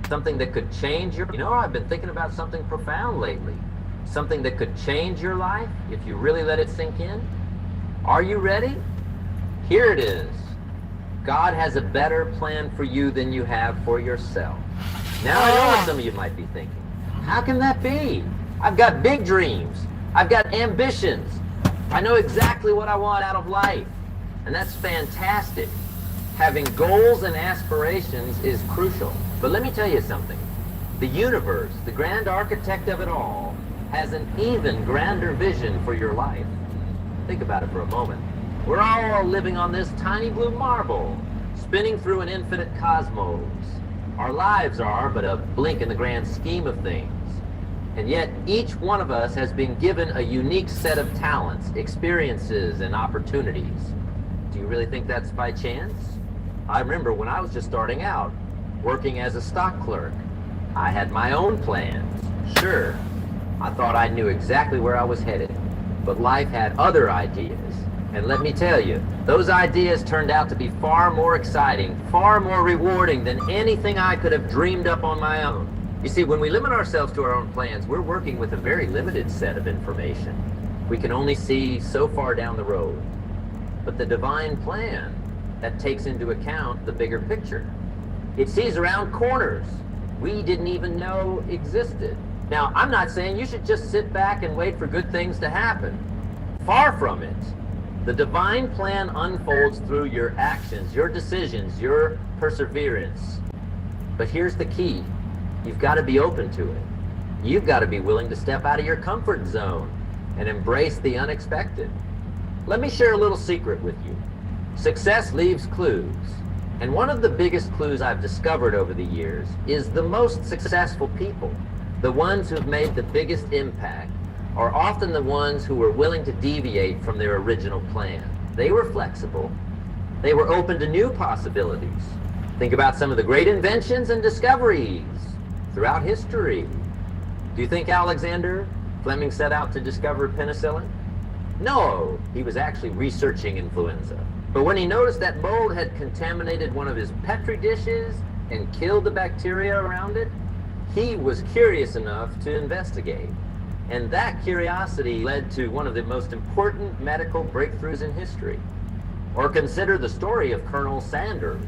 Something that could change your, I've been thinking about something profound lately. Something that could change your life if you really let it sink in. Are you ready? Here it is. God has a better plan for you than you have for yourself. Now I know what some of you might be thinking. How can that be? I've got big dreams. I've got ambitions. I know exactly what I want out of life. And that's fantastic. Having goals and aspirations is crucial. But let me tell you something. The universe, the grand architect of it all, has an even grander vision for your life. Think about it for a moment. We're all living on this tiny blue marble, spinning through an infinite cosmos. Our lives are but a blink in the grand scheme of things. And yet, each one of us has been given a unique set of talents, experiences, and opportunities. Do you really think that's by chance? I remember when I was just starting out, working as a stock clerk. I had my own plans. Sure, I thought I knew exactly where I was headed, but life had other ideas. And let me tell you, those ideas turned out to be far more exciting, far more rewarding than anything I could have dreamed up on my own. You see, when we limit ourselves to our own plans, we're working with a very limited set of information. We can only see so far down the road. But the divine plan, that takes into account the bigger picture. It sees around corners we didn't even know existed. Now, I'm not saying you should just sit back and wait for good things to happen. Far from it. The divine plan unfolds through your actions, your decisions, your perseverance. But here's the key. You've got to be open to it. You've got to be willing to step out of your comfort zone and embrace the unexpected. Let me share a little secret with you. Success leaves clues. And one of the biggest clues I've discovered over the years is the most successful people, the ones who've made the biggest impact, are often the ones who were willing to deviate from their original plan. They were flexible. They were open to new possibilities. Think about some of the great inventions and discoveries throughout history. Do you think Alexander Fleming set out to discover penicillin? No, he was actually researching influenza. But when he noticed that mold had contaminated one of his Petri dishes and killed the bacteria around it, he was curious enough to investigate. And that curiosity led to one of the most important medical breakthroughs in history. Or consider the story of Colonel Sanders.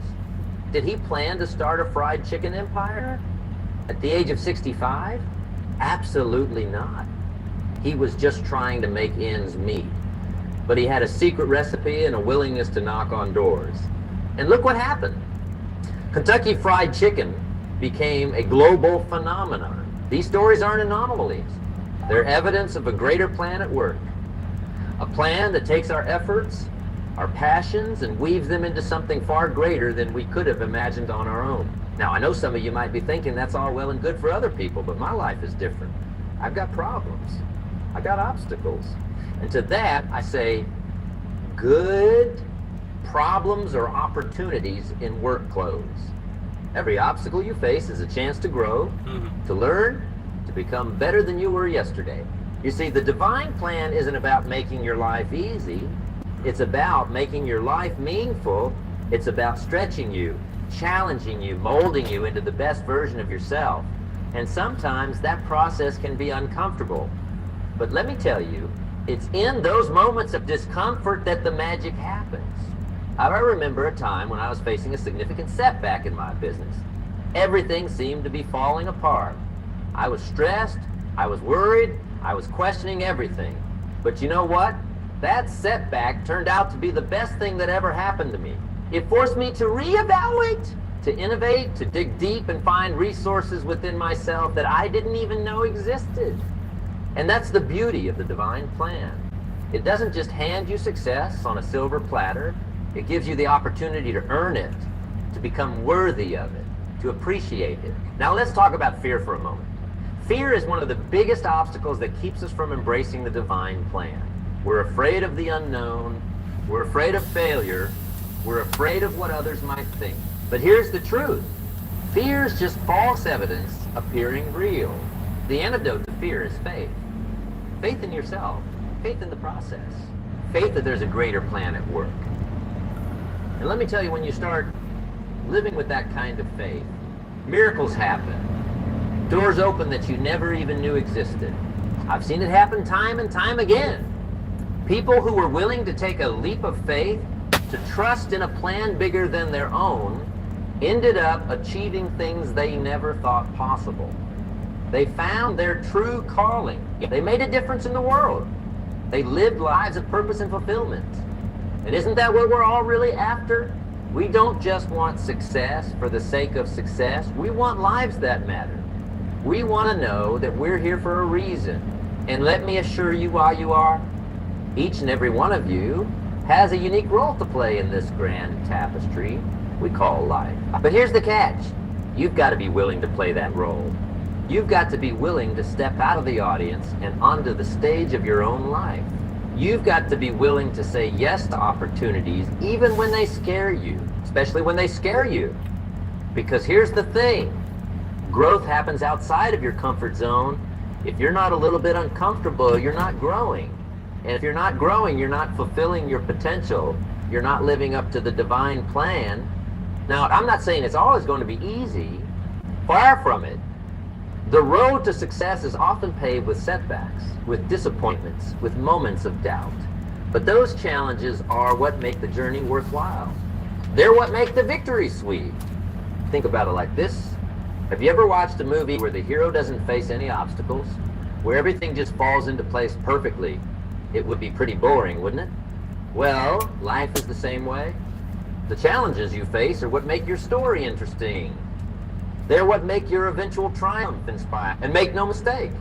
Did he plan to start a fried chicken empire at the age of 65? Absolutely not. He was just trying to make ends meet. But he had a secret recipe and a willingness to knock on doors. And look what happened. Kentucky Fried Chicken became a global phenomenon. These stories aren't anomalies. They're evidence of a greater plan at work. A plan that takes our efforts, our passions, and weaves them into something far greater than we could have imagined on our own. Now, I know some of you might be thinking that's all well and good for other people, but my life is different. I've got problems. I've got obstacles. And to that, I say, good problems or opportunities in work clothes. Every obstacle you face is a chance to grow, to learn, to become better than you were yesterday. You see, the divine plan isn't about making your life easy. It's about making your life meaningful. It's about stretching you challenging you, molding you into the best version of yourself. And sometimes that process can be uncomfortable. But let me tell you, it's in those moments of discomfort that the magic happens. I remember a time when I was facing a significant setback in my business. Everything seemed to be falling apart. I was stressed, I was worried, I was questioning everything. But you know what? That setback turned out to be the best thing that ever happened to me. It forced me to reevaluate, to innovate, to dig deep and find resources within myself that I didn't even know existed. And that's the beauty of the divine plan. It doesn't just hand you success on a silver platter. It gives you the opportunity to earn it, to become worthy of it, to appreciate it. Now let's talk about fear for a moment. Fear is one of the biggest obstacles that keeps us from embracing the divine plan. We're afraid of the unknown. We're afraid of failure. We're afraid of what others might think. But here's the truth. Fear is just false evidence appearing real. The antidote to fear is faith. Faith in yourself. Faith in the process. Faith that there's a greater plan at work. And let me tell you, when you start living with that kind of faith, miracles happen. Doors open that you never even knew existed. I've seen it happen time and time again. People who were willing to take a leap of faith, to trust in a plan bigger than their own, ended up achieving things they never thought possible. They found their true calling. They made a difference in the world. They lived lives of purpose and fulfillment. And isn't that what we're all really after? We don't just want success for the sake of success. We want lives that matter. We want to know that we're here for a reason. And let me assure you why you are. Each and every one of you has a unique role to play in this grand tapestry we call life. But here's the catch. You've got to be willing to play that role. You've got to be willing to step out of the audience and onto the stage of your own life. You've got to be willing to say yes to opportunities even when they scare you, especially when they scare you. Because here's the thing. Growth happens outside of your comfort zone. If you're not a little bit uncomfortable, you're not growing. And if you're not growing, you're not fulfilling your potential. You're not living up to the divine plan. Now, I'm not saying it's always going to be easy. Far from it. The road to success is often paved with setbacks, with disappointments, with moments of doubt. But those challenges are what make the journey worthwhile. They're what make the victory sweet. Think about it like this. Have you ever watched a movie where the hero doesn't face any obstacles, where everything just falls into place perfectly? It would be pretty boring, wouldn't it? Well, life is the same way. The challenges you face are what make your story interesting. They're what make your eventual triumph inspiring. And make no mistake,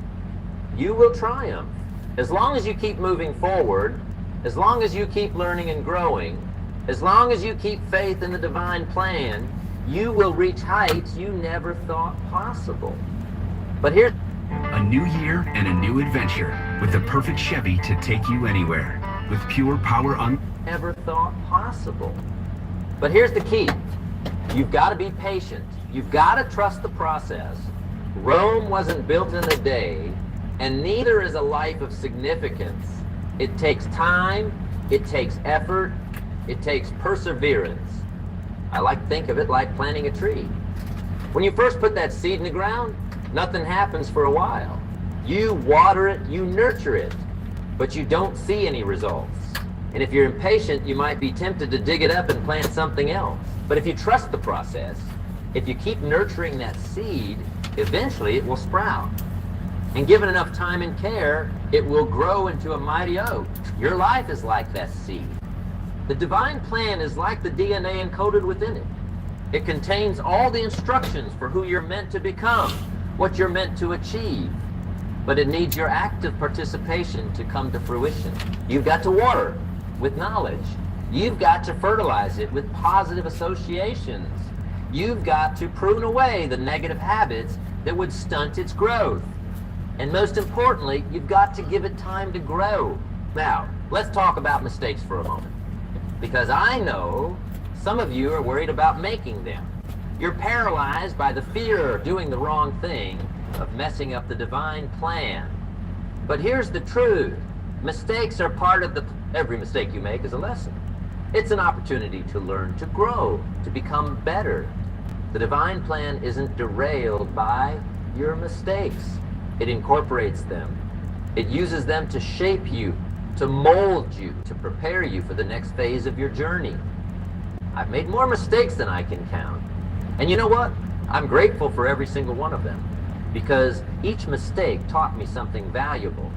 you will triumph. As long as you keep moving forward, as long as you keep learning and growing, as long as you keep faith in the divine plan, you will reach heights you never thought possible. But here's a new year and a new adventure with the perfect Chevy to take you anywhere with pure power never thought possible. But here's the key. You've got to be patient. You've got to trust the process. Rome wasn't built in a day, and neither is a life of significance. It takes time, it takes effort, it takes perseverance. I like to think of it like planting a tree. When you first put that seed in the ground, nothing happens for a while. You water it, you nurture it, but you don't see any results. And if you're impatient, you might be tempted to dig it up and plant something else. But if you trust the process, if you keep nurturing that seed, eventually it will sprout. And given enough time and care, it will grow into a mighty oak. Your life is like that seed. The divine plan is like the DNA encoded within it. It contains all the instructions for who you're meant to become, what you're meant to achieve. But it needs your active participation to come to fruition. You've got to water with knowledge. You've got to fertilize it with positive associations. You've got to prune away the negative habits that would stunt its growth. And most importantly, you've got to give it time to grow. Now, let's talk about mistakes for a moment. Because I know some of you are worried about making them. You're paralyzed by the fear of doing the wrong thing, of messing up the divine plan. But here's the truth. Mistakes are part of every mistake you make is a lesson. It's an opportunity to learn, to grow, to become better. The divine plan isn't derailed by your mistakes. It incorporates them. It uses them to shape you, to mold you, to prepare you for the next phase of your journey. I've made more mistakes than I can count. And you know what? I'm grateful for every single one of them, because each mistake taught me something valuable.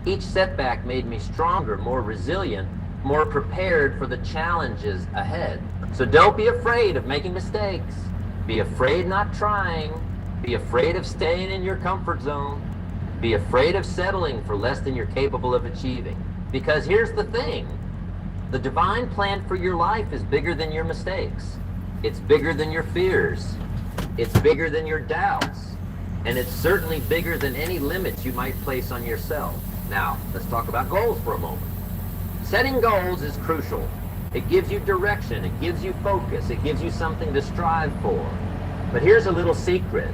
Each setback made me stronger, more resilient, more prepared for the challenges ahead. So don't be afraid of making mistakes. Be afraid not trying. Be afraid of staying in your comfort zone. Be afraid of settling for less than you're capable of achieving. Because here's the thing. The divine plan for your life is bigger than your mistakes. It's bigger than your fears. It's bigger than your doubts. And it's certainly bigger than any limits you might place on yourself. Now, let's talk about goals for a moment. Setting goals is crucial. It gives you direction. It gives you focus. It gives you something to strive for. But here's a little secret.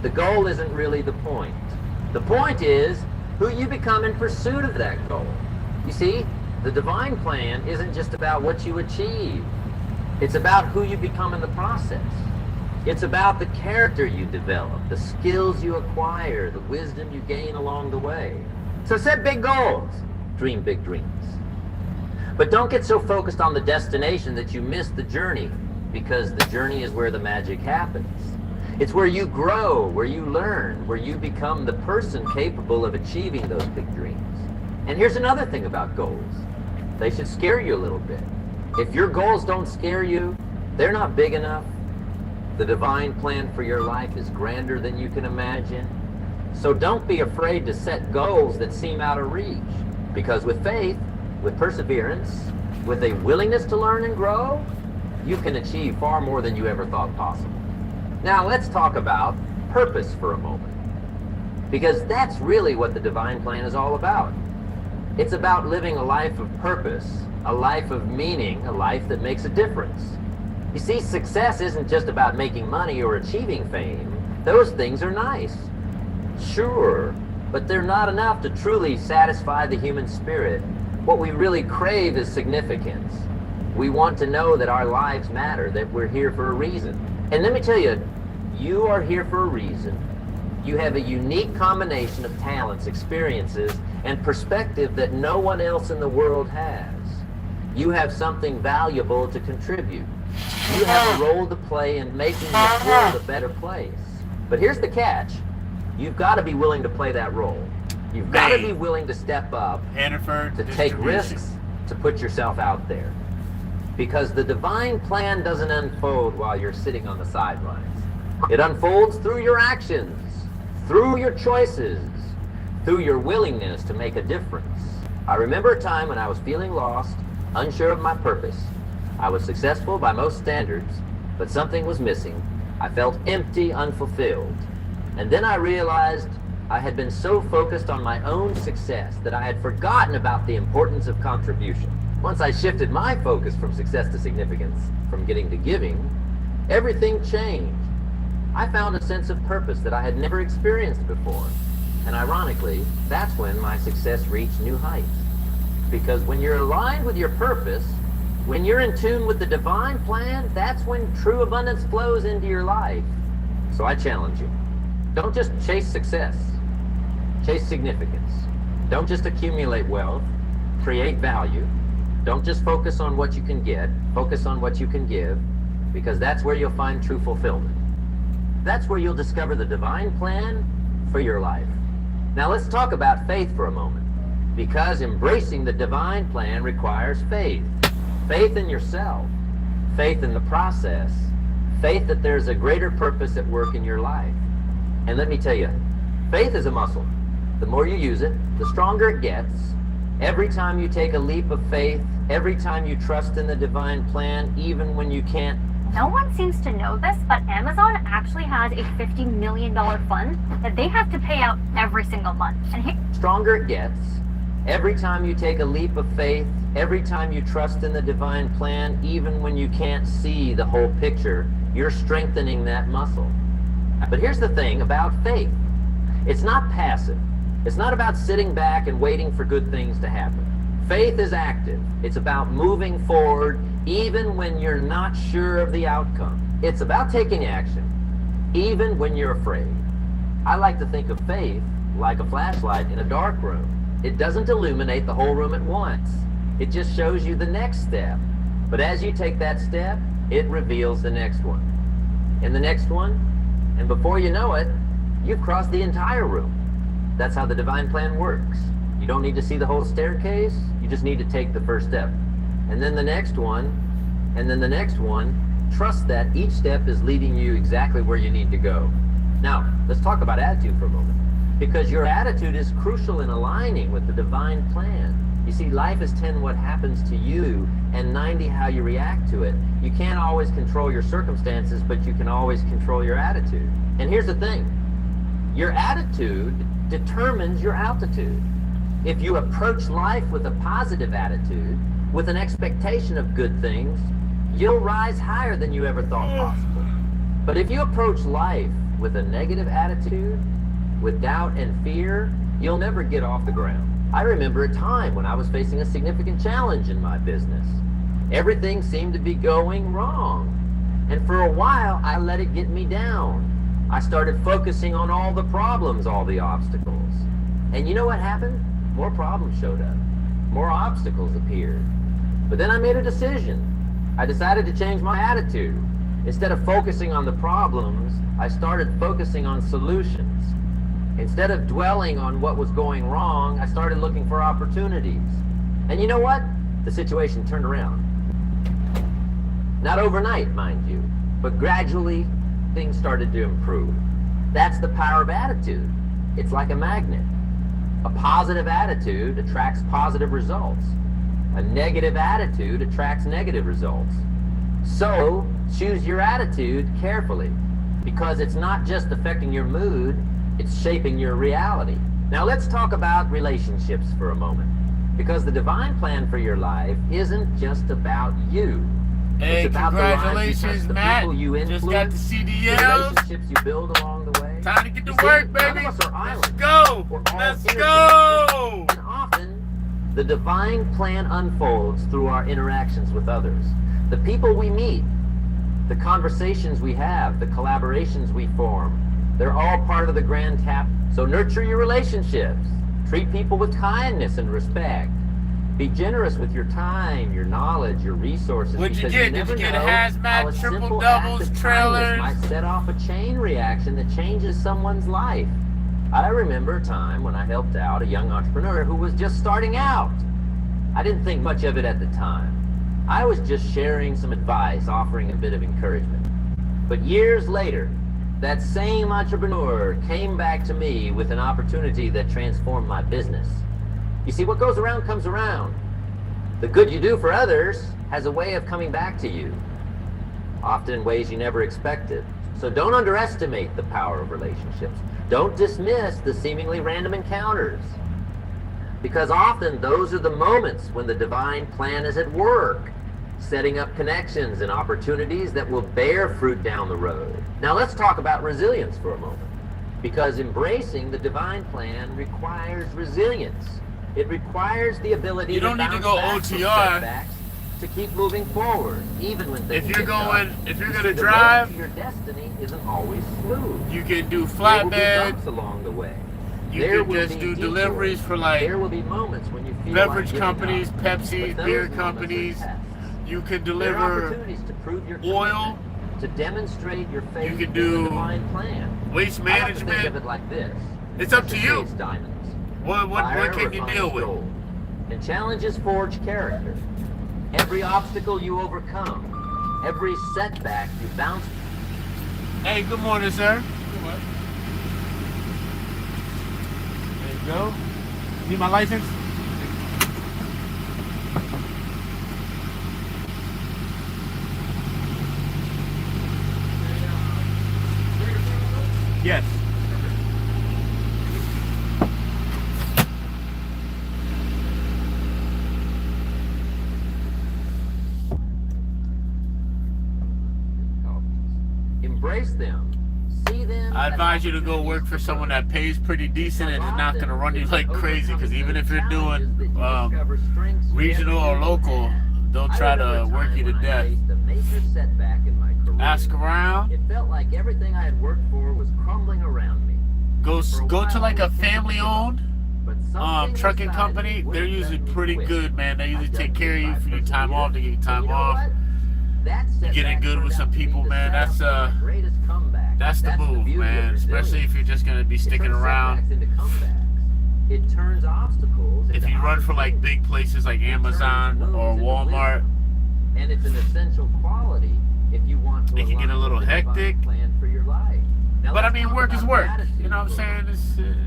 The goal isn't really the point. The point is who you become in pursuit of that goal. You see, the divine plan isn't just about what you achieve. It's about who you become in the process. It's about the character you develop, the skills you acquire, the wisdom you gain along the way. So set big goals. Dream big dreams. But don't get so focused on the destination that you miss the journey, because the journey is where the magic happens. It's where you grow, where you learn, where you become the person capable of achieving those big dreams. And here's another thing about goals. They should scare you a little bit. If your goals don't scare you, they're not big enough. The divine plan for your life is grander than you can imagine. So don't be afraid to set goals that seem out of reach. Because with faith, with perseverance, with a willingness to learn and grow, you can achieve far more than you ever thought possible. Now let's talk about purpose for a moment. Because that's really what the divine plan is all about. It's about living a life of purpose, a life of meaning, a life that makes a difference. You see, success isn't just about making money or achieving fame. Those things are nice. Sure, but they're not enough to truly satisfy the human spirit. What we really crave is significance. We want to know that our lives matter, that we're here for a reason. And let me tell you, you are here for a reason. You have a unique combination of talents, experiences, and perspective that no one else in the world has. You have something valuable to contribute. You have a role to play in making this world a better place. But here's the catch. You've got to be willing to play that role. You've got to be willing to step up, to take risks, to put yourself out there. Because the divine plan doesn't unfold while you're sitting on the sidelines. It unfolds through your actions, through your choices, through your willingness to make a difference. I remember a time when I was feeling lost, unsure of my purpose. I was successful by most standards, but something was missing. I felt empty, unfulfilled. And then I realized I had been so focused on my own success that I had forgotten about the importance of contribution. Once I shifted my focus from success to significance, from getting to giving, everything changed. I found a sense of purpose that I had never experienced before. And ironically, that's when my success reached new heights. Because when you're aligned with your purpose, when you're in tune with the divine plan, that's when true abundance flows into your life. So I challenge you. Don't just chase success. Chase significance. Don't just accumulate wealth. Create value. Don't just focus on what you can get. Focus on what you can give, because that's where you'll find true fulfillment. That's where you'll discover the divine plan for your life. Now let's talk about faith for a moment, because embracing the divine plan requires faith. Faith in yourself. Faith in the process. Faith that there's a greater purpose at work in your life. And let me tell you, faith is a muscle. The more you use it, the stronger it gets. Every time you take a leap of faith, every time you trust in the divine plan, even when you can't. No one seems to know this, but Amazon actually has a $50 million fund that they have to pay out every single month. And stronger it gets. Every time you take a leap of faith, every time you trust in the divine plan, even when you can't see the whole picture, you're strengthening that muscle. But here's the thing about faith. It's not passive. It's not about sitting back and waiting for good things to happen. Faith is active. It's about moving forward even when you're not sure of the outcome. It's about taking action, even when you're afraid. I like to think of faith like a flashlight in a dark room. It doesn't illuminate the whole room at once. It just shows you the next step. But as you take that step, it reveals the next one, and the next one, and before you know it, you've crossed the entire room. That's how the divine plan works. You don't need to see the whole staircase, you just need to take the first step. And then the next one, and then the next one. Trust that each step is leading you exactly where you need to go. Now, let's talk about attitude for a moment, because your attitude is crucial in aligning with the divine plan. You see, life is 10 what happens to you and 90 how you react to it. You can't always control your circumstances, but you can always control your attitude. And here's the thing, your attitude determines your altitude. If you approach life with a positive attitude, with an expectation of good things, you'll rise higher than you ever thought possible. But if you approach life with a negative attitude, with doubt and fear, you'll never get off the ground. I remember a time when I was facing a significant challenge in my business. Everything seemed to be going wrong. And for a while, I let it get me down. I started focusing on all the problems, all the obstacles. And you know what happened? More problems showed up. More obstacles appeared. But then I made a decision. I decided to change my attitude. Instead of focusing on the problems, I started focusing on solutions. Instead of dwelling on what was going wrong, I started looking for opportunities. And you know what? The situation turned around. Not overnight, mind you, but gradually things started to improve. That's the power of attitude. It's like a magnet. A positive attitude attracts positive results. A negative attitude attracts negative results. So, choose your attitude carefully, because it's not just affecting your mood, it's shaping your reality. Now let's talk about relationships for a moment, because the divine plan for your life isn't just about you. Hey, it's about congratulations, the lives you touch, the Matt. people you influence, Just got the the CDLs. relationships you build along the way. Time to get to You see, work, none baby. of us are islands. Let's go. We're all Let's interconnected. go. And often, the divine plan unfolds through our interactions with others. The people we meet, the conversations we have, the collaborations we form, they're all part of the grand tap. So nurture your relationships. Treat people with kindness and respect. Be generous with your time, your knowledge, your resources. What'd you because get? never Did you get know hazmat, how a triple simple doubles, act of trailers? kindness might set off a chain reaction that changes someone's life. I remember a time when I helped out a young entrepreneur who was just starting out. I didn't think much of it at the time. I was just sharing some advice, offering a bit of encouragement. But years later, that same entrepreneur came back to me with an opportunity that transformed my business. You see, what goes around comes around. The good you do for others has a way of coming back to you, often in ways you never expected. So don't underestimate the power of relationships. Don't dismiss the seemingly random encounters, because often those are the moments when the divine plan is at work, setting up connections and opportunities that will bear fruit down the road. Now let's talk about resilience for a moment, because embracing the divine plan requires resilience. It requires the ability You don't to need to bounce go back from OTR. setbacks, to keep moving forward, even when things If you're get tough. if you're You gonna see, the drive, road to your destiny isn't always smooth. you can do There will be flatbed. bumps along the way. You There can will just be do detours. deliveries for like There will be moments when you feel beverage like giving companies, up. Pepsi, But those beer moments are companies. tests. You can There are deliver opportunities to prove your oil. commitment, to demonstrate your faith You can in do the divine plan. waste I like to think of management. it like this. It's up to Such you. as diamonds. What Fire can you refines deal with? gold, and challenges forge character. Every obstacle you overcome, every setback you bounce. Hey, good morning, sir. There you go. Need my license? Yes. Embrace them. See them. I as advise you to go work for someone that pays pretty decent and is not going to run you like crazy, because even if you're doing regional or local, they'll try to work you to death. Ask around. It felt like everything I had worked for was crumbling around me. Go For a to while, like I a was family-owned but something trucking inside company. me They're wouldn't usually let me pretty quit. good, man. They usually I'd take done care of this you by for your time perseverance. off. They give you And time you know off. what? That You get in setback good with turned some out to be people, the man. setup That's for my greatest comeback. that's the move, beauty of man. Especially if you're just gonna be It sticking turns around. setbacks into comebacks. It turns obstacles into If you run for like opportunities. big places like It turns Amazon wounds or into Walmart, wisdom. And it's an essential quality if you want to it can get a align little with the divine hectic. plan for your life. Now, But I let's mean, talk work is about work. gratitude You know what I'm for a saying? moment.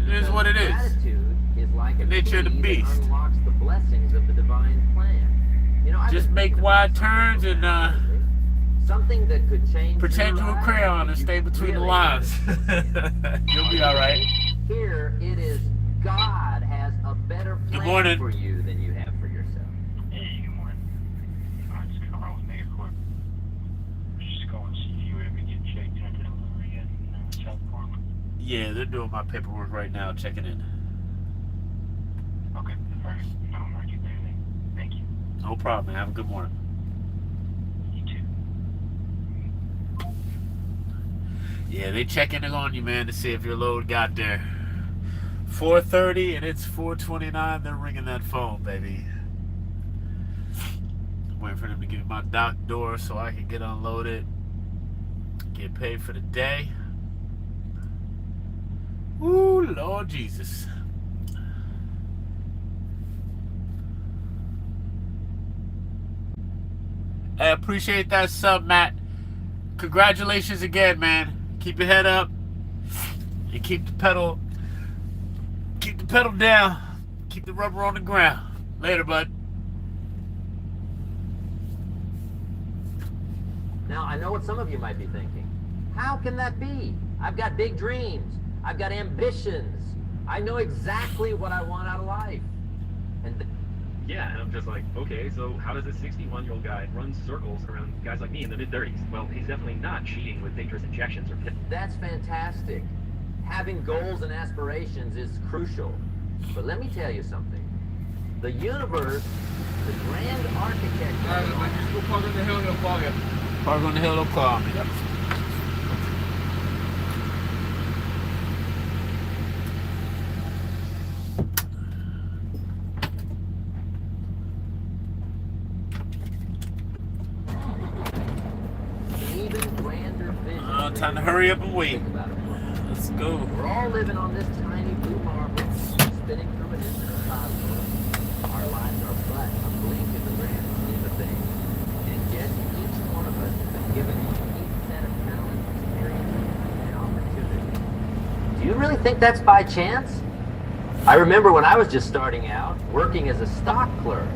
It is Because what it is. Gratitude is like a Nature of the key beast. that unlocks the blessings of the divine plan. You know, I've Just been make thinking wide about something turns and profound lately. Something that could change pretend your you're a life crayon if and you stay between the really lines. let it. You'll be all right. Here it is. God has a better Good plan morning. for you than you have for yourself. Hey, good morning. I just come around with me quick. Just go and see if you ever get checked into delivery yet in South Portland. Yeah, they're doing my paperwork right now, checking in. Okay, perfect. I'll mark you there then. Thank you. No problem, man. Have a good morning. You too. Yeah, they checking in on you, man, to see if your load got there. 4:30 and it's 4:29. They're ringing that phone, baby. I'm waiting for them to give me my dock door so I can get unloaded, get paid for the day. Ooh, Lord Jesus. I appreciate that sub, Matt. Congratulations again, man. Keep your head up and keep the pedal down. Keep the rubber on the ground. Later, bud. Now, I know what some of you might be thinking. How can that be? I've got big dreams. I've got ambitions. I know exactly what I want out of life. And Yeah, and I'm just like, okay, so how does this 61-year-old guy run circles around guys like me in the mid-30s? Well, he's definitely not cheating with dangerous injections or pills. that's fantastic. Having goals and aspirations is crucial. But let me tell you something. The universe, the grand architect of it all, Just go park on the hill, he'll call you. Park on the hill, he'll call me. Yep. an even grander vision. Time to hurry up and wait. Think about it. Let's go. We're all living on this tiny blue marble, spinning through an infinite cosmos. Our lives are but a blink in the grand scheme of things. And yet, each one of us has been given a unique set of talents, experiences, and opportunities. Do you really think that's by chance? I remember when I was just starting out, working as a stock clerk.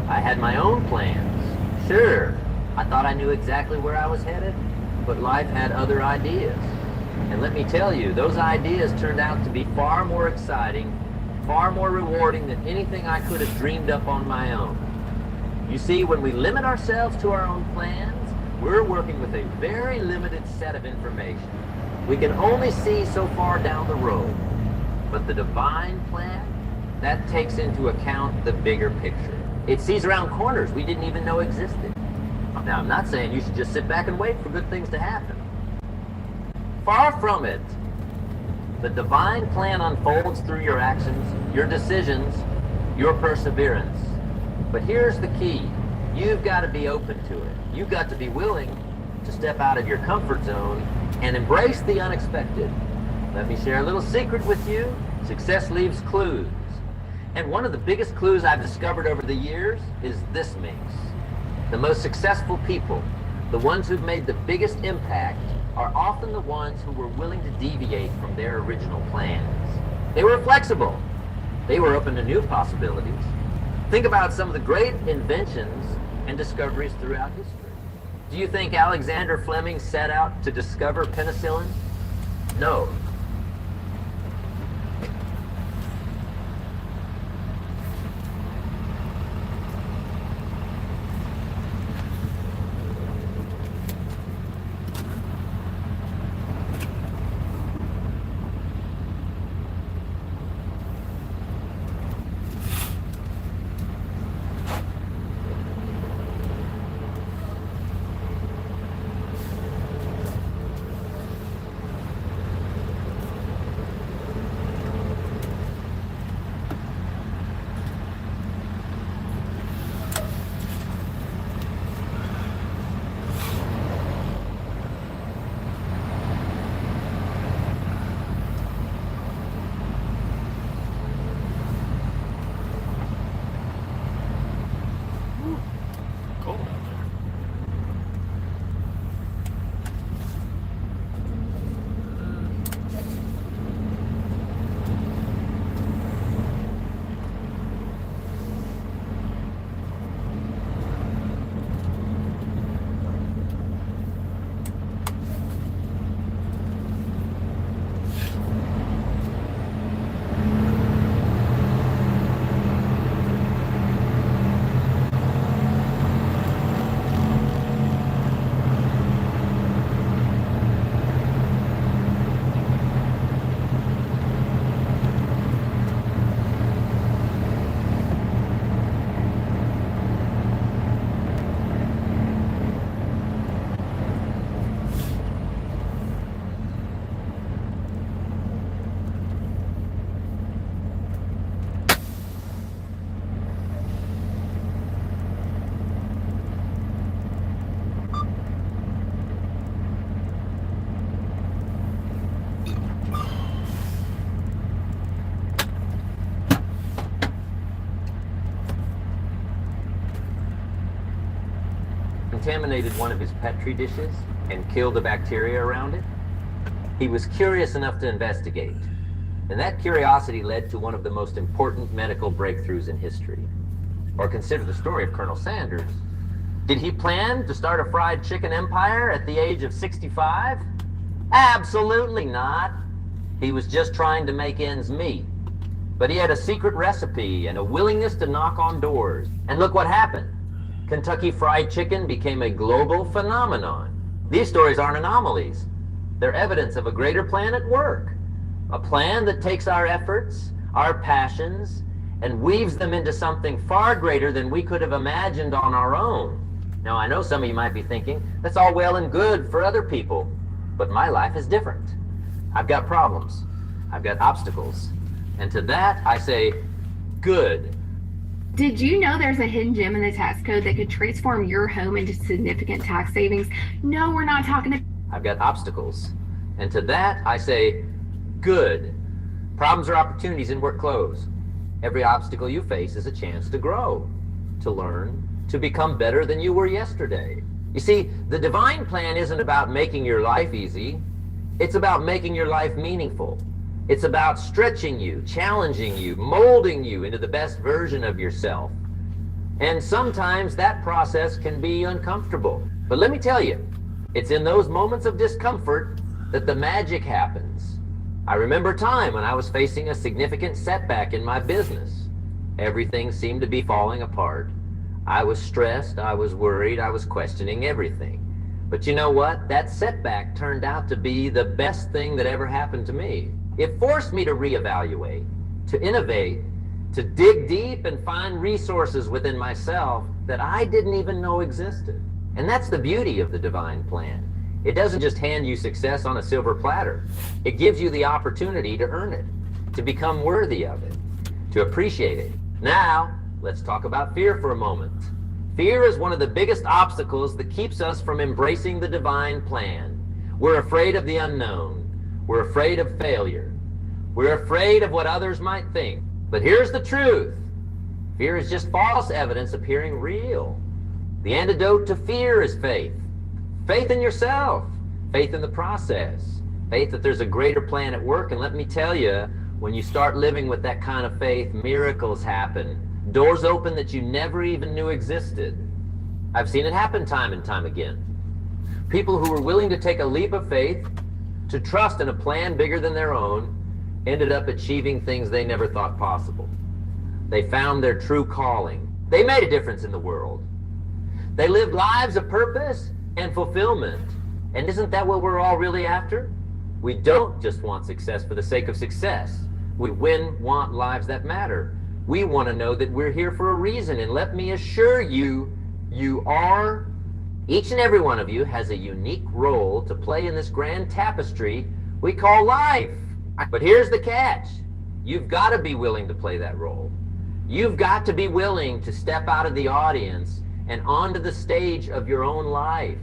I had my own plans. Sure, I thought I knew exactly where I was headed, but life had other ideas. And let me tell you, those ideas turned out to be far more exciting, far more rewarding than anything I could have dreamed up on my own. You see, when we limit ourselves to our own plans, we're working with a very limited set of information. We can only see so far down the road. But the divine plan, that takes into account the bigger picture. It sees around corners we didn't even know existed. Now, I'm not saying you should just sit back and wait for good things to happen. Far from it. The divine plan unfolds through your actions, your decisions, your perseverance. But here's the key. You've got to be open to it. You've got to be willing to step out of your comfort zone and embrace the unexpected. Let me share a little secret with you. Success leaves clues. And one of the biggest clues I've discovered over the years is this, Minx. The most successful people, the ones who've made the biggest impact, are often the ones who were willing to deviate from their original plans. They were flexible. They were open to new possibilities. Think about some of the great inventions and discoveries throughout history. Do you think Alexander Fleming set out to discover penicillin? No. contaminated one of his Petri dishes and killed the bacteria around it, he was curious enough to investigate. And that curiosity led to one of the most important medical breakthroughs in history. Or consider the story of Colonel Sanders. Did he plan to start a fried chicken empire at the age of 65? Absolutely not. He was just trying to make ends meet. But he had a secret recipe and a willingness to knock on doors. And look what happened. Kentucky Fried Chicken became a global phenomenon. These stories aren't anomalies. They're evidence of a greater plan at work. A plan that takes our efforts, our passions, and weaves them into something far greater than we could have imagined on our own. Now, I know some of you might be thinking, that's all well and good for other people, but my life is different. I've got problems. I've got obstacles. And to that, I say, good. Did you know there's a hidden gem in the tax code that could transform your home into significant tax savings? No, we're not talking to... I've got obstacles. And to that, I say, good. Problems are opportunities in work clothes. Every obstacle you face is a chance to grow, to learn, to become better than you were yesterday. You see, the divine plan isn't about making your life easy. It's about making your life meaningful. It's about stretching you, challenging you, molding you into the best version of yourself. And sometimes that process can be uncomfortable. But let me tell you, it's in those moments of discomfort that the magic happens. I remember a time when I was facing a significant setback in my business. Everything seemed to be falling apart. I was stressed, I was worried, I was questioning everything. But you know what? That setback turned out to be the best thing that ever happened to me. It forced me to reevaluate, to innovate, to dig deep and find resources within myself that I didn't even know existed. And that's the beauty of the divine plan. It doesn't just hand you success on a silver platter. It gives you the opportunity to earn it, to become worthy of it, to appreciate it. Now, let's talk about fear for a moment. Fear is one of the biggest obstacles that keeps us from embracing the divine plan. We're afraid of the unknown. We're afraid of failure. We're afraid of what others might think. But here's the truth. Fear is just false evidence appearing real. The antidote to fear is faith. Faith in yourself. Faith in the process. Faith that there's a greater plan at work. And let me tell you, when you start living with that kind of faith, miracles happen. Doors open that you never even knew existed. I've seen it happen time and time again. People who were willing to take a leap of faith, to trust in a plan bigger than their own, ended up achieving things they never thought possible. They found their true calling. They made a difference in the world. They lived lives of purpose and fulfillment. And isn't that what we're all really after? We don't just want success for the sake of success. We want lives that matter. We want to know that we're here for a reason. And let me assure you, you are. Each and every one of you has a unique role to play in this grand tapestry we call life. But here's the catch. You've got to be willing to play that role. You've got to be willing to step out of the audience and onto the stage of your own life.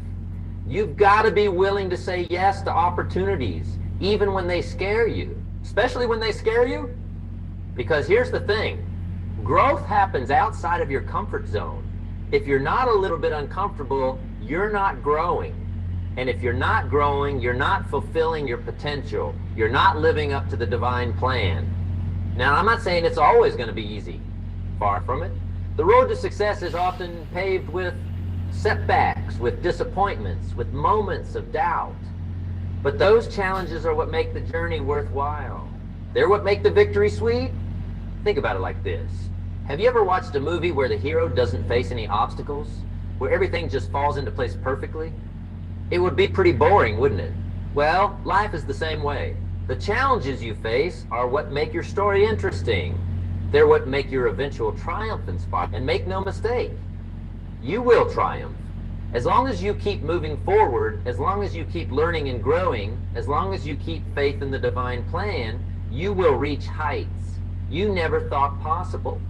You've got to be willing to say yes to opportunities, even when they scare you, especially when they scare you. Because here's the thing. Growth happens outside of your comfort zone. If you're not a little bit uncomfortable, you're not growing. And if you're not growing, you're not fulfilling your potential. You're not living up to the divine plan. Now, I'm not saying it's always going to be easy. Far from it. The road to success is often paved with setbacks, with disappointments, with moments of doubt. But those challenges are what make the journey worthwhile. They're what make the victory sweet. Think about it like this. Have you ever watched a movie where the hero doesn't face any obstacles? Where everything just falls into place perfectly? It would be pretty boring, wouldn't it? Well, life is the same way. The challenges you face are what make your story interesting. They're what make your eventual triumph inspiring. And make no mistake, you will triumph. As long as you keep moving forward, as long as you keep learning and growing, as long as you keep faith in the divine plan, you will reach heights you never thought possible.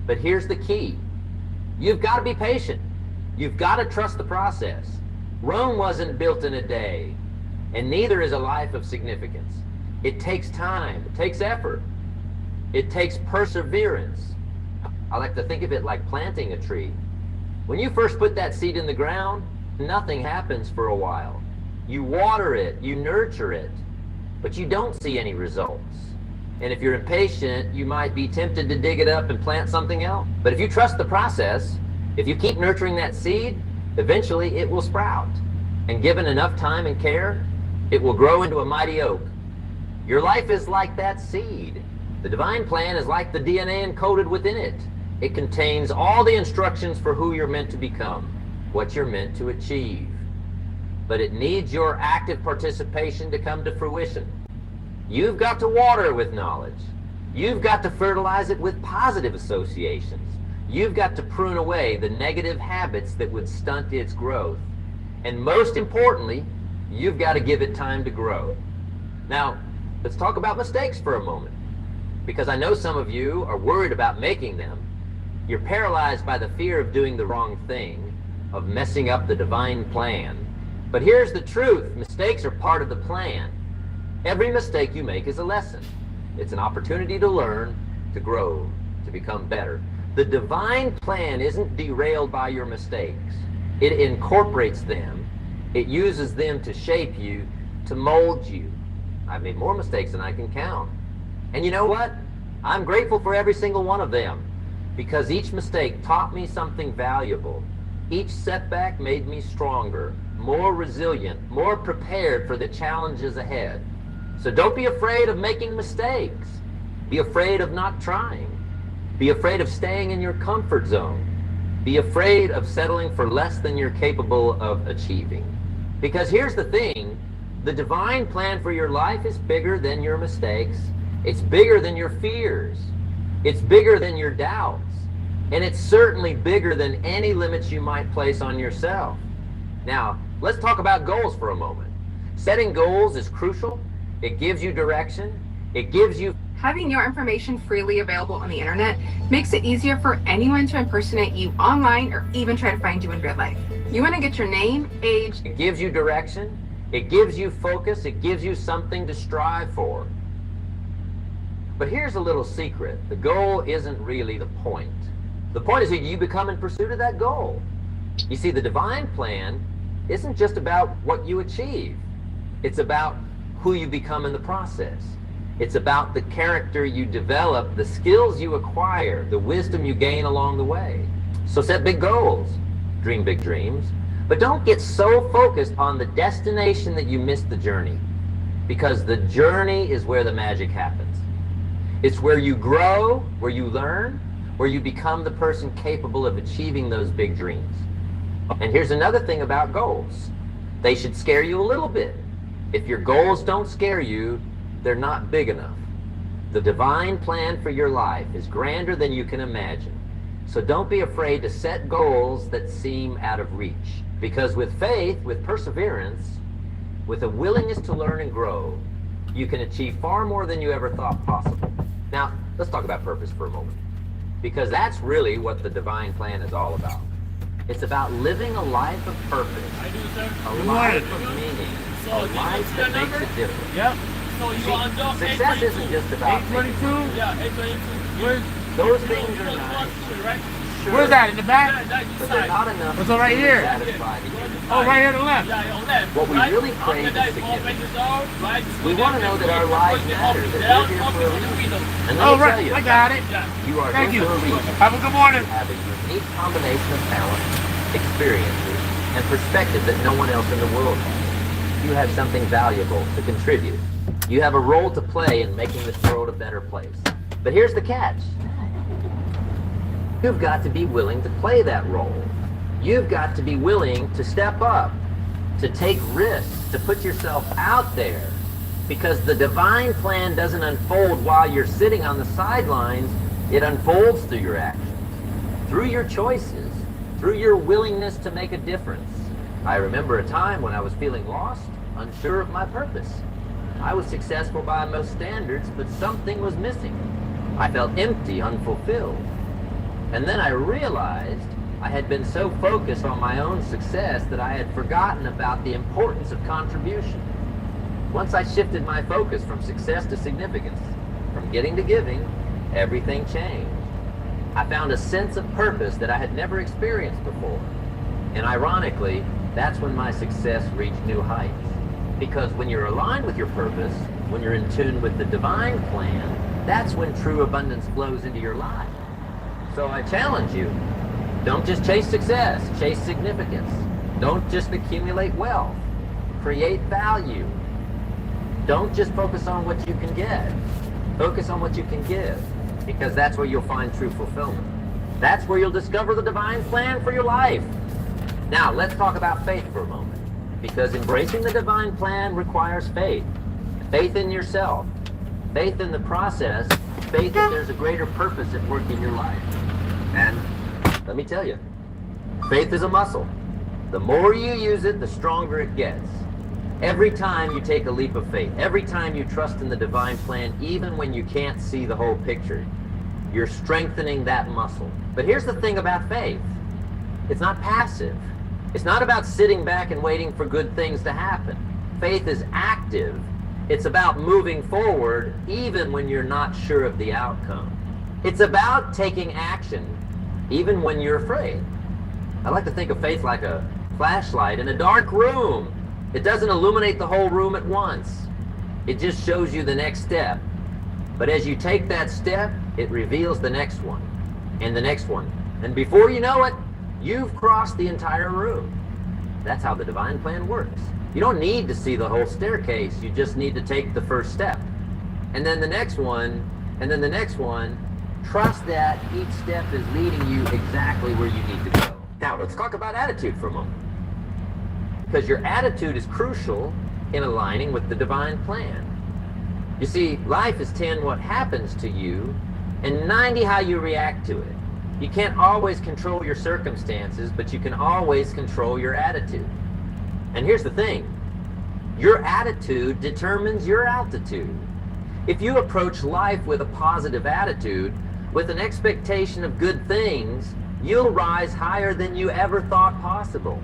But here's the key. You've got to be patient. You've got to trust the process. Rome wasn't built in a day, and neither is a life of significance. It takes time. It takes effort. It takes perseverance. I like to think of it like planting a tree. When you first put that seed in the ground, nothing happens for a while. You water it, you nurture it, but you don't see any results. And if you're impatient, you might be tempted to dig it up and plant something else. But if you trust the process, if you keep nurturing that seed, eventually it will sprout. And given enough time and care, it will grow into a mighty oak. Your life is like that seed. The divine plan is like the DNA encoded within it. It contains all the instructions for who you're meant to become, what you're meant to achieve. But it needs your active participation to come to fruition. You've got to water it with knowledge. You've got to fertilize it with positive associations. You've got to prune away the negative habits that would stunt its growth. And most importantly, you've got to give it time to grow. Now, let's talk about mistakes for a moment, because I know some of you are worried about making them. You're paralyzed by the fear of doing the wrong thing, of messing up the divine plan. But here's the truth. Mistakes are part of the plan. Every mistake you make is a lesson. It's an opportunity to learn, to grow, to become better. The divine plan isn't derailed by your mistakes. It incorporates them. It uses them to shape you, to mold you. I've made more mistakes than I can count. And you know what? I'm grateful for every single one of them, because each mistake taught me something valuable. Each setback made me stronger, more resilient, more prepared for the challenges ahead. So don't be afraid of making mistakes. Be afraid of not trying. Be afraid of staying in your comfort zone. Be afraid of settling for less than you're capable of achieving. Because here's the thing, the divine plan for your life is bigger than your mistakes. It's bigger than your fears. It's bigger than your doubts. And it's certainly bigger than any limits you might place on yourself. Now, let's talk about goals for a moment. Setting goals is crucial. It gives you direction. It gives you... Having your information freely available on the internet makes it easier for anyone to impersonate you online or even try to find you in real life. You want to get your name, age... It gives you direction. It gives you focus. It gives you something to strive for. But here's a little secret. The goal isn't really the point. The point is who you become in pursuit of that goal. You see, the divine plan isn't just about what you achieve. It's about who you become in the process. It's about the character you develop, the skills you acquire, the wisdom you gain along the way. So set big goals, dream big dreams, but don't get so focused on the destination that you miss the journey, because the journey is where the magic happens. It's where you grow, where you learn, where you become the person capable of achieving those big dreams. And here's another thing about goals. They should scare you a little bit. If your goals don't scare you, they're not big enough. The divine plan for your life is grander than you can imagine. So don't be afraid to set goals that seem out of reach. Because with faith, with perseverance, with a willingness to learn and grow, you can achieve far more than you ever thought possible. Now, let's talk about purpose for a moment. Because that's really what the divine plan is all about. It's about living a life of purpose, a life of meaning, a life that makes a difference. Yep. See, success isn't just about 822? Yeah, 822. those things are nice. Sure, Where's that, in the back? but they're not enough What's on right to here? satisfy the human. Oh, right here to the left. Yeah, on left. What we really crave is significance. We want to know that our lives matter, that we're here for a reason. And let Oh, me tell right. you, I got it. you are Thank here you. for a reason. Have a good morning. You have a unique combination of talent, experiences, and perspective that no one else in the world has. You have something valuable to contribute. You have a role to play in making this world a better place. But here's the catch. You've got to be willing to play that role. You've got to be willing to step up, to take risks, to put yourself out there. Because the divine plan doesn't unfold while you're sitting on the sidelines. It unfolds through your actions, through your choices, through your willingness to make a difference. I remember a time when I was feeling lost, unsure of my purpose. I was successful by most standards, but something was missing. I felt empty, unfulfilled. And then I realized I had been so focused on my own success that I had forgotten about the importance of contribution. Once I shifted my focus from success to significance, from getting to giving, everything changed. I found a sense of purpose that I had never experienced before. And ironically, that's when my success reached new heights. Because when you're aligned with your purpose, when you're in tune with the divine plan, that's when true abundance flows into your life. So I challenge you, don't just chase success, chase significance. Don't just accumulate wealth, create value. Don't just focus on what you can get, focus on what you can give, because that's where you'll find true fulfillment. That's where you'll discover the divine plan for your life. Now, let's talk about faith for a moment, because embracing the divine plan requires faith. Faith in yourself, faith in the process, faith that there's a greater purpose at work in your life. And let me tell you, faith is a muscle. The more you use it, the stronger it gets. Every time you take a leap of faith, every time you trust in the divine plan, even when you can't see the whole picture, you're strengthening that muscle. But here's the thing about faith. It's not passive. It's not about sitting back and waiting for good things to happen. Faith is active. It's about moving forward even when you're not sure of the outcome. It's about taking action even when you're afraid. I like to think of faith like a flashlight in a dark room. It doesn't illuminate the whole room at once. It just shows you the next step. But as you take that step, it reveals the next one and the next one. And before you know it, you've crossed the entire room. That's how the divine plan works. You don't need to see the whole staircase. You just need to take the first step. And then the next one, and then the next one. Trust that each step is leading you exactly where you need to go. Now, let's talk about attitude for a moment. Because your attitude is crucial in aligning with the divine plan. You see, life is 10 what happens to you and 90 how you react to it. You can't always control your circumstances, but you can always control your attitude. And here's the thing, your attitude determines your altitude. If you approach life with a positive attitude, with an expectation of good things, you'll rise higher than you ever thought possible.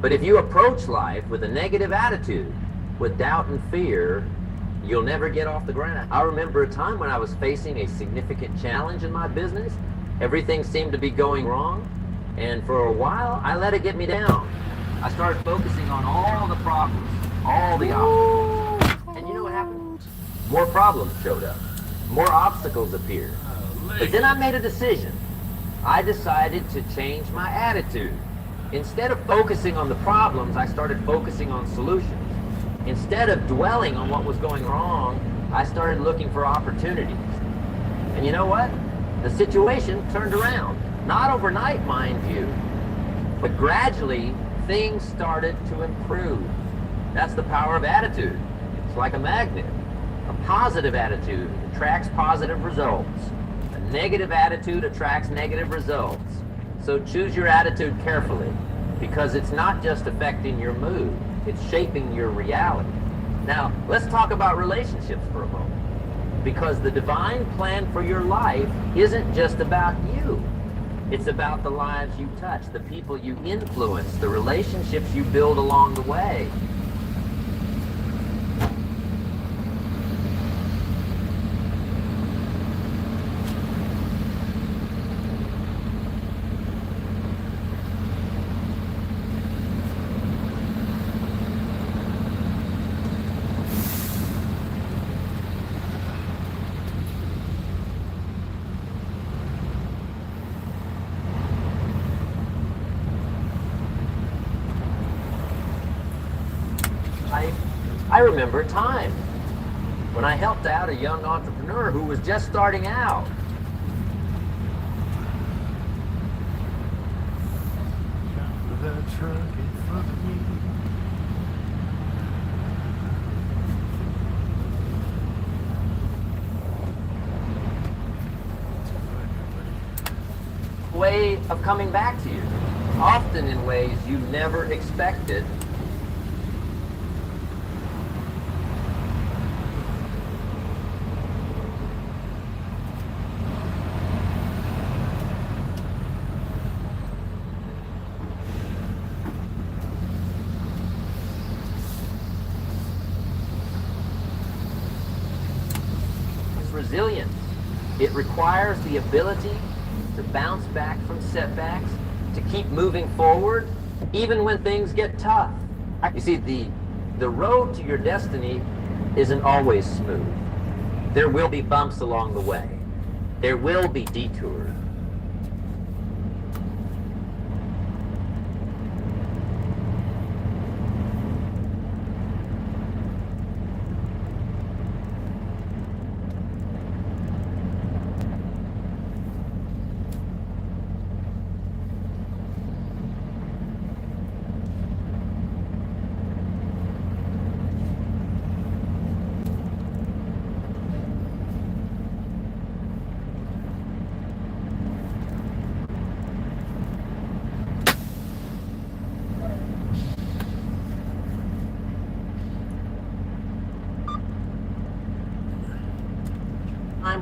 But if you approach life with a negative attitude, with doubt and fear, you'll never get off the ground. I remember a time when I was facing a significant challenge in my business. Everything seemed to be going wrong, and for a while, I let it get me down. I started focusing on all the problems, all the obstacles. And you know what happened? More problems showed up. More obstacles appeared. But then I made a decision. I decided to change my attitude. Instead of focusing on the problems, I started focusing on solutions. Instead of dwelling on what was going wrong, I started looking for opportunities. And you know what? The situation turned around. Not overnight, mind you, but gradually things started to improve. That's the power of attitude. It's like a magnet. A positive attitude attracts positive results. A negative attitude attracts negative results. So choose your attitude carefully, because it's not just affecting your mood, it's shaping your reality. Now, let's talk about relationships for a moment, because the divine plan for your life isn't just about you. It's about the lives you touch, the people you influence, the relationships you build along the way. I remember a time when I helped out a young entrepreneur who was just starting out. Way of coming back to you, often in ways you never expected. Resilience. It requires the ability to bounce back from setbacks, to keep moving forward even when things get tough. You see, the road to your destiny isn't always smooth. There will be bumps along the way. There will be detours.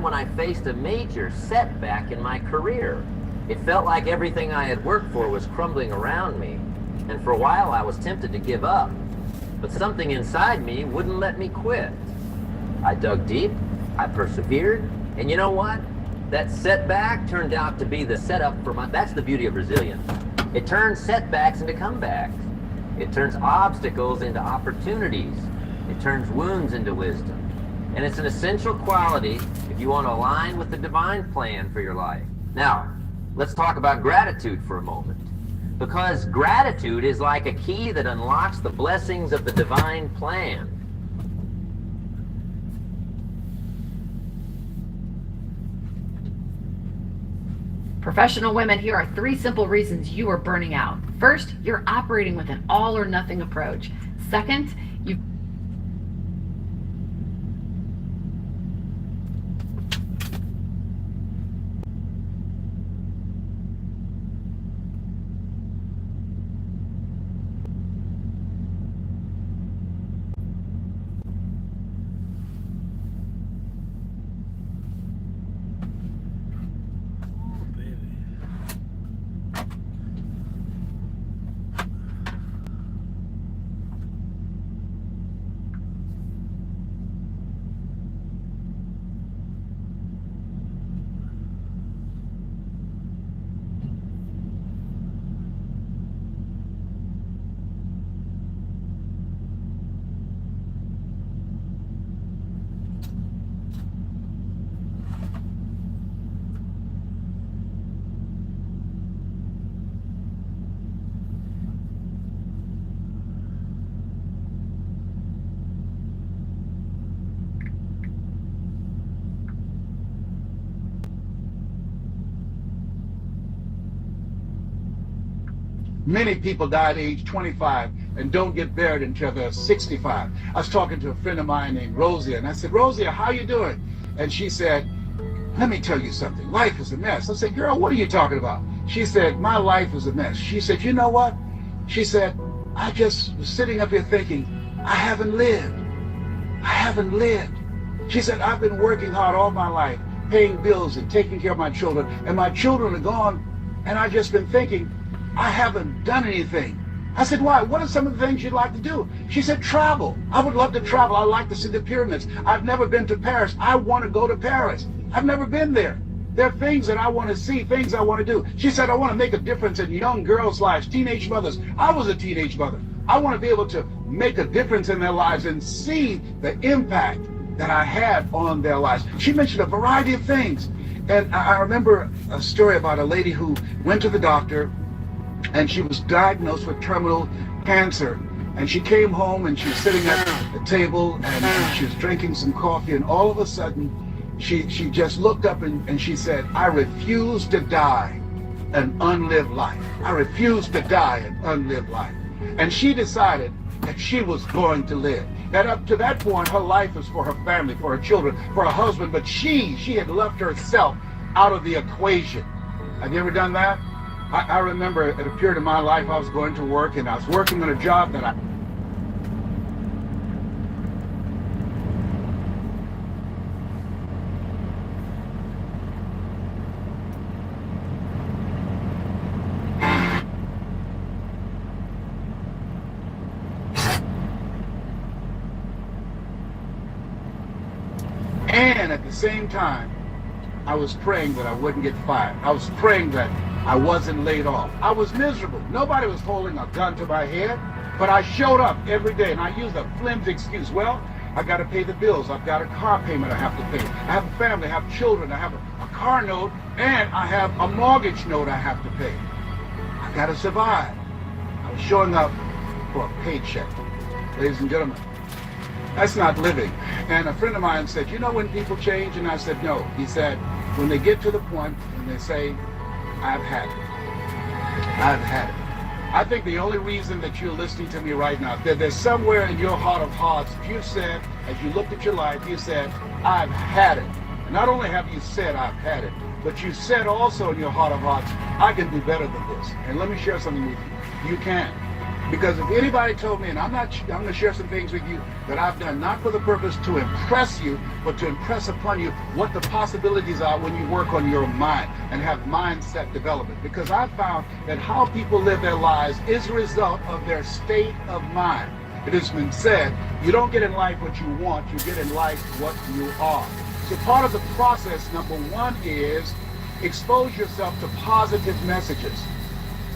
When I faced a major setback in my career. It felt like everything I had worked for was crumbling around me, and for a while I was tempted to give up, but something inside me wouldn't let me quit. I dug deep, I persevered, and you know what? That setback turned out to be the setup for that's the beauty of resilience. It turns setbacks into comebacks. It turns obstacles into opportunities. It turns wounds into wisdom. And it's an essential quality if you want to align with the divine plan for your life. Now, let's talk about gratitude for a moment. Because gratitude is like a key that unlocks the blessings of the divine plan. Professional women, here are 3 simple reasons you are burning out. First, you're operating with an all or nothing approach. Second, you Many people die at age 25 and don't get buried until they're 65. I was talking to a friend of mine named Rosie, and I said, Rosie, how you doing? And she said, let me tell you something. Life is a mess. I said, girl, what are you talking about? She said, my life is a mess. She said, you know what? She said, I just was sitting up here thinking, I haven't lived. I haven't lived. She said, I've been working hard all my life, paying bills and taking care of my children, and my children are gone, and I've just been thinking, I haven't done anything. I said, why? What are some of the things you'd like to do? She said, travel. I would love to travel. I'd like to see the pyramids. I've never been to Paris. I want to go to Paris. I've never been there. There are things that I want to see, things I want to do. She said, I want to make a difference in young girls' lives, teenage mothers. I was a teenage mother. I want to be able to make a difference in their lives and see the impact that I had on their lives. She mentioned a variety of things. And I remember a story about a lady who went to the doctor, and she was diagnosed with terminal cancer. And she came home and she was sitting at the table and she was drinking some coffee, and all of a sudden she just looked up and she said, I refuse to die an unlived life. I refuse to die an unlived life. And she decided that she was going to live. That up to that point, her life was for her family, for her children, for her husband, but she had left herself out of the equation. Have you ever done that? I remember at a period of my life, I was going to work, and I was working on a job that I... And at the same time, I was praying that I wouldn't get fired. I was praying that I wasn't laid off. I was miserable. Nobody was holding a gun to my head, but I showed up every day and I used a flimsy excuse. Well, I got to pay the bills. I've got a car payment I have to pay. I have a family, I have children, I have a car note, and I have a mortgage note I have to pay. I got to survive. I was showing up for a paycheck. Ladies and gentlemen, that's not living. And a friend of mine said, you know when people change? And I said, no. He said, when they get to the point and they say, I've had it. I've had it. I think the only reason that you're listening to me right now, that there's somewhere in your heart of hearts, you said, as you looked at your life, you said, I've had it. And not only have you said, I've had it, but you said also in your heart of hearts, I can do better than this. And let me share something with you. You can. Because if anybody told me, and I'm going to share some things with you that I've done, not for the purpose to impress you, but to impress upon you what the possibilities are when you work on your mind and have mindset development. Because I found that how people live their lives is a result of their state of mind. It has been said, you don't get in life what you want, you get in life what you are. So part of the process, number one, is expose yourself to positive messages.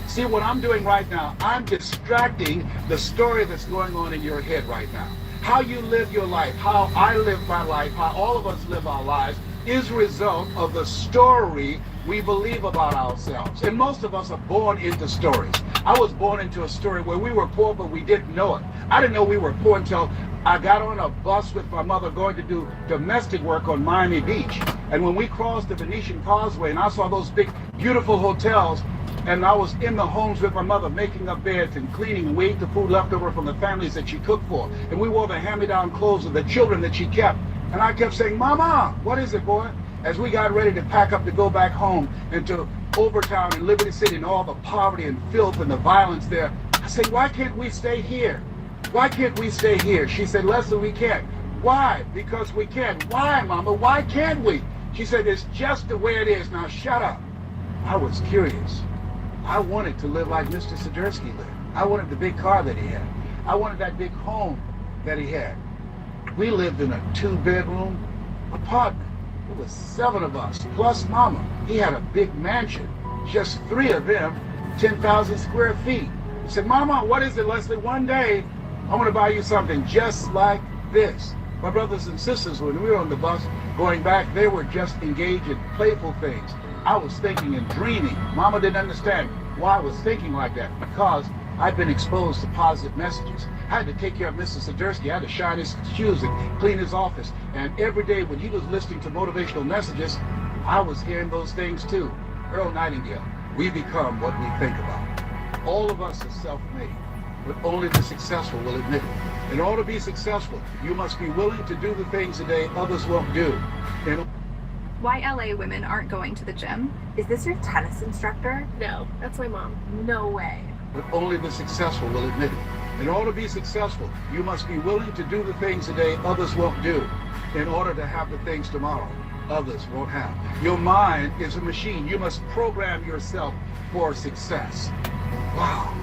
See, what I'm doing right now, I'm distracting the story that's going on in your head right now. How you live your life, how I live my life, how all of us live our lives is a result of the story we believe about ourselves. And most of us are born into stories. I was born into a story where we were poor, but we didn't know it. I didn't know we were poor until I got on a bus with my mother going to do domestic work on Miami Beach. And when we crossed the Venetian Causeway and I saw those big, beautiful hotels, and I was in the homes with my mother making up beds and cleaning and waiting the food left over from the families that she cooked for. And we wore the hand-me-down clothes of the children that she kept. And I kept saying, Mama, what is it, boy? As we got ready to pack up to go back home into Overtown and Liberty City and all the poverty and filth and the violence there, I said, why can't we stay here? Why can't we stay here? She said, Leslie, we can't. Why? Because we can. Why, Mama? Why can't we? She said, it's just the way it is. Now shut up. I was curious. I wanted to live like Mr. Sidursky lived. I wanted the big car that he had. I wanted that big home that he had. We lived in a 2-bedroom apartment. It was 7 of us, plus Mama. He had a big mansion, just 3 of them, 10,000 square feet. He said, Mama, what is it, Leslie? One day, I want to buy you something just like this. My brothers and sisters, when we were on the bus going back, they were just engaged in playful things. I was thinking and dreaming. Mama didn't understand why I was thinking like that, because I'd been exposed to positive messages. I had to take care of Mr. Sidursky. I had to shine his shoes and clean his office. And every day when he was listening to motivational messages, I was hearing those things too. Earl Nightingale, we become what we think about. All of us are self-made, but only the successful will admit it. In order to be successful, you must be willing to do the things today others won't do. Why LA women aren't going to the gym? Is this your tennis instructor? No, that's my mom. No way. But only the successful will admit it. In order to be successful, you must be willing to do the things today others won't do in order to have the things tomorrow others won't have. Your mind is a machine. You must program yourself for success. Wow.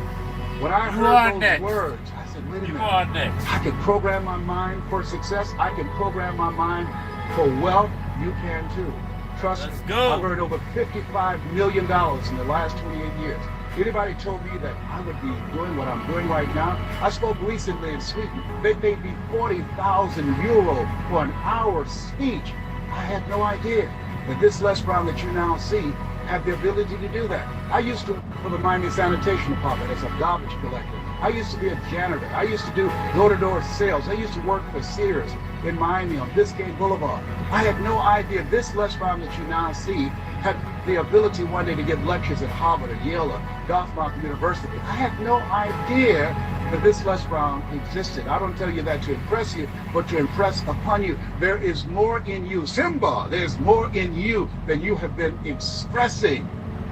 When I heard those words, I said, wait a minute. I can program my mind for success. I can program my mind for wealth. You can too. Trust me. I've earned over $55 million in the last 28 years. Anybody told me that I would be doing what I'm doing right now? I spoke recently in Sweden. They paid me 40,000 euro for an hour speech. I had no idea that this Les Brown that you now see had the ability to do that. I used to work for the Miami Sanitation Department as a garbage collector. I used to be a janitor. I used to do door-to-door sales. I used to work for Sears in Miami on Biscayne Boulevard. I had no idea this Les Brown that you now see had the ability one day to give lectures at Harvard or Yale or Dartmouth University. I had no idea that this Les Brown existed. I don't tell you that to impress you, but to impress upon you. There is more in you. Simba, there's more in you than you have been expressing.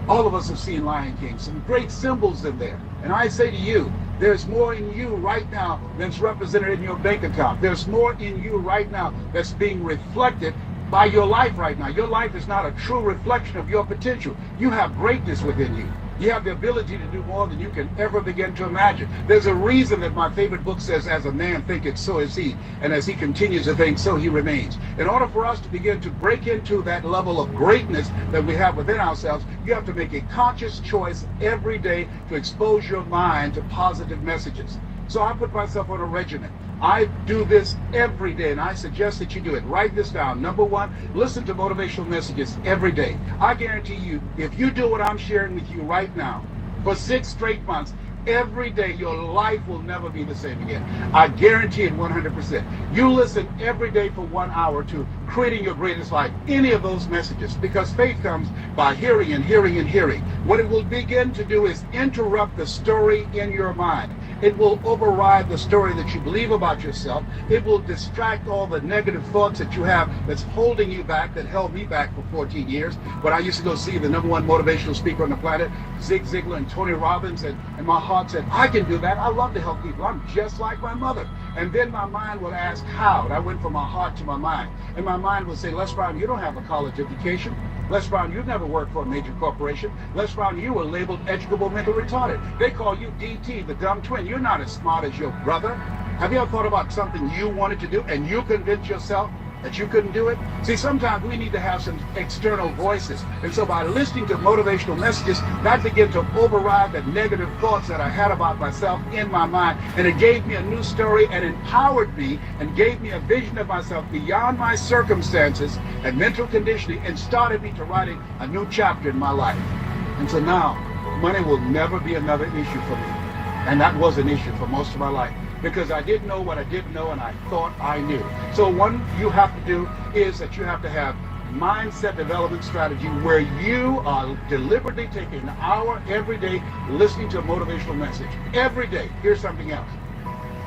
All of us have seen Lion King, some great symbols in there. And I say to you, there's more in you right now that's represented in your bank account. There's more in you right now that's being reflected by your life right now. Your life is not a true reflection of your potential. You have greatness within you. You have the ability to do more than you can ever begin to imagine. There's a reason that my favorite book says, as a man thinketh, so is he. And as he continues to think, so he remains. In order for us to begin to break into that level of greatness that we have within ourselves, you have to make a conscious choice every day to expose your mind to positive messages. So I put myself on a regimen. I do this every day, and I suggest that you do it. Write this down. Number one, listen to motivational messages every day. I guarantee you, if you do what I'm sharing with you right now, for 6 straight months, every day your life will never be the same again. I guarantee it 100%. You listen every day for 1 hour to Creating Your Greatest Life, any of those messages, because faith comes by hearing and hearing and hearing. What it will begin to do is interrupt the story in your mind. It will override the story that you believe about yourself. It will distract all the negative thoughts that you have that's holding you back, that held me back for 14 years. When I used to go see the #1 motivational speaker on the planet, Zig Ziglar and Tony Robbins, and my heart said, I can do that. I love to help people. I'm just like my mother. And then my mind would ask how. And I went from my heart to my mind. And my mind would say, Les Brown, you don't have a college education. Les Brown, you've never worked for a major corporation. Les Brown, you were labeled educable mental retarded. They call you DT, the dumb twin. You're not as smart as your brother. Have you ever thought about something you wanted to do and you convinced yourself that you couldn't do it? See, sometimes we need to have some external voices. And so by listening to motivational messages, that began to override the negative thoughts that I had about myself in my mind. And it gave me a new story and empowered me and gave me a vision of myself beyond my circumstances and mental conditioning, and started me to writing a new chapter in my life. And so now, money will never be another issue for me. And that was an issue for most of my life, because I didn't know what I didn't know, and I thought I knew. So what you have to do is that you have to have mindset development strategy where you are deliberately taking an hour every day listening to a motivational message. Every day. Here's something else.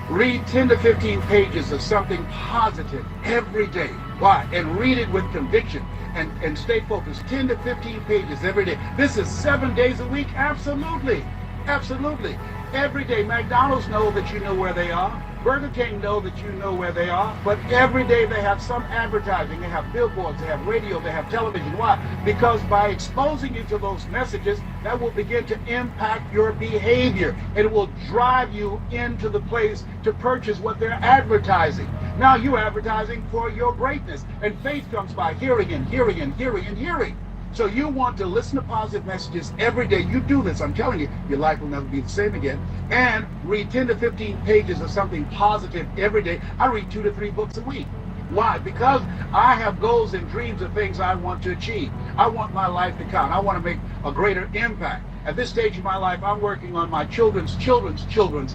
Read 10 to 15 pages of something positive every day. Why? And read it with conviction and stay focused. 10 to 15 pages every day. This is 7 days a week? Absolutely. Absolutely. Every day. McDonald's know that you know where they are. Burger King know that you know where they are. But every day they have some advertising. They have billboards, they have radio, they have television. Why? Because by exposing you to those messages, that will begin to impact your behavior. It will drive you into the place to purchase what they're advertising. Now you're advertising for your greatness. And faith comes by hearing and hearing and hearing and hearing. So you want to listen to positive messages every day. You do this, I'm telling you, your life will never be the same again. And read 10 to 15 pages of something positive every day. I read 2 to 3 books a week. Why? Because I have goals and dreams of things I want to achieve. I want my life to count. I want to make a greater impact. At this stage of my life, I'm working on my children's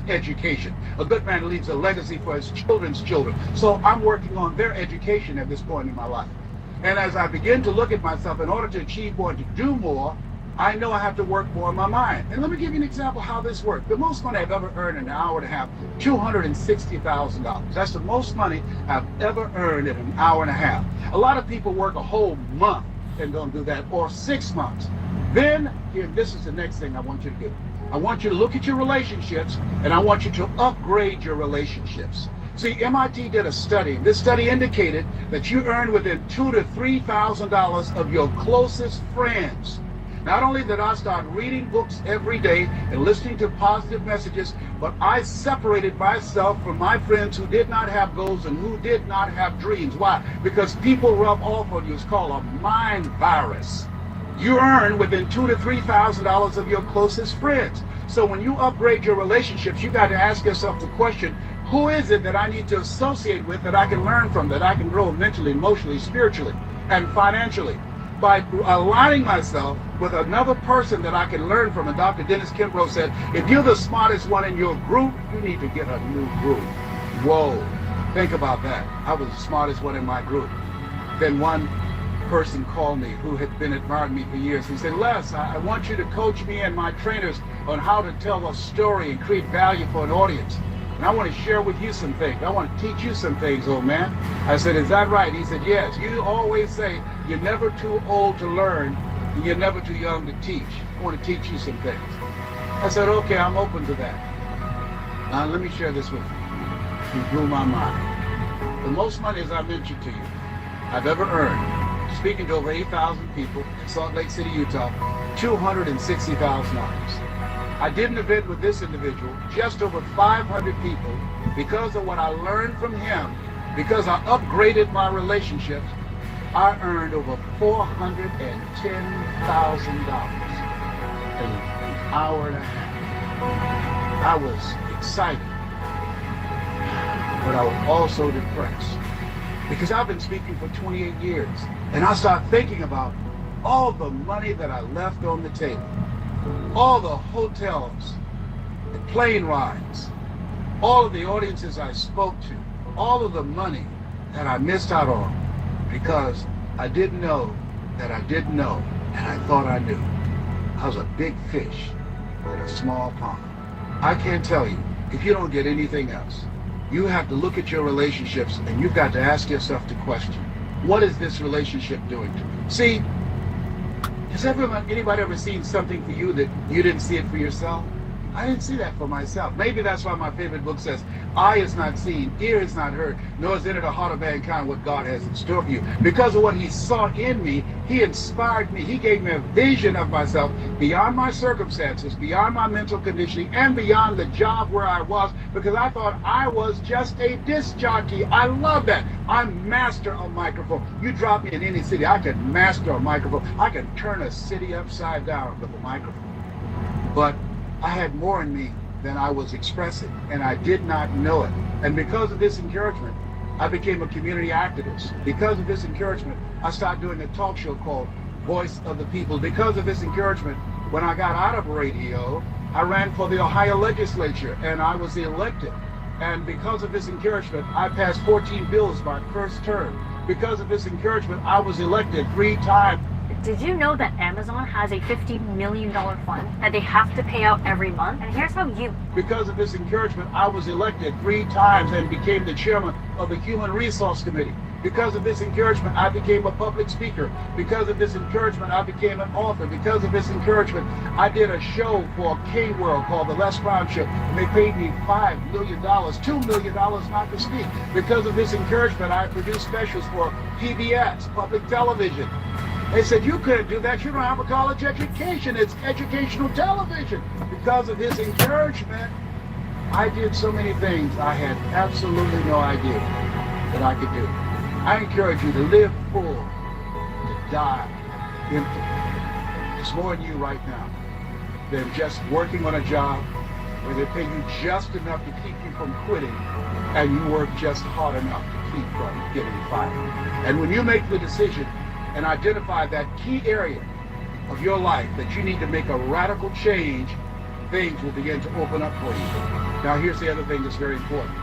education. A good man leaves a legacy for his children's children. So I'm working on their education at this point in my life. And as I begin to look at myself, in order to achieve more, to do more, I know I have to work more on my mind. And let me give you an example how this works. The most money I've ever earned in an hour and a half, $260,000. That's the most money I've ever earned in an hour and a half. A lot of people work a whole month and don't do that, or 6 months. Then, here, this is the next thing I want you to do. I want you to look at your relationships, and I want you to upgrade your relationships. See, MIT did a study. This study indicated that you earn within $2,000 to $3,000 of your closest friends. Not only did I start reading books every day and listening to positive messages, but I separated myself from my friends who did not have goals and who did not have dreams. Why? Because people rub off on you. It's called a mind virus. You earn within $2,000 to $3,000 of your closest friends. So when you upgrade your relationships, you got to ask yourself the question, who is it that I need to associate with, that I can learn from, that I can grow mentally, emotionally, spiritually, and financially? By aligning myself with another person that I can learn from. And Dr. Dennis Kimbrough said, if you're the smartest one in your group, you need to get a new group. Whoa, think about that. I was the smartest one in my group. Then one person called me who had been admiring me for years. He said, Les, I want you to coach me and my trainers on how to tell a story and create value for an audience. And I want to share with you some things. I want to teach you some things, old man. I said, is that right? He said, yes. You always say you're never too old to learn and you're never too young to teach. I want to teach you some things. I said, okay, I'm open to that. Now, let me share this with you. It blew my mind. The most money, as I mentioned to you, I've ever earned speaking to over 8,000 people in Salt Lake City, Utah, $260,000. I did an event with this individual, just over 500 people, because of what I learned from him, because I upgraded my relationships. I earned over $410,000 in an hour and a half. I was excited, but I was also depressed, because I've been speaking for 28 years, and I started thinking about all the money that I left on the table, all the hotels, the plane rides, all of the audiences I spoke to, all of the money that I missed out on because I didn't know that I didn't know, and I thought I knew. I was a big fish in a small pond. I can't tell you, if you don't get anything else, you have to look at your relationships and you've got to ask yourself the question, what is this relationship doing to me? See, has anybody ever seen something for you that you didn't see it for yourself? I didn't see that for myself. Maybe that's why my favorite book says, eye is not seen, ear is not heard, nor is entered the heart of mankind what God has in store for you. Because of what he saw in me, he inspired me. He gave me a vision of myself beyond my circumstances, beyond my mental conditioning, and beyond the job where I was, because I thought I was just a disc jockey. I love that. I'm master of microphone. You drop me in any city, I can master a microphone. I can turn a city upside down with a microphone. But I had more in me than I was expressing, and I did not know it. And because of this encouragement, I became a community activist. Because of this encouragement, I started doing a talk show called Voice of the People. Because of this encouragement, when I got out of radio, I ran for the Ohio legislature, and I was elected. And because of this encouragement, I passed 14 bills my first term. Because of this encouragement, I was elected 3 times. Did you know that Amazon has a $50 million fund that they have to pay out every month? And here's how you... Because of this encouragement, I was elected 3 times and became the chairman of the Human Resource Committee. Because of this encouragement, I became a public speaker. Because of this encouragement, I became an author. Because of this encouragement, I did a show for K World called The Les Brown Show, and they paid me $5 million, $2 million not to speak. Because of this encouragement, I produced specials for PBS, public television. They said, you couldn't do that. You don't have a college education. It's educational television. Because of his encouragement, I did so many things I had absolutely no idea that I could do. I encourage you to live full, to die empty. It's more in you right now than just working on a job where they pay you just enough to keep you from quitting, and you work just hard enough to keep from getting fired. And when you make the decision and identify that key area of your life that you need to make a radical change, things will begin to open up for you. Now here's the other thing that's very important.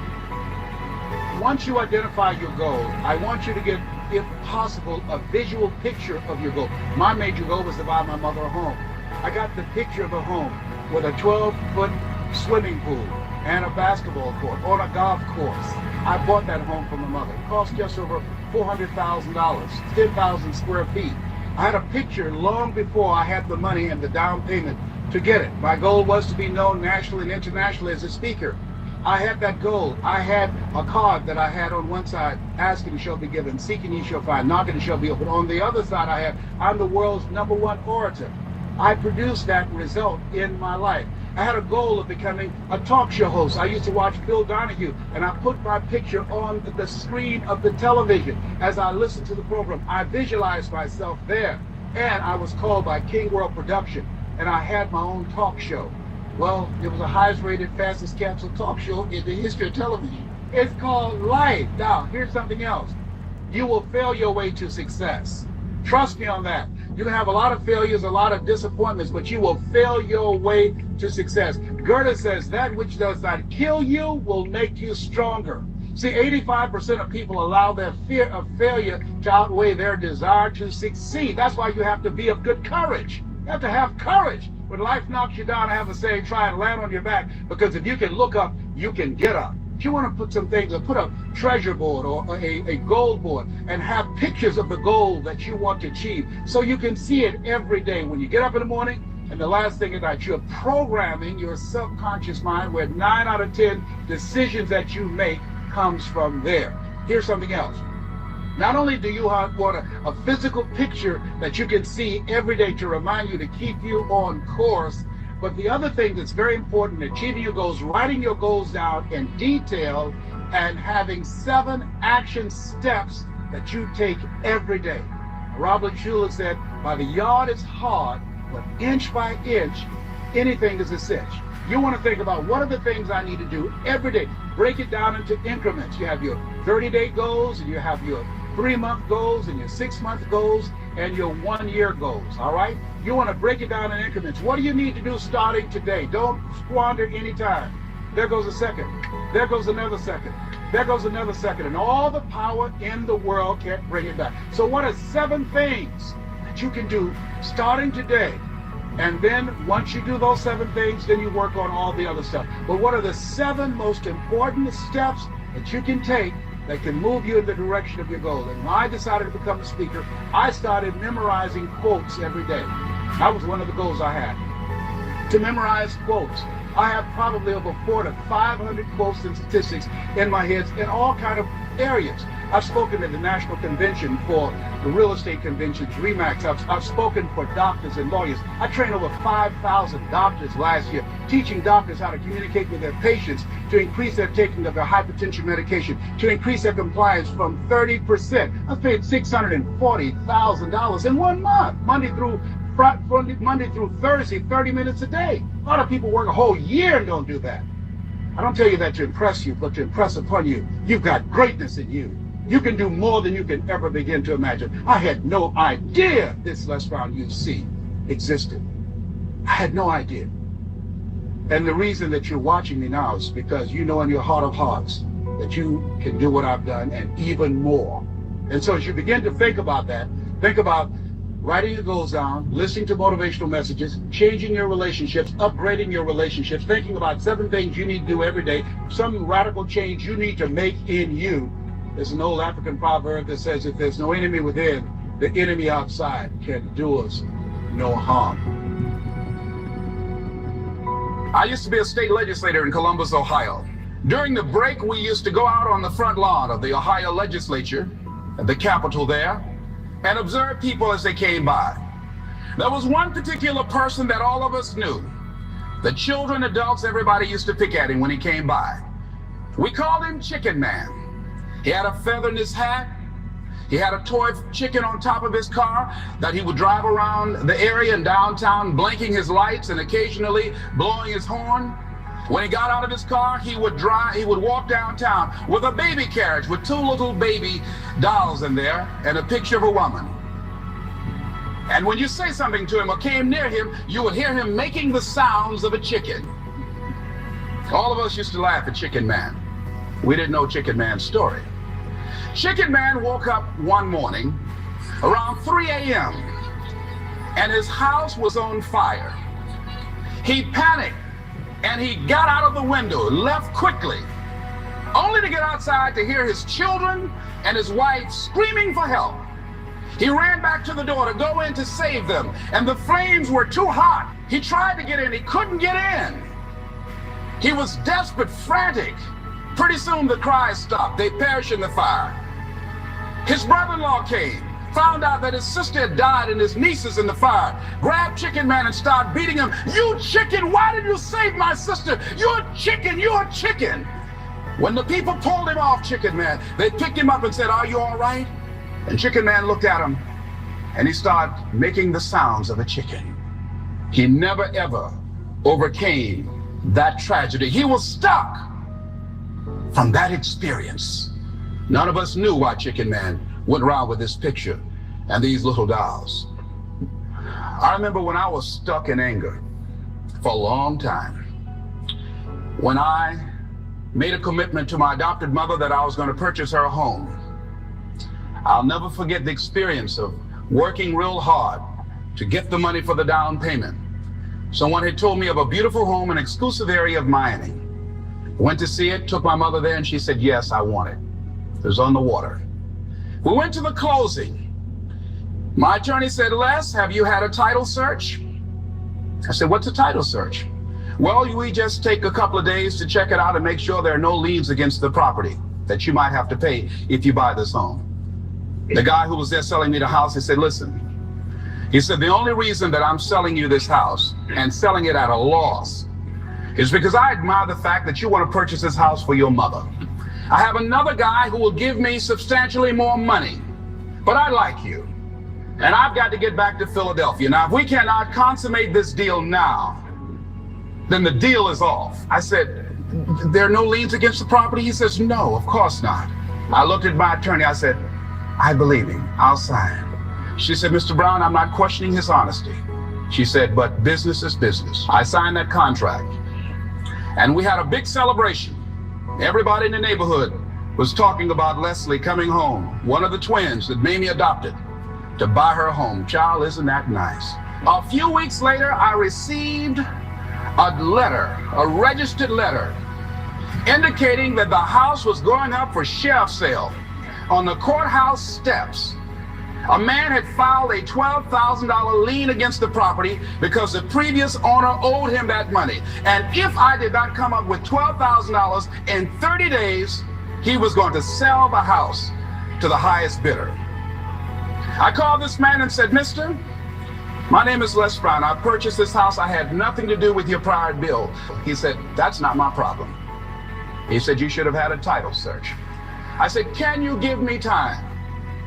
Once you identify your goal, I want you to get, if possible, a visual picture of your goal. My major goal was to buy my mother a home. I got the picture of a home with a 12-foot swimming pool and a basketball court on a golf course. I bought that home for my mother. It cost just over $400,000, 10,000 square feet. I had a picture long before I had the money and the down payment to get it. My goal was to be known nationally and internationally as a speaker. I had that goal. I had a card that I had on one side, asking you shall be given, seeking you shall find, knocking you shall be opened. On the other side I had, I'm the world's #1 orator. I produced that result in my life. I had a goal of becoming a talk show host. I used to watch Bill Donahue, and I put my picture on the screen of the television. As I listened to the program, I visualized myself there. And I was called by King World Production, and I had my own talk show. Well, it was the highest rated, fastest canceled talk show in the history of television. It's called Life. Now, here's something else. You will fail your way to success. Trust me on that. You can have a lot of failures, a lot of disappointments, but you will fail your way to success. Goethe says, that which does not kill you will make you stronger. See, 85% of people allow their fear of failure to outweigh their desire to succeed. That's why you have to be of good courage. You have to have courage. When life knocks you down, I have a saying, try and land on your back, because if you can look up, you can get up. If you want to put some things, or put a treasure board or a goal board and have pictures of the goal that you want to achieve so you can see it every day when you get up in the morning. And the last thing is that you're programming your subconscious mind, where 9 out of 10 decisions that you make comes from there. Here's something else. Not only do you want a physical picture that you can see every day to remind you to keep you on course, but the other thing that's very important, achieving your goals, writing your goals down in detail, and having 7 action steps that you take every day. Robert Schuller said, by the yard it's hard, but inch by inch, anything is a cinch. You want to think about what are the things I need to do every day. Break it down into increments. You have your 30-day goals, and you have your 3-month goals, and your 6-month goals, and your 1-year goals, all right? You want to break it down in increments. What do you need to do starting today? Don't squander any time. There goes a second. There goes another second. There goes another second. And all the power in the world can't bring it back. So what are 7 things that you can do starting today? And then once you do those 7 things, then you work on all the other stuff. But what are the 7 most important steps that you can take that can move you in the direction of your goal? And when I decided to become a speaker, I started memorizing quotes every day. That was one of the goals I had, to memorize quotes. I have probably over 400 to 500 quotes and statistics in my head in all kind of areas. I've spoken at the National Convention for the real estate conventions, RE/MAX. I've spoken for doctors and lawyers. I trained over 5,000 doctors last year, teaching doctors how to communicate with their patients to increase their taking of their hypertension medication, to increase their compliance from 30%. I've paid $640,000 in 1 month, Monday through Thursday, 30 minutes a day. A lot of people work a whole year and don't do that. I don't tell you that to impress you, but to impress upon you. You've got greatness in you. You can do more than you can ever begin to imagine. I had no idea this Les Brown UC existed. I had no idea. And the reason that you're watching me now is because you know in your heart of hearts that you can do what I've done and even more. And so as you begin to think about that, think about writing your goals down, listening to motivational messages, changing your relationships, upgrading your relationships, thinking about 7 things you need to do every day, some radical change you need to make in you. There's an old African proverb that says, if there's no enemy within, the enemy outside can do us no harm. I used to be a state legislator in Columbus, Ohio. During the break, we used to go out on the front lawn of the Ohio legislature, at the Capitol there, and observe people as they came by. There was one particular person that all of us knew. The children, adults, everybody used to pick at him when he came by. We called him Chicken Man. He had a feather in his hat. He had a toy chicken on top of his car that he would drive around the area in downtown, blinking his lights and occasionally blowing his horn. When he got out of his car, he would walk downtown with a baby carriage with 2 little baby dolls in there and a picture of a woman. And when you say something to him or came near him, you would hear him making the sounds of a chicken. All of us used to laugh at Chicken Man. We didn't know Chicken Man's story. Chicken Man woke up one morning around 3 a.m. and his house was on fire. He panicked and he got out of the window, left quickly, only to get outside to hear his children and his wife screaming for help. He ran back to the door to go in to save them, and the flames were too hot. He tried to get in, he couldn't get in. He was desperate, frantic. Pretty soon the cries stopped. They perished in the fire. His brother-in-law came, found out that his sister had died and his nieces in the fire, grabbed Chicken Man and started beating him. You chicken, why did you save my sister? You're chicken, you're chicken. When the people pulled him off Chicken Man, they picked him up and said, are you all right? And Chicken Man looked at him and he started making the sounds of a chicken. He never ever overcame that tragedy. He was stuck. From that experience, none of us knew why Chicken Man went around with this picture and these little dolls. I remember when I was stuck in anger for a long time, when I made a commitment to my adopted mother that I was going to purchase her a home. I'll never forget the experience of working real hard to get the money for the down payment. Someone had told me of a beautiful home in an exclusive area of Miami. Went to see it, took my mother there, and she said, yes, I want it. It was on the water. We went to the closing. My attorney said, Les, have you had a title search? I said, what's a title search? Well, we just take a couple of days to check it out and make sure there are no liens against the property that you might have to pay if you buy this home. The guy who was there selling me the house, he said, listen, he said, the only reason that I'm selling you this house and selling it at a loss is because I admire the fact that you want to purchase this house for your mother. I have another guy who will give me substantially more money, but I like you. And I've got to get back to Philadelphia. Now, if we cannot consummate this deal now, then the deal is off. I said, there are no liens against the property? He says, no, of course not. I looked at my attorney. I said, I believe him. I'll sign. She said, Mr. Brown, I'm not questioning his honesty. She said, but business is business. I signed that contract. And we had a big celebration. Everybody in the neighborhood was talking about Leslie coming home, one of the twins that Mamie adopted, to buy her home. Child, isn't that nice? A few weeks later, I received a letter, a registered letter, indicating that the house was going up for sheriff's sale on the courthouse steps. A man had filed a $12,000 lien against the property because the previous owner owed him that money. And if I did not come up with $12,000 in 30 days, he was going to sell the house to the highest bidder. I called this man and said, Mister, my name is Les Brown. I purchased this house. I had nothing to do with your prior bill. He said, that's not my problem. He said, you should have had a title search. I said, can you give me time?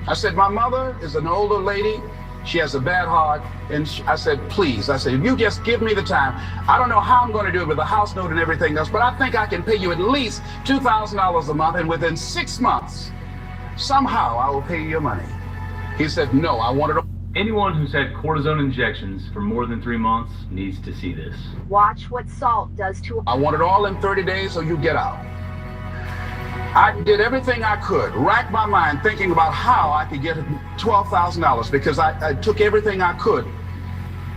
I said, my mother is an older lady. She has a bad heart. And I said, please, I said, if you just give me the time, I don't know how I'm going to do it with the house note and everything else, but I think I can pay you at least $2,000 a month. And within 6 months, somehow I will pay you your money. He said, no, I wanted to. Anyone who's had cortisone injections for more than 3 months needs to see this. Watch what salt does to. I want it all in 30 days or you get out. I did everything I could, racked my mind thinking about how I could get $12,000 because I took everything I could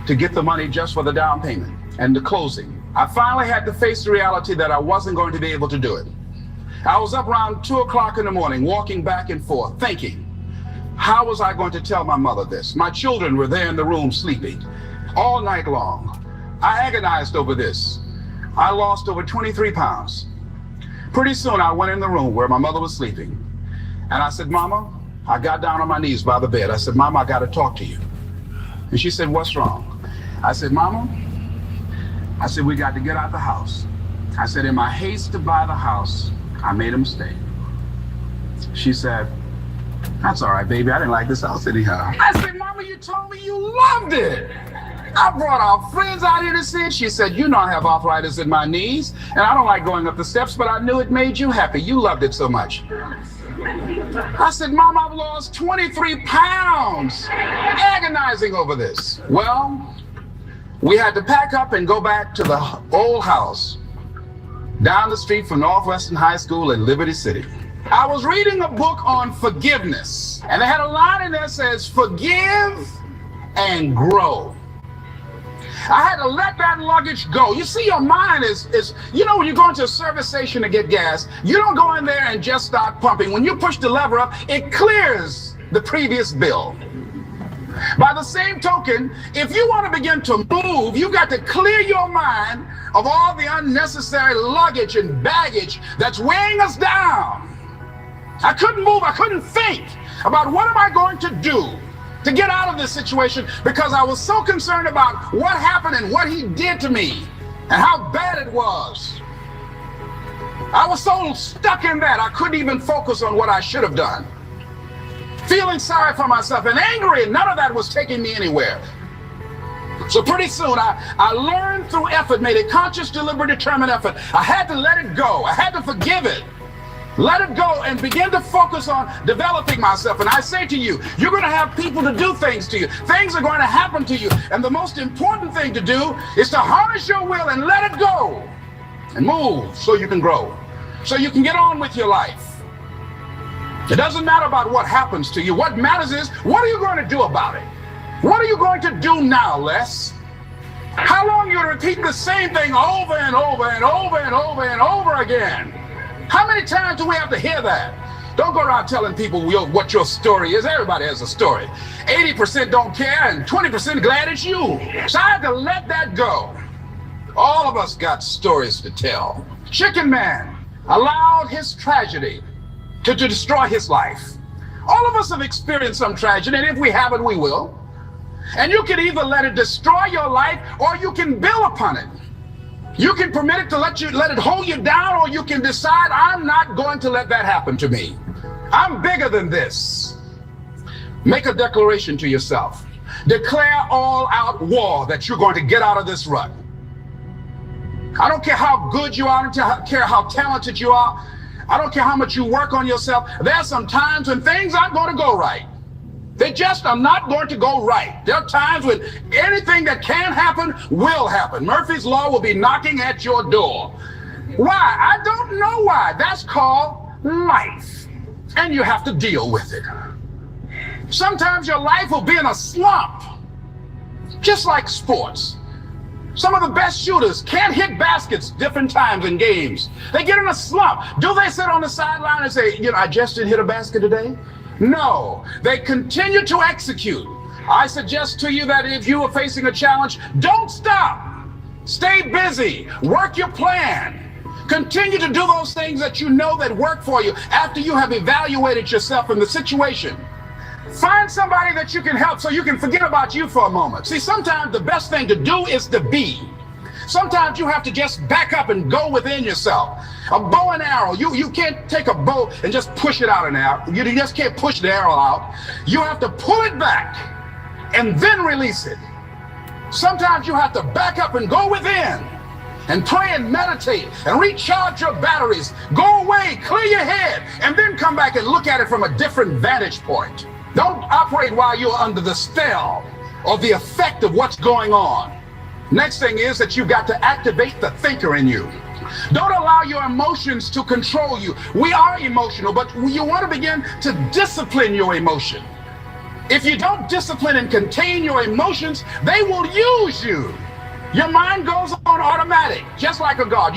to get the money just for the down payment and the closing. I finally had to face the reality that I wasn't going to be able to do it. I was up around 2 o'clock in the morning, walking back and forth, thinking, how was I going to tell my mother this? My children were there in the room sleeping all night long. I agonized over this. I lost over 23 pounds. Pretty soon I went in the room where my mother was sleeping and I said, Mama, I got down on my knees by the bed. I said, Mama, I got to talk to you. And she said, what's wrong? I said, Mama, I said, we got to get out the house. I said, in my haste to buy the house, I made a mistake. She said, that's all right, baby. I didn't like this house anyhow. I said, Mama, you told me you loved it. I brought our friends out here to see it. She said, you know I have arthritis in my knees, and I don't like going up the steps, but I knew it made you happy. You loved it so much. I said, Mom, I've lost 23 pounds, agonizing over this. Well, we had to pack up and go back to the old house down the street from Northwestern High School in Liberty City. I was reading a book on forgiveness, and they had a line in there that says, forgive and grow. I had to let that luggage go. You see, your mind is, you know, when you go into a service station to get gas, you don't go in there and just start pumping. When you push the lever up, it clears the previous bill. By the same token, if you want to begin to move, you've got to clear your mind of all the unnecessary luggage and baggage that's weighing us down. I couldn't move. I couldn't think about what am I going to do to get out of this situation because I was so concerned about what happened and what he did to me and how bad it was. I was so stuck in that I couldn't even focus on what I should have done. Feeling sorry for myself and angry, and none of that was taking me anywhere. So pretty soon I learned through effort, made a conscious, deliberate, determined effort. I had to let it go. I had to forgive it. Let it go and begin to focus on developing myself. And I say to you, you're going to have people to do things to you. Things are going to happen to you. And the most important thing to do is to harness your will and let it go and move so you can grow, so you can get on with your life. It doesn't matter about what happens to you. What matters is, what are you going to do about it? What are you going to do now, Les? How long are you going to repeat the same thing over and over and over and over and over again? How many times do we have to hear that? Don't go around telling people what your story is. Everybody has a story. 80% don't care and 20% glad it's you. So I had to let that go. All of us got stories to tell. Chicken Man allowed his tragedy to destroy his life. All of us have experienced some tragedy, and if we haven't, we will. And you can either let it destroy your life, or you can build upon it. You can permit it to let it hold you down, or you can decide, I'm not going to let that happen to me. I'm bigger than this. Make a declaration to yourself. Declare all out war that you're going to get out of this rut. I don't care how good you are, I don't care how talented you are. I don't care how much you work on yourself. There's some times when things aren't going to go right. They just are not going to go right. There are times when anything that can happen will happen. Murphy's Law will be knocking at your door. Why? I don't know why. That's called life. And you have to deal with it. Sometimes your life will be in a slump. Just like sports. Some of the best shooters can't hit baskets different times in games. They get in a slump. Do they sit on the sideline and say, I just didn't hit a basket today? No, they continue to execute. I suggest to you that if you are facing a challenge, don't stop. Stay busy. Work your plan. Continue to do those things that you know that work for you after you have evaluated yourself in the situation. Find somebody that you can help so you can forget about you for a moment. See, sometimes the best thing to do is to be. Sometimes you have to just back up and go within yourself. A bow and arrow, you can't take a bow and just push it out an arrow. You just can't push the arrow out. You have to pull it back and then release it. Sometimes you have to back up and go within and pray and meditate and recharge your batteries. Go away, clear your head, and then come back and look at it from a different vantage point. Don't operate while you're under the spell or the effect of what's going on. Next thing is that you've got to activate the thinker in you. Don't allow your emotions to control you. We are emotional, but you want to begin to discipline your emotion. If you don't discipline and contain your emotions, they will use you. Your mind goes on automatic, just like a guard.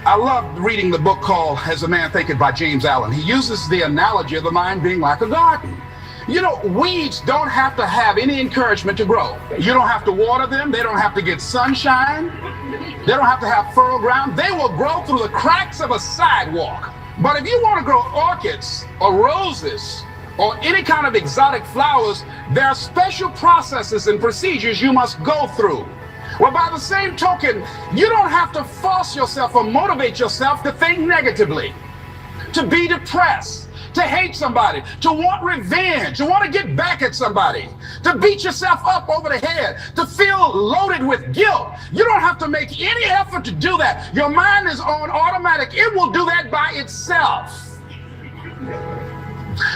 I love reading the book called As a Man Thinketh by James Allen. He uses the analogy of the mind being like a garden. Weeds don't have to have any encouragement to grow. You don't have to water them. They don't have to get sunshine. They don't have to have fertile ground. They will grow through the cracks of a sidewalk. But if you want to grow orchids or roses or any kind of exotic flowers, there are special processes and procedures you must go through. Well, by the same token, you don't have to force yourself or motivate yourself to think negatively, to be depressed, to hate somebody, to want revenge, to want to get back at somebody, to beat yourself up over the head, to feel loaded with guilt. You don't have to make any effort to do that. Your mind is on automatic. It will do that by itself.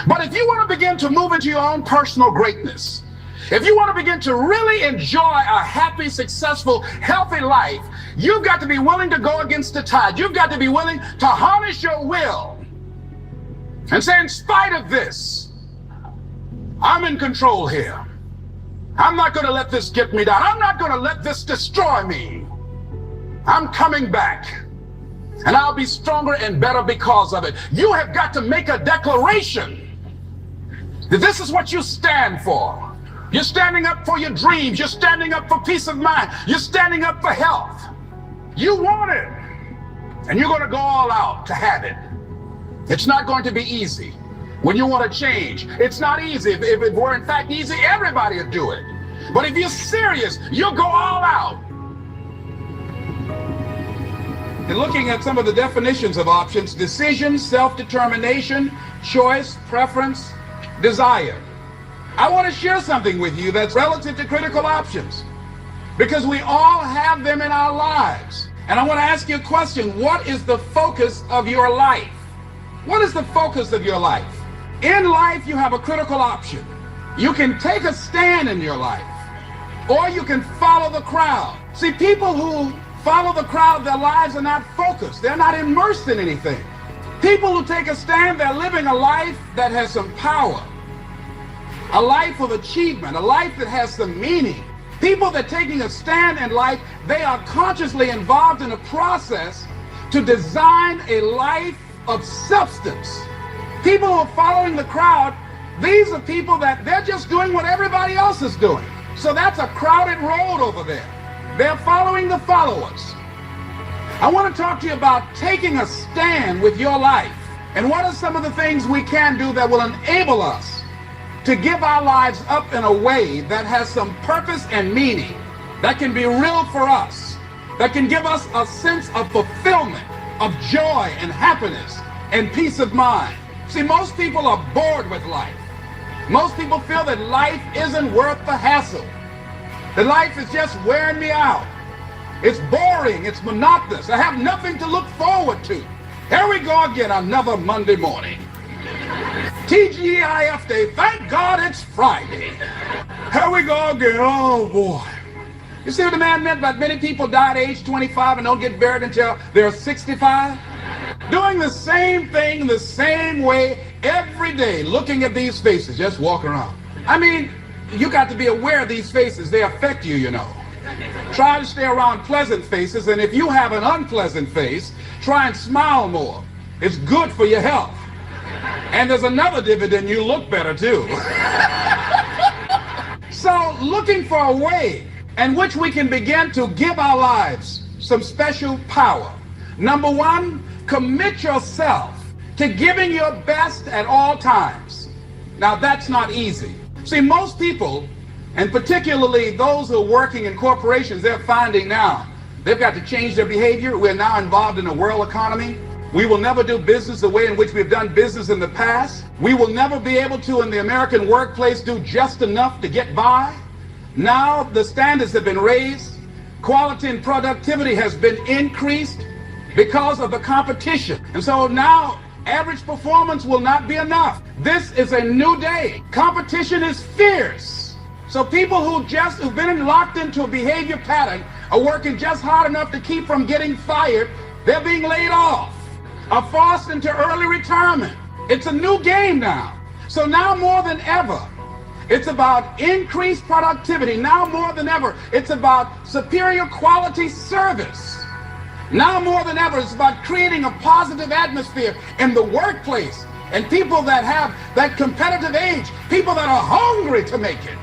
But if you want to begin to move into your own personal greatness, if you want to begin to really enjoy a happy, successful, healthy life, you've got to be willing to go against the tide. You've got to be willing to harness your will and say, in spite of this, I'm in control here. I'm not going to let this get me down. I'm not going to let this destroy me. I'm coming back, and I'll be stronger and better because of it. You have got to make a declaration that this is what you stand for. You're standing up for your dreams. You're standing up for peace of mind. You're standing up for health. You want it, and you're going to go all out to have it. It's not going to be easy. When you want to change, it's not easy. If it were in fact easy, everybody would do it. But if you're serious, you'll go all out. And looking at some of the definitions of options: decision, self-determination, choice, preference, desire. I want to share something with you that's relative to critical options, because we all have them in our lives. And I want to ask you a question. What is the focus of your life? What is the focus of your life? In life, you have a critical option. You can take a stand in your life, or you can follow the crowd. See, people who follow the crowd, their lives are not focused. They're not immersed in anything. People who take a stand, they're living a life that has some power, a life of achievement, a life that has some meaning. People that are taking a stand in life, they are consciously involved in a process to design a life of substance. People who are following the crowd, these are people that they're just doing what everybody else is doing. So that's a crowded road over there. They're following the followers. I want to talk to you about taking a stand with your life. And what are some of the things we can do that will enable us to give our lives up in a way that has some purpose and meaning, that can be real for us, that can give us a sense of fulfillment, of joy and happiness and peace of mind? See, most people are bored with life. Most people feel that life isn't worth the hassle. That life is just wearing me out. It's boring, it's monotonous. I have nothing to look forward to. Here we go again, another Monday morning. TGIF day, thank God it's Friday. Here we go again, oh boy. You see what the man meant by many people die at age 25 and don't get buried until they're 65? Doing the same thing the same way every day, looking at these faces, just walk around. I mean, you got to be aware of these faces, they affect you, you know. Try to stay around pleasant faces, and if you have an unpleasant face, try and smile more. It's good for your health. And there's another dividend, you look better too. So looking for a way in which we can begin to give our lives some special power. Number one, commit yourself to giving your best at all times. Now that's not easy. See, most people, and particularly those who are working in corporations, they're finding now they've got to change their behavior. We're now involved in a world economy. We will never do business the way in which we've done business in the past. We will never be able to, in the American workplace, do just enough to get by. Now the standards have been raised. Quality and productivity has been increased because of the competition. And so now average performance will not be enough. This is a new day. Competition is fierce. So people who've been locked into a behavior pattern are working just hard enough to keep from getting fired. They're being laid off, are forced into early retirement. It's a new game now. So now more than ever, it's about increased productivity. Now more than ever, it's about superior quality service. Now more than ever, it's about creating a positive atmosphere in the workplace, and people that have that competitive edge, people that are hungry to make it.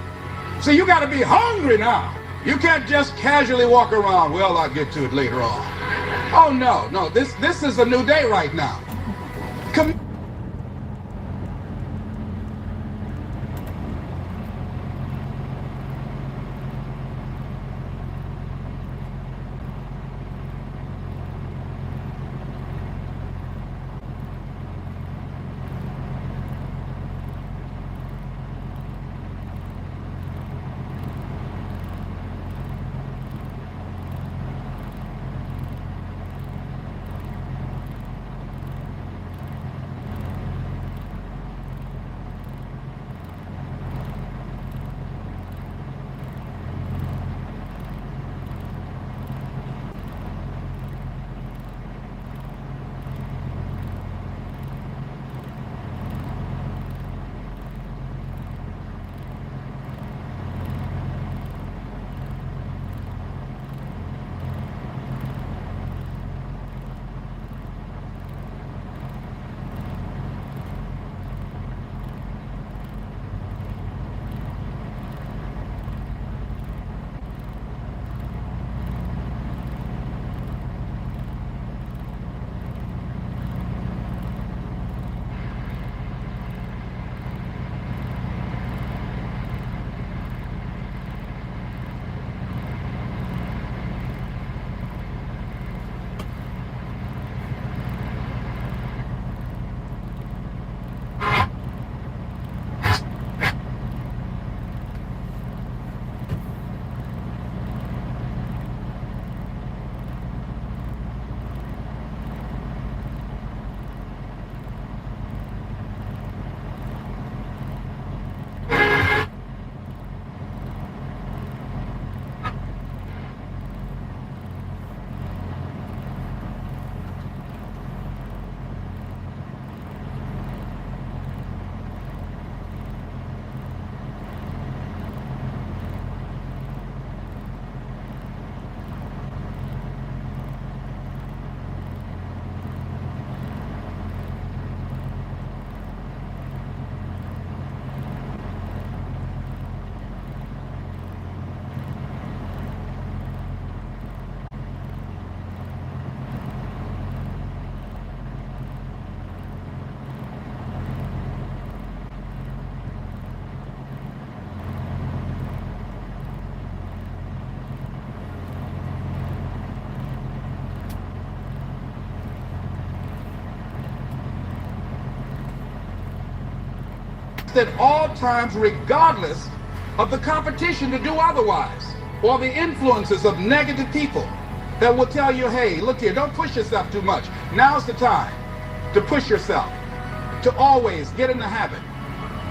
So you got to be hungry now. You can't just casually walk around, well, I'll get to it later on. Oh no, this is a new day right now. at all times, regardless of the competition to do otherwise, or the influences of negative people that will tell you, hey, look here, don't push yourself too much. Now's the time to push yourself, to always get in the habit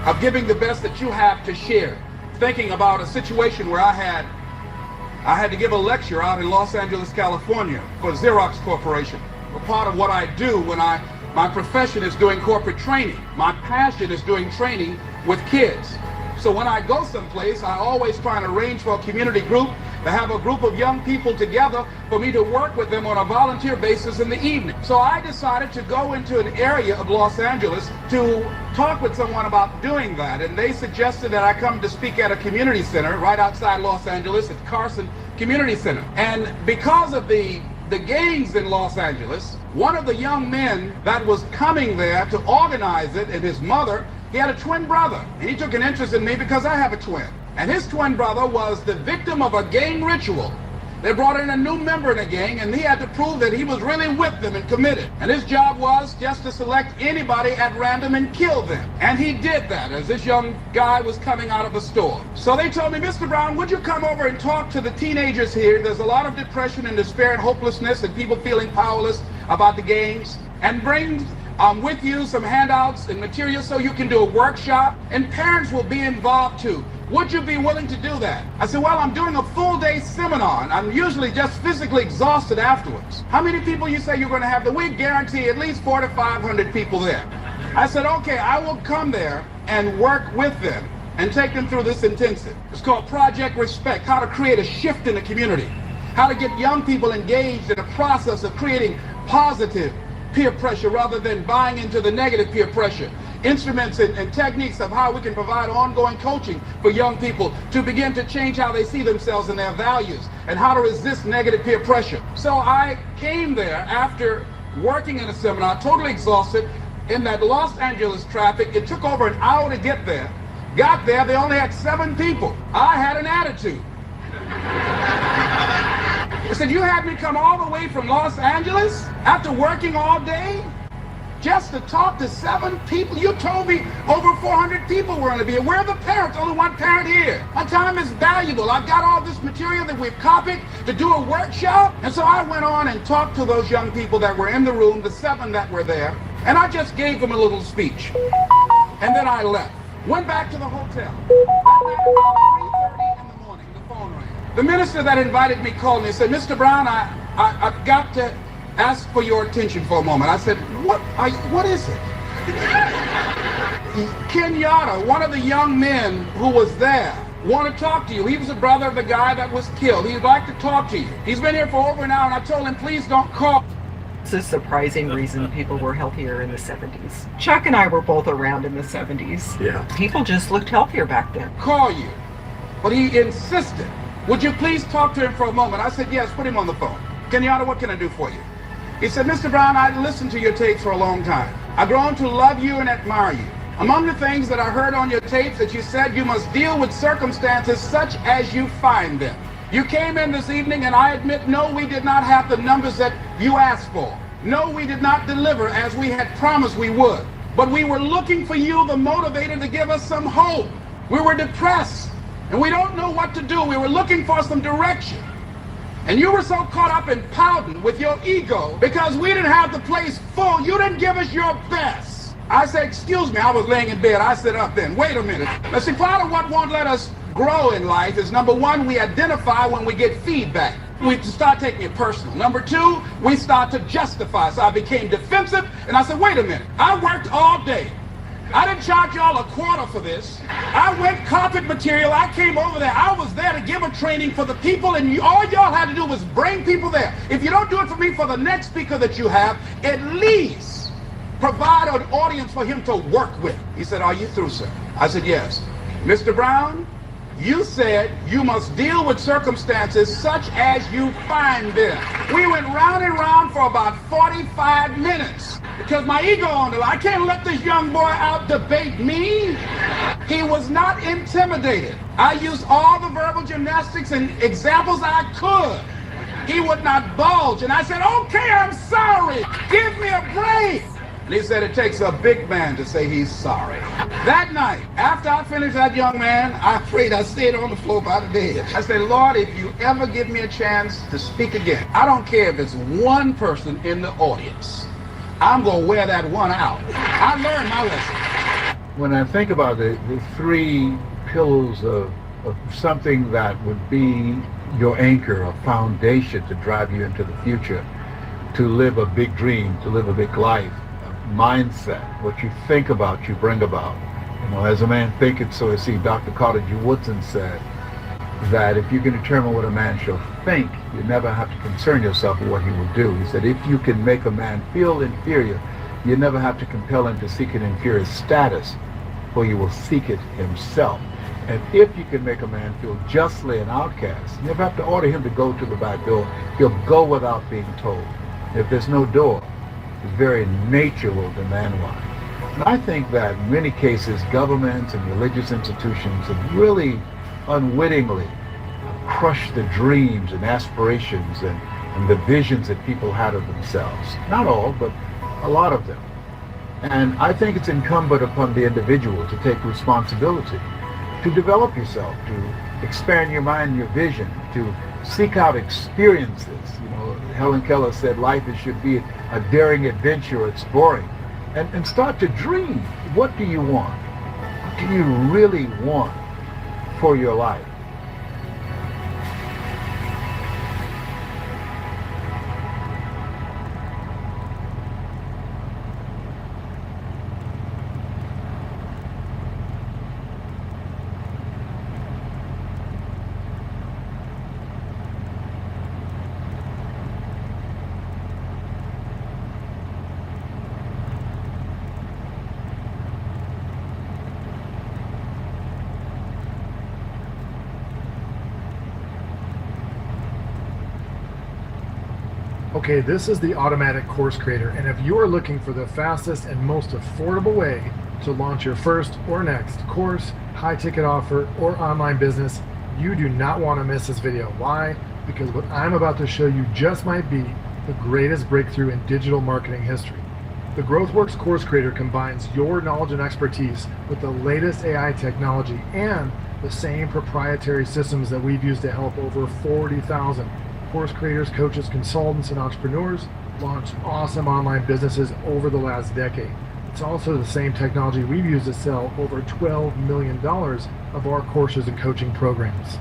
of giving the best that you have to share. Thinking about a situation where I had to give a lecture out in Los Angeles, California for Xerox Corporation. A part of what I do when my profession is doing corporate training. My passion is doing training with kids. So when I go someplace, I always try and arrange for a community group to have a group of young people together for me to work with them on a volunteer basis in the evening. So I decided to go into an area of Los Angeles to talk with someone about doing that. And they suggested that I come to speak at a community center right outside Los Angeles at Carson Community Center. And because of the gangs in Los Angeles, one of the young men that was coming there to organize it, and his mother, he had a twin brother, and he took an interest in me because I have a twin. And his twin brother was the victim of a gang ritual. They brought in a new member in the gang, and he had to prove that he was really with them and committed. And his job was just to select anybody at random and kill them. And he did that as this young guy was coming out of a store. So they told me, Mr. Brown, would you come over and talk to the teenagers here? There's a lot of depression and despair and hopelessness and people feeling powerless about the gangs. And bring with you some handouts and materials so you can do a workshop, and parents will be involved too. Would you be willing to do that? I said, well, I'm doing a full day seminar, and I'm usually just physically exhausted afterwards. How many people you say you're going to have? We guarantee at least 400 to 500 people there. I said, okay, I will come there and work with them and take them through this intensive. It's called Project Respect, how to create a shift in the community, how to get young people engaged in the process of creating positive peer pressure rather than buying into the negative peer pressure. Instruments and techniques of how we can provide ongoing coaching for young people to begin to change how they see themselves and their values, and how to resist negative peer pressure. So I came there after working in a seminar, totally exhausted, in that Los Angeles traffic. It took over an hour to get there. Got there, they only had 7 people. I had an attitude. I said, you had me come all the way from Los Angeles after working all day just to talk to 7 people? You told me over 400 people were going to be here. Where are the parents? Only one parent here. My time is valuable. I've got all this material that we've copied to do a workshop. And so I went on and talked to those young people that were in the room, the 7 that were there, and I just gave them a little speech. And then I left. Went back to the hotel. That night about 3:30 in the morning, the phone rang. The minister that invited me called me and said, Mr. Brown, I've got to ask for your attention for a moment. I said, what is it? Kenyatta, one of the young men who was there, want to talk to you. He was a brother of the guy that was killed. He'd like to talk to you. He's been here for over an hour, and I told him, please don't call. It's a surprising reason people were healthier in the 70s. Chuck and I were both around in the 70s. Yeah. People just looked healthier back then. Call you. But he insisted. Would you please talk to him for a moment? I said, yes, put him on the phone. Kenyatta, what can I do for you? He said, Mr. Brown, I've listened to your tapes for a long time. I've grown to love you and admire you. Among the things that I heard on your tapes that you said you must deal with circumstances such as you find them. You came in this evening, and I admit, no, we did not have the numbers that you asked for. No, we did not deliver as we had promised we would. But we were looking for you, the motivator, to give us some hope. We were depressed, and we don't know what to do. We were looking for some direction. And you were so caught up in pouting with your ego because we didn't have the place full. You didn't give us your best. I said, excuse me, I was laying in bed. I said up then, wait a minute. Now see, part of what won't let us grow in life is, number one, we identify when we get feedback. We start taking it personal. Number two, we start to justify. So I became defensive, and I said, wait a minute. I worked all day. I didn't charge y'all a quarter for this. I went carpet material. I came over there. I was there to give a training for the people, and all y'all had to do was bring people there. If you don't do it for me, for the next speaker that you have, at least provide an audience for him to work with. He said, are you through, sir? I said, yes. Mr. Brown, you said you must deal with circumstances such as you find them. We went round and round for about 45 minutes because my ego on the line. I can't let this young boy out debate me. He was not intimidated. I used all the verbal gymnastics and examples I could. He would not bulge. And I said, okay, I'm sorry. Give me a break. And he said it takes a big man to say he's sorry. That night, after I finished that young man, I prayed. I stayed on the floor by the bed. I said, Lord, if you ever give me a chance to speak again, I don't care if it's one person in the audience, I'm going to wear that one out. I learned my lesson. When I think about the three pillars of something that would be your anchor, a foundation to drive you into the future, to live a big dream, to live a big life, a mindset, what you think about, you bring about. You know, as a man thinketh, so is he. Dr. Carter G. Woodson said that if you can determine what a man shall think, you never have to concern yourself with what he will do. He said, if you can make a man feel inferior, you never have to compel him to seek an inferior status, for he will seek it himself. And if you can make a man feel justly an outcast, you never have to order him to go to the back door. He'll go without being told. If there's no door, his very nature will demand one. And I think that in many cases, governments and religious institutions have really unwittingly crushed the dreams and aspirations and the visions that people had of themselves. Not all, but a lot of them. And I think it's incumbent upon the individual to take responsibility, to develop yourself, to expand your mind, your vision, to seek out experiences. You know, Helen Keller said life should be a daring adventure, exploring, and start to dream. What do you want? What do you really want for your life? Okay, this is the automatic course creator, and if you are looking for the fastest and most affordable way to launch your first or next course, high ticket offer, or online business, you do not want to miss this video. Why? Because what I'm about to show you just might be the greatest breakthrough in digital marketing history. The GrowthWorks Course Creator combines your knowledge and expertise with the latest AI technology and the same proprietary systems that we've used to help over 40,000 course creators, coaches, consultants, and entrepreneurs launch awesome online businesses over the last decade. It's also the same technology we've used to sell over $12 million of our courses and coaching programs.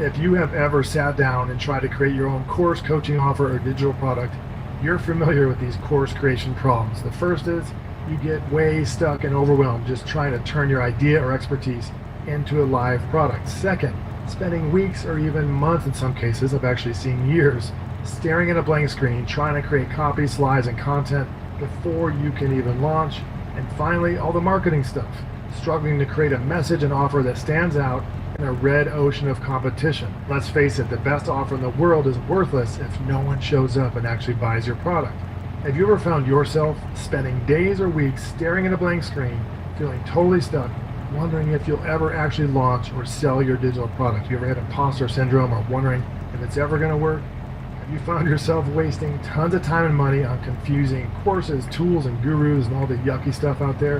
If you have ever sat down and tried to create your own course, coaching offer, or digital product, you're familiar with these course creation problems. The first is you get way stuck and overwhelmed just trying to turn your idea or expertise into a live product. Second, spending weeks or even months in some cases, I've actually seen years, staring at a blank screen, trying to create copy, slides, and content before you can even launch. And finally, all the marketing stuff, struggling to create a message and offer that stands out in a red ocean of competition. Let's face it, the best offer in the world is worthless if no one shows up and actually buys your product. Have you ever found yourself spending days or weeks staring at a blank screen, feeling totally stuck, wondering if you'll ever actually launch or sell your digital product? You ever had imposter syndrome or wondering if it's ever going to work? Have you found yourself wasting tons of time and money on confusing courses, tools, and gurus and all the yucky stuff out there?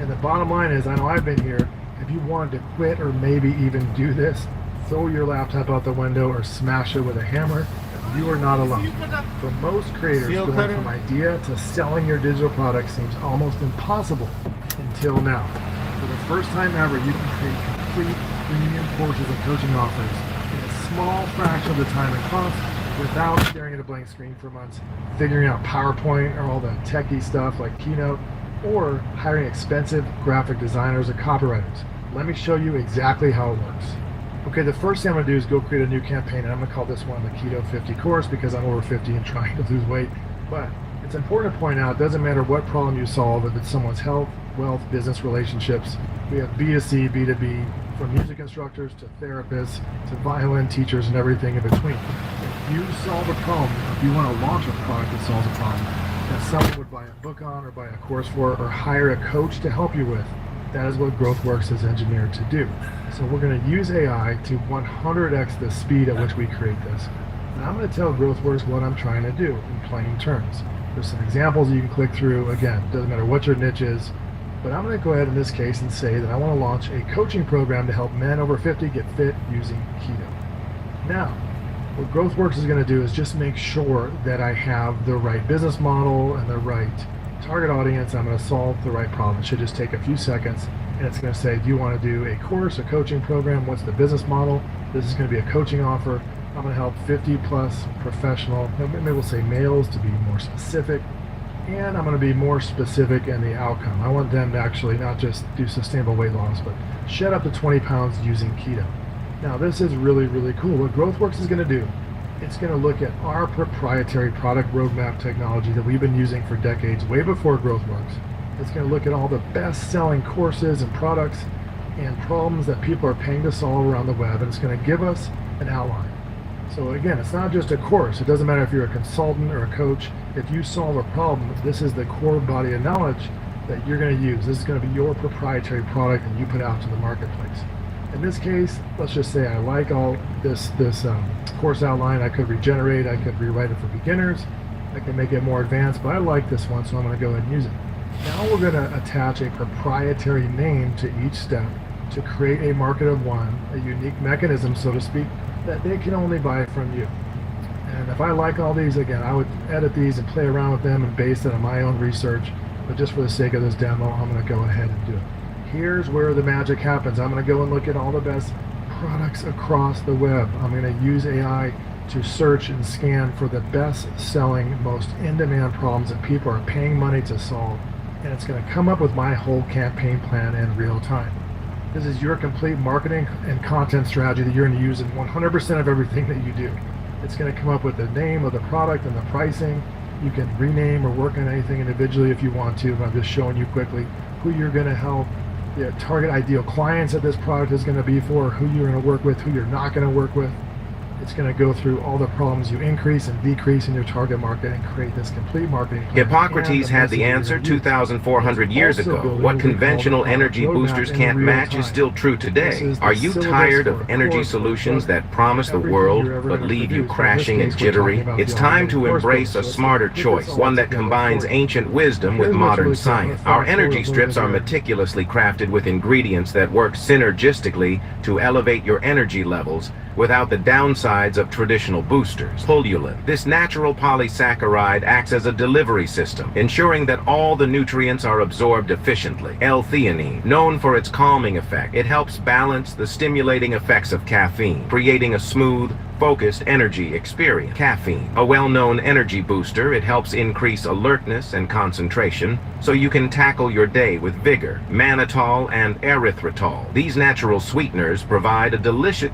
And the bottom line is, I know I've been here, if you wanted to quit or maybe even do this, throw your laptop out the window or smash it with a hammer, you are not alone. For most creators, going from idea to selling your digital product seems almost impossible until now. For the first time ever, you can create complete premium courses and coaching offers in a small fraction of the time and cost without staring at a blank screen for months, figuring out PowerPoint or all the techie stuff like Keynote, or hiring expensive graphic designers or copywriters. Let me show you exactly how it works. Okay, the first thing I'm going to do is go create a new campaign, and I'm going to call this one the Keto 50 course because I'm over 50 and trying to lose weight. But it's important to point out, it doesn't matter what problem you solve, if it's someone's health, wealth, business, relationships. We have B2C, B2B, from music instructors to therapists to violin teachers and everything in between. If you solve a problem, if you want to launch a product that solves a problem that someone would buy a book on or buy a course for or hire a coach to help you with, that is what GrowthWorks is engineered to do. So we're going to use AI to 100x the speed at which we create this. And I'm going to tell GrowthWorks what I'm trying to do in plain terms. There's some examples you can click through. Again, doesn't matter what your niche is, but I'm going to go ahead in this case and say that I want to launch a coaching program to help men over 50 get fit using keto. Now, what GrowthWorks is going to do is just make sure that I have the right business model and the right target audience. I'm going to solve the right problem. It should just take a few seconds, and it's going to say, do you want to do a course, a coaching program? What's the business model? This is going to be a coaching offer. I'm going to help 50 plus professional, maybe we'll say males to be more specific, and I'm going to be more specific in the outcome. I want them to actually not just do sustainable weight loss, but shed up to 20 pounds using keto. Now this is really, really cool. What GrowthWorks is going to do, it's going to look at our proprietary product roadmap technology that we've been using for decades, way before GrowthWorks. It's going to look at all the best-selling courses and products and problems that people are paying to solve around the web, and it's going to give us an outline. So again, it's not just a course. It doesn't matter if you're a consultant or a coach. If you solve a problem, this is the core body of knowledge that you're going to use. This is going to be your proprietary product that you put out to the marketplace. In this case, let's just say I like all this course outline. I could regenerate, I could rewrite it for beginners, I can make it more advanced, but I like this one, so I'm going to go ahead and use it. Now we're going to attach a proprietary name to each step to create a market of one, a unique mechanism, so to speak, that they can only buy from you. And if I like all these, again, I would edit these and play around with them and base it on my own research, but just for the sake of this demo, I'm going to go ahead and do it. Here's where the magic happens. I'm going to go and look at all the best products across the web. I'm going to use AI to search and scan for the best selling, most in-demand problems that people are paying money to solve, and it's going to come up with my whole campaign plan in real time. This is your complete marketing and content strategy that you're going to use in 100% of everything that you do. It's going to come up with the name of the product and the pricing. You can rename or work on anything individually if you want to, but I'm just showing you quickly who you're going to help, the target ideal clients that this product is going to be for, who you're going to work with, who you're not going to work with. It's going to go through all the problems you increase and decrease in your target market and create this complete marketing plan. Hippocrates had the answer 2,400 years ago. What conventional energy boosters can't match is still true today. Are you tired of energy solutions that promise the world but leave you crashing and jittery? It's time to embrace a smarter choice, one that combines ancient wisdom with modern science. Our energy strips are meticulously crafted with ingredients that work synergistically to elevate your energy levels without the downsides of traditional boosters. Pullulan. This natural polysaccharide acts as a delivery system, ensuring that all the nutrients are absorbed efficiently. L-theanine, known for its calming effect, it helps balance the stimulating effects of caffeine, creating a smooth, focused energy experience. Caffeine, a well-known energy booster, it helps increase alertness and concentration, so you can tackle your day with vigor. Mannitol and erythritol. These natural sweeteners provide a delicious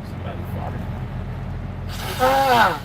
Somebody farted. Ah!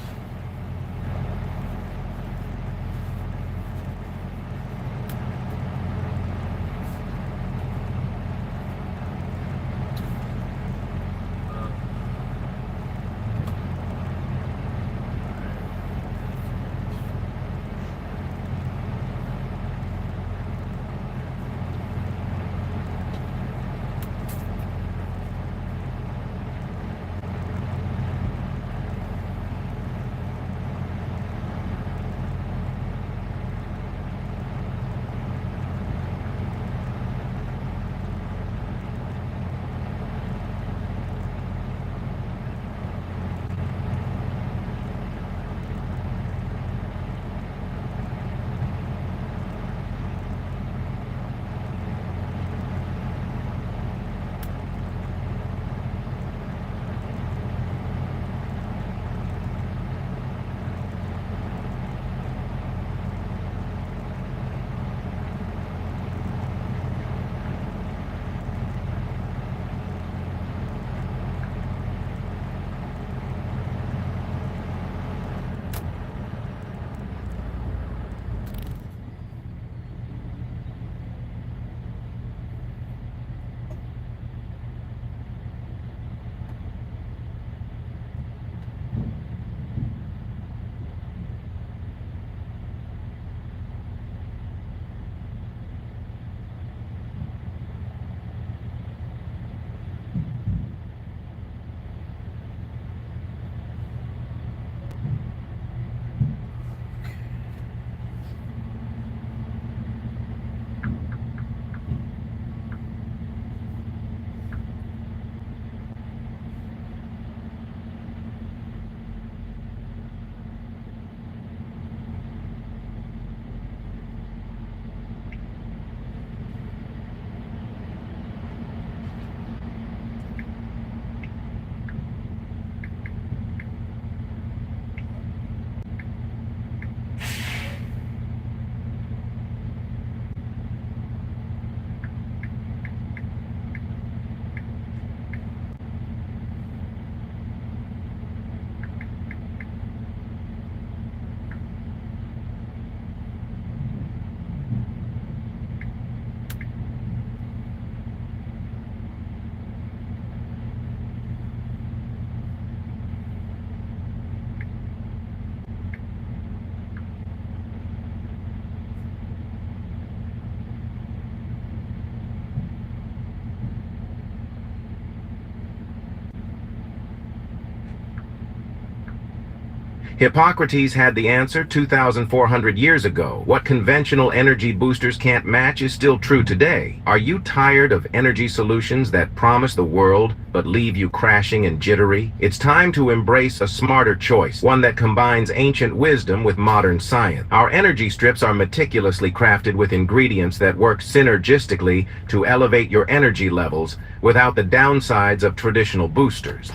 Hippocrates had the answer 2,400 years ago. What conventional energy boosters can't match is still true today. Are you tired of energy solutions that promise the world but leave you crashing and jittery? It's time to embrace a smarter choice, one that combines ancient wisdom with modern science. Our energy strips are meticulously crafted with ingredients that work synergistically to elevate your energy levels without the downsides of traditional boosters.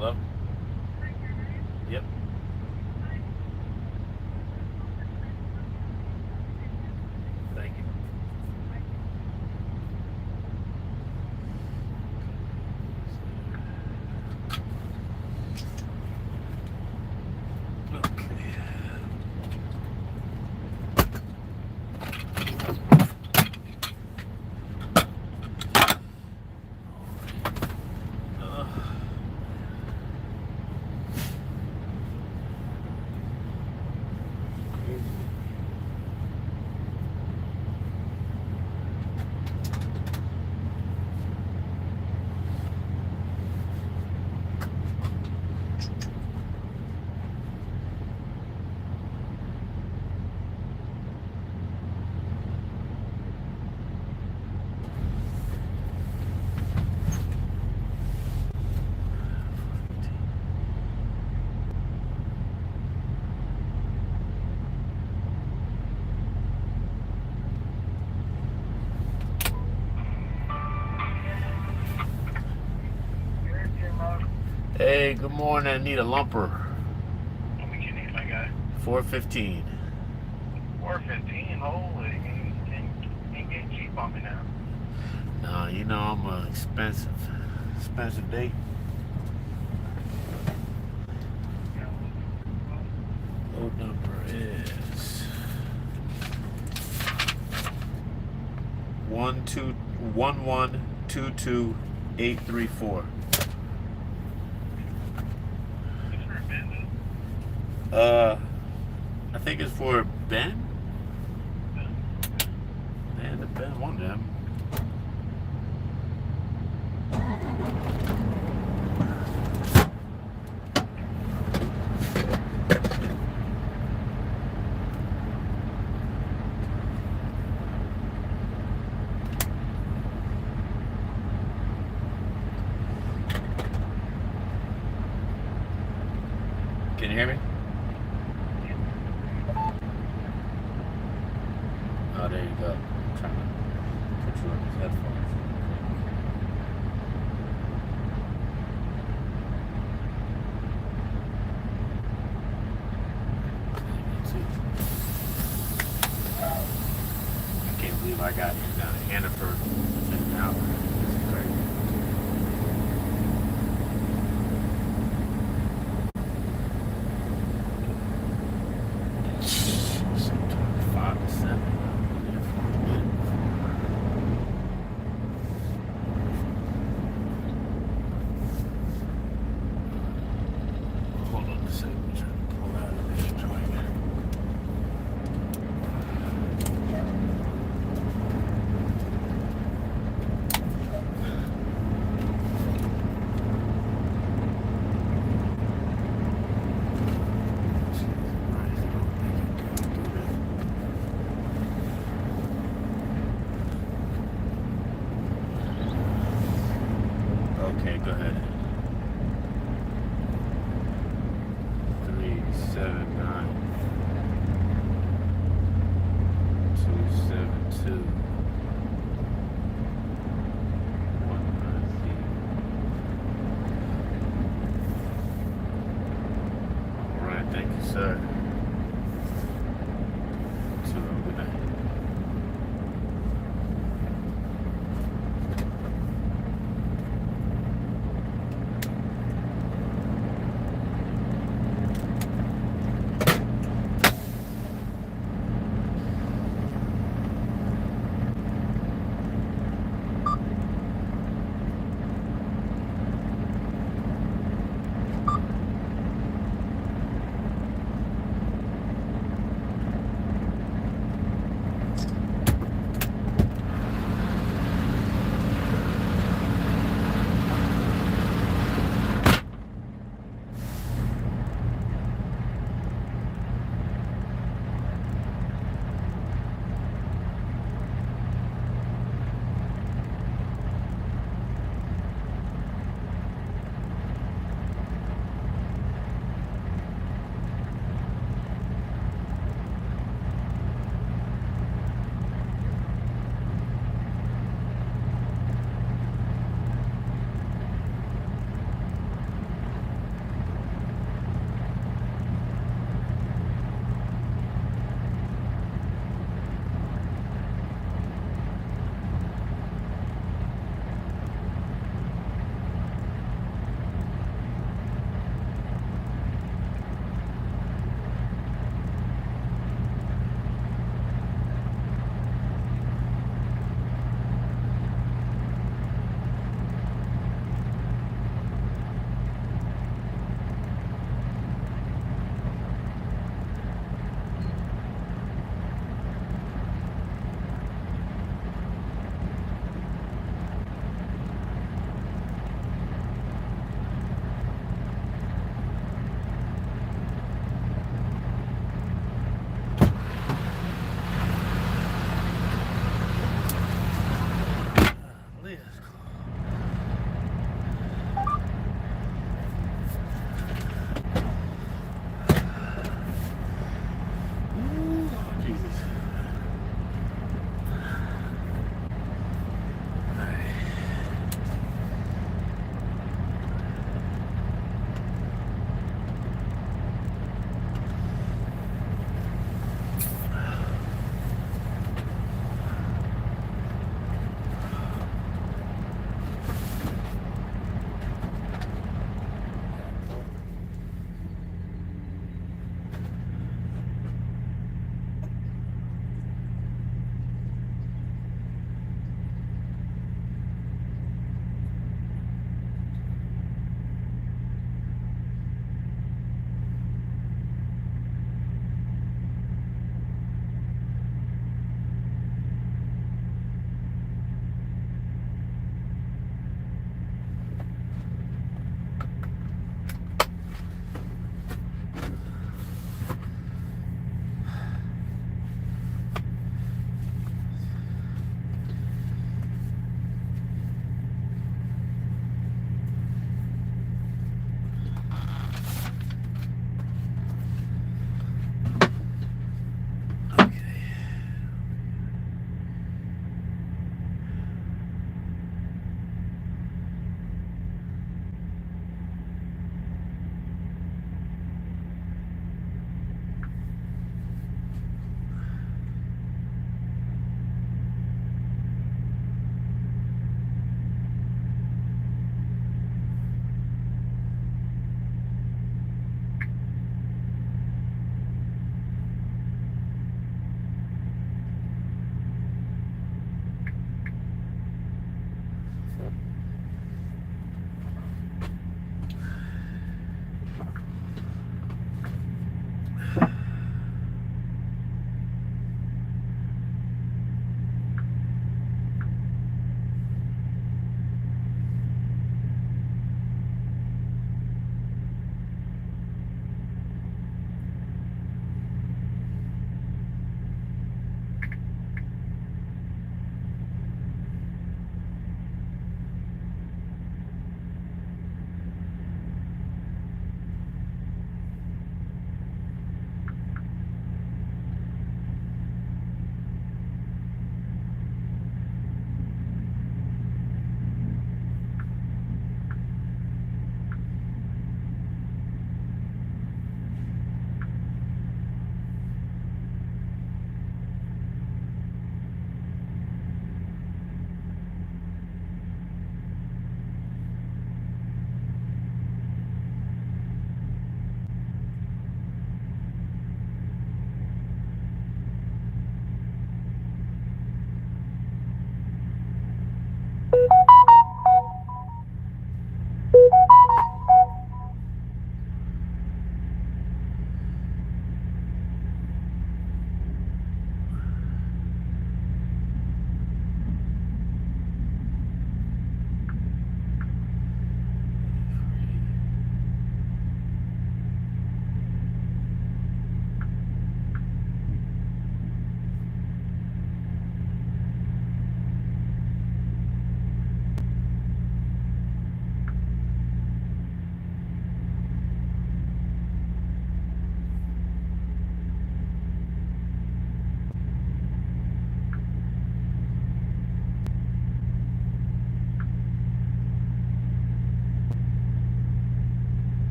Hello? Yep. Thank you. Hey, good morning. I need a lumper. How much you need, my guy? 415. 415. Holy, ain't getting cheap on me now. No, you know I'm an expensive date. Load number is 1122834. I think it's for Ben. Man, the Ben one of them. Can you hear me? Oh, there you go. I'm trying to put you on these headphones. I can't believe I got here down in Hannaford in an hour. It's crazy. Okay, go ahead. 379 272 190. All right, thank you, sir. So, good night.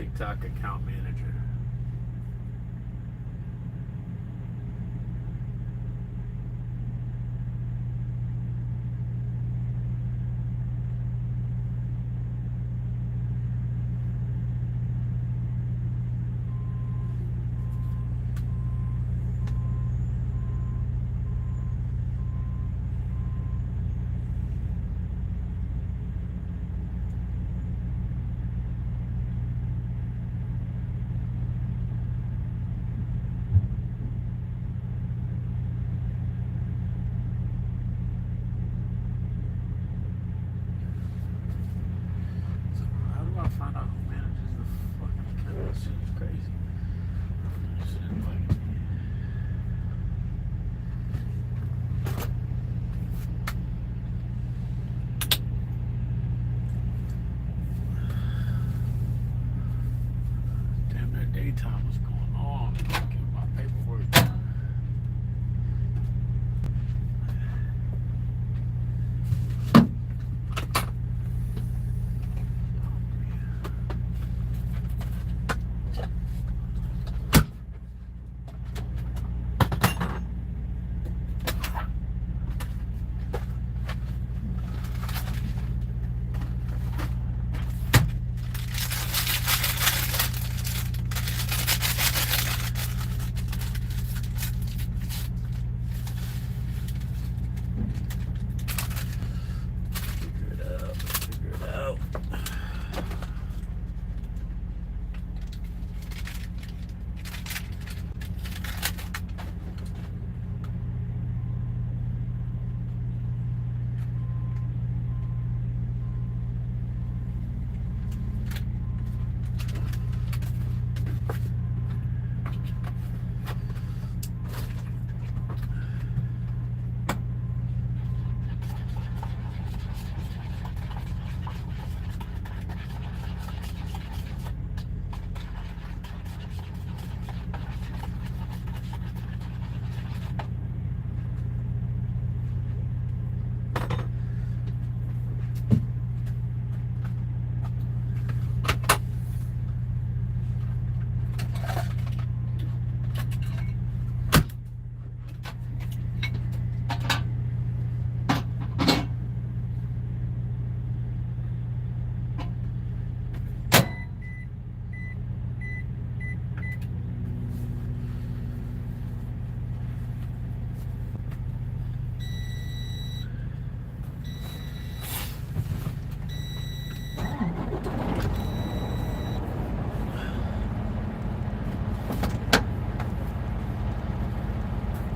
TikTok account manager. How do I find out who manages the fucking account? This shit is crazy. This shit is like... Damn near daytime. What's going on? Get my paperwork. Figure it out.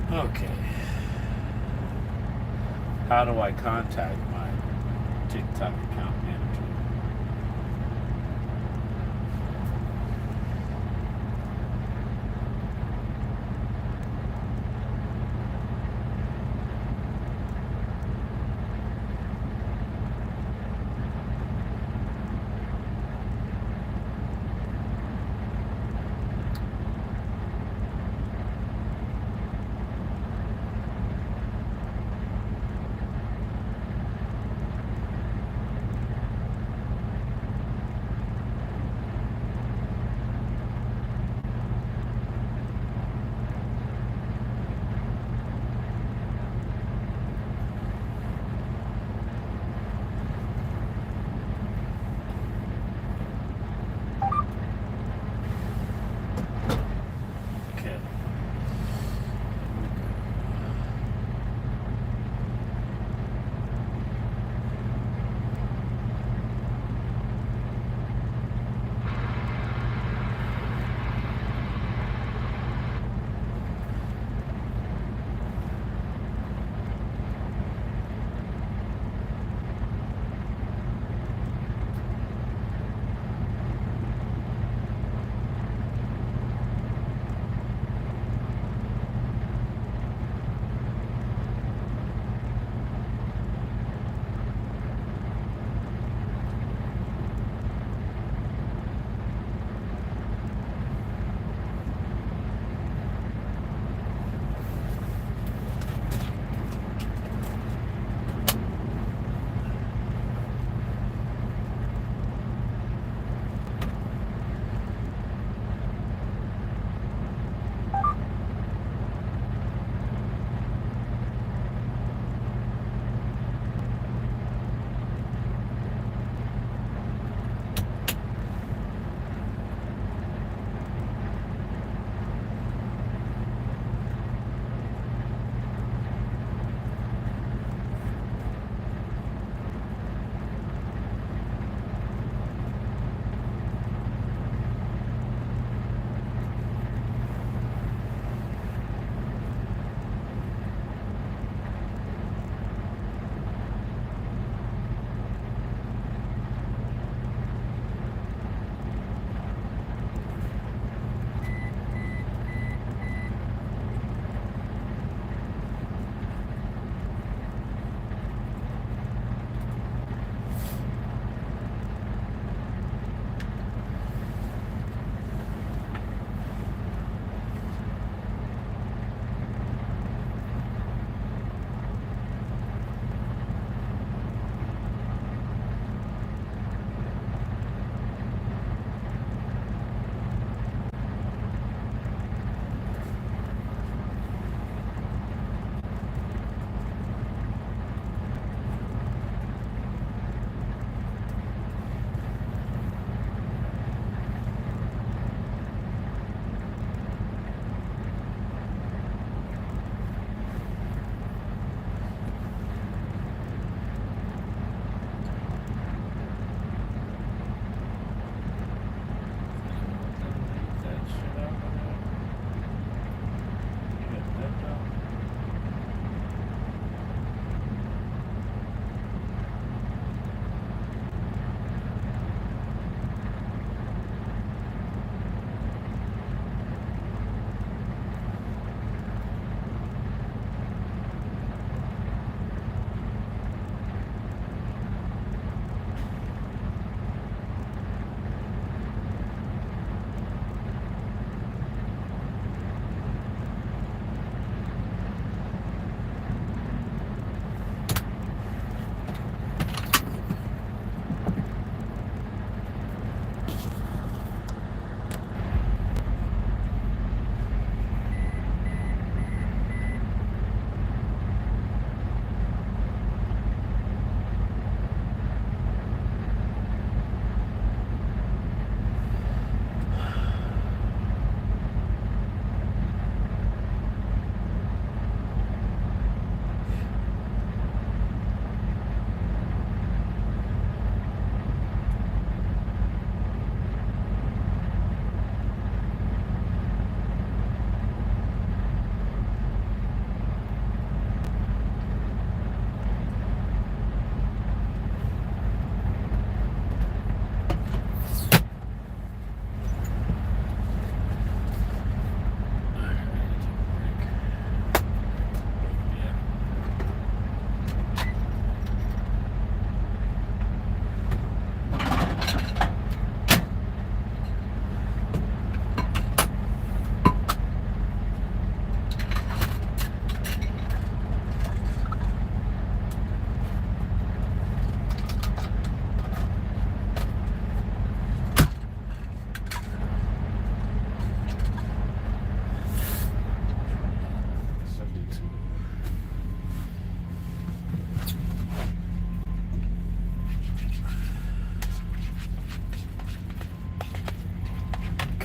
Okay. How do I contact my TikTok account manager?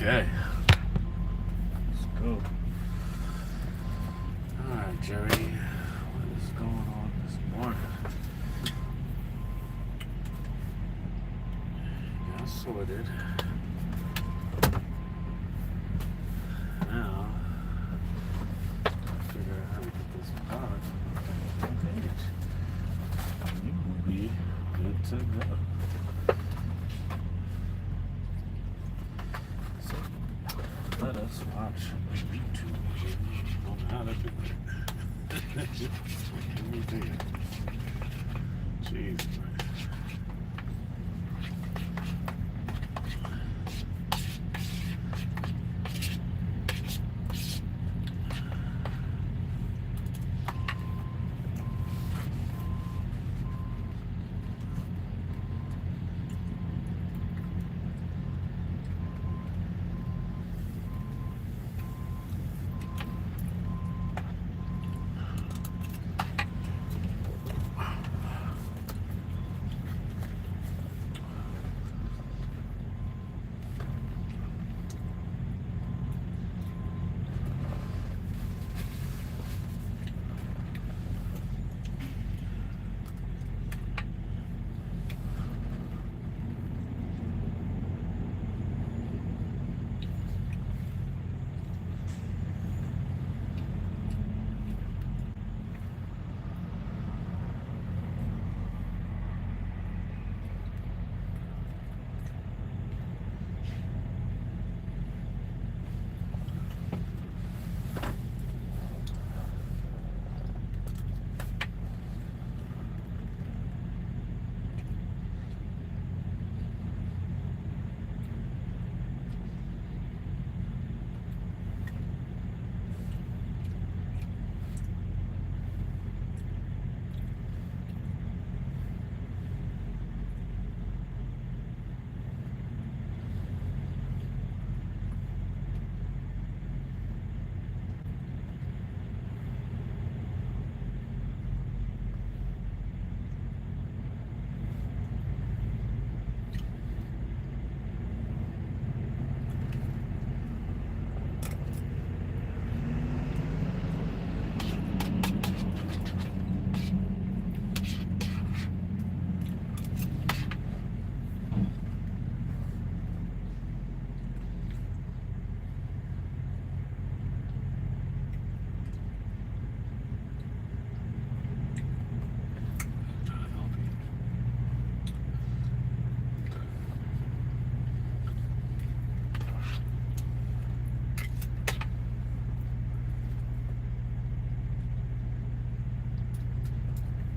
Okay. Let's go. Alright, Jerry. What is going on this morning? Got sorted. Now, figure out how to get this product on the page. You will be good to go. So, let us watch YouTube. I don't know how to do it. Let me do it. Jeez, man.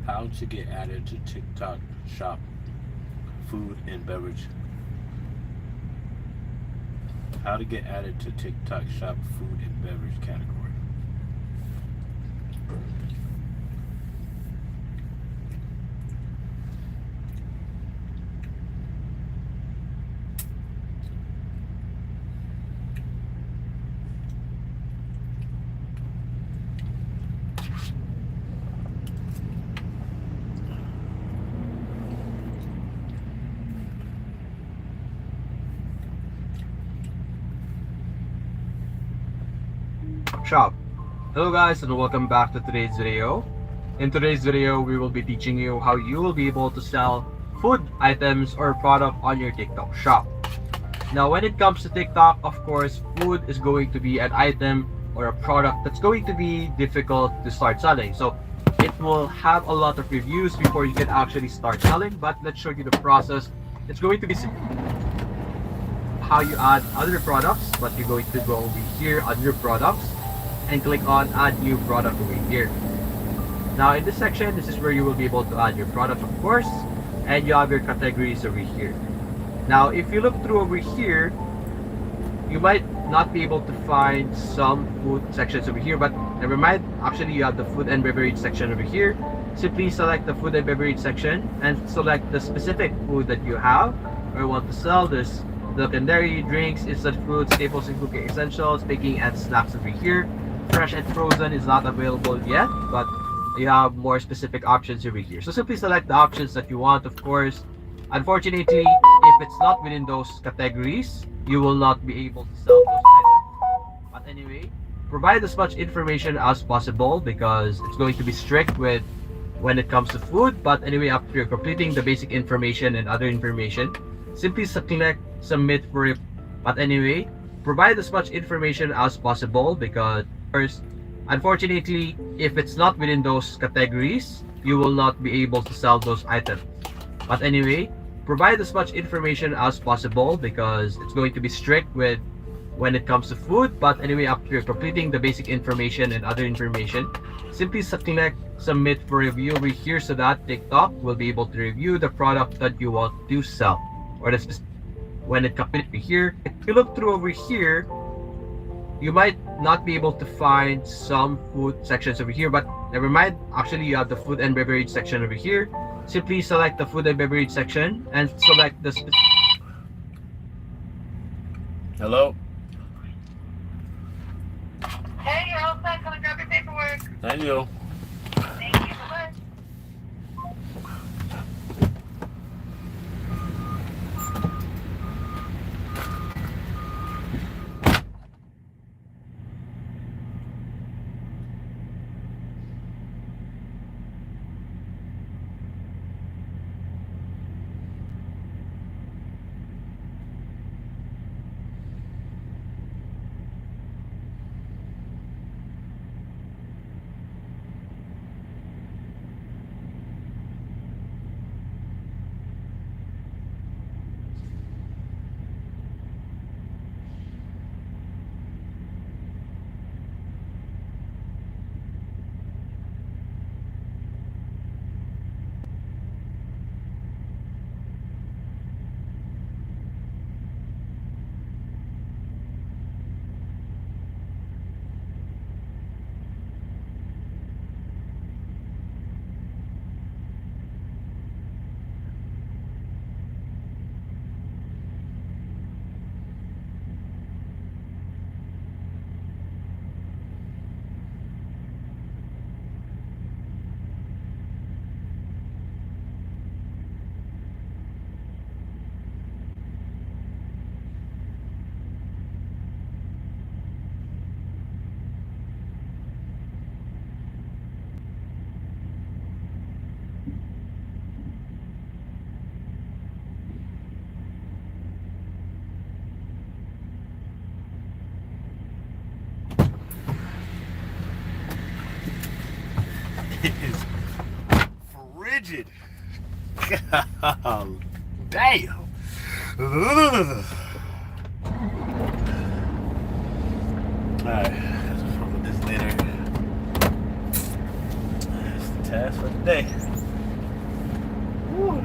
How to get added to TikTok shop food and beverage. How to get added to TikTok shop food and beverage category. Shop. Hello guys and welcome back to today's video. In today's video we will be teaching you how you will be able to sell food items or product on your TikTok shop. Now when it comes to TikTok, of course food is going to be an item or a product that's going to be difficult to start selling. So it will have a lot of reviews before you can actually start selling, but let's show you the process. It's going to be simple. How you add other products, but you're going to go over here on your products and click on add new product over here. Now in this section, this is where you will be able to add your product, of course, and you have your categories over here. Now if you look through over here, you might not be able to find some food sections over here, but never mind, actually you have the food and beverage section over here. Simply select the food and beverage section and select the specific food that you have or want to sell. There's milk and dairy, drinks, instant foods, staples and cooking essentials, baking and snacks over here. Fresh and frozen is not available yet, but you have more specific options over here. So simply select the options that you want, of course. Unfortunately, if it's not within those categories, you will not be able to sell those items. But anyway, provide as much information as possible because it's going to be strict with when it comes to food. But anyway, after you're completing the basic information and other information, simply select submit for it. But anyway, provide as much information as possible because first, unfortunately, if it's not within those categories, you will not be able to sell those items. But anyway, provide as much information as possible because it's going to be strict with when it comes to food. But anyway, after you're completing the basic information and other information, simply select submit for review over here so that TikTok will be able to review the product that you want to sell. Or the specific when it comes over here, if you look through over here, you might not be able to find some food sections over here, but never mind. Actually, you have the food and beverage section over here. Simply select the food and beverage section and select the Hello? Hey, you're all set. Come and grab your paperwork. Thank you. Thank you. Bye-bye. Is frigid. God damn. Alright, let's talk about this later. That's the task for today. Woo.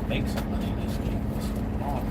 Make some money this week. What's going on?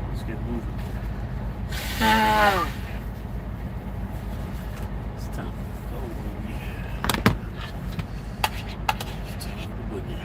Let's get moving. It's time to go, baby. It's time to boogie.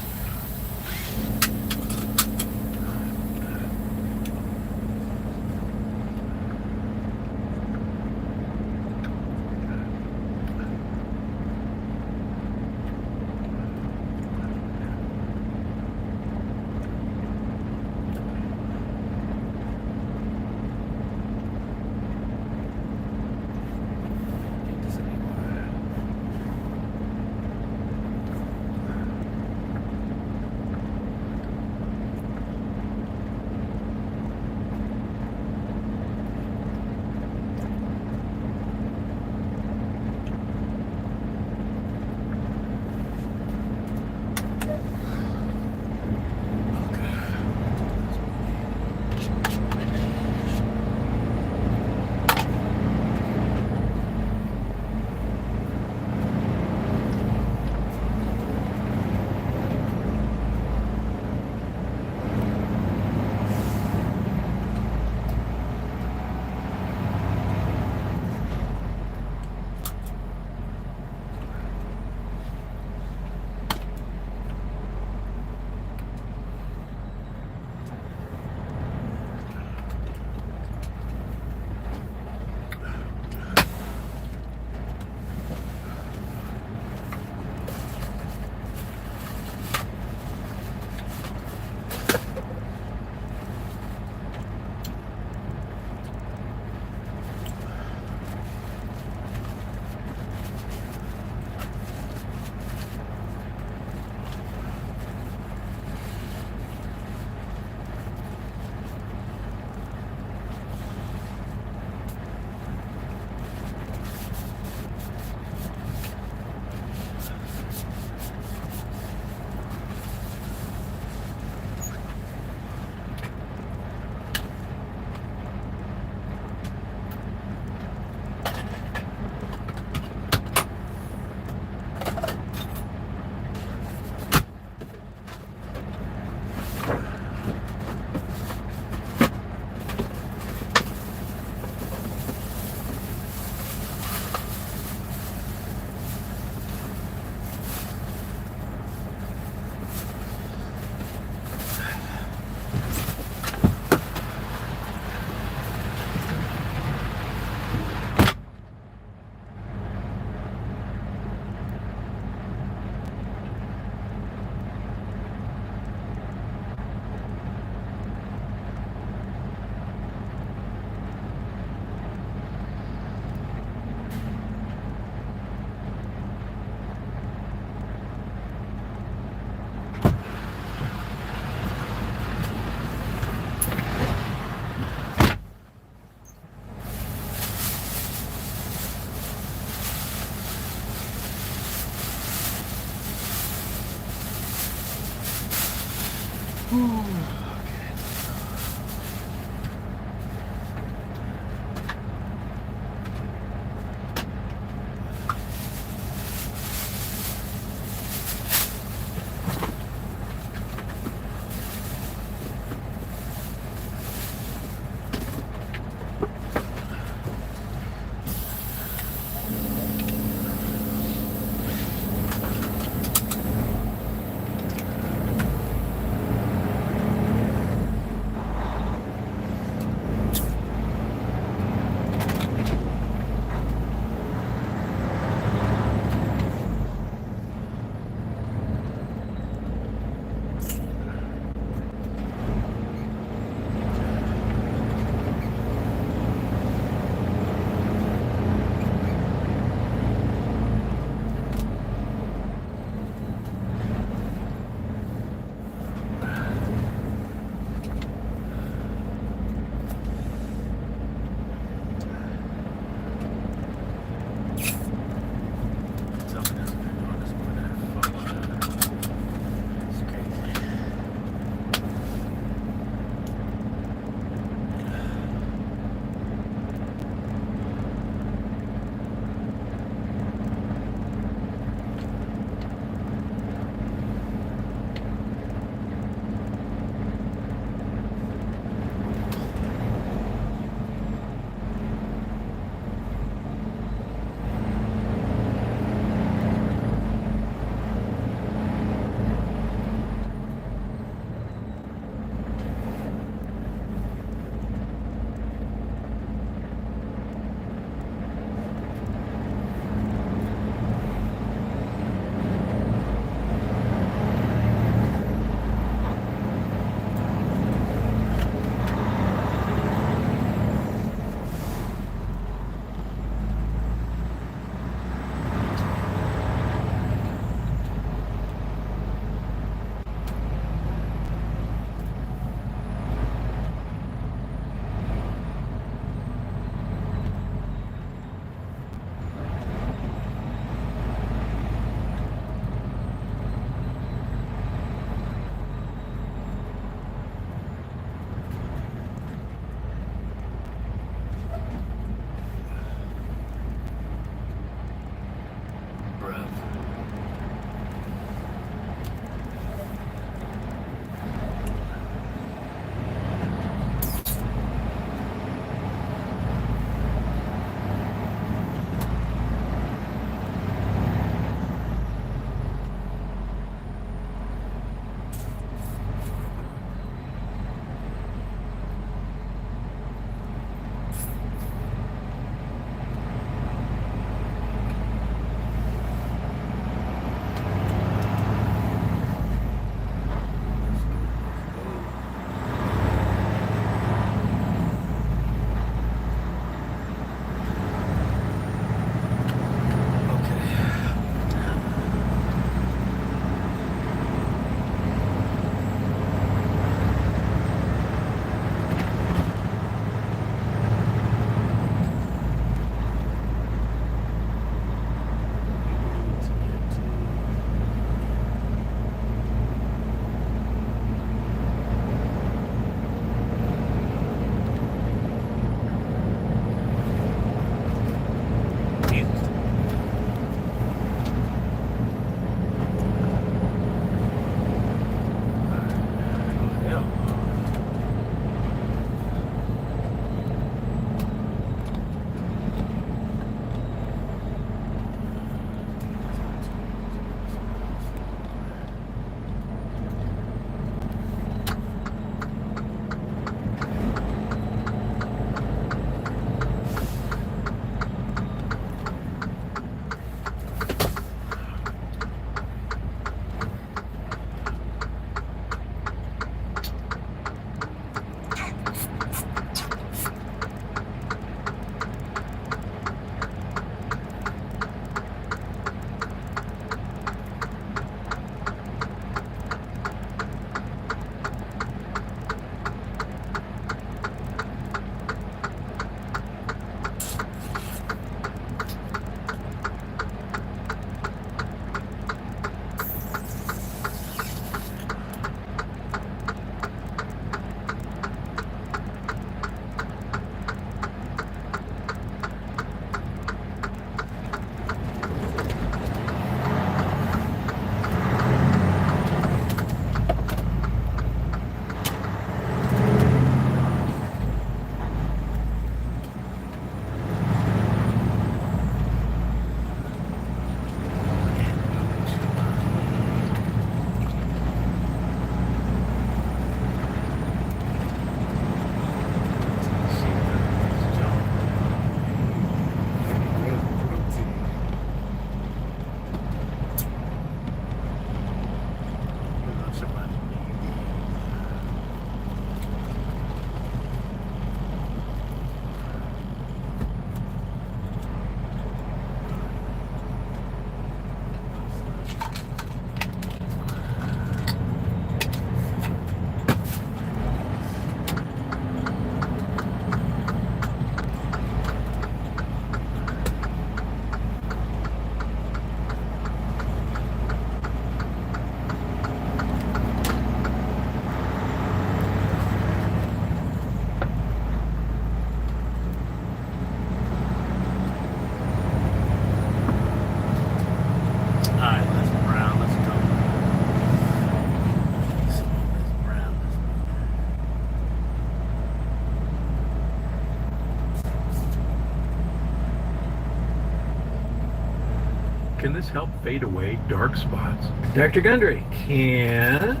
Can this help fade away dark spots? Dr. Gundry, can...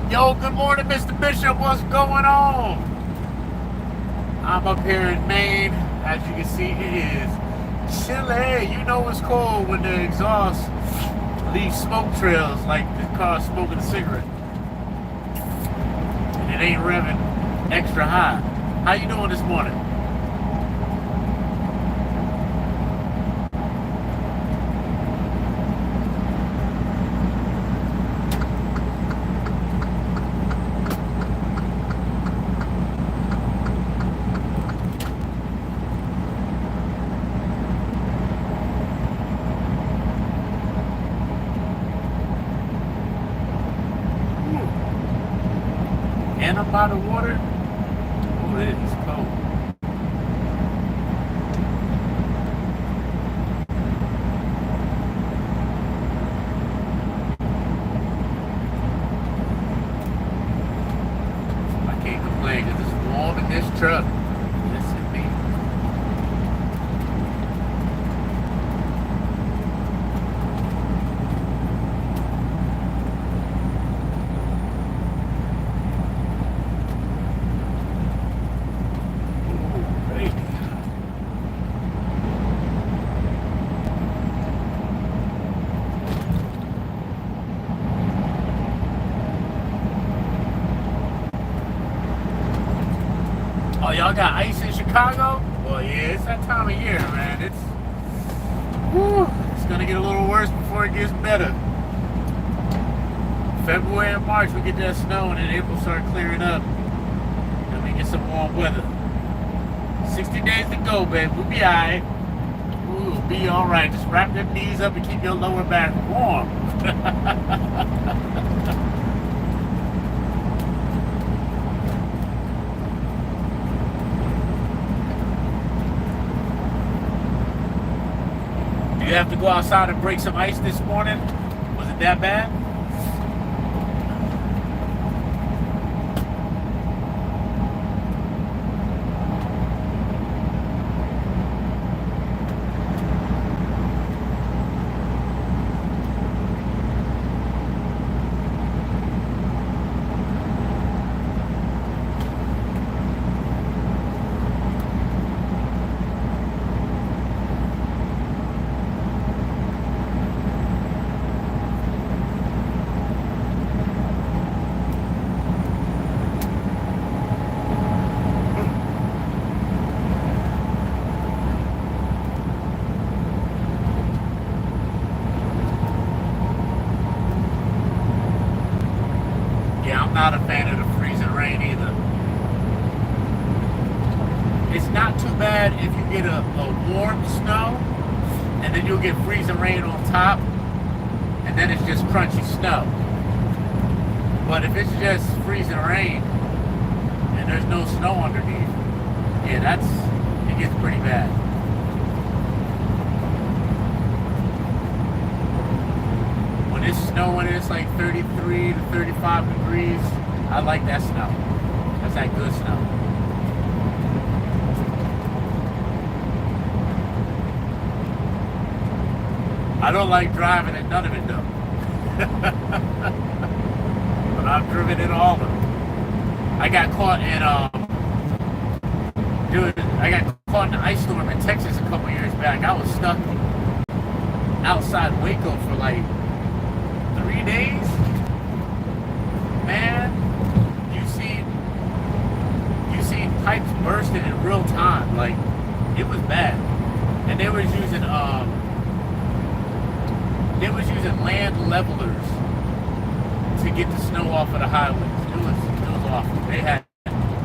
Yo, good morning, Mr. Bishop. What's going on? I'm up here in Maine. As you can see, it is chilly. You know it's cold when the exhaust leaves smoke trails like the car smoking a cigarette. And it ain't revving extra high. How you doing this morning? And I'm out of water. Oh, it is cold. I can't complain because it's warm in this truck. Yes, indeed. Oh, y'all got ice in Chicago? Well, yeah, it's that time of year, man. It's gonna get a little worse before it gets better. February and March, we get that snow, and then April start clearing up. And we get some warm weather. 60 days to go, babe. We'll be alright. We'll be alright. Just wrap them knees up and keep your lower back warm. You have to go outside and break some ice this morning? Was it that bad? not a fan of the freezing rain either. It's not too bad if you get a warm snow, and then you'll get freezing rain on top, and then it's just crunchy snow. But if it's just freezing rain, and there's no snow underneath, yeah, it gets pretty bad. When it's snowing, it's like 33 to 35 degrees. I like that snow. That's that good snow. I don't like driving in none of it though. But I've driven in all of it. I got caught in in an ice storm in Texas a couple years back. I was stuck outside Waco for like 3 days. Man, you see pipes bursting in real time. Like, it was bad. And they was using land levelers to get the snow off of the highways. It was awful. They had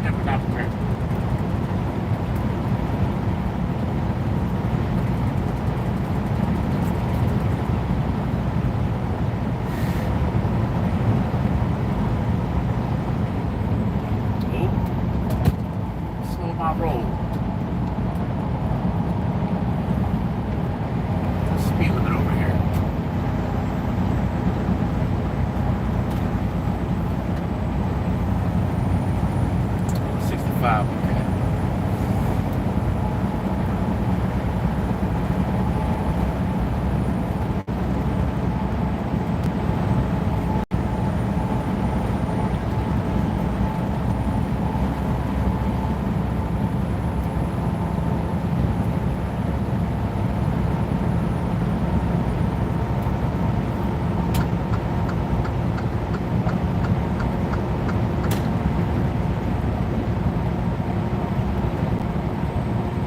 never got prepared. Slow my roll. Speed limit over here. 65, okay.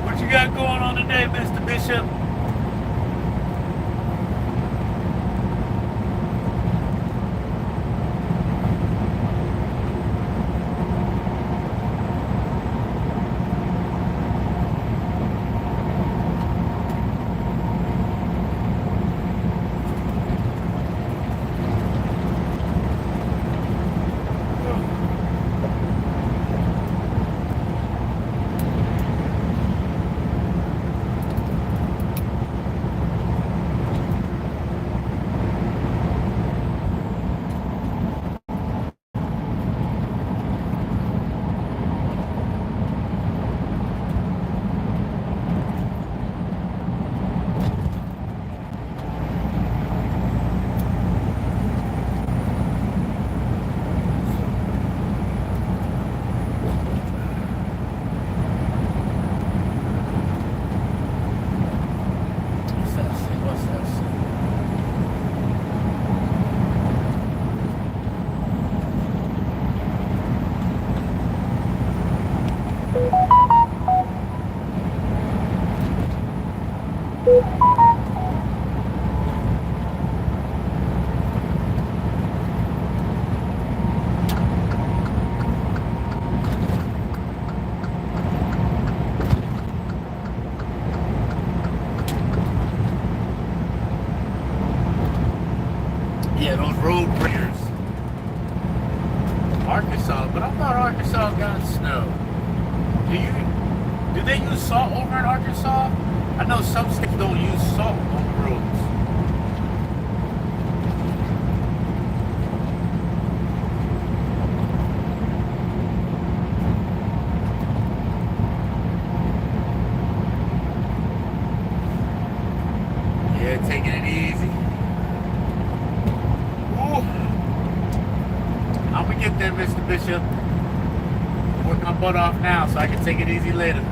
What you got going on today, Mr. Bishop? Yeah, those road bridges. Arkansas, but I thought Arkansas got snow. Do they use salt over in Arkansas? I know some states don't use salt on the roads. Yeah, taking it easy. I'm gonna get there, Mr. Bishop. Work my butt off now so I can take it easy later.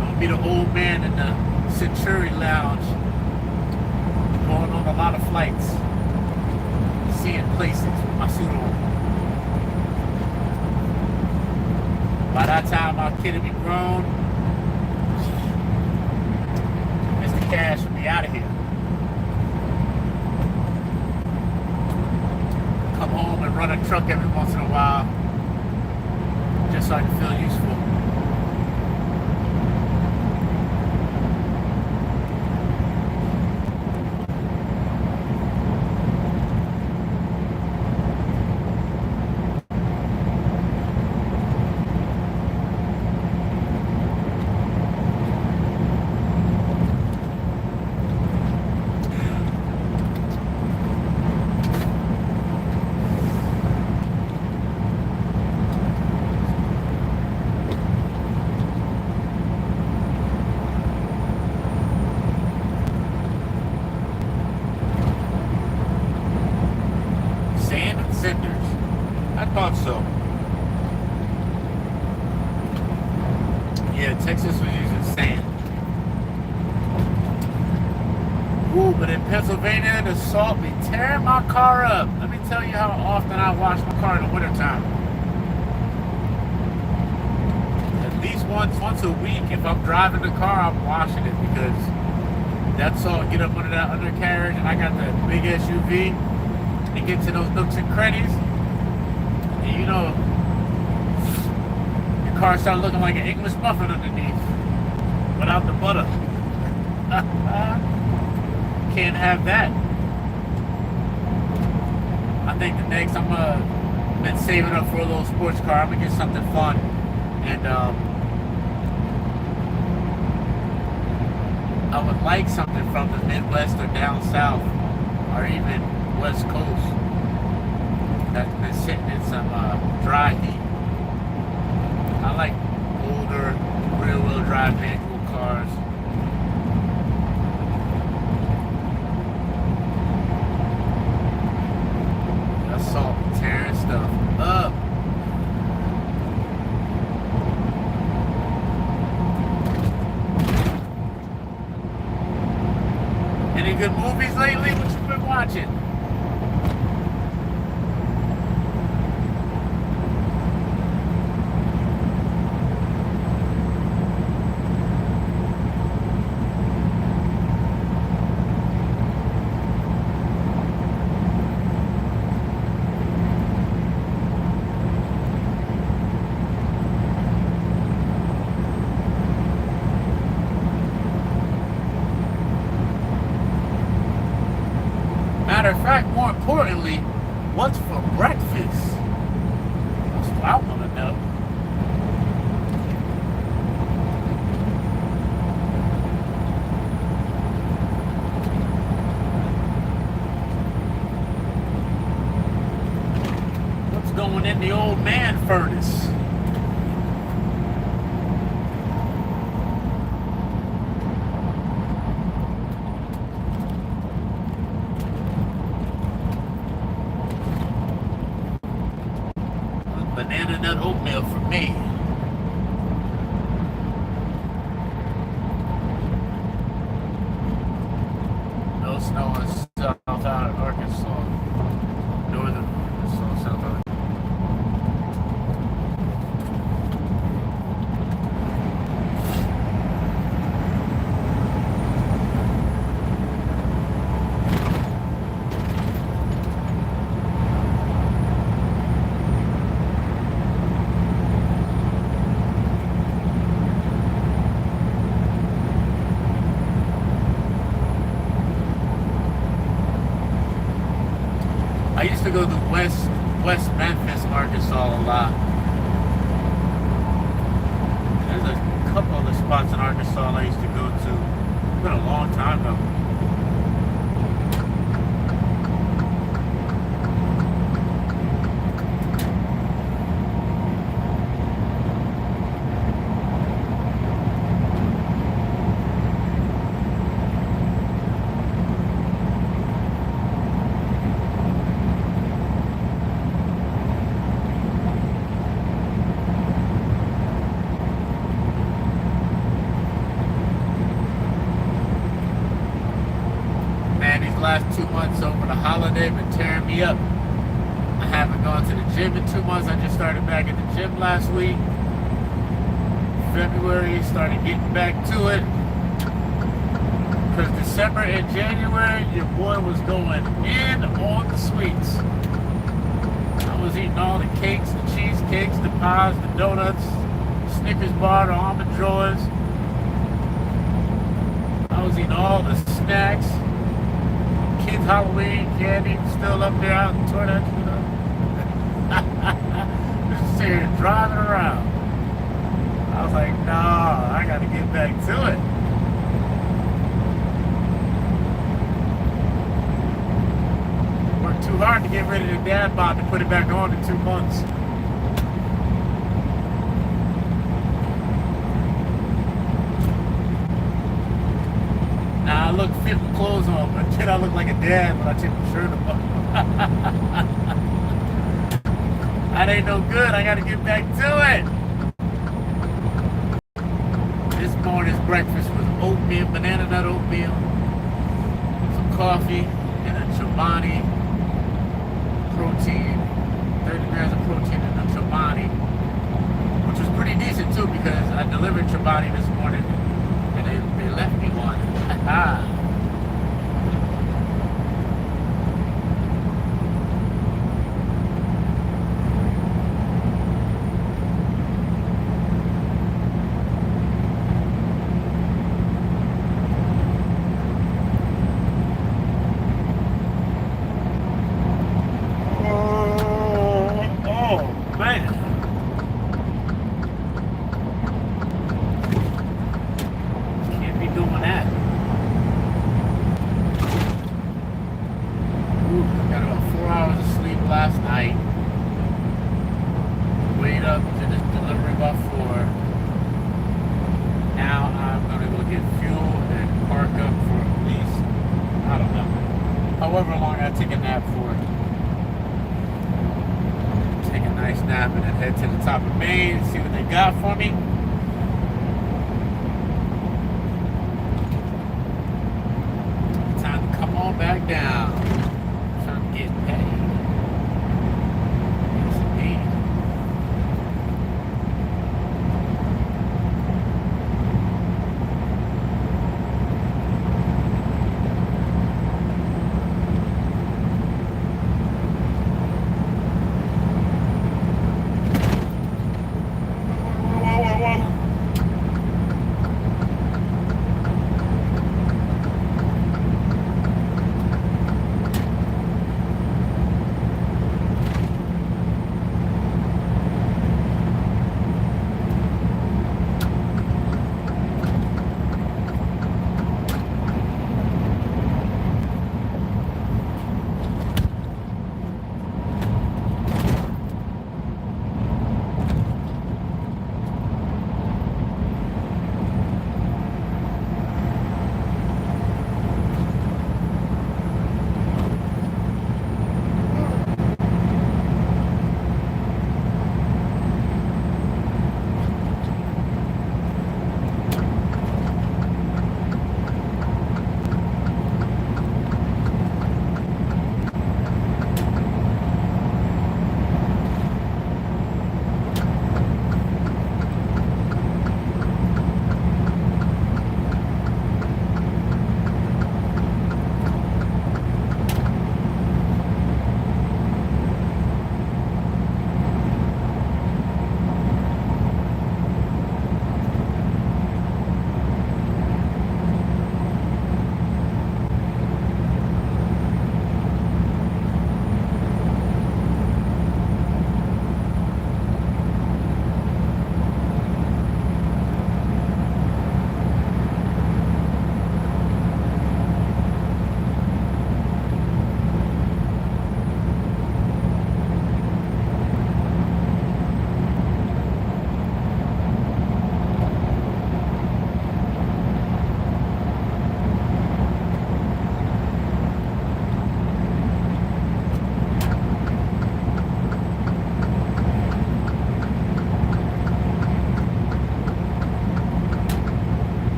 I'll be the old man in the Century Lounge, going on a lot of flights, seeing places with my suit on. By that time, my kid will be grown. Mr. Cash will be out of here. truck every once in a while, just so I can feel useful. Sand and cinders. I thought so. Yeah, Texas was using sand. Woo, but in Pennsylvania, the salt be tearing my car up. Let me tell you how often I wash my car in the wintertime. At least once a week, if I'm driving the car, I'm washing it because that salt get up under that undercarriage, and I got that big SUV. It gets in those nooks and crannies, and you know, your car starts looking like an English muffin underneath, without the butter. Can't have that. I think the next been saving up for a little sports car. I'm gonna get something fun, and I would like something from the Midwest or down south, or even West Coast, that's been sitting in some dry heat. I like older rear-wheel drive manual cars. That salt tearing stuff up. Any good movies lately? What you been watching? Matter of fact, more importantly, what's for breakfast? That's what I want to know. What's going in the old man furnace? Banana nut oatmeal for me. No snow in South Arkansas. Northern Arkansas, South Arkansas. I used to go to West Memphis, Arkansas a lot. There's a couple of the spots in Arkansas I used to go to. It's been a long time though. Last 2 months over the holiday been tearing me up. I haven't gone to the gym in 2 months. I just started back at the gym last week. February, started getting back to it. Because December and January, your boy was going in on the sweets. I was eating all the cakes, the cheesecakes, the pies, the donuts, Snickers bar, the almond joys. I was eating all the snacks. Kids' Halloween candy still up there out in Tornado, you know. Just sitting here driving around. I was like, nah, I gotta get back to it. Worked too hard to get rid of the dad bod to put it back on in 2 months. Now I look fit with clothes on, but then I look like a dad when I take my shirt off. That ain't no good. I gotta get back to it. This morning's breakfast was oatmeal, banana nut oatmeal, some coffee, and a chobani protein, 30 grams of protein in a chobani, which was pretty decent too because I delivered chobani this morning and they left me one. However long I take a nap for. Take a nice nap and then head to the top of Maine and see what they got for me. Time to come on back down. Time to get paid. Yes, indeed.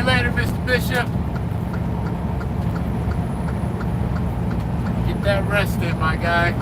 later, Mr. Bishop. Get that rest in, my guy.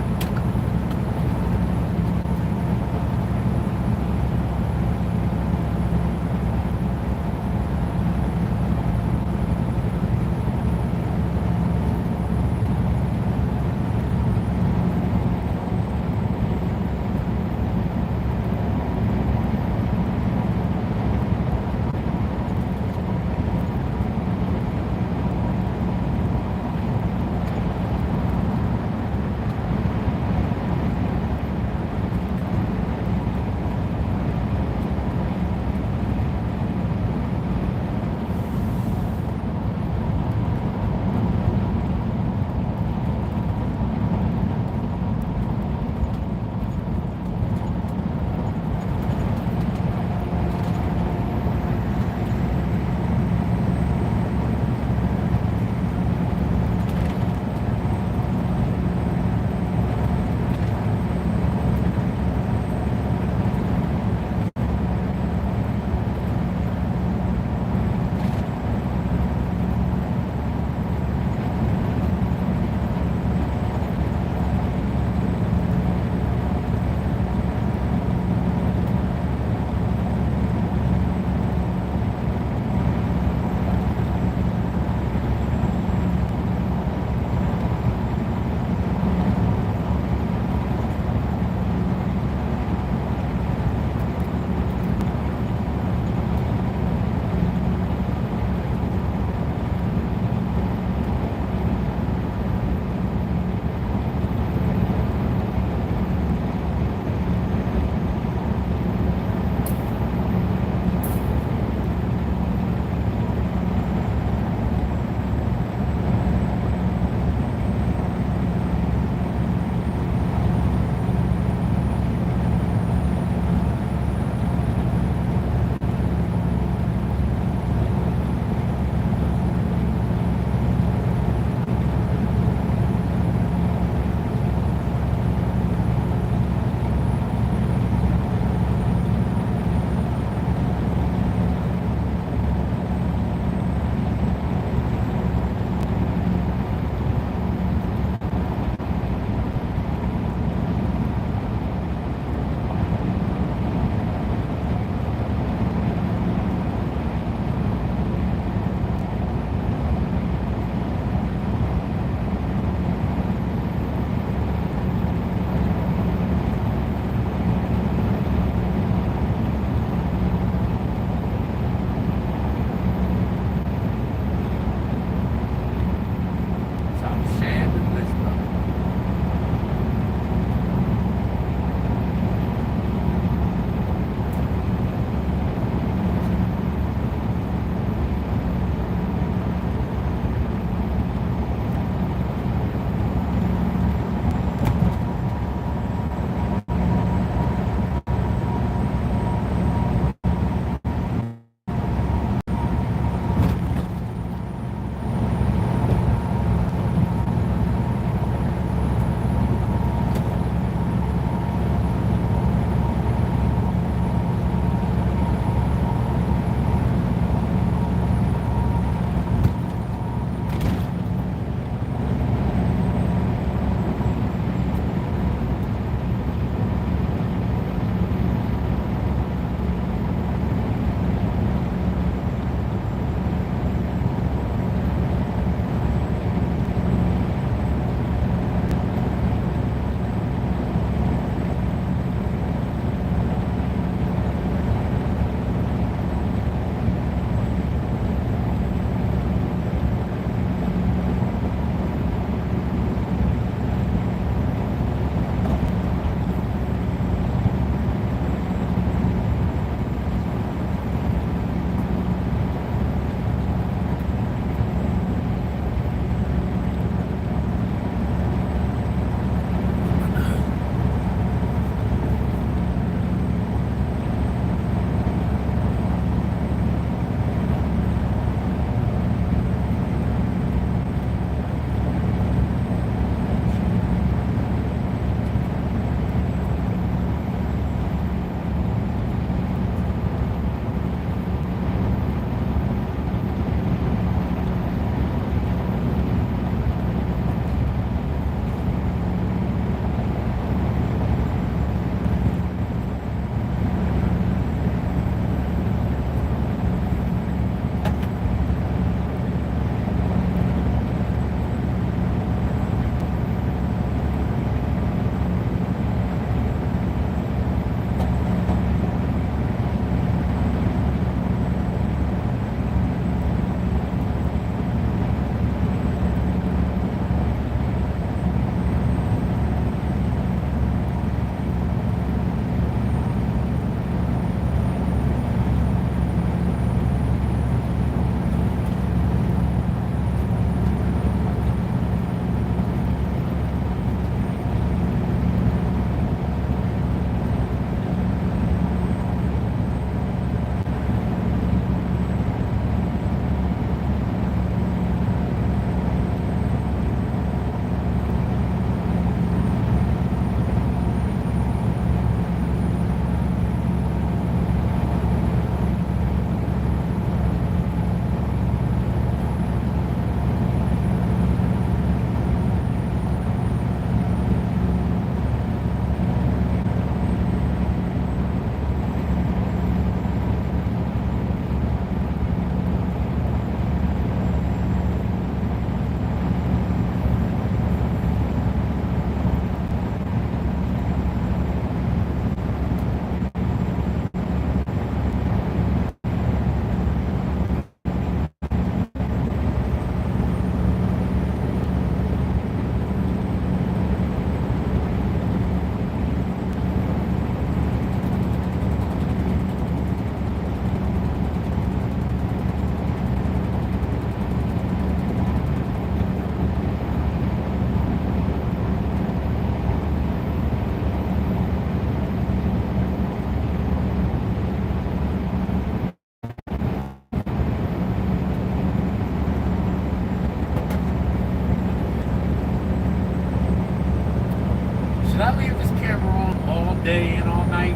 day and all night.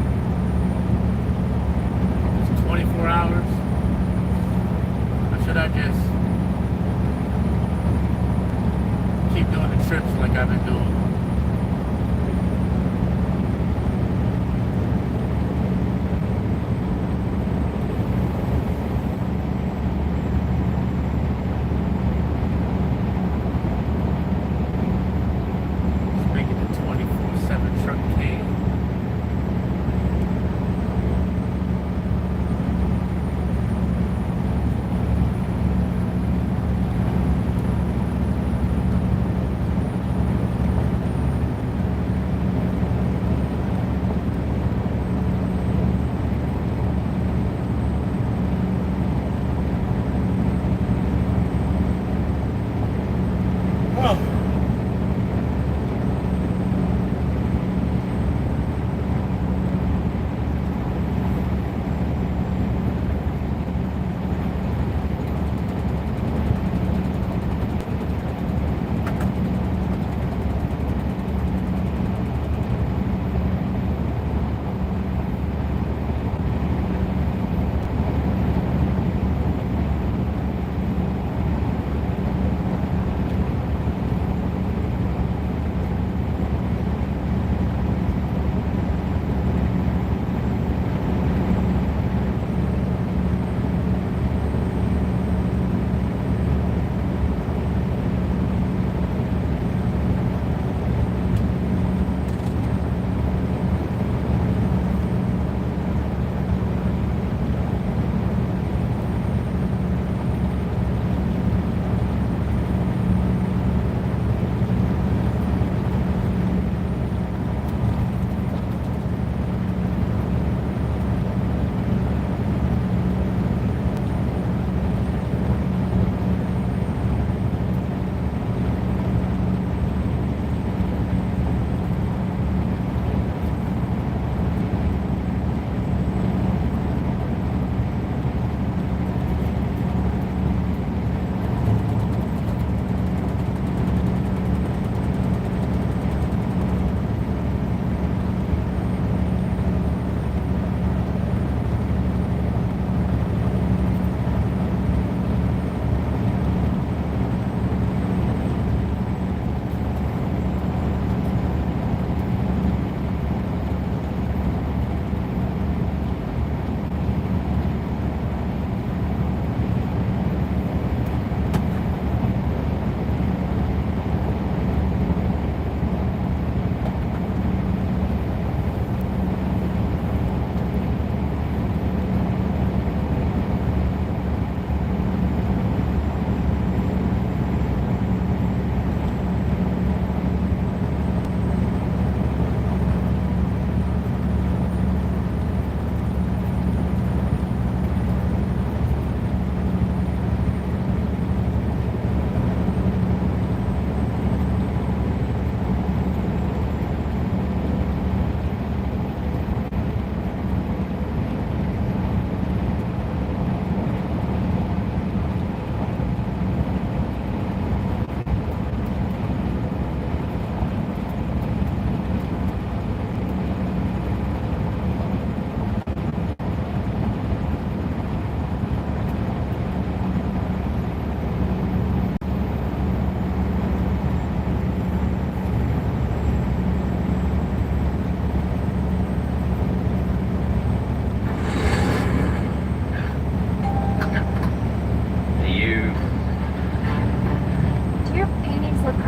Just 24 hours. Or should I just keep doing the trips like I've been doing?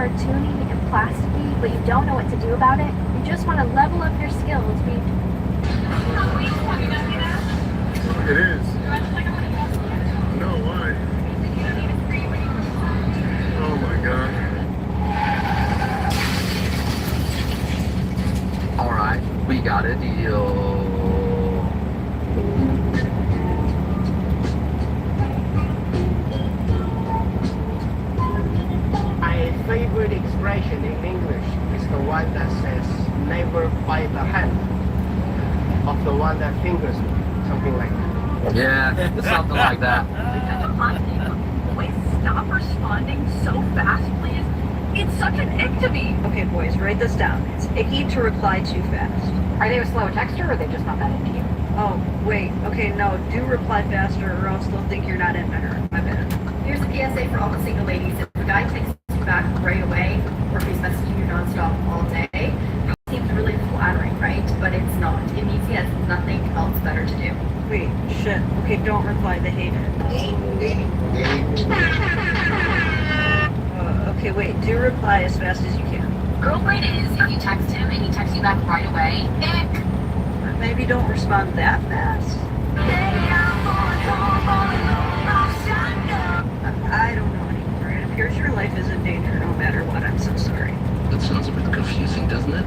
cartoony and plasticky, but you don't know what to do about it. You just want to level up your skills. It is. No, why? Oh my god. Alright, we got a deal. My favorite expression in English is the one that says, never bite the hand of the one that fingers me. Something like that. Yeah, something like that. Boys, stop responding so fast, please. It's such an ick to me. Okay, boys, write this down. It's icky to reply too fast. Are they a slow texter, or are they just not that into you? Oh, wait. Okay, no. Do reply faster, or else they'll think you're not into her. My bad. Here's a PSA for all the single ladies. If a guy texts you back right away, or if he's messaging you nonstop all day, it seems really flattering, right? But it's not. It means he has nothing else better to do. Wait, shit. Okay, don't reply. They hate it. Okay, wait. Do reply as fast as you can. Girlfriend is if you text him and he texts you back right away, ick. Maybe don't respond that fast. I don't know anymore. It appears your life is in danger no matter what. I'm so sorry. That sounds a bit confusing, doesn't it?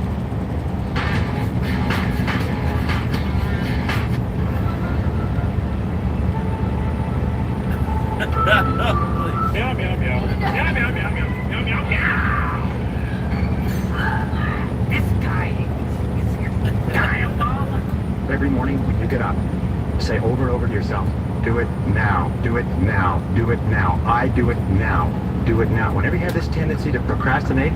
Meow, meow, meow. Meow, meow, meow, meow. Meow, meow, meow. This guy is diabolical. Every morning when you get up, say over and over to yourself, do it now, do it now, do it now. I do it now, do it now. Whenever you have this tendency to procrastinate,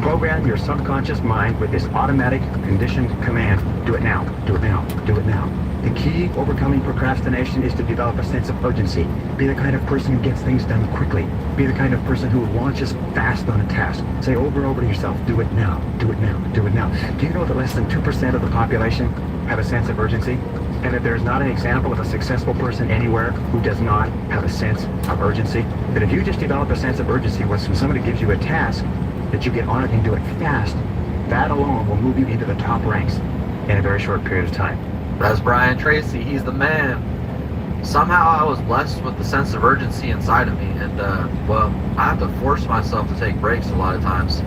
program your subconscious mind with this automatic conditioned command, do it now, do it now, do it now. The key overcoming procrastination is to develop a sense of urgency. Be the kind of person who gets things done quickly. Be the kind of person who launches fast on a task. Say over and over to yourself, do it now, do it now, do it now. Do you know that less than 2% of the population have a sense of urgency? And that there's not an example of a successful person anywhere who does not have a sense of urgency? That if you just develop a sense of urgency when somebody gives you a task, that you get on it and do it fast, that alone will move you into the top ranks in a very short period of time. That's Brian Tracy. He's the man. Somehow I was blessed with the sense of urgency inside of me, and well, I have to force myself to take breaks a lot of times.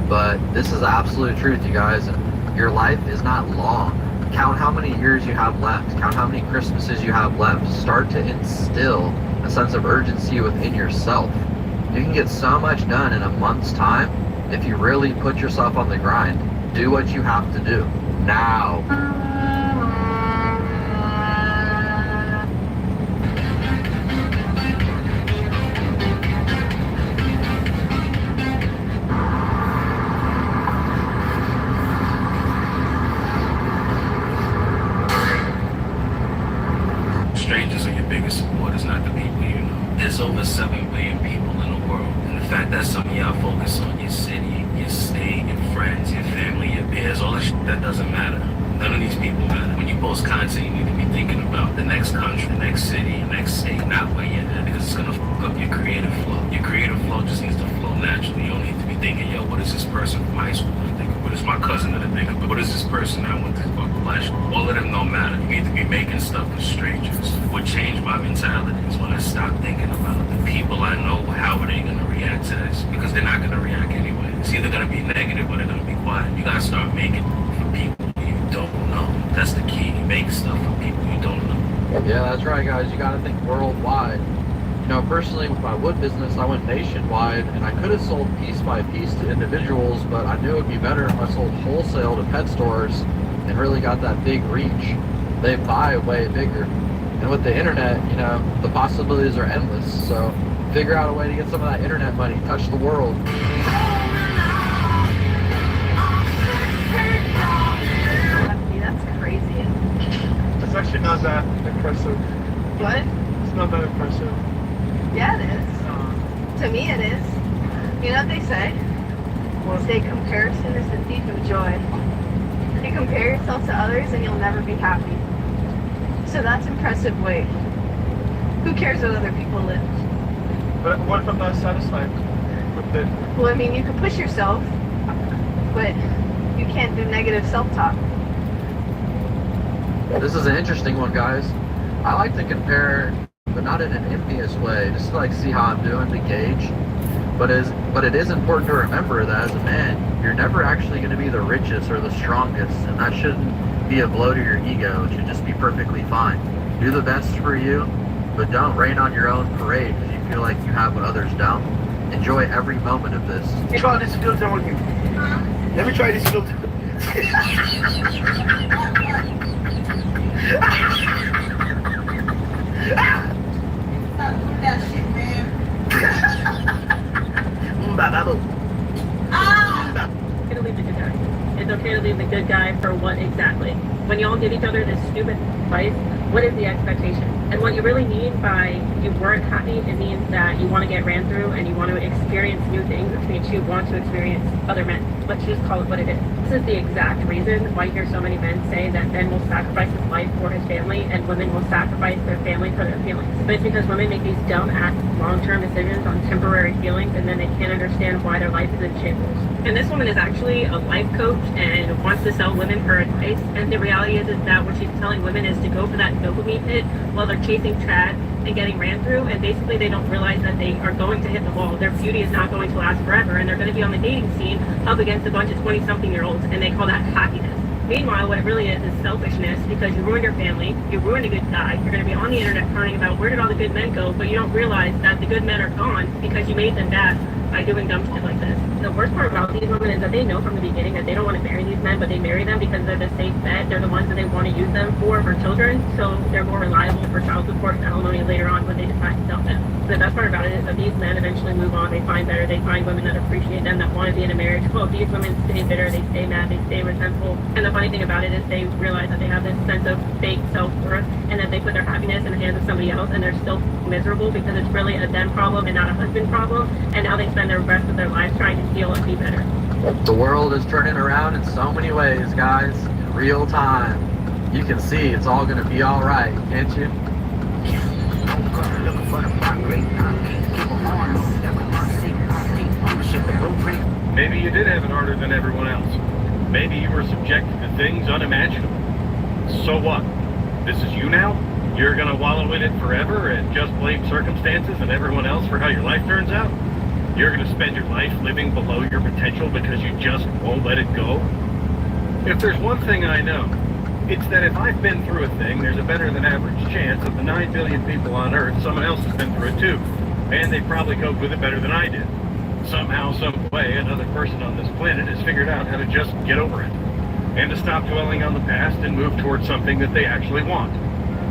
But this is the absolute truth, you guys. Your life is not long. Count how many years you have left. Count how many Christmases you have left. Start to instill a sense of urgency within yourself. You can get so much done in a month's time if you really put yourself on the grind. Do what you have to do now. Strangers are your biggest supporters, not the people you know. There's over 7 billion people in the world, and the fact that some of y'all focus on your city, your state, your friends, your family, your peers, all that shit, that doesn't matter. None of these people matter. When you post content, you need to be thinking about the next country, the next city, the next state, not where you're at, because it's gonna fuck up your creative flow. Your creative flow just needs to flow naturally. You don't need to be thinking, yo, what is this person from high school gonna think of? What is my cousin gonna think of? What is this person I went to fucking flash? All of them don't matter. You need to be making stuff with strangers. What changed my mentality is when I stopped thinking about the people I know, how are they gonna react to this? Because they're not gonna react anyway. It's either gonna be negative or they're gonna be quiet. You gotta start making for people you don't know. That's the key. You make stuff for people you don't know. Yeah, that's right, guys. You gotta think worldwide. You know, personally, with my wood business, I went nationwide, and I could have sold piece by piece to individuals, but I knew it would be better if I sold wholesale to pet stores and really got that big reach. They buy way bigger. And with the internet, you know, the possibilities are endless. So figure out a way to get some of that internet money, touch the world. That's crazy. It's actually not that impressive. What? It's not that impressive. Yeah, it is. To me, it is. You know what they say? Say comparison is the thief of joy. You compare yourself to others and you'll never be happy. So that's impressive. Wait. Who cares what other people live? But what if I'm not satisfied with it? Well, I mean, you can push yourself, but you can't do negative self-talk. This is an interesting one, guys. I like to compare, but not in an envious way, just to like see how I'm doing to gauge. But it is important to remember that as a man, you're never actually going to be the richest or the strongest, and that shouldn't be a blow to your ego. It should just be perfectly fine. Do the best for you, but don't rain on your own parade because you feel like you have what others don't. Enjoy every moment of this. Try this filter with me. Let me try this filter. That shit, man. Gonna leave it to Derek. okay to leave the good guy for what exactly? When y'all give each other this stupid advice, what is the expectation? And what you really mean by you weren't happy, it means that you want to get ran through and you want to experience new things, which means you want to experience other men. Let's just call it what it is. This is the exact reason why you hear so many men say that men will sacrifice his life for his family and women will sacrifice their family for their feelings. But it's because women make these dumb ass long-term decisions on temporary feelings and then they can't understand why their life is in shambles. And this woman is actually a life coach and wants to sell women her advice. And the reality is that what she's telling women is to go for that dopamine hit while they're chasing Chad and getting ran through. And basically they don't realize that they are going to hit the wall. Their beauty is not going to last forever. And they're going to be on the dating scene up against a bunch of 20-something-year-olds. And they call that happiness. Meanwhile, what it really is selfishness because you ruined your family, you ruined a good guy, you're going to be on the internet crying about where did all the good men go, but you don't realize that the good men are gone because you made them bad by doing dumb shit like this. The worst part about these women is that they know from the beginning that they don't want to marry these men, but they marry them because they're the safe bet. They're the ones that they want to use them for children, so they're more reliable for child support and alimony later on when they decide to sell them. The best part about it is that these men eventually move on, they find better, they find women that appreciate them, that want to be in a marriage. Well, these women stay bitter, they stay mad, they stay resentful. And the funny thing about it is they realize that they have this sense of fake self-worth and that they put their happiness in the hands of somebody else and they're still miserable because it's really a them problem and not a husband problem. And now they spend the rest of their lives trying to heal and be better. The world is turning around in so many ways, guys, in real time. You can see it's all going to be all right, can't you? Maybe you did have it harder than everyone else. Maybe you were subjected to things unimaginable. So what? This is you now? You're gonna wallow in it forever and just blame circumstances and everyone else for how your life turns out? You're gonna spend your life living below your potential because you just won't let it go? If there's one thing I know, it's that if I've been through a thing, there's a better than average chance that the 9 billion people on Earth, someone else has been through it too. And they probably coped with it better than I did. Somehow, some way, another person on this planet has figured out how to just get over it. And to stop dwelling on the past and move towards something that they actually want.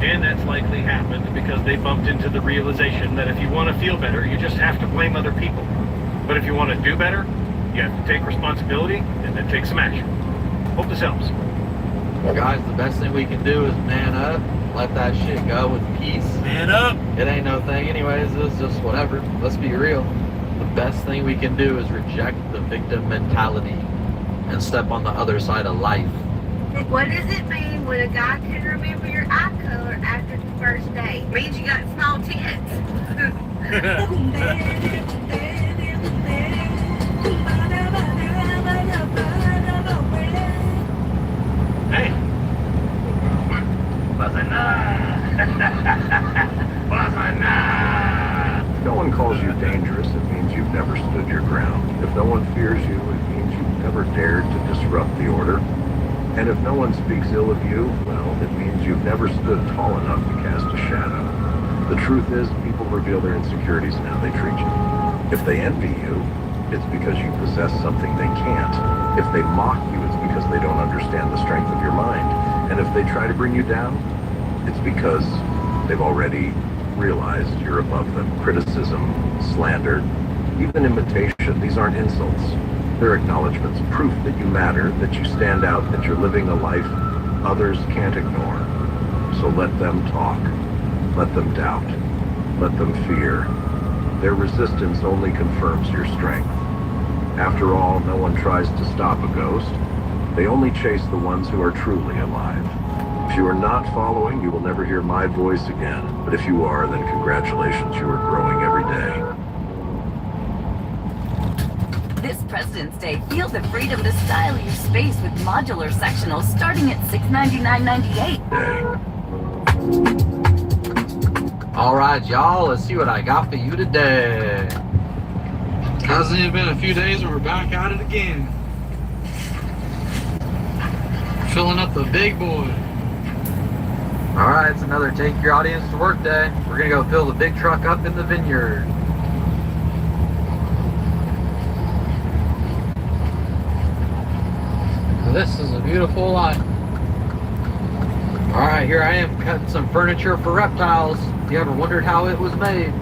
And that's likely happened because they bumped into the realization that if you want to feel better, you just have to blame other people. But if you want to do better, you have to take responsibility and then take some action. Hope this helps. Guys, the best thing we can do is man up, let that shit go with peace. Man up! It ain't no thing anyways, it's just whatever. Let's be real. The best thing we can do is reject the victim mentality and step on the other side of life. What does it mean when a guy can remember your eye color after the first date? It means you got small tits. Hey! If no one calls you dangerous, it means you've never stood your ground. If no one fears you, it means you've never dared to disrupt the order. And if no one speaks ill of you, well, it means you've never stood tall enough to cast a shadow. The truth is, people reveal their insecurities in how they treat you. If they envy you, it's because you possess something they can't. If they mock you, it's because they don't understand the strength of your mind. And if they try to bring you down, it's because they've already realized you're above them. Criticism, slander, even imitation, these aren't insults. They're acknowledgments, proof that you matter, that you stand out, that you're living a life others can't ignore. So let them talk. Let them doubt. Let them fear. Their resistance only confirms your strength. After all, no one tries to stop a ghost. They only chase the ones who are truly alive. If you are not following, you will never hear my voice again. But if you are, then congratulations, you are growing every day. This President's Day, feel the freedom to style your space with modular sectionals starting at $699.98. Alright, y'all, let's see what I got for you today. Hasn't even been a few days and we're back at it again. Filling up the big boy. Alright, it's another Take Your Audience to Work day. We're gonna go fill the big truck up in the vineyard. This is a beautiful lot. Alright, here I am cutting some furniture for reptiles. You ever wondered how it was made?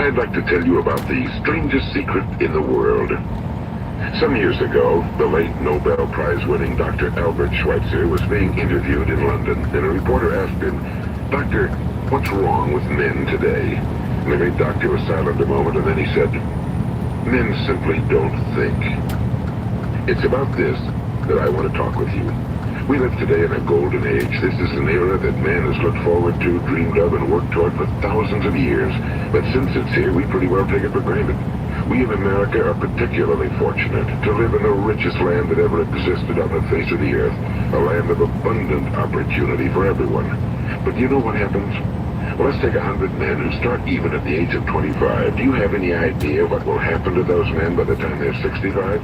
I'd like to tell you about the strangest secret in the world. Some years ago, the late Nobel Prize-winning Dr. Albert Schweitzer was being interviewed in London, and a reporter asked him, "Doctor, what's wrong with men today?" And the great doctor was silent a moment, and then he said, "Men simply don't think." It's about this that I want to talk with you. We live today in a golden age. This is an era that man has looked forward to, dreamed of, and worked toward for thousands of years. But since it's here, we pretty well take it for granted. We in America are particularly fortunate to live in the richest land that ever existed on the face of the earth, a land of abundant opportunity for everyone. But you know what happens? Well, let's take 100 men who start even at the age of 25. Do you have any idea what will happen to those men by the time they're 65?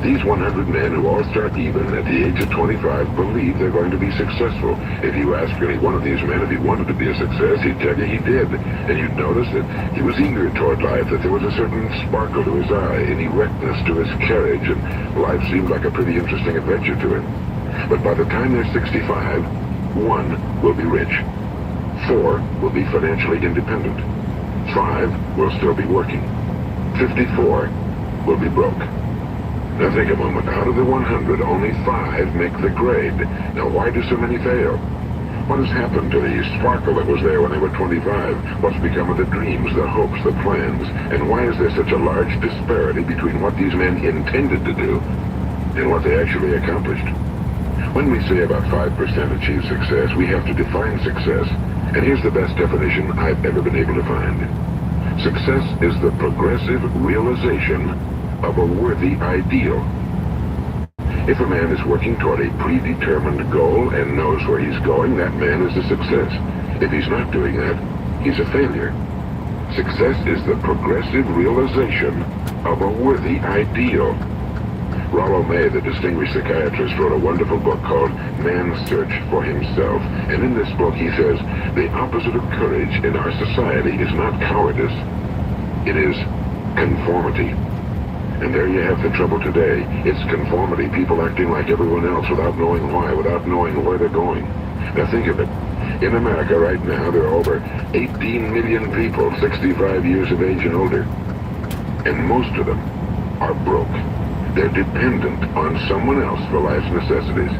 These 100 men who all start even at the age of 25 believe they're going to be successful. If you ask any one of these men if he wanted to be a success, he'd tell you he did. And you'd notice that he was eager toward life, that there was a certain sparkle to his eye, an erectness to his carriage, and life seemed like a pretty interesting adventure to him. But by the time they're 65, 1 will be rich. 4 will be financially independent. 5 will still be working. 54 will be broke. Now think a moment. Out of the 100, only 5 make the grade. Now why do so many fail? What has happened to the sparkle that was there when they were 25? What's become of the dreams, the hopes, the plans? And why is there such a large disparity between what these men intended to do and what they actually accomplished? When we say about 5% achieve success, we have to define success. And here's the best definition I've ever been able to find. Success is the progressive realization of a worthy ideal. If a man is working toward a predetermined goal and knows where he's going, that man is a success. If he's not doing that, he's a failure. Success is the progressive realization of a worthy ideal. Rollo May, the distinguished psychiatrist, wrote a wonderful book called Man's Search for Himself. And in this book he says, the opposite of courage in our society is not cowardice, it is conformity. And there you have the trouble today. It's conformity, people acting like everyone else without knowing why, without knowing where they're going. Now think of it. In America right now, there are over 18 million people 65 years of age and older. And most of them are broke. They're dependent on someone else for life's necessities.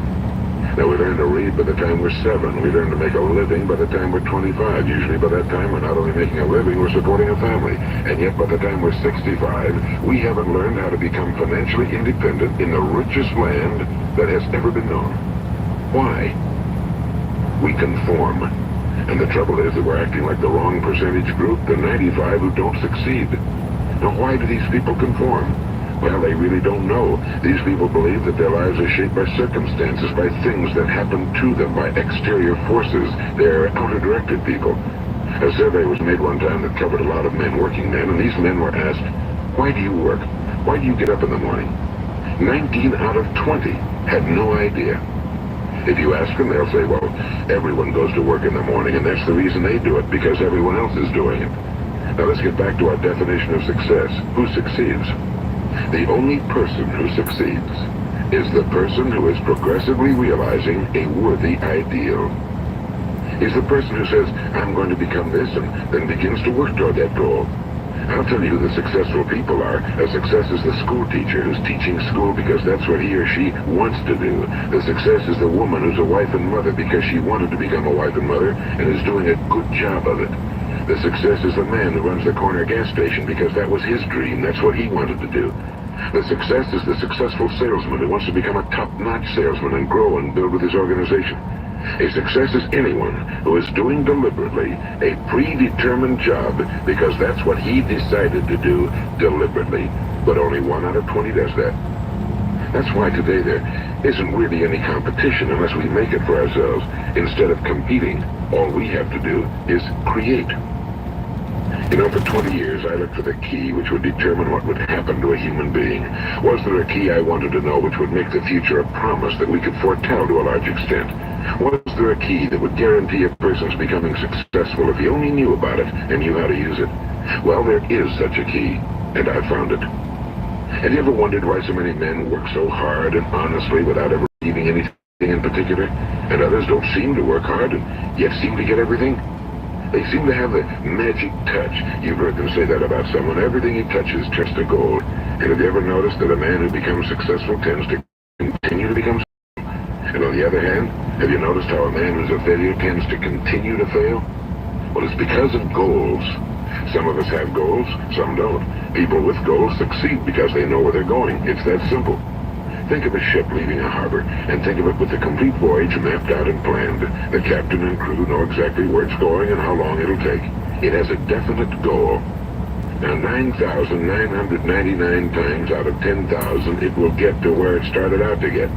Now, we learn to read by the time we're 7. We learn to make a living by the time we're 25. Usually by that time, we're not only making a living, we're supporting a family. And yet, by the time we're 65, we haven't learned how to become financially independent in the richest land that has ever been known. Why? We conform. And the trouble is that we're acting like the wrong percentage group, the 95 who don't succeed. Now, why do these people conform? Well, they really don't know. These people believe that their lives are shaped by circumstances, by things that happen to them, by exterior forces. They're outer-directed people. A survey was made one time that covered a lot of men, working men, and these men were asked, why do you work? Why do you get up in the morning? 19 out of 20 had no idea. If you ask them, they'll say, well, everyone goes to work in the morning, and that's the reason they do it, because everyone else is doing it. Now let's get back to our definition of success. Who succeeds? The only person who succeeds is the person who is progressively realizing a worthy ideal. Is the person who says, I'm going to become this, and then begins to work toward that goal. I'll tell you who the successful people are. A success is the school teacher who's teaching school because that's what he or she wants to do. The success is the woman who's a wife and mother because she wanted to become a wife and mother and is doing a good job of it. The success is the man who runs the corner gas station because that was his dream. That's what he wanted to do. The success is the successful salesman who wants to become a top-notch salesman and grow and build with his organization. A success is anyone who is doing deliberately a predetermined job because that's what he decided to do deliberately. But only 1 out of 20 does that. That's why today there isn't really any competition unless we make it for ourselves. Instead of competing, all we have to do is create. You know, for 20 years, I looked for the key which would determine what would happen to a human being. Was there a key I wanted to know which would make the future a promise that we could foretell to a large extent? Was there a key that would guarantee a person's becoming successful if he only knew about it and knew how to use it? Well, there is such a key, and I found it. Have you ever wondered why so many men work so hard and honestly without ever achieving anything in particular, and others don't seem to work hard and yet seem to get everything? They seem to have the magic touch. You've heard them say that about someone. Everything he touches turns to gold. And have you ever noticed that a man who becomes successful tends to continue to become successful? And on the other hand, have you noticed how a man who's a failure tends to continue to fail? Well, it's because of goals. Some of us have goals, some don't. People with goals succeed because they know where they're going. It's that simple. Think of a ship leaving a harbor, and think of it with the complete voyage mapped out and planned. The captain and crew know exactly where it's going and how long it'll take. It has a definite goal. Now, 9,999 times out of 10,000, it will get to where it started out to get.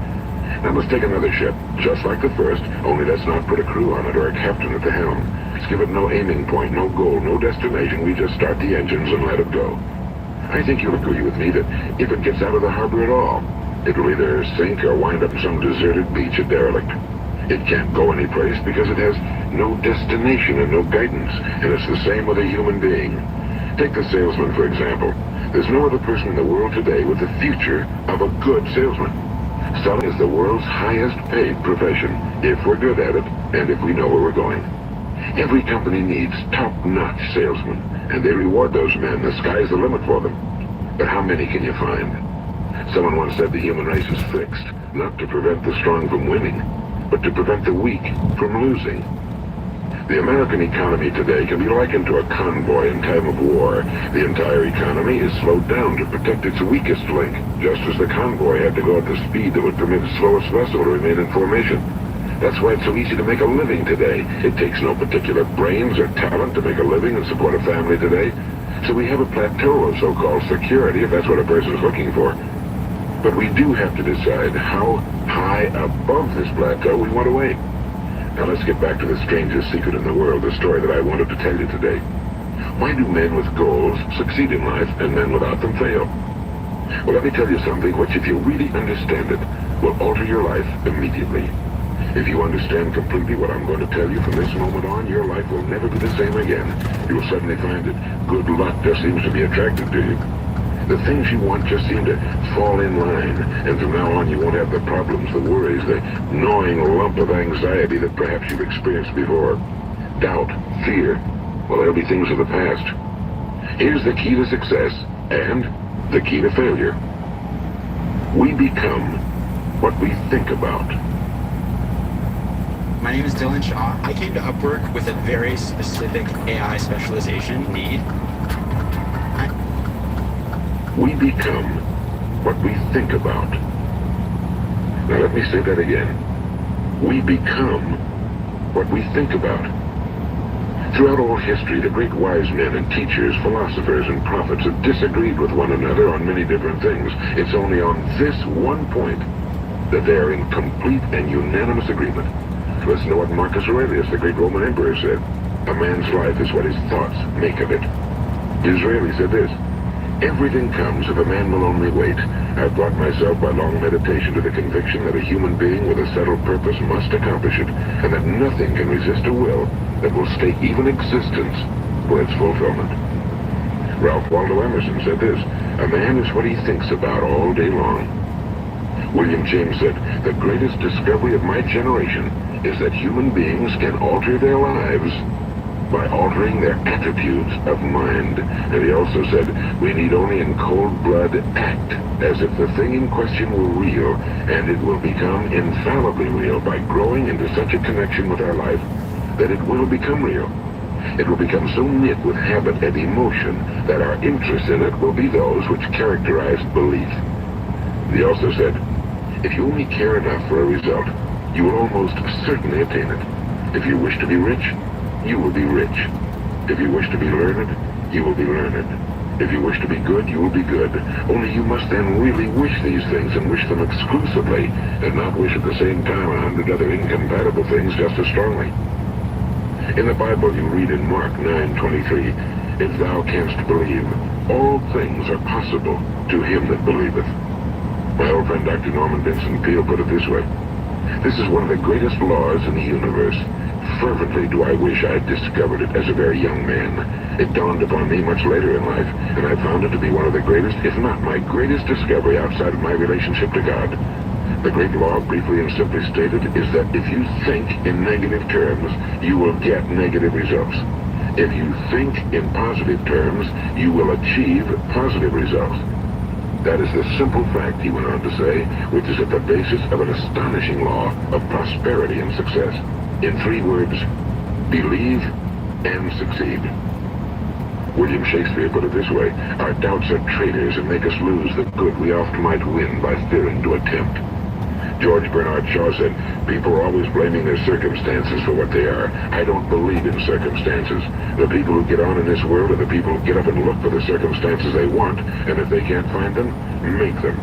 Now, let's take another ship, just like the first, only let's not put a crew on it or a captain at the helm. Let's give it no aiming point, no goal, no destination. We just start the engines and let it go. I think you'll agree with me that if it gets out of the harbor at all, it'll either sink or wind up in some deserted beach, a derelict. It can't go anyplace because it has no destination and no guidance, and it's the same with a human being. Take the salesman, for example. There's no other person in the world today with the future of a good salesman. Selling is the world's highest paid profession, if we're good at it, and if we know where we're going. Every company needs top-notch salesmen, and they reward those men. The sky's the limit for them. But how many can you find? Someone once said the human race is fixed, not to prevent the strong from winning, but to prevent the weak from losing. The American economy today can be likened to a convoy in time of war. The entire economy is slowed down to protect its weakest link, just as the convoy had to go at the speed that would permit the slowest vessel to remain in formation. That's why it's so easy to make a living today. It takes no particular brains or talent to make a living and support a family today. So we have a plateau of so-called security, if that's what a person's looking for. But we do have to decide how high above this plateau we want to aim. Now let's get back to the strangest secret in the world, the story that I wanted to tell you today. Why do men with goals succeed in life and men without them fail? Well, let me tell you something which, if you really understand it, will alter your life immediately. If you understand completely what I'm going to tell you from this moment on, your life will never be the same again. You'll suddenly find that good luck just seems to be attracted to you. The things you want just seem to fall in line, and from now on you won't have the problems, the worries, the gnawing lump of anxiety that perhaps you've experienced before. Doubt, fear, well, they'll be things of the past. Here's the key to success, and the key to failure. We become what we think about. My name is Dylan Shaw. I came to Upwork with a very specific AI specialization need. We become what we think about. Now let me say that again. We become what we think about. Throughout all history, the great wise men and teachers, philosophers and prophets have disagreed with one another on many different things. It's only on this one point that they are in complete and unanimous agreement. Listen to what Marcus Aurelius, the great Roman emperor, said. A man's life is what his thoughts make of it. Disraeli said this. Everything comes if a man will only wait. I've brought myself by long meditation to the conviction that a human being with a settled purpose must accomplish it, and that nothing can resist a will that will stake even existence for its fulfillment. Ralph Waldo Emerson said this, a man is what he thinks about all day long. William James said, the greatest discovery of my generation is that human beings can alter their lives by altering their attitudes of mind. And he also said, we need only in cold blood act as if the thing in question were real, and it will become infallibly real by growing into such a connection with our life that it will become real. It will become so knit with habit and emotion that our interest in it will be those which characterize belief. He also said, if you only care enough for a result, you will almost certainly attain it. If you wish to be rich, you will be rich. If you wish to be learned, you will be learned. If you wish to be good, you will be good. Only you must then really wish these things and wish them exclusively, and not wish at the same time 100 other incompatible things just as strongly. In the Bible you read in Mark 9:23, if thou canst believe, all things are possible to him that believeth. My old friend Dr. Norman Vincent Peale put it this way, this is one of the greatest laws in the universe. Fervently do I wish I had discovered it as a very young man. It dawned upon me much later in life, and I found it to be one of the greatest, if not my greatest discovery outside of my relationship to God. The great law, briefly and simply stated, is that if you think in negative terms, you will get negative results. If you think in positive terms, you will achieve positive results. That is the simple fact, he went on to say, which is at the basis of an astonishing law of prosperity and success. In 3 words, believe and succeed. William Shakespeare put it this way: our doubts are traitors and make us lose the good we oft might win by fearing to attempt. George Bernard Shaw said, people are always blaming their circumstances for what they are. I don't believe in circumstances. The people who get on in this world are the people who get up and look for the circumstances they want, and if they can't find them, make them.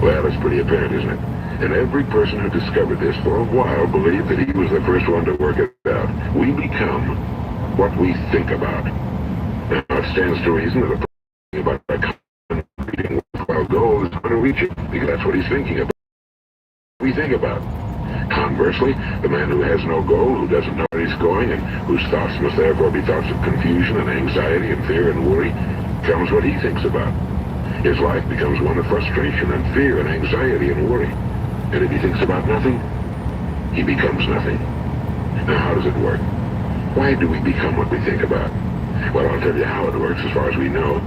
Well, it's pretty apparent, isn't it? And every person who discovered this for a while believed that he was the first one to work it out. We become what we think about. Now, it stands to reason that a person thinking about a completing worthwhile goal is going to reach it, because that's what he's thinking about. We think about. Conversely, the man who has no goal, who doesn't know where he's going, and whose thoughts must therefore be thoughts of confusion and anxiety and fear and worry, becomes what he thinks about. His life becomes one of frustration and fear and anxiety and worry. And if he thinks about nothing, he becomes nothing. Now, how does it work? Why do we become what we think about? Well, I'll tell you how it works as far as we know.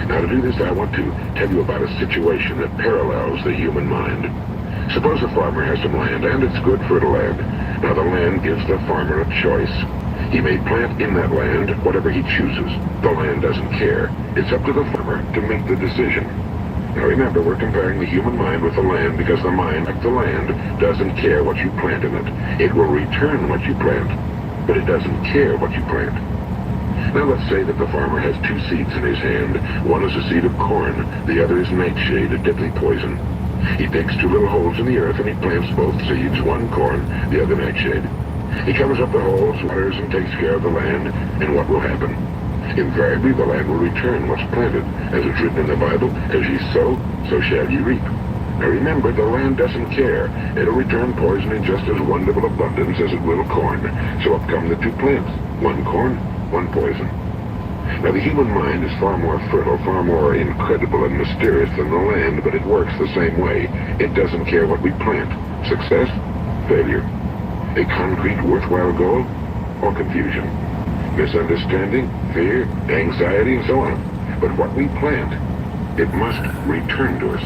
Now, to do this, I want to tell you about a situation that parallels the human mind. Suppose a farmer has some land, and it's good fertile land. Now, the land gives the farmer a choice. He may plant in that land whatever he chooses. The land doesn't care. It's up to the farmer to make the decision. Now, remember, we're comparing the human mind with the land because the mind, like the land, doesn't care what you plant in it. It will return what you plant, but it doesn't care what you plant. Now, let's say that the farmer has 2 seeds in his hand. One is a seed of corn. The other is nightshade, a deadly poison. He digs 2 little holes in the earth and he plants both seeds, one corn, the other nightshade. He covers up the holes, waters, and takes care of the land, and what will happen? Invariably, the land will return what's planted. As it's written in the Bible, as ye sow, so shall ye reap. Now remember, the land doesn't care. It'll return poison in just as wonderful abundance as it will corn. So up come the 2 plants, one corn, one poison. Now, the human mind is far more fertile, far more incredible and mysterious than the land, but it works the same way. It doesn't care what we plant. Success, failure. A concrete, worthwhile goal, or confusion. Misunderstanding, fear, anxiety, and so on. But what we plant, it must return to us.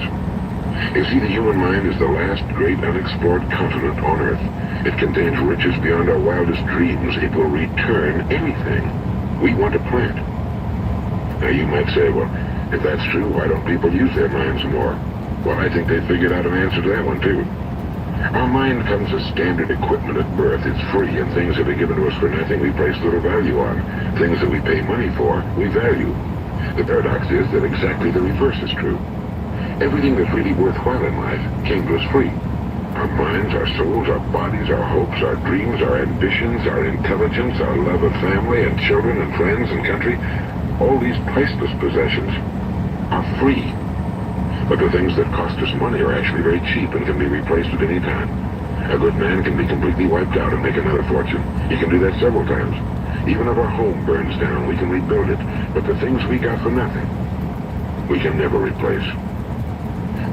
You see, the human mind is the last great unexplored continent on Earth. It contains riches beyond our wildest dreams. It will return anything we want to plant. Now, you might say, well, if that's true, why don't people use their minds more? Well, I think they figured out an answer to that one, too. Our mind comes as standard equipment at birth. It's free, and things that are given to us for nothing we place little value on. Things that we pay money for, we value. The paradox is that exactly the reverse is true. Everything that's really worthwhile in life came to us free. Our minds, our souls, our bodies, our hopes, our dreams, our ambitions, our intelligence, our love of family and children and friends and country, all these priceless possessions are free. But the things that cost us money are actually very cheap and can be replaced at any time. A good man can be completely wiped out and make another fortune. He can do that several times. Even if our home burns down, we can rebuild it. But the things we got for nothing, we can never replace.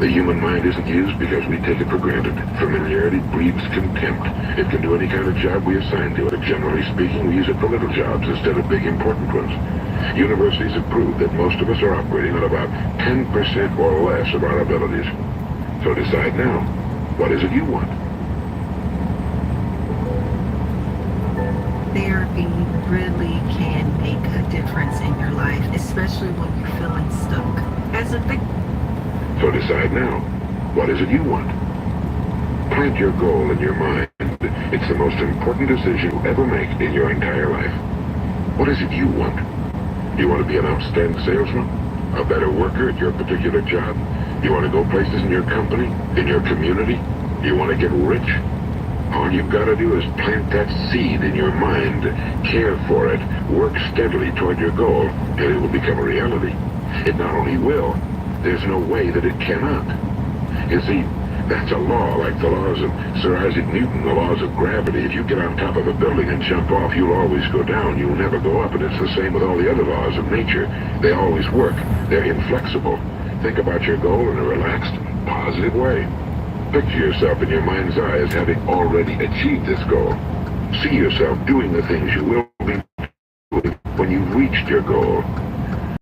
The human mind isn't used because we take it for granted. Familiarity breeds contempt. It can do any kind of job we assign to it. Generally speaking, we use it for little jobs instead of big, important ones. Universities have proved that most of us are operating on about 10% or less of our abilities. So decide now, what is it you want? Therapy really can make a difference in your life, especially when you're feeling stuck. As a victim. So decide now, what is it you want? Plant your goal in your mind. It's the most important decision you'll ever make in your entire life. What is it you want? Do you want to be an outstanding salesman? A better worker at your particular job? Do you want to go places in your company? In your community? Do you want to get rich? All you've got to do is plant that seed in your mind, care for it, work steadily toward your goal, and it will become a reality. It not only will, there's no way that it cannot. You see, that's a law, like the laws of Sir Isaac Newton, the laws of gravity. If you get on top of a building and jump off, you'll always go down. You'll never go up, and it's the same with all the other laws of nature. They always work. They're inflexible. Think about your goal in a relaxed, positive way. Picture yourself in your mind's eye as having already achieved this goal. See yourself doing the things you will be doing when you've reached your goal.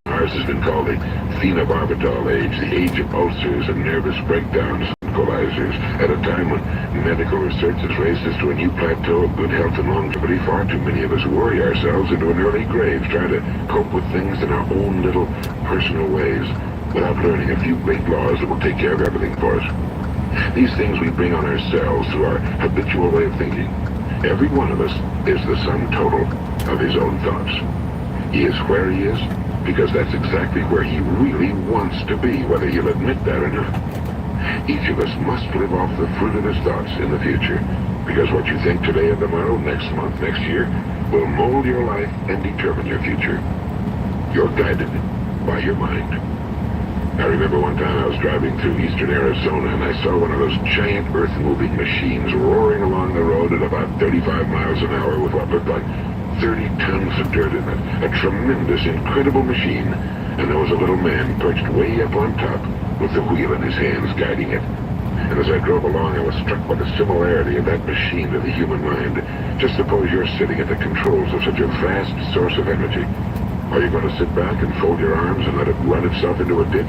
Ours has been called the phenobarbital age, the age of ulcers and nervous breakdowns and coalizers, at a time when medical research has raised us to a new plateau of good health and longevity. Far too many of us worry ourselves into an early grave, trying to cope with things in our own little personal ways, without learning a few great laws that will take care of everything for us. These things we bring on ourselves through our habitual way of thinking. Every one of us is the sum total of his own thoughts. He is where he is because that's exactly where he really wants to be, whether you'll admit that or not. Each of us must live off the fruit of his thoughts in the future, because what you think today and tomorrow, next month, next year, will mold your life and determine your future. You're guided by your mind. I remember one time I was driving through eastern Arizona and I saw one of those giant earth-moving machines roaring along the road at about 35 miles an hour with what looked like 30 tons of dirt in it. A tremendous, incredible machine. And there was a little man perched way up on top with the wheel in his hands guiding it. And as I drove along, I was struck by the similarity of that machine to the human mind. Just suppose you're sitting at the controls of such a vast source of energy. Are you going to sit back and fold your arms and let it run itself into a ditch?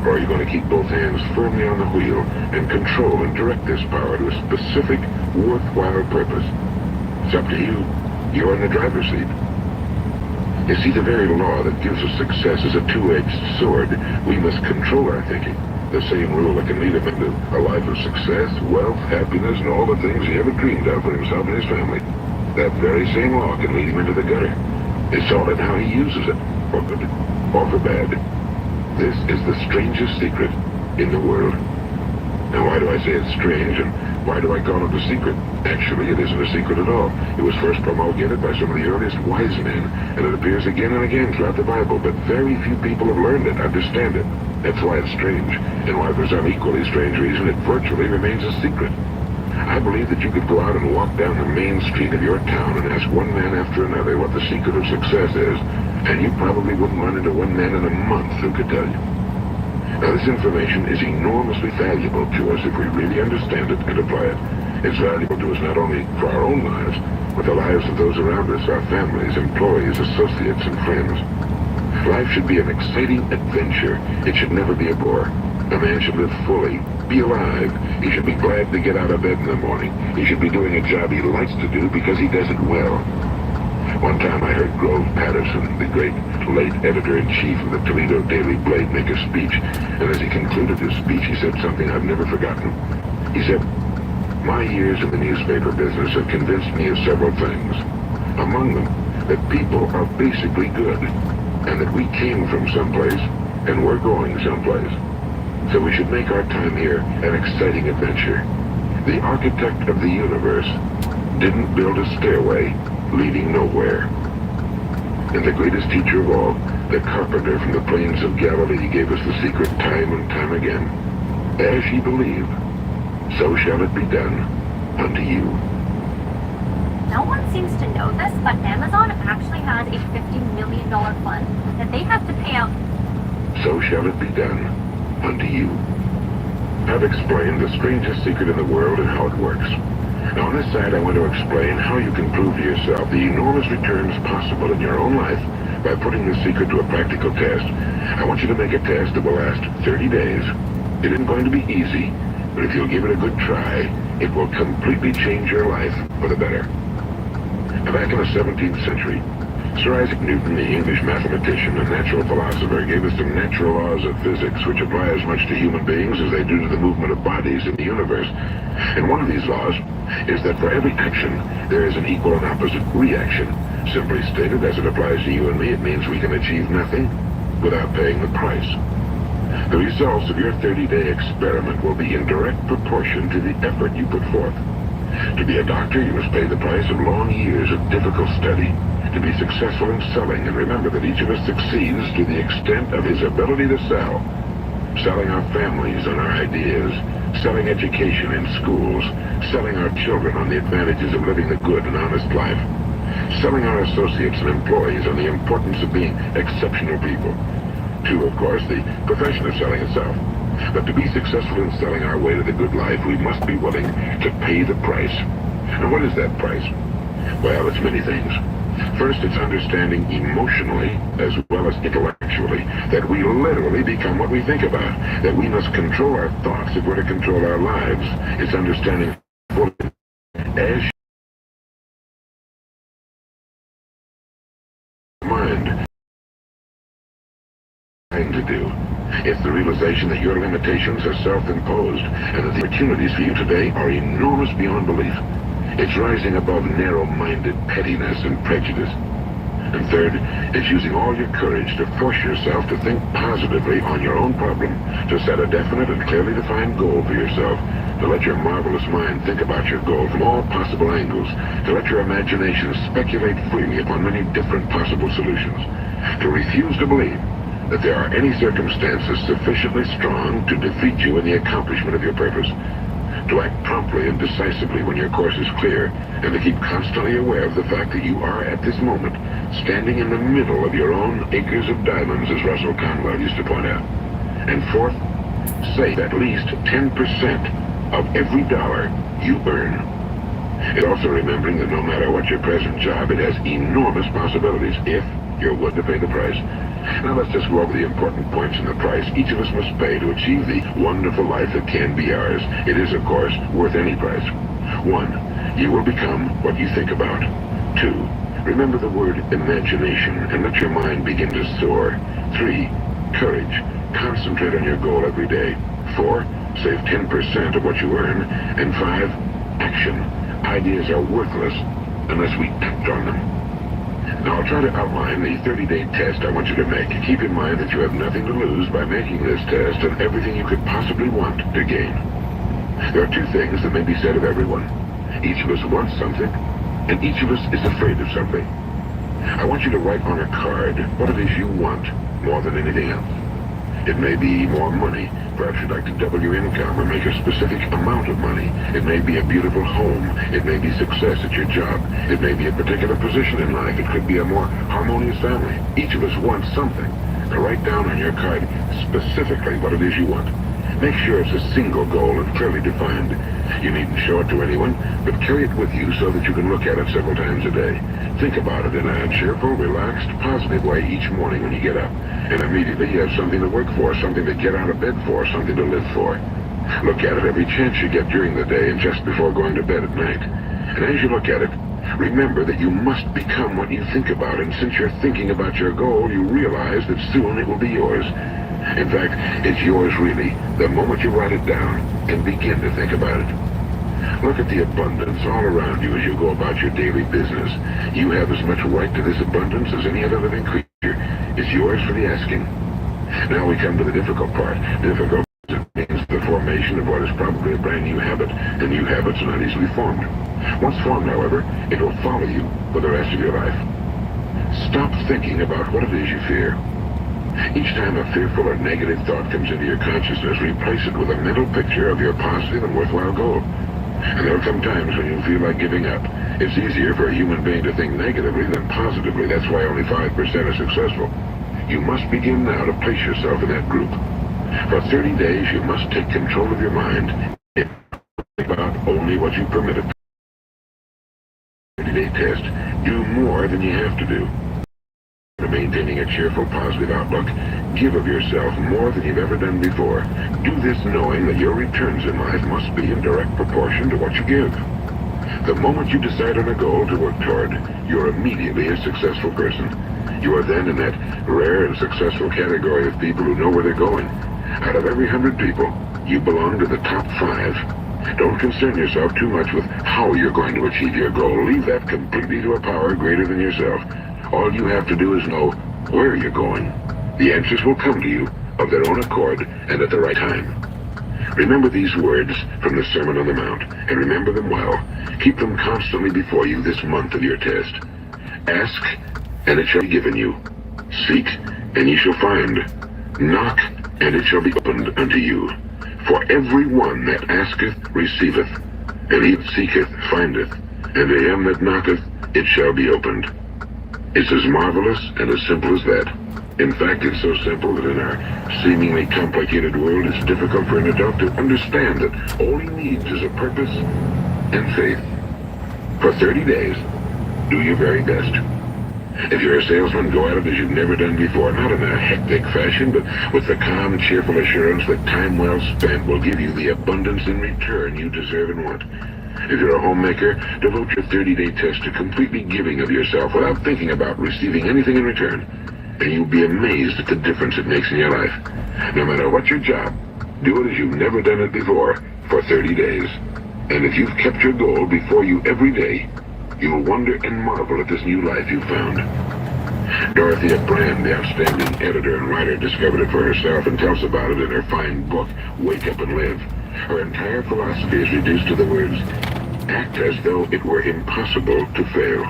Or are you going to keep both hands firmly on the wheel and control and direct this power to a specific, worthwhile purpose? It's up to you. You're in the driver's seat. You see, the very law that gives us success is a two-edged sword. We must control our thinking. The same rule that can lead him into a life of success, wealth, happiness, and all the things he ever dreamed of for himself and his family. That very same law can lead him into the gutter. It's all in how he uses it, for good or for bad. This is the strangest secret in the world. Now, why do I say it's strange, and why do I call it a secret? Actually, it isn't a secret at all. It was first promulgated by some of the earliest wise men, and it appears again and again throughout the Bible, but very few people have learned it, understand it. That's why it's strange, and why for some equally strange reason it virtually remains a secret. I believe that you could go out and walk down the main street of your town and ask one man after another what the secret of success is, and you probably wouldn't run into one man in a month who could tell you. Now, this information is enormously valuable to us if we really understand it and apply it. It's valuable to us not only for our own lives, but the lives of those around us, our families, employees, associates, and friends. Life should be an exciting adventure. It should never be a bore. A man should live fully, be alive. He should be glad to get out of bed in the morning. He should be doing a job he likes to do because he does it well. One time I heard Grove Patterson, the great late editor-in-chief of the Toledo Daily Blade, make a speech, and as he concluded his speech, he said something I've never forgotten. He said, "My years in the newspaper business have convinced me of several things. Among them, that people are basically good, and that we came from someplace, and we're going someplace. So we should make our time here an exciting adventure. The architect of the universe didn't build a stairway leading nowhere." And the greatest teacher of all, the carpenter from the plains of Galilee, gave us the secret time and time again. As ye believe, so shall it be done unto you. No one seems to know this, but Amazon actually has a $50 million fund that they have to pay out. So shall it be done unto you. I've explained the strangest secret in the world and how it works. Now, on this side, I want to explain how you can prove to yourself the enormous returns possible in your own life by putting the secret to a practical test. I want you to make a test that will last 30 days. It isn't going to be easy, but if you'll give it a good try, it will completely change your life for the better. Now, back in the 17th century, Sir Isaac Newton, the English mathematician and natural philosopher, gave us some natural laws of physics which apply as much to human beings as they do to the movement of bodies in the universe. And one of these laws is that for every action, there is an equal and opposite reaction. Simply stated, as it applies to you and me, it means we can achieve nothing without paying the price. The results of your 30-day experiment will be in direct proportion to the effort you put forth. To be a doctor, you must pay the price of long years of difficult study. To be successful in selling, and remember that each of us succeeds to the extent of his ability to sell. Selling our families on our ideas, selling education in schools, selling our children on the advantages of living the good and honest life, selling our associates and employees on the importance of being exceptional people. 2, of course, the profession of selling itself. But to be successful in selling our way to the good life, we must be willing to pay the price. And what is that price? Well, it's many things. First, it's understanding emotionally as well as intellectually that we literally become what we think about, that we must control our thoughts if we're to control our lives. It's understanding fully as mind to do. It's the realization that your limitations are self-imposed and that the opportunities for you today are enormous beyond belief. It's rising above narrow-minded pettiness and prejudice. And third, it's using all your courage to force yourself to think positively on your own problem, to set a definite and clearly defined goal for yourself, to let your marvelous mind think about your goal from all possible angles, to let your imagination speculate freely upon many different possible solutions, to refuse to believe that there are any circumstances sufficiently strong to defeat you in the accomplishment of your purpose, to act promptly and decisively when your course is clear, and to keep constantly aware of the fact that you are, at this moment, standing in the middle of your own acres of diamonds, as Russell Conwell used to point out. And fourth, save at least 10% of every dollar you earn. And also remembering that no matter what your present job, it has enormous possibilities if you're willing to pay the price. Now let's just go over the important points in the price each of us must pay to achieve the wonderful life that can be ours. It is, of course, worth any price. 1. You will become what you think about. 2. Remember the word imagination and let your mind begin to soar. 3. Courage. Concentrate on your goal every day. 4. Save 10% of what you earn. And 5. Action. Ideas are worthless unless we act on them. Now I'll try to outline the 30-day test I want you to make. Keep in mind that you have nothing to lose by making this test and everything you could possibly want to gain. There are two things that may be said of everyone. Each of us wants something, and each of us is afraid of something. I want you to write on a card what it is you want more than anything else. It may be more money. Perhaps you'd like to double your income or make a specific amount of money. It may be a beautiful home. It may be success at your job. It may be a particular position in life. It could be a more harmonious family. Each of us wants something. Now write down on your card specifically what it is you want. Make sure it's a single goal and clearly defined. You needn't show it to anyone, but carry it with you so that you can look at it several times a day. Think about it in a cheerful, relaxed, positive way each morning when you get up. And immediately you have something to work for, something to get out of bed for, something to live for. Look at it every chance you get during the day and just before going to bed at night. And as you look at it, remember that you must become what you think about, and since you're thinking about your goal, you realize that soon it will be yours. In fact, it's yours really, the moment you write it down and begin to think about it. Look at the abundance all around you as you go about your daily business. You have as much right to this abundance as any other living creature. It's yours for the asking. Now we come to the difficult part. Difficult means the formation of what is probably a brand new habit, and new habits are not easily formed. Once formed, however, it will follow you for the rest of your life. Stop thinking about what it is you fear. Each time a fearful or negative thought comes into your consciousness, replace it with a mental picture of your positive and worthwhile goal. And there will come times when you feel like giving up. It's easier for a human being to think negatively than positively. That's why only 5% are successful. You must begin now to place yourself in that group. For 30 days, you must take control of your mind and think about only what you permit it. 30-day test. Do more than you have to do. Maintaining a cheerful, positive outlook. Give of yourself more than you've ever done before. Do this knowing that your returns in life must be in direct proportion to what you give. The moment you decide on a goal to work toward, you're immediately a successful person. You are then in that rare and successful category of people who know where they're going. Out of every 100 people, you belong to the top 5. Don't concern yourself too much with how you're going to achieve your goal. Leave that completely to a power greater than yourself. All you have to do is know where you're going. The answers will come to you of their own accord and at the right time. Remember these words from the Sermon on the Mount, and remember them well. Keep them constantly before you this month of your test. Ask, and it shall be given you. Seek, and ye shall find. Knock, and it shall be opened unto you. For every one that asketh receiveth, and he that seeketh findeth, and to him that knocketh it shall be opened. It's as marvelous and as simple as that. In fact, it's so simple that in our seemingly complicated world, it's difficult for an adult to understand that all he needs is a purpose and faith. For 30 days, do your very best. If you're a salesman, go at it as you've never done before, not in a hectic fashion, but with the calm, cheerful assurance that time well spent will give you the abundance in return you deserve and want. If you're a homemaker, devote your 30-day test to completely giving of yourself without thinking about receiving anything in return, and you'll be amazed at the difference it makes in your life. No matter what your job, do it as you've never done it before for 30 days. And if you've kept your goal before you every day, you'll wonder and marvel at this new life you've found. Dorothea Brand, the outstanding editor and writer, discovered it for herself and tells about it in her fine book, Wake Up and Live. Her entire philosophy is reduced to the words, act as though it were impossible to fail.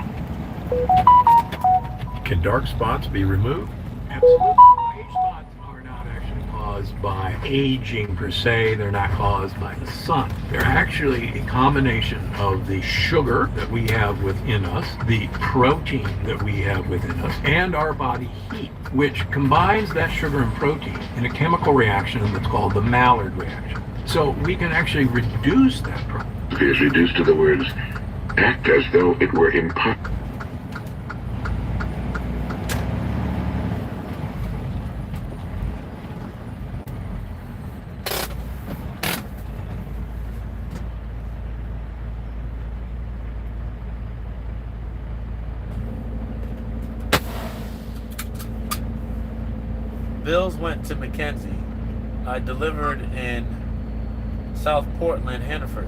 Can dark spots be removed? Absolutely. Age spots are not actually caused by aging per se. They're not caused by the sun. They're actually a combination of the sugar that we have within us, the protein that we have within us, and our body heat, which combines that sugar and protein in a chemical reaction that's called the Maillard reaction. So we can actually reduce that protein. It is reduced to the words, act as though it were impossible. Bills went to Mackenzie. I delivered in South Portland, Hannaford.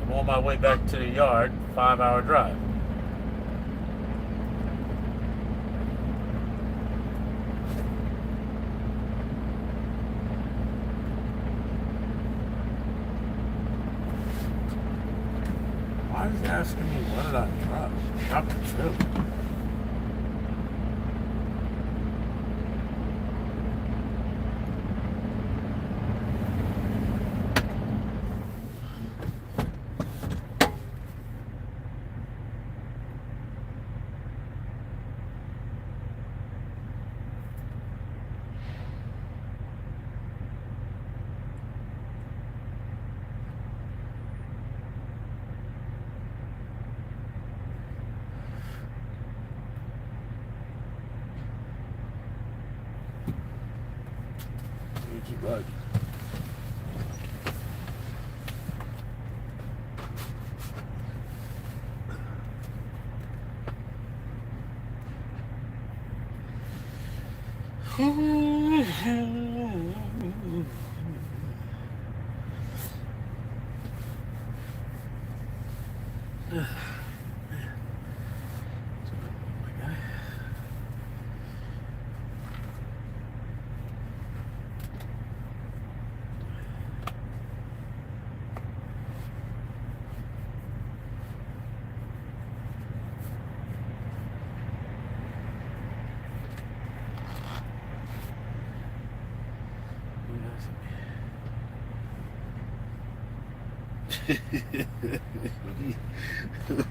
I'm on my way back to the yard, 5-hour drive. Why is he asking me what did I drop? Drop the trailer. Right.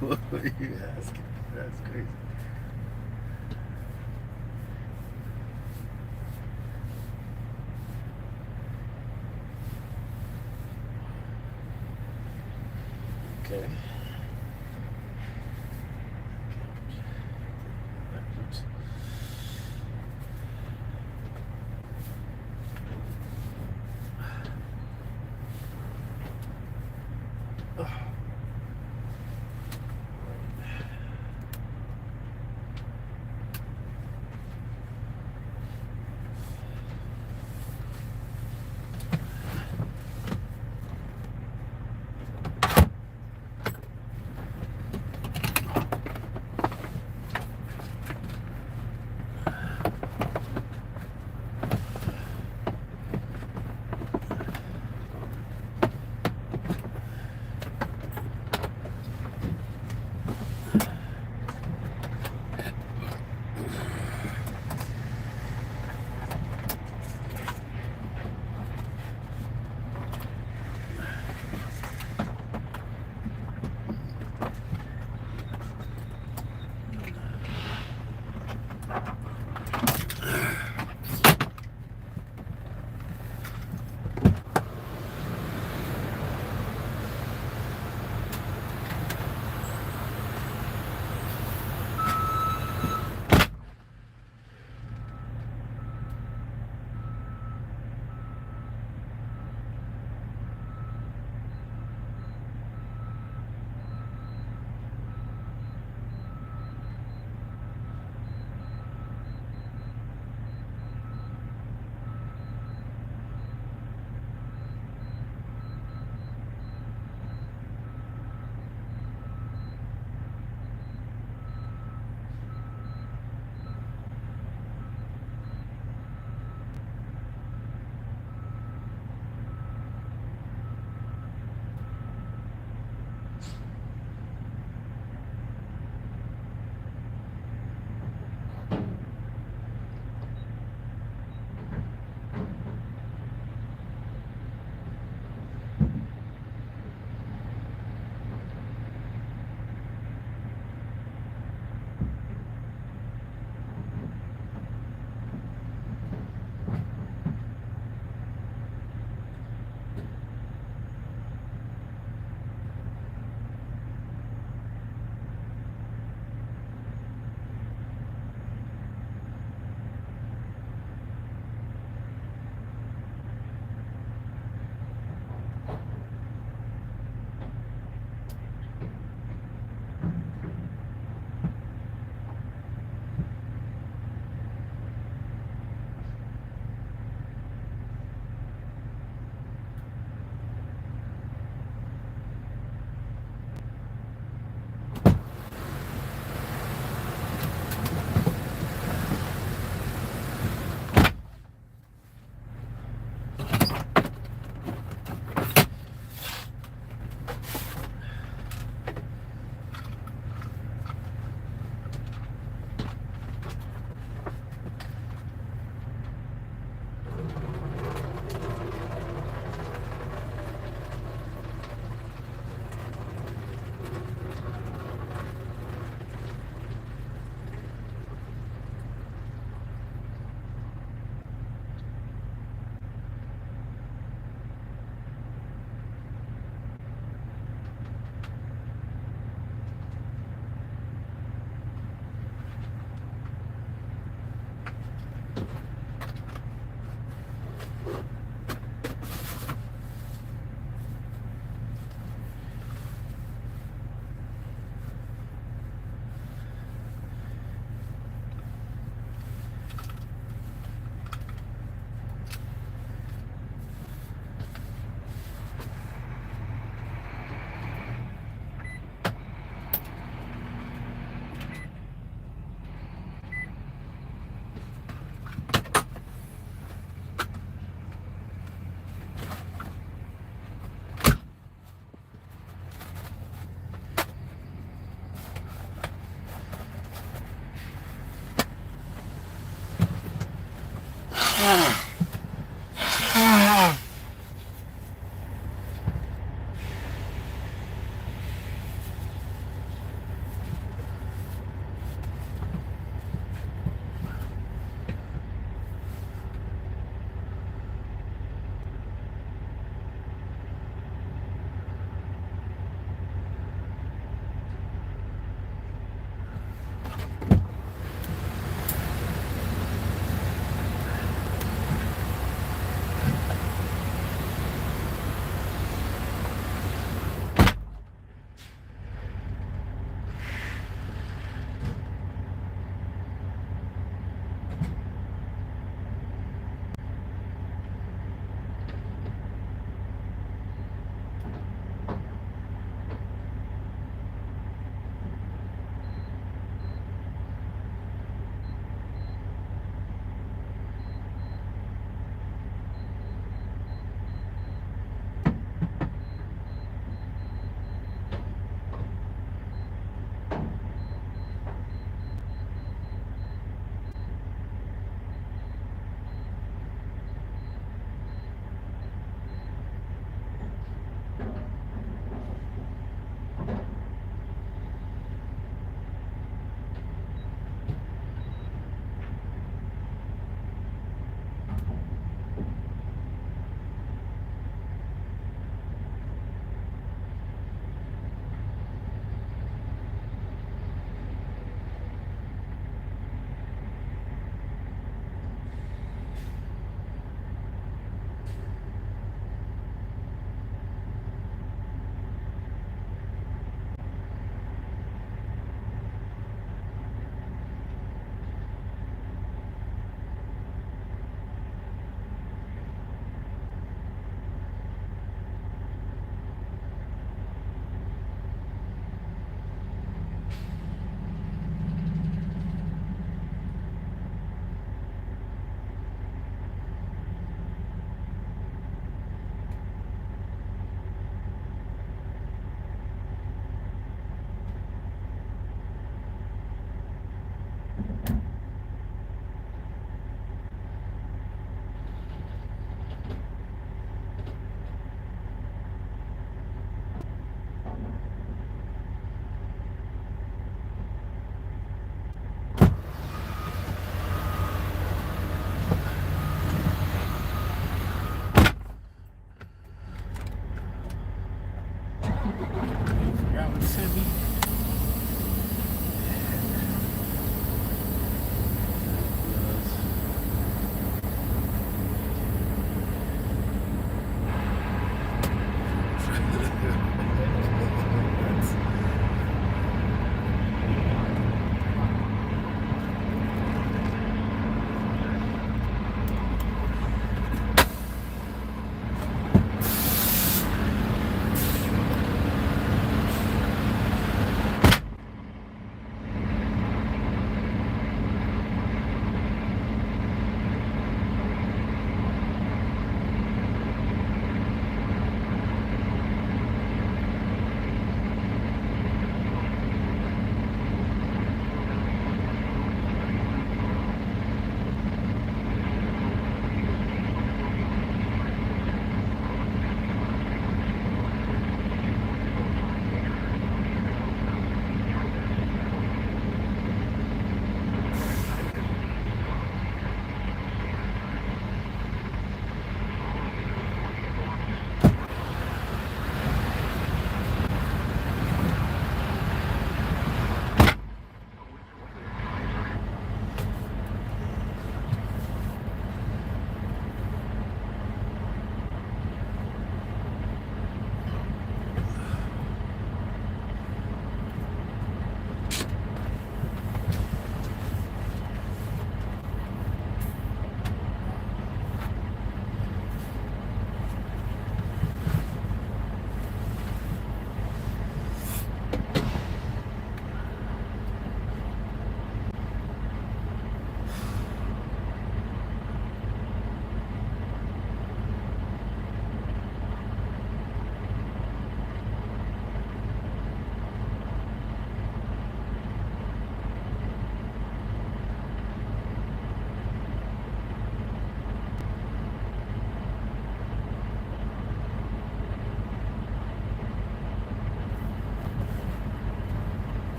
What are you asking? That's crazy. Okay.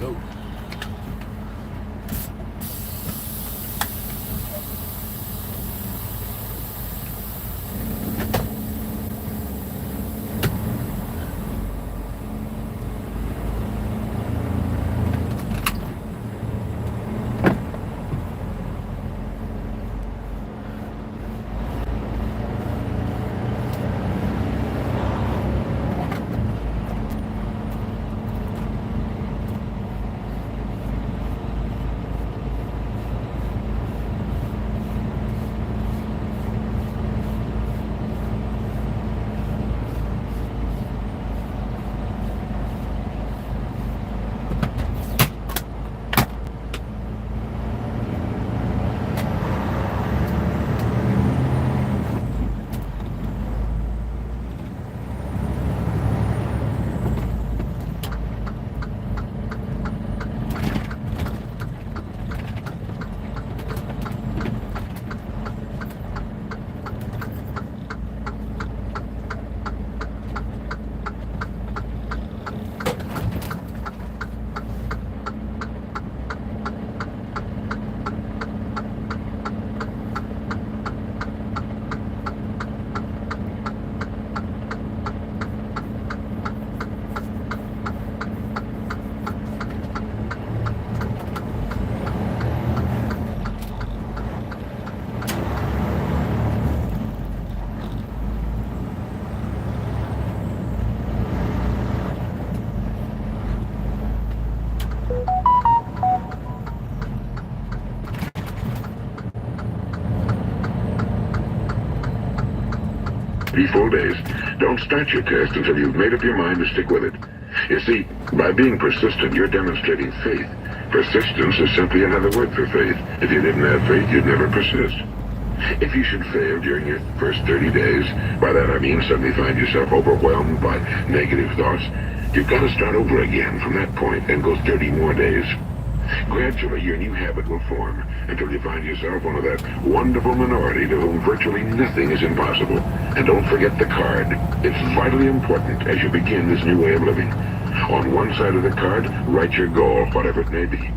go. Full days. Don't start your test until you've made up your mind to stick with it. You see, by being persistent, you're demonstrating faith. Persistence is simply another word for faith. If you didn't have faith, you'd never persist. If you should fail during your first 30 days, by that I mean suddenly find yourself overwhelmed by negative thoughts, you've got to start over again from that point and go 30 more days. Gradually, your new habit will form until you find yourself one of that wonderful minority to whom virtually nothing is impossible. And don't forget the card. It's vitally important as you begin this new way of living. On one side of the card, write your goal, whatever it may be.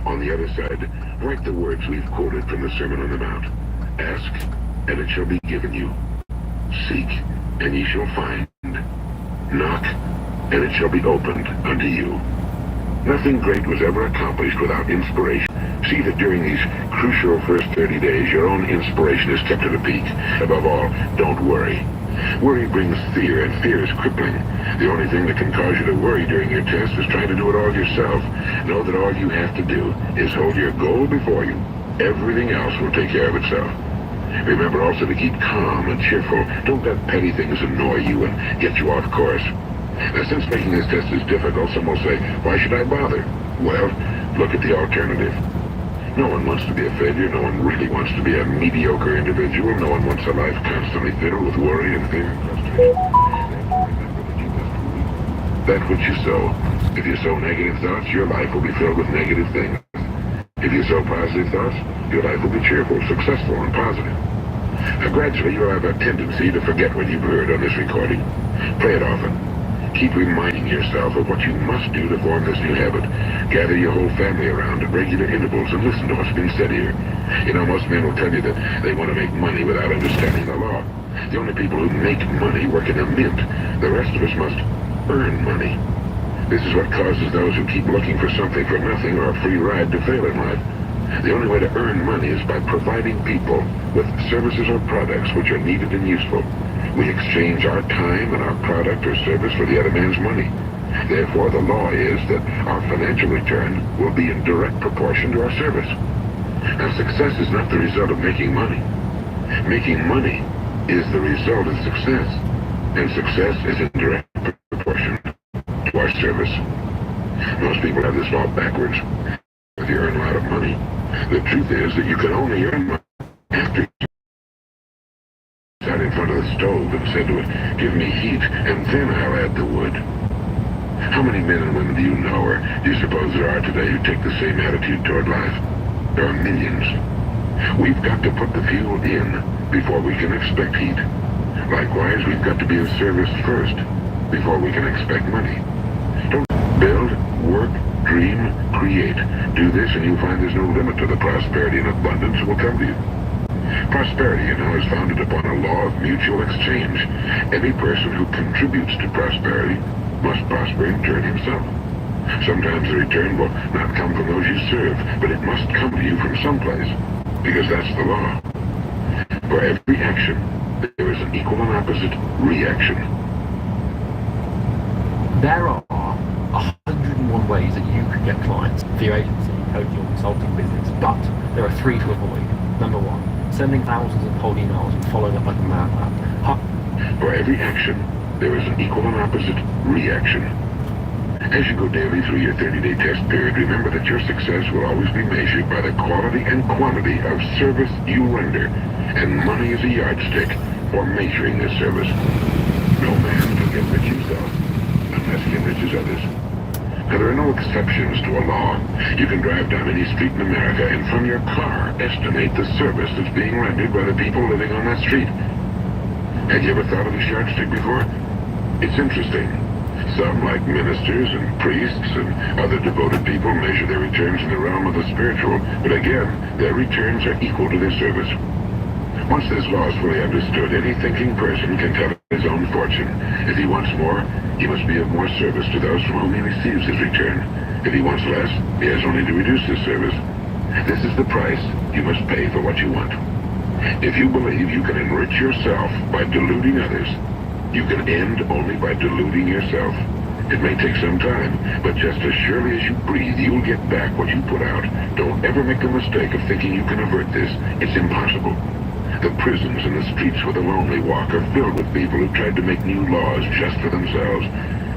On the other side, write the words we've quoted from the Sermon on the Mount. Ask, and it shall be given you. Seek, and ye shall find. Knock, and it shall be opened unto you. Nothing great was ever accomplished without inspiration. See that during these crucial first 30 days, your own inspiration is kept at a peak. Above all, don't worry. Worry brings fear, and fear is crippling. The only thing that can cause you to worry during your test is trying to do it all yourself. Know that all you have to do is hold your goal before you. Everything else will take care of itself. Remember also to keep calm and cheerful. Don't let petty things annoy you and get you off course. Now, since making this test is difficult, some will say, why should I bother? Well, look at the alternative. No one wants to be a failure. No one really wants to be a mediocre individual. No one wants a life constantly filled with worry and fear and frustration. That which you sow. If you sow negative thoughts, your life will be filled with negative things. If you sow positive thoughts, your life will be cheerful, successful, and positive. Now, gradually, you'll have a tendency to forget what you've heard on this recording. Play it often. Keep reminding yourself of what you must do to form this new habit. Gather your whole family around at regular intervals and listen to what's been said here. You know, most men will tell you that they want to make money without understanding the law. The only people who make money work in a mint. The rest of us must earn money. This is what causes those who keep looking for something for nothing or a free ride to fail in life. The only way to earn money is by providing people with services or products which are needed and useful. We exchange our time and our product or service for the other man's money. Therefore, the law is that our financial return will be in direct proportion to our service. Now, success is not the result of making money. Making money is the result of success, and success is in direct proportion to our service. Most people have this law backwards. If you earn a lot of money, the truth is that you can only earn money after you sat in front of the stove and said to it, give me heat, and then I'll add the wood. How many men and women do you know, or do you suppose there are today, who take the same attitude toward life? There are millions. We've got to put the fuel in before we can expect heat. Likewise, we've got to be of service first before we can expect money. Don't build, work, Dream, create. Do this and you'll find there's no limit to the prosperity and abundance that will come to you. Prosperity, you know, is founded upon a law of mutual exchange. Any person who contributes to prosperity must prosper in turn himself. Sometimes the return will not come from those you serve, but it must come to you from someplace, because that's the law. For every action, there is an equal and opposite reaction. There are 101 ways that you can get clients for your agency, coaching, or consulting business, but there are 3 to avoid. Number 1, sending thousands of cold emails and following up like a madman. For every action, there is an equal and opposite reaction. As you go daily through your 30-day test period, remember that your success will always be measured by the quality and quantity of service you render, and money is a yardstick for measuring this service. No man can get rich himself unless he enriches others. Now, there are no exceptions to a law. You can drive down any street in America and from your car estimate the service that's being rendered by the people living on that street. Have you ever thought of this yardstick before? It's interesting. Some, like ministers and priests and other devoted people, measure their returns in the realm of the spiritual, but again, their returns are equal to their service. Once this law is fully understood, any thinking person can tell his own fortune. If he wants more, he must be of more service to those from whom he receives his return. If he wants less, he has only to reduce his service. This is the price you must pay for what you want. If you believe you can enrich yourself by deluding others, you can end only by deluding yourself. It may take some time, but just as surely as you breathe, you'll get back what you put out. Don't ever make the mistake of thinking you can avert this. It's impossible. The prisons and the streets where the lonely walk are filled with people who tried to make new laws just for themselves.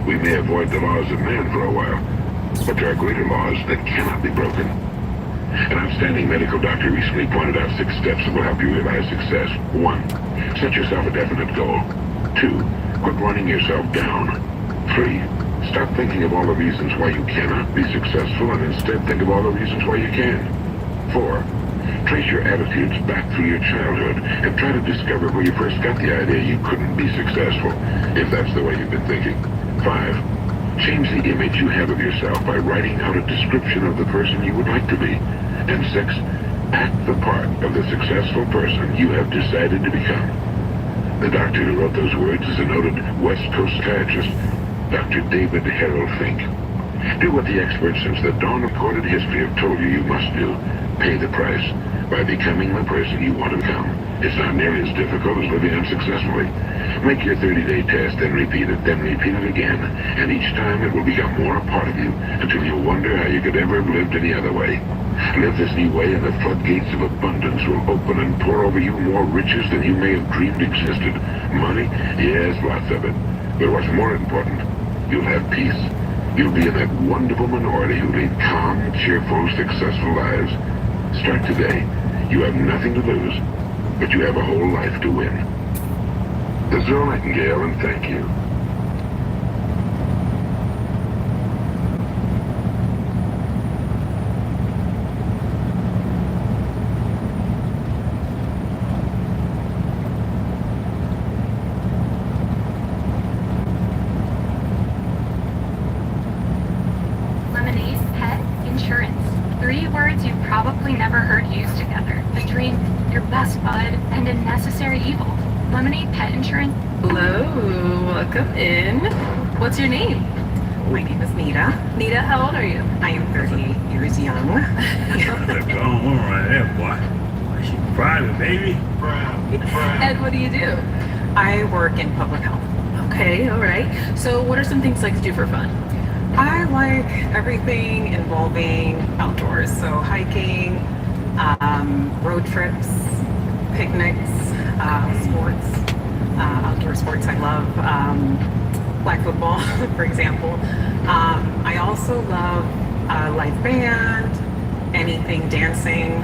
We may avoid the laws of man for a while, but there are greater laws that cannot be broken. An outstanding medical doctor recently pointed out 6 steps that will help you realize success. 1. Set yourself a definite goal. 2. Quit running yourself down. 3. Stop thinking of all the reasons why you cannot be successful and instead think of all the reasons why you can. 4. Trace your attitudes back through your childhood and try to discover where you first got the idea you couldn't be successful, if that's the way you've been thinking. 5. Change the image you have of yourself by writing out a description of the person you would like to be. And 6. Act the part of the successful person you have decided to become. The doctor who wrote those words is a noted West Coast psychiatrist, Dr. David Harold Fink. Do what the experts since the dawn of recorded history have told you must do. Pay the price by becoming the person you want to become. It's not nearly as difficult as living unsuccessfully. Make your 30-day test, then repeat it again, and each time it will become more a part of you until you'll wonder how you could ever have lived any other way. Live this new way and the floodgates of abundance will open and pour over you more riches than you may have dreamed existed. Money? Yes, lots of it. But what's more important, you'll have peace. You'll be in that wonderful minority who lead calm, cheerful, successful lives. Start today. You have nothing to lose, but you have a whole life to win. This is Earl Nightingale, and thank you. Lemonade's pet insurance. 3 words you've probably never heard used together. A dream, your best bud, and a necessary evil. Lemonade Pet Insurance. Hello, welcome in. What's your name? My name is Nita. Nita, how old are you? I am 38 years young. That's going on right there, boy. She private, baby. And what do you do? I work in public health. Okay, all right. So what are some things you like to do for fun? I like everything involving outdoors. So hiking, road trips, picnics, sports, outdoor sports I love, flag football, for example. I also love live band, anything dancing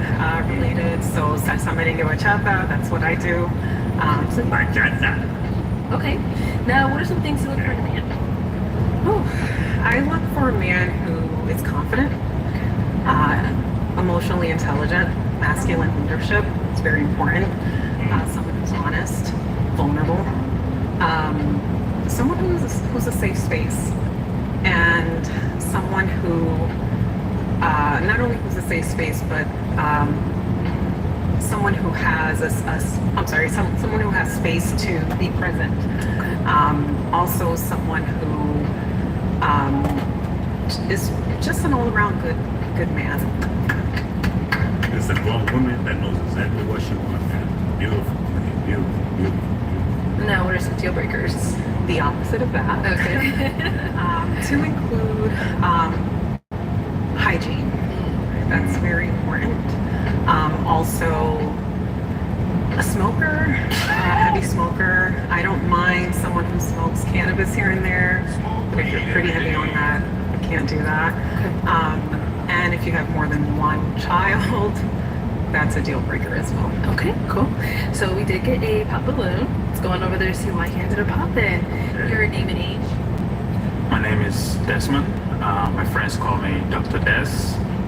related. So salsa merengue bachata, that's what I do. Okay. Now, what are some things you look for in a man? Oh, I look for a man who is confident, emotionally intelligent, masculine leadership. It's very important. Someone who's honest, vulnerable, someone who's a safe space, and want someone who not only has a safe space, but someone who has someone who has space to be present. Also someone who is just an all-around good man. It's a grown woman that knows exactly what she wants. Beautiful, beautiful. Now, what are some deal breakers? The opposite of that. Okay. To include hygiene. That's very important. Also, a smoker, a heavy smoker. I don't mind someone who smokes cannabis here and there, but if you're pretty heavy on that, I can't do that. And if you have more than one child, that's a deal breaker as well. Okay, cool. So we did get a pop balloon. Let's go on over there to see why can't it pop in. Your name and age. My name is Desmond. My friends call me Dr. Des.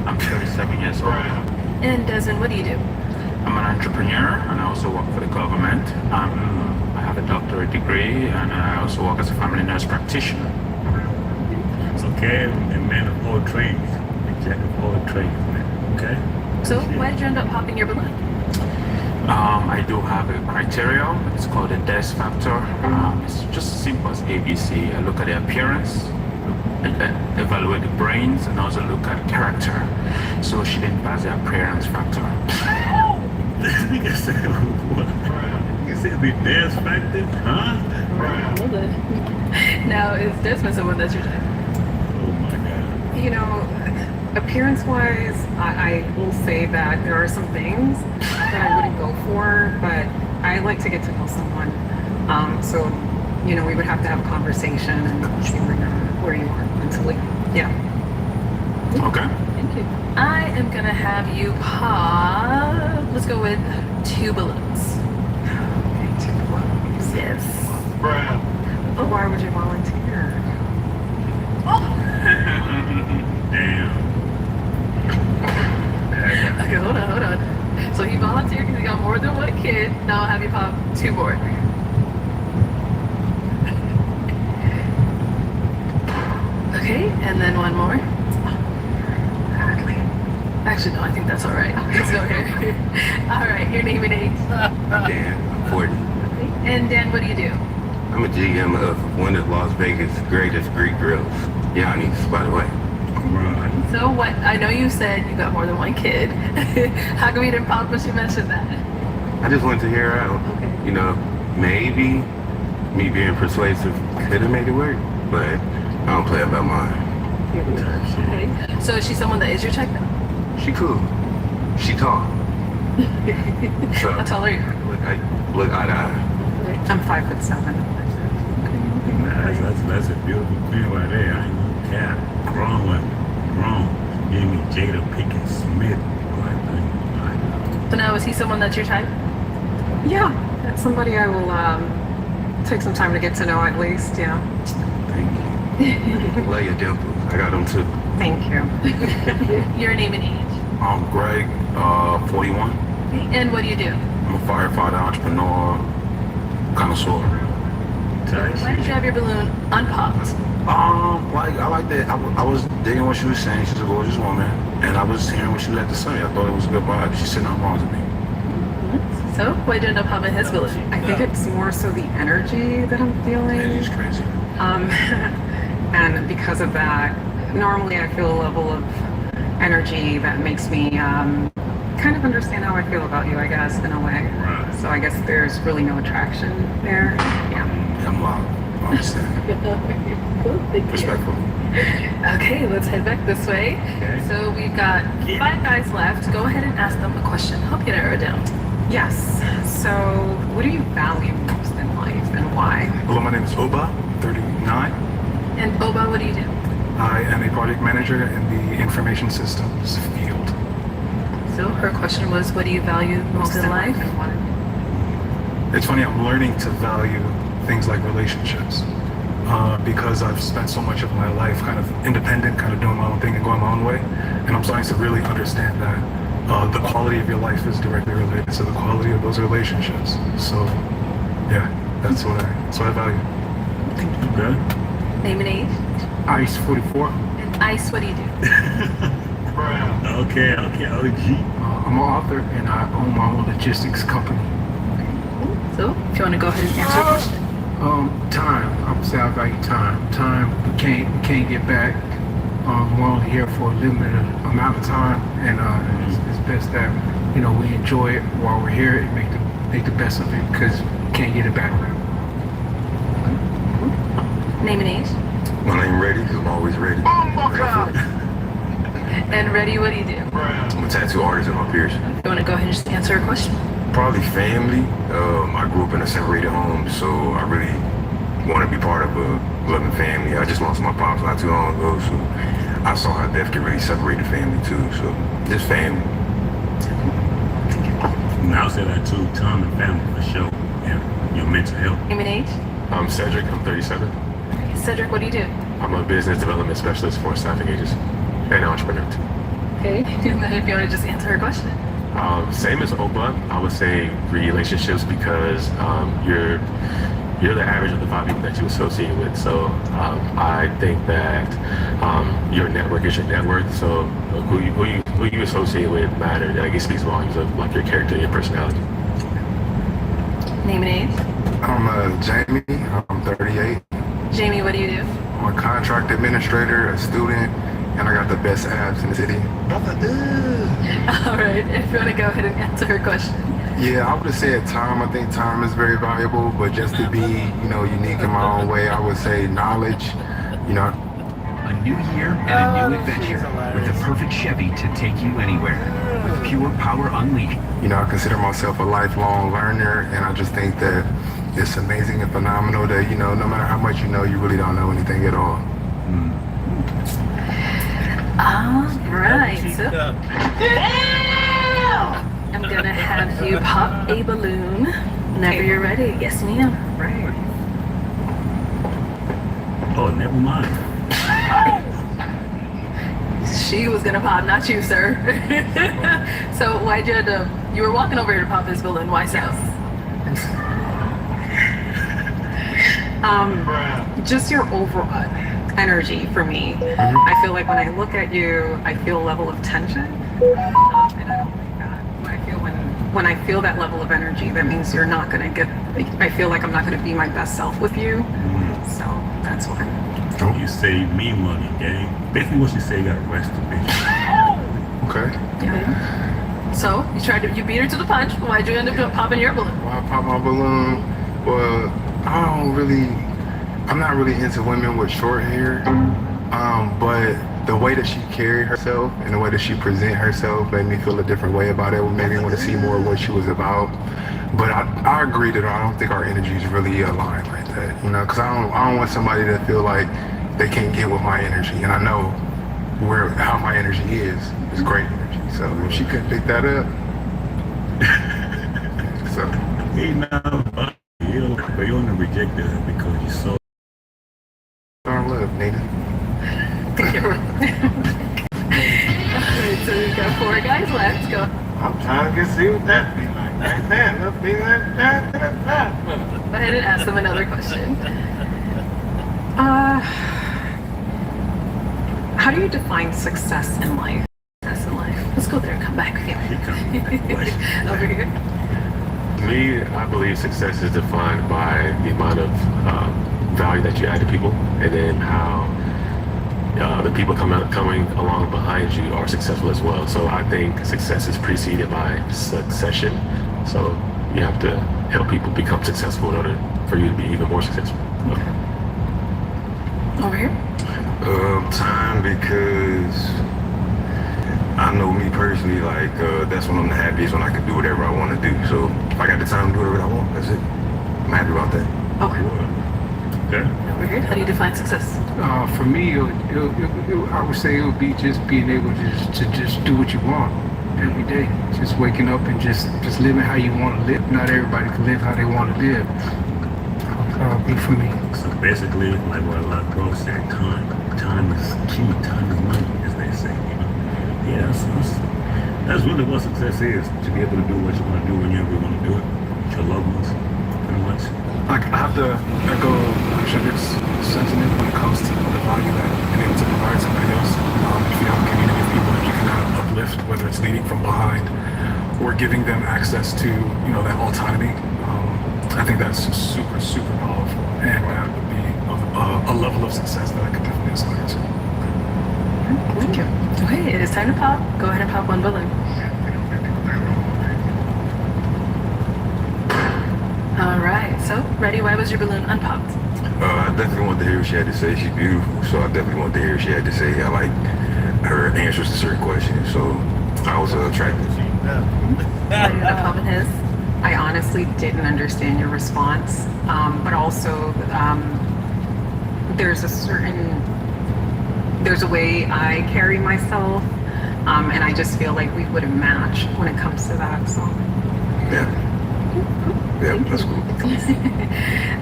I'm 37 years old. And Desmond, what do you do? I'm an entrepreneur and I also work for the government. I have a doctorate degree and I also work as a family nurse practitioner. It's okay, a man of all trades, a jack of all trades, man. Okay? So why did you end up popping your balloon? I do have a criteria. It's called the DES factor. It's just as simple as ABC. I look at the appearance, evaluate the brains, and also look at character. So she didn't pass the appearance factor. This nigga said what? He said the DES factor? Huh? Hold on. Now, is Desmond someone that's your type? Oh my God. You know, appearance-wise, I will say that there are some things that I wouldn't go for, but I like to get to know someone. So, you know, we would have to have a conversation and see where you are mentally. Yeah. Okay. Thank you. I am gonna have you pop. Let's go with 2 balloons. Okay, 2 balloons. Yes. Oh, why would you volunteer? Damn. Okay, hold on. So he volunteered because he got more than 1 kid. Now I'll have you pop 2 more. Okay, and then 1 more. Actually, no, I think that's all right. Let's go here. All right, your name and age. Dan, 40. And Dan, what do you do? I'm a GM of one of Las Vegas' greatest Greek grills, Yanni's, by the way. So what? I know you said you got more than 1 kid. How come you didn't pop when she mentioned that? I just wanted to hear her out. Okay. You know, maybe me being persuasive could have made it work, but I don't play about mine. Okay. So is she someone that is your type now? She cool. She tall. So, How tall are you? look eye to eye. I'm 5'7". That's a beautiful thing right there. I ain't no cap. Grown women. Grown. Gave me Jada Pinkett Smith. So now is he someone that's your type? Yeah, that's somebody I will take some time to get to know at least, yeah. Thank you. Love your dimples. I got them too. Thank you. Your name and age. I'm Greg, 41. And what do you do? I'm a firefighter, entrepreneur, connoisseur. Why did you have your balloon unpopped? Like I like that. I was digging what she was saying. She's a gorgeous woman, and I was hearing what she had to say. I thought it was a good vibe. She said nothing wrong with me. So why did you end up popping his balloon? I think it's more so the energy that I'm feeling. Energy's crazy. And because of that, normally I feel a level of energy that makes me kind of understand how I feel about you, I guess, in a way. So I guess there's really no attraction there. Yeah. I'm loud. I understand. Cool, thank you. Respectful. Okay, let's head back this way. So we've got 5 guys left. Go ahead and ask them a question. Help you narrow it down. Yes. So what do you value most in life and why? Hello, my name is Oba, 39. And Oba, what do you do? I am a project manager in the information systems field. So her question was, what do you value most in life? And why? It's funny, I'm learning to value things like relationships because I've spent so much of my life kind of independent, kind of doing my own thing and going my own way. And I'm starting to really understand that the quality of your life is directly related to the quality of those relationships. So, yeah, that's what I value. Name and age? Ice 44. Ice, what do you do? Okay, OG. I'm an author and I own my own logistics company. So, if you want to go ahead and answer the question. Time. I would say I value time. Time we can't get back. We're only here for a limited amount of time, and it's best that we enjoy it while we're here and make the best of it because we can't get it back. Name and age. When I'm ready, I'm always ready. And ready, what do you do? I'm a tattoo artist at my peers. You want to go ahead and just answer a question? Probably family. I grew up in a separated home, so I really want to be part of a loving family. I just lost my pops not too long ago, so I saw how death can really separate the family too. So just family. And I'll say that too, time and family for sure. And your mental health. Name and age? I'm Cedric, I'm 37. Cedric, what do you do? I'm a business development specialist for a staffing agency and an entrepreneur too. Okay, and then if you want to just answer her question. Same as Opa, I would say relationships because you're the average of the 5 people that you associate with. So I think that your network is your net worth. So who you associate with matter. Like it speaks volumes of like your character and your personality. Name and age? I'm Jamie. I'm 38. Jamie, what do you do? I'm a contract administrator, a student, and I got the best abs in the city. All right, if you want to go ahead and answer her question. Yeah, I would have said time. I think time is very valuable, but just to be, unique in my own way, I would say knowledge. A new year and a new adventure with the perfect Chevy to take you anywhere with pure power unleashed. I consider myself a lifelong learner, and I just think that it's amazing and phenomenal that, no matter how much you know, you really don't know anything at all. All right, so I'm gonna have you pop a balloon whenever you're ready. Yes, ma'am. Right. Oh, never mind. She was gonna pop, not you, sir. So why'd you were walking over here to pop this balloon, why so? Just your overall energy for me. I feel like when I look at you, I feel a level of tension, and I don't like that. When I feel that level of energy, that means you're not gonna get. I feel like I'm not gonna be my best self with you. So that's why. You save me money, gang. Basically, what you say, you got arrested, bitch. Okay. Yeah. So you beat her to the punch. Why'd you end up popping your balloon? Why I pop my balloon? Well, I'm not really into women with short hair, but the way that she carried herself and the way that she present herself made me feel a different way about it. Made me want to see more of what she was about. But I agree that I don't think our energies really align like that, because I don't want somebody to feel like they can't get with my energy, and I know how my energy is. It's great energy. So if she couldn't pick that up, so. Hey, now, but you want to reject that because you so. Darn love, Nina. Alright, so we've got 4 guys left. Go. I'm trying to see what that be like. Let's be like that. Go ahead and ask them another question. How do you define success in life? Success in life. Let's go there and come back with you. Over here. Me, I believe success is defined by the amount of value that you add to people, and then how the people coming along behind you are successful as well. So I think success is preceded by succession. So you have to help people become successful in order for you to be even more successful. Okay. Over here. Time, because I know me personally, like that's when I'm the happiest, when I can do whatever I want to do. So if I got the time to do whatever I want, that's it. I'm happy about that. Okay. Okay. Over here. How do you define success? For me, I would say it would be just being able to just do what you want every day. Just waking up and just living how you want to live. Not everybody can live how they want to live. That'll be for me. So basically, like what a lot of girls say, time is key, time is money, as they say. Yeah, that's really what success is. To be able to do what you want to do whenever you want to do it. With your loved ones, pretty much. Like, I have to echo Sugar's sentiment when it comes to the value that you're able to provide somebody else. If you have a community of people that you can kind of uplift, whether it's leading from behind or giving them access to, that autonomy, I think that's super, super powerful. And that would be a level of success that I could definitely aspire to. Thank you. Okay, it is time to pop. Go ahead and pop one balloon. All right, so ready? Why was your balloon unpopped? I definitely wanted to hear what she had to say. She's beautiful, so I definitely wanted to hear what she had to say. I like her answers to certain questions, so I was attracted. Why did I pop in his? I honestly didn't understand your response, but also there's a way I carry myself, and I just feel like we wouldn't match when it comes to that. So yeah, that's cool.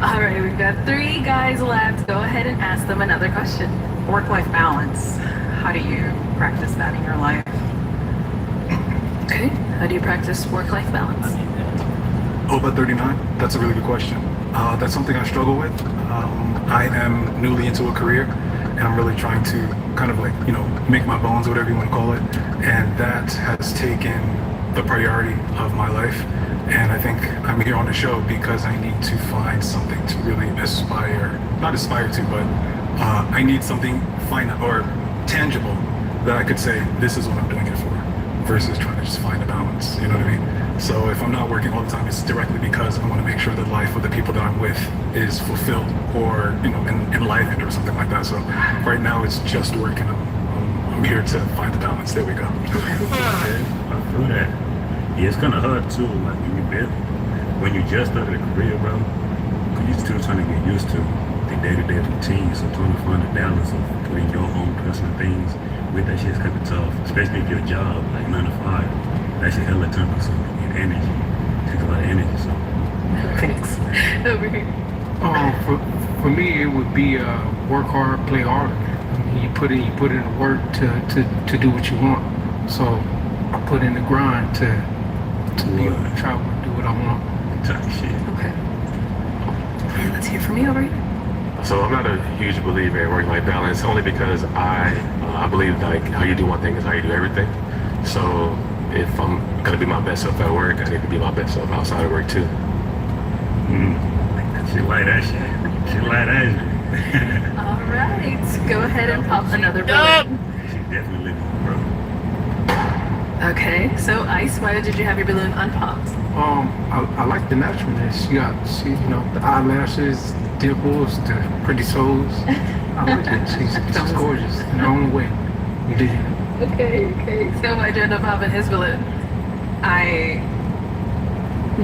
All right, we've got 3 guys left. Go ahead and ask them another question. Work-life balance. How do you practice that in your life? Okay, how do you practice work-life balance? About 39? That's a really good question. That's something I struggle with. I am newly into a career, and I'm really trying to kind of make my bones, whatever you want to call it. And that has taken the priority of my life. And I think I'm here on the show because I need to find something to really not aspire to, but I need something finite or tangible that I could say, this is what I'm doing it for, versus trying to just find a balance, you know what I mean? So if I'm not working all the time, it's directly because I want to make sure the life of the people that I'm with is fulfilled or, enlivened or something like that. So right now it's just work, and I'm here to find the balance. There we go. I feel that. Yeah, it's kind of hard too, like when you just started a career, bro, because you're still trying to get used to the day-to-day routine, so trying to find a balance of putting your own personal things with that shit's kind of tough, especially if your job, like 9 to 5, that shit hella time-consuming and energy. It takes a lot of energy, so. Thanks. Over here. For me, it would be work hard, play harder. I mean, you put in the work to do what you want. So I put in the grind to be able to travel and do what I want. Okay. Let's hear from you over here. So I'm not a huge believer in work-life balance, only because I believe like how you do one thing is how you do everything. So if I'm gonna be my best self at work, I need to be my best self outside of work too. She like that shit. She like that shit. All right, go ahead and pop another balloon. She definitely living, bro. Okay, so Ice, why did you have your balloon unpopped? I like the naturalness. She the eyelashes, dimples, the pretty soles. I like it. She's gorgeous in her own way. You dig it? Okay. So why'd you end up popping his balloon?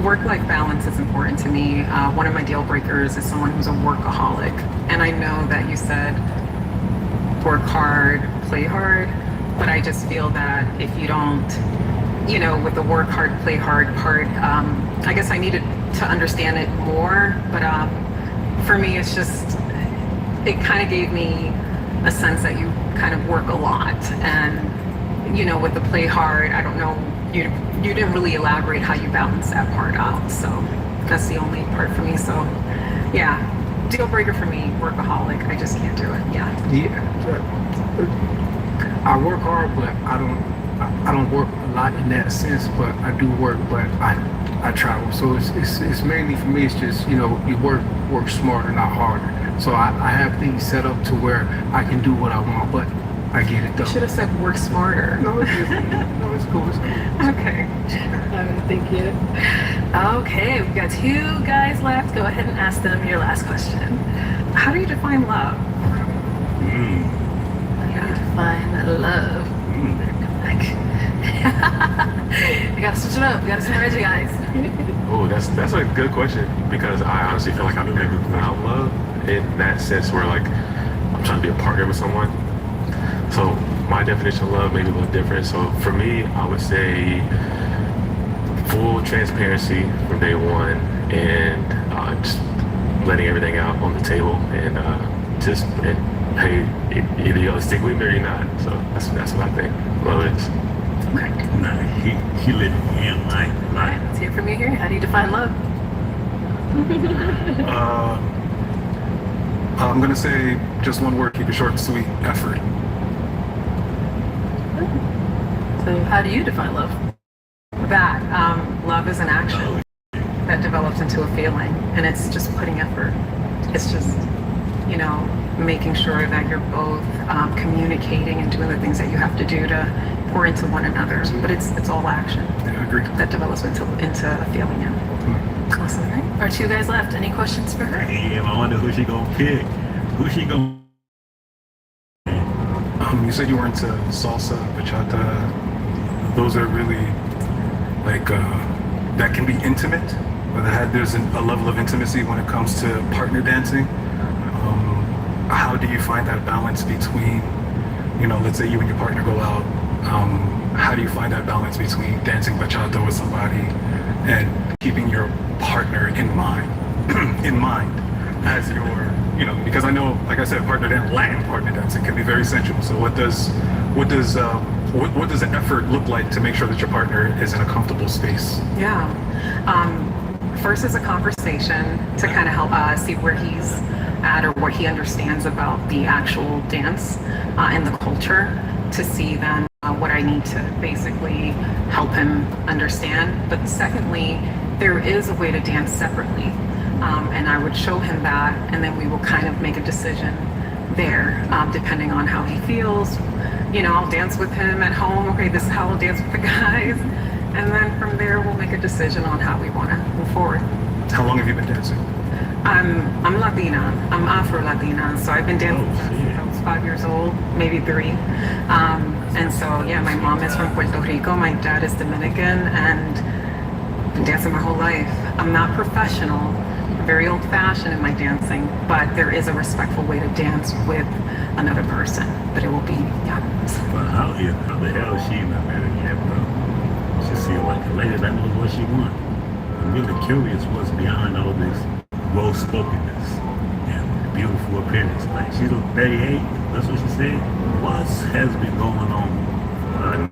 Work-life balance is important to me. One of my deal breakers is someone who's a workaholic. And I know that you said work hard, play hard, but I just feel that if you don't, with the work hard, play hard part, I guess I needed to understand it more. But for me, it's just, it kind of gave me a sense that you kind of work a lot. And, with the play hard, I don't know, you didn't really elaborate how you balance that part out. So that's the only part for me. So yeah, deal breaker for me, workaholic. I just can't do it. Yeah. I work hard, but I don't work a lot in that sense. But I do work, but I travel. So it's mainly for me. It's just you work smarter, not harder. So I have things set up to where I can do what I want, but I get it done. You should have said work smarter. No, it's cool. Okay. Thank you. Okay, we've got 2 guys left. Go ahead and ask them your last question. How do you define love? How do you define love? You gotta switch it up. You gotta switch it, guys. Oh, that's a good question, because I honestly feel like I've never found love in that sense where like I'm trying to be a partner with someone. So my definition of love may be a little different. So for me, I would say full transparency from day one, and just letting everything out on the table, and hey, either you'll stick with me or you're not. So that's what I think love is. Okay. Nah, he living in life. Let's hear from you here. How do you define love? I'm gonna say just one word, keep it short and sweet, effort. So how do you define love? That love is an action that develops into a feeling, and it's just putting effort. It's just, you know, making sure that you're both communicating and doing the things that you have to do to pour into one another. But it's all action. Yeah, I agree. That develops into a feeling. Yeah. Awesome. Right. Our two guys left. Any questions for her? Damn, I wonder who she gonna pick. Who she gonna? You said you were into salsa, bachata. Those are really like that can be intimate, but there's a level of intimacy when it comes to partner dancing. How do you find that balance between, you know, let's say you and your partner go out, how do you find that balance between dancing bachata with somebody and keeping your partner in mind as your, you know, because I know, like I said, Latin partner dancing can be very sensual. So what does the effort look like to make sure that your partner is in a comfortable space? Yeah. First is a conversation to kind of help see where he's at or what he understands about the actual dance and the culture, to see then what I need to basically help him understand. But secondly, there is a way to dance separately, and I would show him that, and then we will kind of make a decision there, depending on how he feels. You know, I'll dance with him at home. Okay, this is how I'll dance with the guys. And then from there, we'll make a decision on how we want to move forward. How long have you been dancing? I'm Latina. I'm Afro-Latina. So I've been dancing since I was 5 years old, maybe 3. And so, yeah, my mom is from Puerto Rico. My dad is Dominican, and I've been dancing my whole life. I'm not professional, very old-fashioned in my dancing, but there is a respectful way to dance with another person. But it will be, yeah. But how the hell is she not married yet, bro? She seems like a lady that knows what she wants. I'm really curious what's behind all this well-spokenness and beautiful appearance. Like, she's 38, that's what she said. What has been going on?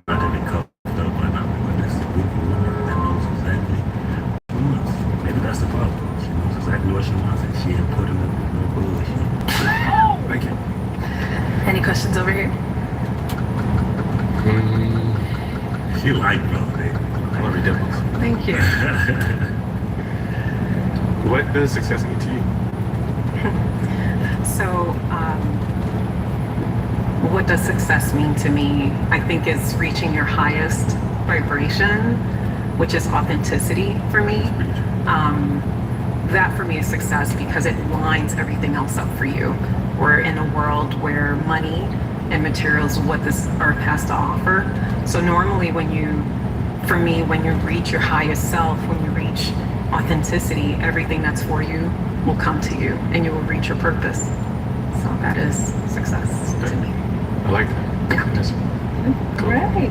Not to be cuffed up or nothing, but this beautiful woman that knows exactly what she wants. Maybe that's the problem. She knows exactly what she wants, and she ain't put in the bullshit. Thank you. Any questions over here? She like brother, baby. I love your dimples. Thank you. What does success mean to you? So, what does success mean to me? I think is reaching your highest vibration, which is authenticity for me. That for me is success because it lines everything else up for you. We're in a world where money and materials is what this earth has to offer. So normally when you reach your highest self, when you reach authenticity, everything that's for you will come to you and you will reach your purpose. So that is success to me. I like that. Yeah. Great.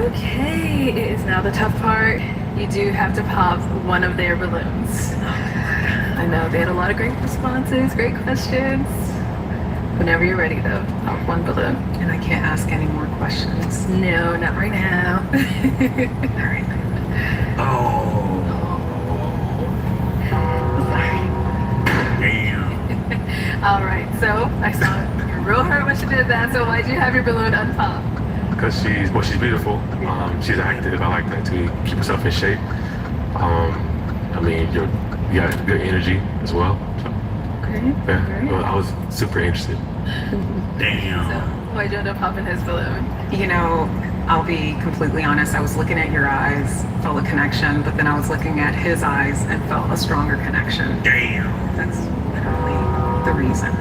Okay, it is now the tough part. You do have to pop one of their balloons. I know they had a lot of great responses, great questions. Whenever you're ready though, pop one balloon. And I can't ask any more questions. No, not right now. All right. Damn. All right, so I saw you're real hurt when she did that, so why'd you have your balloon unpopped? Because she's beautiful. She's active. I like that too. Keep herself in shape. I mean, you got good energy as well. So, Great. yeah, Great. well, I was super interested. Damn. So why'd you end up popping his balloon? You know, I'll be completely honest. I was looking at your eyes, felt a connection, but then I was looking at his eyes and felt a stronger connection. Damn. That's literally the reason.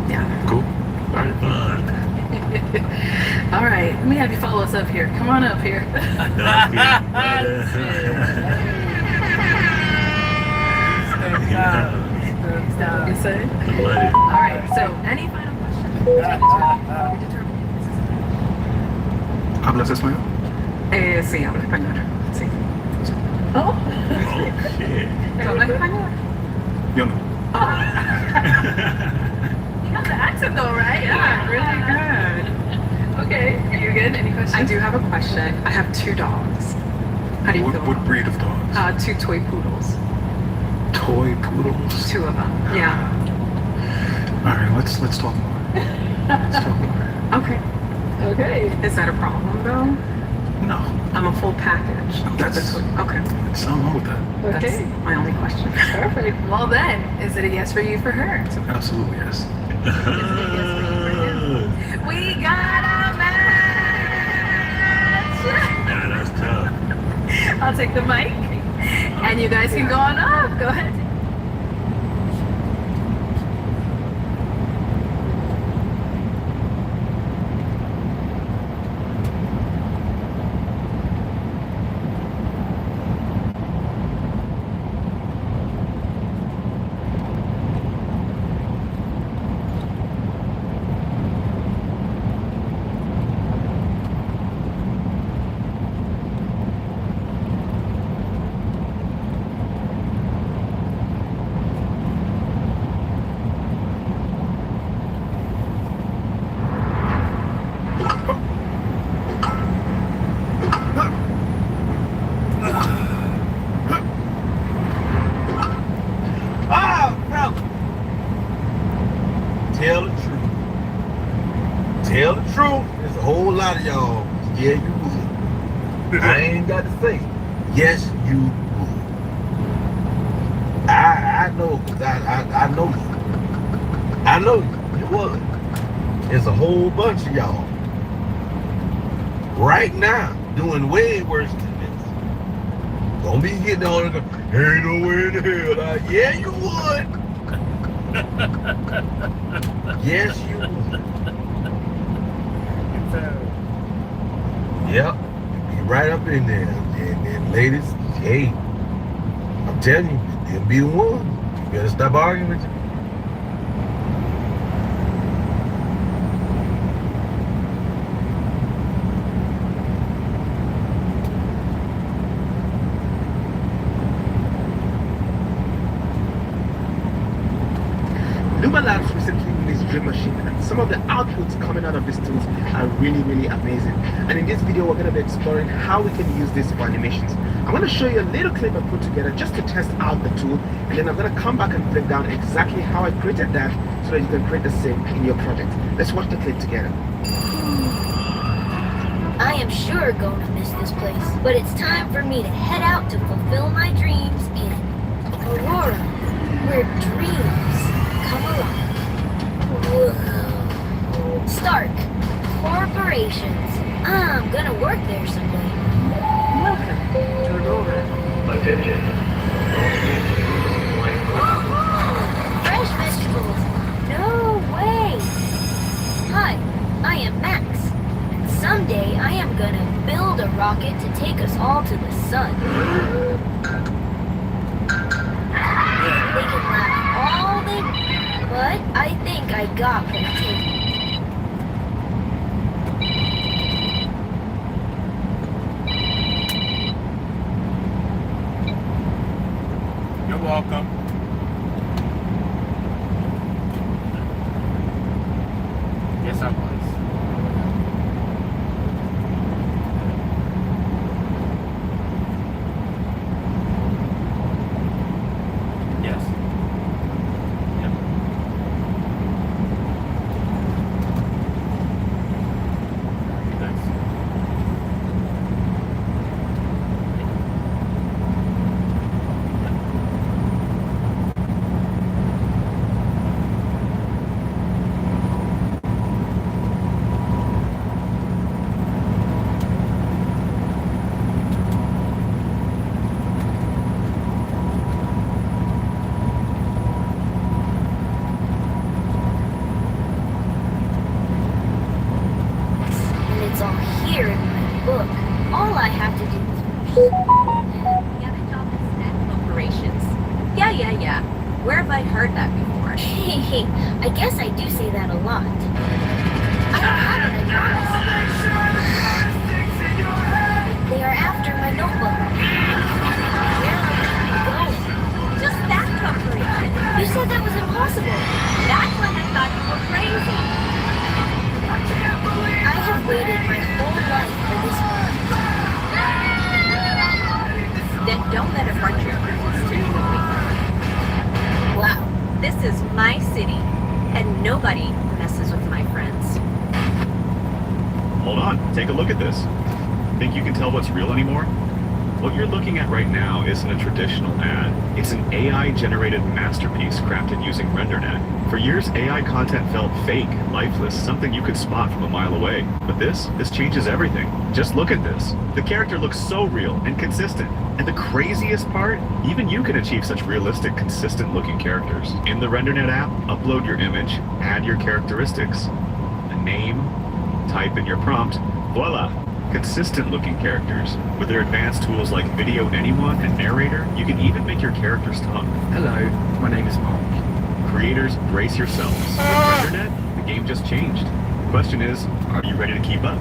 Yeah. Cool. All right. All right, let me have you follow us up here. Come on up here. Stop. You say? All right, so any final questions? ¿Hablas español? Sí, hablo español. Sí. Oh. Shit. ¿Tú hablas español? Yo no. You got the accent though, right? Yeah, really good. Okay, are you good? Any questions? I do have a question. I have 2 dogs. How do you feel? What breed of dogs? 2 toy poodles. Toy poodles? 2 of them. Yeah. All right, let's talk more. Let's talk more. Okay. Is that a problem though? No. I'm a full package. That's okay. There's nothing wrong with that. Okay. That's my only question. Perfect. Well then, is it a yes for you for her? Absolutely yes. We got a match! Yeah, that's tough. I'll take the mic. And you guys can go on up. Go ahead. Tell the truth. Tell the truth. There's a whole lot of y'all. Yeah, you would. I ain't got to say. Yes, you would. I know, cause I know you. I know you. You would. There's a whole bunch of y'all right now doing way worse than this. Don't be getting on and go, ain't no way in the hell. Yeah, you would. Yes, you would. Yep. Be right up in there. And ladies, hey, I'm telling you, they'll be the one. You better stop arguing with you. Luma Labs recently released Dream Machine, and some of the outputs coming out of these tools are really, really amazing. And in this video, we're going to be exploring how we can use this for animations. I'm going to show you a little clip I put together just to test out the tool, and then I'm going to come back and break down exactly how I created that so that you can create the same in your project. Let's watch the clip together. I am sure going to miss this place, but it's time for me to head out to fulfill my dreams in Aurora, where dreams come alive. Whoa. Stark Corporations. I'm gonna work there someday. Welcome to Aurora. Attention. Fresh vegetables. No way. Hi, I am Max. And someday I am gonna build a rocket to take us all to the sun. They can laugh all they want, but I think I got what it takes. You're welcome. Yes, I was. Yes. Yep. Thanks. And it's all here in my book. All I have to do is Operations. Yeah. Where have I heard that before? Hey, I guess I do say that a lot. I don't have it, I promise. They are after my notebook. Where am I going? Just that operation. You said that was impossible. That's when I thought you were crazy. I have waited my whole life for this moment. Hold on, take a look at this. Think you can tell what's real anymore? What you're looking at right now isn't a traditional ad. It's an AI-generated masterpiece crafted using RenderNet. For years, AI content felt fake, lifeless, something you could spot from a mile away. But this changes everything. Just look at this. The character looks so real and consistent. And the craziest part, even you can achieve such realistic, consistent-looking characters. In the RenderNet app, upload your image, add your characteristics, a name, type in your prompt, voila! Consistent looking characters. With their advanced tools like Video Anyone and Narrator, you can even make your characters talk. Hello, my name is Mark. Creators, brace yourselves. With RenderNet, the game just changed. The question is, are you ready to keep up?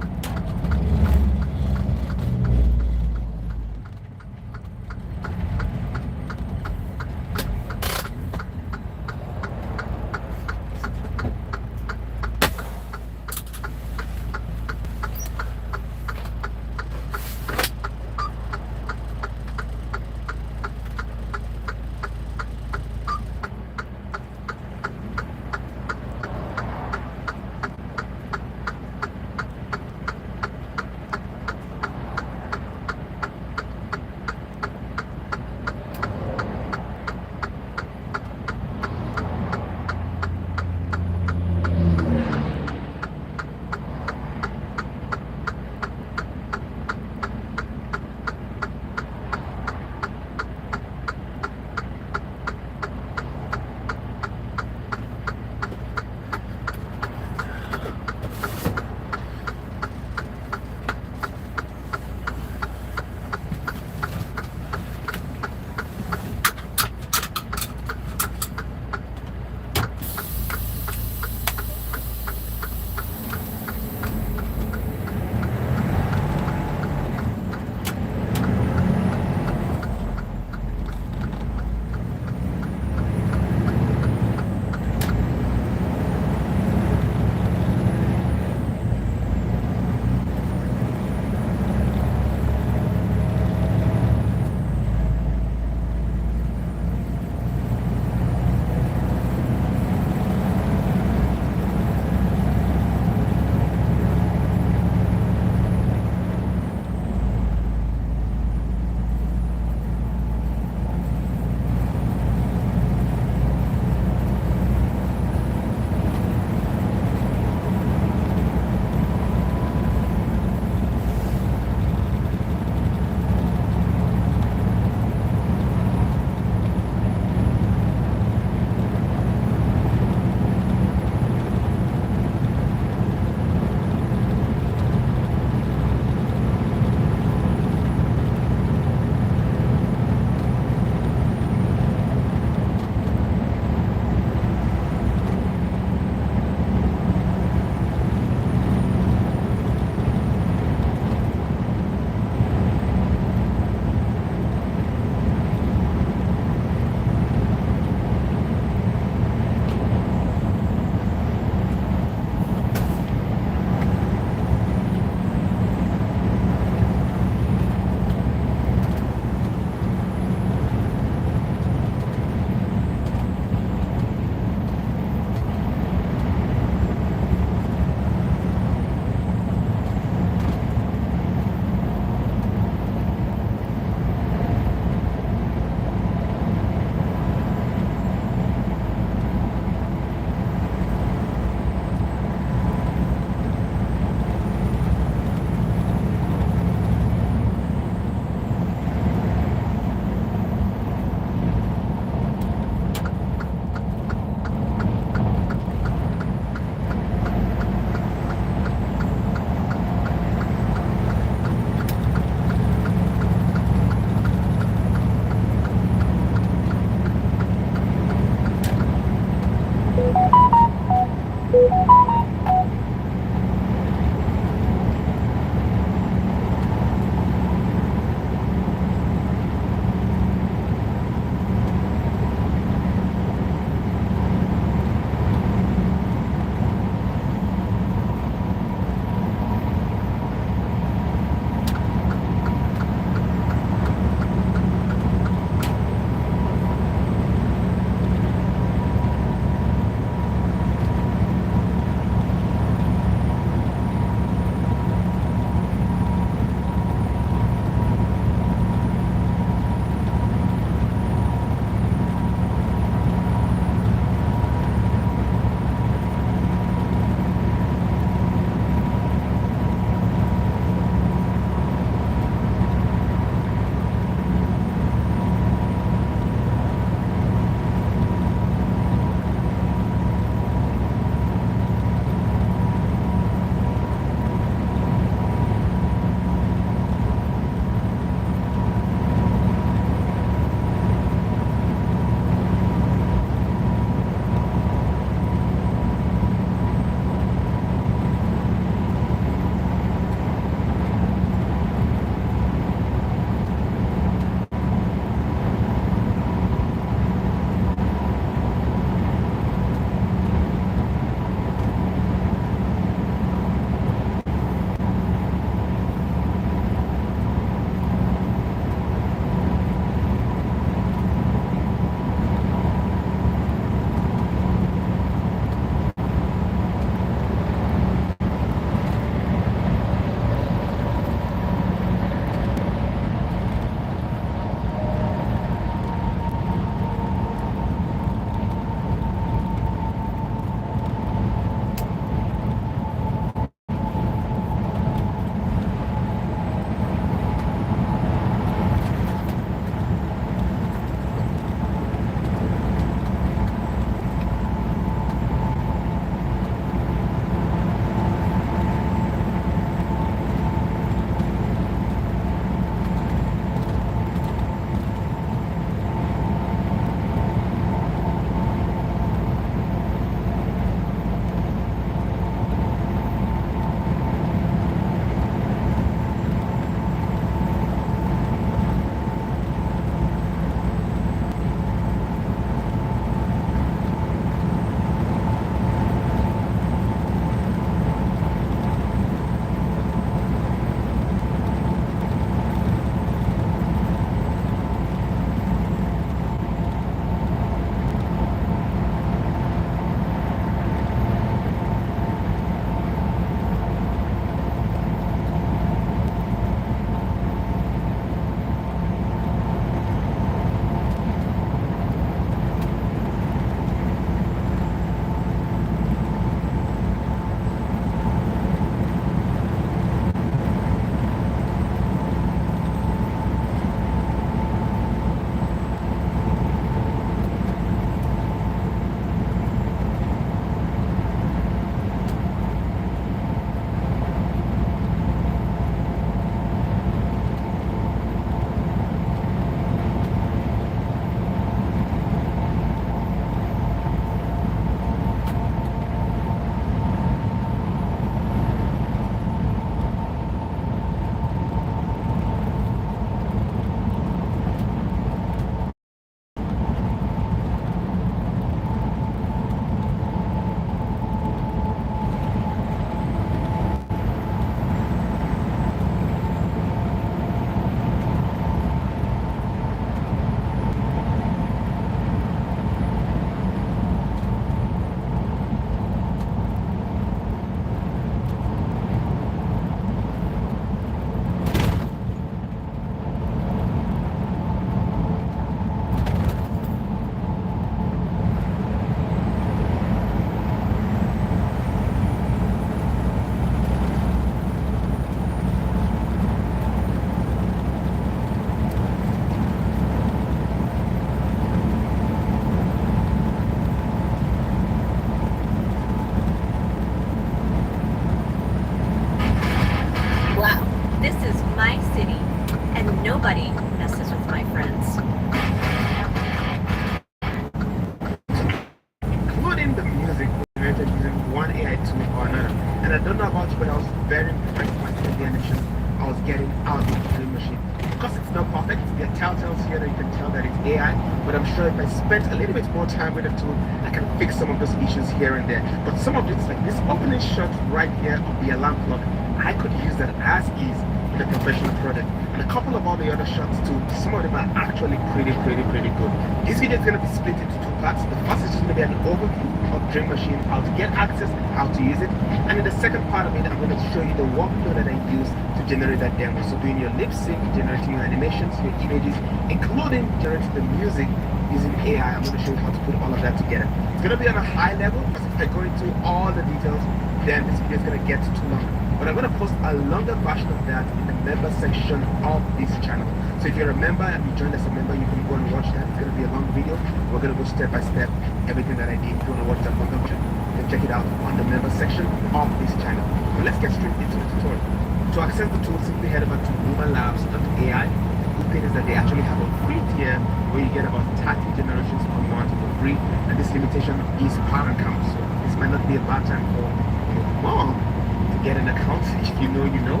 spent more time with the tool, I can fix some of those issues here and there. But some of it's like this opening shot right here of the alarm clock, I could use that as is in a professional project. And a couple of all the other shots too, some of them are actually pretty good. This video is going to be split into two parts. The first is just going to be an overview of Dream Machine, how to get access, how to use it. And in the second part of it, I'm going to show you the workflow that I use to generate that demo. So doing your lip sync, generating your animations, your images, including generating the music using AI. I'm going to show you how to put all of that together. It's going to be on a high level, because if I go into all the details, then this video is going to get too long. But I'm going to post a longer version of that in the member section of this channel. So if you're a member and you joined as a member, you can go and watch that. It's going to be a long video. We're going to go step by step, everything that I did. If you want to watch that longer version, you can check it out on the member section of this channel. But let's get straight into the tutorial. To access the tool, simply head over to lumalabs.ai. The good thing is that they actually have a free tier where you get about 30 generations per month for free, and this limitation is paramount. So this might not be a bad time for your mom to get an account. If you know, you know.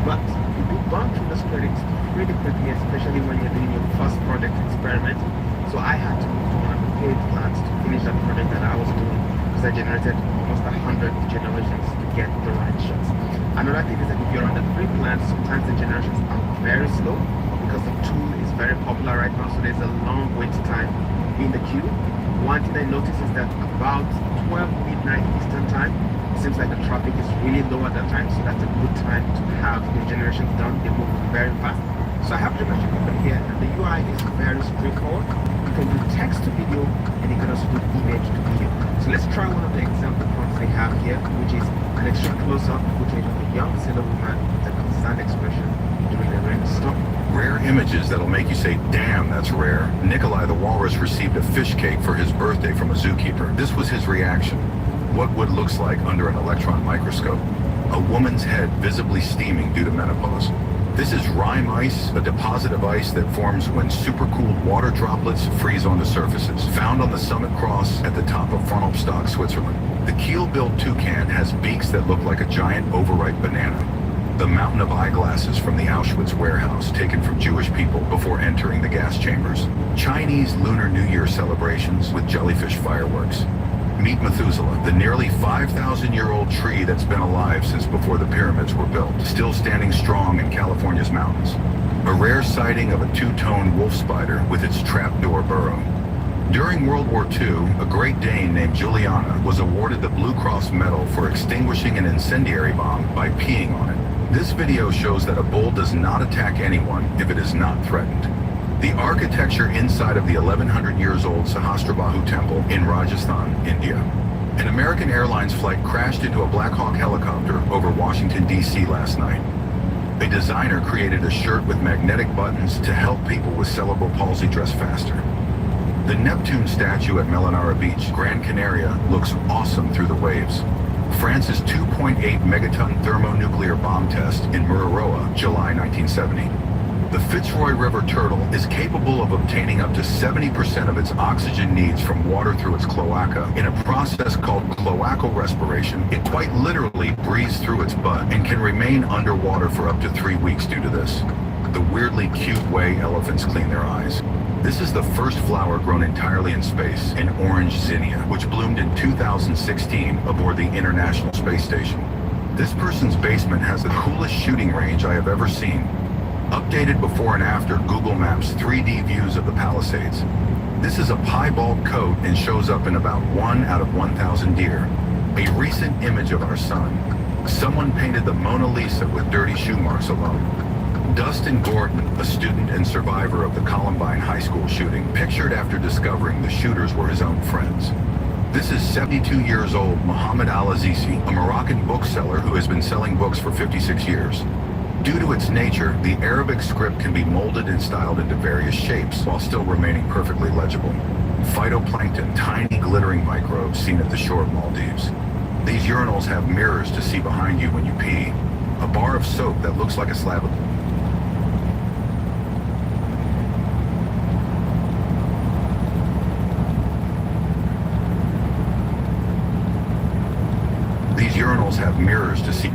But you do burn through those credits really quickly, especially when you're doing your first project experiment. So I had to move to one of the paid plans to finish that project that I was doing, because I generated almost 100 generations to get the right shots. Another thing is that if you're on the free plan, sometimes the generations are very slow because the tool is very popular right now, so there's a long wait time in the queue. One thing I noticed is that about 12 midnight Eastern time, it seems like the traffic is really low at that time, so that's a good time to have your generations done. They move very fast. So I have generation open here, and the UI is very straightforward. You can do text to video, and you can also do image to video. So let's try one of the example prompts they have here, which is an extreme close-up footage of a young sailor woman with a concerned expression during a rainstorm. Rare images that'll make you say, damn, that's rare. Nikolai the walrus received a fish cake for his birthday from a zookeeper. This was his reaction. What wood looks like under an electron microscope. A woman's head visibly steaming due to menopause. This is rime ice, a deposit of ice that forms when supercooled water droplets freeze onto surfaces, found on the Summit Cross at the top of Frontalpstock, Switzerland. The keel-billed toucan has beaks that look like a giant overripe banana. The mountain of eyeglasses from the Auschwitz warehouse taken from Jewish people before entering the gas chambers. Chinese Lunar New Year celebrations with jellyfish fireworks. Meet Methuselah, the nearly 5,000-year-old tree that's been alive since before the pyramids were built, still standing strong in California's mountains. A rare sighting of a two-toned wolf spider with its trapdoor burrow. During World War II, a Great Dane named Juliana was awarded the Blue Cross Medal for extinguishing an incendiary bomb by peeing on it. This video shows that a bull does not attack anyone if it is not threatened. The architecture inside of the 1100 years old Sahasrabahu Temple in Rajasthan, India. An American Airlines flight crashed into a Black Hawk helicopter over Washington, D.C. last night. A designer created a shirt with magnetic buttons to help people with cerebral palsy dress faster. The Neptune statue at Melanara Beach, Gran Canaria, looks awesome through the waves. France's 2.8 megaton thermonuclear bomb test in Mururoa, July 1970. The Fitzroy River turtle is capable of obtaining up to 70% of its oxygen needs from water through its cloaca in a process called cloacal respiration. It quite literally breathes through its butt and can remain underwater for up to 3 weeks due to this. The weirdly cute way elephants clean their eyes. This is the first flower grown entirely in space, an orange zinnia, which bloomed in 2016 aboard the International Space Station. This person's basement has the coolest shooting range I have ever seen. Updated before and after Google Maps 3D views of the Palisades. This is a piebald coat and shows up in about 1 out of 1,000 deer. A recent image of our sun. Someone painted the Mona Lisa with dirty shoe marks alone. Dustin Gordon, a student and survivor of the Columbine High School shooting, pictured after discovering the shooters were his own friends. This is 72 years old Mohammed Al-Azizi, a Moroccan bookseller who has been selling books for 56 years. Due to its nature, the Arabic script can be molded and styled into various shapes while still remaining perfectly legible. Phytoplankton, tiny glittering microbes seen at the shore of Maldives. These urinals have mirrors to see behind you when you pee. A bar of soap that looks like a slab of... These urinals have mirrors to see...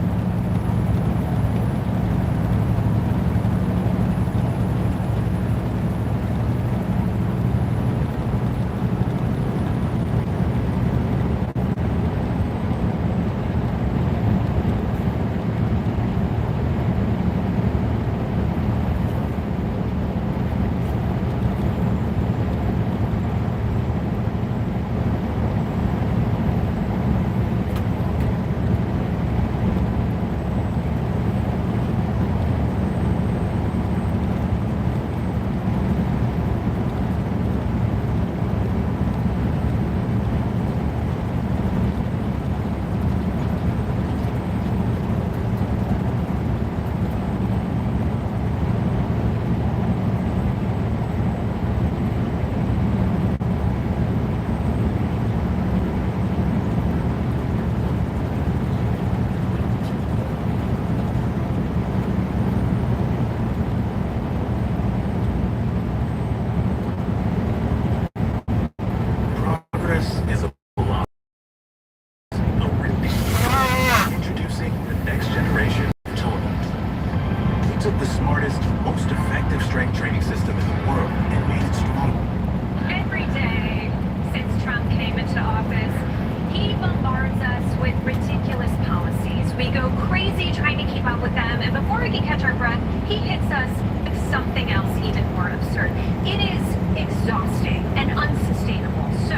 we catch our breath, he hits us with something else even more absurd. It is exhausting and unsustainable. So,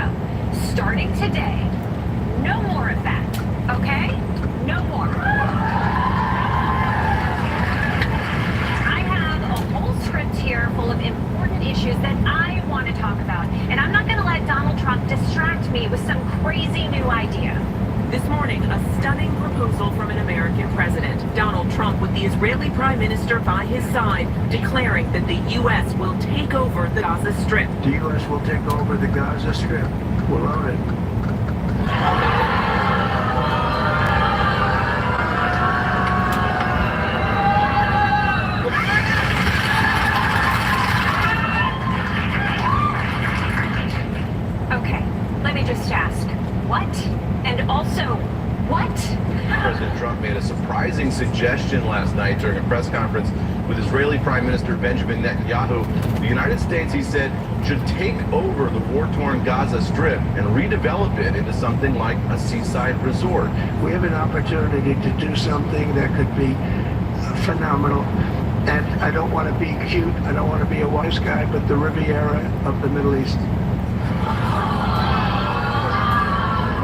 starting today, no more of that, okay? No more. I have a whole script here full of important issues that I want to talk about, and I'm not going to let Donald Trump distract me with some crazy new idea. This morning, a stunning proposal from an American president, Donald Trump, with the Israeli prime minister by his side, declaring that the U.S. will take over the Gaza Strip. The U.S. will take over the Gaza Strip. We're on it. Okay, let me just ask, what? And also, what? President Trump made a surprising suggestion last night during a press conference with Israeli Prime Minister Benjamin Netanyahu. The United States, he said, should take over the war-torn Gaza Strip and redevelop it into something like a seaside resort. We have an opportunity to do something that could be phenomenal. And I don't want to be cute, I don't want to be a wise guy, but the Riviera of the Middle East.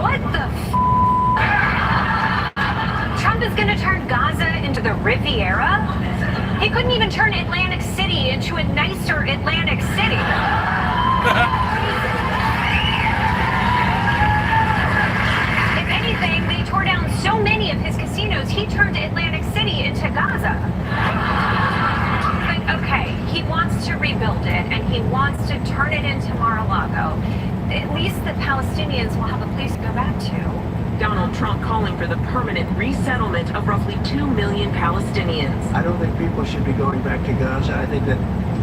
What the Trump is going to turn Gaza into the Riviera? He couldn't even turn Atlantic City into a nicer Atlantic City. If anything, they tore down so many of his casinos, he turned Atlantic City into Gaza. But okay, he wants to rebuild it, and he wants to turn it into Mar-a-Lago. At least the Palestinians will have a place to go back to. Donald Trump calling for the permanent resettlement of roughly 2 million Palestinians. I don't think people should be going back to Gaza. I think that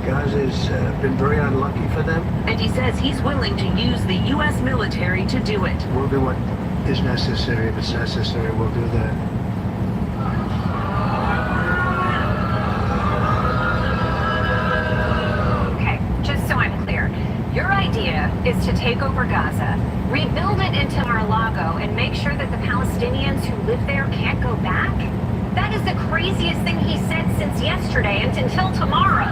Gaza has been very unlucky for them. And he says he's willing to use the U.S. military to do it. We'll do what is necessary. If it's necessary, we'll do that. Okay, just so I'm clear, your idea is to take over Gaza, rebuild it into Mar-a-Lago, and make sure that the Palestinians who live there can't go back? That is the craziest thing he said since yesterday and until tomorrow.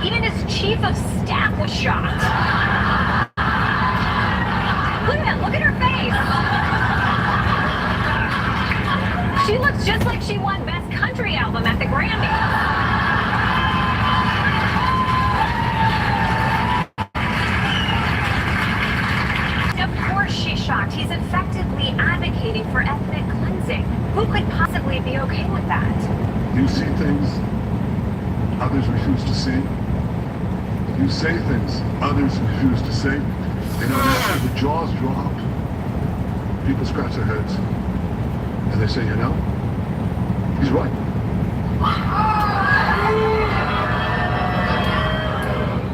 Even his chief of staff was shocked. Look at her face. She looks just like she won Best Country Album at the Grammys. She's shocked. He's effectively advocating for ethnic cleansing. Who could possibly be okay with that? You see things others refuse to see. You say things others refuse to say. And after the jaws drop, people scratch their heads. And they say, you know, he's right.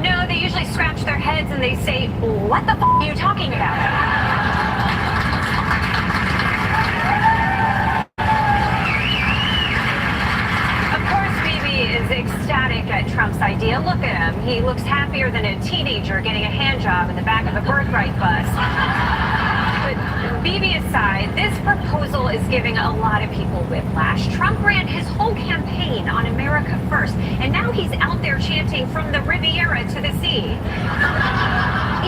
No, they usually scratch their heads and they say, what the f*** are you talking about? Is ecstatic at Trump's idea. Look at him. He looks happier than a teenager getting a hand job in the back of a birthright bus. But BB aside, this proposal is giving a lot of people whiplash. Trump ran his whole campaign on America first, and now he's out there chanting from the Riviera to the sea.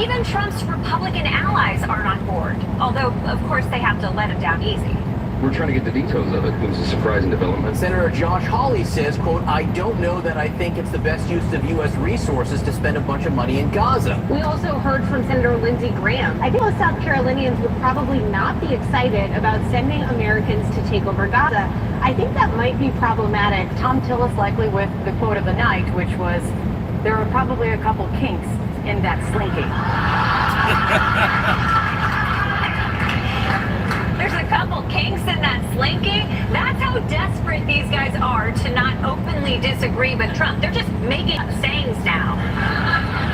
Even Trump's Republican allies aren't on board, although, of course, they have to let him down easy. We're trying to get the details of it. It was a surprising development. Senator Josh Hawley says, quote, I don't know that I think it's the best use of U.S. resources to spend a bunch of money in Gaza. We also heard from Senator Lindsey Graham. I think most South Carolinians would probably not be excited about sending Americans to take over Gaza. I think that might be problematic. Tom Tillis likely with the quote of the night, which was, there are probably a couple kinks in that slinky. There's a couple kinks in that slinky. That's how desperate these guys are to not openly disagree with Trump. They're just making up sayings now.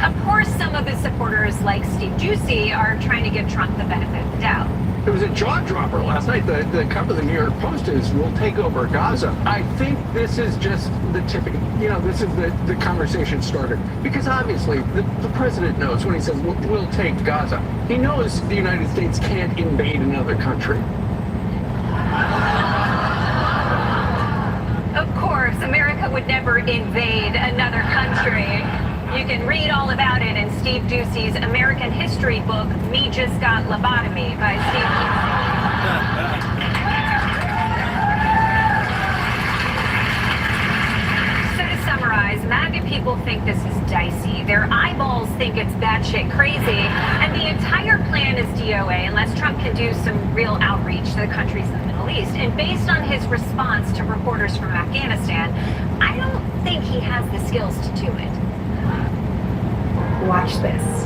Of course, some of his supporters, like Steve Ducey, are trying to give Trump the benefit of the doubt. It was a jaw-dropper last night. The cover of the New York Post is, we'll take over Gaza. I think this is just the tipping, this is the conversation starter. Because obviously, the president knows when he says, we'll take Gaza. He knows the United States can't invade another country. would never invade another country. You can read all about it in Steve Ducey's American history book, Me Just Got Lobotomy by Steve Ducey. So to summarize, MAGA people think this is dicey. Their eyeballs think it's batshit crazy. And the entire plan is DOA unless Trump can do some real outreach to the countries in the Middle East. And based on his response to reporters from Afghanistan, I don't think he has the skills to do it. Watch this.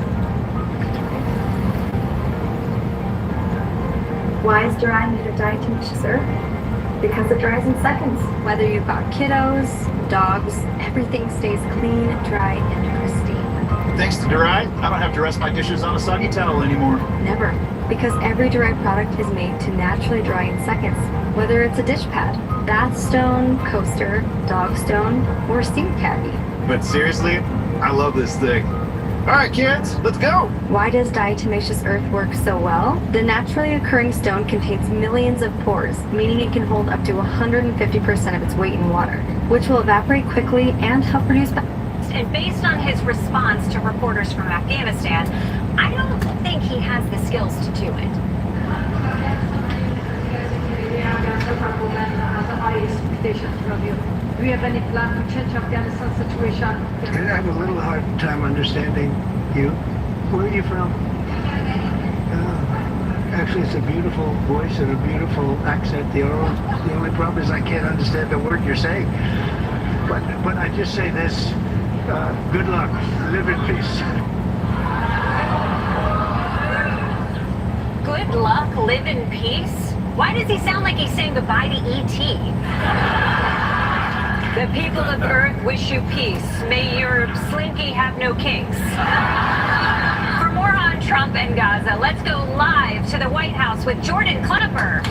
Why is drying made of diatomaceous earth? Because it dries in seconds. Whether you've got kiddos, dogs, everything stays clean, dry, and pristine. Thanks to Durai, I don't have to rest my dishes on a soggy towel anymore. Never. Because every Durai product is made to naturally dry in seconds. Whether it's a dish pad, bath stone, coaster, dog stone, or steam caddy. But seriously, I love this thing. All right, kids, let's go. Why does diatomaceous earth work so well? The naturally occurring stone contains millions of pores, meaning it can hold up to 150% of its weight in water, which will evaporate quickly and help produce. And based on his response to reporters from Afghanistan, I don't think he has the skills to do it. Do we have any plan to change Afghanistan situation? I have a little hard time understanding you. Where are you from? Actually, it's a beautiful voice and a beautiful accent. The only problem is I can't understand the word you're saying. But I just say this, good luck. Live in peace. Good luck, live in peace? Why does he sound like he's saying goodbye to E.T.? The people of Earth wish you peace. May your slinky have no kinks. For more on Trump and Gaza, let's go live to the White House with Jordan Klepper.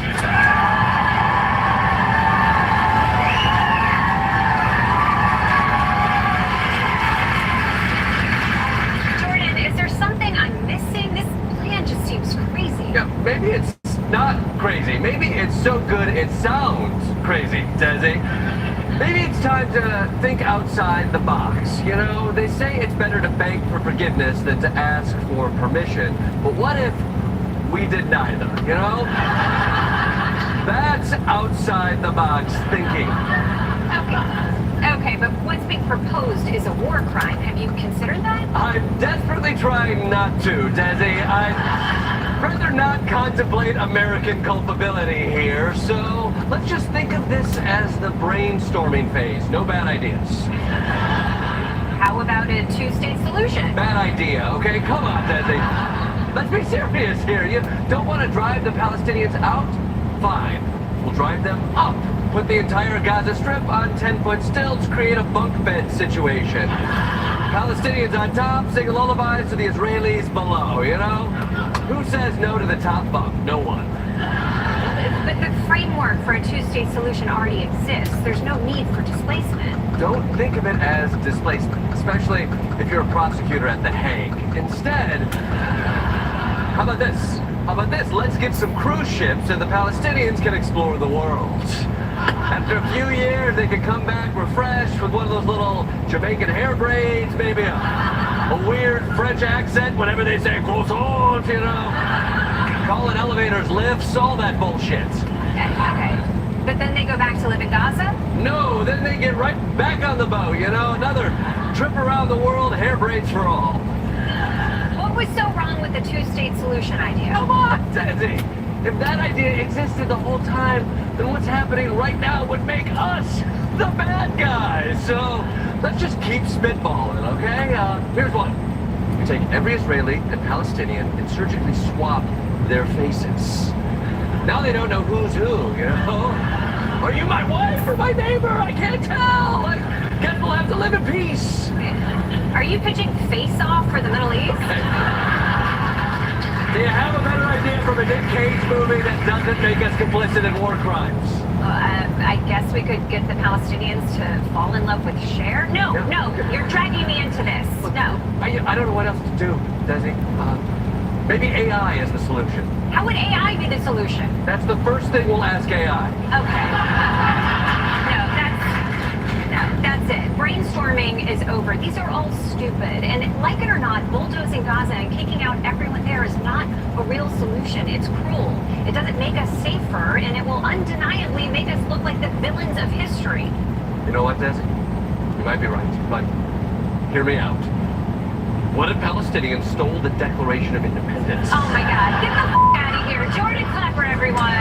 Jordan, is there something I'm missing? This plan just seems crazy. Yeah, maybe it's not crazy. Maybe it's so good it sounds crazy, Desi. Maybe it's time to think outside the box. You know, they say it's better to beg for forgiveness than to ask for permission. But what if we did neither, you know? That's outside the box thinking. Okay, but what's being proposed is a war crime. Have you considered that? I'm desperately trying not to, Desi. I'd rather not contemplate American culpability here, so let's just think of this as the brainstorming phase. No bad ideas. How about a two-state solution? Bad idea, okay? Come on, Desi. Let's be serious here. You don't want to drive the Palestinians out? Fine. We'll drive them up. Put the entire Gaza Strip on 10-foot stilts, create a bunk bed situation. Palestinians on top, sing lullabies to the Israelis below, you know? Who says no to the top bunk? No one. But the framework for a two-state solution already exists. There's no need for displacement. Don't think of it as displacement, especially if you're a prosecutor at The Hague. Instead, how about this? How about this? Let's get some cruise ships and the Palestinians can explore the world. After a few years, they could come back refreshed with one of those little Jamaican hair braids, maybe a weird French accent whenever they say croissant, you know. Calling elevators lifts, all that bullshit. Okay. But then they go back to live in Gaza? No, then they get right back on the boat, you know. Another trip around the world, hair braids for all. What was so wrong with the two-state solution idea? Come on, Desi. If that idea existed the whole time, then what's happening right now would make us the bad guys. So let's just keep spitballing, okay? Here's one. You take every Israeli and Palestinian and surgically swap their faces. Now they don't know who's who, you know? Are you my wife or my neighbor? I can't tell. I guess we'll have to live in peace. Are you pitching Face Off for the Middle East? Do you have a better idea from a Nick Cage movie that doesn't make us complicit in war crimes? I guess we could get the Palestinians to fall in love with Cher? No, you're dragging me into this. No. I don't know what else to do, Desi. Maybe AI is the solution. How would AI be the solution? That's the first thing we'll ask AI. Okay. No, that's brainstorming is over. These are all stupid. And like it or not, bulldozing Gaza and kicking out everyone there is not a real solution. It's cruel. It doesn't make us safer, and it will undeniably make us look like the villains of history. You know what, Desi? You might be right, but hear me out. What if Palestinians stole the Declaration of Independence? Oh my God, get the out of here. Jordan Klepper, everyone.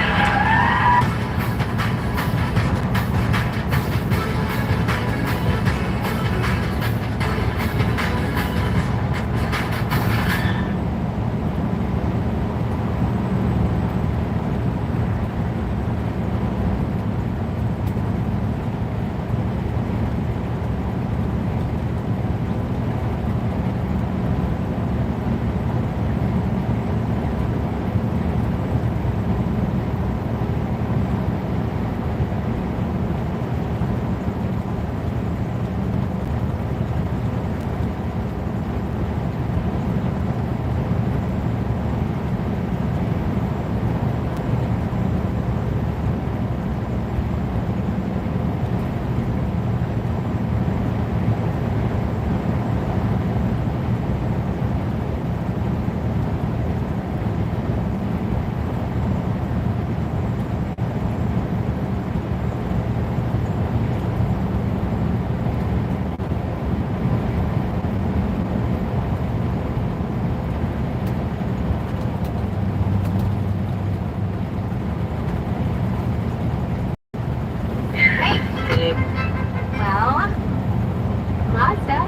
Well, Mazda.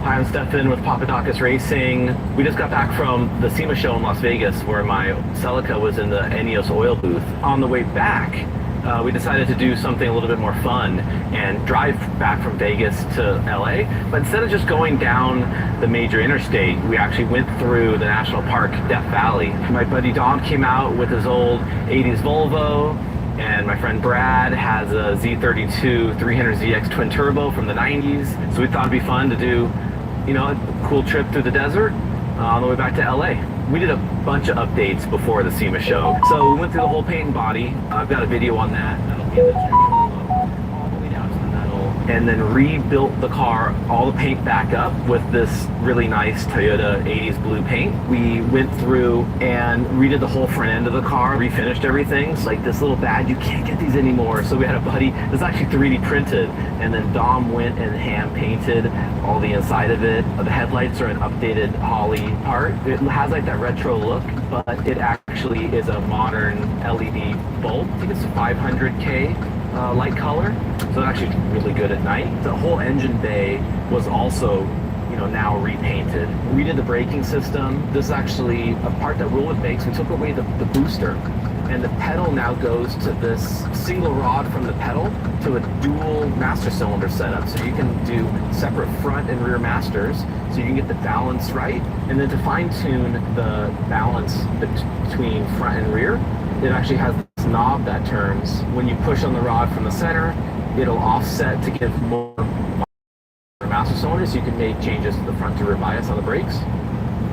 Hi, I'm Stefan with Papadakis Racing. We just got back from the SEMA show in Las Vegas where my Celica was in the Enios oil booth. On the way back, we decided to do something a little bit more fun and drive back from Vegas to LA. But instead of just going down the major interstate, we actually went through the national park, Death Valley. My buddy Dom came out with his old 80s Volvo, and my friend Brad has a Z32 300ZX twin turbo from the 90s. So we thought it'd be fun to do, you know, a cool trip through the desert on the way back to LA. We did a bunch of updates before the SEMA show. So we went through the whole paint and body. I've got a video on that. That'll be in the description below, all the way down to the metal. And then rebuilt the car, all the paint back up with this really nice Toyota 80s blue paint. We went through and redid the whole front end of the car, refinished everything. It's like this little badge, you can't get these anymore. So we had a buddy, this is actually 3D printed. And then Dom went and hand painted all the inside of it. The headlights are an updated Holley part. It has like that retro look, but it actually is a modern LED bulb. I think it's a 500K light color. So it actually is really good at night. The whole engine bay was also, you know, now repainted. We did the braking system. This is actually a part that Willwood makes. We took away the booster. And the pedal now goes to this single rod from the pedal to a dual master cylinder setup. So you can do separate front and rear masters, so you can get the balance right. And then to fine tune the balance between front and rear, it actually has this knob that turns. When you push on the rod from the center, it'll offset to give more master cylinders, so you can make changes to the front to rear bias on the brakes.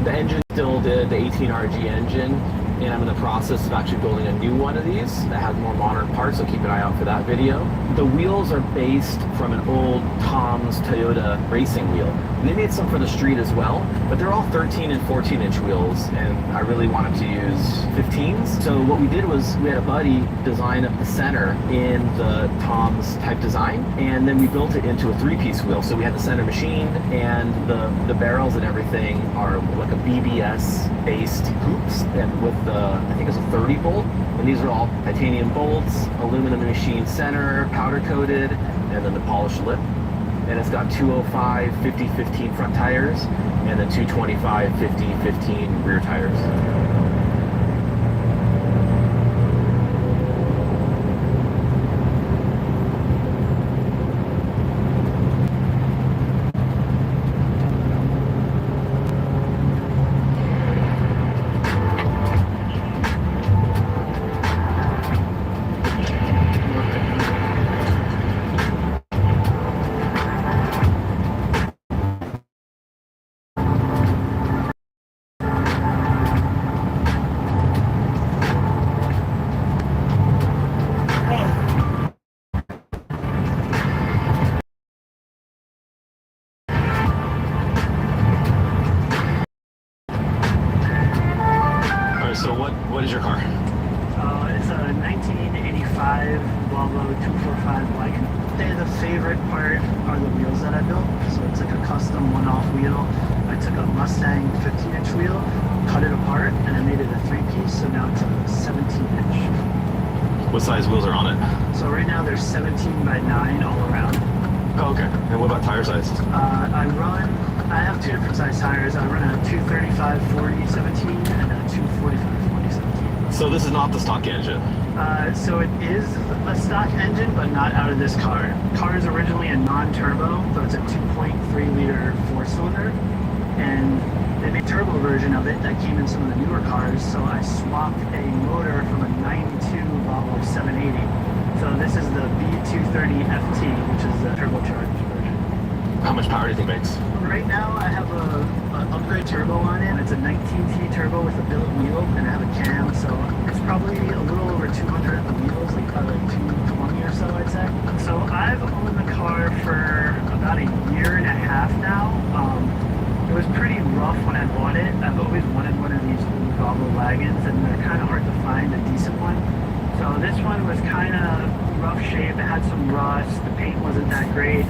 The engine still did the 18RG engine, and I'm in the process of actually building a new one of these that has more modern parts, so keep an eye out for that video. The wheels are based from an old Tom's Toyota racing wheel. They made some for the street as well, but they're all 13 and 14 inch wheels, and I really wanted to use 15s. So what we did was we had a buddy design up the center in the Tom's type design, and then we built it into a 3-piece wheel. So we had the center machined, and the barrels and everything are like a BBS based hoops, and with the, I think it's a 30 bolt, and these are all titanium bolts, aluminum machined center, powder coated, and then the polished lip. And it's got 205 50/15 front tires, and then 225 50/15 rear tires. Volvo 245 wagon. The favorite part are the wheels that I built. So it's like a custom one-off wheel. I took a Mustang 15-inch wheel, cut it apart, and I made it a 3-piece, so now it's a 17-inch. What size wheels are on it? So right now there's 17 by 9 all around. Oh, okay. And what about tire size? I have 2 different size tires. I run a 235 40 17 and a 245 40 17. So this is not the stock engine? So it is a stock engine, but not out of this car. The car is originally a non-turbo, so it's a 2.3 liter 4-cylinder. And they made a turbo version of it that came in some of the newer cars, so I swapped a motor from a 92 Volvo 780. So this is the B230 FT, which is the turbocharged version. How much power do you think it makes? Right now I have a upgrade turbo on it. It's a 19T turbo with a billet wheel, and I have a cam, so it's probably a little over 200 at the wheels, like probably like 220 or so, I'd say. So I've owned the car for about a year and a half now. It was pretty rough when I bought it. I've always wanted one of these old Volvo wagons, and they're kind of hard to find a decent one. So this one was kind of rough shape. It had some rust. The paint wasn't that great.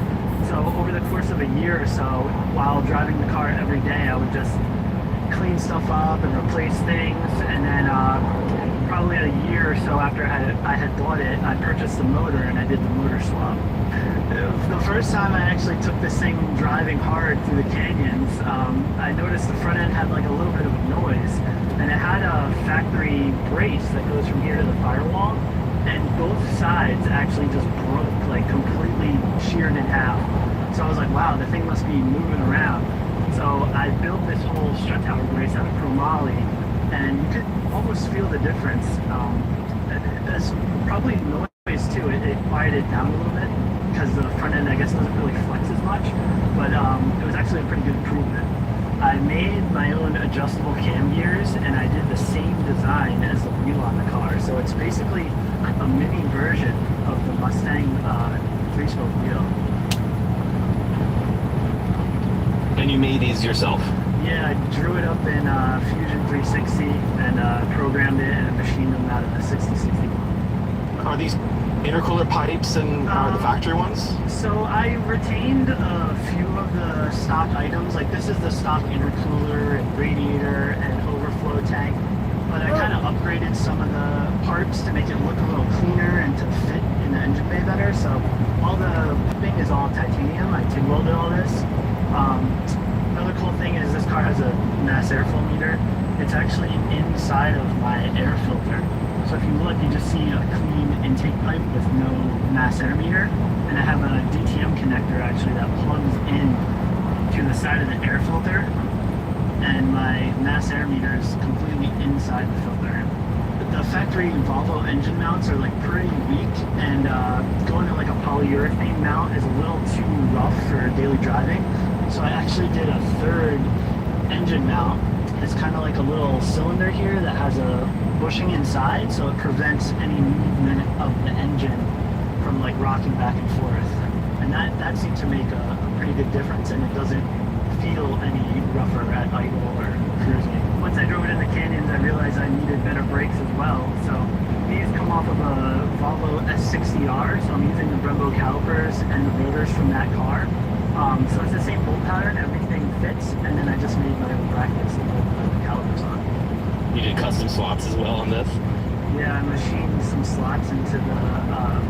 So over the course of a year or so, while driving the car every day, I would just clean stuff up and replace things. And then probably a year or so after I had bought it, I purchased the motor and I did the motor swap. The first time I actually took this thing driving hard through the canyons, I noticed the front end had like a little bit of a noise, and it had a factory brace that goes from here to the firewall, and both sides actually just broke, like completely sheared in half. So I was like, wow, the thing must be moving around. So I built this whole strut tower brace out of chromoly, and you could almost feel the difference. There's probably noise too. It quieted down a little bit, because the front end, I guess, doesn't really flex as much, but it was actually a pretty good improvement. I made my own adjustable cam gears, and I did the same design as the wheel on the car, so it's basically a mini version of the Mustang 3-spoke wheel. And you made these yourself? Yeah, I drew it up in Fusion 360 and programmed it and machined them out of the 6061. Are these intercooler pipes and the factory ones? So I retained a few of the stock items, like this is the stock intercooler and radiator and overflow tank, but I kind of upgraded some of the parts to make it look a little cleaner and to fit in the engine bay better. So all the thing is all titanium. I TIG welded all this. Another cool thing is this car has a mass airflow meter. It's actually inside of my air filter. So if you look, you just see a clean intake pipe with no mass air meter. And I have a DTM connector actually that plugs in to the side of the air filter. And my mass air meter is completely inside the filter. The factory Volvo engine mounts are like pretty weak, and going to like a polyurethane mount is a little too rough for daily driving. So I actually did a third engine mount. It's kind of like a little cylinder here that has a bushing inside, so it prevents any movement of the engine from like rocking back and forth. And that seemed to make a pretty good difference, and it doesn't feel any rougher at idle or cruising. Once I drove it in the canyons, I realized I needed better brakes as well. So these come off of a Volvo S60R, so I'm using the Brembo calipers and the rotors from that car. So it's the same bolt pattern, everything fits, and then I just made my own brackets to put the calipers on. You did custom slots as well on this? Yeah, I machined some slots into the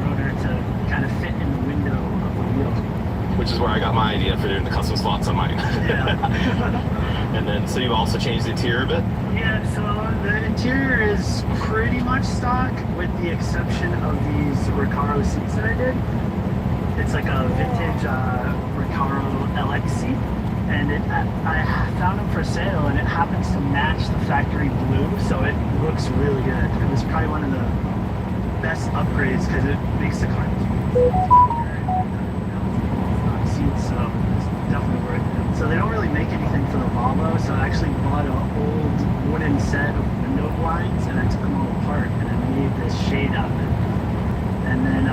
rotor to kind of fit in the window of the wheel. Which is where I got my idea for doing the custom slots on mine. Yeah. And then, so you also changed the interior a bit? Yeah, so the interior is pretty much stock, with the exception of these Recaro seats that I did. It's like a vintage Recaro LX seat, and I found them for sale, and it happens to match the factory blue, so it looks really good. It was probably one of the best upgrades because it makes the car seats, so it's definitely worth it. So they don't really make anything for the Volvo, so I actually bought an old wooden set of window blinds, and I took them all apart, and I made this shade out of it. And then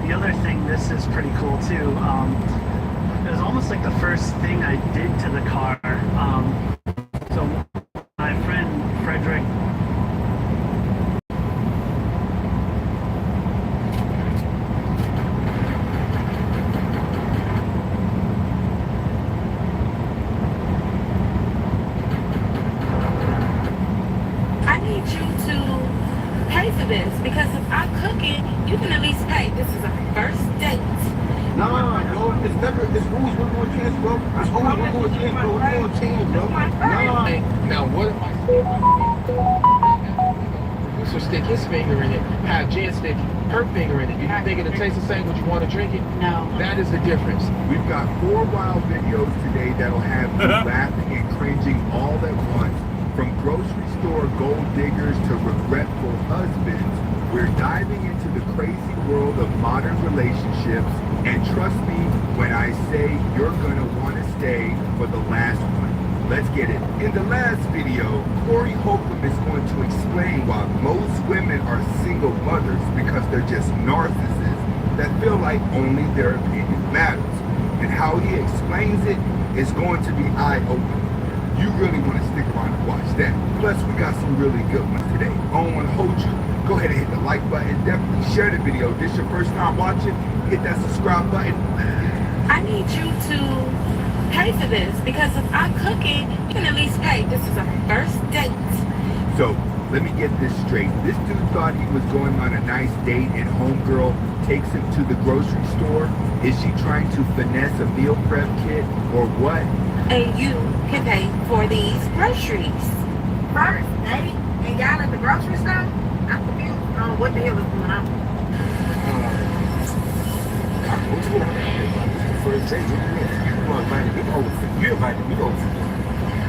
the other thing, this is pretty cool too. It was almost like the first thing I did to the car. So my friend Frederick if I'm cooking, you can at least pay. This is a first date. No, it's never, it's rules, we're going to chance, bro. It's always we're going to chance, bro. We're going to team, bro. No. Now, what if I so stick his finger in it, have Jen stick her finger in it? Do you think it'll taste the same? Would you want to drink it? No. That is the difference. We've got 4 wild videos today that'll have you laughing and cringing all at once. From grocery store gold diggers to regretful husbands, we're diving into the crazy world of modern relationships. And trust me when I say you're gonna want to stay for the last one. Let's get it. In the last video, Corey Holcomb is going to explain why most women are single mothers because they're just narcissists that feel like only their opinion matters. And how he explains it is going to be eye-opening. You really want to stick around and watch that. Plus, we got some really good ones today. I don't want to hold you. Go ahead and hit the like button. Definitely share the video. If this is your first time watching, hit that subscribe button. I need you to pay for this because if I'm cooking, you can at least pay. This is a first date. So, let me get this straight. This dude thought he was going on a nice date and homegirl takes him to the grocery store. Is she trying to finesse a meal prep kit or what? And you can pay for these groceries. First date? And y'all at the grocery store? I'm confused on what the hell is going on. First date? You invited me over for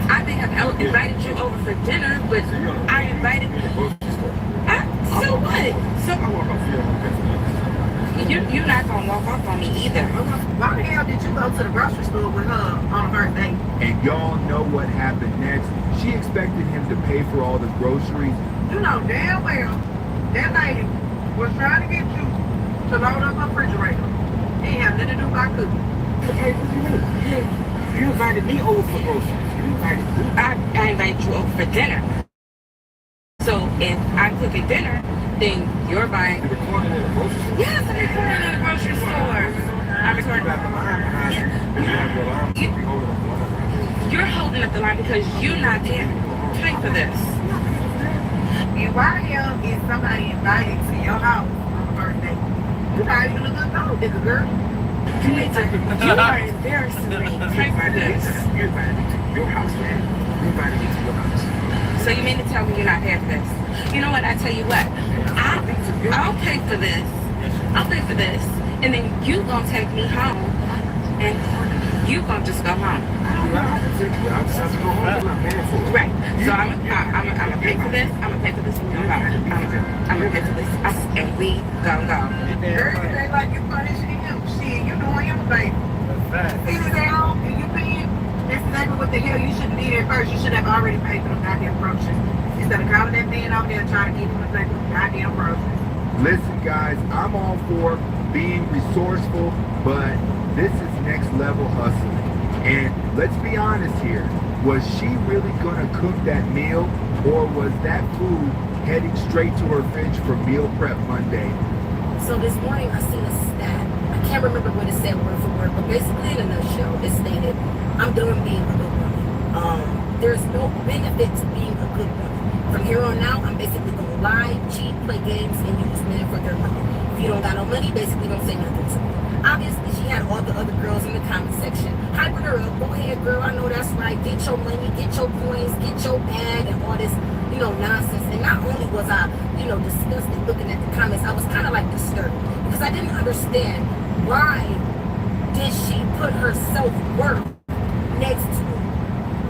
I think I invited you over for dinner, but I invited so what? So you're not gonna walk off on me either. Why the hell did you go to the grocery store with her on her date? And y'all know what happened next. She expected him to pay for all the groceries. You know damn well that lady was trying to get you to load up her refrigerator. It ain't have nothing to do with cooking. Okay, what do you mean? You invited me over for groceries. I invited you over for dinner. So if I'm cooking dinner, then you're buying. You're recording in the grocery store? Yes, I'm recording in the grocery store. I'm recording. You're holding up the line because you're not there. Pay for this. And why the hell is somebody invited to your house on the first date? You're not even a good dog, nigga, girl. You are embarrassing me. Pay for this. You invited me to your house, man. You invited me to your house. So you mean to tell me you're not paying for this? You know what? I tell you what. I'll pay for this. I'll pay for this, and then you gonna take me home, and you gonna just go home. Right. So I'm gonna pay for this. I'm gonna pay for this and go home. I'm gonna pay for this, and we gonna go. Everything like you punishing him. Shit, you doing him a favor. He was at home and you paying. That's exactly what the hell you should have did at first. You should have already paid for them goddamn groceries. Instead of calling that man out there trying to get him to pay for the goddamn groceries. Listen, guys, I'm all for being resourceful, but this is next level hustling. And let's be honest here. Was she really gonna cook that meal, or was that food heading straight to her fridge for Meal Prep Monday? So this morning I seen a stat. I can't remember what it said word for word, but basically in a nutshell, it stated, I'm done being a good woman. There's no benefit to being a good woman. From here on out, I'm basically going to lie, cheat, play games, and use men for their money. If you don't got no money, basically don't say nothing to me. Obviously, she had all the other girls in the comment section hyping her up. Go ahead, girl, I know that's right. Get your money, get your coins, get your bag, and all this, nonsense. And not only was I, disgusted looking at the comments, I was kind of like disturbed because I didn't understand why did she put her self-worth next to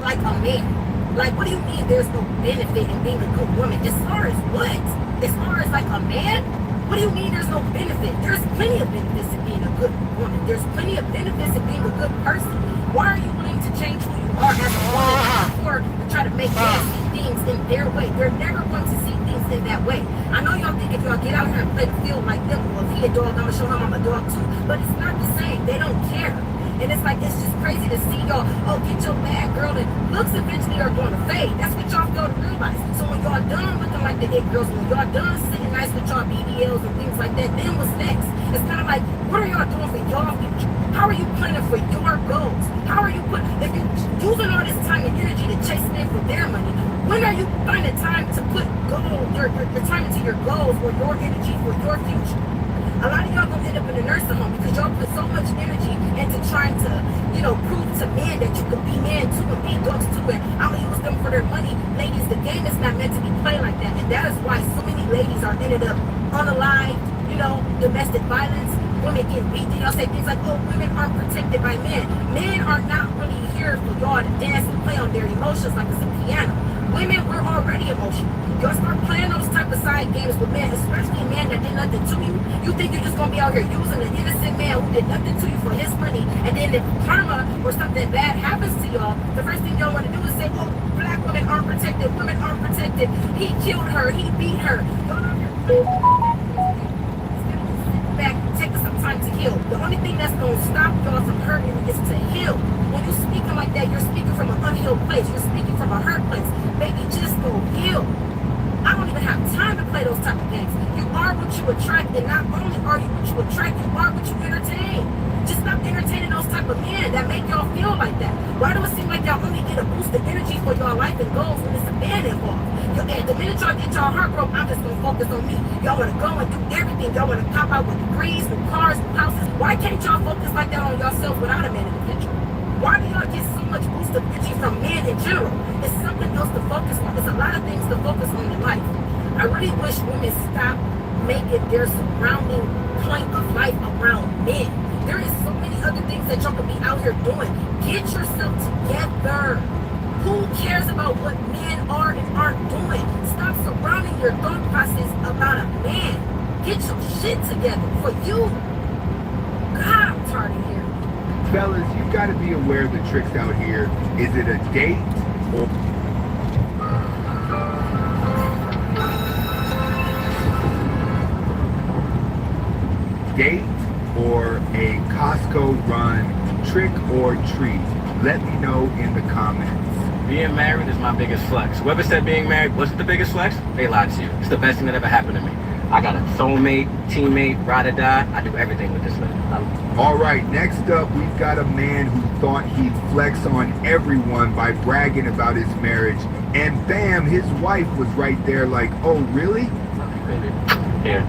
like a man. Like, what do you mean there's no benefit in being a good woman? As far as what? As far as like a man? What do you mean there's no benefit? There's plenty of benefits in being a good woman. There's plenty of benefits in being a good person. Why are you willing to change who you are as a woman or try to make them see things in their way? They're never going to see things in that way. I know y'all think if y'all get out here and play the field like them, well, if he a dog, I'm gonna show him I'm a dog too. But it's not the same. They don't care. And it's like, it's just crazy to see y'all, get your bad girl, and looks eventually are going to fade. That's what y'all fail to realize. So when y'all done looking like the it girls, when y'all done sitting nice with y'all BBLs and things like that, then what's next? It's kind of like, what are y'all doing for y'all future? How are you planning for your goals? How are you if you're using all this time and energy to chase men for their money, When are you finding time to put your time into your goals or your energy for your future? A lot of y'all gonna end up in a nursing home because y'all put so much energy into trying to, prove to men that you can be men too and be dogs too, and I'll use them for their money. Ladies, the game is not meant to be played like that, and that is why so many ladies are ended up unalive, domestic violence, women get beat. Y'all say things like, oh, women aren't protected by men. Men are not really here for y'all to dance and play on their emotions like it's a piano. Women, we're already emotional. Y'all start playing those type of side games with men, especially a man that did nothing to you. You think you're just gonna be out here using an innocent man who did nothing to you for his money, and then if karma or something bad happens to y'all, the first thing y'all want to do is say, oh, black women aren't protected, women aren't protected, he killed her, he beat her. Y'all out here back, taking some time to heal. The only thing that's gonna stop y'all from hurting is to heal. When you're speaking like that, you're speaking from an unhealed place. You're speaking from a hurt place. Baby, just go heal. I don't even have time to play those type of games. You are what you attract, and not only are you what you attract, you are what you entertain. Just stop entertaining those type of men that make y'all feel like that. Why do it seem like y'all only get a boost of energy for y'all life and goals when it's a man involved? And the minute y'all get y'all heart broke, I'm just gonna focus on me. Y'all wanna go and do everything. Y'all wanna pop out with degrees, with cars, with houses. Why can't y'all focus like that on yourself without a man in the picture? Why do y'all get so much boost of energy from men in general? It's something else to focus on. There's a lot of things to focus on in life. I really wish women stop making their surrounding point of life around men. There is so many other things that y'all could be out here doing. Get yourself together. Who cares about what men are and aren't doing? Stop surrounding your thought process about a man. Get your shit together for you. God, I'm tired of here. Fellas, you gotta be aware of the tricks out here. Is it a date or a Costco run, trick or treat? Let me know in the comments. Being married is my biggest flex. Whoever said being married wasn't the biggest flex, they lied to you. It's the best thing that ever happened to me. I got a soulmate, teammate, ride or die. I do everything with this man. All right, next up, we've got a man who thought he'd flex on everyone by bragging about his marriage. And bam, his wife was right there like, oh, really? Here.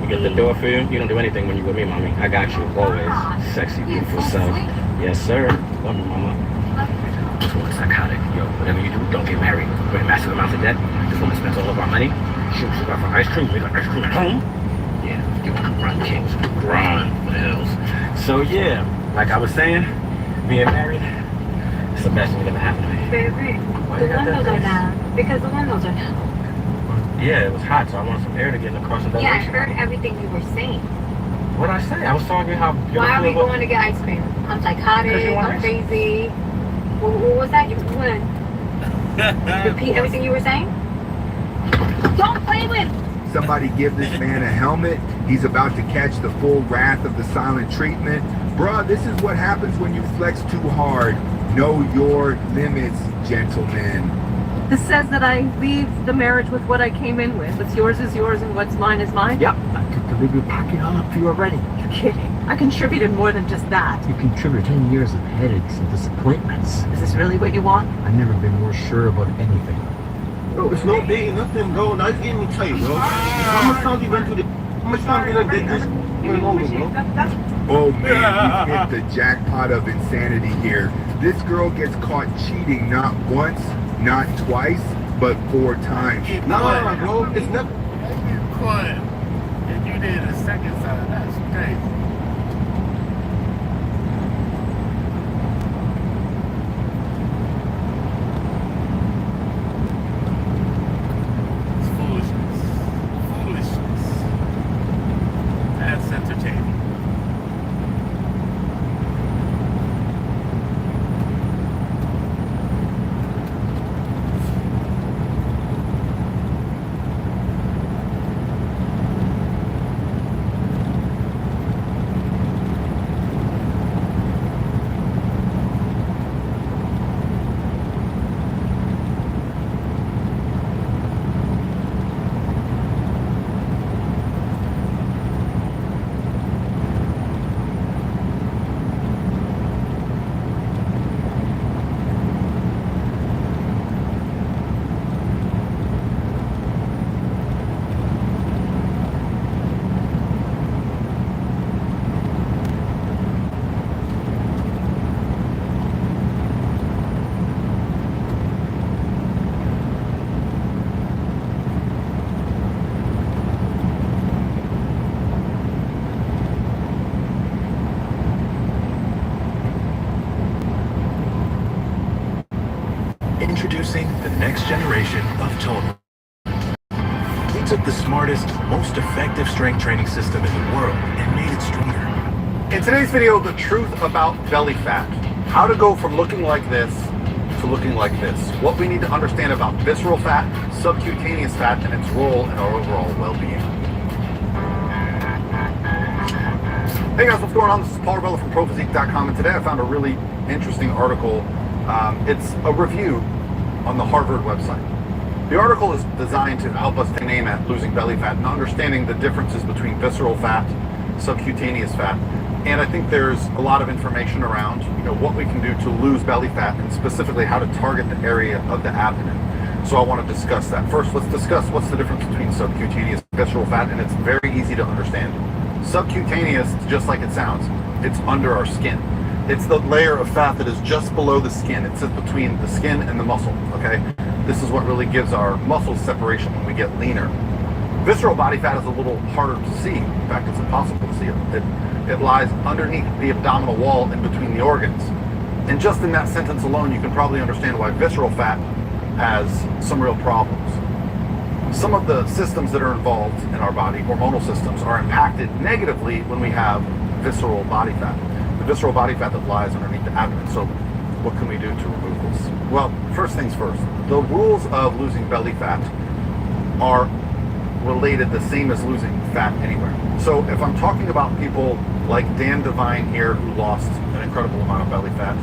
You get the door for you. You don't do anything when you're with me, mommy. I got you, always. Sexy, beautiful self. Yes, sir. Love you, mama. Psychotic. Yo, whatever you do, don't get married. We're in massive amounts of debt. This woman spends all of our money. Shoot, she got for ice cream. We got ice cream at home. Yeah, you want to run, kings. Run, Mills. So, yeah, like I was saying, being married, it's the best thing that ever happened to me. Baby, the windows are down. Because the windows are down. Yeah, it was hot, so I wanted some air to get across the Yeah, I heard everything you were saying. What did I say? I was talking how beautiful. Why are we going to get ice cream? I'm psychotic, I'm crazy. What was that? You want to repeat everything you were saying? Don't play with. Somebody give this man a helmet. He's about to catch the full wrath of the silent treatment. Bruh, this is what happens when you flex too hard. Know your limits, gentlemen. This says that I leave the marriage with what I came in with. What's yours is yours and what's mine is mine? Yep, I could deliver packing all up for you already. You're kidding. I contributed more than just that. You contributed 10 years of headaches and disappointments. Is this really what you want? I've never been more sure about anything. Bro, it's no big nothing, bro. Now it's getting me tight, bro. How much time you been through this? How much time you done did this? Oh man, you hit the jackpot of insanity here. This girl gets caught cheating not once, not twice, but 4 times. Nah, bro, it's never. Quiet. And you did a second time. That's crazy. That's entertaining. definition of total. We took the smartest, most effective strength training system in the world and made it stronger. In today's video, the truth about belly fat. How to go from looking like this to looking like this. What we need to understand about visceral fat, subcutaneous fat, and its role in our overall well-being. Hey guys, what's going on? This is Paul Rebella from ProPhysique.com, and today I found a really interesting article. It's a review on the Harvard website. The article is designed to help us take aim at losing belly fat and understanding the differences between visceral fat, subcutaneous fat, and I think there's a lot of information around, what we can do to lose belly fat and specifically how to target the area of the abdomen. So I want to discuss that. First, let's discuss what's the difference between subcutaneous and visceral fat, and it's very easy to understand. Subcutaneous, just like it sounds, it's under our skin. It's the layer of fat that is just below the skin. It sits between the skin and the muscle, okay? This is what really gives our muscles separation when we get leaner. Visceral body fat is a little harder to see. In fact, it's impossible to see it. It lies underneath the abdominal wall in between the organs. And just in that sentence alone, you can probably understand why visceral fat has some real problems. Some of the systems that are involved in our body, hormonal systems, are impacted negatively when we have visceral body fat. The visceral body fat that lies underneath the abdomen. So what can we do to remove this? Well, first things first. The rules of losing belly fat are related the same as losing fat anywhere. So if I'm talking about people like Dan Devine here, who lost an incredible amount of belly fat,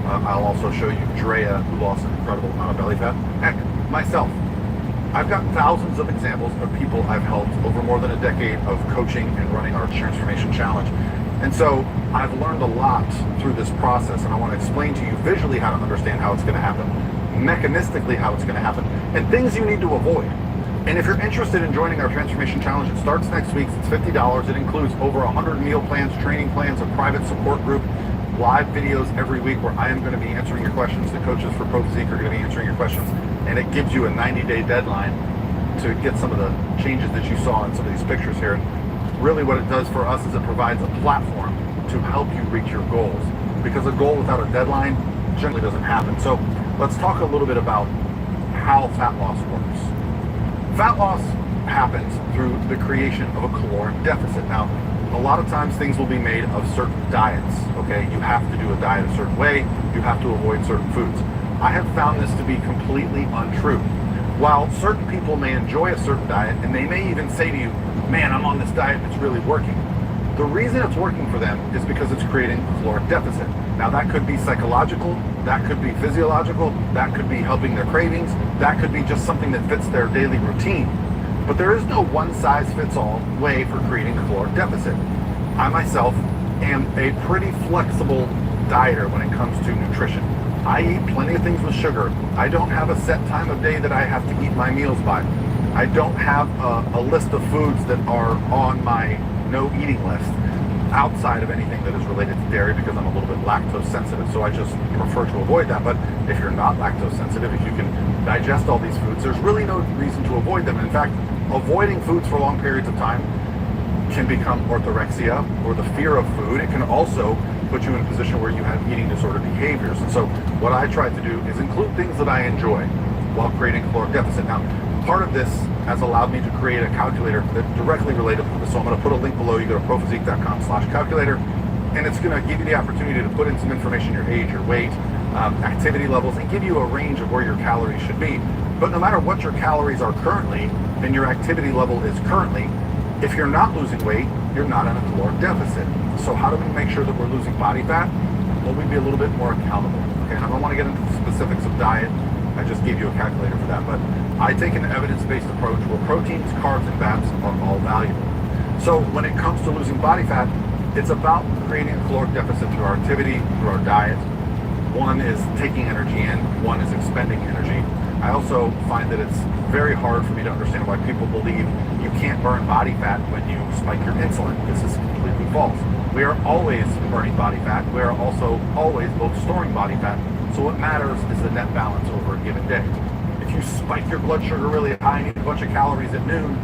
I'll also show you Drea, who lost an incredible amount of belly fat. Heck, myself. I've got thousands of examples of people I've helped over more than a decade of coaching and running our Transformation Challenge. And so I've learned a lot through this process, and I want to explain to you visually how to understand how it's going to happen, mechanistically how it's going to happen, and things you need to avoid. And if you're interested in joining our Transformation Challenge, it starts next week. It's $50. It includes over 100 meal plans, training plans, a private support group, live videos every week where I am going to be answering your questions. The coaches for ProPhysique are going to be answering your questions. And it gives you a 90-day deadline to get some of the changes that you saw in some of these pictures here. And really what it does for us is it provides a platform to help you reach your goals. Because a goal without a deadline generally doesn't happen. So let's talk a little bit about how fat loss works. Fat loss happens through the creation of a caloric deficit. Now, a lot of times things will be made of certain diets, okay? You have to do a diet a certain way. You have to avoid certain foods. I have found this to be completely untrue. While certain people may enjoy a certain diet, and they may even say to you, man, I'm on this diet and it's really working. The reason it's working for them is because it's creating a caloric deficit. Now that could be psychological, that could be physiological, that could be helping their cravings, that could be just something that fits their daily routine. But there is no one-size-fits-all way for creating a caloric deficit. I myself am a pretty flexible dieter when it comes to nutrition. I eat plenty of things with sugar. I don't have a set time of day that I have to eat my meals by. I don't have a list of foods that are on my no-eating list outside of anything that is related to dairy because I'm a little bit lactose sensitive, so I just prefer to avoid that. But if you're not lactose sensitive, if you can digest all these foods, there's really no reason to avoid them. In fact, avoiding foods for long periods of time can become orthorexia, or the fear of food. It can also put you in a position where you have eating disorder behaviors. And so what I try to do is include things that I enjoy while creating caloric deficit. Now, part of this has allowed me to create a calculator that's directly related to this. So I'm going to put a link below. You go to prophysique.com/calculator, and it's going to give you the opportunity to put in some information, your age, your weight, activity levels, and give you a range of where your calories should be. But no matter what your calories are currently and your activity level is currently, if you're not losing weight, you're not in a caloric deficit. So how do we make sure that we're losing body fat? Well, we'd be a little bit more accountable. Okay, and I don't want to get into the specifics of diet. I just gave you a calculator for that. But I take an evidence-based approach where proteins, carbs, and fats are all valuable. So when it comes to losing body fat, it's about creating a caloric deficit through our activity, through our diet. One is taking energy in, one is expending energy. I also find that it's very hard for me to understand why people believe you can't burn body fat when you spike your insulin. This is completely false. We are always burning body fat. We are also always both storing body fat. So what matters is the net balance over a given day. If you spike your blood sugar really high and eat a bunch of calories at noon,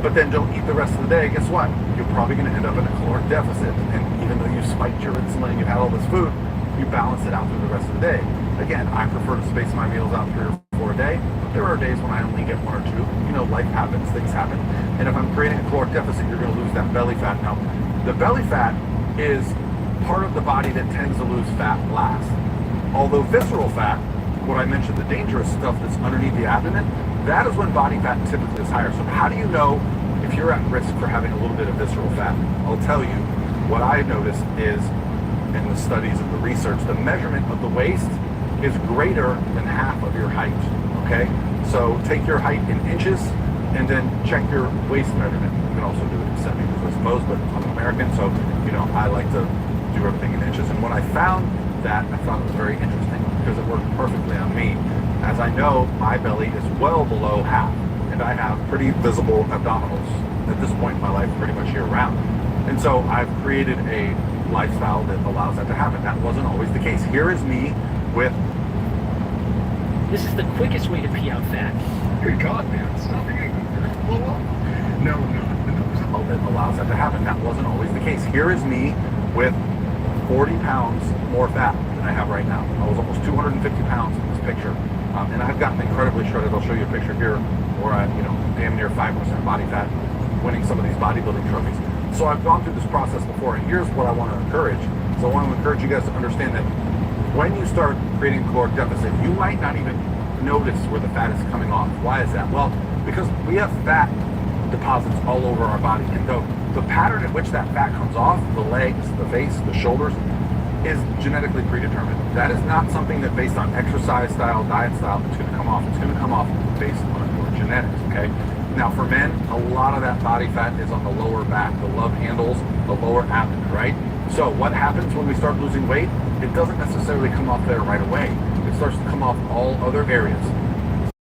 but then don't eat the rest of the day, guess what? You're probably going to end up in a caloric deficit. And even though you spiked your insulin and you had all this food, you balance it out through the rest of the day. Again, I prefer to space my meals out 3 or 4 a day. there are days when I only get 1 or 2. You know, life happens, things happen. And if I'm creating a caloric deficit, you're going to lose that belly fat. Now, the belly fat is part of the body that tends to lose fat last. Although visceral fat, what I mentioned, the dangerous stuff that's underneath the abdomen, that is when body fat typically is higher. So how do you know if you're at risk for having a little bit of visceral fat? I'll tell you, what I noticed is, in the studies and the research, the measurement of the waist is greater than half of your height, okay? So take your height in inches and then check your waist measurement. You can also do it in centimeters, I suppose, but I'm an American, so, you know, I like to do everything in inches. And when I found that, I thought it was very interesting because it worked perfectly on me. As I know, my belly is well below half, and I have pretty visible abdominals at this point in my life, pretty much year round. And so I've created a lifestyle that allows that to happen. That wasn't always the case. Here is me with... This is the quickest way to pee out fat. Good God, man. Stop eating. No. That allows that to happen. That wasn't always the case. Here is me with 40 pounds more fat than I have right now. I was almost 250 pounds in this picture. And I've gotten incredibly shredded. I'll show you a picture here where I'm, you know, damn near 5% body fat, winning some of these bodybuilding trophies. So I've gone through this process before, and here's what I want to encourage. So I want to encourage you guys to understand that when you start creating a caloric deficit, you might not even notice where the fat is coming off. Why is that? Well, because we have fat deposits all over our body, and the pattern at which that fat comes off, the legs, the face, the shoulders, is genetically predetermined. That is not something that based on exercise style, diet style, it's going to come off. It's going to come off based on your genetics, okay? Now for men, a lot of that body fat is on the lower back, the love handles, the lower abdomen, right? So what happens when we start losing weight? It doesn't necessarily come off there right away. It starts to come off all other areas.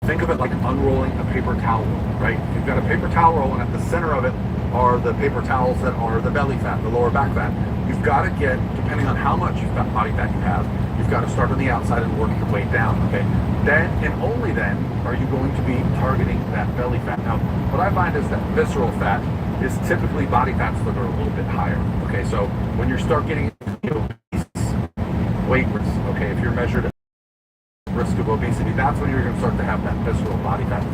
Think of it like unrolling a paper towel roll, right? You've got a paper towel roll, and at the center of it are the paper towels that are the belly fat, the lower back fat. You've got to get, depending on how much body fat you have, you've got to start on the outside and work your way down, okay? Then, and only then, are you going to be targeting that belly fat. Now, what I find is that visceral fat is typically body fats that are a little bit higher, okay? So when you start getting obese, weight risk, okay, if you're measured at risk of obesity, that's when you're going to start to have that visceral body fat.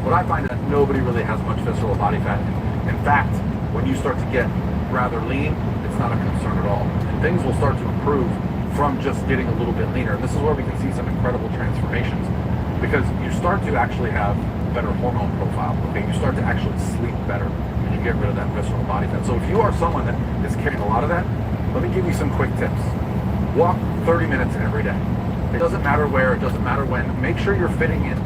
What I find is that nobody really has much visceral body fat. In fact, when you start to get rather lean, it's not a concern at all. And things will start to improve from just getting a little bit leaner. And this is where we can see some incredible transformations, because you start to actually have better hormone profile, okay? You start to actually sleep better when you get rid of that visceral body fat. So if you are someone that is carrying a lot of that, let me give you some quick tips. Walk 30 minutes every day. It doesn't matter where, it doesn't matter when. Make sure you're fitting in.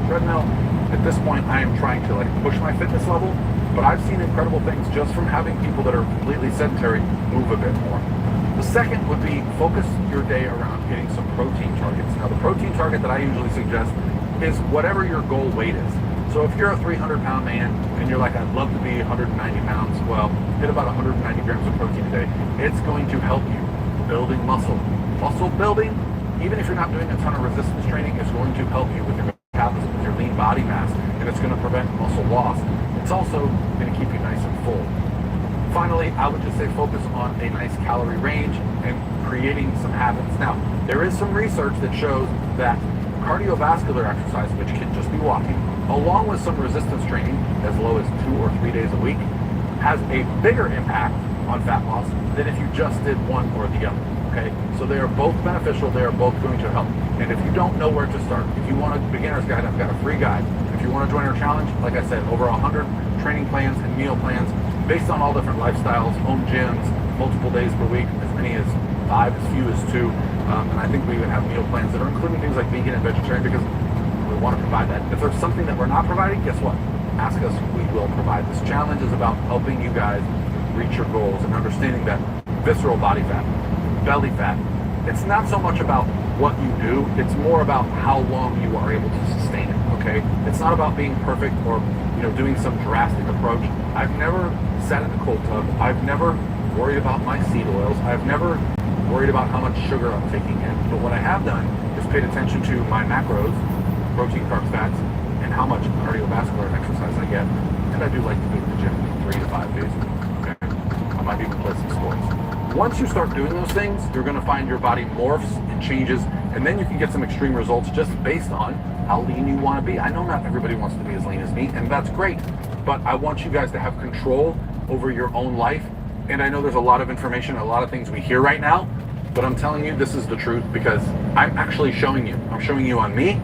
Treadmill, at this point, I am trying to push my fitness level, but I've seen incredible things just from having people that are completely sedentary move a bit more. The second would be focus your day around hitting some protein targets. Now, the protein target that I usually suggest is whatever your goal weight is. So if you're a 300-pound man and you're like, I'd love to be 190 pounds, well, hit about 190 grams of protein a day. It's going to help you building muscle. Muscle building, even if you're not doing a ton of resistance training, is going to help you with your metabolism, with your lean body mass, and it's going to prevent muscle loss. It's also going to keep you nice and full. Finally, I would just say focus on a nice calorie range and creating some habits. Now, there is some research that shows that cardiovascular exercise, which can just be walking, along with some resistance training as low as 2 or 3 days a week, has a bigger impact on fat loss than if you just did one or the other, okay? So they are both beneficial, they are both going to help. And if you don't know where to start, if you want a beginner's guide, I've got a free guide. If you want to join our challenge, like I said, over 100 training plans and meal plans based on all different lifestyles, home gyms, multiple days per week, as many as 5, as few as 2. And I think we even have meal plans that are including things like vegan and vegetarian, because we want to provide that. If there's something that we're not providing, guess what? Ask us, we will provide. This challenge is about helping you guys reach your goals and understanding that visceral body fat, belly fat, it's not so much about what you do, it's more about how long you are able to sustain it, okay? It's not about being perfect or, doing some drastic approach. I've never sat in a cold tub. I've never worried about my seed oils. I've never worried about how much sugar I'm taking in. But what I have done is paid attention to my macros, protein, carbs, fats, and how much cardiovascular exercise I get. And I do like to go to the gym 3 to 5 days a week, okay? I might even play some sports. Once you start doing those things, you're going to find your body morphs and changes, and then you can get some extreme results just based on how lean you want to be. I know not everybody wants to be as lean as me, and that's great, but I want you guys to have control over your own life. And I know there's a lot of information, a lot of things we hear right now, but I'm telling you this is the truth because I'm actually showing you. I'm showing you on me.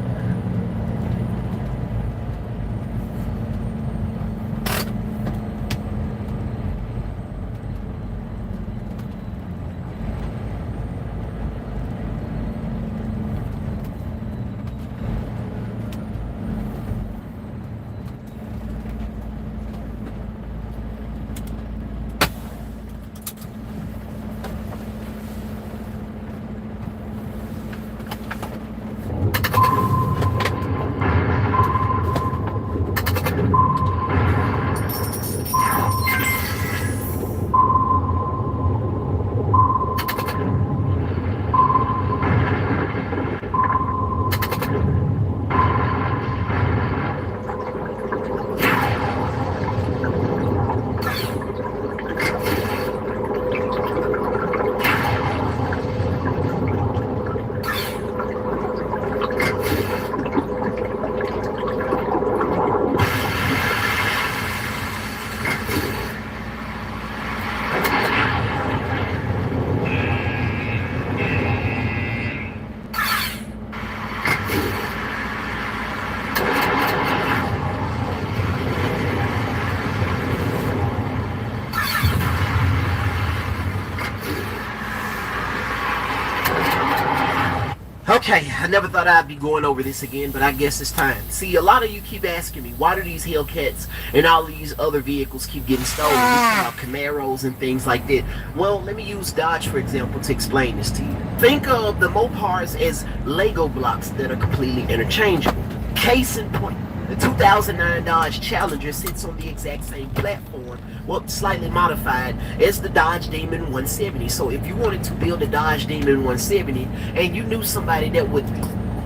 Okay, I never thought I'd be going over this again, but I guess it's time. See, a lot of you keep asking me, why do these Hellcats and all these other vehicles keep getting stolen? We talk about Camaros and things like that. Well, let me use Dodge, for example, to explain this to you. Think of the Mopars as Lego blocks that are completely interchangeable. Case in point, the 2009 Dodge Challenger sits on the exact same platform, well, slightly modified, as the Dodge Demon 170. So if you wanted to build a Dodge Demon 170 and you knew somebody that would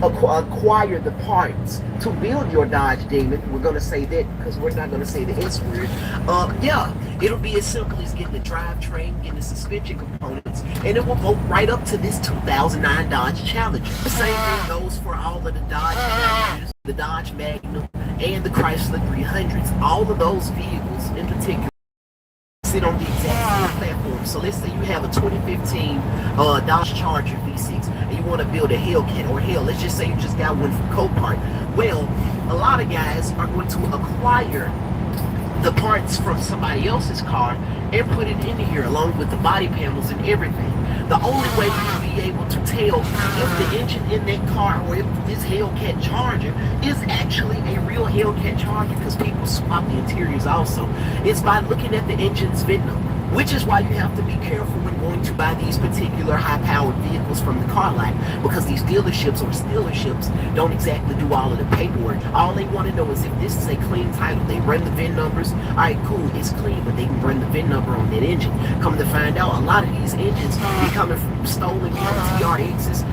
acquire the parts to build your Dodge Demon, we're going to say that because we're not going to say the S word, yeah, it'll be as simple as getting the drivetrain, getting the suspension components, and it will go right up to this 2009 Dodge Challenger. The same thing goes for all of the Dodge Challengers, the Dodge Magnum, and the Chrysler 300s. All of those vehicles in particular sit on the exact same platform. So let's say you have a 2015 Dodge Charger V6 and you want to build a Hellcat, or hell, let's just say you just got one from Copart. Well, a lot of guys are going to acquire the parts from somebody else's car and put it in here along with the body panels and everything. The only way you'll be able to tell if the engine in that car or if this Hellcat Charger is actually a real Hellcat Charger, because people swap the interiors also, is by looking at the engine's VIN number. Which is why you have to be careful when going to buy these particular high-powered vehicles from the car lot, because these dealerships or stealerships don't exactly do all of the paperwork. All they want to know is if this is a clean title. They run the VIN numbers. All right, cool, it's clean, but they can run the VIN number on that engine. Come to find out, a lot of these engines be coming from stolen TRXs,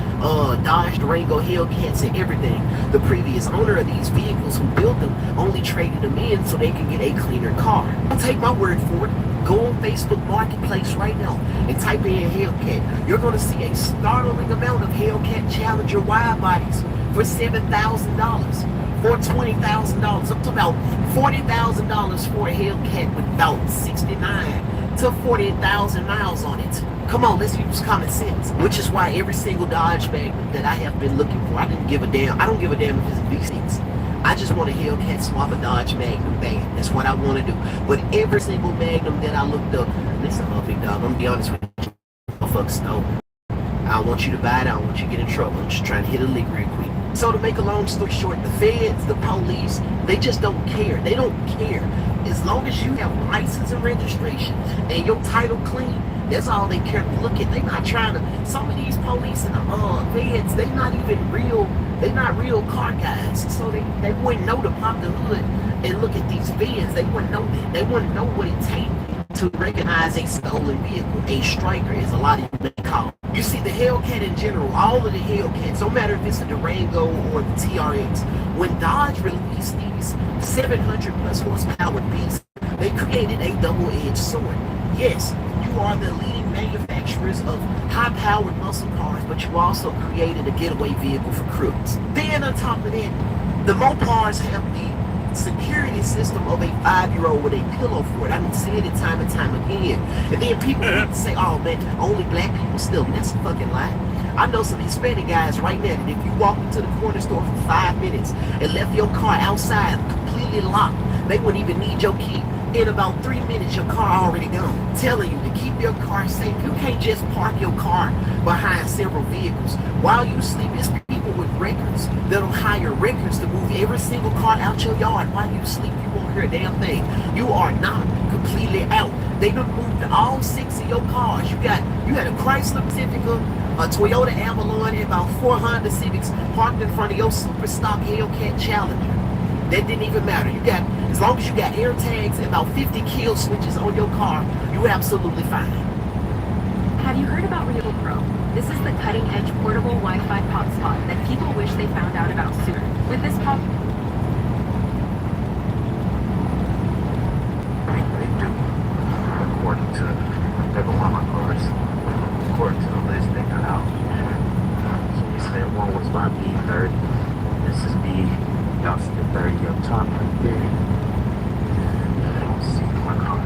Dodge Durango Hellcats and everything. The previous owner of these vehicles who built them only traded them in so they can get a cleaner car. Don't take my word for it. Go on Facebook Marketplace right now and type in Hellcat. You're going to see a startling amount of Hellcat Challenger wide bodies for $7,000, for $20,000, up to about $40,000 for a Hellcat with about 69 to 40,000 miles on it. Come on, let's use common sense. Which is why every single Dodge Magnum that I have been looking for, I don't give a damn if it's V6. I just want a Hellcat swap a Dodge Magnum band. That's what I want to do. But every single Magnum that I looked up, listen, big dog, I'm going to be honest with you, motherfucker stolen. I don't want you to buy it. I don't want you to get in trouble. I'm just trying to hit a lick real quick. So to make a long story short, the feds, the police, they just don't care. They don't care. As long as you have license and registration and your title clean, that's all they care to look at. They're not trying to, some of these police and feds, they're not even real, they're not real car guys. So they wouldn't know to pop the hood and look at these vans. They wouldn't know that. They wouldn't know what it takes to recognize a stolen vehicle. A striker, as a lot of you may call it. You see, the Hellcat in general, all of the Hellcats, no matter if it's the Durango or the TRX, when Dodge released these 700 plus horsepower beasts, they created a double-edged sword. Yes, you are the leading manufacturers of high-powered muscle cars, but you also created a getaway vehicle for crooks. Then on top of that, the Mopars have the security system of a 5-year-old with a pillow for it. I done said it time and time again. And then people say, oh man, only black people steal. That's a fucking lie. I know some Hispanic guys right now that if you walk into the corner store for 5 minutes and left your car outside completely locked, they wouldn't even need your key. In about 3 minutes, your car already gone. Telling you to keep your car safe. You can't just park your car behind several vehicles. While you sleep, it's people with records that'll hire records to move every single car out your yard. While you sleep, you won't hear a damn thing. You are not completely out. They done moved all 6 of your cars. You had a Chrysler Pacifica, a Toyota Avalon, and about 4 Honda Civics parked in front of your super stock Hellcat Challenger. That didn't even matter. As long as you got air tags and about 50 kill switches on your car, you're absolutely fine. Have you heard about Real Pro? This is the cutting-edge portable Wi-Fi hotspot that people wish they found out about sooner. With this pop... They do, according to every one of my cars. According to the list they got out. So we said one was by B30. This is B. Y'all see the 30 up top right there. I don't see my car.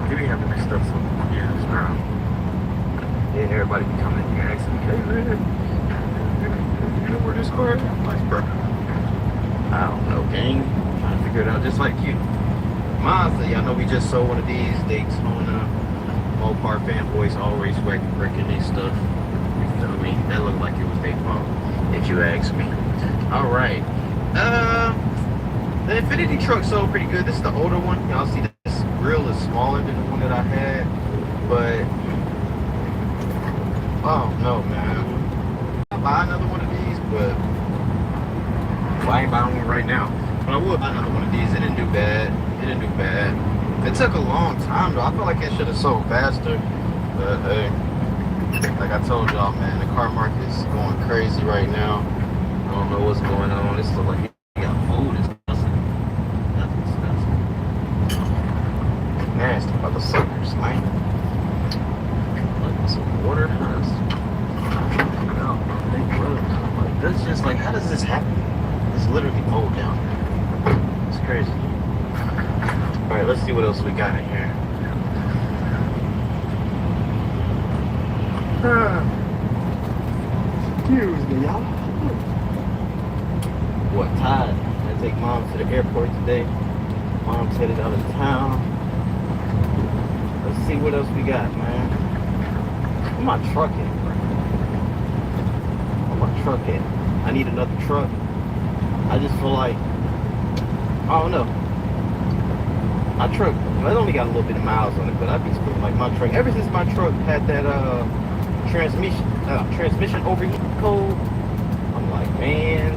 Maybe I have to mix up some years now. Yeah, everybody be coming in here asking me, hey man, you know where this car is? I'm like, bro, I don't know, gang. I'm trying to figure it out just like you. Mazda, y'all know we just sold one of these Daytona. Mopar fanboys always wrecking their stuff. You feel me? That looked like it was their fault, if you ask me. All right. The Infinity truck sold pretty good. This is the older one. Y'all see this grill is smaller than the one that I had, but oh no, man. I'll buy another one of these, but I ain't buying one right now. But I would buy another one of these. It didn't do bad. It didn't do bad. It took a long time though. I feel like it should have sold faster, but hey. Like I told y'all, man, the car market is going crazy right now. I don't know what's going on. This looks like you got food. It's disgusting. That's disgusting. Nasty motherfuckers, man. Like some water. Like this, just like, how does this happen? It's literally mold down here. It's crazy. All right, let's see what else we got in here. Excuse me, y'all. What, Todd? I take mom to the airport today. Mom's headed out of town. Let's see what else we got, man. Where my truck at, bro? Where my truck at? I need another truck. I just feel like, I don't know. My truck, well, it only got a little bit of miles on it, but I'd be feeling like my truck, ever since my truck had that transmission overheat code, I'm like, man,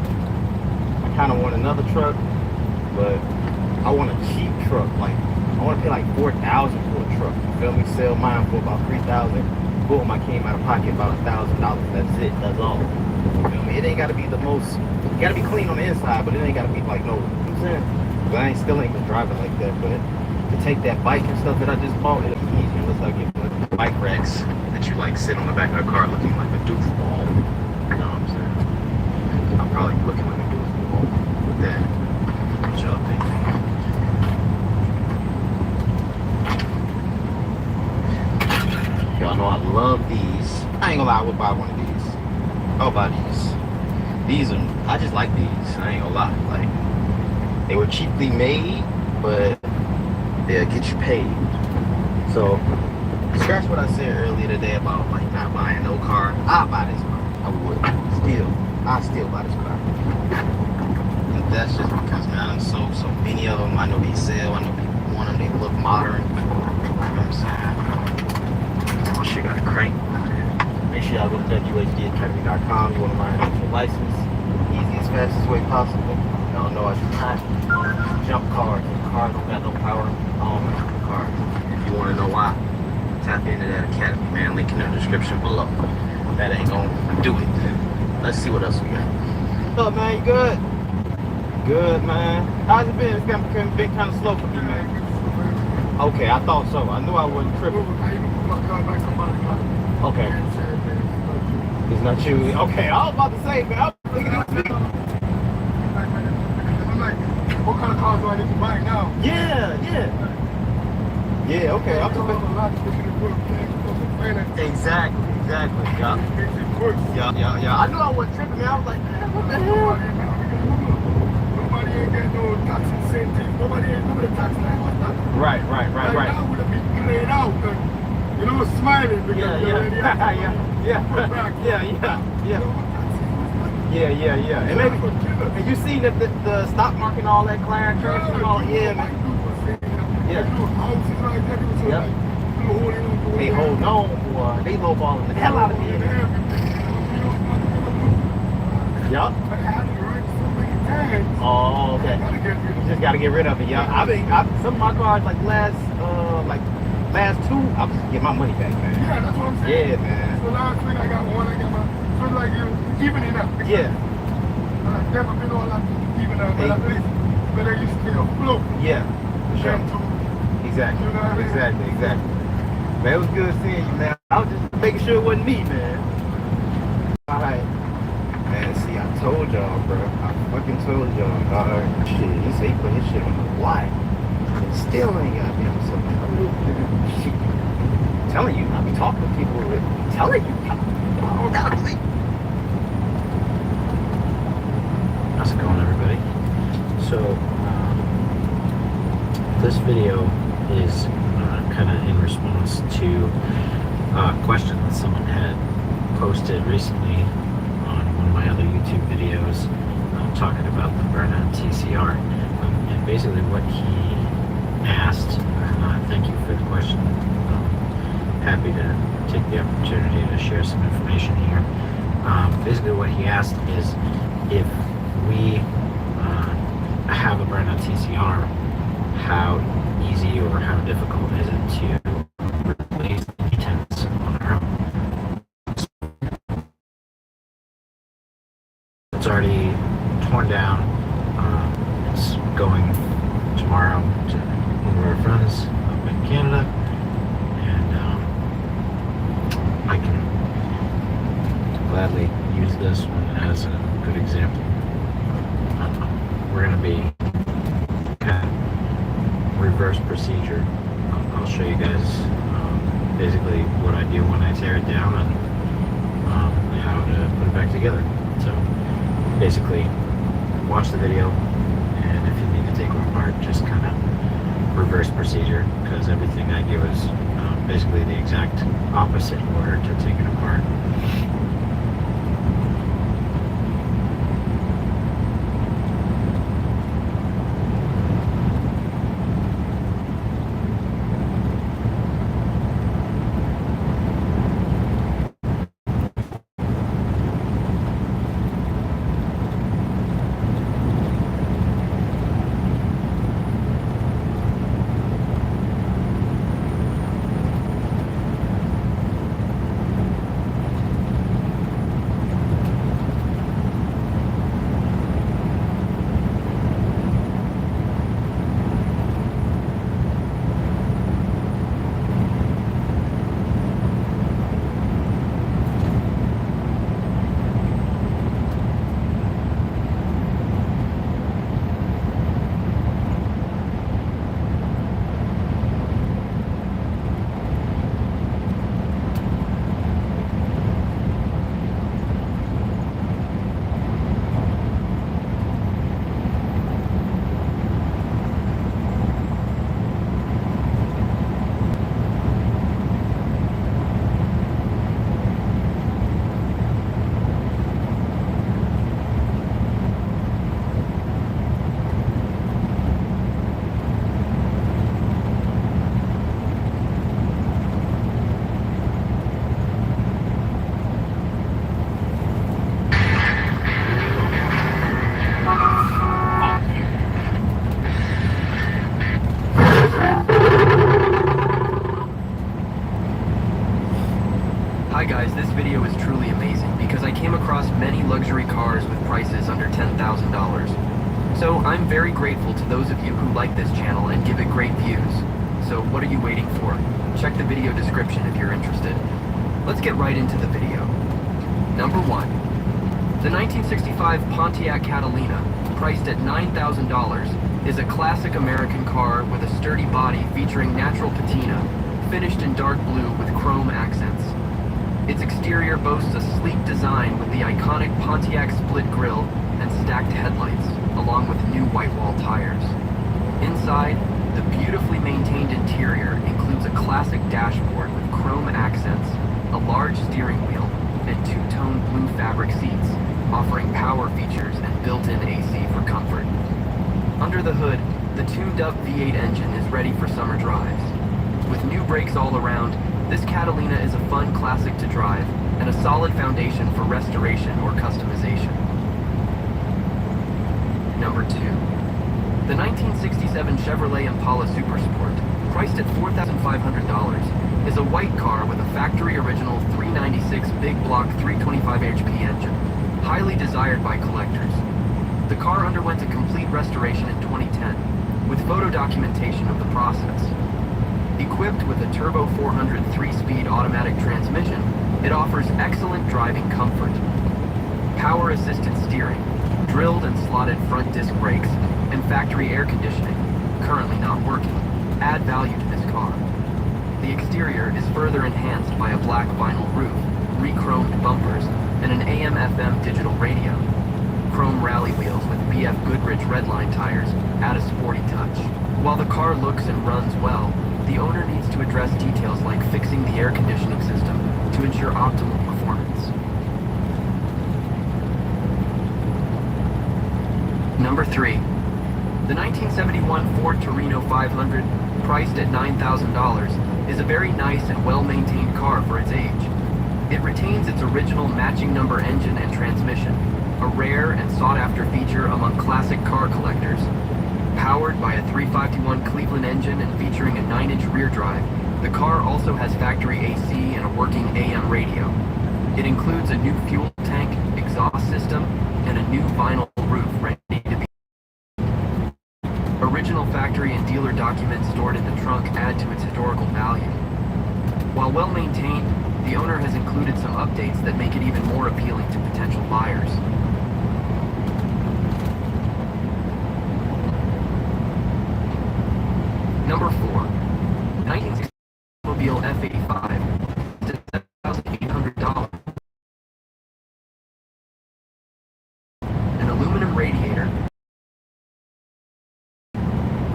I kind of want another truck, but I want a cheap truck. Like, I want to pay like $4,000 for a truck. You feel me? Sell mine for about $3,000. Boom, I came out of pocket about $1,000. That's it. That's all. You feel me? It ain't got to be the most. It got to be clean on the inside, but it ain't got to be like no. You know what I'm saying? But I still ain't gonna drive it like that. But to take that bike and stuff that I just bought, it'll be easy. It looks like it bike racks that you like sit on the back of the car looking like a doofball. You know what I'm saying? I'm probably looking like a doofball with that. What y'all think? Y'all know I love these. I ain't gonna lie, I would buy one of these. I'll buy these. These are, I just like these. I ain't gonna lie. Like, they were cheaply made, but they'll get you paid. So, scratch what I said earlier today about like not buying no car. I'll buy this car. I would. I'll still buy this car. And that's just because, man, I sold so many of them. I know they sell. I know people want them. They look modern. You know what I'm saying? Oh, shit got a crank. Make sure y'all go to WHDacademy.com. You want to learn how to get a license. Easiest, fastest way possible. Y'all know I do not jump cars. Cars don't got no power. I don't jump the car. If you want to know why, tap into that academy, man. Link in the description below. That ain't gonna do it. Let's see what else we got. What's up, man? You good? Good, man. How's it been? It's been kind of slow for me, man. Okay, I thought so. I knew I wasn't tripping. Okay. It's not you. Okay, I was about to say, man. I was thinking it was me. I'm like, what kind of cars do I need to buy now? Yeah, yeah. Yeah, okay. I'm just exactly. Yeah. I knew I wasn't tripping, man. I was like, man, what the hell? Nobody ain't got no tax incentive. Nobody ain't doing the tax line. Right. Now would have been played out. You know, smiling because Yeah. And maybe, and you seen that the stock market and all that clearing crashing and all, yeah, man. Yeah. Yep. They holding on, boy. They lowballing the hell out of me. Yup. Oh, okay. You just gotta get rid of it, yeah. Some of my cars like last two, I was just get my money back, man. Yeah, that's what I'm saying. Yeah, man. So last week I got one, so like you, even it up. Yeah. I've never been all that even up, but at least, better you still float. Yeah, for sure. Exactly. You know what I mean? Exactly. Man, it was good seeing you, man. I was just making sure it wasn't me, man. Alright. Man, see, I told y'all, bro. I fucking told y'all, dog. Shit, he said he put his shit on the lot. And still ain't got me on something. I'm telling you, I be talking to people with telling you. Oh, gotta believe. How's it going, everybody? So, this video is kind of in response to a question that someone had posted recently on one of my other YouTube videos talking about the burnout TCR. And basically what he asked, and thank you for the question, happy to take the opportunity to share some information here. Basically what he asked is if we have a burnout TCR, how easy or how difficult is it to replace the tents on our own? It's already torn down. It's going tomorrow to one of our friends up in Canada, and I can gladly use this one as a good example. We're going to be kind of reverse procedure. I'll show you guys basically what I do when I tear it down and how to put it back together. So basically watch the video, and if you need to take it apart, just kind of reverse procedure, because everything I do is basically the exact opposite order to take it apart. Hi guys, this video is truly amazing because I came across many luxury cars with prices under $10,000. So I'm very grateful to those of you who like this channel and give it great views. so what are you waiting for? Check the video description if you're interested. Let's get right into the video. Number 1. The 1965 Pontiac Catalina, priced at $9,000, is a classic American car with a sturdy body featuring natural patina, finished in dark blue with chrome accents. Its exterior boasts a sleek design with the iconic Pontiac split grille and stacked headlights, along with new white wall tires. Inside, the beautifully maintained interior includes a classic dashboard with chrome accents, a large steering wheel, and two-tone blue fabric seats, offering power features and built-in AC for comfort. Under the hood, the tuned-up V8 engine is ready for summer drives. With new brakes all around, this Catalina is a fun classic to drive and a solid foundation for restoration or customization. Number 2. The 1967 Chevrolet Impala Super Sport, priced at $4,500, is a white car with a factory original 396 big block 325 HP engine, highly desired by collectors. The car underwent a complete restoration in 2010, with photo documentation of the process. Equipped with a Turbo 400 3-speed automatic transmission, it offers excellent driving comfort. Power-assisted steering, drilled and slotted front disc brakes, and factory air conditioning, currently not working, add value to this car. The exterior is further enhanced by a black vinyl roof, re-chromed bumpers, and an AM/FM digital radio. Chrome rally wheels with BF Goodrich Redline tires add a sporty touch. While the car looks and runs well, the owner needs to address details like fixing the air conditioning system to ensure optimal performance. Number 3. The 1971 Ford Torino 500, priced at $9,000, is a very nice and well-maintained car for its age. It retains its original matching number engine and transmission, a rare and sought-after feature among classic car collectors. Powered by a 351 Cleveland engine and featuring a 9-inch rear drive, the car also has factory AC and a working AM radio. It includes a new fuel tank, exhaust system, and a new vinyl roof ready to be. Original factory and dealer documents stored in the trunk add to its historical value. While well maintained, the owner has included some updates that make it even more appealing to potential buyers. Number 4. 1960 Mobile F85 is $7,800. An aluminum radiator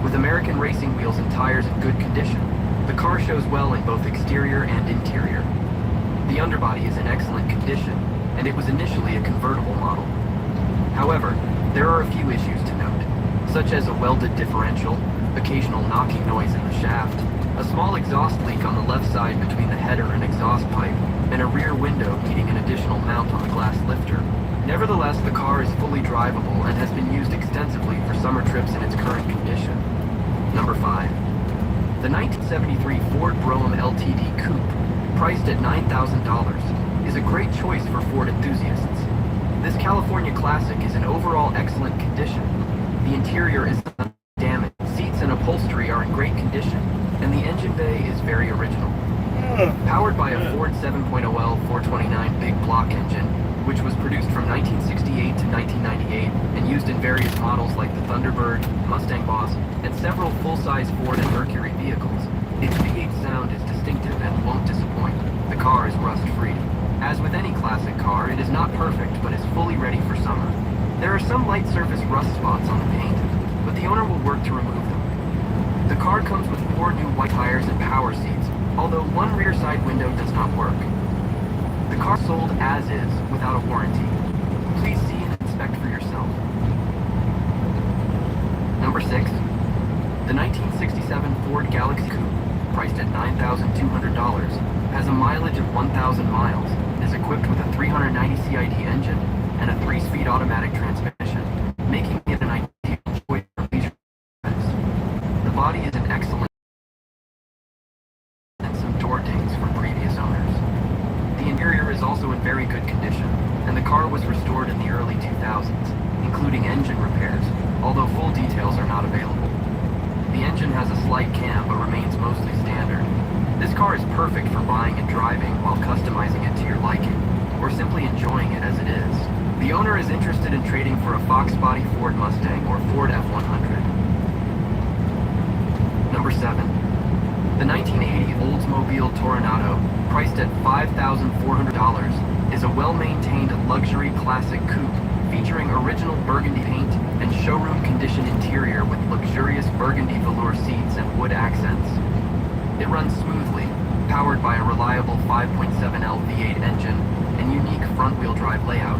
with American racing wheels and tires in good condition. The car shows well in both exterior and interior. The underbody is in excellent condition, and it was initially a convertible model. However, there are a few issues to note, such as a welded differential, occasional knocking noise in the shaft, a small exhaust leak on the left side between the header and exhaust pipe, and a rear window needing an additional mount on the glass lifter. Nevertheless, the car is fully drivable and has been used extensively for summer trips in its current condition. Number 5. The 1973 Ford Brougham LTD Coupe, priced at $9,000, is a great choice for Ford enthusiasts. This California classic is in overall excellent condition. The interior is undamaged, seats and upholstery are in great condition, and the engine bay is very original. Powered by a Ford 7.0L 429 big block engine, which was produced from 1968 to 1998 and used in various models like the Thunderbird, Mustang Boss, and several full-size Ford and Mercury vehicles, its V8 sound is distinctive and won't disappoint. The car is rust-free. As with any classic car, it is not perfect, but is fully ready for summer. There are some light surface rust spots on the paint, but the owner will work to remove them. The car comes with 4 new white tires and power seats, although one rear side window does not work. The car sold as is, without a warranty. Please see and inspect for yourself. Number 6. The 1967 Ford Galaxy Coupe, priced at $9,200, has a mileage of 1,000 miles, is equipped with a 390 CID engine and a 3-speed automatic transmission, making it an ideal choice for leisure trips. The body is in excellent and some door dings from previous owners. The interior is also in very good condition, and the car was restored in the early 2000s, including engine repairs, although full details are not available. The engine has a slight cam but remains car is perfect for buying and driving while customizing it to your liking, or simply enjoying it as it is. The owner is interested in trading for a Fox Body Ford Mustang or Ford F-100. Number 7. The 1980 Oldsmobile Toronado, priced at $5,400, is a well-maintained luxury classic coupe featuring original burgundy paint and showroom condition interior with luxurious burgundy velour seats and wood accents. It runs smoothly, powered by a reliable 5.7L V8 engine and unique front-wheel drive layout.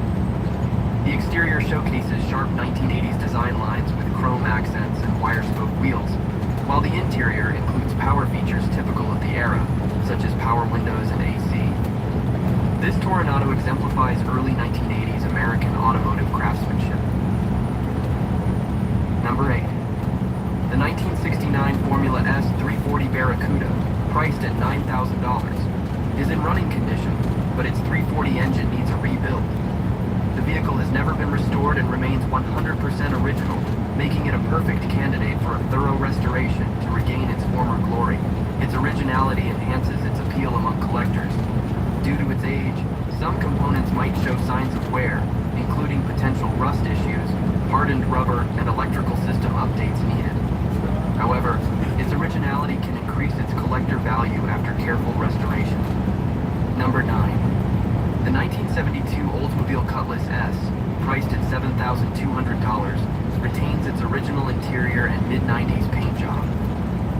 The exterior showcases sharp 1980s design lines with chrome accents and wire-spoke wheels, while the interior includes power features typical of the era, such as power windows and AC. This Toronado exemplifies early 1980s American automotive craftsmanship. Number 8. The 1969 Formula S 340 Barracuda, priced at $9,000, is in running condition, but its 340 engine needs a rebuild. The vehicle has never been restored and remains 100% original, making it a perfect candidate for a thorough restoration to regain its former glory. Its originality enhances its appeal among collectors. Due to its age, some components might show signs of wear, including potential rust issues, hardened rubber, and electrical system updates needed. However, its originality can increase its collector value after careful restoration. Number 9. The 1972 Oldsmobile Cutlass S, priced at $7,200, retains its original interior and mid-90s paint job.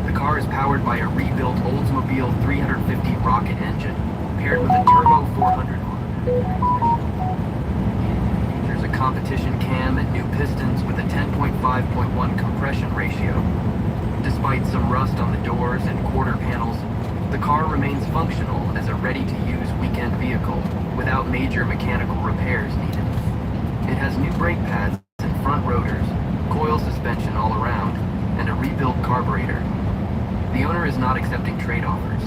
The car is powered by a rebuilt Oldsmobile 350 rocket engine, paired with a turbo 400 features a competition cam and new pistons with a 10.5.1 compression ratio. Despite some rust on the doors and quarter panels, the car remains functional as a ready-to-use weekend vehicle without major mechanical repairs needed. It has new brake pads and front rotors, coil suspension all around, and a rebuilt carburetor. The owner is not accepting trade offers.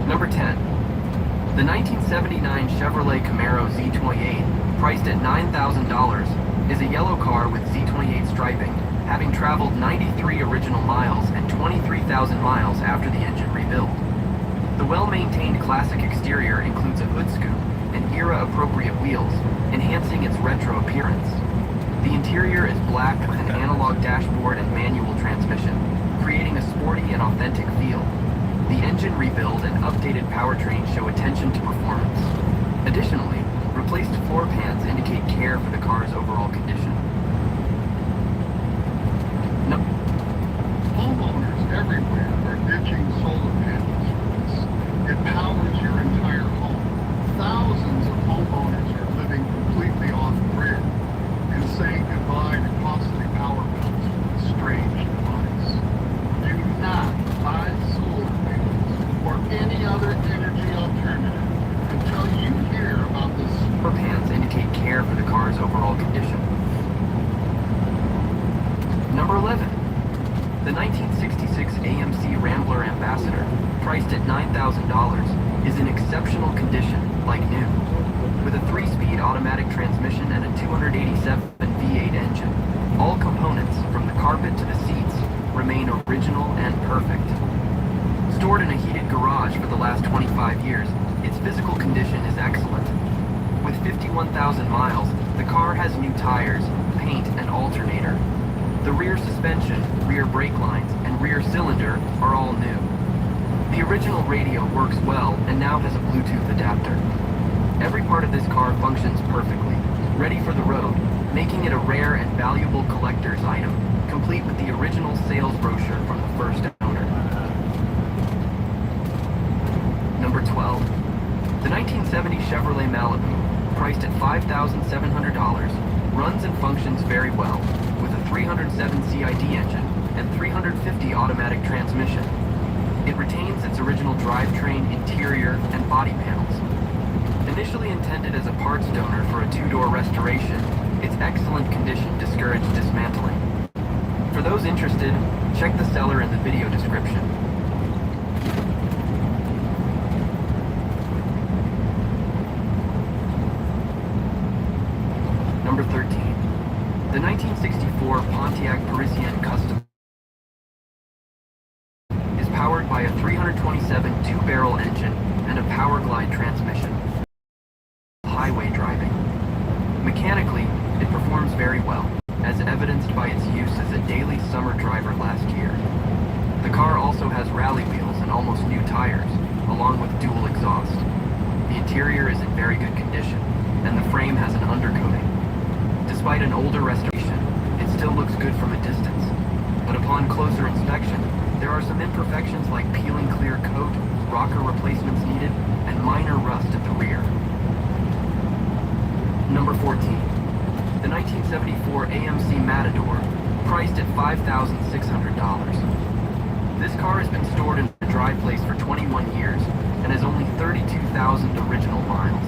Number 10. The 1979 Chevrolet Camaro Z28, priced at $9,000, is a yellow car with Z28 striping, having traveled 93 original miles and 23,000 miles after the engine rebuild. The well-maintained classic exterior includes a hood scoop and era-appropriate wheels, enhancing its retro appearance. The interior is black with an analog dashboard and manual transmission, creating a sporty and authentic feel. The engine rebuild and updated powertrain show attention to performance. Additionally, replaced floor pans indicate care for the car's overall condition. Homeowners everywhere are ditching solar panels for this. It powers your entire home. Thousands of homeowners are living completely off-grid and saying goodbye to costly power bills with a strange device. Do not buy solar panels or any other energy alternative until you hear about this. Floor pans indicate care for the car's overall condition. Number 11. The 1966 AMC Rambler Ambassador, priced at $9,000, is in exceptional condition, like new. With a 3-speed automatic transmission and a 287 V8 engine, all components, from the carpet to the seats, remain original and perfect. Stored in a heated garage for the last 25 years, its physical condition is excellent. With 51,000 miles, the car has new tires, paint, and alternator. The rear suspension, rear brake lines, and rear cylinder are all new. The original radio works well and now has a Bluetooth adapter. Every part of this car functions perfectly, ready for the road, making it a rare and valuable collector's item, complete with the original sales brochure from the first owner. Number 12. The 1970 Chevrolet Malibu, priced at $5,700, runs and functions very well, with a 307 CID engine and 350 automatic transmission. It retains its original drivetrain, interior, and body panels. Initially intended as a parts donor for a 2-door restoration, its excellent condition discouraged dismantling. For those interested, check the seller in the video description. Number 13. The 1964 Pontiac Parisienne Custom It performs very well, as evidenced by its use as a daily summer driver last year. The car also has rally wheels and almost new tires, along with dual exhaust. The interior is in very good condition, and the frame has an undercoating. Despite an older restoration, it still looks good from a distance, but upon closer inspection, there are some imperfections like peeling clear coat, rocker replacements needed, and minor rust at the rear. Number 14. The 1974 AMC Matador, priced at $5,600. This car has been stored in a dry place for 21 years and has only 32,000 original miles.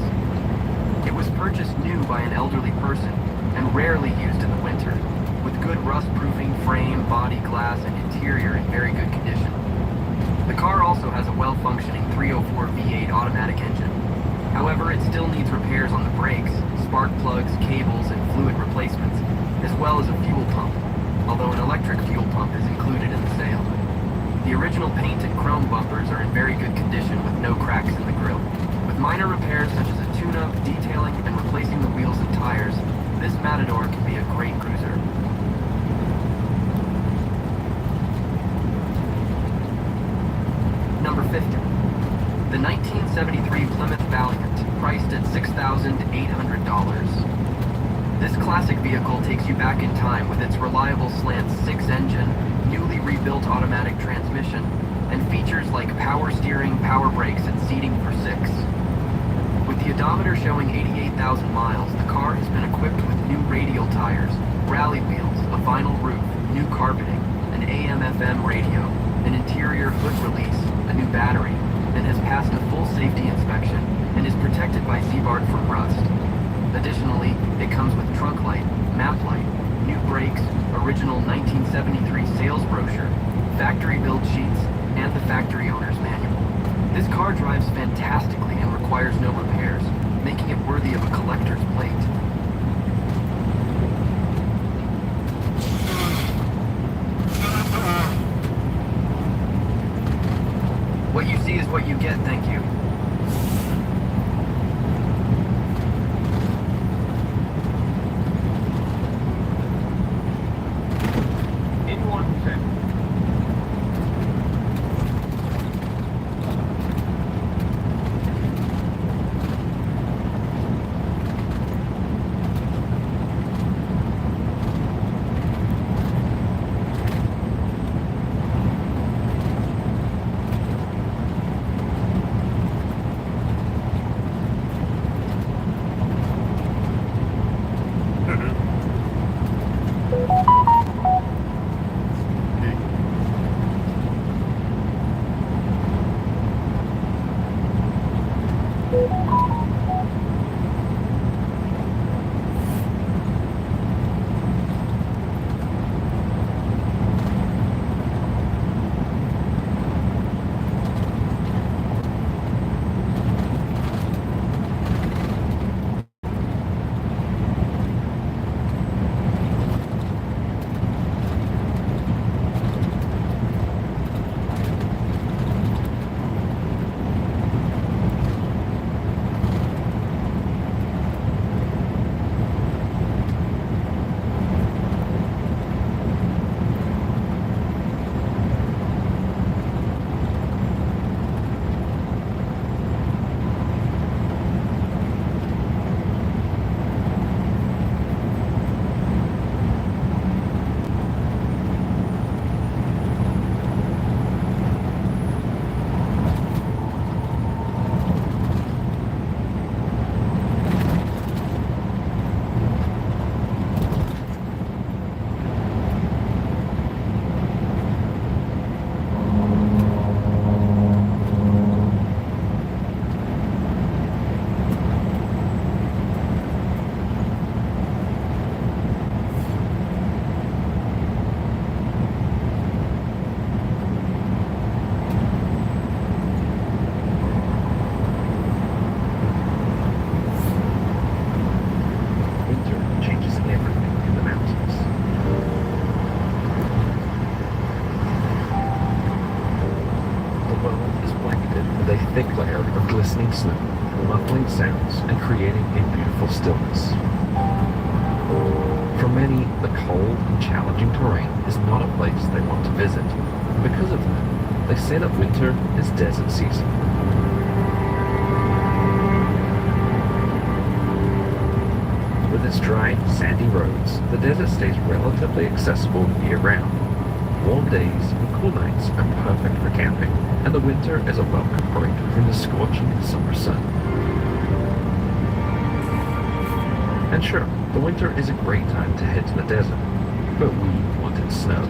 It was purchased new by an elderly person and rarely used in the winter, with good rust-proofing frame, body glass, and interior in very good condition. The car also has a well-functioning 304 V8 automatic engine. However, it still needs repairs on the brakes, spark plugs, cables, and fluid replacements, as well as a fuel pump, although an electric fuel pump is included in the sale. The original paint and chrome bumpers are in very good condition with no cracks in the grille. With minor repairs such as a tune-up, detailing, and replacing the wheels and tires, this Matador can be a great cruiser. Number 50. The 1973 Plymouth Valiant, priced at $6,800. This classic vehicle takes you back in time with its reliable slant 6-engine, newly rebuilt automatic transmission, and features like power steering, power brakes, and seating for 6. With the odometer showing 88,000 miles, the car has been equipped with new radial tires, rally wheels, a vinyl roof, new carpeting, an AM/FM radio, an interior hood release, a new battery, and has passed a full safety inspection and is protected by Z-Bark from rust. Additionally, it comes with trunk light, map light, new brakes, original 1973 sales brochure, factory build sheets, and the factory owner's manual. This car drives fantastically and requires no repairs, making it worthy of a collector's plate. What you see is what you get, thank you. thick layer of glistening snow, muffling sounds, and creating a beautiful stillness. cold and challenging terrain is not a place they want to visit. And because of that, they say that winter is desert season. With its dry, sandy roads, the desert stays relatively accessible year-round. Warm days and cool nights are perfect for camping, and the winter is a welcome break from the scorching summer sun. And sure, the winter is a great time to head to the desert, but we wanted snow.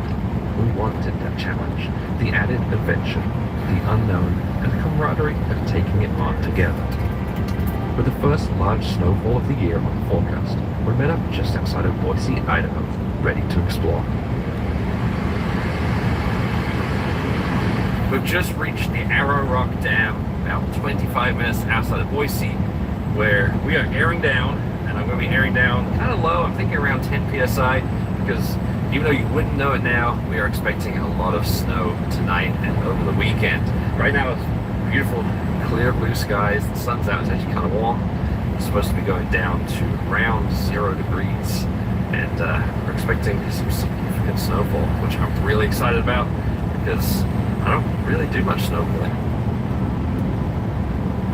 We wanted that challenge, the added adventure, the unknown, and the camaraderie of taking it on together. With the first large snowfall of the year on the forecast, we met up just outside of Boise, Idaho, ready to explore. We've just reached the Arrow Rock Dam, about 25 minutes outside of Boise, where we are airing down, and I'm going to be airing down kind of low. I'm thinking around 10 psi, because even though you wouldn't know it now, we are expecting a lot of snow tonight and over the weekend. Right now it's beautiful, clear blue skies. The sun's out. It's actually kind of warm. It's supposed to be going down to around 0 degrees, and we're expecting some significant snowfall, which I'm really excited about because I don't really do much snowboarding.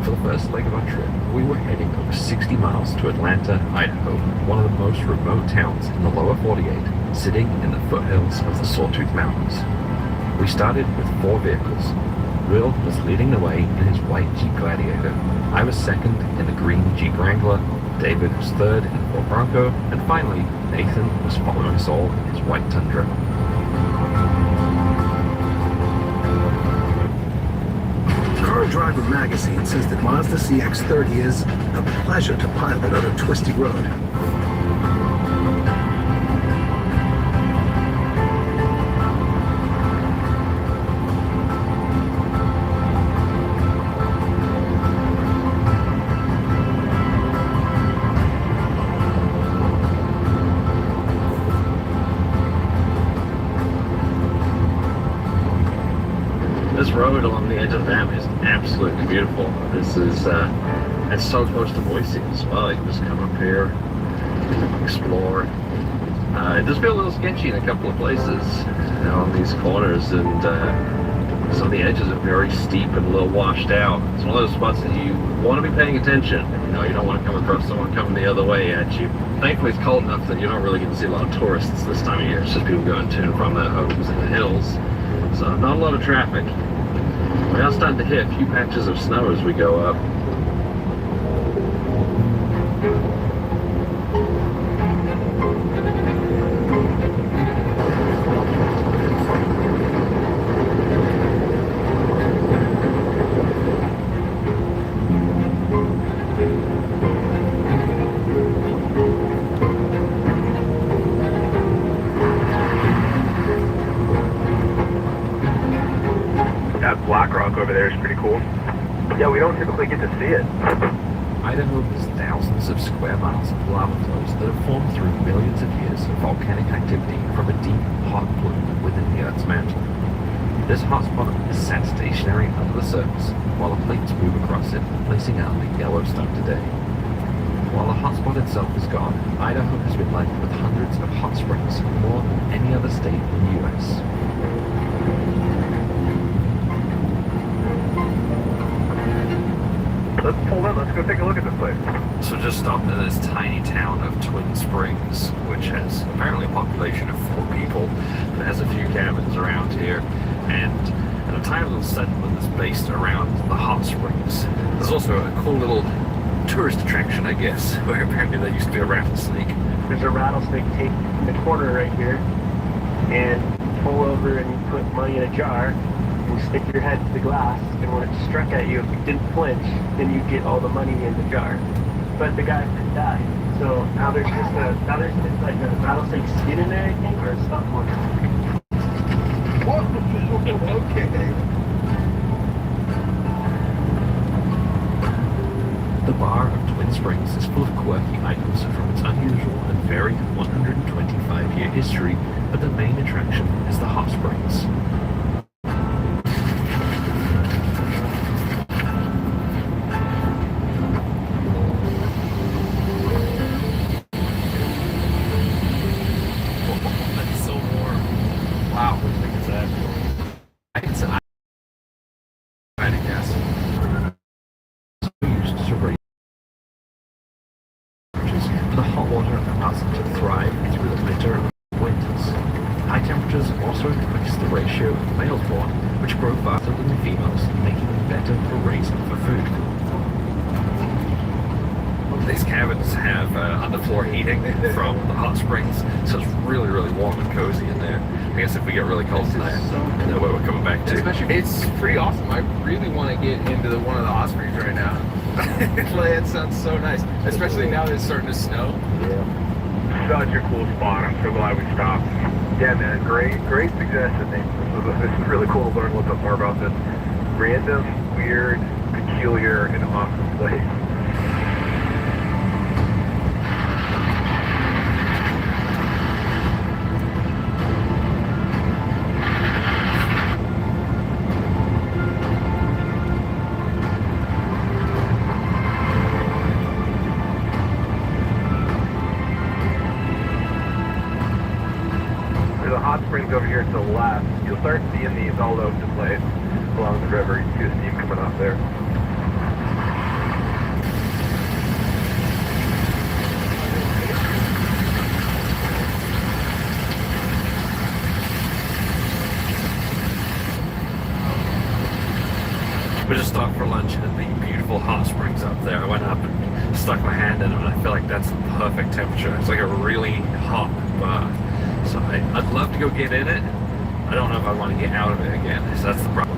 For the first leg of our trip, we were heading over 60 miles to Atlanta, Idaho, one of the most remote towns in the lower 48, sitting in the foothills of the Sawtooth Mountains. We started with 4 vehicles. Will was leading the way in his white Jeep Gladiator. I was second in the green Jeep Wrangler, David was third in the Ford Bronco, and finally, Nathan was following us all in his white Tundra. Car Driver magazine says that Mazda CX-30 is a pleasure to pilot on a twisty road. This road along the edge of the dam is absolutely beautiful. This is, it's so close to Boise as well. You can just come up here, explore. It does feel a little sketchy in a couple of places, you know, on these corners, and some of the edges are very steep and a little washed out. It's one of those spots that you want to be paying attention. You know, you don't want to come across someone coming the other way at you. Thankfully, it's cold enough that you don't really get to see a lot of tourists this time of year. It's just people going to and from their homes in the hills. So not a lot of traffic. We are starting to hit a few patches of snow as we go up. That black rock over there is pretty cool. Yeah, we don't typically get to see it. Idaho has thousands of square miles of lava flows that have formed through millions of years of volcanic activity from a deep, hot plume within the Earth's mantle. This hotspot is sat stationary under the surface, while the plates move across it, placing out the Yellowstone today. While the hotspot itself is gone, Idaho has been linked with hundreds of hot springs, more than any other state in the U.S. Let's pull in. Let's go take a look at this place. So just stopped in this tiny town of Twin Springs, which has apparently a population of 4 people. It has a few cabins around here, and a tiny little settlement that's based around the hot springs. There's also a cool little tourist attraction, I guess, where apparently there used to be a rattlesnake. There's a rattlesnake tape in the corner right here, and pull over and you put money in a jar. You stick your head to the glass, and when it struck at you, if you didn't flinch, then you get all the money in the jar. But the guy died. So now there's just like a rattlesnake skin in there, I think, or a stuffed one. Whoa, okay. The bar of Twin Springs is full of quirky items from its unusual and varied 125-year history, but the main attraction is the hot springs. also increase the ratio of males born, which grow faster than the females, making them better for raising for food. These cabins have underfloor heating from the hot springs, so it's really, really warm and cozy in there. I guess if we get really cold tonight, I know where we're coming back to. It's pretty awesome. I really want to get into one of the hot springs right now. It sounds so nice, especially now that it's starting to snow. Yeah. Such a cool spot. I'm so glad we stopped. Yeah, man. Great suggestion, Nate. This is really cool to learn a little bit more about this random, weird, peculiar, and awesome place. Springs over here to the left. You'll start seeing these all over the place along the river. You see the steam coming off there. We just stopped for lunch at the beautiful hot springs up there. I went up and stuck my hand in them, and I feel like that's the perfect temperature. It's like a really hot bath. So I'd love to go get in it. I don't know if I want to get out of it again, so that's the problem.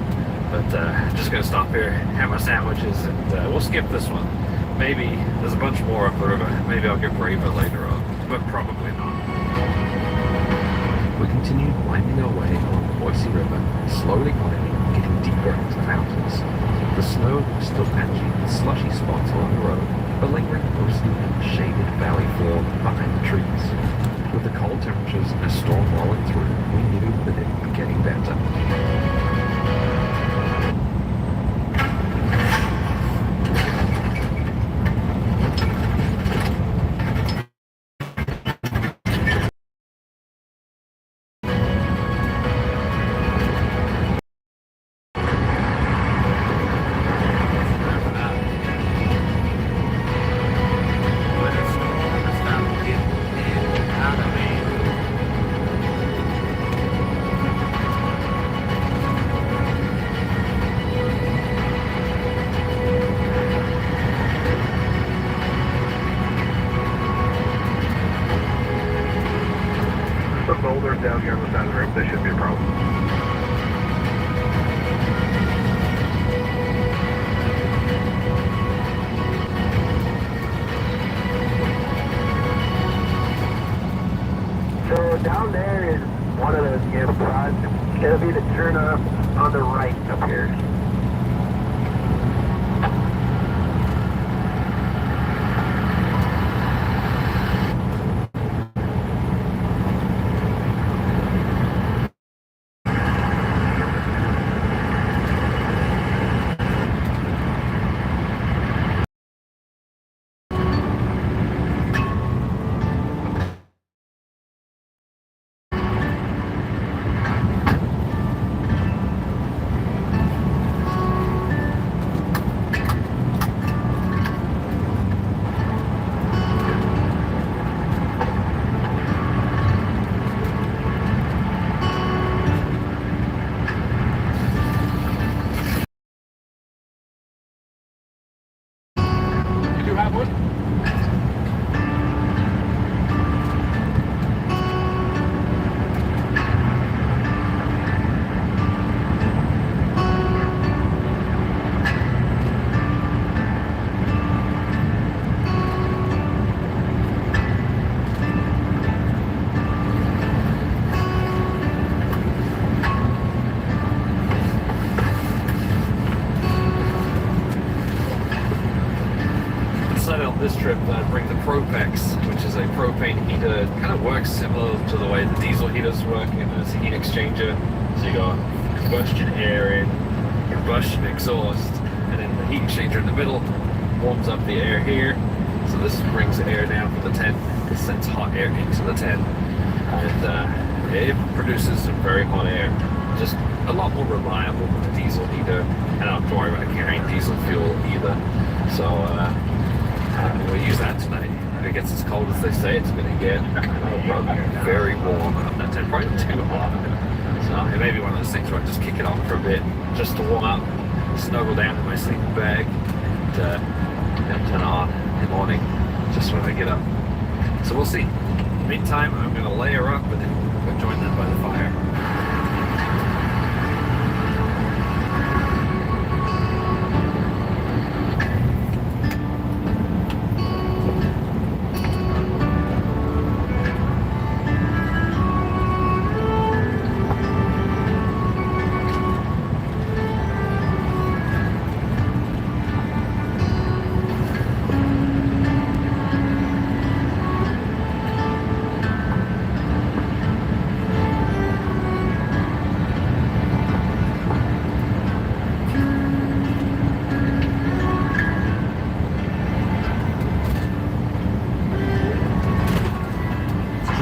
But just gonna stop here, have my sandwiches, and we'll skip this one. Maybe there's a bunch more up the river. Maybe I'll get braver later on, but probably not. We continued winding our way along the Boise River, slowly climbing, getting deeper into the mountains. The snow was still patchy with slushy spots along the road, but lingering mostly in the shaded valley floor behind the trees. With the cold temperatures and a storm rolling through, we knew that it would be getting better. Boulders down here on the side of the road, there shouldn't be a problem. So down there is one of those campsites. It'll be the turn off on the right up here. This trip bring the Propex, which is a propane heater. It kind of works similar to the way the diesel heaters work, and it's a heat exchanger. So you got combustion air in, combustion exhaust, and then the heat exchanger in the middle warms up the air here. So this brings the air down from the tent, it sends hot air into the tent, and it produces some very hot air. Just a lot more reliable than a diesel heater, and I don't have to worry about carrying diesel fuel either. So we'll use that tonight. If it gets as cold as they say it's going to get, probably very warm. That's probably too hot. So it may be one of those things where I just kick it on for a bit, just to warm up, snuggle down in my sleeping bag, and then turn it on in the morning, just when I get up. So we'll see. Meantime, I'm going to layer up and then go join them by the fire.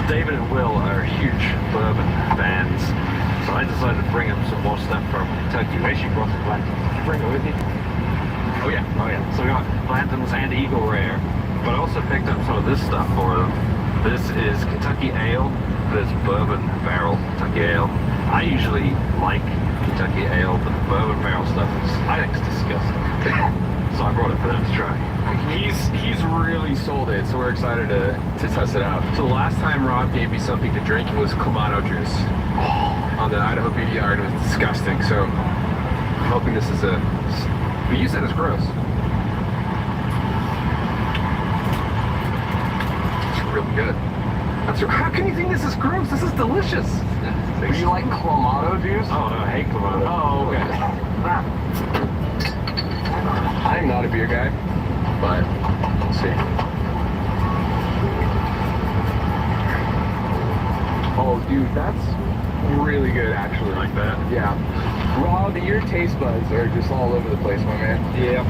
David and Will are huge bourbon fans, so I decided to bring them some more stuff from Kentucky. We actually brought some Blanton's. Did you bring it with you? Oh yeah. So we got Blanton's and Eagle Rare, but I also picked up some of this stuff for them. This is Kentucky Ale, but it's bourbon barrel Kentucky Ale. I usually like Kentucky Ale, but the bourbon barrel stuff I think it's disgusting. So I brought it for them to try. He's really sold it, so we're excited to test it out. So the last time Rob gave me something to drink, it was Clamato juice on the Idaho BDR, and it was disgusting. So I'm hoping this is but you said it's gross. It's really good. How can you think this is gross? This is delicious. Do you like Clamato juice? Oh no, I hate Clamato. Oh, okay. I'm not a beer guy, but we'll see. Oh, dude, that's really good, actually. Like that? Yeah. Rob, your taste buds are just all over the place, my man. Yeah.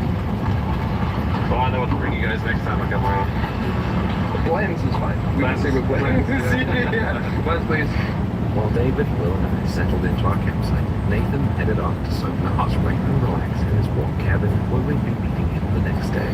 Well, I know what to bring you guys next time I come around. The blends is fine. We can stick with blends. Yeah. Blends, please. While David, Will, and I settled into our campsite, Nathan headed off to soak the hot spring and relax in his warm cabin where we'd be meeting him the next day.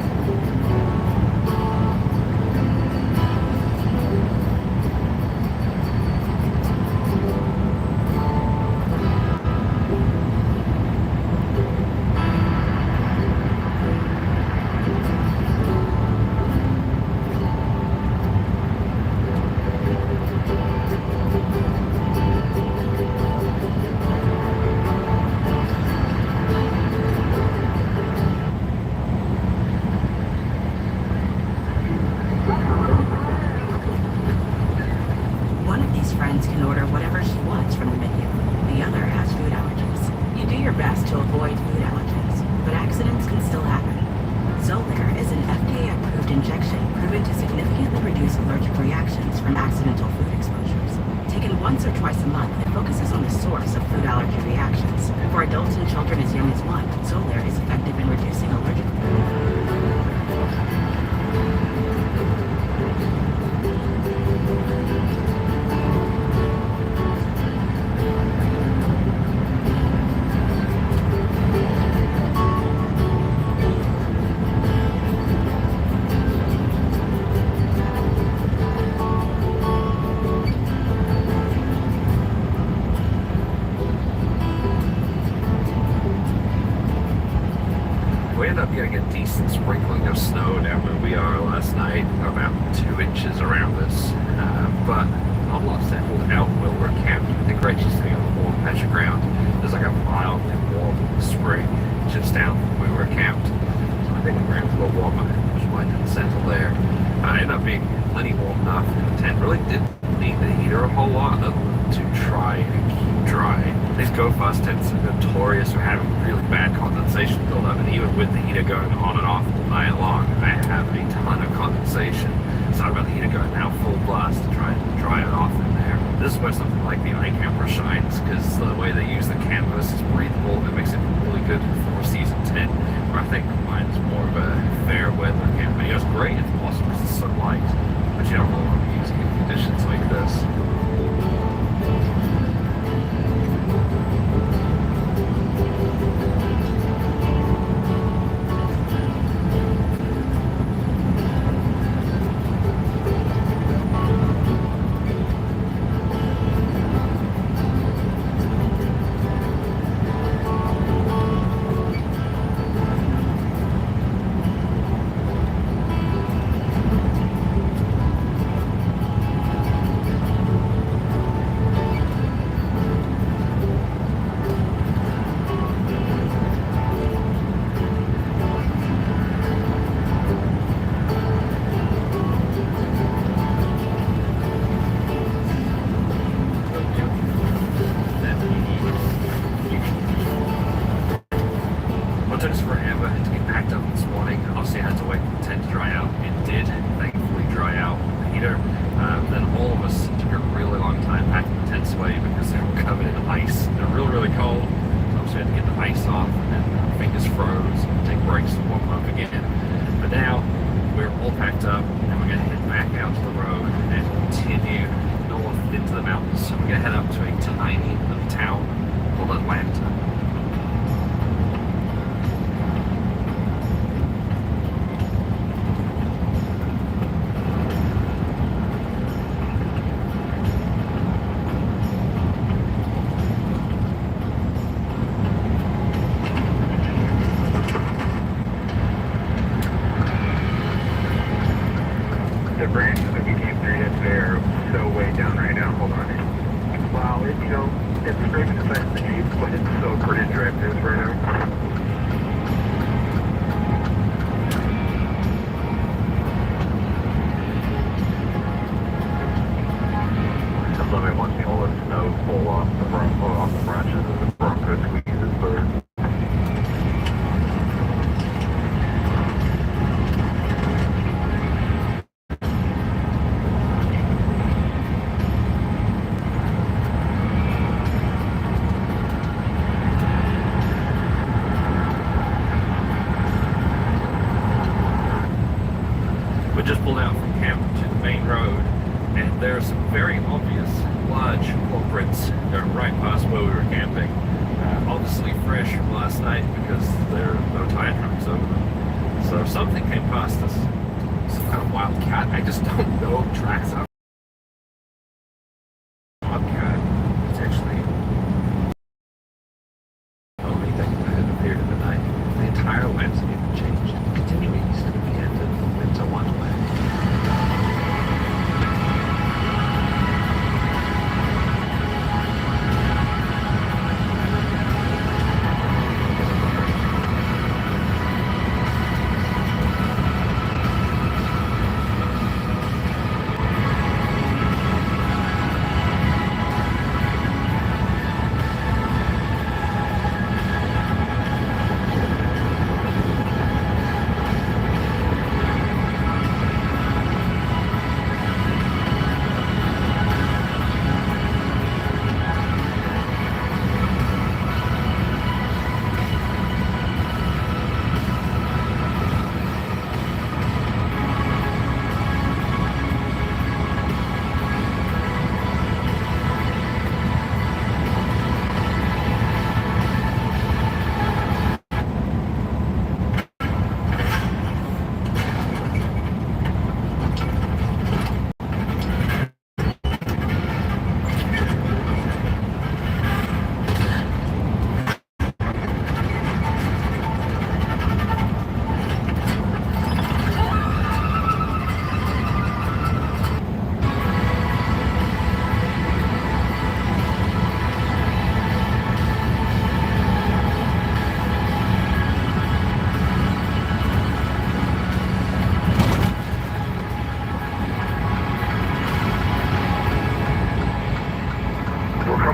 Decent sprinkling of snow down where we are last night, about 2 inches around us, but not a lot settled out where we're camped. I think we're actually sitting on a warm patch of ground. There's like a mild and warm spring just down where we're camped, so I think the ground's a little warmer, which might settle there. It ended up being plenty warm enough, and the tent really didn't need the heater a whole lot other than to try and keep dry. These Go-Fast tents are notorious for having really bad condensation buildup, and even with the heater going on and off all night long, I have a ton of condensation. So I've got the heater going now full blast to try and dry it off in there. This is where something like the iCamper shines, because the way they use the canvas is breathable. It makes it really good for season tent, where I think mine's more of a fair weather camper. It's great, it's awesome because it's so light, but you don't really want to be using it in conditions like this. we're gonna head up to a tiny little town called Atlanta. The branches that we came through yesterday are so way down right now. Hold on. Wow, it, you know, it's scraping the side of the Jeep, but it's so pretty to drive through this right now. Somebody wants me to let snow pull off the branches and the Bronco squeezes, but We just pulled out from camp to the main road, and there are some very obvious large footprints going right past where we were camping. Obviously fresh from last night because there are no tire tracks over them. So something came past us. Some kind of wild cat. I just don't know if tracks are. Bobcat, potentially. Only thing that had appeared in the night. The entire landscape had changed, continuing east of the end of winter wonderland.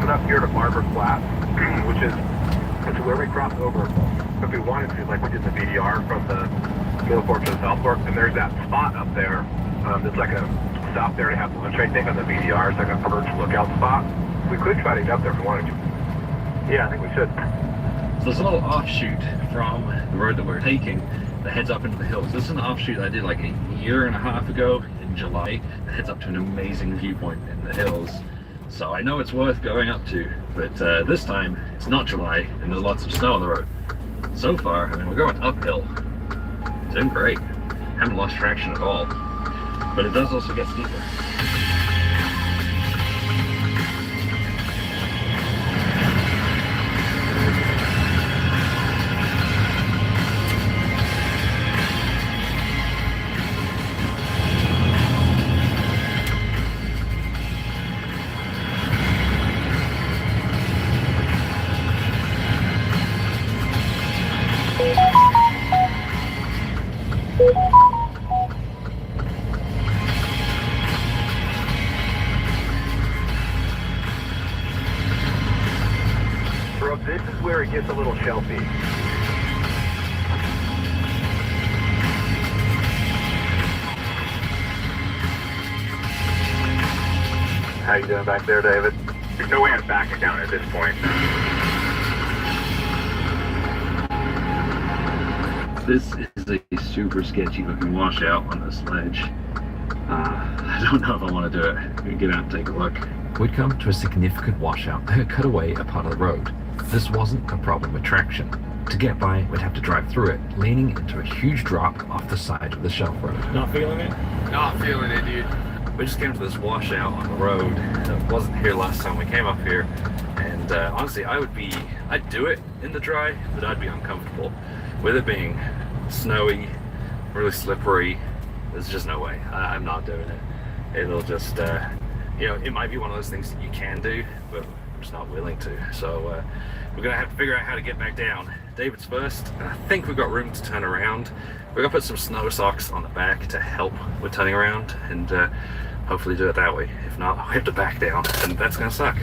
up here to Barber Flat, which is where we cross over if we wanted to, like we did the VDR from the Middle Fork to the South Fork. And there's that spot up there that's like a stop there to have lunch, I think, on the VDR. It's like a perch lookout spot. We could try to get up there if we wanted to. Yeah, I think we should. So there's a little offshoot from the road that we're taking that heads up into the hills. This is an offshoot I did like a year and a half ago in July that heads up to an amazing viewpoint in the hills. So I know it's worth going up to, but this time it's not July and there's lots of snow on the road. So far, I mean, we're going uphill. It's doing great. Haven't lost traction at all. But it does also get steeper. This is where it gets a little shelfy. How you doing back there, David? There's no way I'm backing down at this point. This is a super sketchy looking washout on this ledge. I don't know if I want to do it. We can get out and take a look. we'd come to a significant washout that had cut away a part of the road. This wasn't a problem with traction. To get by, we'd have to drive through it, leaning into a huge drop off the side of the shelf road. Not feeling it? Not feeling it, dude. We just came to this washout on the road that wasn't here last time we came up here, and honestly, I'd do it in the dry, but I'd be uncomfortable. With it being snowy, really slippery, there's just no way. I'm not doing it. It'll just, it might be one of those things that you can do, but I'm just not willing to. So we're gonna have to figure out how to get back down. David's first, and I think we've got room to turn around. We're gonna put some snow socks on the back to help with turning around, and hopefully do it that way. If not, we have to back down, and that's gonna suck.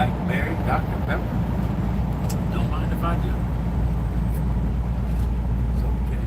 Blackberry Dr. Pepper? Don't mind if I do. It's okay.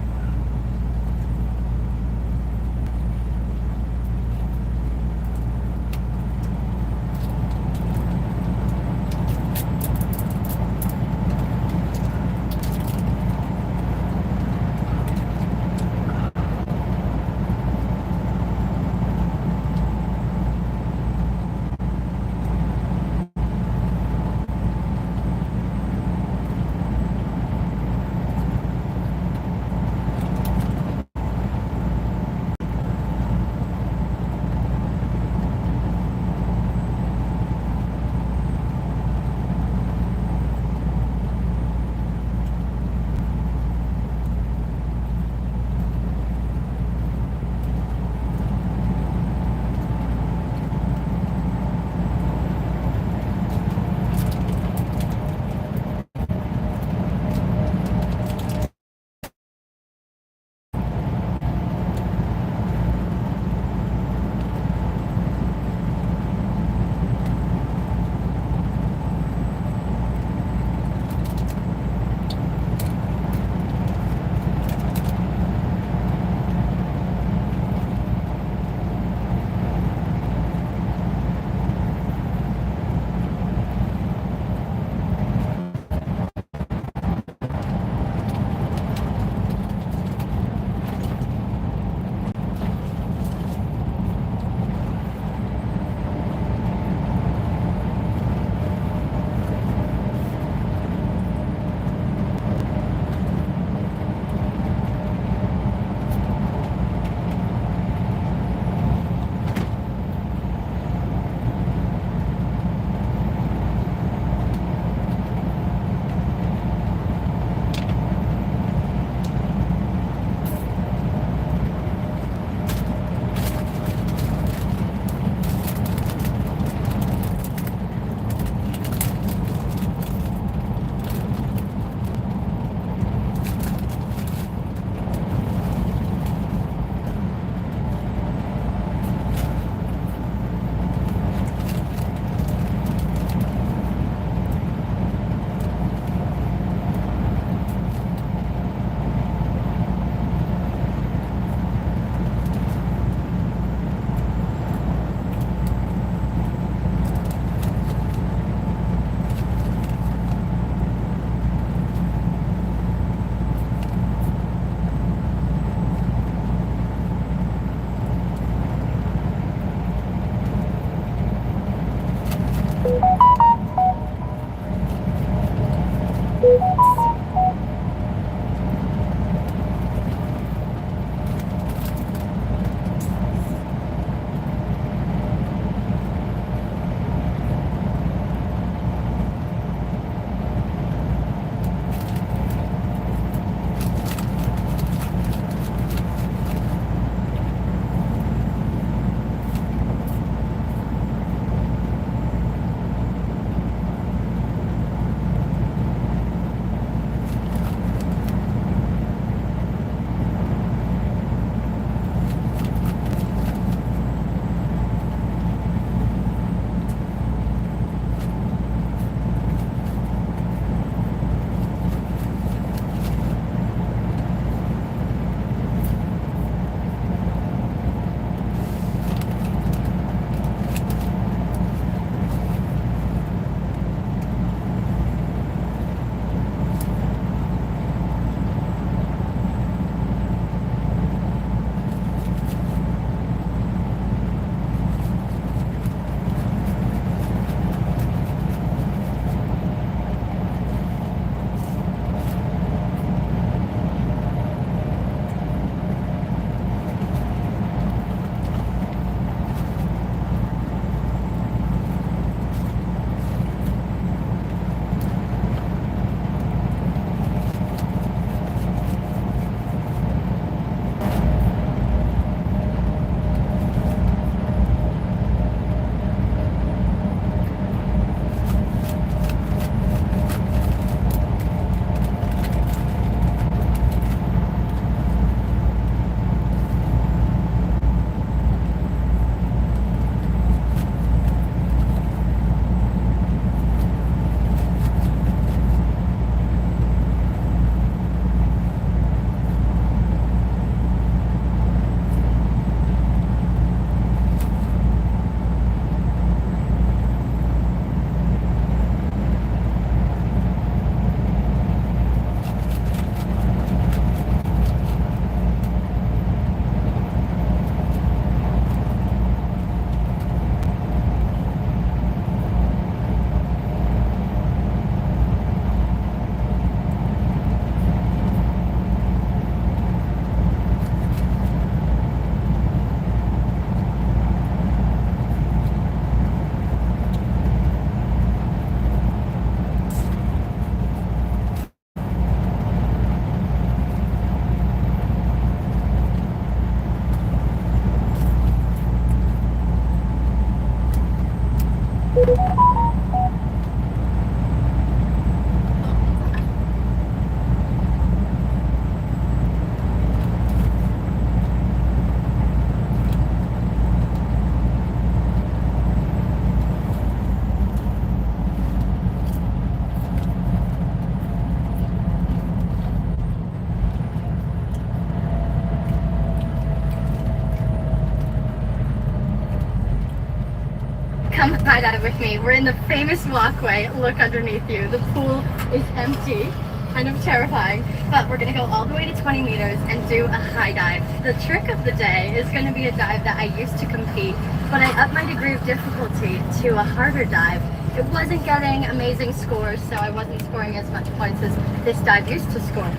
We're in the famous walkway. Look underneath you. The pool is empty. Kind of terrifying, but we're gonna go all the way to 20 meters and do a high dive. The trick of the day is gonna be a dive that I used to compete, but I upped my degree of difficulty to a harder dive. It wasn't getting amazing scores, so I wasn't scoring as much points as this dive used to score.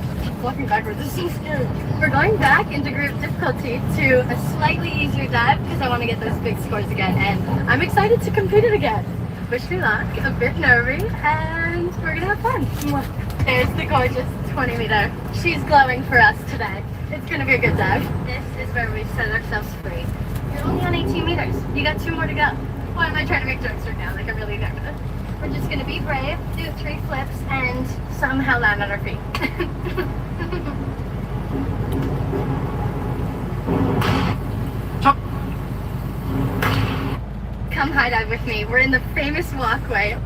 Walking backwards is so scary. We're going back in degree of difficulty to a slightly easier dive because I want to get those big scores again, and I'm excited to compete it again. Wish me luck, a bit nervy, and we're gonna have fun. There's the gorgeous 20 meter. She's glowing for us today. It's gonna be a good dive. This is where we set ourselves free. You're only on 18 meters. You got 2 more to go. Why am I trying to make jokes right now? Like, I'm really nervous. We're just gonna be brave, do 3 flips, and somehow land on our feet. Come high dive with me. We're in the famous walkway.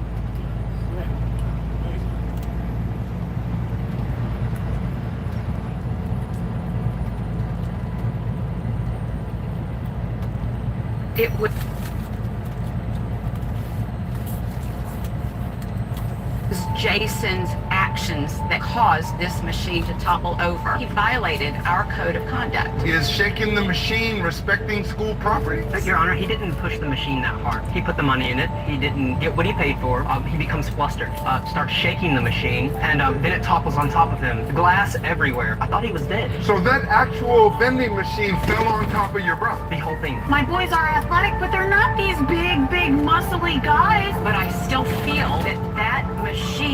It would. Jason's actions that caused this machine to topple over. He violated our code of conduct. Is shaking the machine respecting school property? Your Honor, he didn't push the machine that hard. He put the money in it. He didn't get what he paid for. He becomes flustered, starts shaking the machine, and then it topples on top of him. Glass everywhere. I thought he was dead. So that actual vending machine fell on top of your brother? The whole thing. My boys are athletic, but they're not these big, muscly guys. But I still feel that that machine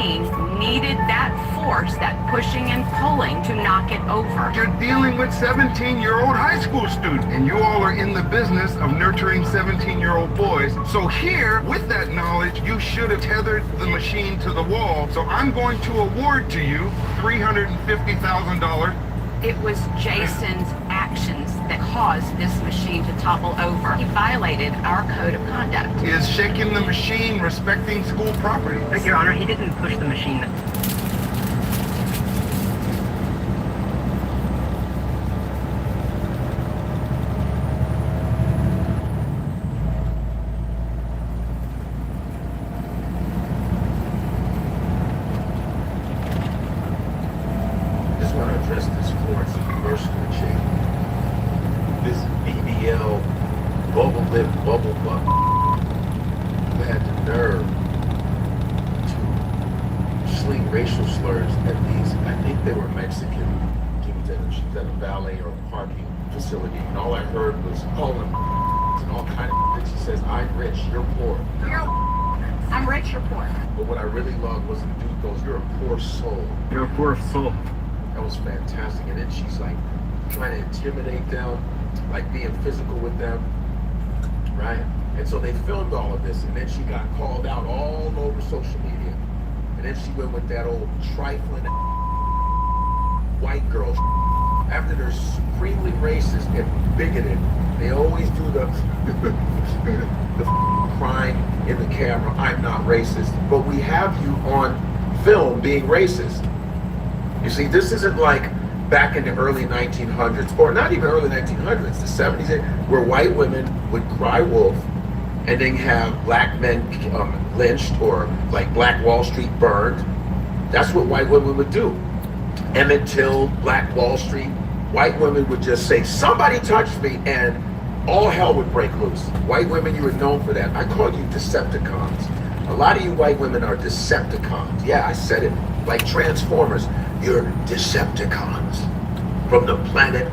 needed that force, that pushing and pulling to knock it over. You're dealing with 17-year-old high school students, and you all are in the business of nurturing 17-year-old boys. So here, with that knowledge, you should have tethered the machine to the wall. So I'm going to award to you $350,000. It was Jason's actions that caused this machine to topple over. He violated our code of conduct. Is shaking the machine respecting school property? Your Honor, he didn't push the machine. Just want to address this Florence Mercer chick. This BBL bubble lip bubble butt who had the nerve to sling racial slurs at these, I think they were Mexican dudes that she was at a valet or a parking facility, and all I heard was calling and all kind of things. She says, I'm rich, you're poor. I'm rich, you're poor. But what I really loved was the dude goes, you're a poor soul. You're a poor soul. That was fantastic. And then she's like trying to intimidate them, like being physical with them, right? And so they filmed all of this, and then she got called out all over social media. And then she went with that old trifling white girl. After they're supremely racist and bigoted, they always do the the crying in the camera, I'm not racist. But we have you on film being racist. You see, this isn't like back in the early 1900s, or not even early 1900s, the 70s, where white women would cry wolf and then have black men lynched, or like Black Wall Street burned. That's what white women would do. Emmett Till, Black Wall Street, white women would just say, somebody touched me, and all hell would break loose. White women, you were known for that. I call you Decepticons. A lot of you white women are Decepticons. Yeah, I said it. Like Transformers, you're Decepticons. From the planet,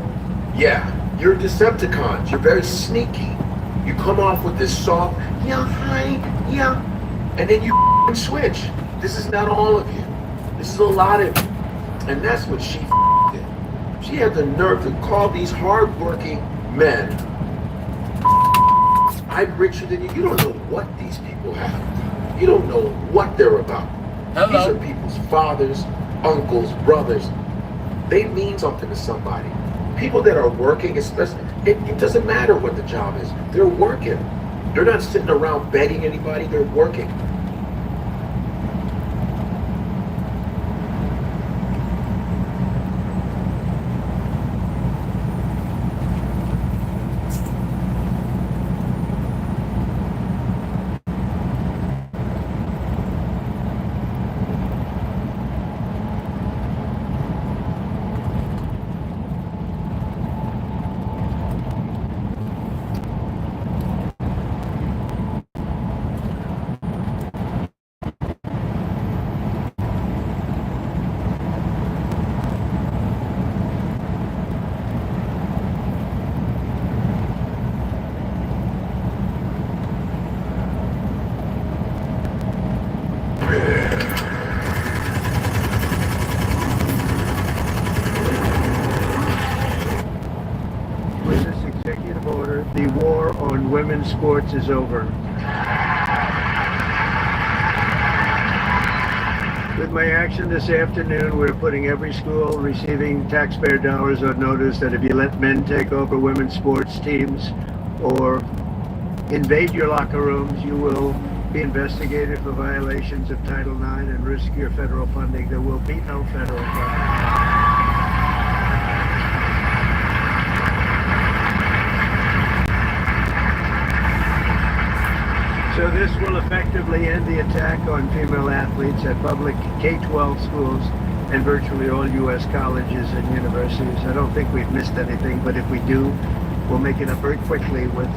yeah, you're Decepticons. You're very sneaky. You come off with this soft, yeah, hi, yeah, and then you switch. This is not all of you. This is a lot of you. And that's what she did. She had the nerve to call these hard-working men, I'm richer than you. You don't know what these people have. You don't know what they're about. Hello. These are people's fathers, uncles, brothers. They mean something to somebody. People that are working, especially, it doesn't matter what the job is. They're working. They're not sitting around begging anybody. They're working. on women's sports is over. With my action this afternoon, we're putting every school receiving taxpayer dollars on notice that if you let men take over women's sports teams or invade your locker rooms, you will be investigated for violations of Title IX and risk your federal funding. There will be no federal funding. So this will effectively end the attack on female athletes at public K-12 schools and virtually all U.S. colleges and universities. I don't think we've missed anything, but if we do, we'll make it up very quickly with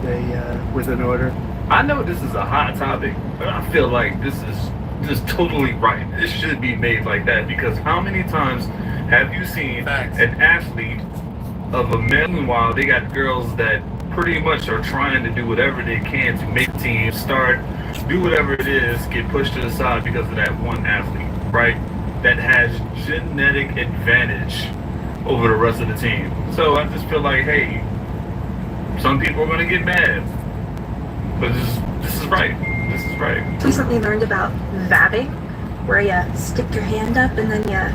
an order. I know this is a hot topic, but I feel like this is just totally right. It should be made like that, because how many times have you seen an athlete of a male, meanwhile they got girls that pretty much are trying to do whatever they can to make teams start, do whatever it is, get pushed to the side because of that one athlete, right? That has genetic advantage over the rest of the team. So I just feel like, hey, some people are going to get mad, but this is right. This is right. Recently learned about vabbing, where you stick your hand up and then you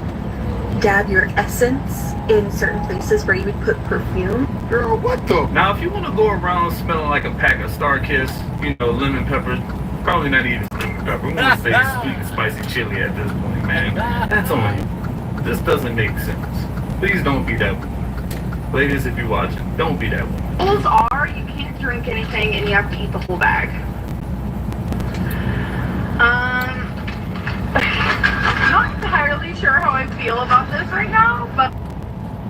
dab your essence in certain places where you would put perfume. Girl, what the? Now, if you want to go around smelling like a pack of Star Kiss, lemon pepper, probably not even lemon pepper. I'm going to say sweet and spicy chili at this point, man. That's on you. This doesn't make sense. Please don't be that woman. Ladies, if you're watching, don't be that woman. Rules are you can't drink anything and you have to eat the whole bag. I'm not entirely sure how I feel about this right now, but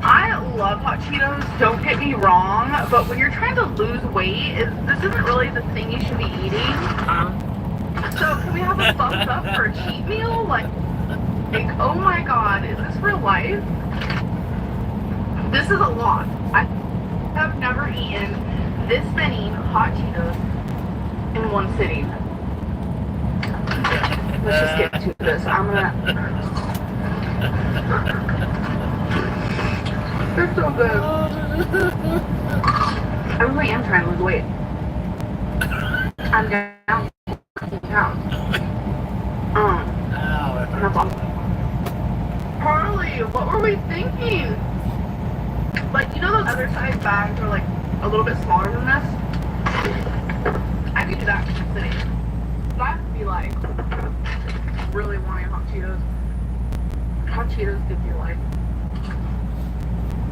I love hot Cheetos, don't get me wrong, but when you're trying to lose weight, this isn't really the thing you should be eating. So can we have a thumbs up for a cheat meal? Like, oh my god, is this real life? This is a lot. I have never eaten this many hot Cheetos in one sitting. Let's just get to this. I'm gonna... They're so good. I really am trying to lose weight. I'm down 14 pounds. That's awesome. Harley, what were we thinking? Like, those other size bags are like a little bit smaller than this? I could do that in the city. But I have to be like really wanting hot Cheetos. Hot Cheetos give me life.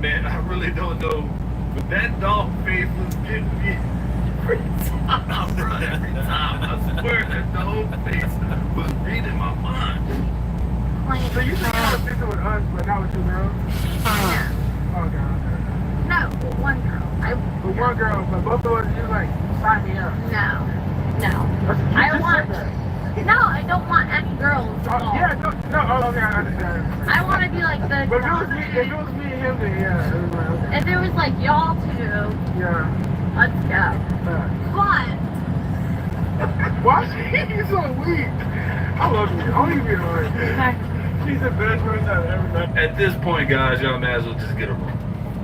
Man, I really don't know, but that dog face was getting me every time, bro. Every time. I swear that dog face was reading my mind. So you think I was picking with us, but not with two girls? Yeah. Oh, God. No, one girl. With one girl, but both of us, you like, sign me up. No. No, I don't want any girls involved. Yeah, no, okay, I understand. I want to be like the... But if it was me and him, then yeah. Okay. If it was like y'all two, yeah. let's go. But... Why is she so weak? I love you. I don't even be honest. She's the best person I've ever met. At this point, guys, y'all may as well just get a room.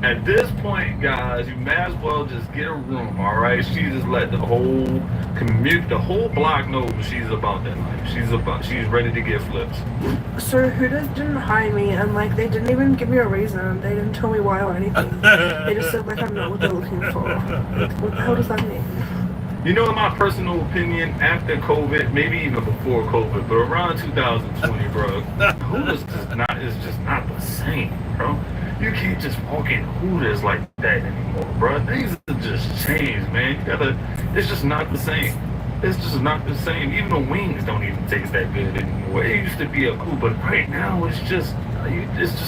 At this point, guys, you may as well just get a room, all right? She just let the whole the whole block know she's about that life. She's ready to get flips. Sir, Huda didn't hire me, and they didn't even give me a reason. They didn't tell me why or anything. They just said I'm not what they're looking for. What the hell does that mean? In my personal opinion, after COVID, maybe even before COVID, but around 2020, bro, Hooters is just not the same, bro. You can't just walk in Hooters like that anymore, bro. Things have just changed, man. It's just not the same. It's just not the same. Even the wings don't even taste that good anymore. It used to be a cool, but right now it's just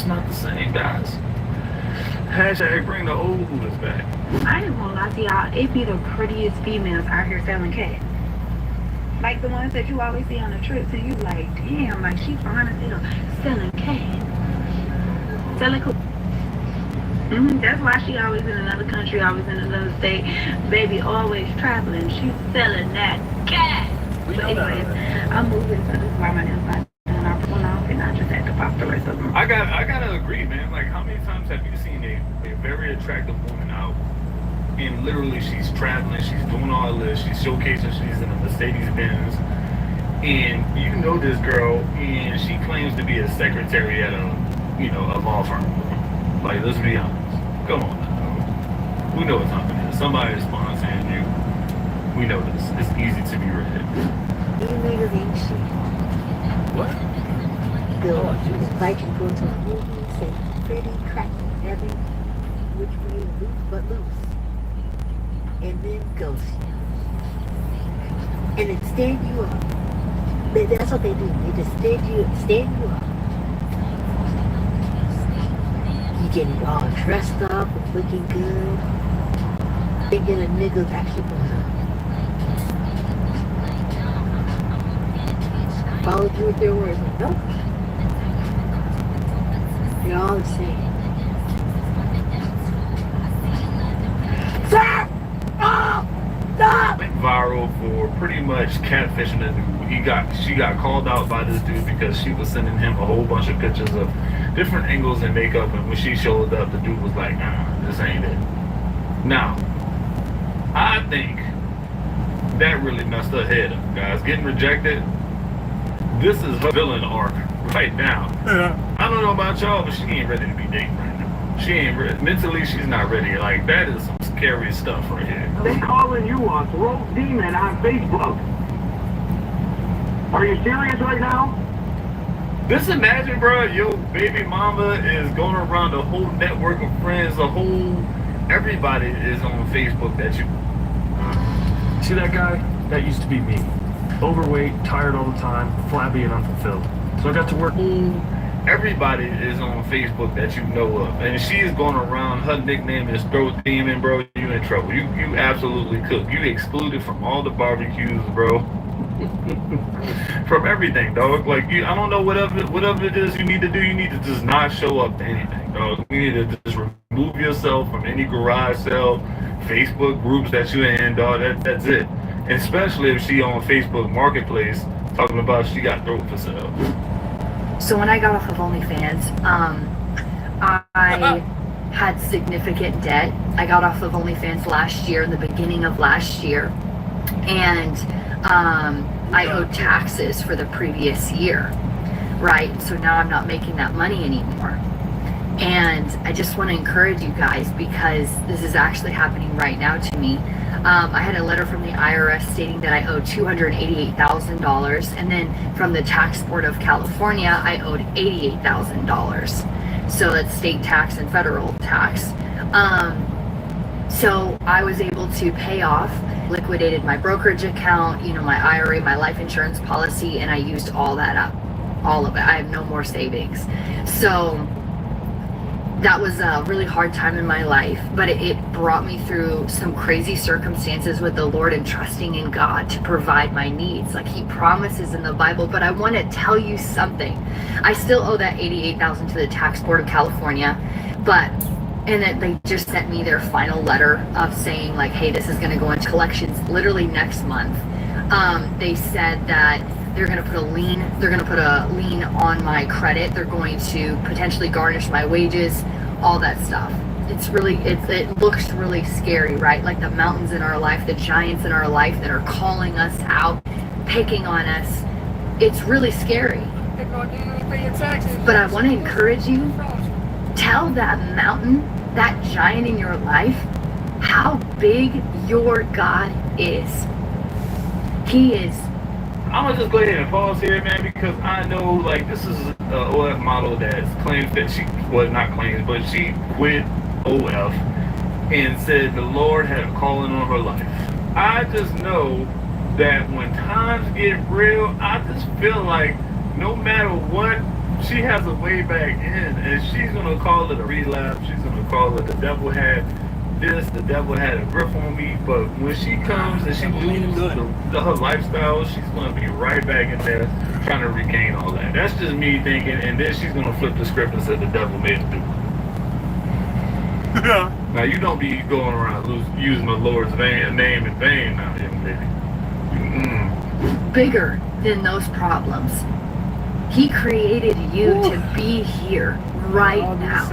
not the same, guys. Hashtag bring the old Hooters back. I ain't gonna lie to y'all, it be the prettiest females out here selling cats. Like the ones that you always see on the trips, and you like, damn, like she fine as hell, selling cats. Selling cool. That's why she always in another country, always in another state. Baby always traveling. She's selling that cat. But anyways, I'm moving, so this is why my nails are and I went off and I just had to pop the rest of them. I gotta agree, man. Like, how many times have you seen a very attractive woman out and literally she's traveling, she's doing all this, she's showcasing, she's in a Mercedes Benz, and you know this girl, and she claims to be a secretary at a law firm. Like, let's be honest. Come on now. We know what time it is. Somebody is sponsoring you. We know this. It's easy to be read. You niggas ain't shit. What? They'll invite you to go to a movie and say pretty cracky every which way loose but loose. And then ghost you. And then stand you up. That's what they do. They just stand you up. You getting all dressed up and looking good. Thinking a nigga's actually gonna follow through with their words. Like, nope. You're all the same. Stop! Oh! Stop! Went viral for pretty much catfishing the dude. She got called out by this dude because she was sending him a whole bunch of pictures of different angles and makeup, and when she showed up, the dude was like, nah, this ain't it. Now, I think that really messed her head up, guys. Getting rejected, this is her villain arc right now. Yeah. I don't know about y'all, but she ain't ready to be dating right now. She ain't ready. Mentally, she's not ready. Like, that is some scary stuff right here. They calling you a throat demon on Facebook. Are you serious right now? Just imagine, bro, your baby mama is going around a whole network of friends, everybody is on Facebook that you... See that guy? That used to be me. Overweight, tired all the time, flabby and unfulfilled. So I got to work. Everybody is on Facebook that you know of, and she is going around. Her nickname is Throat Demon, bro. You in trouble. You absolutely cooked. You excluded from all the barbecues, bro. From everything, dog. Like, I don't know, whatever it is you need to do. You need to just not show up to anything, dog. You need to just remove yourself from any garage sale, Facebook groups that you're in, dog. That's it. Especially if she on Facebook Marketplace talking about she got throat for sale. So when I got off of OnlyFans, I had significant debt. I got off of OnlyFans last year, in the beginning of last year, and I owed taxes for the previous year, right? So now I'm not making that money anymore. And I just want to encourage you guys, because this is actually happening right now to me. I had a letter from the IRS stating that I owed $288,000, and then from the Tax Board of California, I owed $88,000. So that's state tax and federal tax. So I was able to pay off, liquidated my brokerage account, my IRA, my life insurance policy, and I used all that up, all of it. I have no more savings. So that was a really hard time in my life, but it brought me through some crazy circumstances with the Lord, and trusting in God to provide my needs like He promises in the Bible. But I want to tell you something. I still owe that $88,000 to the Tax Board of California, and then they just sent me their final letter of saying, like, hey, this is going to go into collections literally next month. They said that they're going to put a lien on my credit. They're going to potentially garnish my wages, all that stuff. It looks really scary, right? Like the mountains in our life, the giants in our life that are calling us out, picking on us. It's really scary. But I want to encourage you, tell that mountain, that giant in your life, how big your God is. He is. I'm gonna just go ahead and pause here, man, because I know, like, this is an OF model that claims that she quit OF and said the Lord had a calling on her life. I just know that when times get real, I just feel like no matter what, she has a way back in, and she's gonna call it a relapse. She's gonna call it the devil had this, the devil had a grip on me. But when she comes and she loses her lifestyle, she's gonna be right back in there trying to regain all that. That's just me thinking, and then she's gonna flip the script and say the devil made her do it. Now you don't be going around using the Lord's name in vain now, young lady. Bigger than those problems. He created you to be here right now.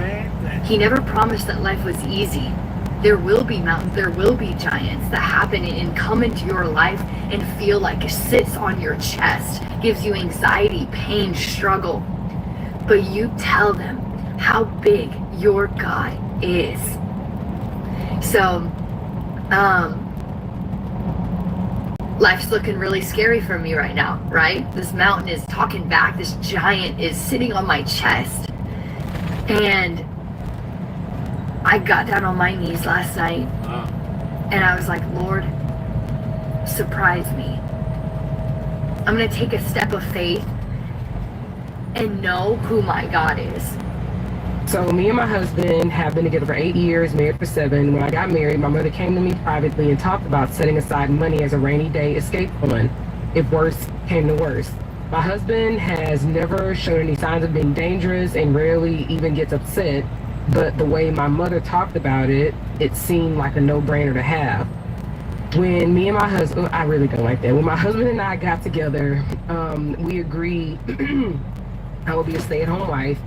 He never promised that life was easy. There will be mountains, there will be giants that happen and come into your life and feel like it sits on your chest, gives you anxiety, pain, struggle. But you tell them how big your God is. So, life's looking really scary for me right now, right? This mountain is talking back. This giant is sitting on my chest. And I got down on my knees last night and I was like, Lord, surprise me. I'm going to take a step of faith and know who my God is. So me and my husband have been together for 8 years, married for 7. When I got married, my mother came to me privately and talked about setting aside money as a rainy day escape fund if worse came to worse. My husband has never shown any signs of being dangerous and rarely even gets upset, but the way my mother talked about it, it seemed like a no-brainer to have. When me and my husband, I really don't like that. When my husband and I got together, we agreed I would be a stay-at-home wife.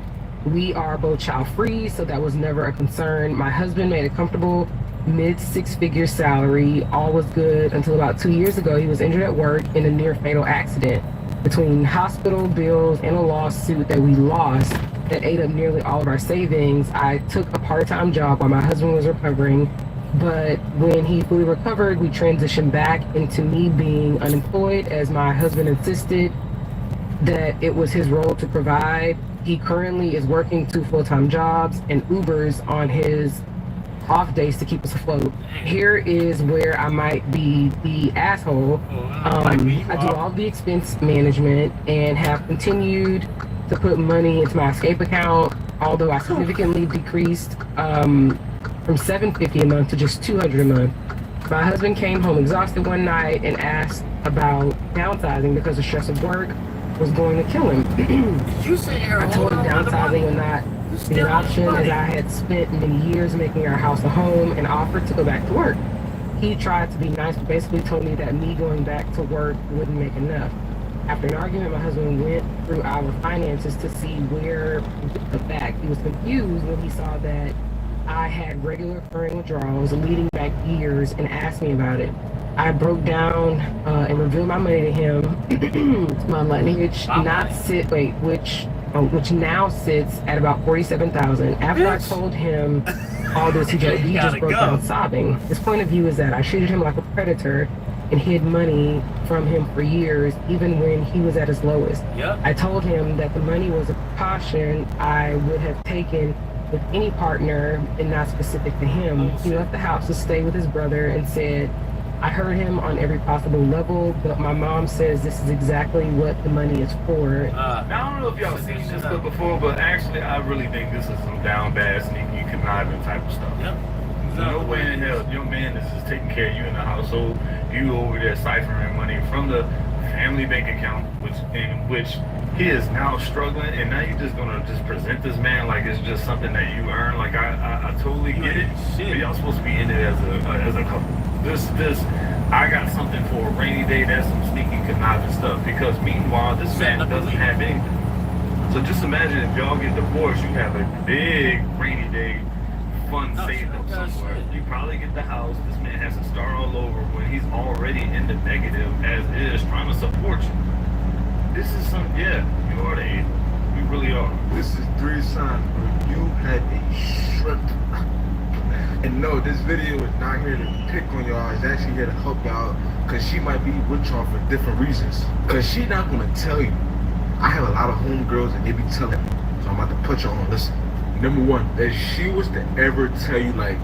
We are both child-free, so that was never a concern. My husband made a comfortable mid-six-figure salary. All was good until about 2 years ago. He was injured at work in a near-fatal accident. Between hospital bills and a lawsuit that we lost that ate up nearly all of our savings, I took a part-time job while my husband was recovering. But when he fully recovered, we transitioned back into me being unemployed as my husband insisted that it was his role to provide. He currently is working 2 full-time jobs and Ubers on his off days to keep us afloat. Here is where I might be the asshole. I do all the expense management and have continued to put money into my escape account, although I significantly decreased from $750 a month to just $200 a month. My husband came home exhausted one night and asked about downsizing because the stress of work was going to kill him. I told him downsizing would not be an option as I had spent many years making our house a home and offered to go back to work. He tried to be nice, but basically told me that me going back to work wouldn't make enough. After an argument, my husband went through our finances to see where the fact. He was confused when he saw that I had regular recurring withdrawals leading back years and asked me about it. I broke down and revealed my money to him, my money, which now sits at about $47,000. After I told him all this, he just broke down sobbing. His point of view is that I treated him like a predator and hid money from him for years, even when he was at his lowest. I told him that the money was a precaution I would have taken with any partner and not specific to him. He left the house to stay with his brother and said, I heard him on every possible level, but my mom says this is exactly what the money is for. Now, I don't know if y'all seen this stuff before, but actually, I really think this is some down bad, sneaky, conniving type of stuff. No way in hell your man is taking care of you in the household. You over there ciphering money from the family bank account, in which he is now struggling, and now you're just gonna just present this man like it's just something that you earn. Like I totally get it. But y'all supposed to be in it as a couple. This I got something for a rainy day. That's some sneaky conniving stuff. Because meanwhile, this man doesn't have anything. So just imagine if y'all get divorced, you have a big rainy day fund saved up somewhere. You probably get the house. This man has to start all over when he's already in the negative as is, trying to support you. This is you are the angel. You really are. This is 3 signs where you had a strength. And no, this video is not here to pick on y'all. It's actually here to help y'all, because she might be with y'all for different reasons. Because she not going to tell you. I have a lot of homegirls and they be telling me. So I'm about to put y'all on. Listen. Number 1, if she was to ever tell you like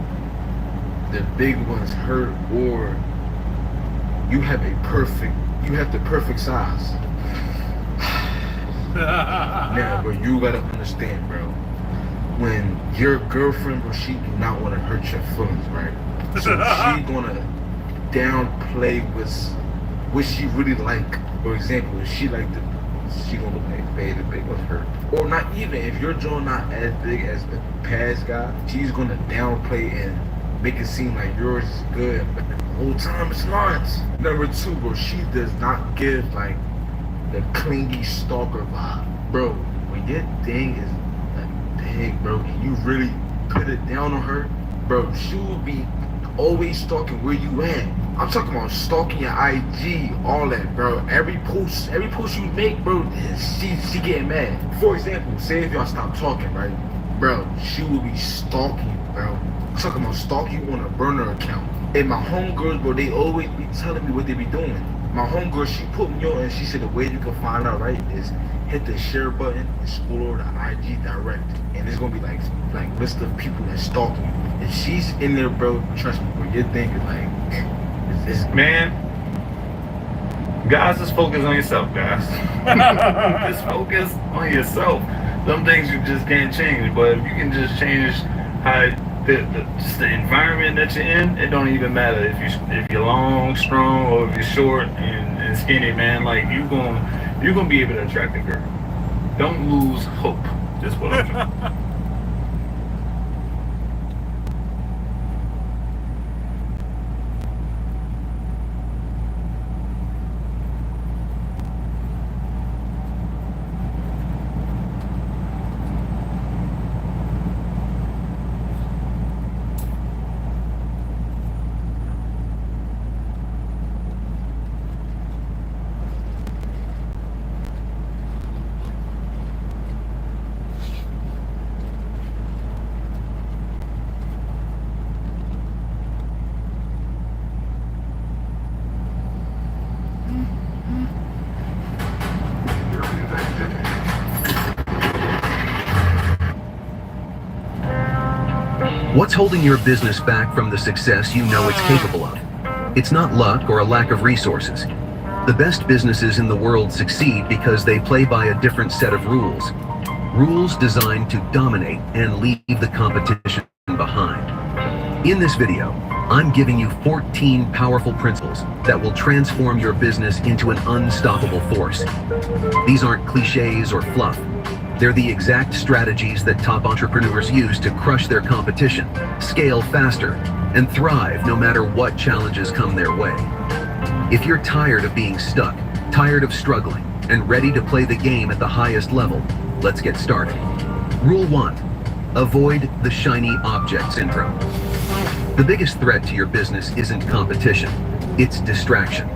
the big ones hurt, or you have the perfect size. Now, bro, you gotta understand, bro. When your girlfriend, bro, she do not want to hurt your feelings, right? So she gonna downplay what she really like. For example, if she like she gonna look like the big was her. Or not even, if your jaw not as big as the past guy, she's gonna downplay and make it seem like yours is good, but the whole time it's not. Number 2, bro, she does not give like the clingy stalker vibe. Bro, when your thing is like big, bro, and you really put it down on her, bro, she will be always stalking where you at. I'm talking about stalking your IG, all that, bro. Every post you make, bro, she getting mad. For example, say if y'all stop talking, right? Bro, she will be stalking you, bro. I'm talking about stalking you on a burner account. And my homegirls, bro, they always be telling me what they be doing. My homegirl, she put me on and she said the way you can find out, right, is hit the share button and scroll over to IG direct. And it's gonna be like list of people that stalking you. If she's in there, bro, trust me, bro, you're thinking like, man, guys, just focus on yourself, guys. Just focus on yourself. Some things you just can't change, but if you can just change how just the environment that you're in, it don't even matter if you're long, strong, or if you're short and skinny, man. Like you're gonna be able to attract a girl. Don't lose hope. Just what I'm trying. What's holding your business back from the success you know it's capable of? It's not luck or a lack of resources. The best businesses in the world succeed because they play by a different set of rules. Rules designed to dominate and leave the competition behind. In this video, I'm giving you 14 powerful principles that will transform your business into an unstoppable force. These aren't cliches or fluff. They're the exact strategies that top entrepreneurs use to crush their competition, scale faster, and thrive no matter what challenges come their way. If you're tired of being stuck, tired of struggling, and ready to play the game at the highest level, let's get started. Rule 1. Avoid the shiny object syndrome. The biggest threat to your business isn't competition, it's distraction.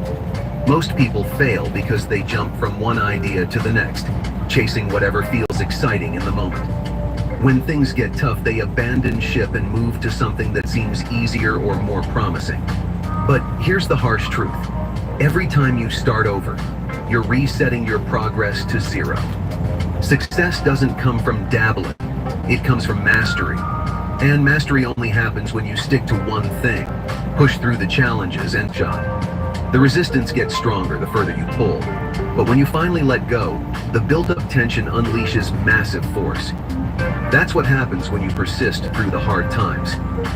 Most people fail because they jump from one idea to the next, chasing whatever feels exciting in the moment. When things get tough, they abandon ship and move to something that seems easier or more promising. But here's the harsh truth. Every time you start over, you're resetting your progress to zero. Success doesn't come from dabbling, it comes from mastery. And mastery only happens when you stick to one thing, push through the challenges and shot. The resistance gets stronger the further you pull, but when you finally let go, the built-up tension unleashes massive force. That's what happens when you persist through the hard times.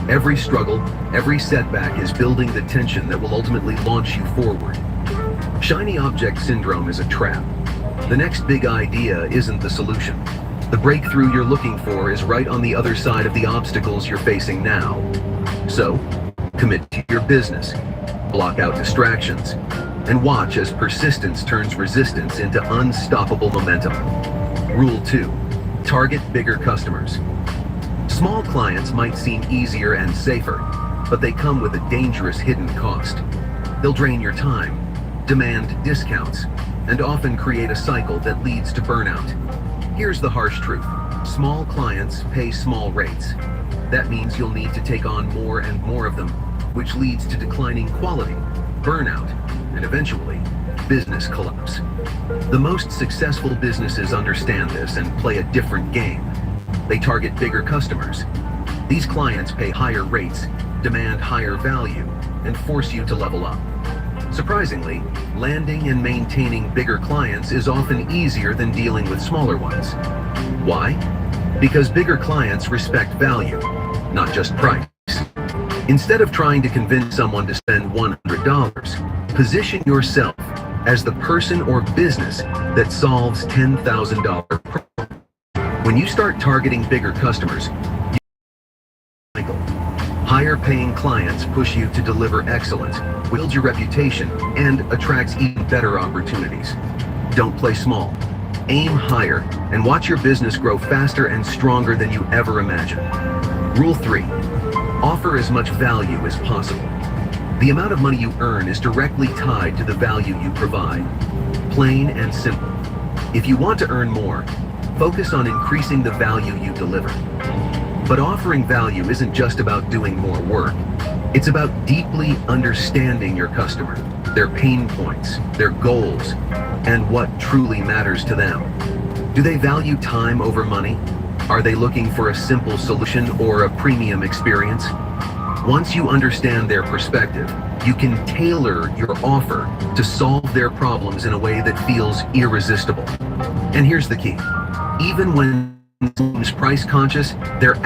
Every struggle, every setback is building the tension that will ultimately launch you forward. Shiny object syndrome is a trap. The next big idea isn't the solution. The breakthrough you're looking for is right on the other side of the obstacles you're facing now. So, commit to your business, block out distractions, and watch as persistence turns resistance into unstoppable momentum. Rule 2. Target bigger customers. Small clients might seem easier and safer, but they come with a dangerous hidden cost. They'll drain your time, demand discounts, and often create a cycle that leads to burnout. Here's the harsh truth. Small clients pay small rates. That means you'll need to take on more and more of them, which leads to declining quality, burnout, and eventually, business collapse. The most successful businesses understand this and play a different game. They target bigger customers. These clients pay higher rates, demand higher value, and force you to level up. Surprisingly, landing and maintaining bigger clients is often easier than dealing with smaller ones. Why? Because bigger clients respect value, not just price. Instead of trying to convince someone to spend $100, position yourself as the person or business that solves $10,000 problem. When you start targeting bigger customers, higher paying clients push you to deliver excellence, builds your reputation, and attracts even better opportunities. Don't play small. Aim higher and watch your business grow faster and stronger than you ever imagined. Rule 3. Offer as much value as possible. The amount of money you earn is directly tied to the value you provide. Plain and simple. If you want to earn more, focus on increasing the value you deliver. But offering value isn't just about doing more work. It's about deeply understanding your customer, their pain points, their goals, and what truly matters to them. Do they value time over money? Are they looking for a simple solution or a premium experience? Once you understand their perspective, you can tailor your offer to solve their problems in a way that feels irresistible. And here's the key. Even when someone's price conscious, they're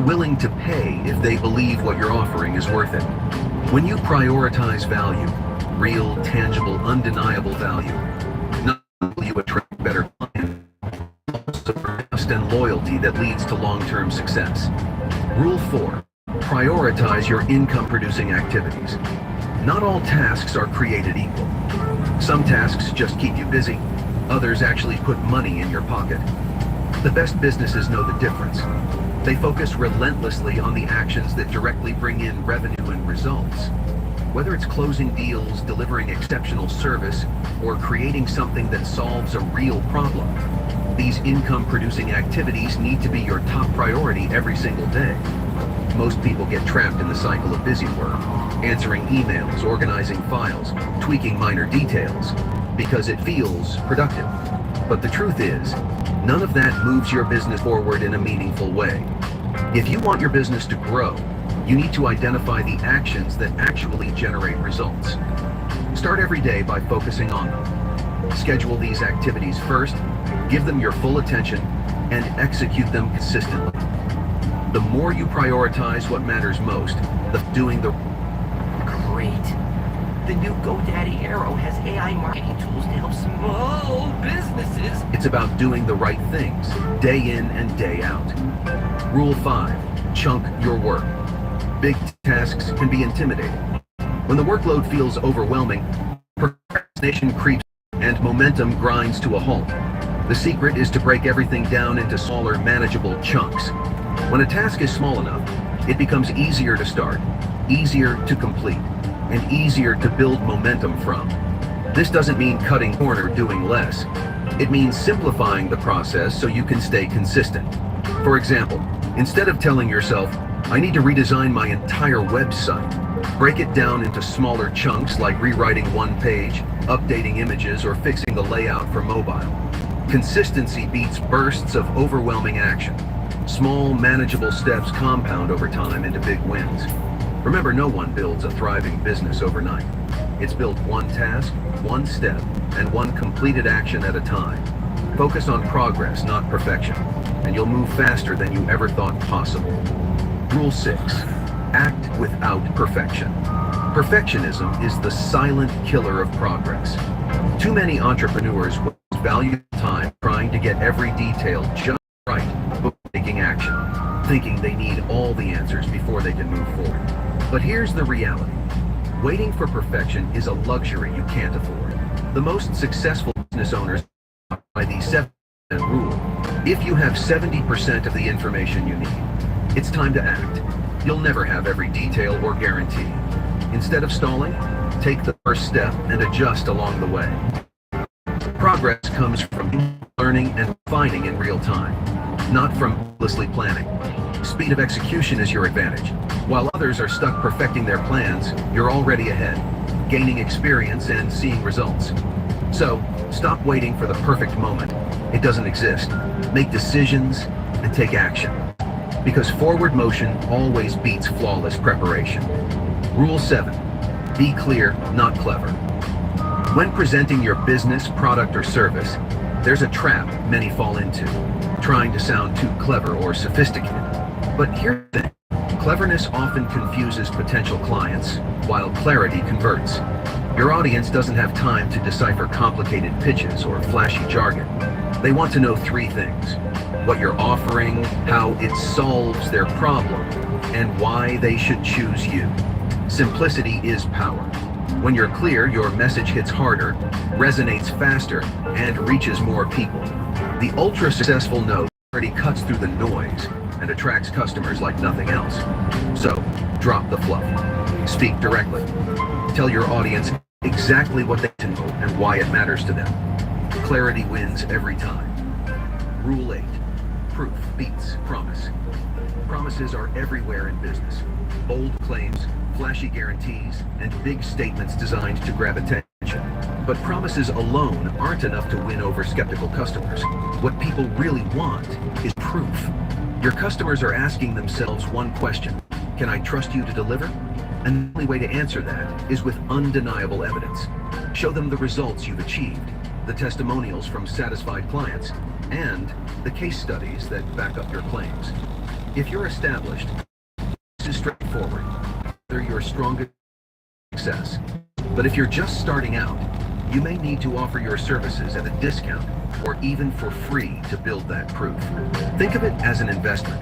willing to pay if they believe what you're offering is worth it. When you prioritize value, real, tangible, undeniable value, not only will you attract better clients, but also trust and loyalty that leads to long-term success. Rule 4. Prioritize your income-producing activities. Not all tasks are created equal. Some tasks just keep you busy. Others actually put money in your pocket. The best businesses know the difference. They focus relentlessly on the actions that directly bring in revenue and results. Whether it's closing deals, delivering exceptional service, or creating something that solves a real problem, these income-producing activities need to be your top priority every single day. Most people get trapped in the cycle of busy work, answering emails, organizing files, tweaking minor details, because it feels productive. But the truth is, none of that moves your business forward in a meaningful way. If you want your business to grow, you need to identify the actions that actually generate results. Start every day by focusing on them. Schedule these activities first, give them your full attention, and execute them consistently. The more you prioritize what matters most, doing the Great. The new GoDaddy Arrow has AI marketing tools to help small businesses. It's about doing the right things, day in and day out. Rule 5. Chunk your work. Big tasks can be intimidating. When the workload feels overwhelming, procrastination creeps and momentum grinds to a halt. The secret is to break everything down into smaller, manageable chunks. When a task is small enough, it becomes easier to start, easier to complete, and easier to build momentum from. This doesn't mean cutting corner, doing less. It means simplifying the process so you can stay consistent. For example, instead of telling yourself, I need to redesign my entire website, break it down into smaller chunks like rewriting one page, updating images, or fixing the layout for mobile. Consistency beats bursts of overwhelming action. Small, manageable steps compound over time into big wins. Remember, no one builds a thriving business overnight. It's built one task, one step, and one completed action at a time. Focus on progress, not perfection, and you'll move faster than you ever thought possible. Rule 6. Act without perfection. Perfectionism is the silent killer of progress. Too many entrepreneurs waste valuable time trying to get every detail just right before taking action, thinking they need all the answers before they can move forward. But here's the reality. Waiting for perfection is a luxury you can't afford. The most successful business owners by the 7% rule. If you have 70% of the information you need, it's time to act. You'll never have every detail or guarantee. Instead of stalling, take the first step and adjust along the way. Progress comes from learning and refining in real time, not from endlessly planning. Speed of execution is your advantage. While others are stuck perfecting their plans, you're already ahead, gaining experience and seeing results. So, stop waiting for the perfect moment. It doesn't exist. Make decisions and take action. Because forward motion always beats flawless preparation. Rule 7. Be clear, not clever. When presenting your business, product, or service, there's a trap many fall into, trying to sound too clever or sophisticated. But here's the thing. Cleverness often confuses potential clients, while clarity converts. Your audience doesn't have time to decipher complicated pitches or flashy jargon. They want to know 3 things: what you're offering, how it solves their problem, and why they should choose you. Simplicity is power. When you're clear, your message hits harder, resonates faster, and reaches more people. The ultra-successful know Clarity cuts through the noise and attracts customers like nothing else. So, drop the fluff. Speak directly. Tell your audience exactly what they need to know and why it matters to them. Clarity wins every time. Rule 8. Proof beats promise. Promises are everywhere in business. Bold claims, flashy guarantees, and big statements designed to grab attention. But promises alone aren't enough to win over skeptical customers. What people really want is proof. Your customers are asking themselves one question: can I trust you to deliver? And the only way to answer that is with undeniable evidence. Show them the results you've achieved, the testimonials from satisfied clients, and the case studies that back up your claims. If you're established, this is straightforward. They're your strongest success. But if you're just starting out, you may need to offer your services at a discount or even for free to build that proof. Think of it as an investment.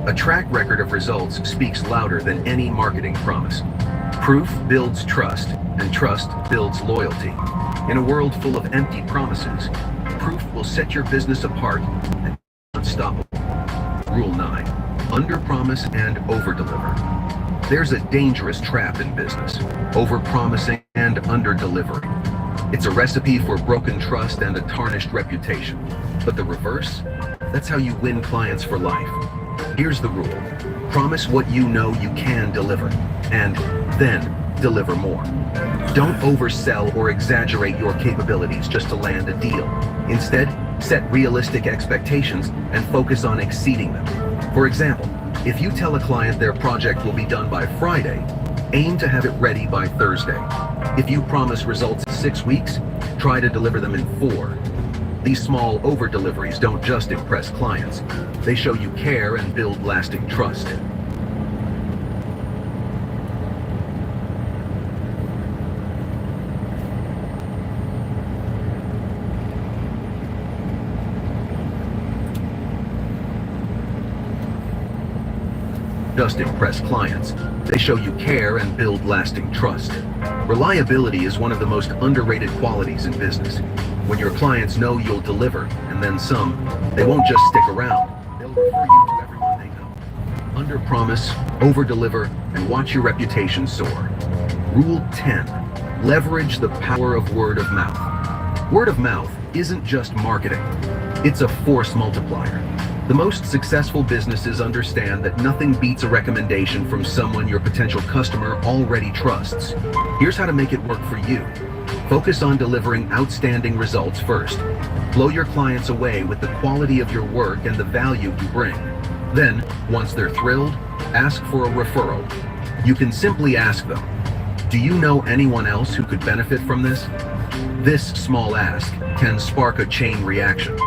A track record of results speaks louder than any marketing promise. Proof builds trust, and trust builds loyalty. In a world full of empty promises, proof will set your business apart and unstoppable. Rule 9. Under-promise and over-deliver. There's a dangerous trap in business: over-promising and under-delivering. It's a recipe for broken trust and a tarnished reputation. But the reverse? That's how you win clients for life. Here's the rule: promise what you know you can deliver, and then deliver more. Don't oversell or exaggerate your capabilities just to land a deal. Instead, set realistic expectations and focus on exceeding them. For example, if you tell a client their project will be done by Friday, aim to have it ready by Thursday. If you promise results in 6 weeks, try to deliver them in 4. These small over-deliveries don't just impress clients. They show you care and build lasting trust. Just impress clients. They show you care and build lasting trust. Reliability is one of the most underrated qualities in business. When your clients know you'll deliver, and then some, they won't just stick around. They'll refer you to everyone they know. Under-promise, over-deliver, and watch your reputation soar. Rule 10. Leverage the power of word of mouth. Word of mouth isn't just marketing. It's a force multiplier. The most successful businesses understand that nothing beats a recommendation from someone your potential customer already trusts. Here's how to make it work for you. Focus on delivering outstanding results first. Blow your clients away with the quality of your work and the value you bring. Then, once they're thrilled, ask for a referral. You can simply ask them, "Do you know anyone else who could benefit from this?" This small ask can spark a chain reaction.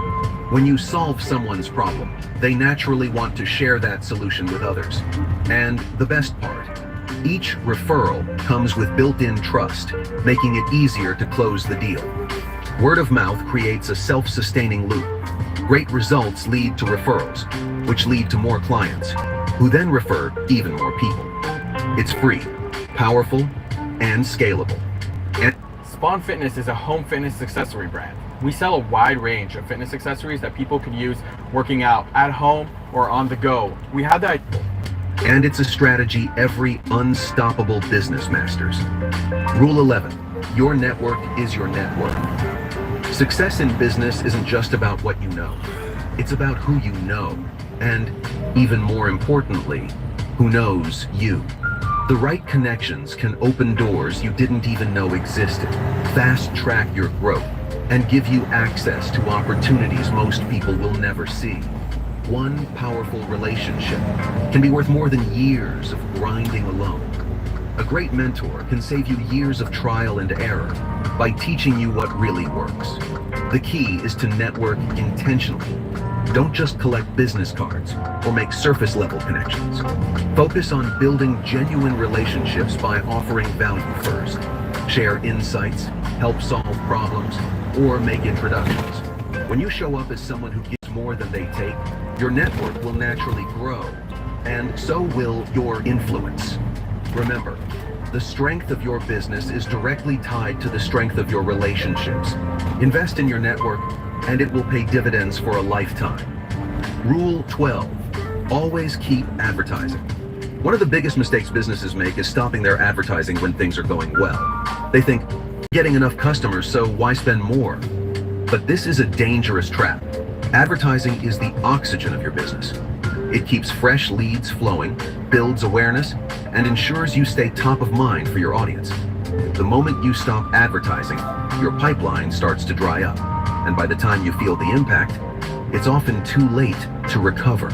When you solve someone's problem, they naturally want to share that solution with others. And the best part, each referral comes with built-in trust, making it easier to close the deal. Word of mouth creates a self-sustaining loop. Great results lead to referrals, which lead to more clients, who then refer even more people. It's free, powerful, and scalable. And Spawn Fitness is a home fitness accessory brand. We sell a wide range of fitness accessories that people can use working out at home or on the go. We have that. And it's a strategy every unstoppable business masters. Rule 11. Your network is your net worth. Success in business isn't just about what you know. It's about who you know. And, even more importantly, who knows you. The right connections can open doors you didn't even know existed, fast-track your growth, and give you access to opportunities most people will never see. One powerful relationship can be worth more than years of grinding alone. A great mentor can save you years of trial and error by teaching you what really works. The key is to network intentionally. Don't just collect business cards or make surface-level connections. Focus on building genuine relationships by offering value first. Share insights, help solve problems, or make introductions. When you show up as someone who gives more than they take, your network will naturally grow, and so will your influence. Remember, the strength of your business is directly tied to the strength of your relationships. Invest in your network, and it will pay dividends for a lifetime. Rule 12. Always keep advertising. One of the biggest mistakes businesses make is stopping their advertising when things are going well. They think, getting enough customers, so why spend more? But this is a dangerous trap. Advertising is the oxygen of your business. It keeps fresh leads flowing, builds awareness, and ensures you stay top of mind for your audience. The moment you stop advertising, your pipeline starts to dry up, and by the time you feel the impact, it's often too late to recover.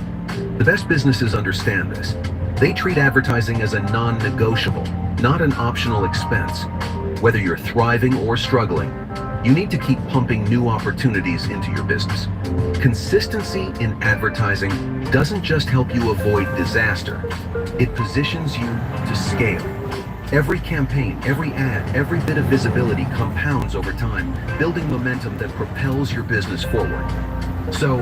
The best businesses understand this. They treat advertising as a non-negotiable, not an optional expense. Whether you're thriving or struggling, you need to keep pumping new opportunities into your business. Consistency in advertising doesn't just help you avoid disaster, it positions you to scale. Every campaign, every ad, every bit of visibility compounds over time, building momentum that propels your business forward. So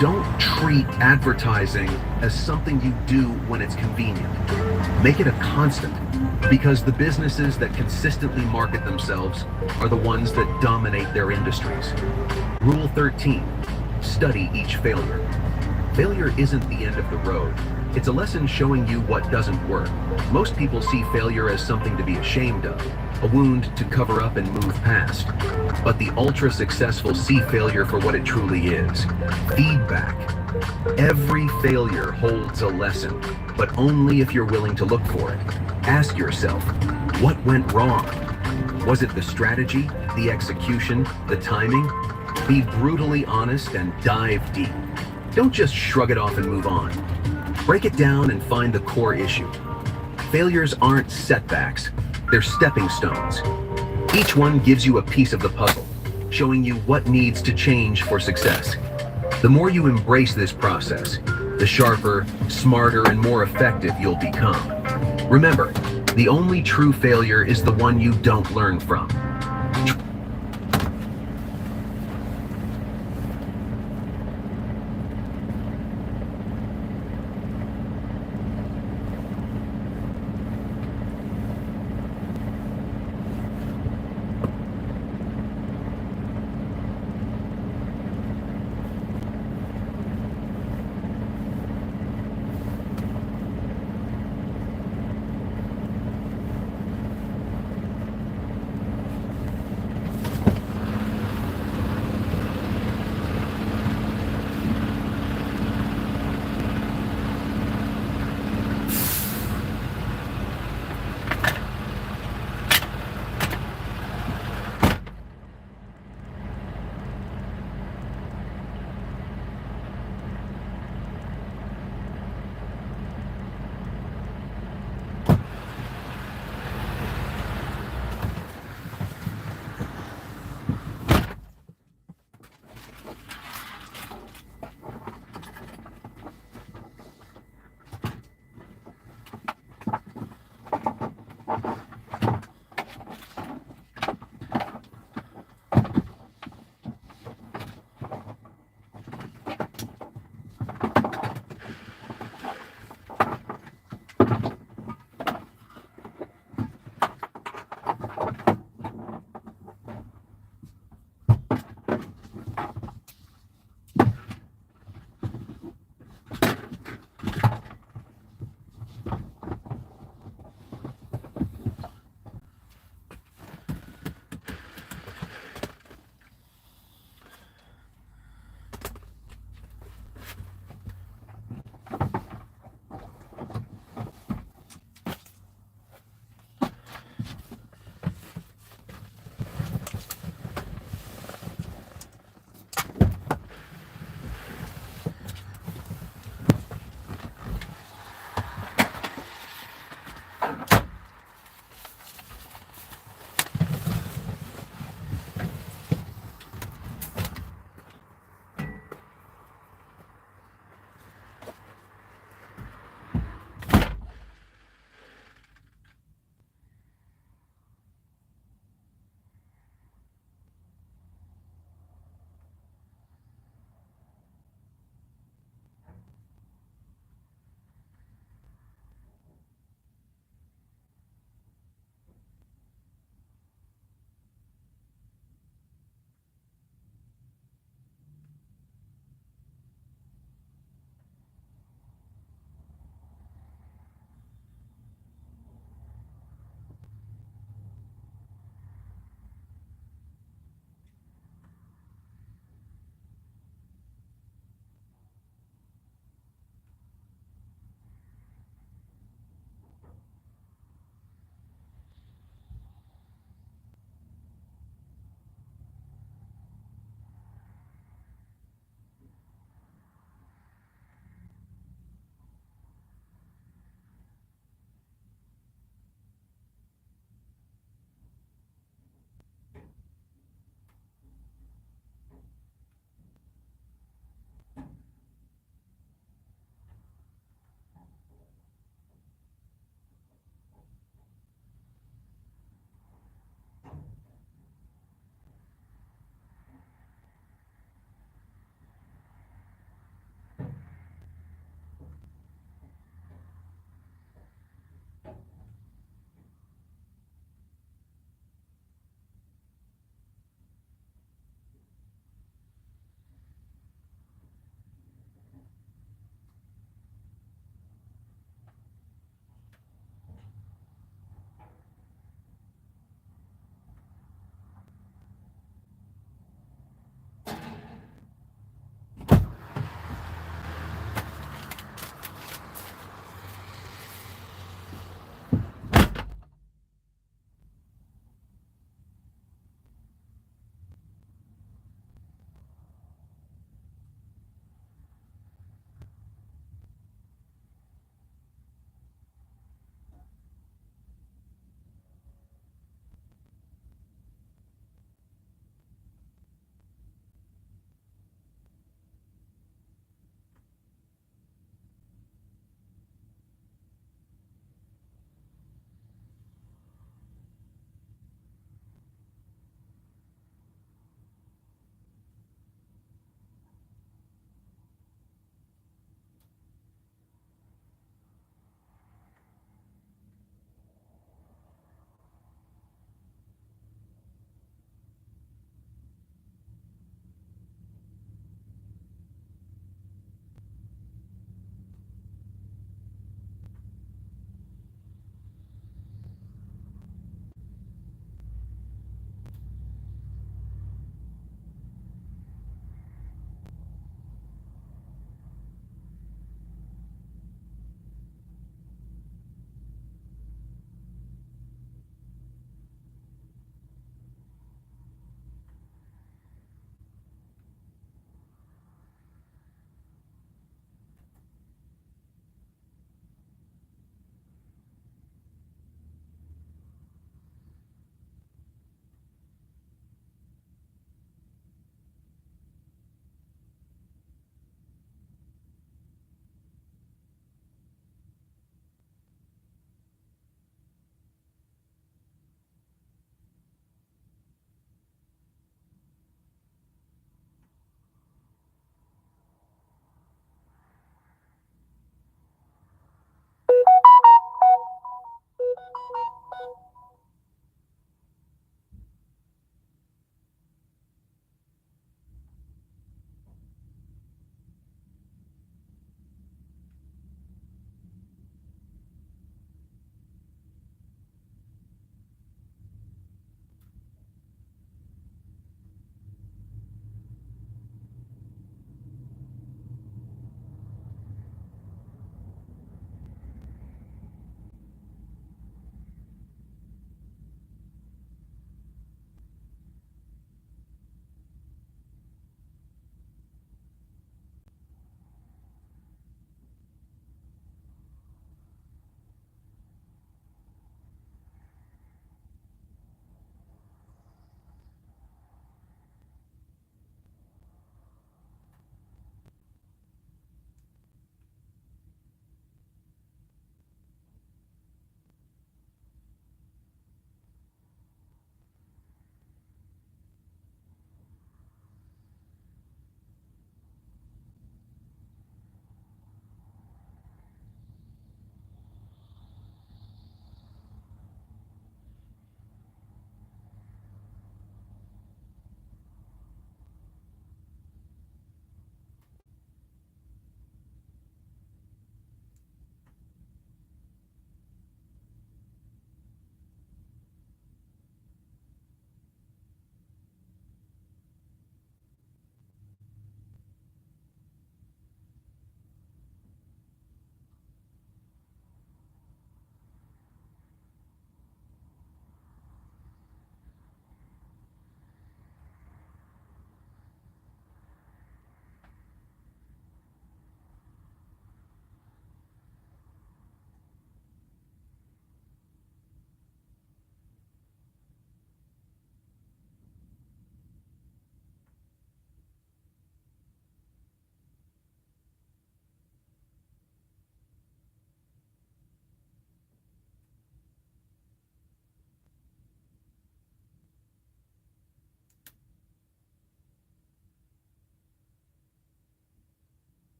don't treat advertising as something you do when it's convenient. Make it a constant, because the businesses that consistently market themselves are the ones that dominate their industries. Rule 13, study each failure. Failure isn't the end of the road. It's a lesson showing you what doesn't work. Most people see failure as something to be ashamed of, a wound to cover up and move past. But the ultra-successful see failure for what it truly is: feedback. Every failure holds a lesson, but only if you're willing to look for it. Ask yourself, what went wrong? Was it the strategy, the execution, the timing? Be brutally honest and dive deep. Don't just shrug it off and move on. Break it down and find the core issue. Failures aren't setbacks, they're stepping stones. Each one gives you a piece of the puzzle, showing you what needs to change for success. The more you embrace this process, the sharper, smarter, and more effective you'll become. Remember, the only true failure is the one you don't learn from.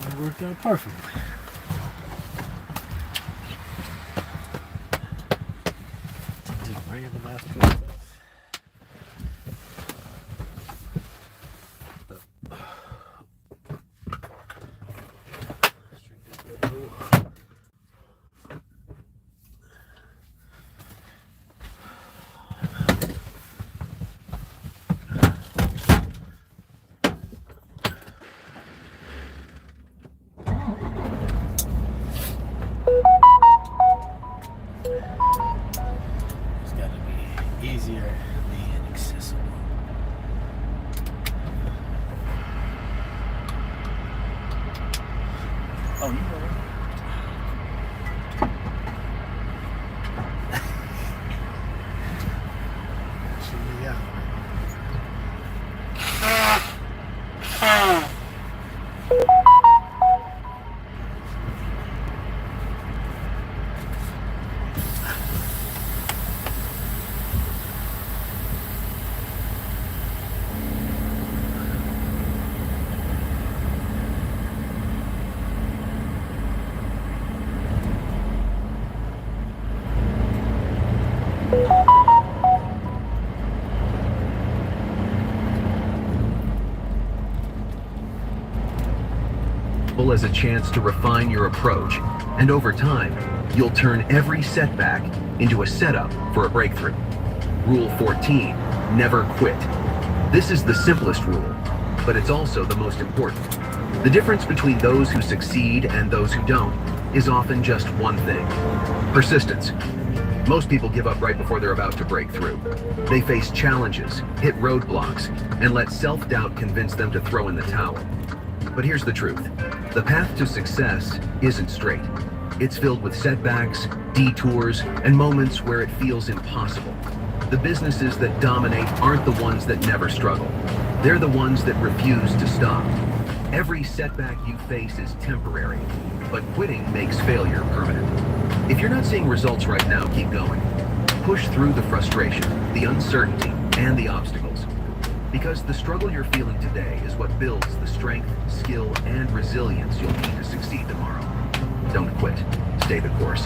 It worked out perfectly. Did it rain the last 2 days? It's got to be easier being accessible. Oh, you know what? As a chance to refine your approach, and over time, you'll turn every setback into a setup for a breakthrough. Rule 14, never quit. This is the simplest rule, but it's also the most important. The difference between those who succeed and those who don't is often just one thing: persistence. Most people give up right before they're about to break through. They face challenges, hit roadblocks, and let self-doubt convince them to throw in the towel. But here's the truth. The path to success isn't straight. It's filled with setbacks, detours, and moments where it feels impossible. The businesses that dominate aren't the ones that never struggle. They're the ones that refuse to stop. Every setback you face is temporary, but quitting makes failure permanent. If you're not seeing results right now, keep going. Push through the frustration, the uncertainty, and the obstacles. Because the struggle you're feeling today is what builds the strength, skill, and resilience you'll need to succeed tomorrow. stay the course.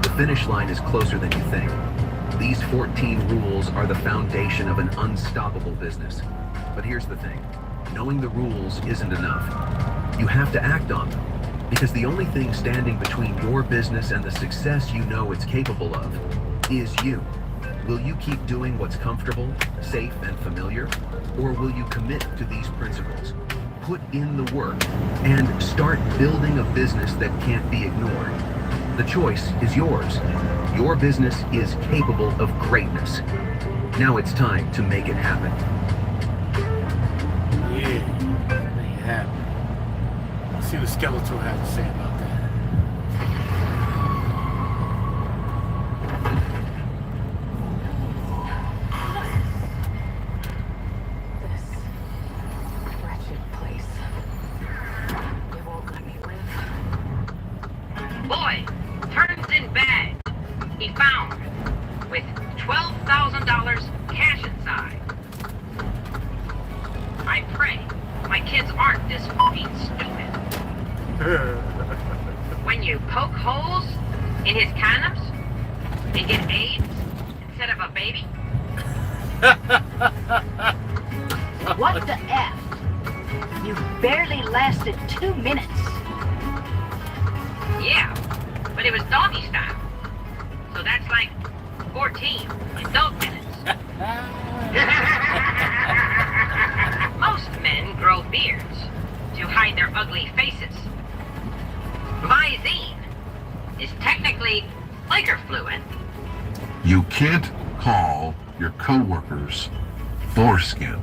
The finish line is closer than you think. These 14 rules are the foundation of an unstoppable business. But here's the thing. Knowing the rules isn't enough. You have to act on them. Because the only thing standing between your business and the success you know it's capable of is you. Will you keep doing what's comfortable, safe, and familiar? Or will you commit to these principles? Put in the work and start building a business that can't be ignored. The choice is yours. Your business is capable of greatness. Now it's time to make it happen. Yeah, make it happen. Let's see what Skeletor has to say about that. Boy, turns in bag. He found with $12,000 cash inside. I pray my kids aren't this fucking stupid. When you poke holes in his condoms and get AIDS instead of a baby? What the F? You barely lasted 2 minutes. Yeah, but it was doggy style. So that's like 14 adult minutes. Most men grow beards to hide their ugly faces. Visine is technically lighter fluid. You can't call your coworkers foreskin.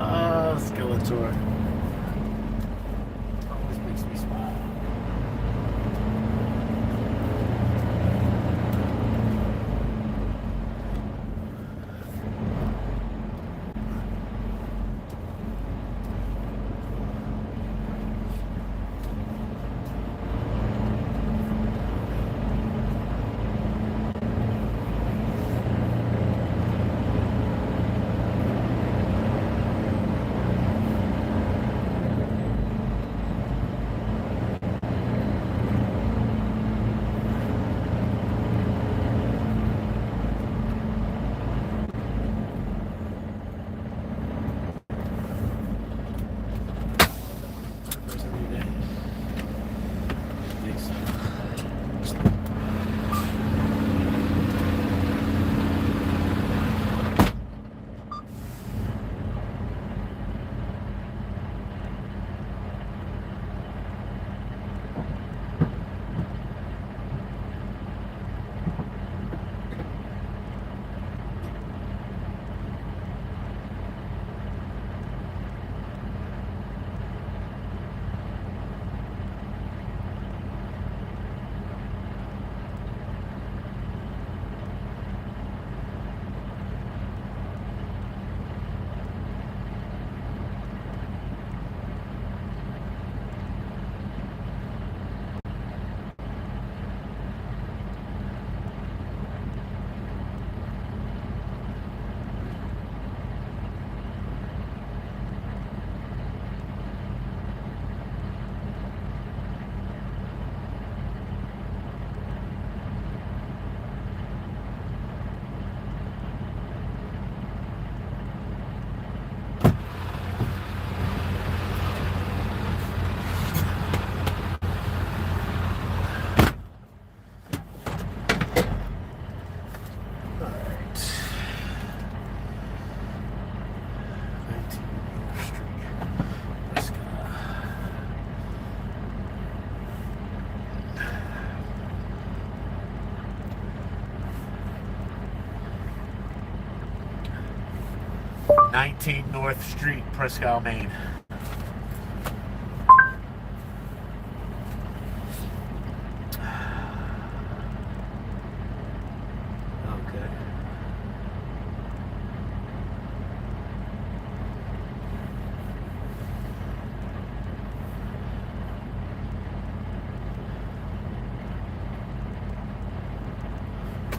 Oh, Skeletor. Always makes me smile. North Street, Prescott, Maine. Okay.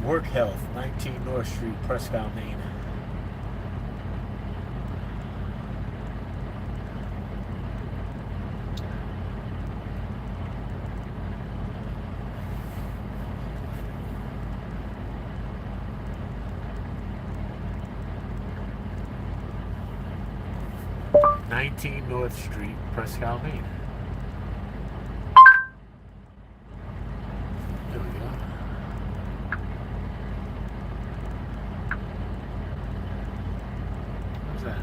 Work Health, 19 North Street, Prescott, Maine. 19 North Street, Prescott, Maine. There we go. What's that?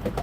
Let's go.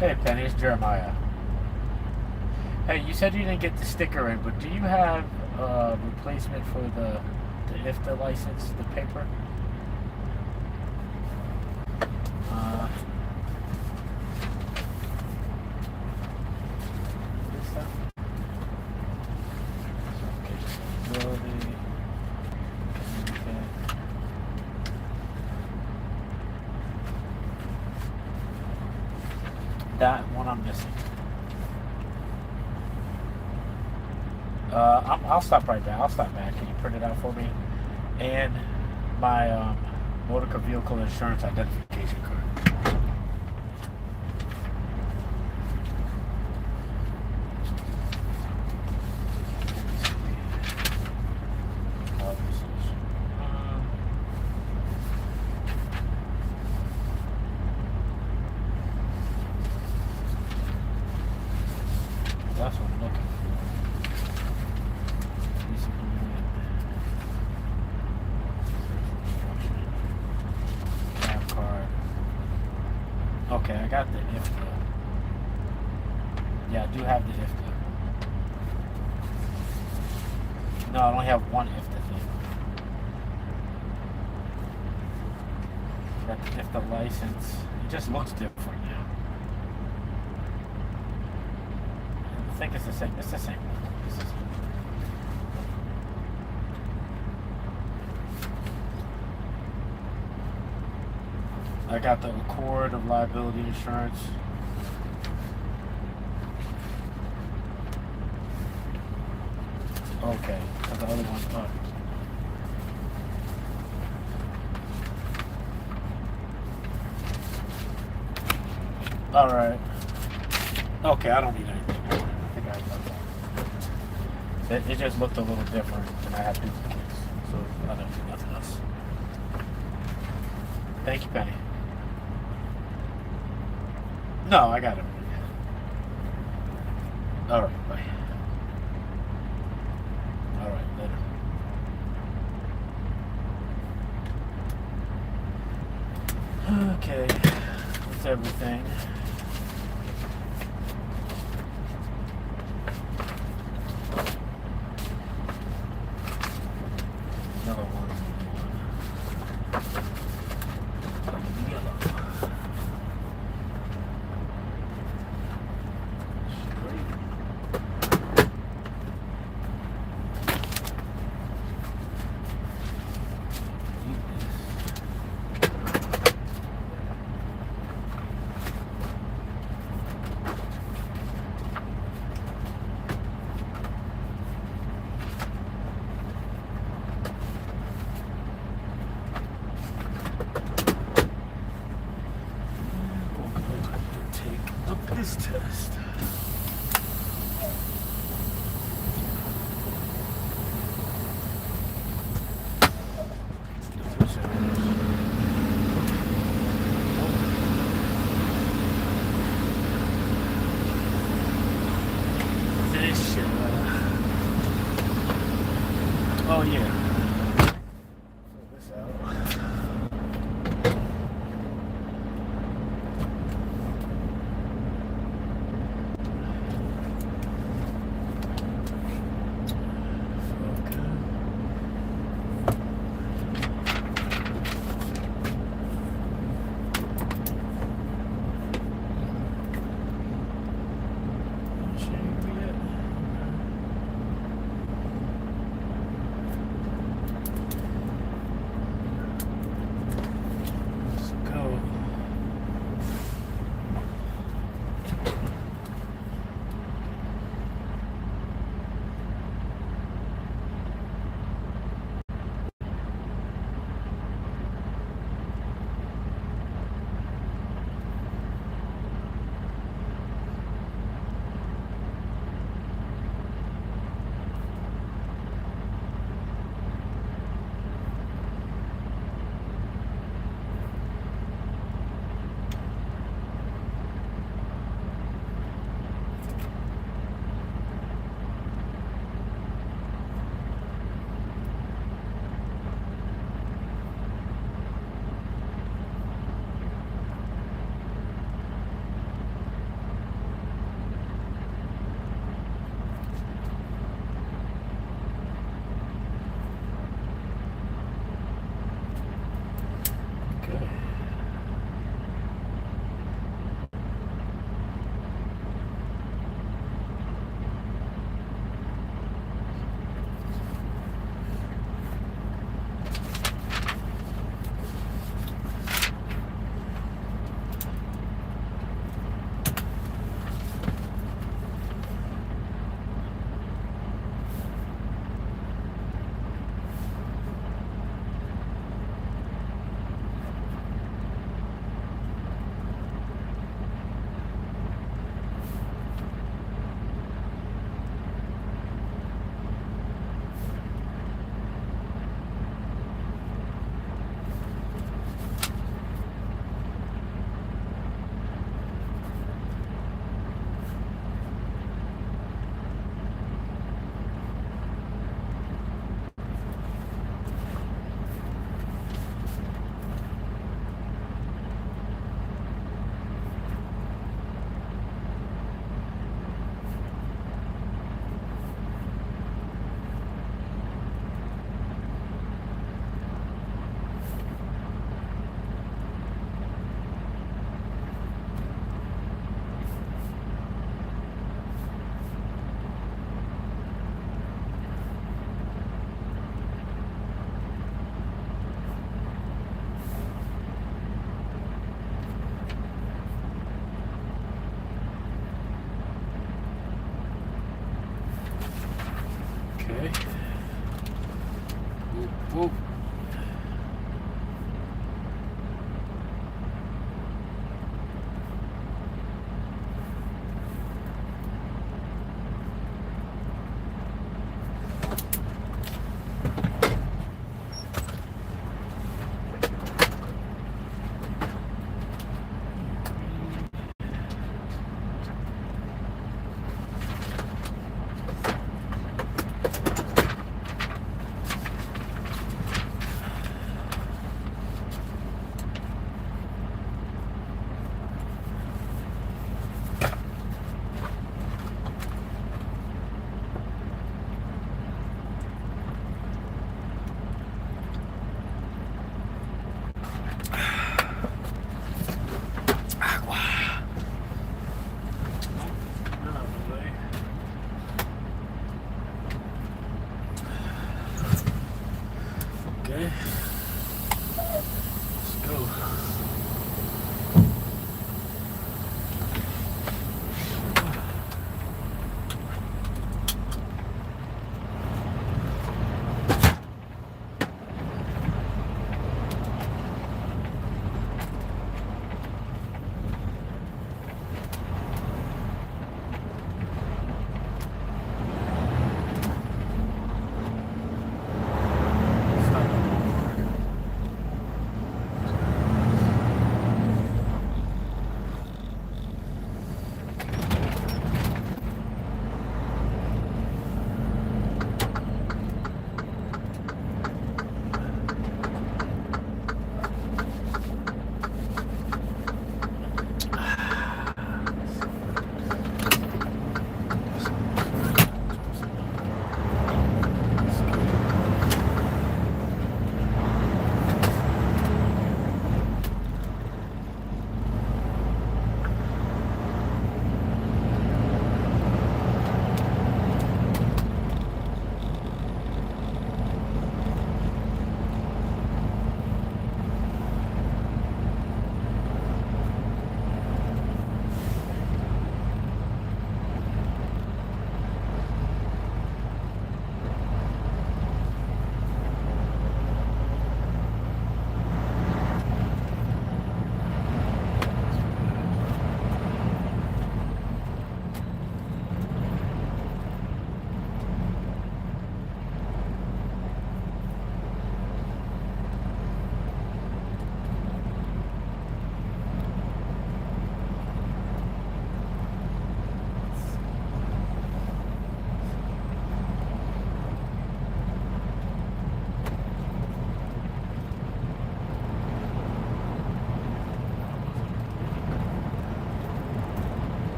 Hey, Penny, it's Jeremiah. Hey, you said you didn't get the sticker in, but do you have a replacement for the IFTA license, the paper? This stuff? Okay, disability. Okay. That one I'm missing. I'll stop right there. I'll stop back. Can you print it out for me? And my motor vehicle insurance identification card. That's what I'm looking for. Cab card. Okay, I got the IFTA. Yeah, I do have the IFTA. No, I only have one IFTA thing. Got the IFTA license. It just looks different now. I think it's the same. It's the same. It's the same. I got the Accord of liability insurance. Okay, and the other one's up. All right. Okay, I don't need anything more. I think I have that. It just looked a little different, and I had duplicates, so I don't do nothing else. Thank you, Penny. No, I got it. All right, bye. All right, later. Okay, that's everything. Another one. Yellow.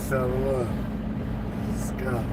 settle up. Let's go.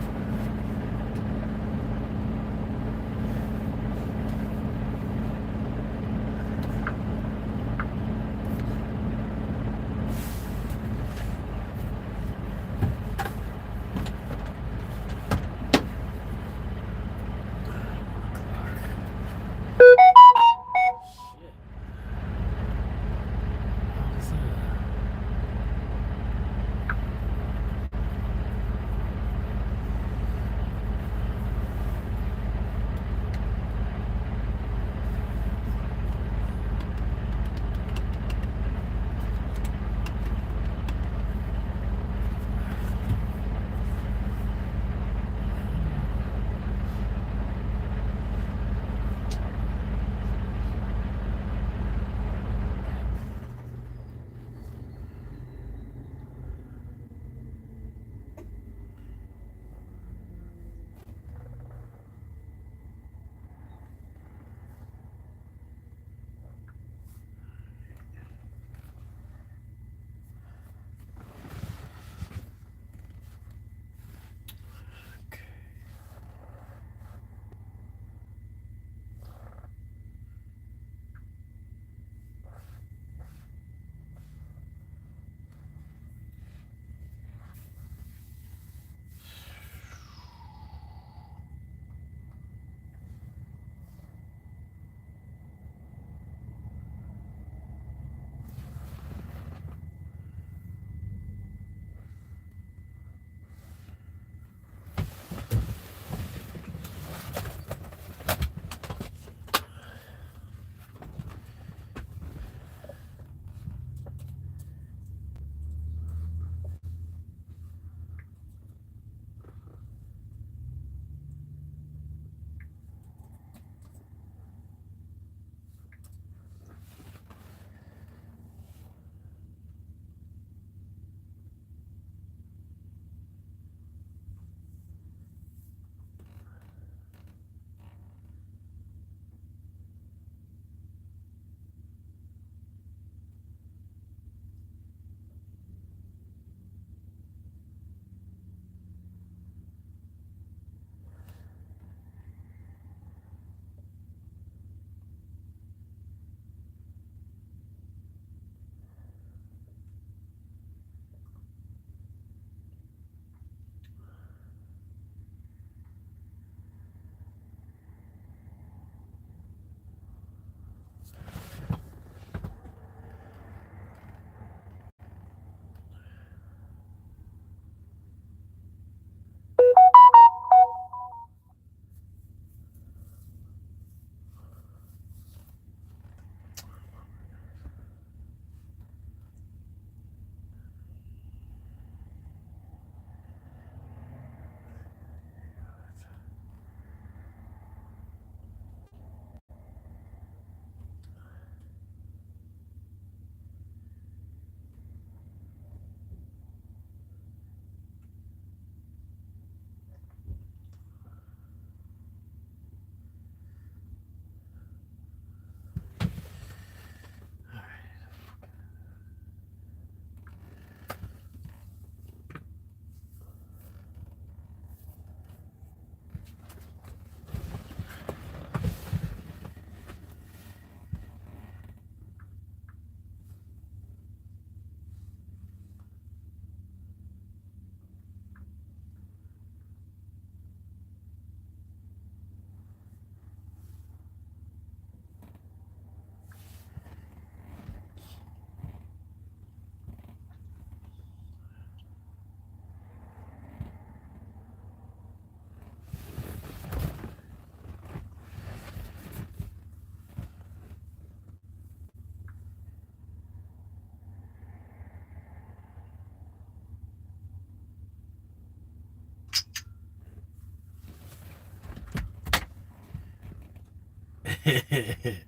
Let's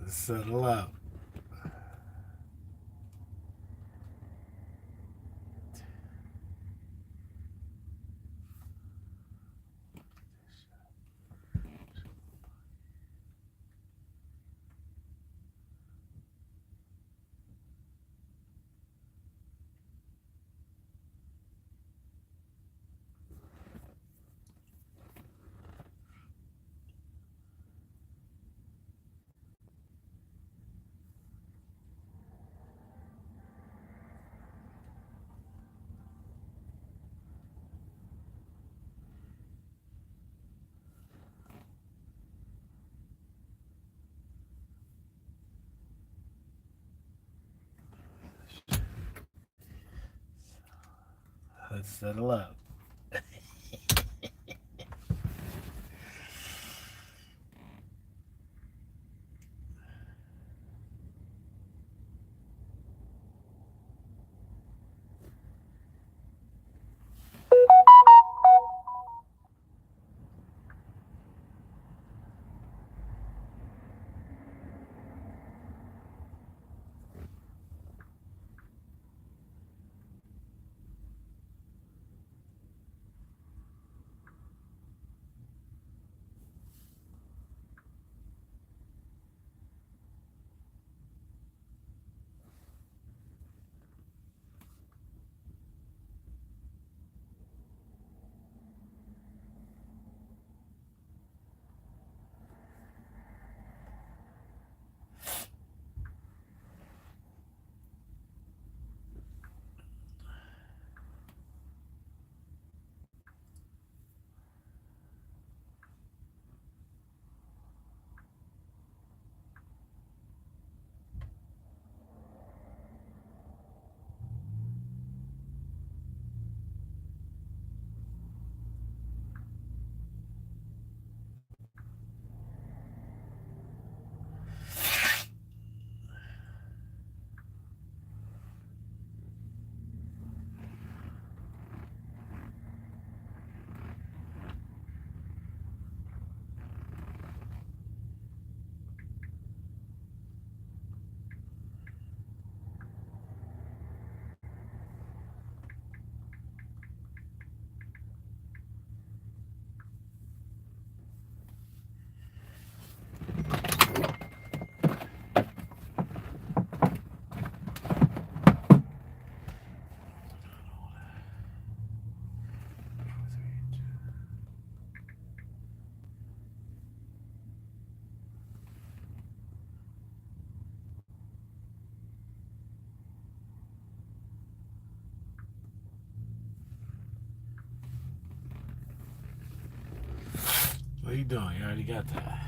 settle up. settle up. What are you doing? You already got that.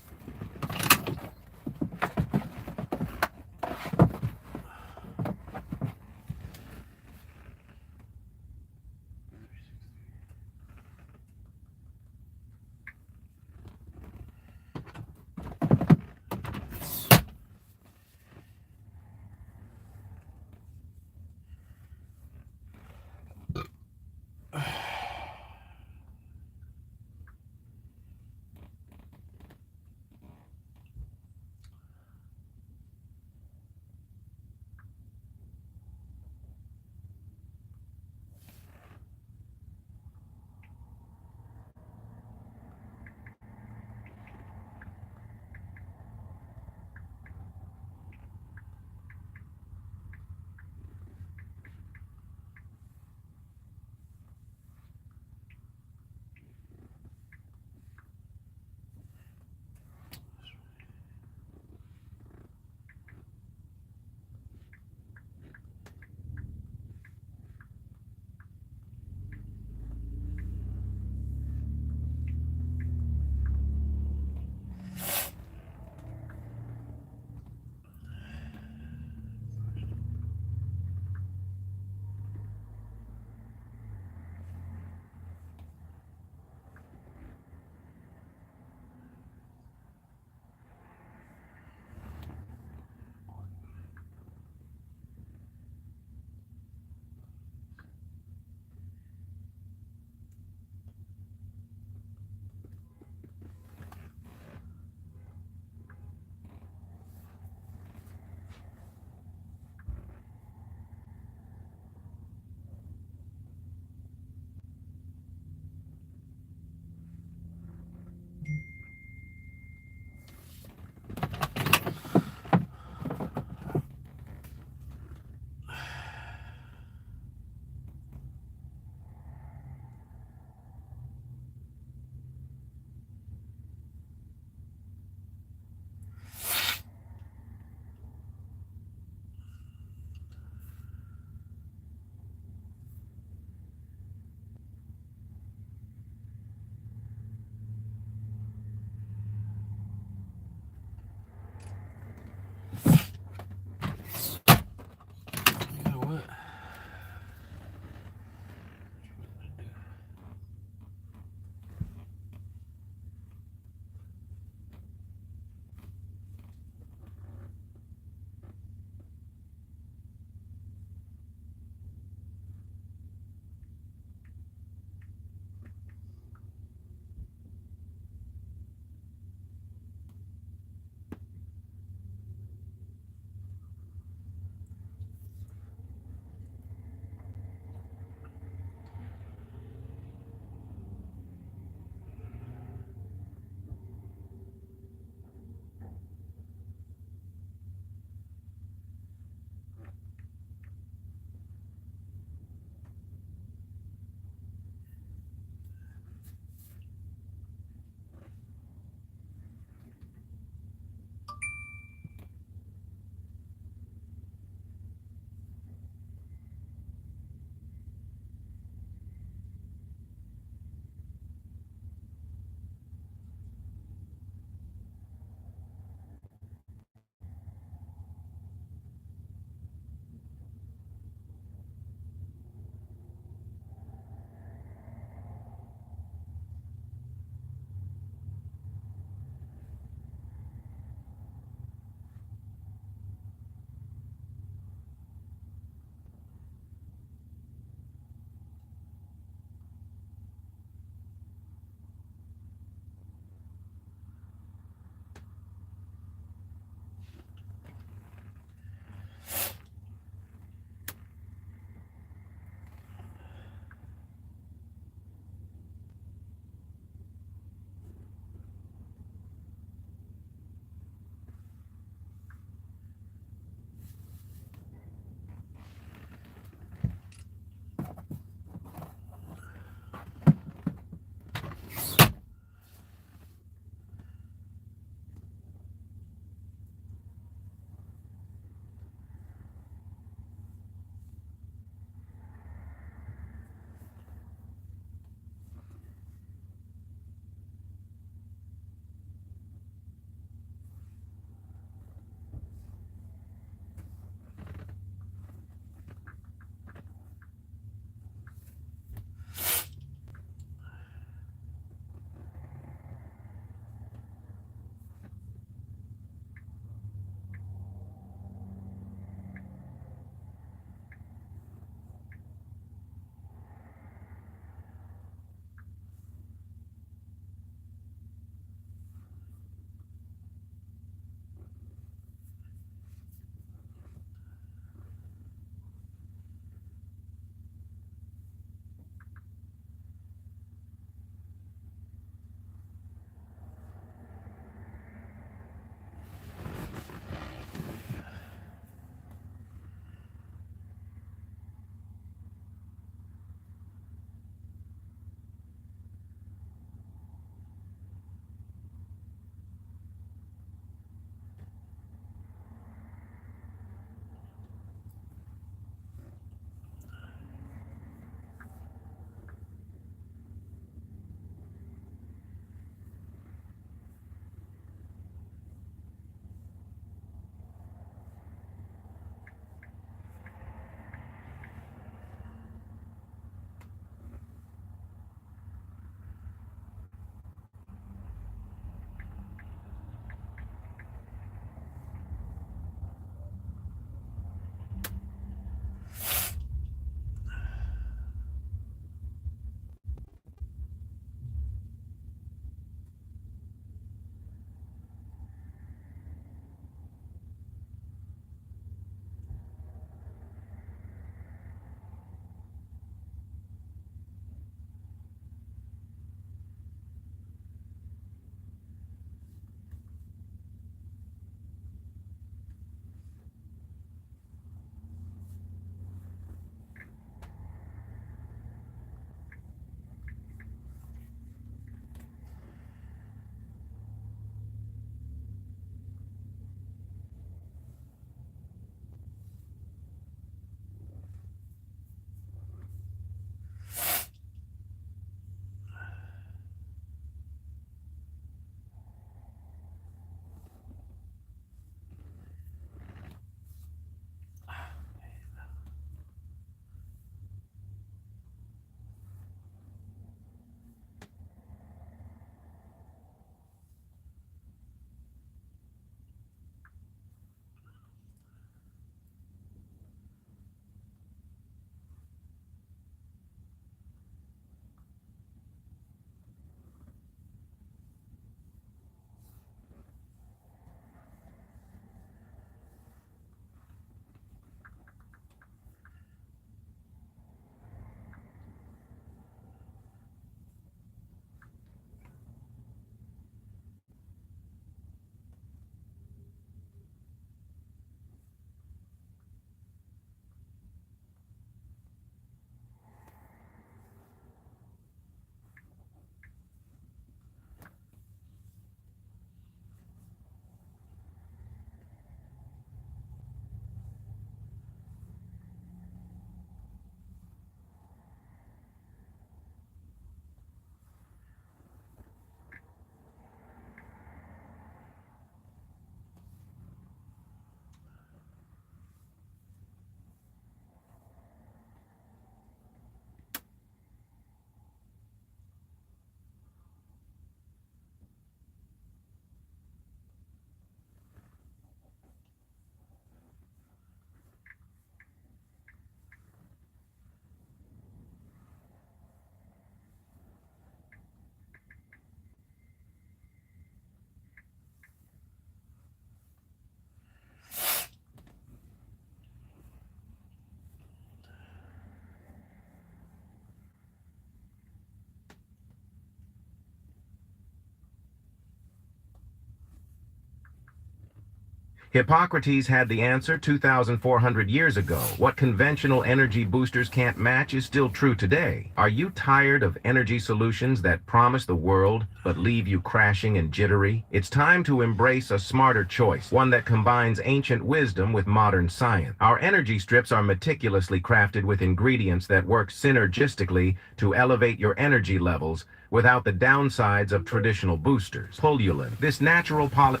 Hippocrates had the answer 2,400 years ago. What conventional energy boosters can't match is still true today. Are you tired of energy solutions that promise the world but leave you crashing and jittery? It's time to embrace a smarter choice, one that combines ancient wisdom with modern science. Our energy strips are meticulously crafted with ingredients that work synergistically to elevate your energy levels without the downsides of traditional boosters. Pullulan. This natural poly...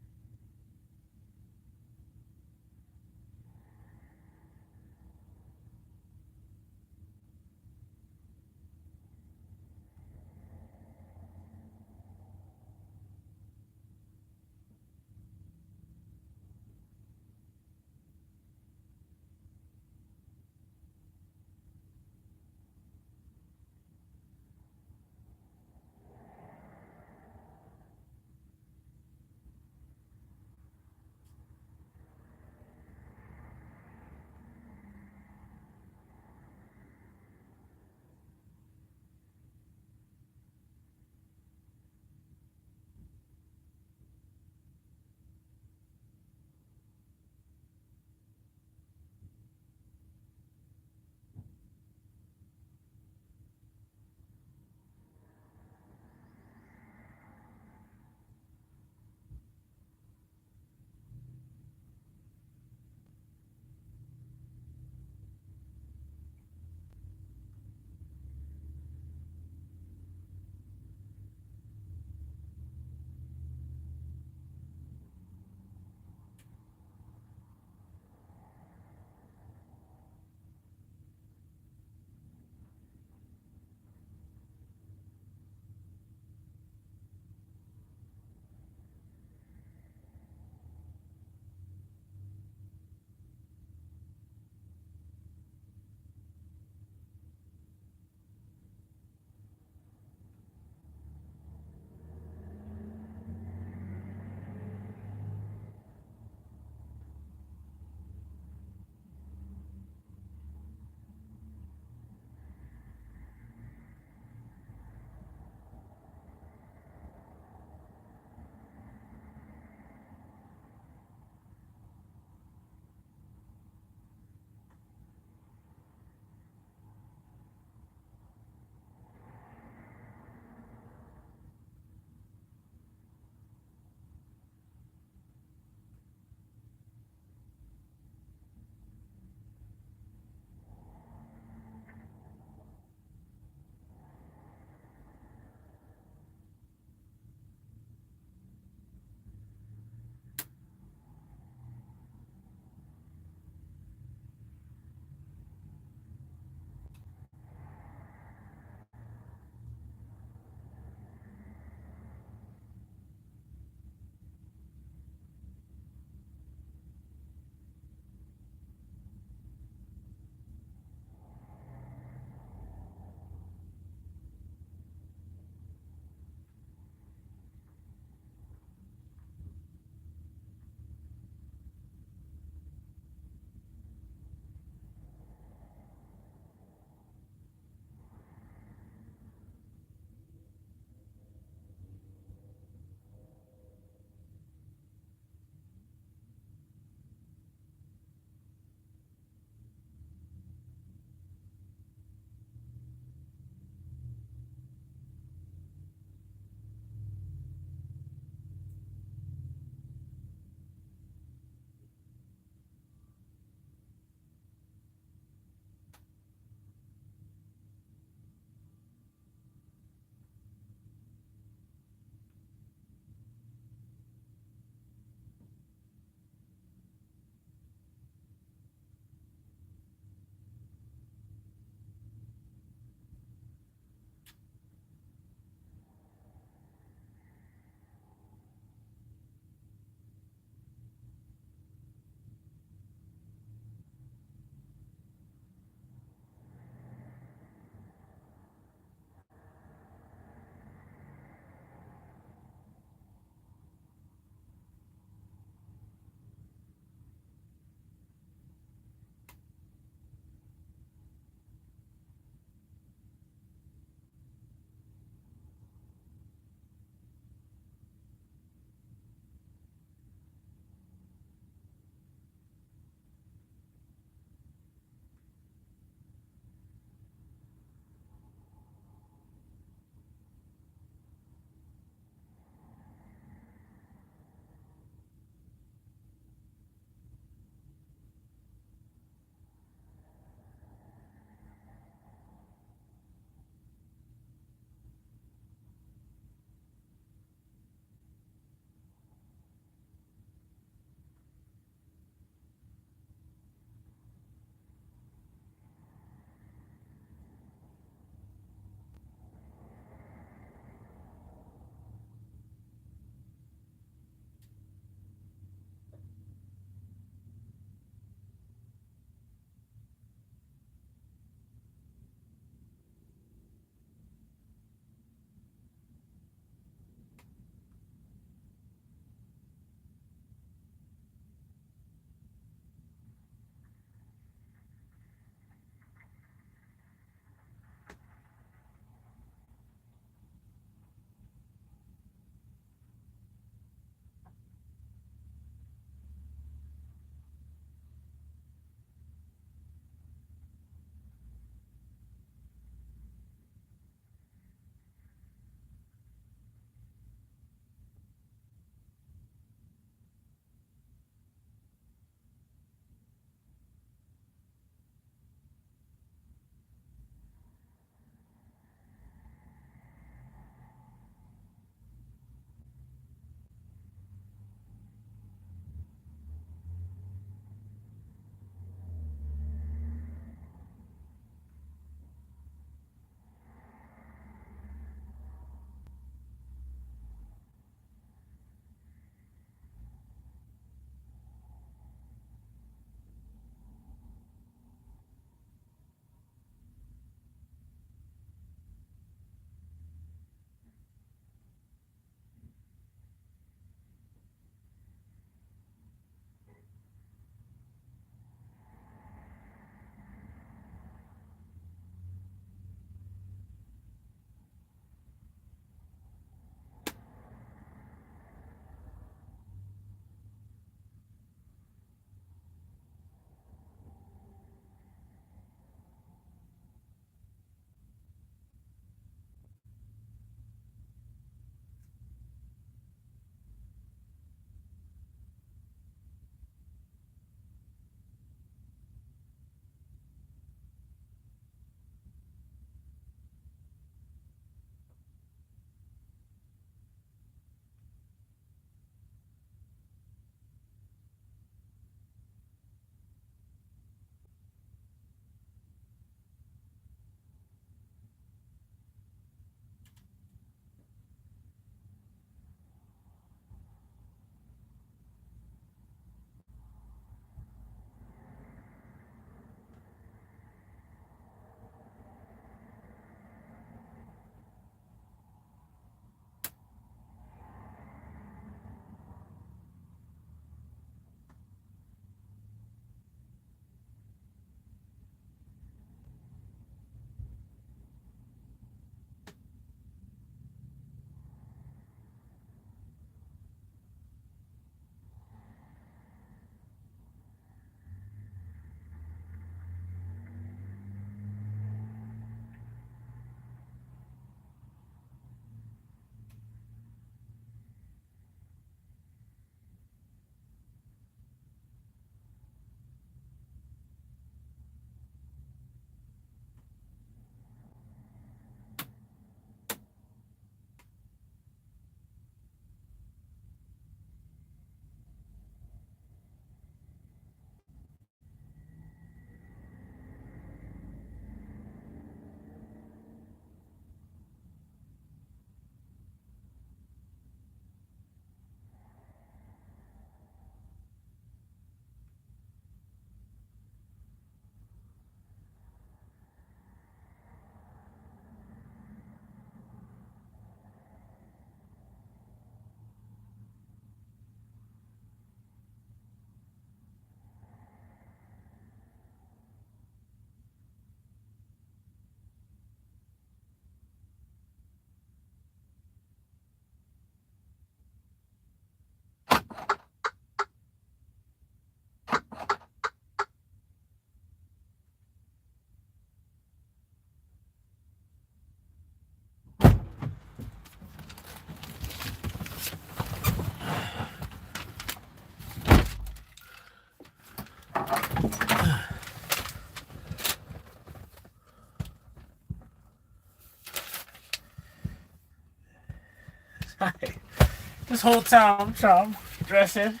This whole time I'm dressing.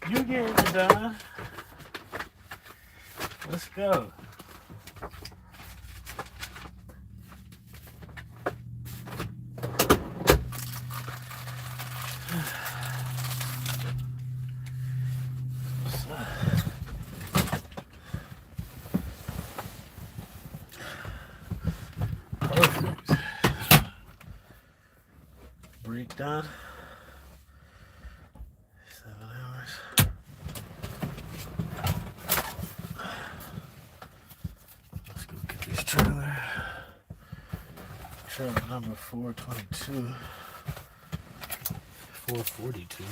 You getting it done. Let's go. Perfect. Break done. 7 hours. Let's go get this trailer. Trailer number 422. 442.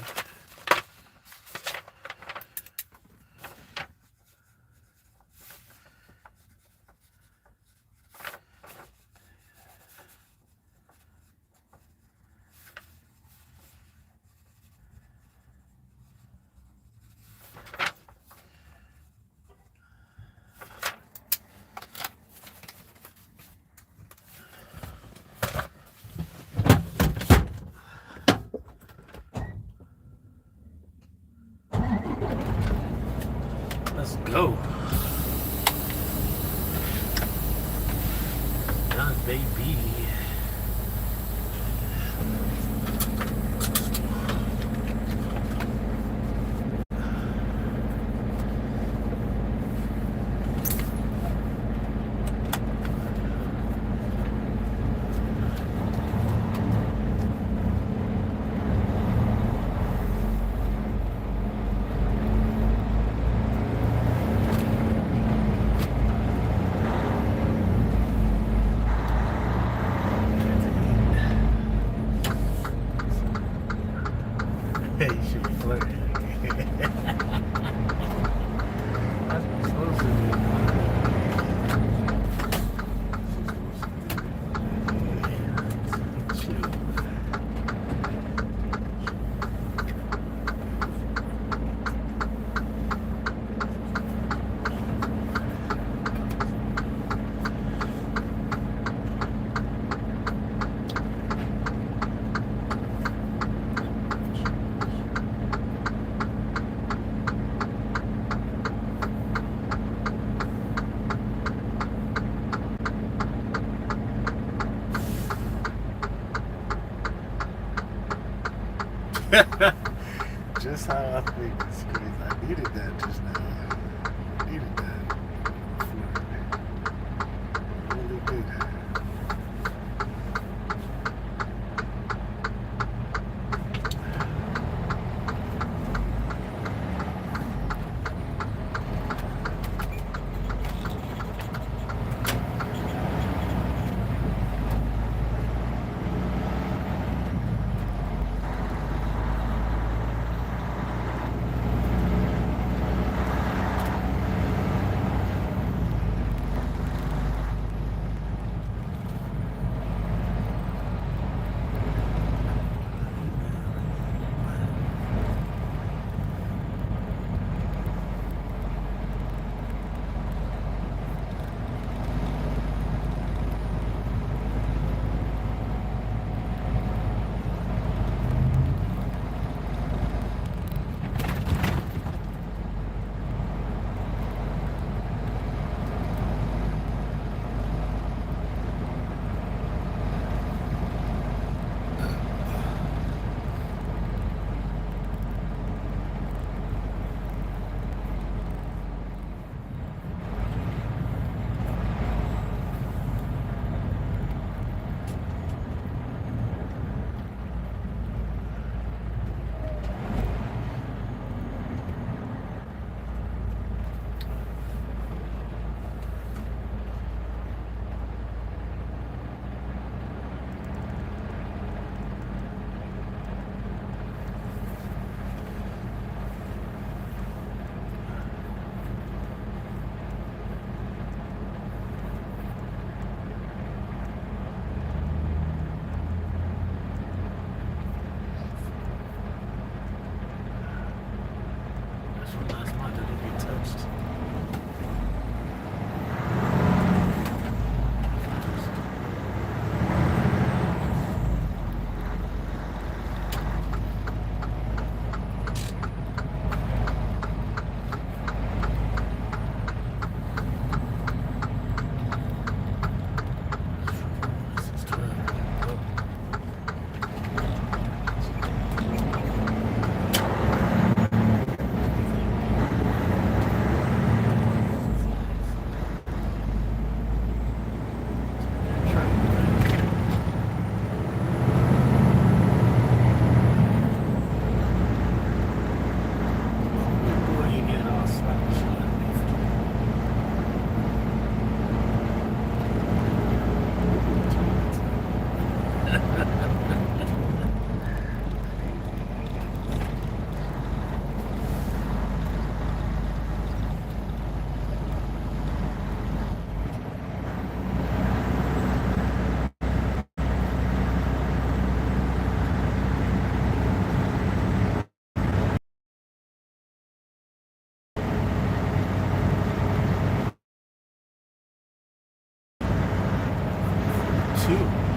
Let's go. Done, baby. Hey, she flirting. That's what supposed to do. Just how I think it's crazy. I needed that just now. I needed that. Really good. too.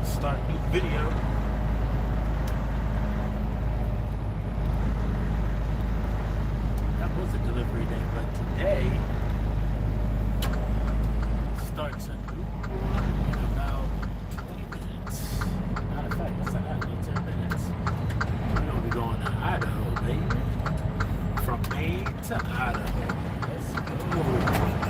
Start a new video. That was a delivery day, but today starts a new one in about 20 minutes. Matter of fact, it's not 10 minutes. We're gonna be going to Idaho, baby. From Maine to Idaho. Let's go.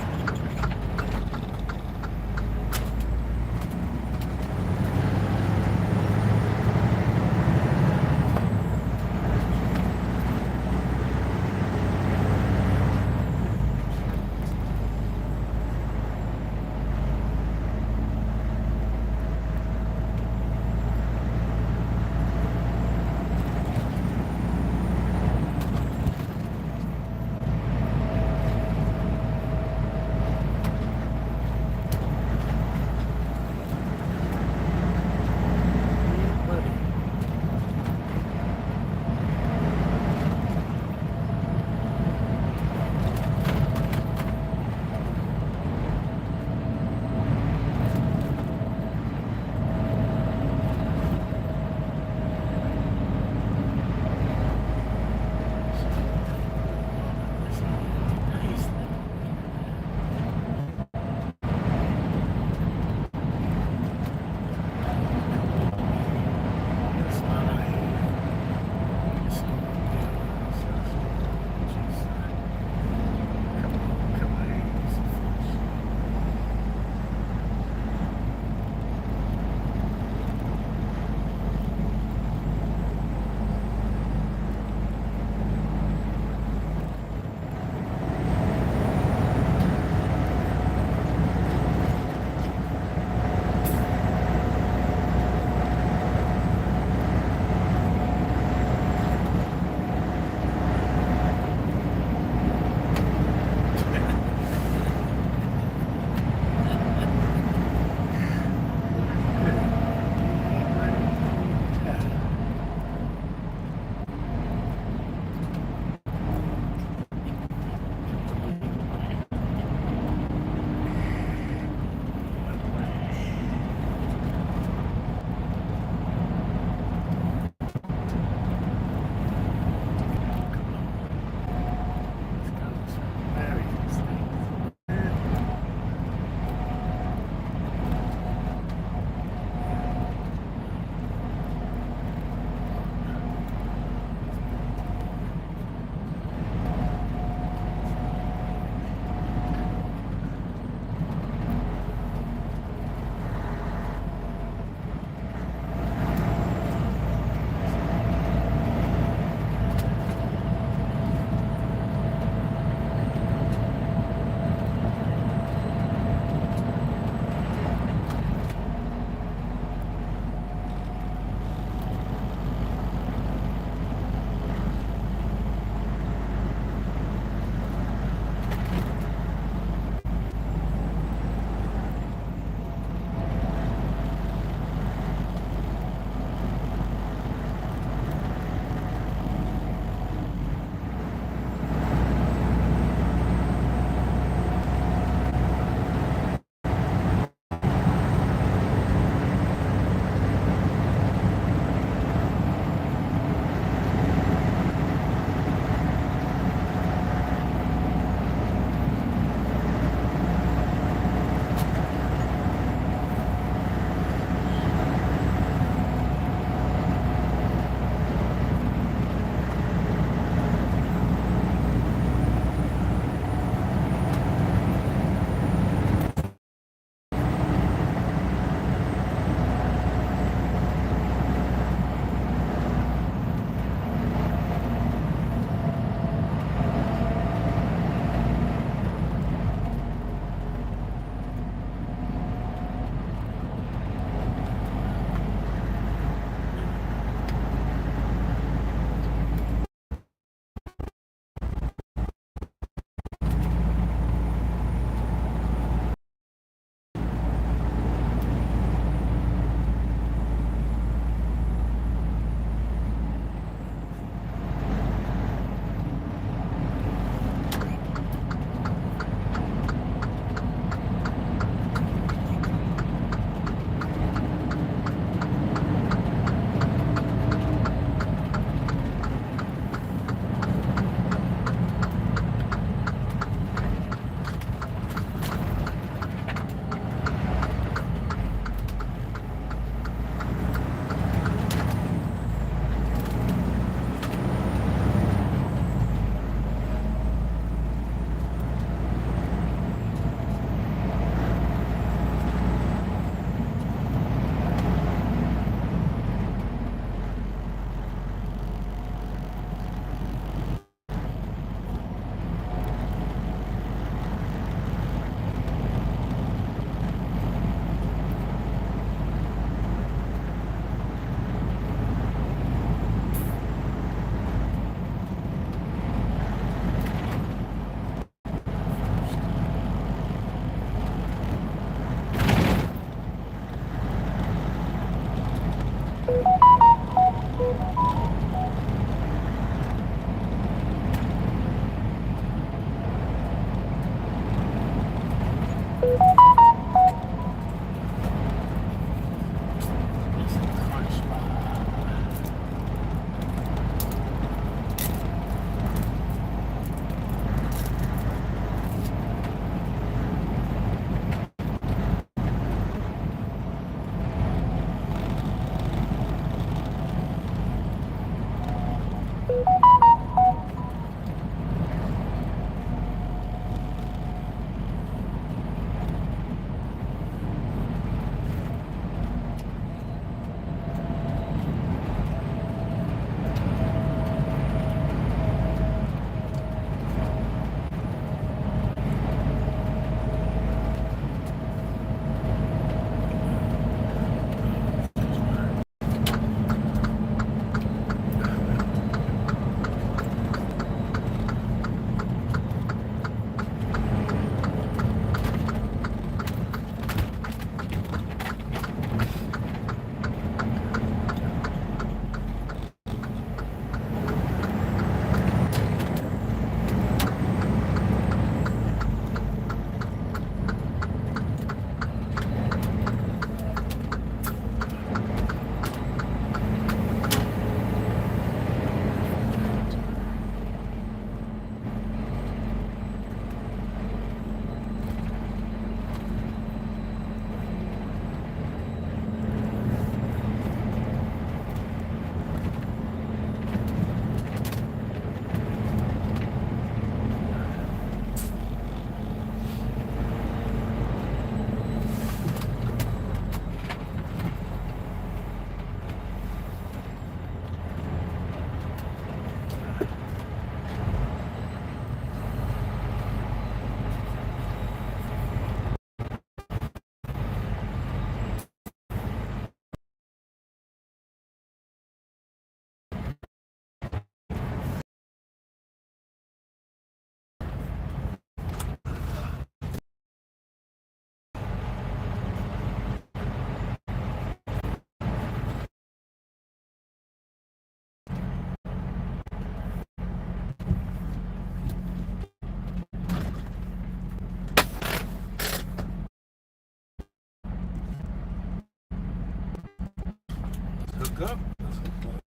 hook up. Let's hook up.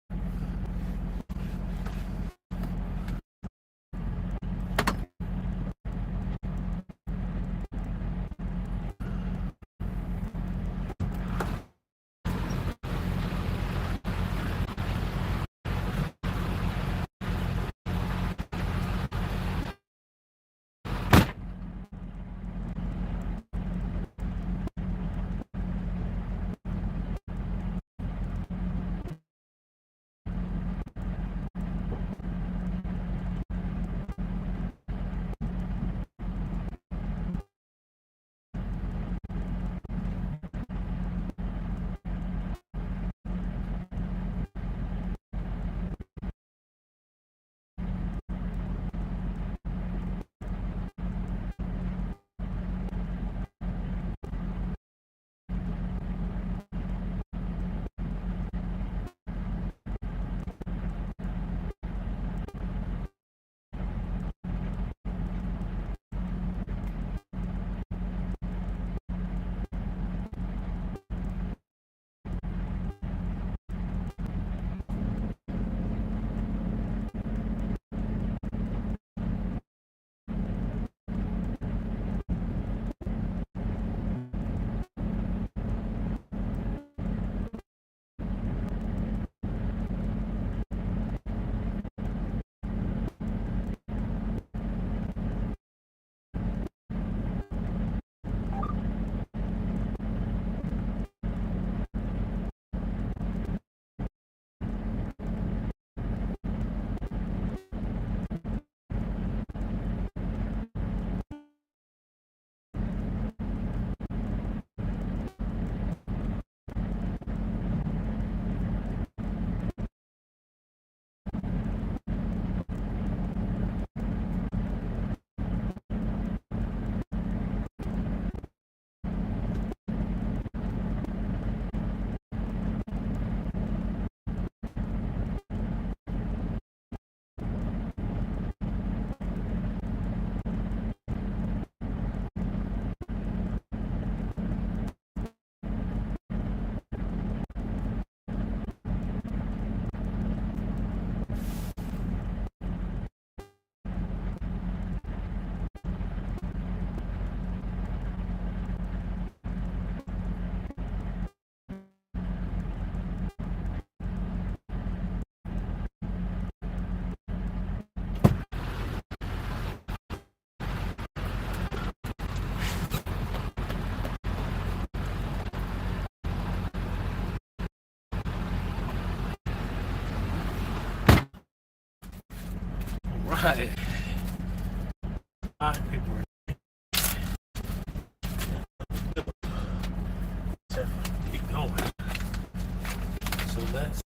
Right. All right, people. Keep going. So let's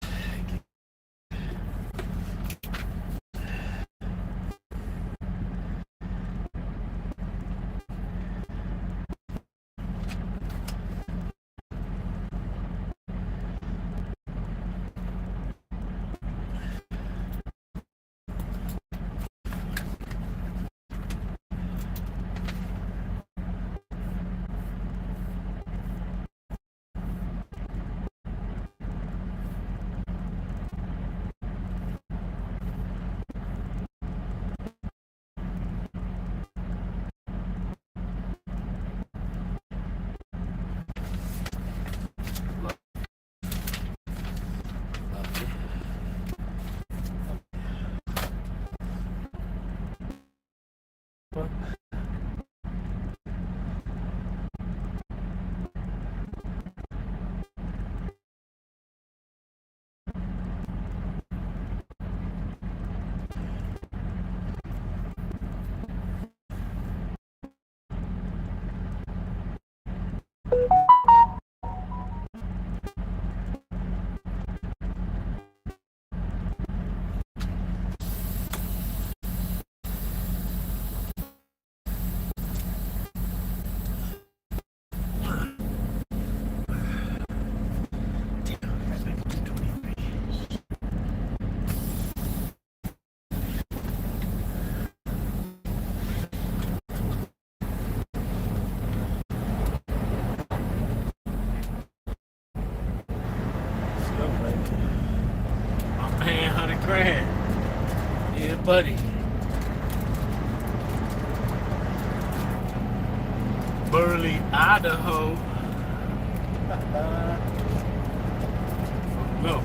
My man, 100 grand. Yeah, buddy. Burley, Idaho. No.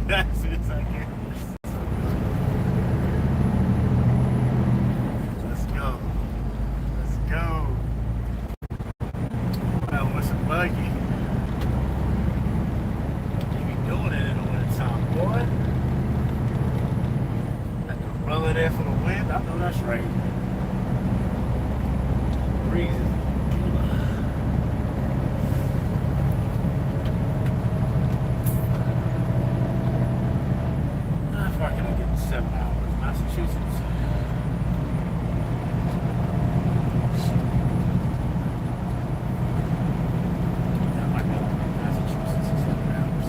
That's it, I guess. Let's go. Let's go. That was a buggy. You be doing it in the wintertime, boy. That umbrella there for the wind, I know that's right. Breeze is I can get 7 hours. Massachusetts. That might be Massachusetts is 7 hours.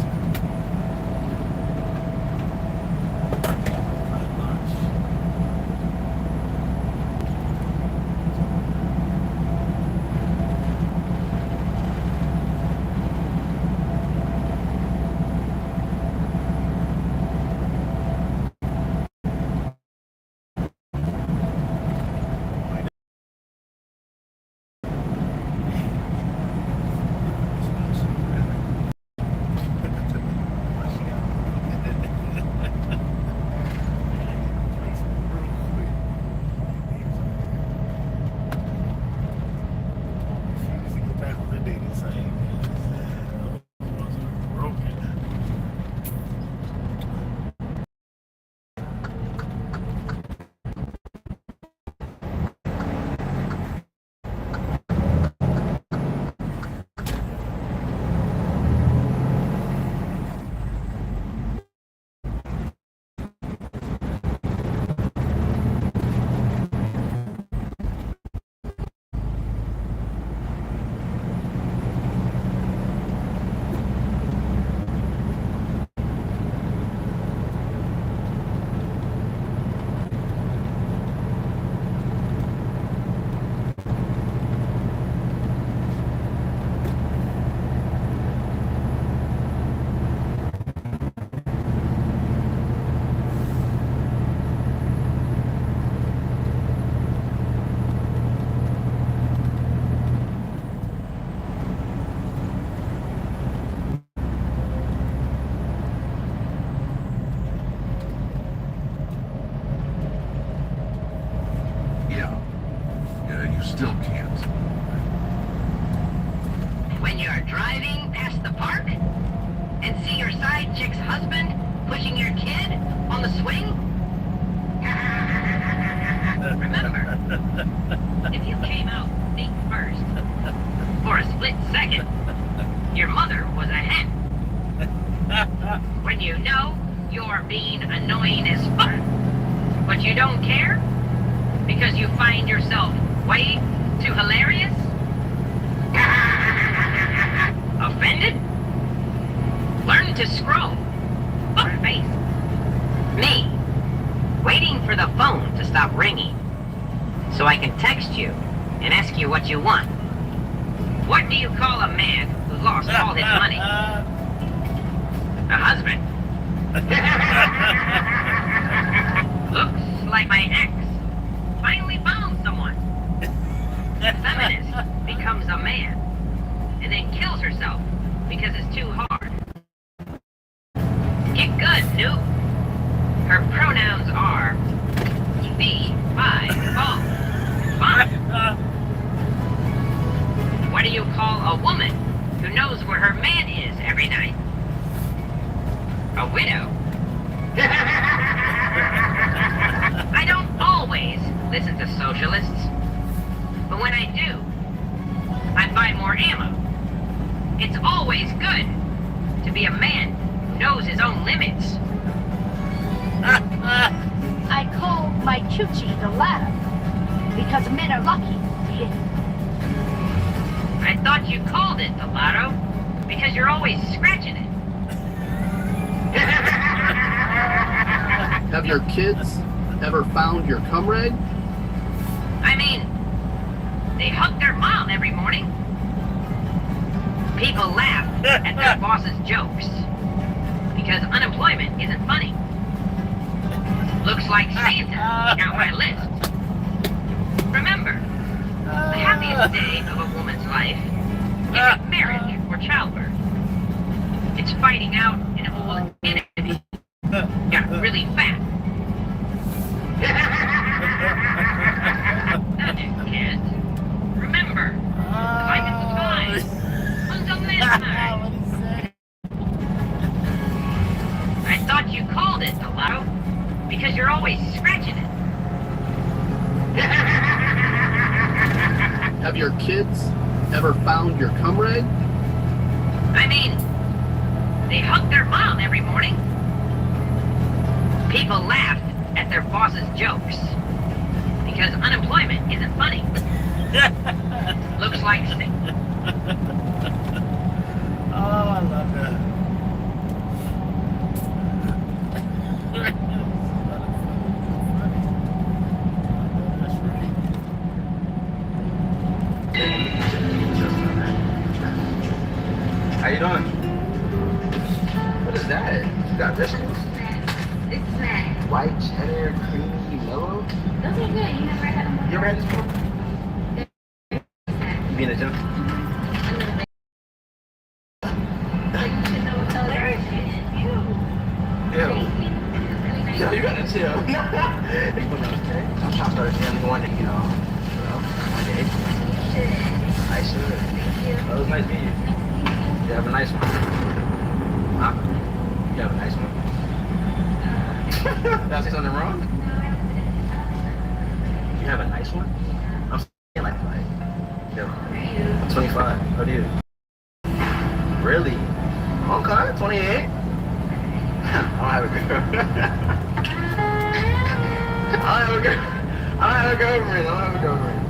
Not much. your kid on the swing? Remember, if you came out feet first, for a split second, your mother was a hen. When you know you're being annoying as fuck, but you don't care because you find yourself way too hilarious? Offended? Learn to scroll. Fuck face. Me, waiting for the phone to stop ringing so I can text you and ask you what you want. What do you call a man who lost all his money? A husband. Looks like my ex finally found someone. A feminist becomes a man and then kills herself because it's too hard. Get good, noob. Her pronouns are B, I, O. What do you call a woman who knows where her man is every night? A widow. I don't always listen to socialists, but when I do, I buy more ammo. It's always good to be a man who knows his own limits. I call my choochie the ladder because men are lucky to hit it. I thought you called it the lotto because you're always scratching it. Have your kids ever found your comrade? I mean, they hug their mom every morning. People laugh at their boss's jokes because unemployment isn't funny. Looks like Santa got my list. Remember, the happiest day of a woman's life isn't marriage or childbirth. It's fighting out an old enemy. Got really fat. Kids, remember, life is fine until midnight. I thought you called it the lotto because you're always scratching it. Have your kids ever found your comrade? I mean, they hug their mom every morning. People laughed at their boss's jokes because unemployment isn't funny. Looks like Oh, I love that. How you doing? What is that? You got biscuits? it's snack. White, cheddar, creamy, mellow? Those are good. You never had them before? You ever had this before? You being a gentleman? Yo, you gotta chill. I'm trying to start a family one day, one day. I should. That was nice meeting you. You have a nice one. Huh? You have a nice one. Did I say something wrong? You have a nice one? I'm saying like, yo, I'm 25. How do you? Really? Okay, 28. I don't have a girl. I don't have a girlfriend.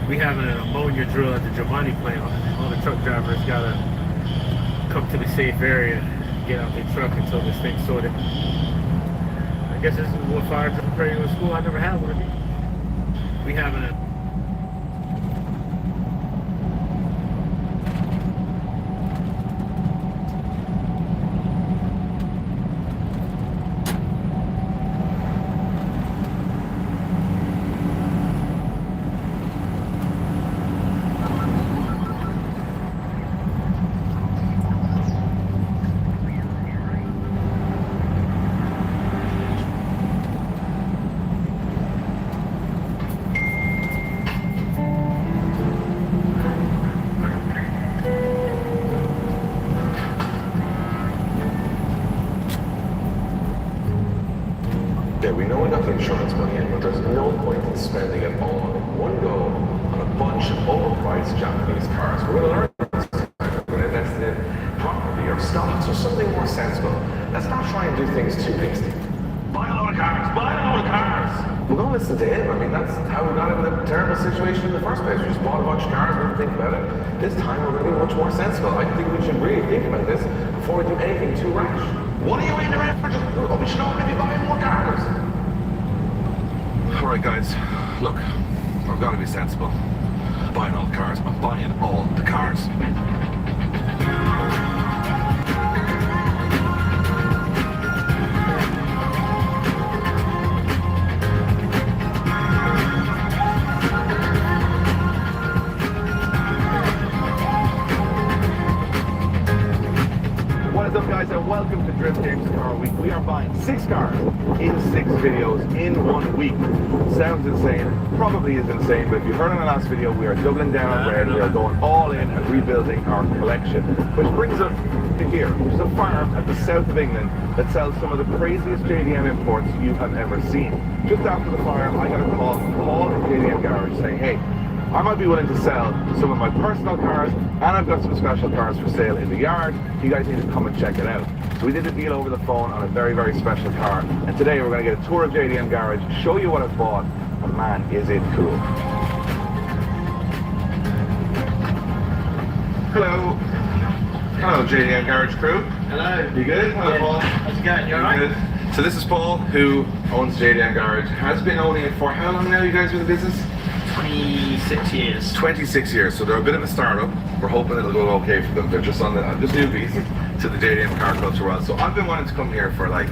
We having an ammonia drill at the Giovanni plant. All the truck drivers gotta come to the safe area, get out their truck until this thing's sorted. I guess this is what fire drill prepare you in school. I never had one of these. We having a we know enough insurance money in, but there's no point in spending it all in one go on a bunch of overpriced Japanese cars. We're going to learn this time. We're going to invest in property or stocks or something more sensible. Let's not try and do things too hasty. Buy a load of cars! Buy a load of cars! Well, don't listen to him. I mean, that's how we got into a terrible situation in the first place. We just bought a bunch of cars, we didn't think about it. This time we're going to be much more sensible. I think we should really think about this before we do anything too rash. What are you waiting around for? We should all maybe buy more cars. All right, guys. Look, I've got to be sensible. Buying all the cars. I'm buying all the cars. What is up, guys, and welcome to Drift Games Car Week. We are buying 6 cars in 6 videos in 1 week. Sounds insane, probably is insane, but if you heard in the last video, we are doubling down on red. We are going all in and rebuilding our collection, which brings us to here, which is a farm at the south of England that sells some of the craziest JDM imports you have ever seen. Just after the farm, I got a call from Paul at JDM Garage saying, hey, I might be willing to sell some of my personal cars, and I've got some special cars for sale in the yard. You guys need to come and check it out. So we did a deal over the phone on a very, very special car, and today we're going to get a tour of JDM Garage, show you what I've bought, and man, is it cool. Hello. Hello, JDM Garage crew. Hello. You good? Hello, Paul. How's it going? You alright? Good. So this is Paul, who owns JDM Garage. Has been owning it for how long now, you guys, with the business? 26 years. 26 years, so they're a bit of a startup. We're hoping it'll go okay for them. They're just on the just newbies to the JDM car culture world. So I've been wanting to come here for like,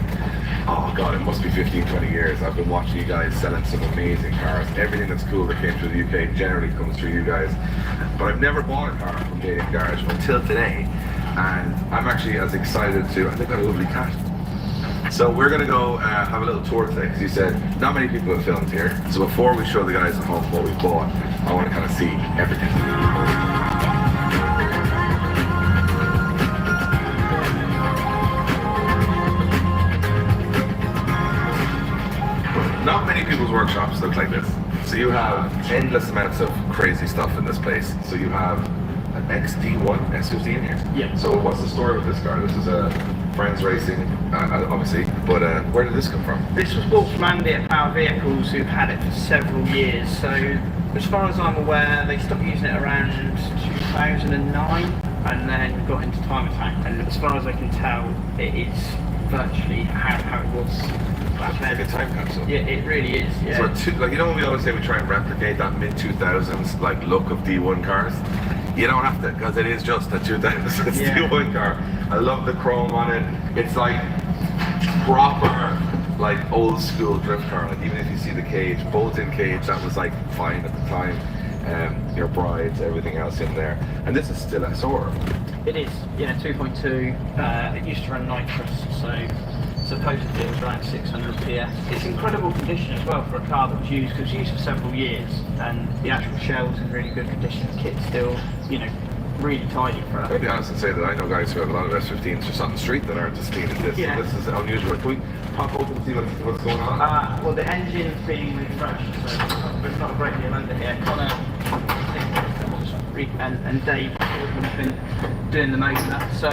oh god, it must be 15, 20 years. I've been watching you guys selling some amazing cars. Everything that's cool that came through the UK generally comes through you guys. But I've never bought a car from JDM Garage until today. And I'm actually as excited to, and they've got a lovely cat. So we're going to go have a little tour today, because you said not many people have filmed here. So before we show the guys at home what we bought, I want to kind of see everything. Not many people's workshops look like this. So you have endless amounts of crazy stuff in this place. So you have an XD1 S50 in here. Yeah. So what's the story with this car? This is a Friends Racing, obviously, but where did this come from? This was bought from Andy at Power Vehicles, who've had it for several years. So, as far as I'm aware, they stopped using it around 2009, and then got into Time Attack. And as far as I can tell, it is virtually how it was back then. Like a time capsule. Yeah, it really is. Yeah. So like, you know, when we always say we try and replicate that mid-2000s like look of D1 cars. You don't have to, because it is just a 2006 D1 car. I love the chrome on it. It's like proper, like old school drift car. Like even if you see the cage, bolt-in cage, that was like fine at the time. Your brides, everything else in there. And this is still SR. It is, yeah, 2.2. It used to run nitrous, so supposedly it was around 600 PS. It's incredible condition as well for a car that was used for several years, and the actual shell's in really good condition. The kit's still, you know, really tidy for it. I'll be honest and say that I know guys who have a lot of S15s just on the street that aren't as clean as this. Yeah. So this is unusual. Can we pop open and see what's going on? Well, the engine's being refreshed, so there's not a great deal under here. Connor and Dave have been doing the motor, so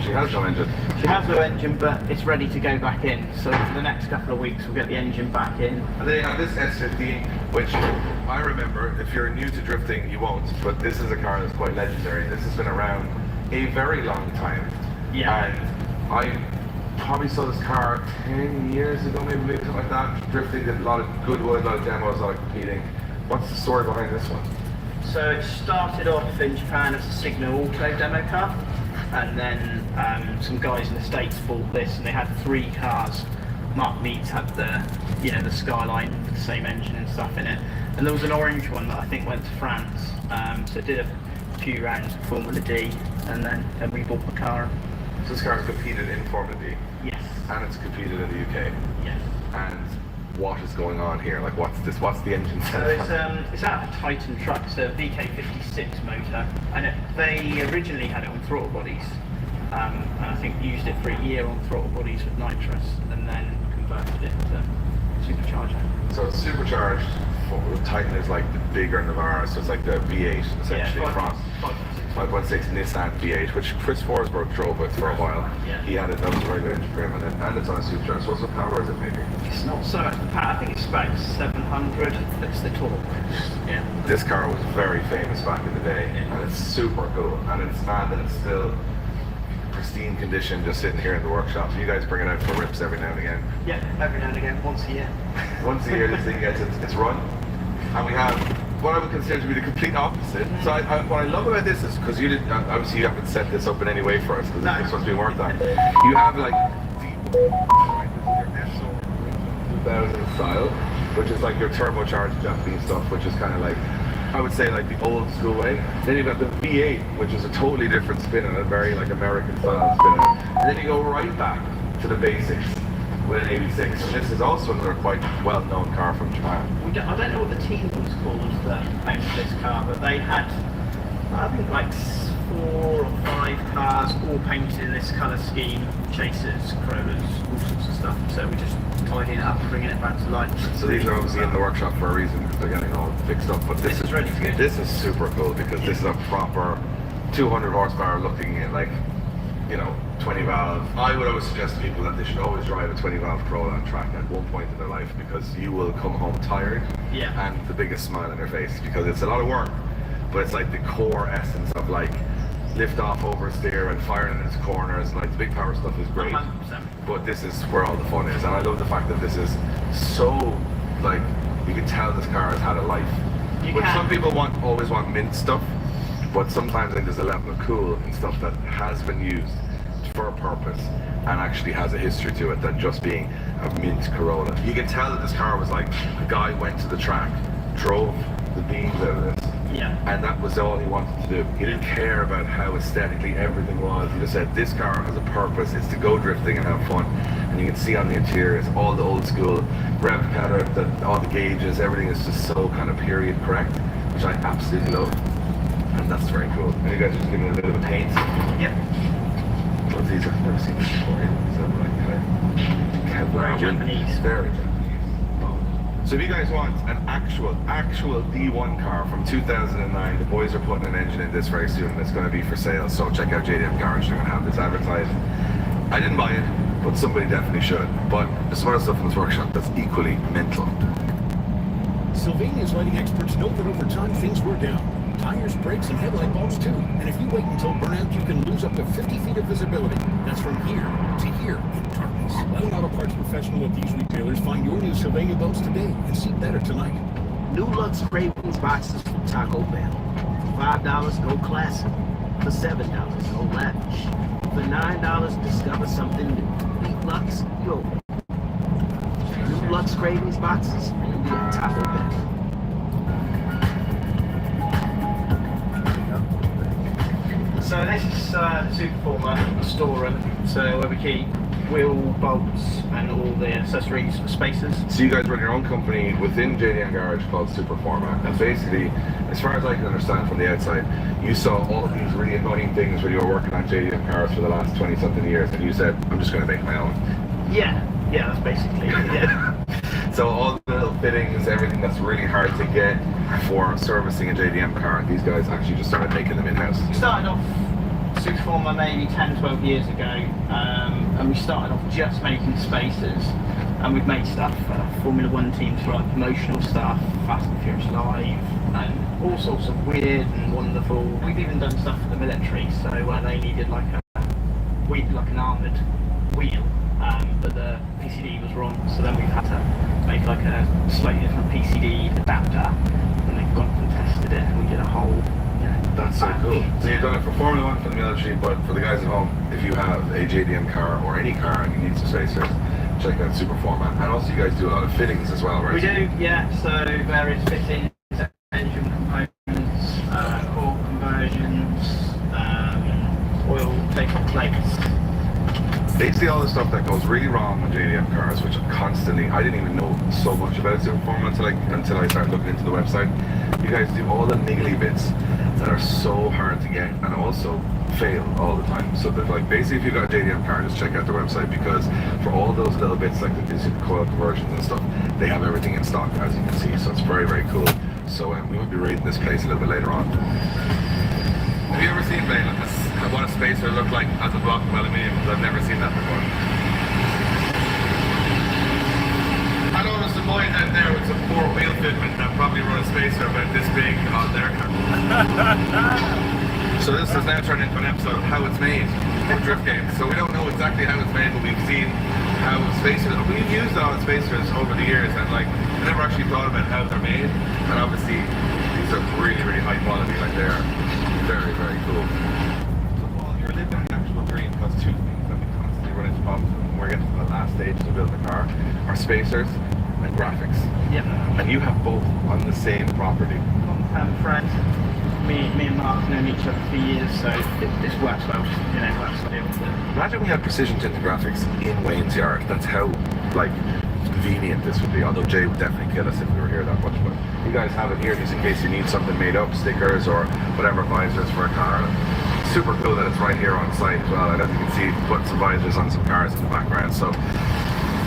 she has no engine. She has no engine, but it's ready to go back in. So for the next couple of weeks, we'll get the engine back in. And then you have this S15, which I remember, if you're new to drifting, you won't, but this is a car that's quite legendary. This has been around a very long time. Yeah. And I probably saw this car 10 years ago, maybe something like that. Drifting, did a lot of Goodwood, a lot of demos, a lot of competing. What's the story behind this one? So it started off in Japan as a Signal Auto demo car, and then some guys in the States bought this, and they had 3 cars. Mark Meads had the Skyline with the same engine and stuff in it, and there was an orange one that I think went to France. So it did a few rounds of Formula D, and then we bought the car. So this car's competed in Formula D? Yes. And it's competed in the UK? Yes. And what is going on here? Like, what's this? What's the engine set? So it's out of a Titan truck. It's a VK56 motor, and they originally had it on throttle bodies, and I think used it for a year on throttle bodies with nitrous, and then converted it to supercharger. So it's supercharged. Titan is like the bigger Navara, so it's like the V8 essentially from 5.6 Nissan V8, which Chris Forsberg drove with for a while. Yeah. He had it, that was a very good engine for him, and it's on a supercharger. So what's the power is it making? It's not so much the power, I think it's about 700, it's the torque. Yeah. This car was very famous back in the day, and it's super cool, and it's mad that it's still pristine condition just sitting here in the workshop. So you guys bring it out for rips every now and again? Yeah, every now and again, once a year. Once a year this thing gets its run, and we have what I would consider to be the complete opposite. So what I love about this is, because you didn't, obviously you haven't set this up in any way for us, because this is supposed to be worked on. You have like the 2000 style, which is like your turbocharged Japanese stuff, which is kind of like, I would say like the old school way. Then you've got the V8, which is a totally different spin on it, very like American style spin on it. And then you go right back to the basics with an 86. And this is also another quite well-known car from Japan. I don't know what the team was called that made this car, but they had, I think, like 4 or 5 cars all painted in this colour scheme, chasers, Corollas, all sorts of stuff. So we just tidying it up and bringing it back to life. So these are obviously in the workshop for a reason, because they're getting all fixed up. But this is ready to go. This is super cool, because this is a proper 200 horsepower looking at, like, you know, 20 valve. I would always suggest to people that they should always drive a 20 valve Corolla on track at one point in their life, because you will come home tired and the biggest smile on your face, because it's a lot of work, but it's like the core essence of like lift off oversteer and firing in its corners, and like the big power stuff is great. 100%. But this is where all the fun is, and I love the fact that this is so, like, you can tell this car has had a life. Some people always want mint stuff, but sometimes I think there's a level of cool and stuff that has been used for a purpose and actually has a history to it than just being a mint Corolla. You can tell that this car was like, a guy went to the track, drove the beams out of this, and that was all he wanted to do. He didn't care about how aesthetically everything was. He just said, this car has a purpose, it's to go drifting and have fun. And you can see on the interior, it's all the old school rev counter, all the gauges, everything is just so kind of period correct, which I absolutely love. And that's very cool. And you guys are just giving it a bit of a paint. Yep. Those these I've never seen this before. So like very Japanese. Very Japanese. So if you guys want an actual D1 car from 2009, the boys are putting an engine in this very soon, and it's going to be for sale. So check out JDM Garage. They're going to have this advertised. I didn't buy it, but somebody definitely should. But there's some other stuff in this workshop that's equally mental. Sylvania's lighting experts know that over time things wear down. Tires, brakes, and headlight bulbs too. And if you wait until burnout, you can lose up to 50 feet of visibility. That's from here to here in darkness. Let an auto parts professional at these retailers find your new Sylvania boats today and see better tonight. New Lux Cravings boxes from Taco Bell. For $5, go classic. For $7, go lavish. For $9, discover something new. Eat Lux, yo. New Lux Cravings boxes only at Taco Bell. So this is the Superformer storeroom, so where we keep wheel bolts and all the accessories for spacers. So you guys run your own company within JDM Garage called Superforma, and basically, as far as I can understand from the outside, you saw all of these really annoying things when you were working on JDM cars for the last 20-something years, and you said, I'm just going to make my own. Yeah, that's basically it, yeah. So all the little fittings, everything that's really hard to get for servicing a JDM car, these guys actually just started making them in-house. We started off Superformer maybe 10, 12 years ago, and we started off just making spacers, and we've made stuff for Formula 1 teams, for like promotional stuff, Fast and Furious Live, and all sorts of weird and wonderful. We've even done stuff for the military, so where they needed like an armoured wheel, but the PCD was wrong, so then we've had to make like a slightly different PCD adapter, and they've gone and tested it, and we did a whole. That's so cool. So you've done it for Formula 1 for the military, but for the guys at home, if you have a JDM car or any car and you need some spacers, check out Superforma. And also you guys do a lot of fittings as well, right? We do, yeah. So various fittings, engine components, core conversions, oil take-off plates. Basically all the stuff that goes really wrong with JDM cars, which constantly, I didn't even know so much about Superforma until I started looking into the website. You guys do all the niggly bits that are so hard to get, and also fail all the time. So that like basically if you got a JDM car, just check out their website, because for all those little bits like the digital coil conversions and stuff, they have everything in stock, as you can see. So it's very, very cool. So we might be raiding this place a little bit later on. Have you ever seen what a spacer look like as a block of aluminium? Because I've never seen that before. I know there's some boys out there with some poor wheel fitment that probably run a spacer about this big on their car. So this has now turned into an episode of how it's made for drift games. So we don't know exactly how it's made, but we've seen how spacers, we've used a lot of spacers over the years, and like I never actually thought about how they're made. And obviously these are really, really high quality, like they're very, very cool. So while you're living an actual dream, because two things that we constantly run into problems with when we're getting to the last stage to build the car are spacers and graphics. Yeah. And you have both on the same property. Long-term friend. Me and Mark have known each other for years, so this works well. You know, works well with it. Imagine we had precision tinted graphics in Wayne's yard. That's how like convenient this would be. Although Jay would definitely kill us if we were here that much. But you guys have it here just in case you need something made up, stickers or whatever visors for a car. Super cool that it's right here on site as well. And as you can see, putting some visors on some cars in the background. So,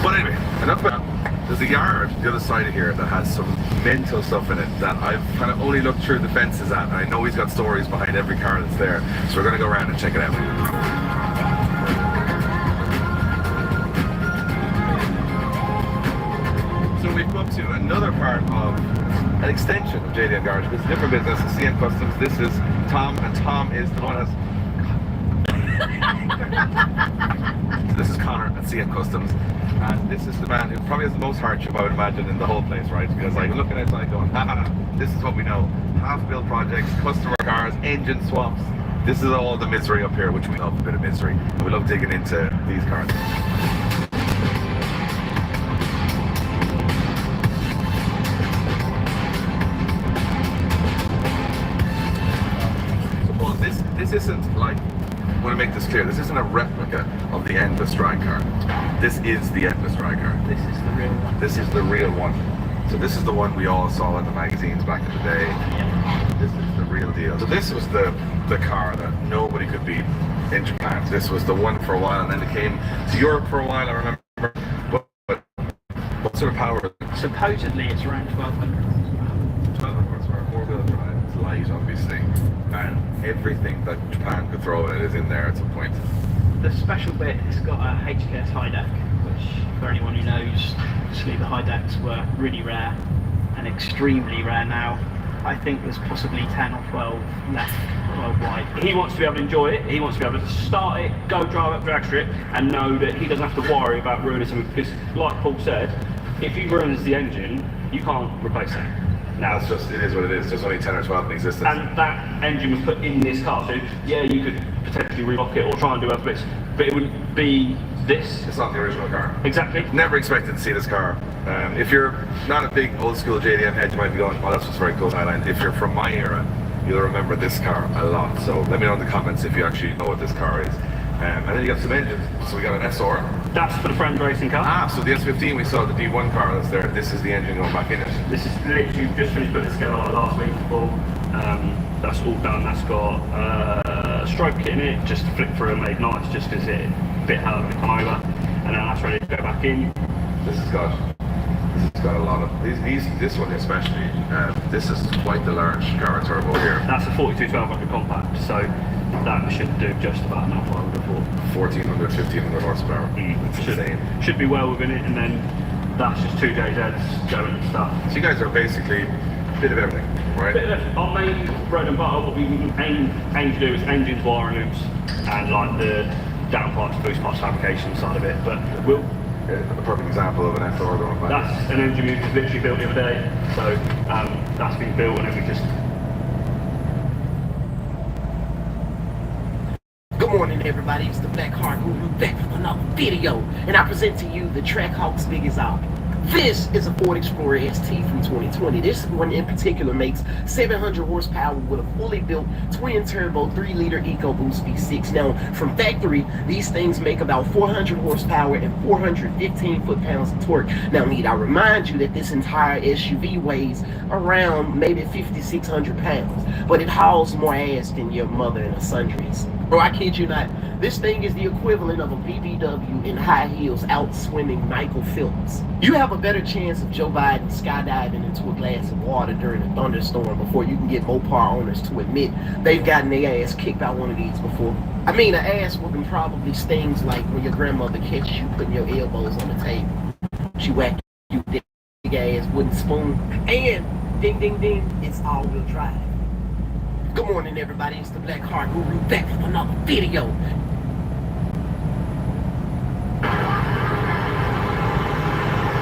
but anyway, enough about that. There's a yard the other side of here that has some mental stuff in it that I've kind of only looked through the fences at. I know he's got stories behind every car that's there, so we're going to go around and check it out. So we've come to another part of an extension of JDM Garage. It's a different business, it's CN Customs. This is Tom, and Tom is the one that's... So this is Connor at CN Customs. And this is the man who probably has the most hardship, I would imagine, in the whole place, right? Because like looking outside going, this is what we know. Half-built projects, customer cars, engine swaps. This is all the misery up here, which we love, a bit of misery. And we love digging into these cars. Well, this isn't like, I want to make this clear, this isn't a replica of the Endless Drag car. This is the Endless Drag car. This is the real one. This is the real one. So this is the one we all saw in the magazines back in the day. Yeah. This is the real deal. So this was the car that nobody could beat in Japan. This was the one for a while, and then it came to Europe for a while, I remember. But what sort of power? Supposedly it's around 1200. 1200 horsepower, four-wheel drive. It's light, obviously. And everything that Japan could throw at it is in there at some point. The special bit, it's got a HKS high deck, which for anyone who knows, sleeper high decks were really rare and extremely rare now. I think there's possibly 10 or 12 left worldwide. He wants to be able to enjoy it, he wants to be able to start it, go drive up drag strip and know that he doesn't have to worry about ruining something, because like Paul said, if he ruins the engine, you can't replace it. Now it's just, it is what it is. There's only 10 or 12 in existence. And that engine was put in this car, so yeah, you could potentially relock it or try and do other bits, but it wouldn't be this. It's not the original car. Exactly. Never expected to see this car. If you're not a big old school JDM head, you might be going, oh, that's just very cool Highline. If you're from my era, you'll remember this car a lot. So let me know in the comments if you actually know what this car is. And then you got some engines. So we got an SR. That's for the Friend Racing car. Ah, so the S15 we saw, the D1 car that's there. This is the engine going back in it. This is literally just finished putting together like last week. That's all done. That's got stroke kit in it, just to flick through and make nice, just because it a bit hard to come over. And then that's ready to go back in. This has got a lot of this one especially. This is quite the large car turbo here. That's a 42-1200 compact, so that should do just about enough, I would have thought. 1400, 1500 horsepower. It's insane. Should be well within it, and then that's just 2 JZs going and stuff. So you guys are basically a bit of everything, right? Our main bread and butter, what we aim to do is engines, wiring loops, and like the downpipes, boost pipes fabrication side of it. But we'll. A perfect example of an SR going back. That's an engine we literally built the other day, so that's been built, and then we just. Good morning, everybody. It's the Black Heart Guru back with another video, and I present to you the Trackhawk's biggest op. This is a Ford Explorer ST from 2020. This one in particular makes 700 horsepower with a fully built twin-turbo 3-liter EcoBoost V6. Now, from factory, these things make about 400 horsepower and 415 foot-pounds of torque. Now, need I remind you that this entire SUV weighs around maybe 5,600 pounds, but it hauls more ass than your mother and her sundries. Bro, I kid you not. This thing is the equivalent of a BBW in high heels outswimming Michael Phelps. You have a better chance of Joe Biden skydiving into a glass of water during a thunderstorm before you can get Mopar owners to admit they've gotten their ass kicked by one of these before. I mean, an ass whooping probably stings like when your grandmother catches you putting your elbows on the table. She whacked you with big ass wooden spoon. And ding, ding, ding, it's all-wheel drive. Good morning, everybody. It's the Black Heart Guru back with another video.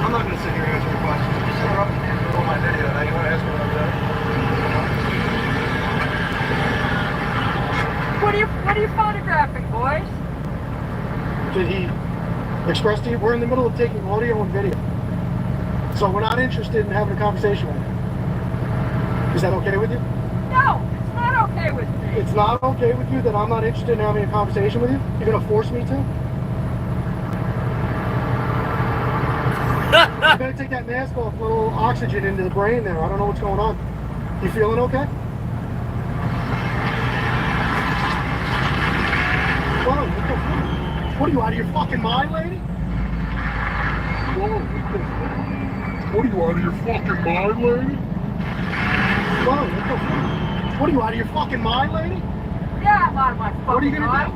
I'm not going to sit here and answer your questions. You just interrupted me in the middle of my video. Now you want to ask me what I'm doing? What are you photographing, boys? Did he express to you? We're in the middle of taking audio and video. So we're not interested in having a conversation right now. Is that okay with you? No, it's not okay with me. It's not okay with you that I'm not interested in having a conversation with you? You're going to force me to? You better take that mask off, a little oxygen into the brain there. I don't know what's going on. You feeling okay? Whoa, what are you, out of your fucking mind, lady? Whoa, what are you, out of your fucking mind, lady? Whoa, what are you, out of your fucking mind, lady? Yeah, I'm out of my fucking mind. What are you gonna do?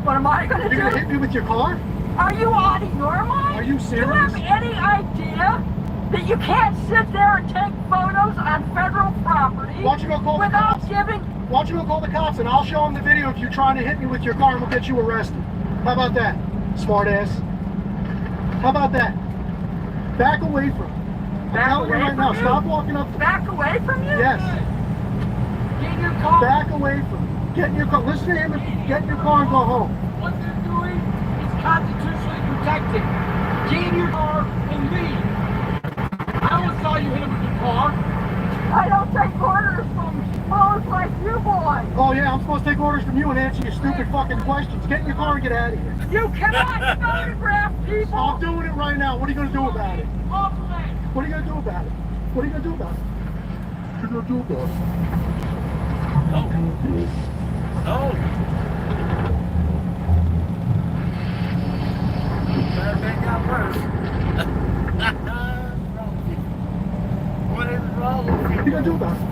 What am I gonna do? You're gonna hit me with your car? Are you out of your mind? Are you serious? Do you have any idea that you can't sit there and take photos on federal property Why don't you go call the without cops? giving... Why don't you go call the cops and I'll show them the video of you trying to hit me with your car and we'll get you arrested. How about that, smart ass? How about that? Back away from me. I'm telling you right now, stop walking up to me. Back away from you? Yes. Get in your car. Back away from me. Get in your car. Listen to him and get in your car and go home. What they're doing is constitutionally protected. Get in your car and leave. I almost saw you hit him with your car. I don't take orders from phones like you boys. Oh yeah, I'm supposed to take orders from you and answer your stupid fucking questions. Get in your car and get out of here. You cannot photograph people. I'm doing it right now. What are you going to do about it? What are you going to do about it? What are you going to do about it? What are you going to do about it? No. Bad thing got worse. What is wrong with you? What are you going to do about it?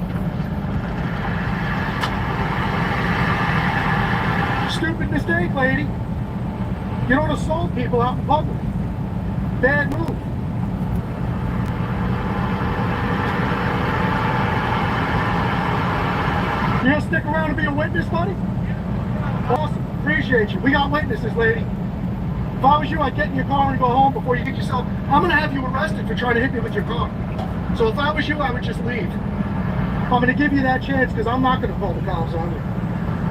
Stupid mistake, lady. You don't assault people out in public. Bad move. You gonna stick around and be a witness, buddy? Awesome. Appreciate you. We got witnesses, lady. If I was you, I'd get in your car and go home before you get yourself... I'm gonna have you arrested for trying to hit me with your car. So if I was you, I would just leave. I'm gonna give you that chance because I'm not gonna call the cops on you.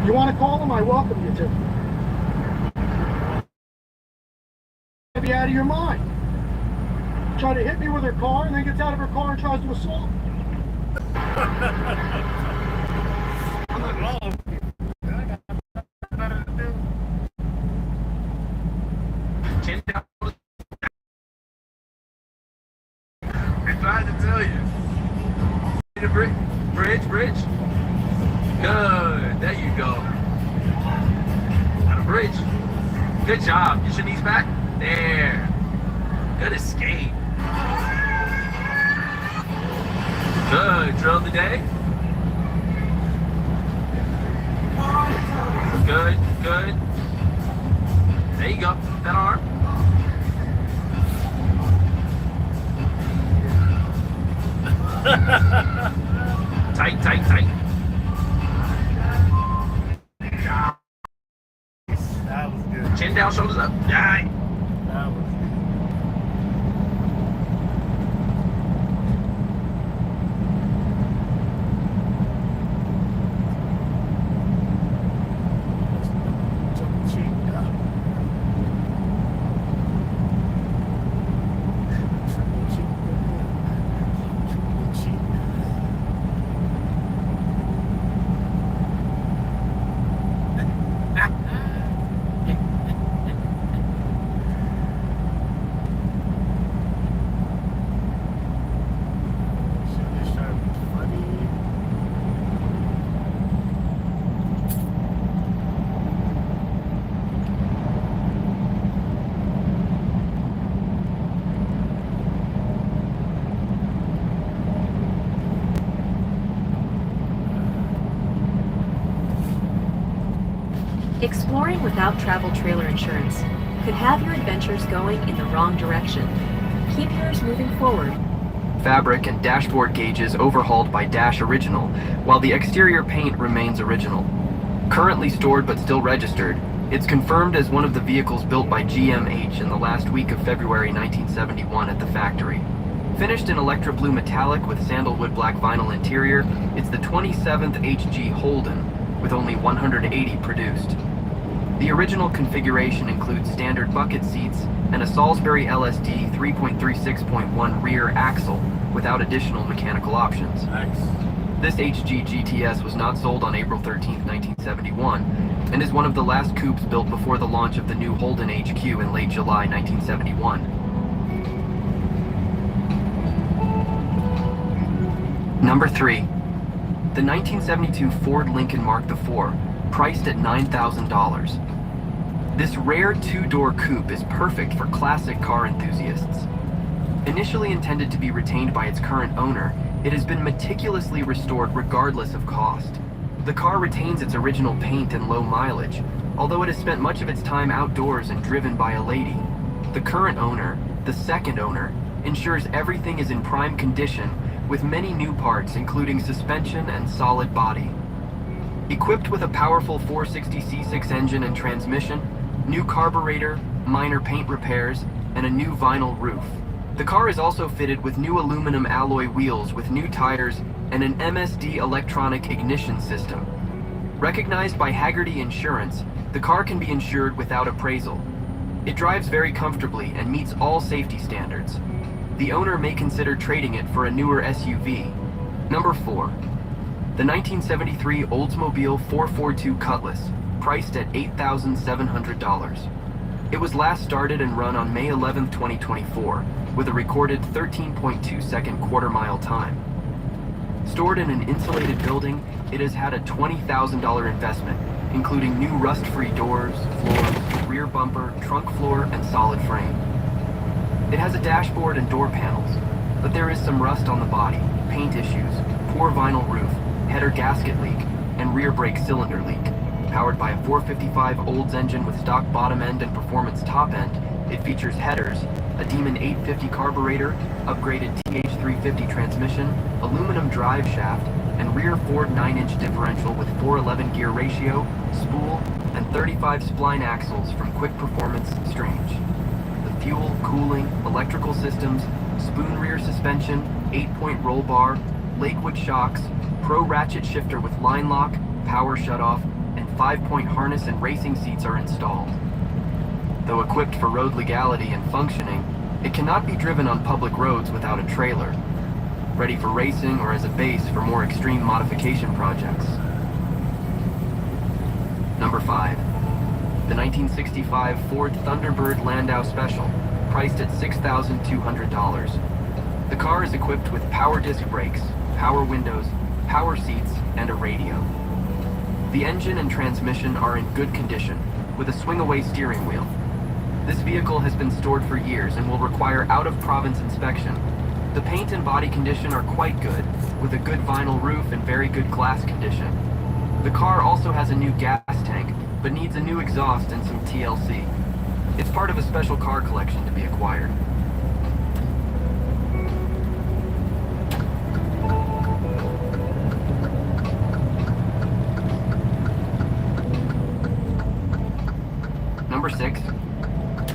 You want to call them? I welcome you to. Be out of your mind. Try to hit me with her car and then gets out of her car and tries to assault me. I'm not wrong. I got better to do. I'm trying to tell you. The bridge. Good. There you go. On a bridge. Good job. Get your knees back. There. Good escape. Good. Drill of the day. Good. There you go. That arm. Tight. That was good. Chin down, shoulders up. Aye. That was Exploring without travel trailer insurance could have your adventures going in the wrong direction. Keep yours moving forward. Fabric and dashboard gauges overhauled by Dash Original, while the exterior paint remains original. Currently stored but still registered, it's confirmed as one of the vehicles built by GMH in the last week of February 1971 at the factory. Finished in Electra Blue Metallic with sandalwood black vinyl interior, it's the 27th HG Holden, with only 180 produced. The original configuration includes standard bucket seats and a Salisbury LSD 3.36.1 rear axle without additional mechanical options. Nice. This HG GTS was not sold on April 13, 1971, and is one of the last coupes built before the launch of the new Holden HQ in late July 1971. Number 3. The 1972 Ford Lincoln Mark IV, priced at $9,000. This rare two-door coupe is perfect for classic car enthusiasts. Initially intended to be retained by its current owner, it has been meticulously restored regardless of cost. The car retains its original paint and low mileage, although it has spent much of its time outdoors and driven by a lady. The current owner, the second owner, ensures everything is in prime condition with many new parts including suspension and solid body. Equipped with a powerful 460C6 engine and transmission, new carburetor, minor paint repairs, and a new vinyl roof. The car is also fitted with new aluminum alloy wheels with new tires and an MSD electronic ignition system. Recognized by Hagerty Insurance, the car can be insured without appraisal. It drives very comfortably and meets all safety standards. The owner may consider trading it for a newer SUV. Number 4. The 1973 Oldsmobile 442 Cutlass, priced at $8,700. It was last started and run on May 11, 2024, with a recorded 13.2-second quarter-mile time. Stored in an insulated building, it has had a $20,000 investment, including new rust-free doors, floors, rear bumper, trunk floor, and solid frame. It has a dashboard and door panels, but there is some rust on the body, paint issues, poor vinyl roof, header gasket leak, and rear brake cylinder leak. Powered by a 455 Olds engine with stock bottom end and performance top end, it features headers, a Demon 850 carburetor, upgraded TH350 transmission, aluminum drive shaft, and rear Ford 9-inch differential with 411 gear ratio, spool, and 35 spline axles from Quick Performance Strange. The fuel, cooling, electrical systems, spoon rear suspension, 8-point roll bar, Lakewood shocks, pro ratchet shifter with line lock, power shutoff, and 5-point harness and racing seats are installed. Though equipped for road legality and functioning, it cannot be driven on public roads without a trailer, ready for racing or as a base for more extreme modification projects. Number 5. The 1965 Ford Thunderbird Landau Special, priced at $6,200. The car is equipped with power disc brakes, power windows, power seats, and a radio. The engine and transmission are in good condition, with a swing-away steering wheel. This vehicle has been stored for years and will require out-of-province inspection. The paint and body condition are quite good, with a good vinyl roof and very good glass condition. The car also has a new gas tank, but needs a new exhaust and some TLC. It's part of a special car collection to be acquired. Number 6.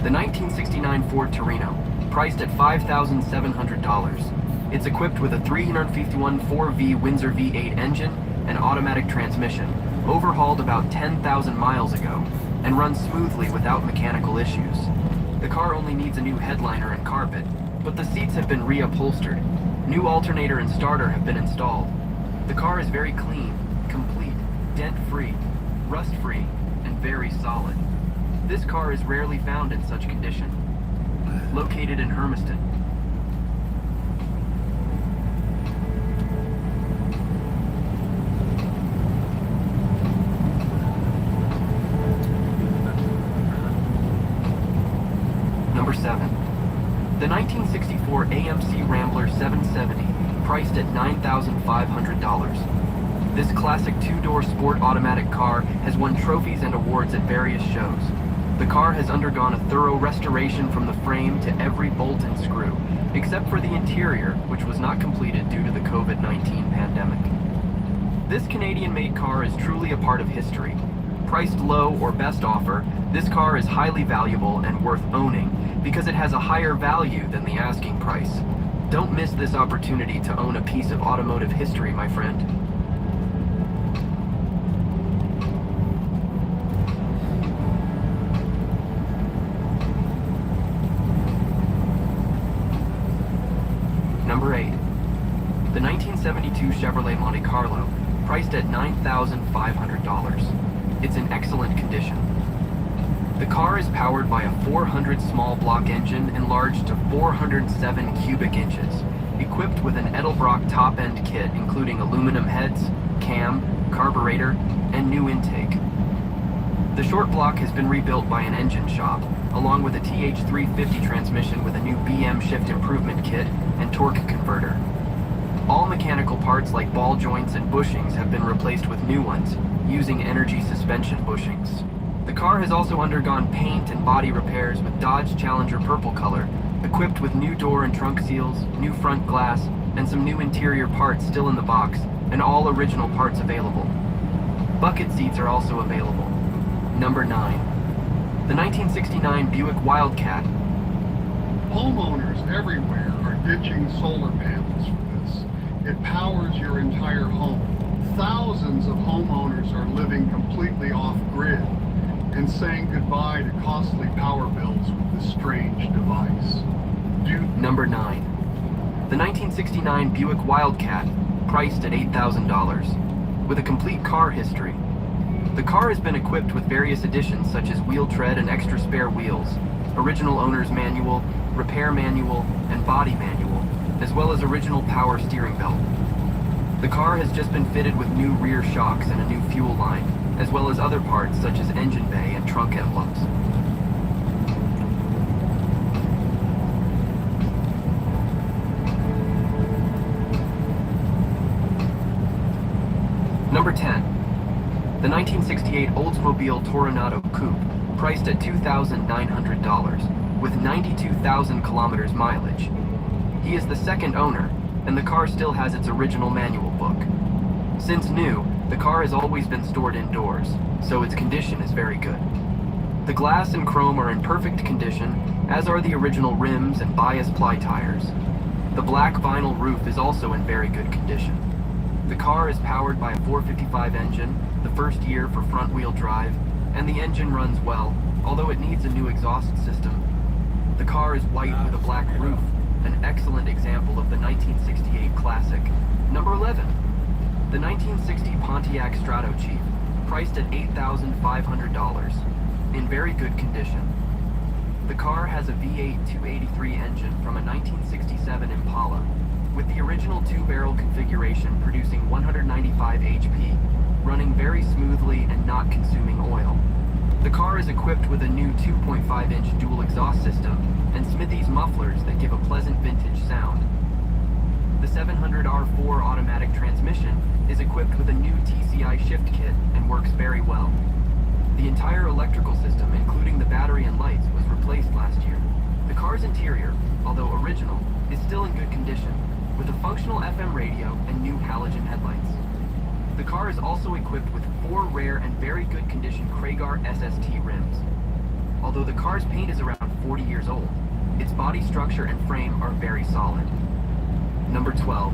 The 1969 Ford Torino, priced at $5,700. It's equipped with a 351 4V Windsor V8 engine and automatic transmission, overhauled about 10,000 miles ago, and runs smoothly without mechanical issues. The car only needs a new headliner and carpet, but the seats have been reupholstered. New alternator and starter have been installed. The car is very clean, complete, dent-free, rust-free, and very solid. This car is rarely found in such condition. Located in Hermiston. Number 7. The 1964 AMC Rambler 770, priced at $9,500. This classic two-door sport automatic car has won trophies and awards at various shows. The car has undergone a thorough restoration from the frame to every bolt and screw, except for the interior, which was not completed due to the COVID-19 pandemic. This Canadian-made car is truly a part of history. Priced low or best offer, this car is highly valuable and worth owning because it has a higher value than the asking price. Don't miss this opportunity to own a piece of automotive history, my friend. Number 8. The 1972 Chevrolet Monte Carlo, priced at $9,500. It's in excellent condition. The car is powered by a 400 small block engine enlarged to 407 cubic inches, equipped with an Edelbrock top-end kit including aluminum heads, cam, carburetor, and new intake. The short block has been rebuilt by an engine shop, along with a TH350 transmission with a new BM shift improvement kit and torque converter. All mechanical parts like ball joints and bushings have been replaced with new ones, using energy suspension bushings. The car has also undergone paint and body repairs with Dodge Challenger purple color, equipped with new door and trunk seals, new front glass, and some new interior parts still in the box, and all original parts available. Bucket seats are also available. Number 9. The 1969 Buick Wildcat. Homeowners everywhere are ditching solar panels for this. It powers your entire home. Thousands of homeowners are living completely off-grid and saying goodbye to costly power bills with this strange device. Number 9. The 1969 Buick Wildcat, priced at $8,000, with a complete car history. The car has been equipped with various additions such as wheel tread and extra spare wheels, original owner's manual, repair manual, and body manual, as well as original power steering belt. The car has just been fitted with new rear shocks and a new fuel line, as well as other parts such as engine bay and trunk emblems. Number 10. The 1968 Oldsmobile Toronado Coupe, priced at $2,900, with 92,000 kilometers mileage. He is the second owner, and the car still has its original manual book. Since new, the car has always been stored indoors, so its condition is very good. The glass and chrome are in perfect condition, as are the original rims and bias ply tires. The black vinyl roof is also in very good condition. The car is powered by a 455 engine, the first year for front-wheel drive, and the engine runs well, although it needs a new exhaust system. The car is white with a black roof, an excellent example of the 1968 classic. Number 11. The 1960 Pontiac Strato Chief, priced at $8,500, in very good condition. The car has a V8 283 engine from a 1967 Impala, with the original two-barrel configuration producing 195 HP, running very smoothly and not consuming oil. The car is equipped with a new 2.5-inch dual exhaust system and Smithy's mufflers that give a pleasant vintage sound. The 700R4 automatic transmission is equipped with a new TCI shift kit and works very well. The entire electrical system, including the battery and lights, was replaced last year. The car's interior, although original, is still in good condition, with a functional FM radio and new halogen headlights. The car is also equipped with 4 rare and very good condition Kragar SST rims. Although the car's paint is around 40 years old, its body structure and frame are very solid. Number 12.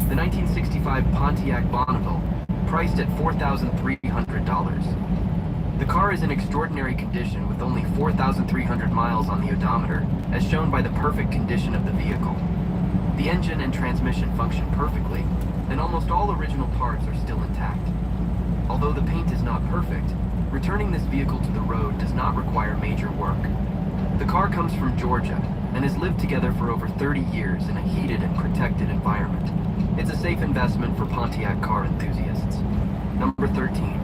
The 1965 Pontiac Bonneville, priced at $4,300. The car is in extraordinary condition with only 4,300 miles on the odometer, as shown by the perfect condition of the vehicle. The engine and transmission function perfectly, and almost all original parts are still intact. Although the paint is not perfect, returning this vehicle to the road does not require major work. The car comes from Georgia and has lived together for over 30 years in a heated and protected environment. It's a safe investment for Pontiac car enthusiasts. Number 13.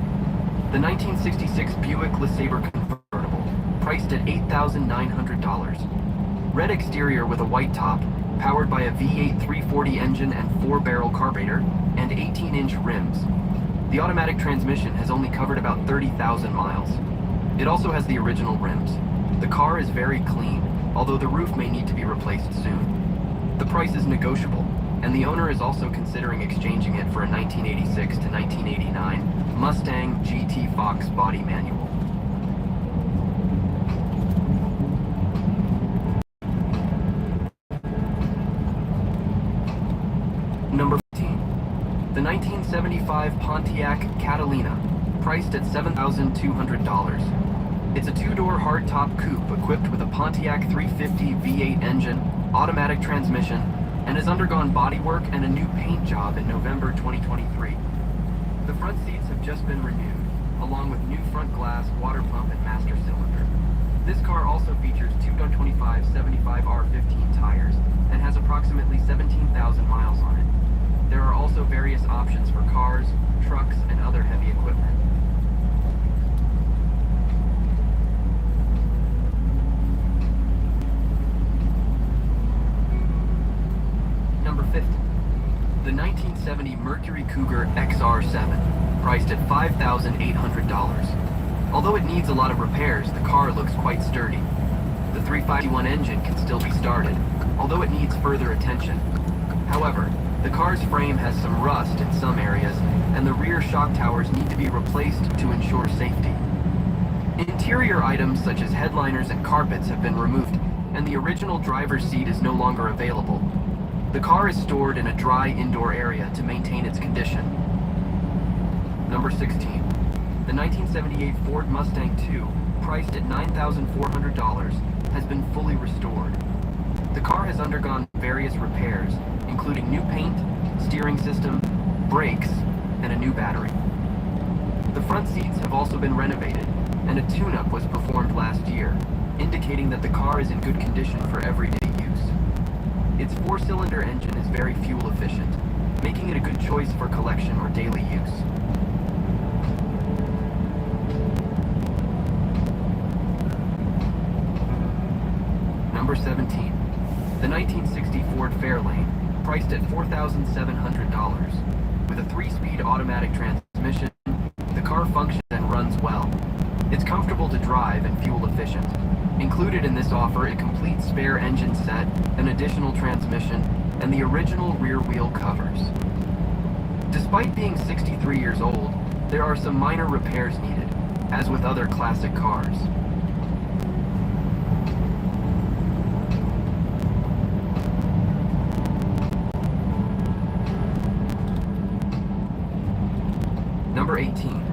The 1966 Buick LeSabre convertible, priced at $8,900. Red exterior with a white top, powered by a V8 340 engine and 4-barrel carburetor, and 18-inch rims. The automatic transmission has only covered about 30,000 miles. It also has the original rims. The car is very clean, although the roof may need to be replaced soon. The price is negotiable, and the owner is also considering exchanging it for a 1986 to 1989 Mustang GT Fox body manual. Number 15. The 1975 Pontiac Catalina, priced at $7,200. It's a two-door hardtop coupe equipped with a Pontiac 350 V8 engine, automatic transmission, and has undergone bodywork and a new paint job in November 2023. The front seats have just been renewed, along with new front glass, water pump, and master cylinder. This car also features two 125 75R15 tires and has approximately 17,000 miles on it. There are also various options for cars, trucks, and other heavy equipment. Number 50. The 1970 Mercury Cougar XR7, priced at $5,800. Although it needs a lot of repairs, the car looks quite sturdy. The 351 engine can still be started, although it needs further attention. However, the car's frame has some rust in some areas, and the rear shock towers need to be replaced to ensure safety. Interior items such as headliners and carpets have been removed, and the original driver's seat is no longer available. The car is stored in a dry indoor area to maintain its condition. Number 16. The 1978 Ford Mustang II, priced at $9,400, has been fully restored. The car has undergone various repairs, including new paint, steering system, brakes, and a new battery. The front seats have also been renovated, and a tune-up was performed last year, indicating that the car is in good condition for everyday use. Its 4-cylinder engine is very fuel efficient, making it a good choice for collection or daily use. Number 17. The 1960 Ford Fairlane, priced at $4,700. With a 3-speed automatic transmission, the car functions and runs well. It's comfortable to drive and fuel efficient. Included in this offer, a complete spare engine set, an additional transmission, and the original rear wheel covers. Despite being 63 years old, there are some minor repairs needed, as with other classic cars. Number 18.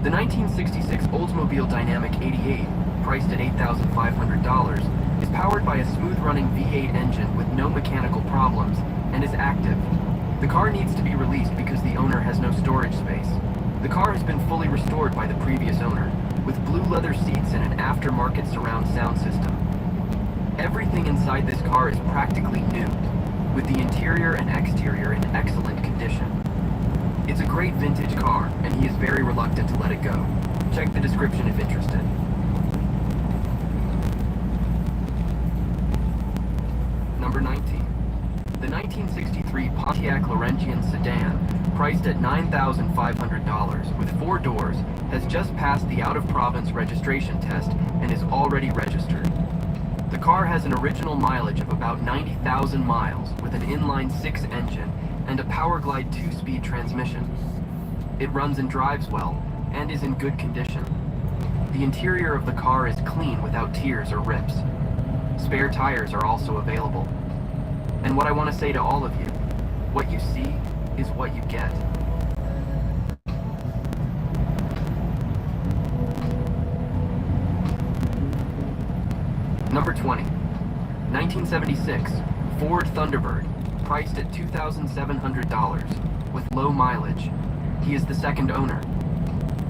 The 1966 Oldsmobile Dynamic 88, priced at $8,500, is powered by a smooth-running V8 engine with no mechanical problems and is active. The car needs to be released because the owner has no storage space. The car has been fully restored by the previous owner, with blue leather seats and an aftermarket surround sound system. Everything inside this car is practically new, with the interior and exterior in excellent condition. It's a great vintage car, and he is very reluctant to let it go. Check the description if interested. Number 19. The 1963 Pontiac Laurentian sedan, priced at $9,500 with 4 doors, has just passed the out-of-province registration test and is already registered. The car has an original mileage of about 90,000 miles with an inline-6 engine and a Powerglide 2-speed transmission. It runs and drives well, and is in good condition. The interior of the car is clean without tears or rips. Spare tires are also available. And what I want to say to all of you, what you see is what you get. Number 20. 1976 Ford Thunderbird, priced at $2,700, with low mileage. He is the second owner.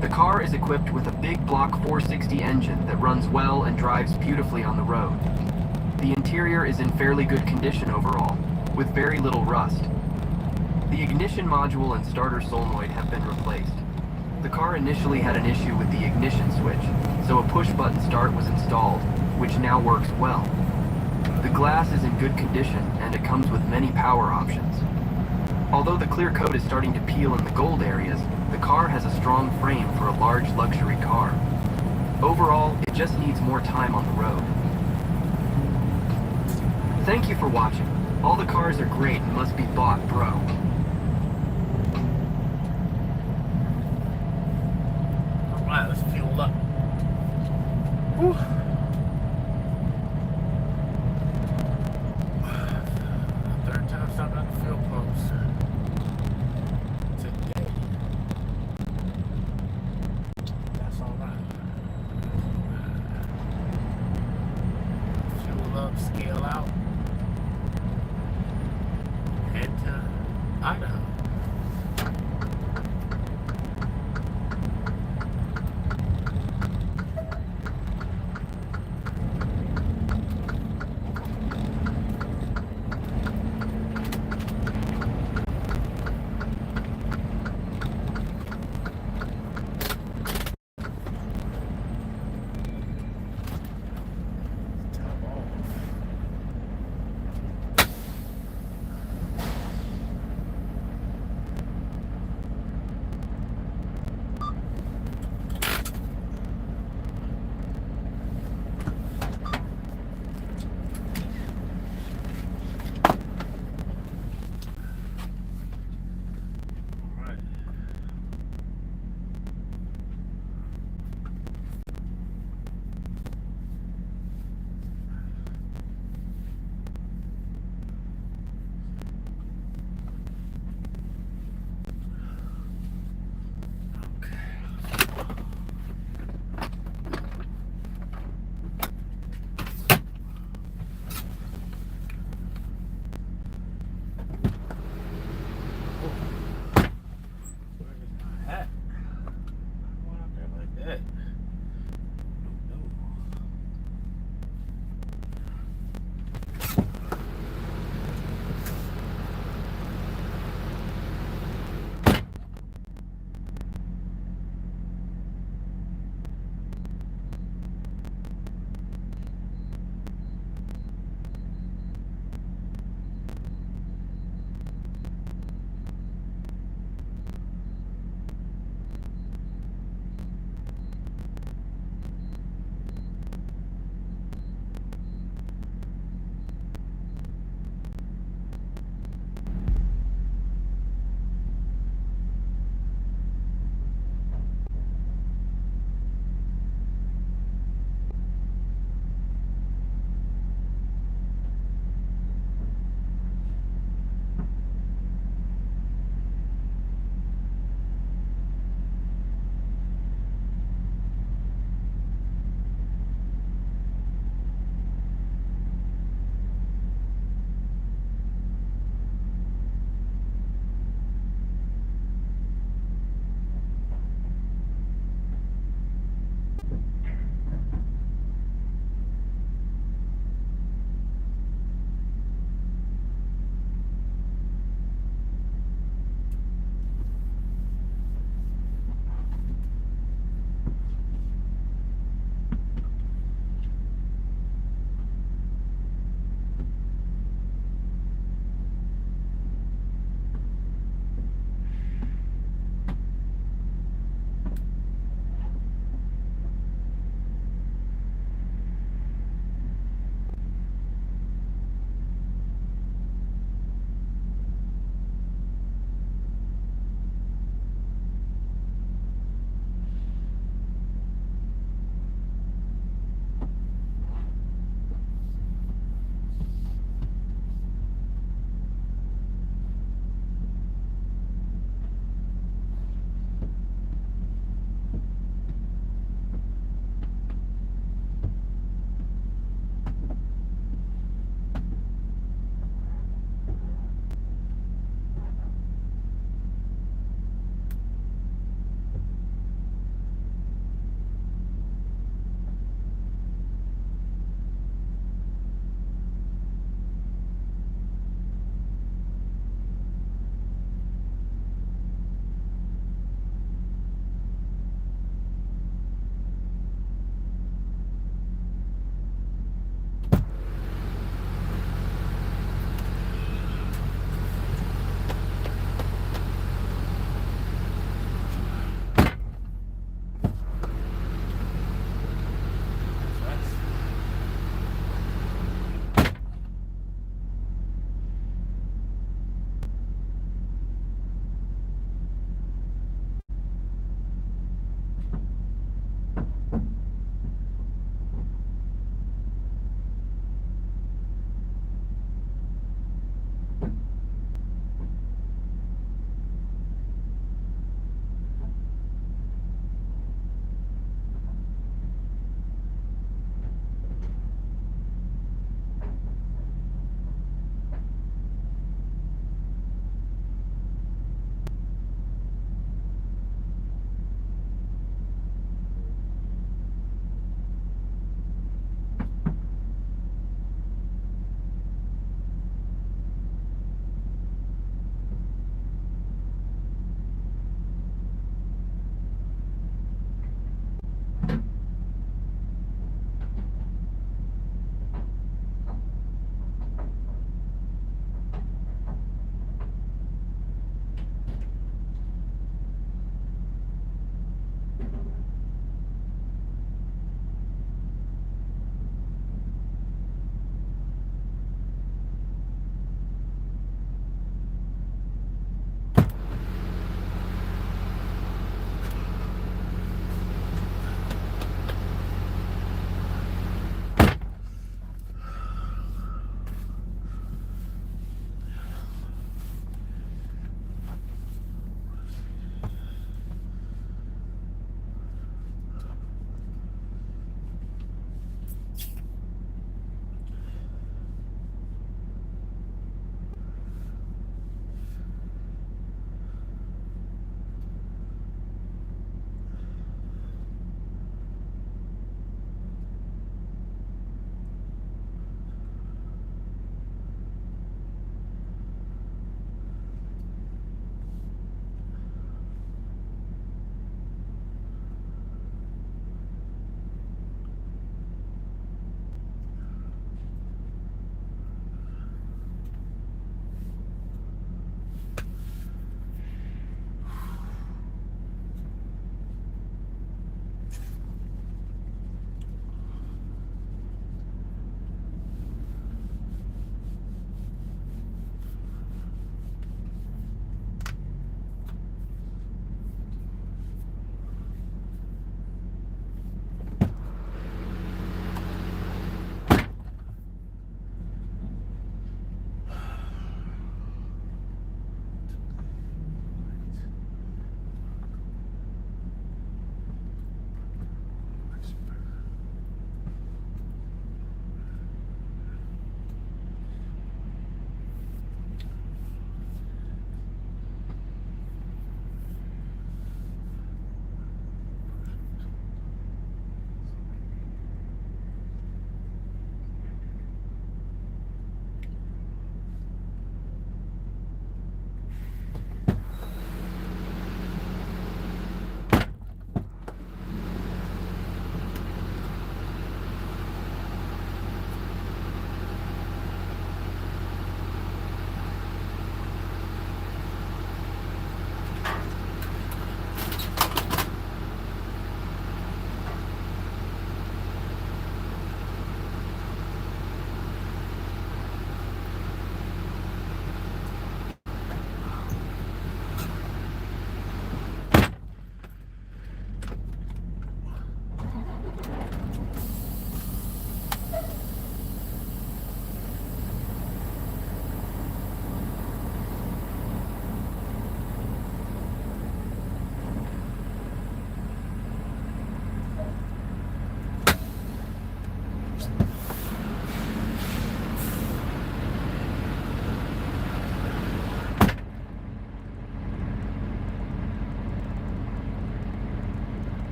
The car is equipped with a big block 460 engine that runs well and drives beautifully on the road. The interior is in fairly good condition overall, with very little rust. The ignition module and starter solenoid have been replaced. The car initially had an issue with the ignition switch, so a push-button start was installed, which now works well. The glass is in good condition and it comes with many power options. Although the clear coat is starting to peel in the gold areas, the car has a strong frame for a large luxury car. Overall, it just needs more time on the road. Thank you for watching. All the cars are great and must be bought, bro. Alright, let's fuel up. Whew. Third time stopping at the fuel pumps today. That's alright. Fuel up, scale out. Head to Idaho.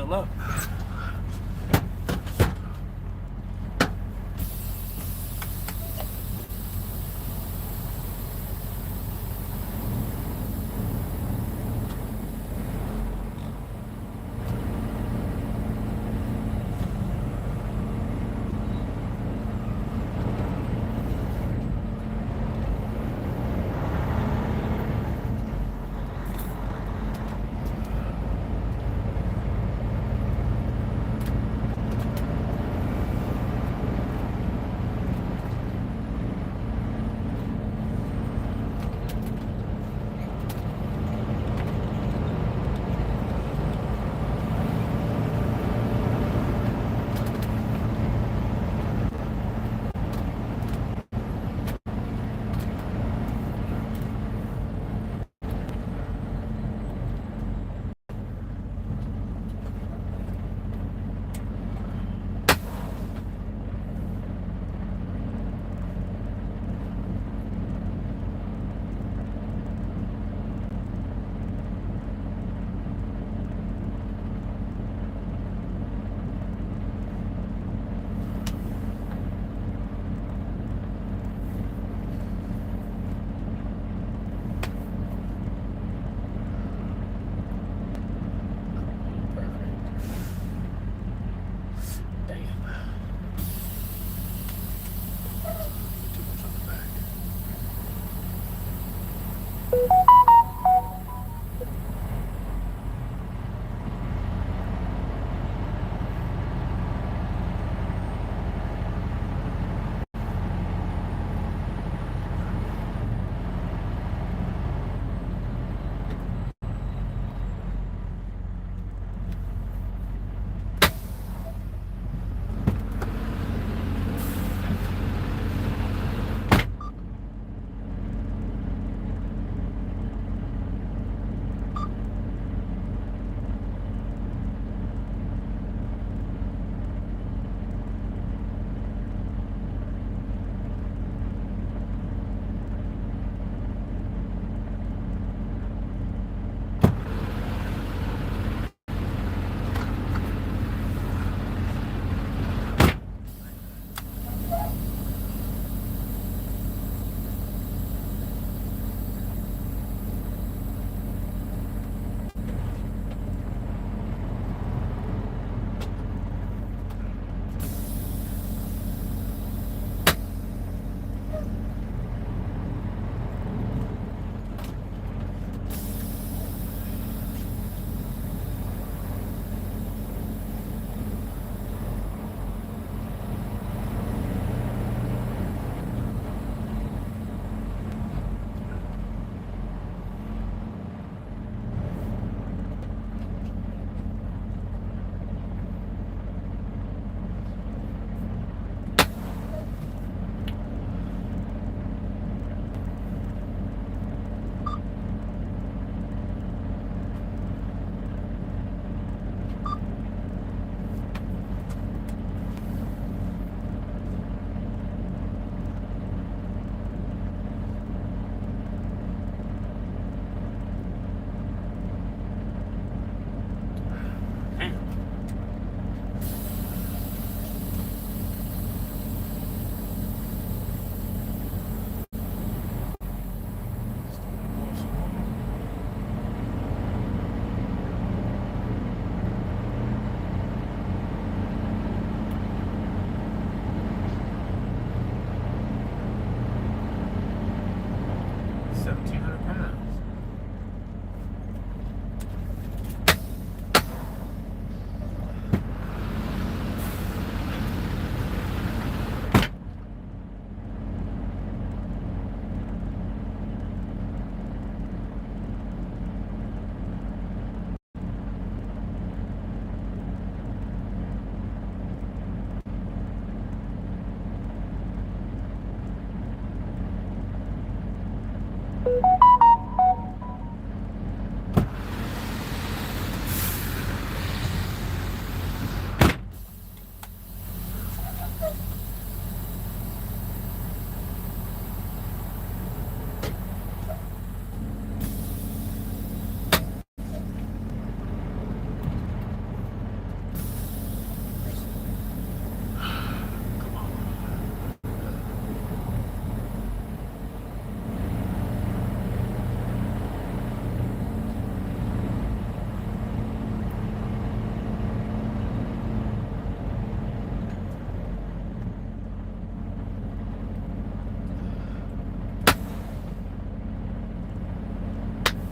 Good luck.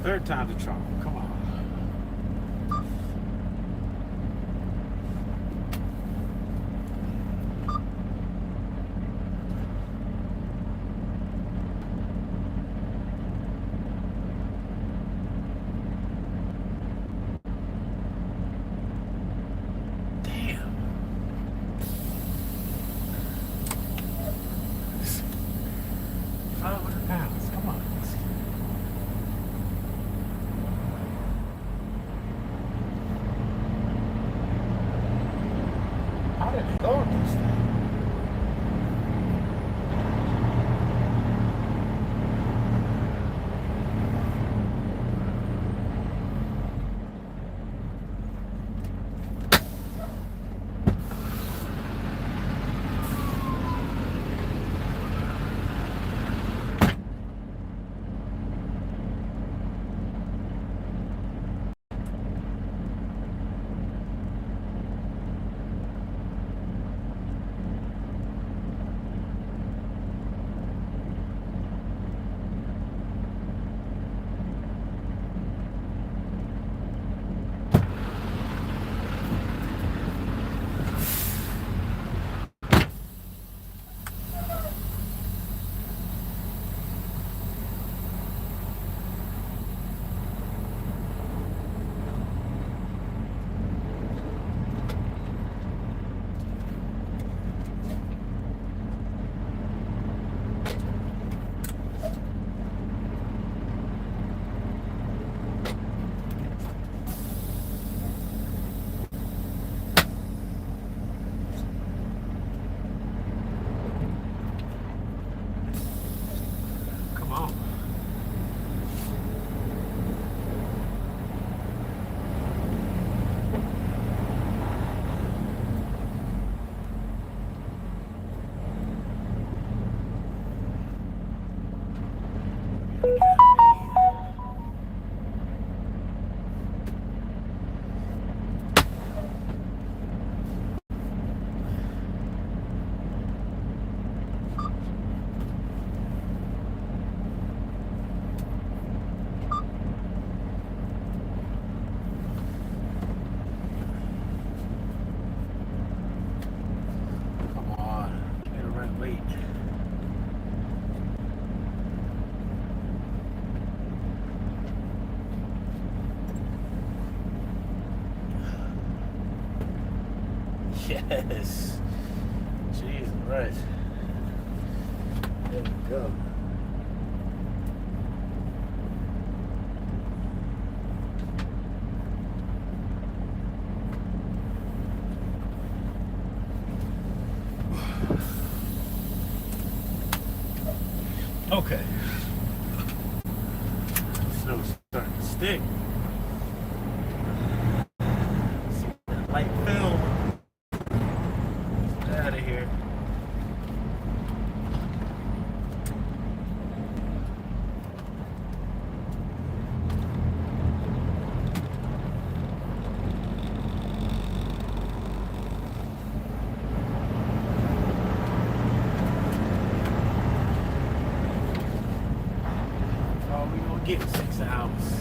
Third time's a charm. Come on. Damn. 500 pounds. Come on. How did it go with this thing? Come on. Come on. They're running late. Yes. Jesus, right. There we go. Okay. Snow's starting to stick. See that light film. Get out of here. Oh, we gonna get 6 hours.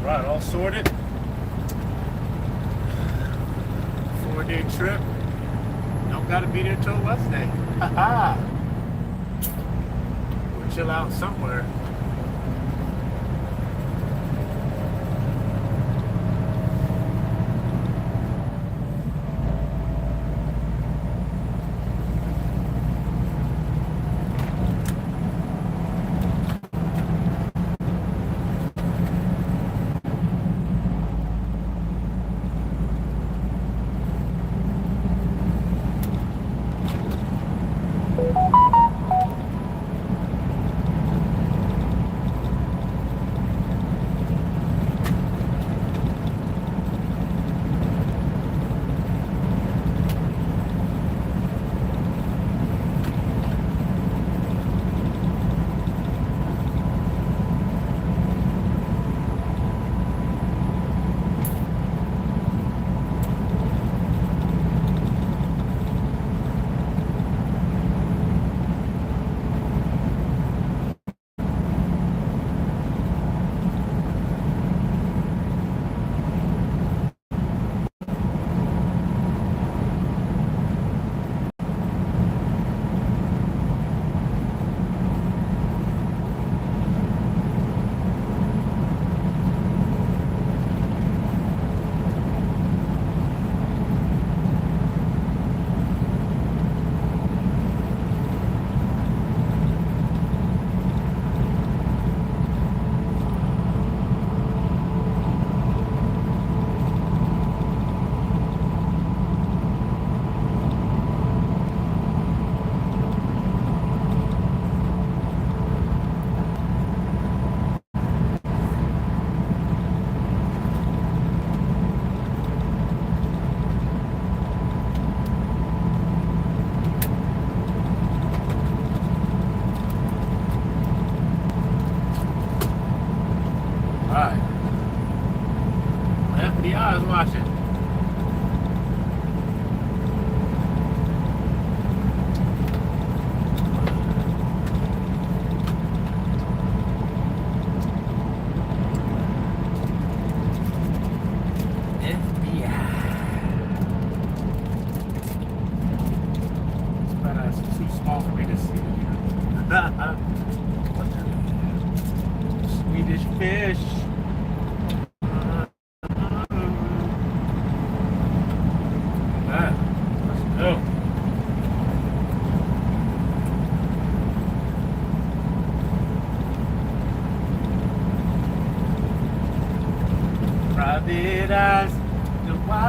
Right, all sorted. 4-day trip. Don't gotta be there till Wednesday. Haha. We'll chill out somewhere.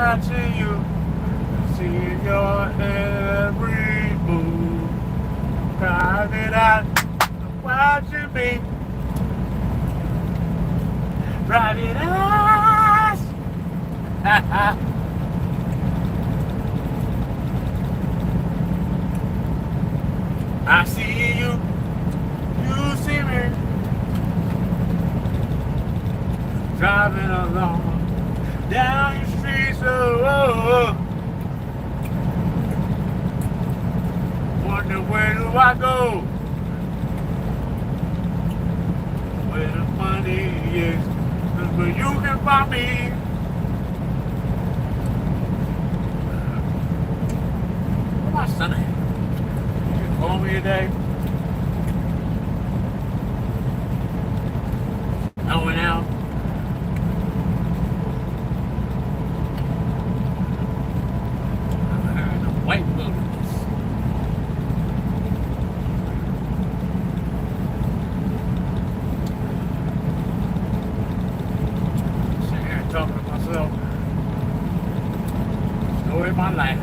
watching you, seeing your every move. Private eye, watching me. Private eyes. I see you, you see me. Driving along down your street, so wonder where do I go? Where the money is, where you can find me. Where my son at? You call me today? Going out. White wilderness. Sitting here talking to myself. Story of my life.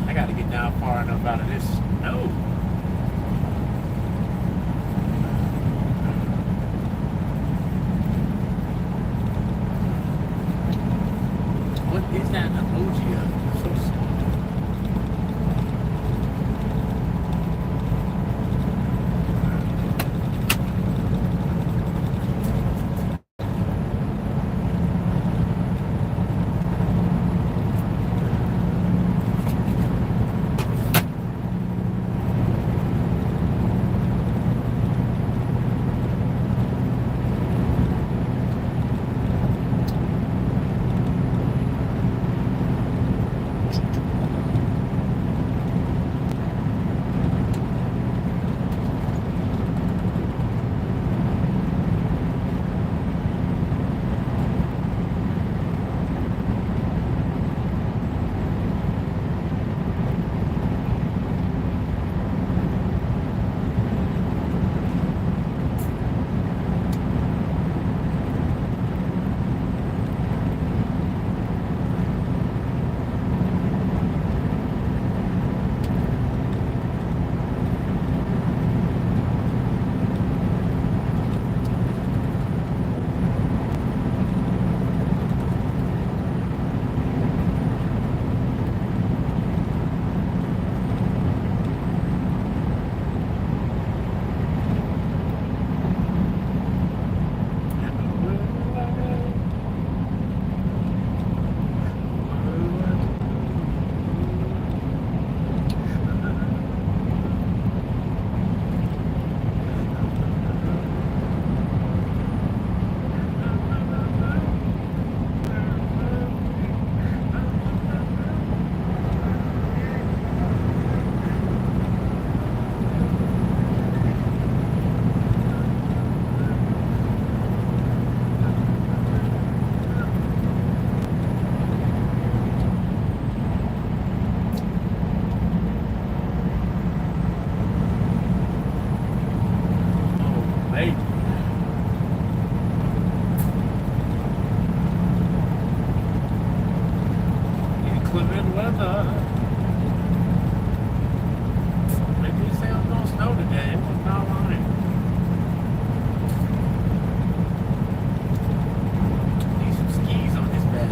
I gotta get down far enough out of this snow. What is that emoji of? So small. Inclement weather. Maybe they say it's gonna snow today. It was not lying. Need some skis on this bed.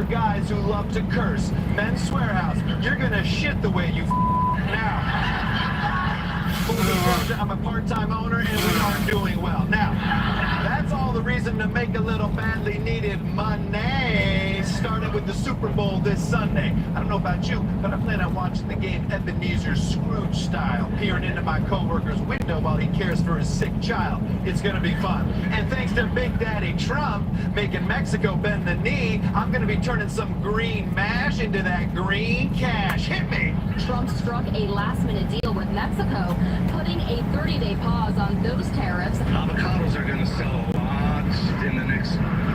for guys who love to curse. Men's Swearhouse, you're gonna shit the way you now. I'm a part-time owner and we are doing well. Now, that's all the reason to make a little badly needed money. Starting with the Super Bowl this Sunday. I don't know about you, but I plan on watching the game Ebenezer Scrooge style, peering into my coworker's window while he cares for his sick child. It's gonna be fun. And thanks to Big Daddy Trump making Mexico bend the knee, I'm gonna be turning some green mash into that green cash. Hit me! Trump struck a last-minute deal with Mexico, putting a 30-day pause on those tariffs. Avocados are going to sell a lot in the next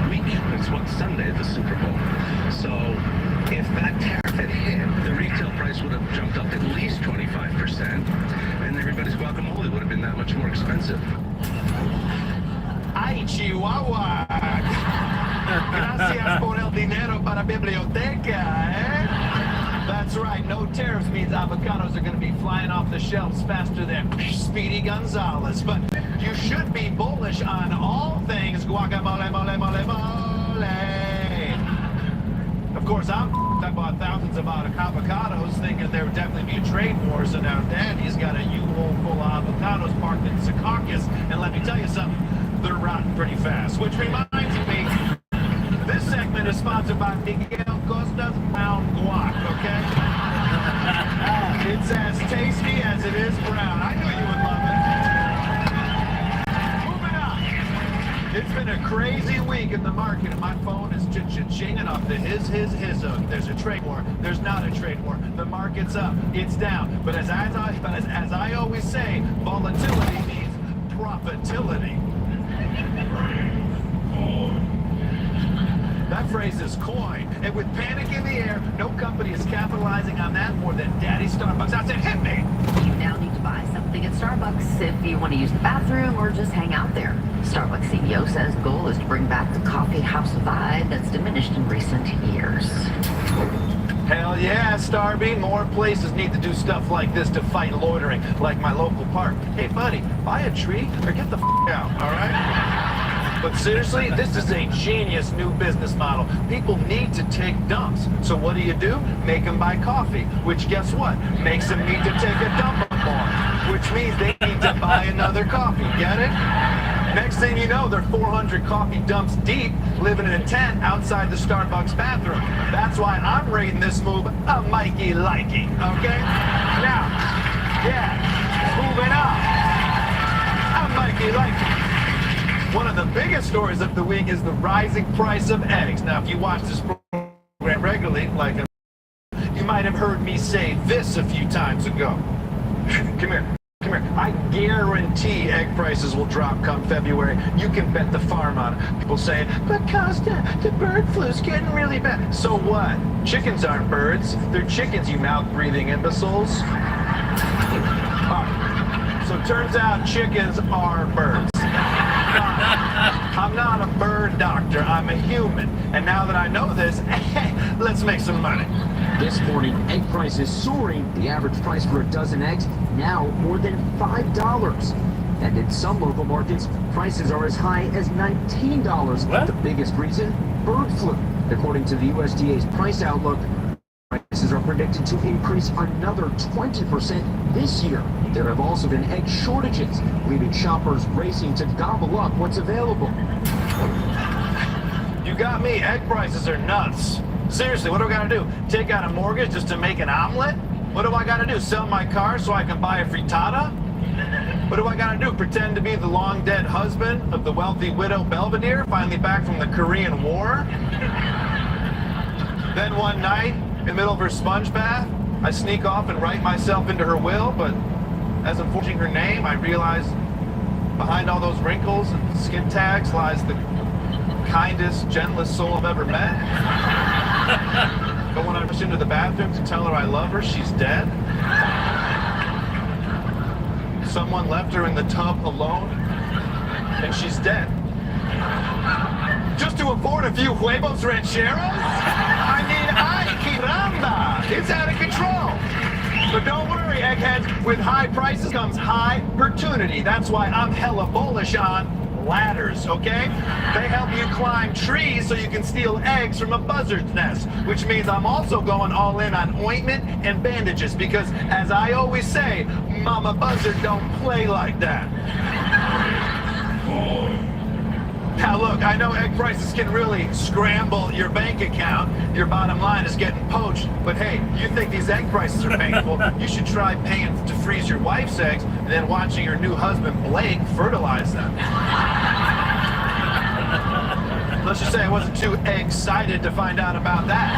week. It's what, Sunday, the Super Bowl. So if that tariff had hit, the retail price would have jumped up at least 25%, and everybody's guacamole would have been that much more expensive. Ay, Chihuahua! Gracias por el dinero para biblioteca, eh? That's right, no tariffs means avocados are going to be flying off the shelves faster than Speedy Gonzalez. But you should be bullish on all things guacamole, mole, mole, mole. Of course, I bought thousands of avocados thinking there would definitely be a trade war. So now Daddy's got a U-Haul full of avocados parked in Secaucus. And let me tell you something, they're rotting pretty fast. Which reminds me, this segment is sponsored by Miguel Costa's Brown Guac, okay? It's as tasty as it is brown. I knew you would love it. Moving on. It's been a crazy week in the market, and my phone is chinging off the his. There's a trade war. There's not a trade war. The market's up. It's down. But as I always say, volatility means profitility. That phrase is coined, and with panic in the air, no company is capitalizing on that more than Daddy Starbucks. I said, hit me! You now need to buy something at Starbucks if you want to use the bathroom or just hang out there. Starbucks CEO says the goal is to bring back the coffee house vibe that's diminished in recent years. Hell yeah, Starby. More places need to do stuff like this to fight loitering, like my local park. Hey, buddy, buy a tree or get the out, all right? But seriously, this is a genius new business model. People need to take dumps. So what do? Make them buy coffee, which guess what? Makes them need to take a dump more, which means they need to buy another coffee. Get it? Next thing you know, they're 400 coffee dumps deep, living in a tent outside the Starbucks bathroom. That's why I'm rating this move a Mikey likey, okay? Now, yeah, moving on. A Mikey likey. One of the biggest stories of the week is the rising price of eggs. Now, if you watch this program regularly, like you might have heard me say this a few times ago. Come here. I guarantee egg prices will drop come February. You can bet the farm on it. People say, but Costa, the bird flu's getting really bad. So what? Chickens aren't birds. They're chickens, you mouth-breathing imbeciles. So it turns out chickens are birds. I'm not a bird doctor, I'm a human. And now that I know this, let's make some money. This morning, egg prices soaring. The average price for a dozen eggs now more than $5. And in some local markets, prices are as high as $19. What? The biggest reason? Bird flu. According to the USDA's price outlook, prices are predicted to increase another 20% this year. There have also been egg shortages, leaving shoppers racing to gobble up what's available. You got me. Egg prices are nuts. Seriously, what do I gotta do? Take out a mortgage just to make an omelet? What do I gotta do? Sell my car so I can buy a frittata? What do I gotta do? Pretend to be the long-dead husband of the wealthy widow Belvedere, finally back from the Korean War? Then one night, in the middle of her sponge bath, I sneak off and write myself into her will, but as I'm forging her name, I realize behind all those wrinkles and skin tags lies the kindest, gentlest soul I've ever met. But when I rush into the bathroom to tell her I love her, she's dead. Someone left her in the tub alone, and she's dead. Just to afford a few huevos rancheros? I mean, ay caramba! It's out of control! But don't worry, eggheads, with high prices comes high opportunity. That's why I'm hella bullish on ladders, okay? They help you climb trees so you can steal eggs from a buzzard's nest, which means I'm also going all in on ointment and bandages because, as I always say, Mama Buzzard don't play like that. Now look, I know egg prices can really scramble your bank account. Your bottom line is getting poached. But hey, you think these egg prices are painful, you should try paying to freeze your wife's eggs and then watching your new husband, Blake, fertilize them. Let's just say I wasn't too excited to find out about that.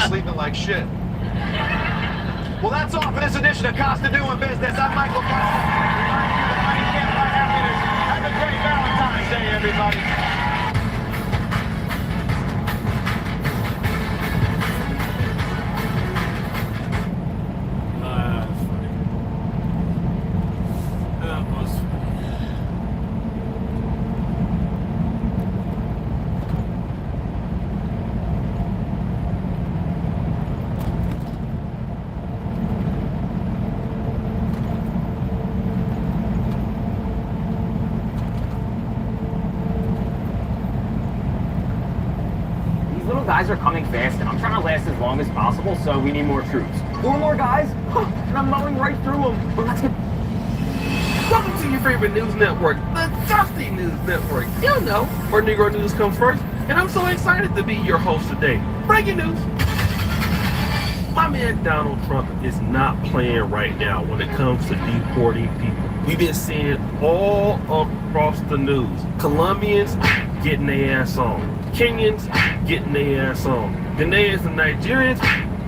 Sleeping like shit. Well, that's all for this edition of Costa Doing Business. I'm Michael Costa. Reminding you that money can't buy happiness. Have a great Valentine's Day, everybody. Guys are coming fast, and I'm trying to last as long as possible, so we need more troops. 4 more guys? And I'm mowing right through them. But let's get... Welcome to your favorite news network, the Dusty News Network. You'll know where Negro News comes first, and I'm so excited to be your host today. Breaking news. My man Donald Trump is not playing right now when it comes to deporting people. We've been seeing all across the news. Colombians getting their ass on. Kenyans getting their ass on. Ghanaians and Nigerians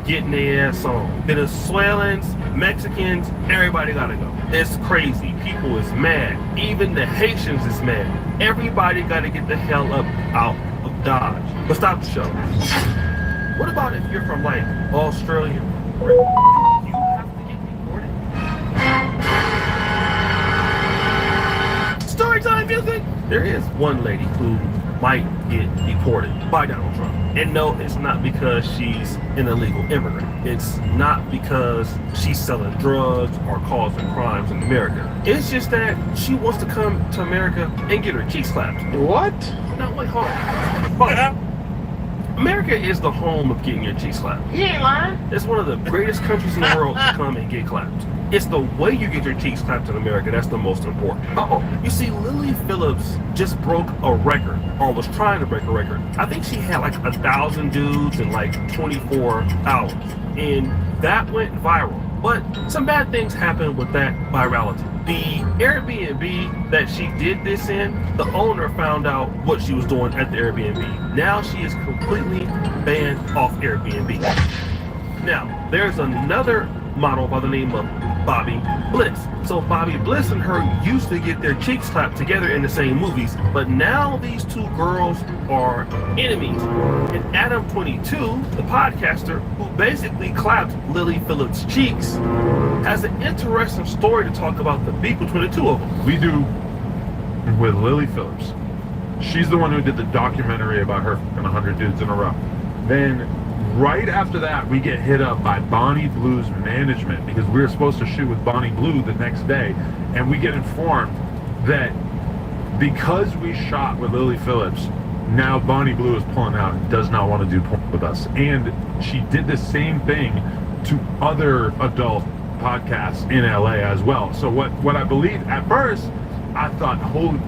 getting their ass on. Venezuelans, Mexicans, everybody gotta go. It's crazy. People is mad. Even the Haitians is mad. Everybody gotta get the hell up out of Dodge. But stop the show. What about if you're from like Australia? You have to get deported. Story time music. There is one lady who might get deported by Donald Trump. And no, it's not because she's an illegal immigrant. It's not because she's selling drugs or causing crimes in America. It's just that she wants to come to America and get her cheeks clapped. What? No, wait, hold on. But America is the home of getting your cheeks clapped. You ain't lying. It's one of the greatest countries in the world to come and get clapped. It's the way you get your cheeks clapped in America that's the most important. You see, Lily Phillips just broke a record, or was trying to break a record. I think she had like 1,000 dudes in like 24 hours. And that went viral. But some bad things happened with that virality. The Airbnb that she did this in, the owner found out what she was doing at the Airbnb. Now she is completely banned off Airbnb. Now, there's another model by the name of Bobby Bliss. So Bobby Bliss and her used to get their cheeks clapped together in the same movies, but now these two girls are enemies. And Adam22, the podcaster who basically clapped Lily Phillips' cheeks, has an interesting story to talk about the beef between the two of them. We do with Lily Phillips. She's the one who did the documentary about her fucking 100 dudes in a row. Then right after that, we get hit up by Bonnie Blue's management because we were supposed to shoot with Bonnie Blue the next day, and we get informed that because we shot with Lily Phillips, now Bonnie Blue is pulling out and does not want to do porn with us. And she did the same thing to other adult podcasts in LA as well. So what I believe at first, I thought, holy,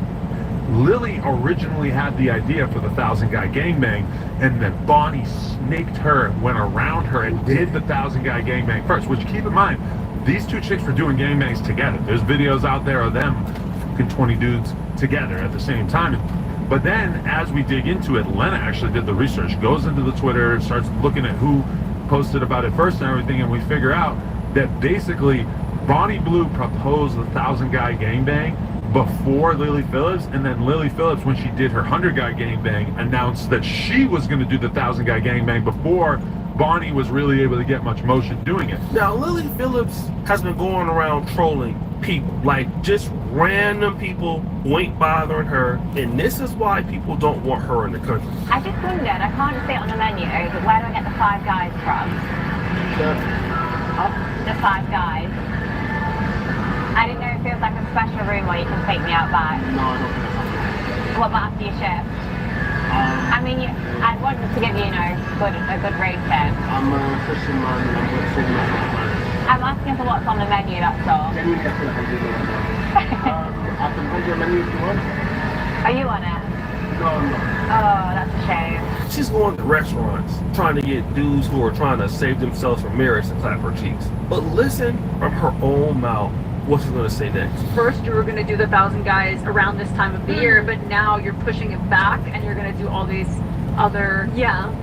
Lily originally had the idea for the 1,000-guy gangbang, and then Bonnie snaked her, went around her, and did the 1,000-guy gangbang first. Which, keep in mind, these two chicks were doing gangbangs together. There's videos out there of them fucking 20 dudes together at the same time. But then, as we dig into it, Lena actually did the research, goes into the Twitter, starts looking at who posted about it first and everything, and we figure out that basically Bonnie Blue proposed the 1,000-guy gangbang before Lily Phillips, and then Lily Phillips, when she did her 100-guy gangbang, announced that she was going to do the 1,000-guy gangbang before Bonnie was really able to get much motion doing it. Now, Lily Phillips has been going around trolling people, like just random people who ain't bothering her, and this is why people don't want her in the country. I just wondered, I can't see it on the menu, but where do I get the 5 guys from? The 5 guys. I didn't know if there was like a special room where you can take me out back. No, I don't think so. What about after your shift? I mean, I'd want to give you, a good rate tip. I'm a Christian man and I'm with Sigma man. I'm asking for what's on the menu, that's all. Can you get to the menu right now? I can hold your menu if you want. Are you on it? No, I'm not. Oh, that's a shame. She's going to restaurants trying to get dudes who are trying to save themselves from marriage to clap her cheeks. But listen from her own mouth what she's going to say next. First, you were going to do the 1,000 guys around this time of the year, but now you're pushing it back and you're going to do all these other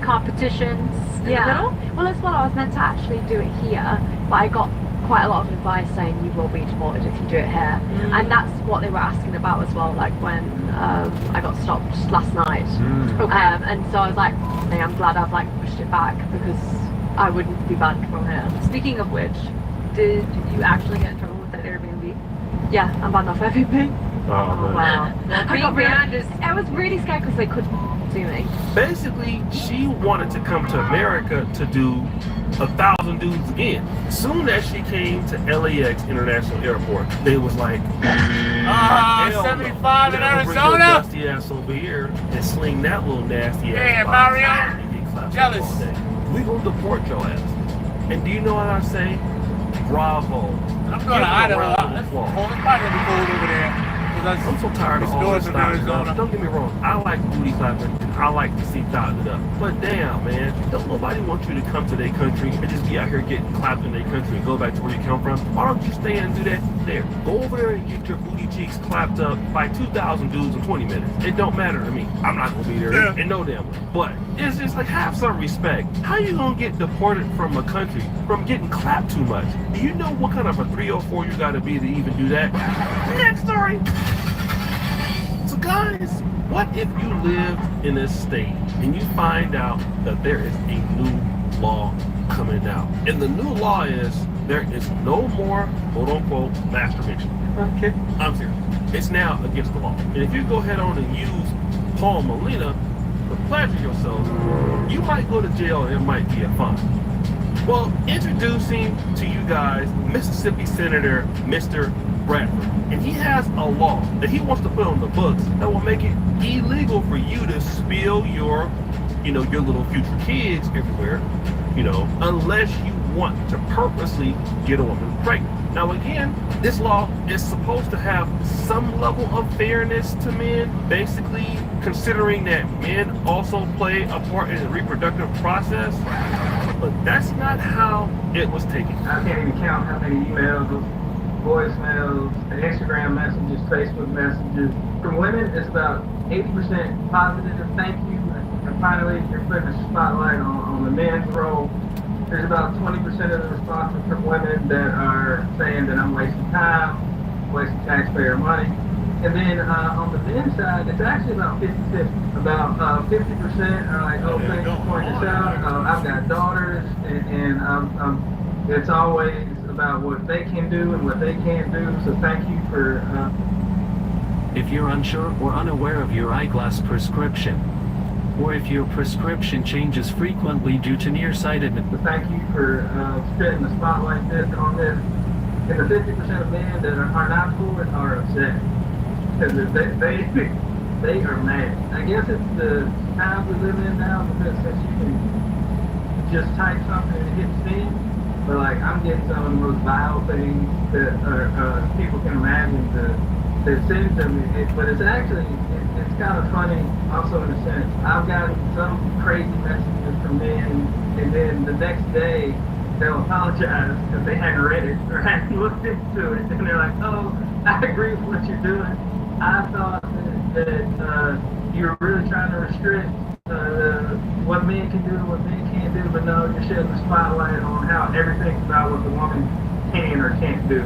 competitions in the middle. Well, that's what I was meant to actually do it here, but I got quite a lot of advice saying you will be deported if you do it here, and that's what they were asking about as well. Like when I got stopped last night, and so I was like, hey, I'm glad I've pushed it back because I wouldn't be banned from here. Speaking of which, did you actually get in trouble with that Airbnb? Yeah, I'm banned off Airbnb. Oh, Wow. I got I was really scared because they couldn't do me. Basically, she wanted to come to America to do 1,000 dudes again. Soon as she came to LAX International Airport, they was like, 75 in Bring your Arizona? dusty ass over here and sling that little nasty ass. Yeah, box Mario. and get clapped Jealous. all day. We gonna deport your ass. And do you know what I say? Bravo. I'm going to Idaho. That's probably gonna be cold over there. I'm so tired of all this stuff. Don't get me wrong. I like booty clapping. I like to see dotted up. But damn, man, don't nobody want you to come to their country and just be out here getting clapped in their country and go back to where you come from. Why don't you stay and do that there? Go over there and get your booty cheeks clapped up by 2,000 dudes in 20 minutes. It don't matter to me. I'm not gonna be there in no damn way. But it's just like, have some respect. How you gonna get deported from a country from getting clapped too much? Do you know what kind of a 304 you gotta be to even do that? Next story. So guys, what if you lived in a state and you find out that there is a new law coming out? And the new law is there is no more quote-unquote masturbation. Okay, I'm serious. It's now against the law. And if you go ahead on and use Paul Molina to pleasure yourself, you might go to jail and it might be a fine. Well, introducing to you guys Mississippi Senator Mr. Bradford. And he has a law that he wants to put on the books that will make it illegal for you to spill your little future kids everywhere, unless you want to purposely get a woman pregnant. Now again, this law is supposed to have some level of fairness to men, basically considering that men also play a part in the reproductive process, but that's not how it was taken. I can't even count how many emails, voicemails, Instagram messages, Facebook messages. From women, it's about 80% positive, thank you, and finally you're putting a spotlight on the men's role. There's about 20% of the responses from women that are saying that I'm wasting time, wasting taxpayer money. And then on the men's side, it's actually about 50-50. About 50% are like, oh, thanks for pointing this out. I've got daughters, and it's always about what they can do and what they can't do. So thank you for... If you're unsure or unaware of your eyeglass prescription, or if your prescription changes frequently due to nearsightedness. So thank you for spitting the spotlight on this. And the 50% of men that are not for it are upset. Because they are mad. I guess it's the time we live in now, because since you can just type something and it gets seen, but I'm getting some of the most vile things that people can imagine to send to me. But it's actually, it's kind of funny also in a sense. I've gotten some crazy messages from men, and then the next day they'll apologize because they hadn't read it or hadn't looked into it, and they're like, oh, I agree with what you're doing. I thought that you were really trying to restrict what men can do and what men can't do, but no, you're shedding the spotlight on how everything's about what the woman can or can't do.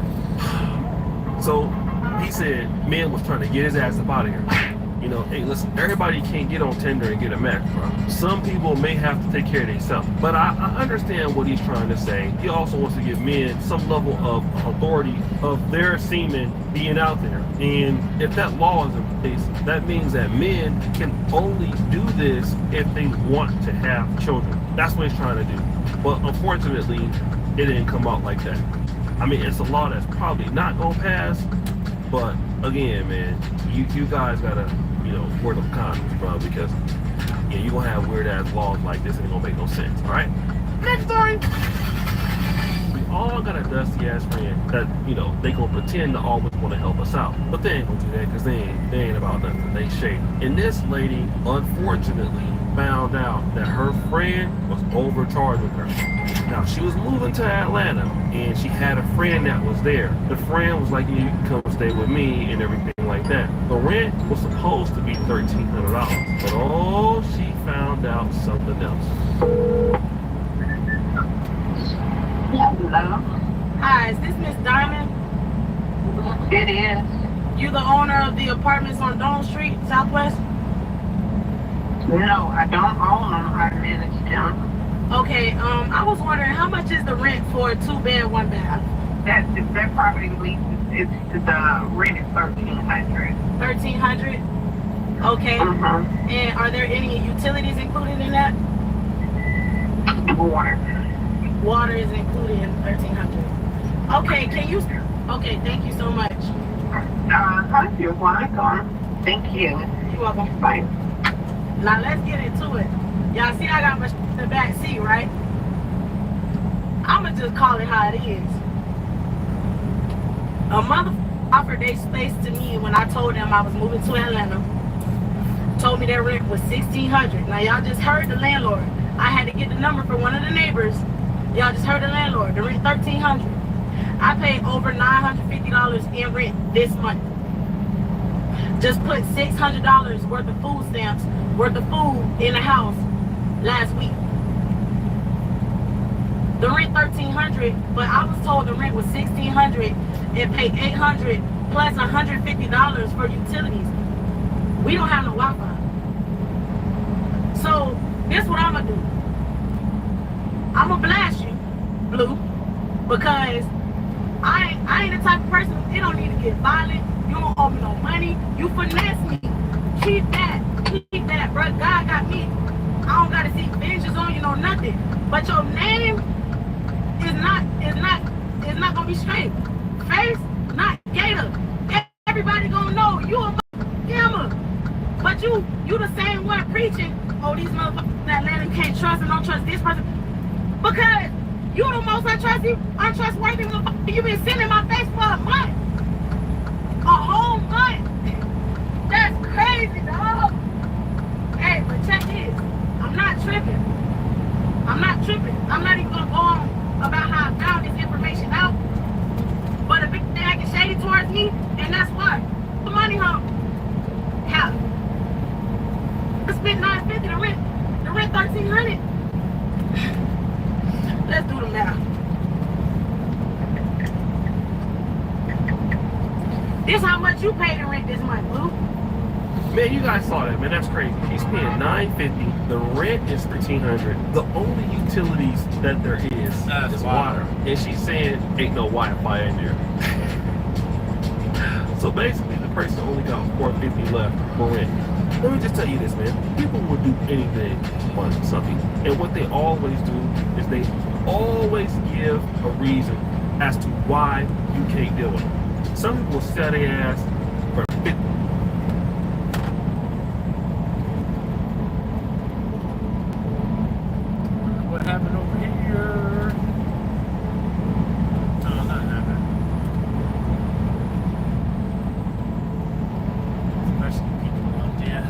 So he said men was trying to get his ass up out of here. Hey, listen, everybody can't get on Tinder and get a match, bro. Some people may have to take care of themselves. But I understand what he's trying to say. He also wants to give men some level of authority of their semen being out there. And if that law is in place, that means that men can only do this if they want to have children. That's what he's trying to do. But unfortunately, it didn't come out like that. I mean, it's a law that's probably not gonna pass, but again, man, you guys gotta, wear them condoms, bro, because you gonna have weird ass laws like this and it gonna make no sense. All right, next story. We all got a dusty ass friend that they gonna pretend to always want to help us out, but they ain't gonna do that because they ain't about nothing. They shady. And this lady, unfortunately, found out that her friend was overcharged with her. Now, she was moving to Atlanta, and she had a friend that was there. The friend was like, you can come stay with me and everything like that. The rent was supposed to be $1,300, but oh, she found out something else. Hello. Hi, is this Miss Diamond? It is. You the owner of the apartments on Dome Street, Southwest? No, I don't own them. I manage them. Okay, I was wondering how much is the rent for a 2-bed, 1-bath? That property lease is the rent is $1,300. $1,300? Okay. And are there any utilities included in that? Water. Water is included in $1,300. Okay, okay, thank you so much. You're welcome. Thank you. You're welcome. Bye. Now let's get into it. Y'all see I got my in the back seat, right? I'ma just call it how it is. A motherfucker offered their space to me when I told them I was moving to Atlanta. Told me their rent was $1,600. Now y'all just heard the landlord. I had to get the number for one of the neighbors. Y'all just heard the landlord. The rent $1,300. I paid over $950 in rent this month. Just put $600 worth of food stamps, worth of food in the house last week. The rent $1,300, but I was told the rent was $1,600 and pay $800 plus $150 for utilities. We don't have no Wi-Fi. So this what I'm gonna do. I'm gonna blast you, Blue, because I ain't the type of person, it don't need to get violent. You don't owe me no money. You finesse me. Keep that, bro. God got me. I don't gotta see vengeance on you, no nothing. But your name is not gonna be straight. Face, not Gator. Everybody gonna know you a scammer. But you the same one preaching, oh, these motherfuckers in Atlanta can't trust and don't trust this person. Because you the most untrustworthy motherfucker you been sitting in my face for a month. A whole month. That's crazy, dog. Hey, but check this. I'm not tripping. I'm not even gonna go on about how I found this information out. But a big thing acting shady towards me, and that's what? The money home. How? I spent $950 the rent $1,300. Let's do the math. This how much you paid in rent this month, Blue. Man, you guys saw that, man. That's crazy. She's paying $950. The rent is $1,300. The only utilities that there is water. And she's saying ain't no Wi-Fi in there. So basically, the person only got $450 left for rent. Let me just tell you this, man. People will do anything on something. And what they always do is they always give a reason as to why you can't deal with it. Some people will set their ass for 50. What happened over here? No, not happening. Especially people out there.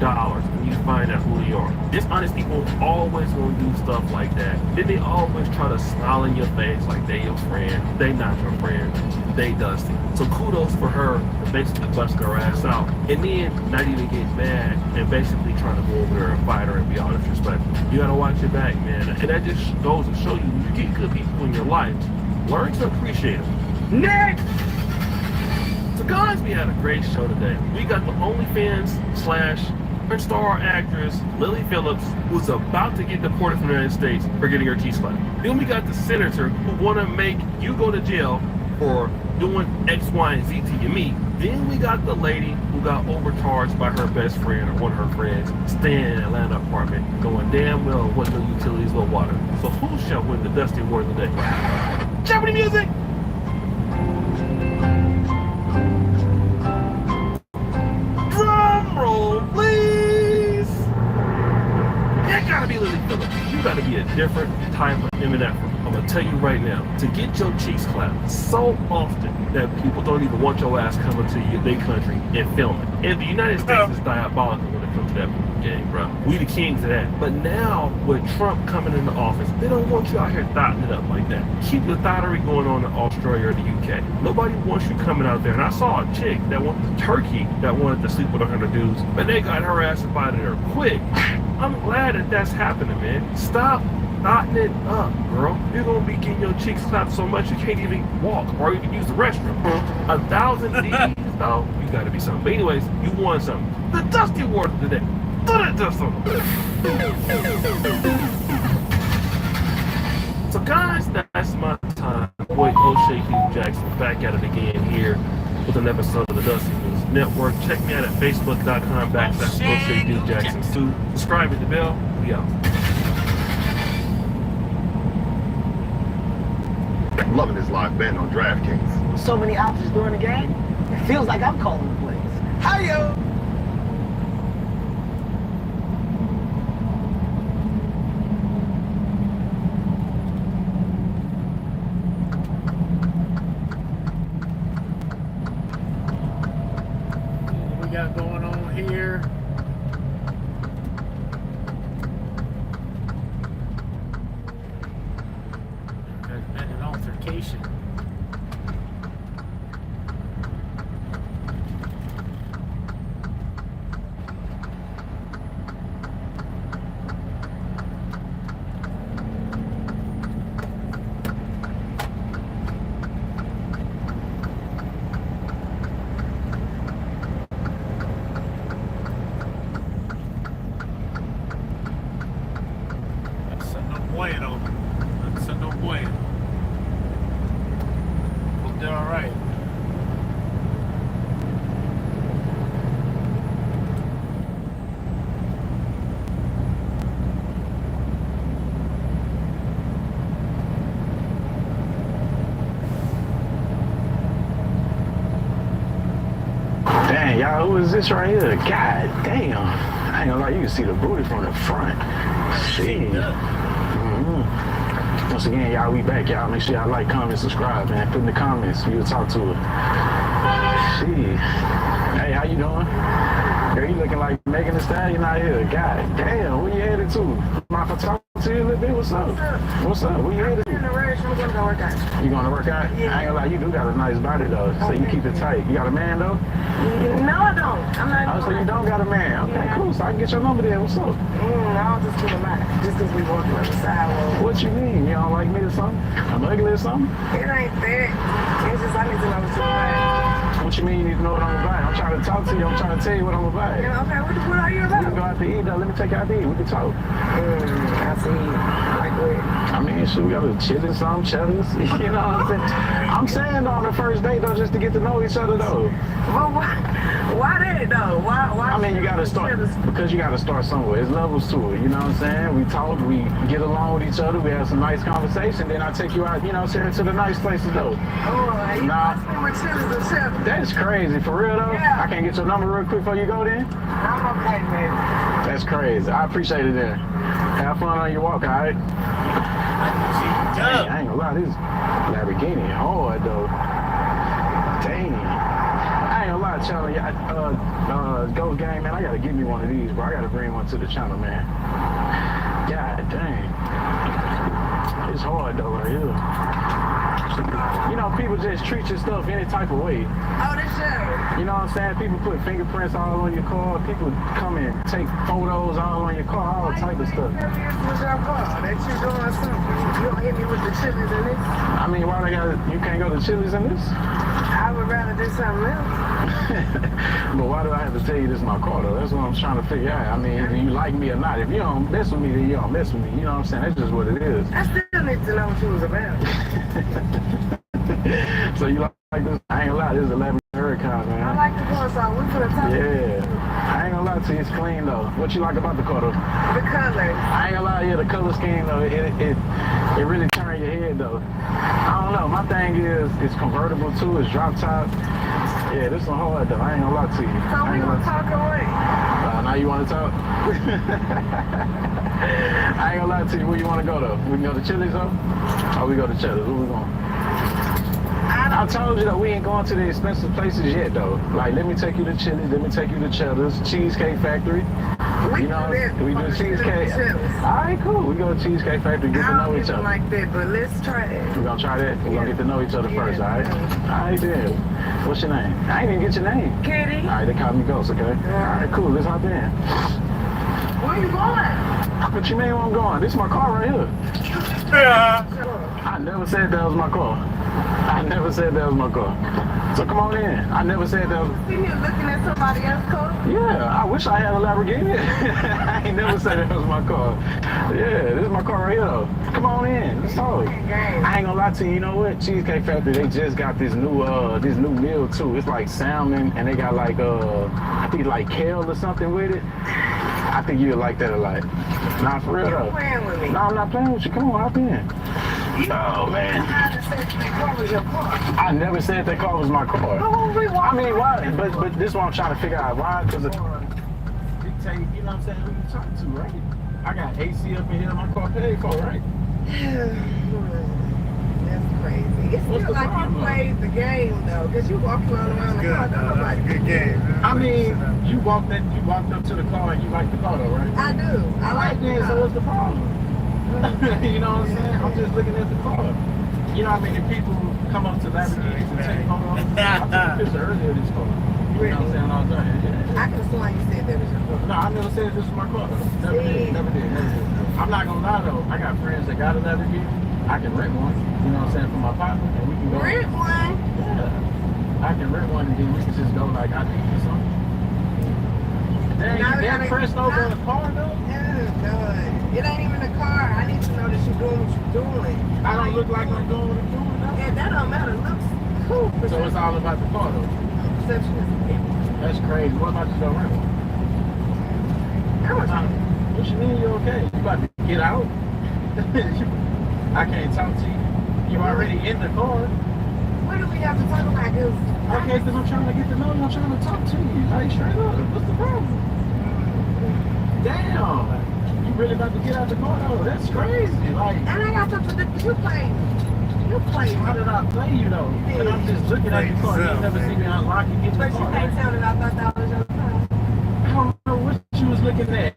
Dollars and you find out who they are. Dishonest people always gonna do stuff like that. Then they always try to smile in your face like they your friend. They not your friend. They dusty. So kudos for her for basically busting her ass out and then not even get mad and basically trying to go over there and fight her and be all disrespectful. You gotta watch your back, man. And that just goes to show you you get good people in your life. Learn to appreciate them. Next! So guys, we had a great show today. We got the OnlyFans / star actress Lily Phillips, who's about to get deported from the United States for getting her teeth slapped. Then we got the senator who want to make you go to jail for doing X, Y, and Z to your meat. Then we got the lady who got overcharged by her best friend or one of her friends staying in an Atlanta apartment, going damn well what no utilities, no water. So who shall win the Dusty Award of the day? Jeopardy music! Drum roll, please! That gotta be Lily Phillips. You gotta be a different type of MNF. I'm gonna tell you right now, to get your cheeks clapped so often that people don't even want your ass coming to their country and filming. And the United States is diabolical when it comes to that game, bro. We the kings of that. But now, with Trump coming into office, they don't want you out here thotting it up like that. Keep the thottery going on in Australia or the UK. Nobody wants you coming out there. And I saw a chick that went to Turkey that wanted to sleep with 100 dudes, but they got her ass up out of there quick. I'm glad that that's happening, man. Stop knotting it up, girl. You're gonna be getting your cheeks clapped so much you can't even walk or even use the restroom. 1,000 D's, though, you gotta be something. But anyways, you won something. The Dusty Award of the day. Throw that dust on them. So guys, that's my time. Boy, O'Shea Hugh Jackson back at it again here with an episode of the Dusty News Network. Check me out at facebook.com/O'Shea Hugh Jackson 2. Subscribe, hit the bell. We out. I'm loving this live band on DraftKings. So many options during the game, it feels like I'm calling the plays. Hi-yo! What we got going on here? There's been an altercation. That's no bueno. That's no bueno. Hope they're all right. Dang, y'all, who is this right here? God damn. I ain't gonna lie, you can see the booty from the front. Shit. Once again, y'all, we back, y'all. Make sure y'all like, comment, subscribe, man. Put in the comments. We'll talk to her. Shit. Hey, how you doing? Girl, you looking like Megan Thee Stallion out here. God damn, where you headed to? Mind if I talk to you a little bit? What's up? What's up? Where you headed to? I'm gonna go work out. You gonna work out? Yeah. I ain't gonna lie, you do got a nice body though, so you keep it tight. You got a man though? No, I don't. I'm not. Oh, so you don't got a man? Okay, cool. So I can get your number there. What's up? I don't just get a man. Just because we walking on the sidewalk. What you mean? You don't like me or something? I'm ugly or something? It ain't that. It's just I need to know what you're about. What you mean you need to know what I'm about? I'm trying to talk to you. I'm trying to tell you what I'm about. Yeah, okay, what are you We about? can go out to eat though. Let me take you out to eat. We can talk. I see. Like what? I mean, shit, we got to chill in some cheddars. You know what I'm saying? I'm saying on the first date though, just to get to know each other though. Well, why that though? Why? I mean, you got to start because you got to start somewhere. There's levels to it. You know what I'm saying? We talk, we get along with each other, we have some nice conversation. Then I take you out, you know, to the nice places though. Oh, you nah. With chilies and chilies. That's crazy, for real though. Yeah. I can't get your number real quick before you go then. I'm okay, man. That's crazy. I appreciate it then. Have fun on your walk, all right? Dang, I ain't gonna lie, this Lamborghini hard though. Dang. I ain't gonna lie, channel. Ghost Gang, man, I gotta give me one of these, bro. I gotta bring one to the channel, man. God dang. It's hard though right here. You know, people just treat your stuff any type of way. Oh, this shit. You know what I'm saying? People put fingerprints all on your car. People come and take photos all on your car, all type of stuff. With your car, that you doing something. You don't hit me with the chilies in this. I mean, why you can't go to Chili's in this? I would rather do something else. But why do I have to tell you this is my car though? That's what I'm trying to figure out. I mean, either you like me or not. If you don't mess with me, then you don't mess with me. You know what I'm saying? That's just what it is. I still need to know what you was about. So you like this? I ain't gonna lie, this is 11 Hurricane, man. like the car, so we finna talk. Yeah. I ain't gonna lie to you, it's clean though. What you like about the car though? The colors. I ain't gonna lie, yeah, the color scheme though, it really turns your head though. I don't know, my thing is, it's convertible too, it's drop top. Yeah, this one hard though, I ain't gonna lie to you. So we gonna talk away. Now you wanna talk? I ain't gonna lie to you, where you wanna go though? We can go to Chili's though? Or we go to Chili's, where we going? I told you that we ain't going to the expensive places yet though. Like, let me take you to Chili's, let me take you to Cheddar's, Cheesecake Factory. You know, we do Cheesecake. Alright, cool. We go to Cheesecake Factory, get to know each other. Like that, but let's try that. We're gonna try that. We're gonna get to know each other first, alright? Alright then. What's your name? I ain't even get your name. Kitty. Alright, they call me Ghost, okay? Alright, cool. Let's hop in. Where you going? What you mean where I'm going? This is my car right here. I never said that was my car. I never said that was my car. So come on in. I never said that was... See you looking at somebody else's car? Yeah, I wish I had a Lamborghini. I ain't never said that was my car. Yeah, this is my car right here though. Come on in. Let's talk. I ain't gonna lie to you, you know what? Cheesecake Factory, they just got this new meal too. It's like salmon and they got like I think like kale or something with it. I think you'd like that a lot. Nah, for real though. You're playing with me. No, I'm not playing with you. Come on, hop in. Oh man. I never said that car was my car. I mean, why? But this is what I'm trying to figure out. Why? Because dictate, you know what I'm saying, who you talking to, right? I got AC up in here, my car paid for, right? That's crazy. It's still like you played the game though, because you walked around the car. That's a good game. I mean, you walked up to the car and you like the car though, right? I do. I like it. So what's the problem? You know what I'm saying? I'm just looking at the car. You know how many people come up to Lamborghinis and take photos? I took a picture earlier of this car. You know what I'm saying? All the time. Yeah. I could have sworn you said that was your car. No, I never said this was my car. Never did. I'm not gonna lie though. I got friends that got a Lamborghini. I can rent one. You know what I'm saying? For my partner, and we can go. Rent one? Yeah. I can rent one and then we can just go like I think or something. Dang, you that pressed over a car though? It ain't even a car. I need to know that you're doing what you're doing. I don't look like I'm doing what I'm doing now. Yeah, that don't matter. Looks cool. So it's all about the car though. Perception is everything. That's crazy. What about you go rent one? What you mean you okay? You about to get out? I can't talk to you. You already in the car. What do we have to talk about? Okay, because I'm trying to get to know you. I'm trying to talk to you. Like, straight up. What's the problem? Damn. You really about to get out the car though? That's crazy. Like, and I got something that you play. You play. How did I play you though? Yeah. But I'm just looking at the car. You never see me unlock and get the car. But you can't tell that I thought that was your car. I don't know what you was looking at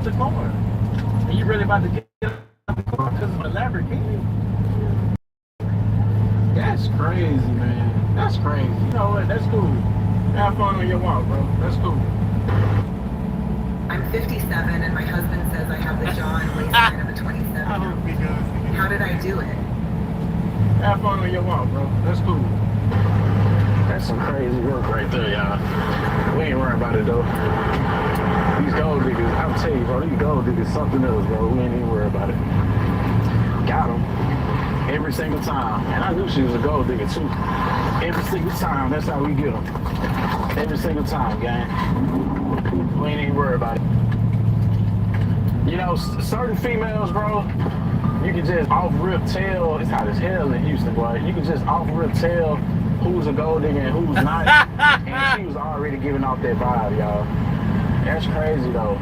the car. And you really about to get out the car because of a Lamborghini? That's crazy, man. That's crazy. You know what? That's cool. Have fun on your walk, bro. That's cool. I'm 57 and my husband says I have the jaw and waistline of a 27. How did I do it? Have fun on your walk, bro. That's cool. That's some crazy work right there, y'all. We ain't worrying about it though. These gold diggers, I'll tell you, bro, these gold diggers something else, bro. We ain't even worried about it. Got them. Every single time. And I knew she was a gold digger too. Every single time. That's how we get them. Every single time, gang. We ain't even worried about it. You know, certain females, bro, you can just off-rip tell. It's hot as hell in Houston, boy. You can just off-rip tell who's a gold digger and who's not. And she was already giving off that vibe, y'all. That's crazy, though.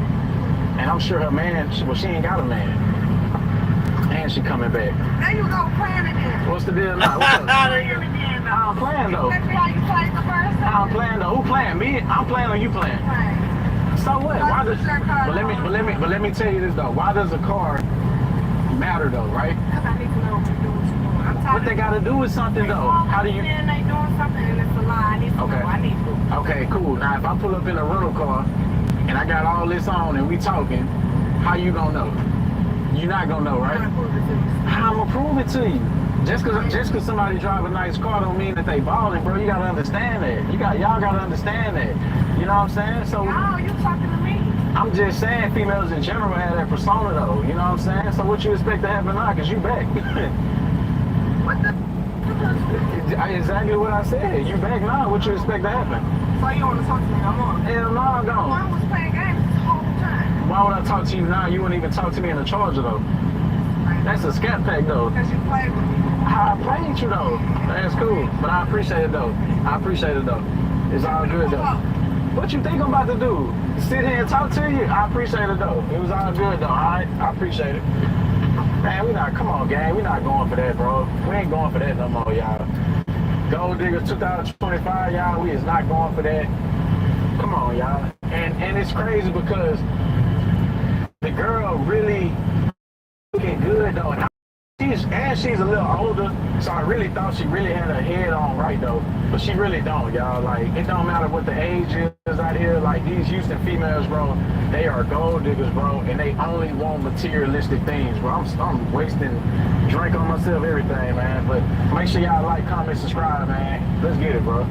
And I'm sure her man, well, she ain't got a man. And she coming back. There you go, playing again. What's the deal now? What's up? I'm playing though. That's how you played the first time. I'm playing though. Who playing? Me? I'm playing or you playing? So what? Why does? But let me tell you this though. Why does a car matter though, right? Because I need to know what you're doing. What they got to do with something though? How do you? Then they doing something and it's a lie. I need to know. I need to. Okay, cool. Now if I pull up in a rental car and I got all this on and we talking, how you gonna know? You're not gonna know, right? How I'm gonna prove it to you? Just cause somebody drive a nice car don't mean that they balling, bro. You gotta understand that. Y'all gotta understand that. You know what I'm saying? So no, you talking to me. I'm just saying females in general have that persona though. You know what I'm saying? So what you expect to happen now? Cause you back. What the Exactly what I said. You back now. What you expect to happen? So you want to talk to me no more? Hell no, I don't. I was playing games this whole time. Why would I talk to you now? You wouldn't even talk to me in the Charger though. That's a scat pack though. Because you played with me. I played you though. That's cool. But I appreciate it though. It's all good though. What you think I'm about to do? Sit here and talk to you? I appreciate it though. It was all good though, alright? I appreciate it. Man, come on gang, we not going for that, bro. We ain't going for that no more, y'all. Gold Diggers 2025, y'all, we is not going for that. Come on, y'all. And it's crazy because the girl really looking good though. She's a little older, so I really thought she really had her head on right though. But she really don't, y'all. Like, it don't matter what the age is out here. Like, these Houston females, bro, they are gold diggers, bro, and they only want materialistic things, bro. I'm wasting drink on myself, everything, man. But make sure y'all like, comment, subscribe, man. Let's get it, bro.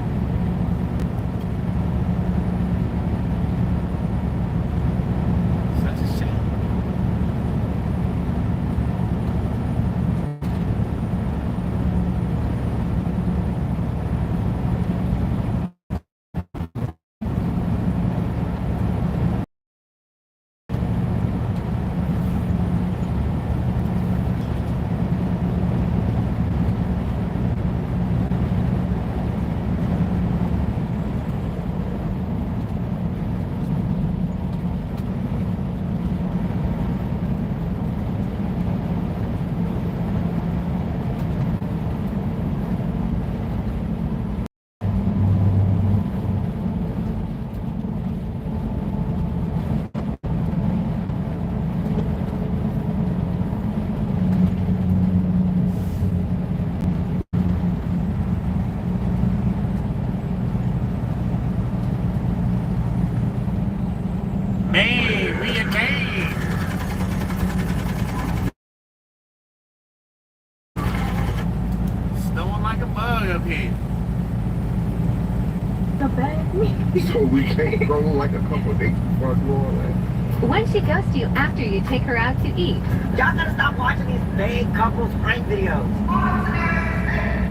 Maine, we in Maine. Snowing like a bug up here. So we can't go like a couple days before I do all that. When she ghosts you after you take her out to eat. Y'all gotta stop watching these big couples prank videos.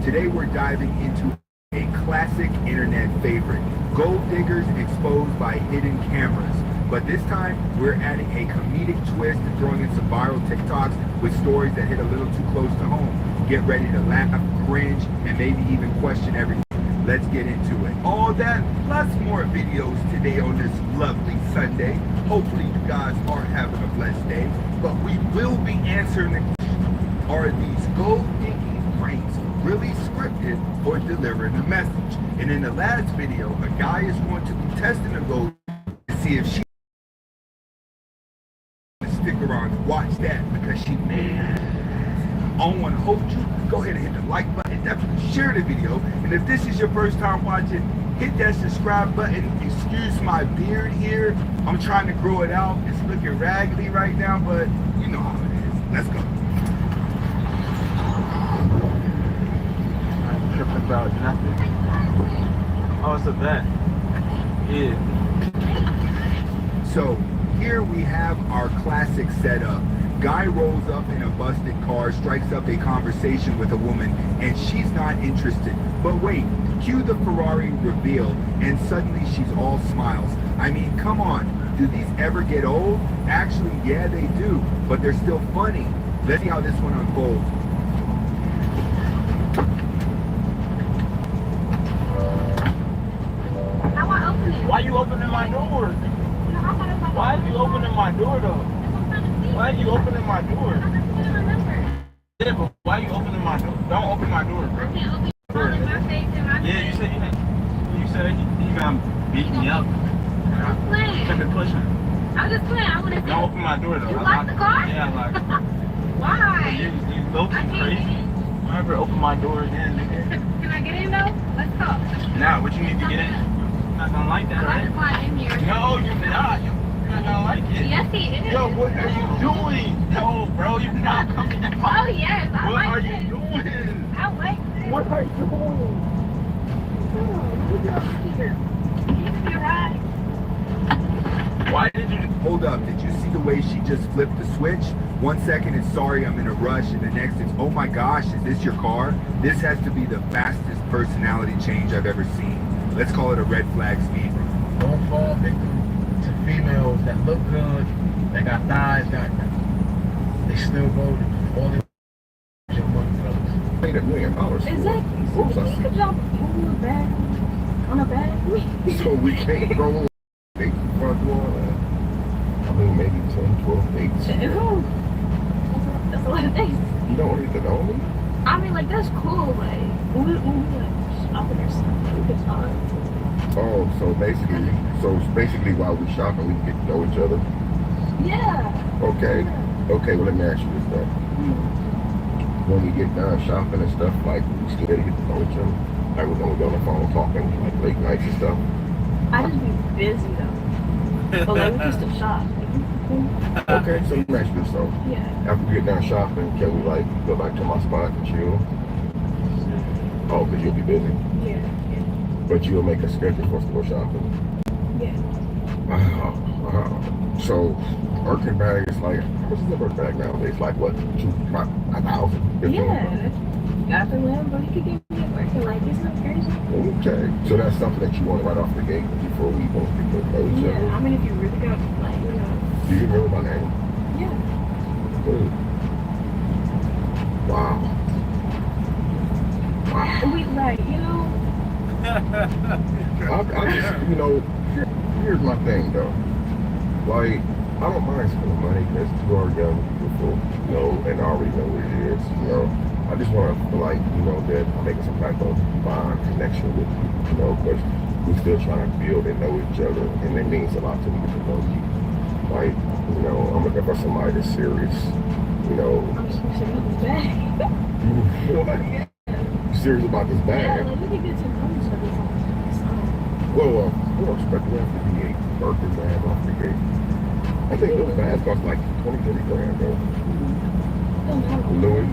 Today we're diving into a classic internet favorite, gold diggers exposed by hidden cameras. But this time, we're adding a comedic twist and throwing in some viral TikToks with stories that hit a little too close to home. Get ready to laugh, cringe, and maybe even question everything. Let's get into it. All that, plus more videos today on this lovely Sunday. Hopefully you guys are having a blessed day. But we will be answering the question, are these gold digging pranks really scripted or delivering a message? And in the last video, a guy is going to be testing a gold to see if she stick around and watch that because she may. I don't want to hold you. Go ahead and hit the like button. Definitely share the video. And if this is your first time watching, hit that subscribe button. Excuse my beard here. I'm trying to grow it out. It's looking raggedy right now, but you know how it is. Let's go. I'm tripping about nothing. Oh, it's a bet. Yeah. So here we have our classic setup. Guy rolls up in a busted car, strikes up a conversation with a woman, and she's not interested. But wait, cue the Ferrari reveal, and suddenly she's all smiles. I mean, come on, do these ever get old? Actually, yeah, they do, but they're still funny. Let's see how this one unfolds. Why you opening my door? Why are you opening my door though? Why are you opening my door? Yeah, but why are you opening my door? Don't open my door, bro. Yeah, you said you gonna beat me up. I'm Pushing. I'm just playing. I want to. Don't open my door though. You locked the car? Yeah, I locked it. Why? You low-key crazy. Don't ever open my door again, nigga. Can I get in though? Let's go. Nah, what you need to get in? You're not gonna like that, right? I'm not in here. No, you're not. You're not gonna like it. Yes, he is. Yo, what are you doing? No, bro, you're not coming in my. Oh yes, I what like are this. you doing? I like this. What are you doing? Oh, you get up here. You can be right. Why did you hold up? Did you see the way she just flipped the switch? 1 second it's sorry, I'm in a rush, and the next it's oh my gosh, is this your car? This has to be the fastest personality change I've ever seen. Let's call it a red flag speed bump. Don't fall victim to females that look good, that got thighs, they still go to all your money, fellas. Paid $1 million. Exactly. So we could jump on a bag. So we can't go date front door. I mean, maybe 10, 12 dates. Ooh, that's a lot of days. You don't need to know me? I mean, like, that's cool. Like, when we like shopping or something, we could talk. Oh, so basically while we shopping, we can get to know each other? Yeah. Okay. Okay, well, let me ask you this then. When we get done shopping and stuff, like, we still get to know each other? Like, we're gonna be on the phone talking, like, late nights and stuff? I just be busy, though. But, like, we can still shop. Okay, so let me ask you this, though. Yeah. After we get done shopping, can we, like, go back to my spot and chill? Oh, because you'll be busy? Yeah. But you'll make a schedule for us to go shopping? Yeah. So, Birkin bag is like, how much is a Birkin bag nowadays? Like what, 1,000? Yeah. Got the Lambo, you could give me a Birkin, like, it's not crazy. Okay. So that's something that you want right off the gate before we both get to know each other? Yeah, I mean, if you really got, like, you know. Do you remember my name? Yeah. Good. Wow. We, like, you know. I just, you know, here's my thing though. Like, I don't mind spending money because you are young, beautiful, you know, and I already know what it is, you know. I just want to feel like, you know, that I'm making some type of bond connection with you, you know, because we're still trying to build and know each other, and it means a lot to me to know you. Like, you know, I'm looking for somebody that's serious, you know. I'm serious about this bag. What? You serious about this bag? Yeah, like, we can get to know each other. Well, of course, but we have to be a Birkin bag off the gate. I think those bags cost like 20, 30 grand, though. Louis.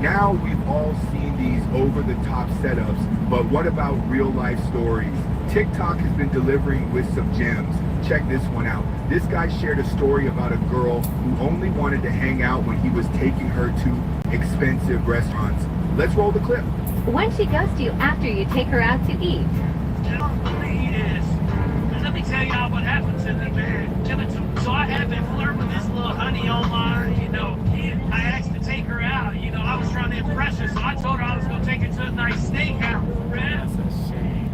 Now we've all seen these over-the-top setups, but what about real-life stories? TikTok has been delivering with some gems. Check this one out. This guy shared a story about a girl who only wanted to hang out when he was taking her to expensive restaurants. Let's roll the clip. When she ghosts you after you take her out to eat. You don't believe this. Let me tell y'all what happened to me, man. So I have been flirting with this little honey online, you know. I asked to take her out, you know. I was trying to impress her, so I told her I was going to take her to a nice steakhouse. That's a shame.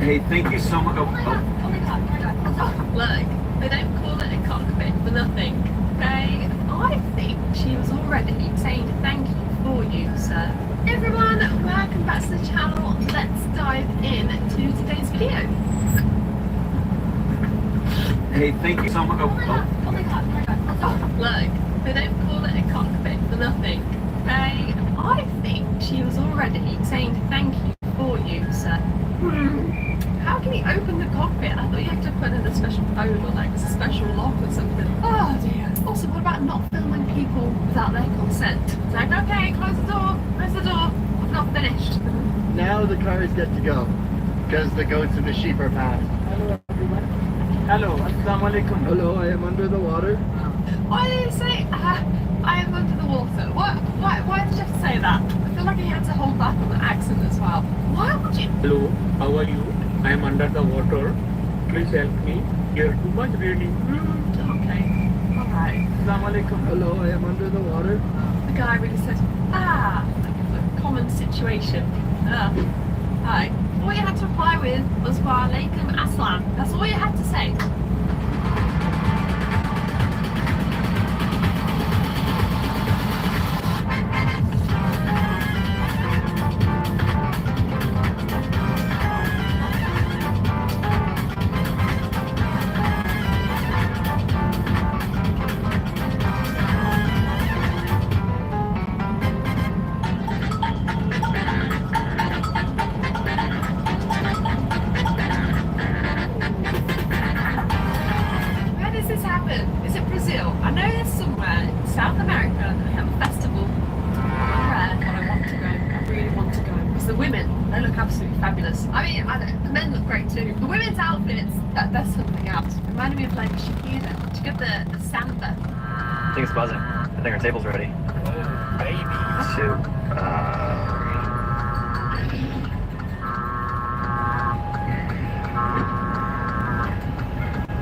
Hey, thank you so much. Look, they don't call it a cockpit for nothing, okay? I think she was already saying thank you for you, sir. Everyone, welcome back to the channel. Let's dive in to today's video. Hey, thank you so much. Look, they don't call it a cockpit for nothing, okay? I think she was already saying thank you for you, sir. How can you open the cockpit? I thought you had to put in a special code or like a special lock or something. Oh dear. Also, what about not filming people without their consent? It's like, okay, close the door, I've not finished. Now the cars get to go, because the goats and the sheep are past. Hello, everyone. Hello, assalamu alaikum. Hello, I am under the water. Why did you say, I am under the water? Why did you have to say that? I feel like you had to hold back on the accent as well. Why would you? Hello, how are you? I am under the water. Please help me. You're too much raining. Okay, alright. Assalamu alaikum. Hello, I am under the water. The guy really said, like a common situation. Hi. All you had to reply with was wa alaikum assalam. That's all you had to say. Is it Brazil? I know there's somewhere in South America they have a festival. Rare, but I want to go. I really want to go. Because the women, they look absolutely fabulous. I mean, the men look great too. The women's outfits, that's something else. Reminded me of like Shakira. Did you get the samba? I think it's buzzing. I think our table's ready. Baby.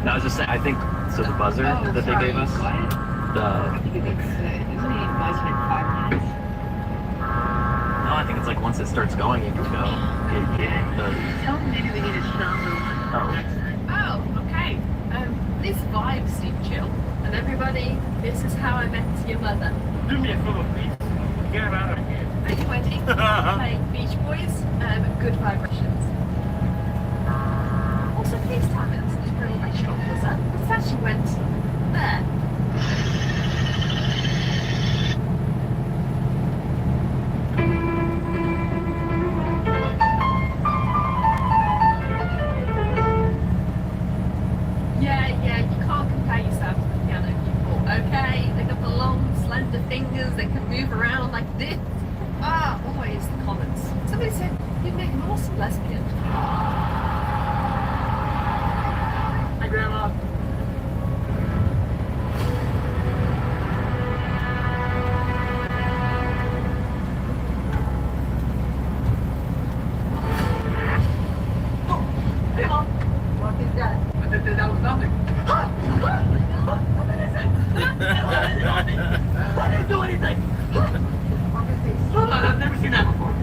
No, I was just saying, I think, so the buzzer that they gave us, I think it's, isn't it buzzing in 5 minutes? no, I think it's like once it starts going, you can go. Tell them maybe we need a stronger one. Oh, okay. This vibe seemed chill. And everybody, this is how I met your mother. Do me a favor, please. Get him out of here. Are you wedding? Playing Beach Boys, good vibrations. Also, please tell me this is really restaurant was that? Because it actually went there. Yeah, you can't compare yourself to the piano people, okay? They got the long, slender fingers, they can move around like this. Always the comments. Somebody said, you'd make an awesome lesbian. Hi, Grandma. Hey, Mom. What is that? That was nothing. What is it? I didn't do anything. What is this? I've never seen that before.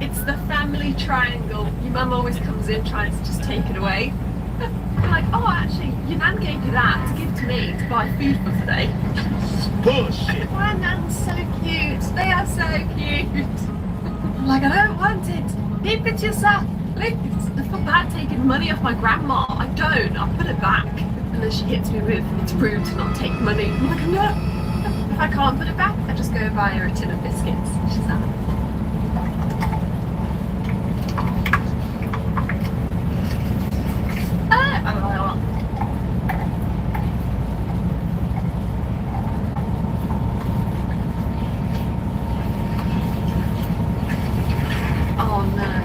It's the family triangle. Your mum always comes in trying to just take it away. You're like, oh, actually, your nan gave you that to give to me to buy food for today. Bullshit. My nan's so cute. They are so cute. I'm like, I don't want it. Keep it yourself. Please. I feel bad taking money off my grandma. I don't. I'll put it back. And then she hits me with, it's rude to not take money. I'm like, no. If I can't put it back, I just go buy her a tin of biscuits. She's like, oh no.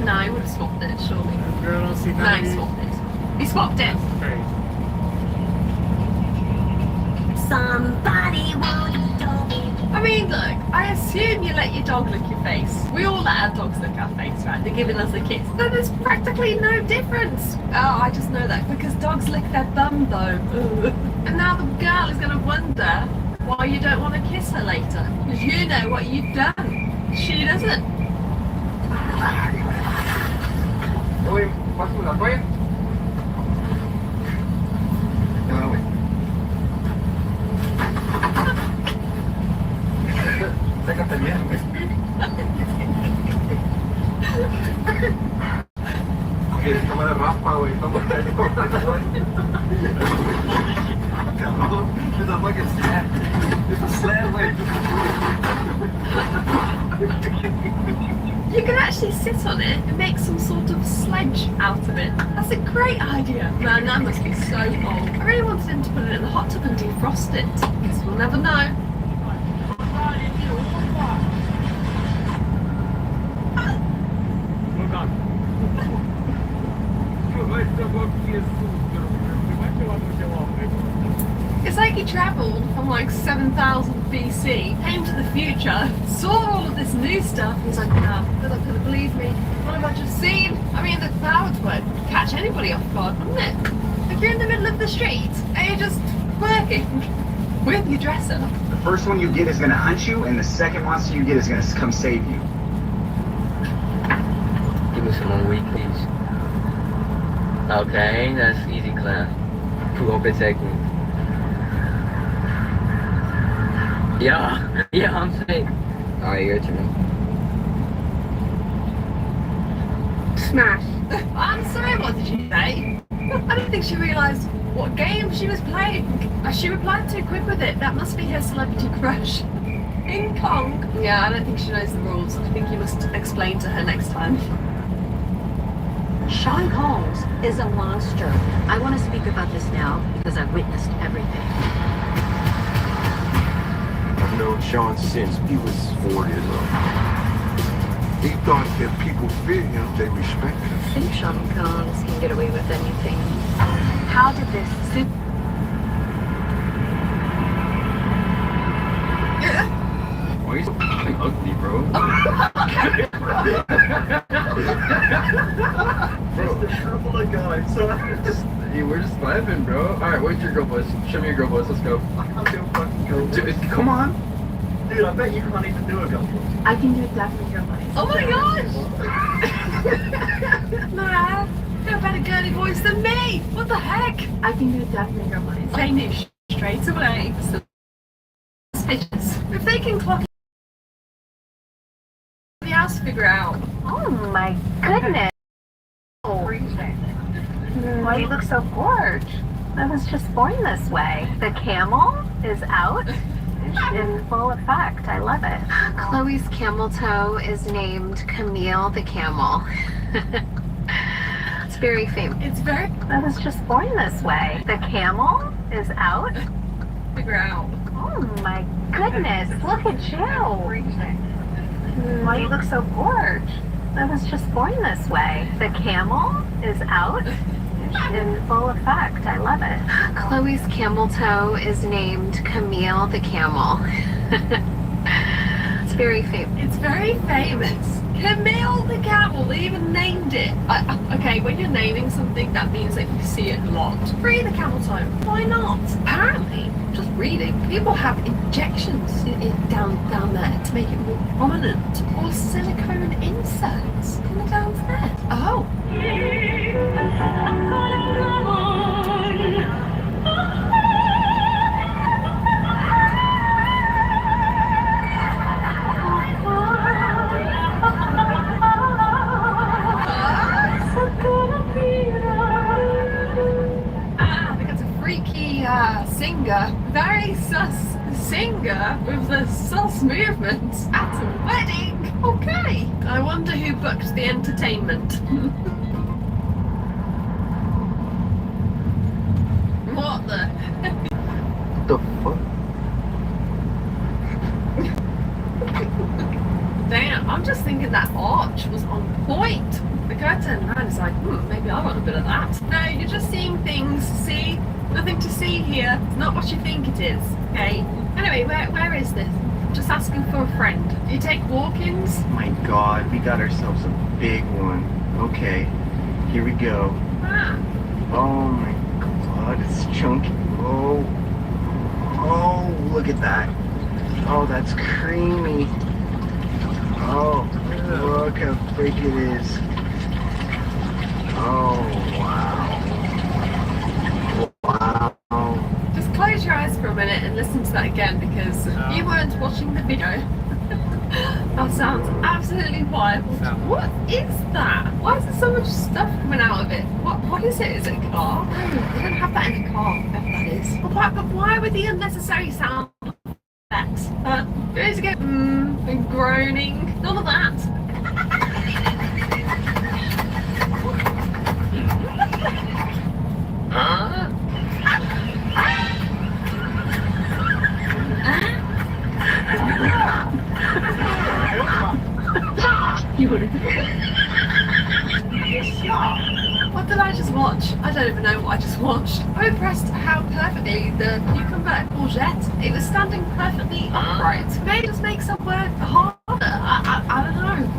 No, I would have swapped it, surely. Girl, don't see No, he swapped it. He swapped it. Somebody once told me. I mean, look, I assume you let your dog lick your face. We all let our dogs lick our face, right? They're giving us a kiss. Then there's practically no difference. Oh, I just know that because dogs lick their bum, though. Ugh. And now the girl is going to wonder why you don't want to kiss her later. Because you know what you've done. She doesn't. Oye, pásame la toalla. Ya, güey. Sécate bien, güey. Oye, esta madre raspa, güey. Estamos cabrón, it's a fucking slab. It's a slab, güey. You can actually sit on it and make some sort of sledge out of it. That's a great idea. Man, that must be so cold. I really wanted him to put it in the hot tub and defrost it. Guess we'll never know. It's like he travelled from like 7,000 BC, came to the future, saw all of this new stuff, and he's like, no, they're not going to believe me. What have I just seen? I mean, the clouds would catch anybody off guard, wouldn't it? Like you're in the middle of the street, and you're just working with your dresser. The first one you get is going to hunt you, and the second monster you get is going to come save you. Give me some more wheat, please. Okay, that's easy, Claire. Who overtake me? Yeah, I'm safe. Alright, your turn. Smash. I'm sorry, what did you say? I don't think she realised what game she was playing. She replied too quick with it. That must be her celebrity crush. In Kong. Yeah, I don't think she knows the rules. I think you must explain to her next time. Sean Holmes is a monster. I want to speak about this now because I've witnessed everything. I've known Sean since he was 4 years old. He thought if people feared him, they respected him. I think Sean Combs can get away with anything. How did this suit? Why are you so fucking ugly, bro? We're just vibing, bro. Alright, where's your girl voice? Show me your girl voice, let's go. I can't do a fucking girl voice. Dude, come on. Dude, I bet you can't even do a girl voice. I can do definitely your voice. Oh my gosh! Nah, you've got a better girly voice than me! What the heck? I can do definitely your voice. I knew straight away. Suspicious. If they can clock the house to figure out. Oh my goodness. Why do you look so gorge? I was just born this way. The camel is out in full effect. I love it. Chloe's camel toe is named Camille the Camel. It's very famous. It's very... I was just born this way. The camel is out. Figure out. Oh my goodness, look at you. Why do you look so gorge? I was just born this way. The camel is out in full effect. I love it. Chloe's camel toe is named Camille the Camel. It's very famous. It's very famous. Camille the Camel, they even named it. Okay, when you're naming something, that means that you see it a lot. Free the camel toe. Why not? Apparently, just reading, people have injections down there to make it more prominent. Or silicone inserts in the down there. Oh. Singer, very sus singer with the sus movements at a wedding. Okay, I wonder who booked the entertainment. What the? The fuck? Damn, I'm just thinking that arch was on point. The guy turned around and is like, maybe I want a bit of that. No, you're just seeing things, see? Nothing to see here. It's not what you think it is. Okay. Anyway, where is this? just asking for a friend. Do you take walk-ins? My God, we got ourselves a big one. Okay, here we go. Ah. Oh my God, it's chunky. Oh, look at that. Oh, that's creamy. Oh, look how big it is. Oh, wow. Wow. Just close your eyes for a minute and listen to that again because you weren't watching the video. That sounds absolutely wild. What is that? Why is there so much stuff coming out of it? What is it? Is it a car? No, they don't have that in a car, whatever that is. But why were the unnecessary sound effects? Goes to go and groaning. None of that. Huh? What did I just watch? I don't even know what I just watched. I'm impressed how perfectly the cucumber courgette, it was standing perfectly upright. Maybe it just makes some work harder. I don't know.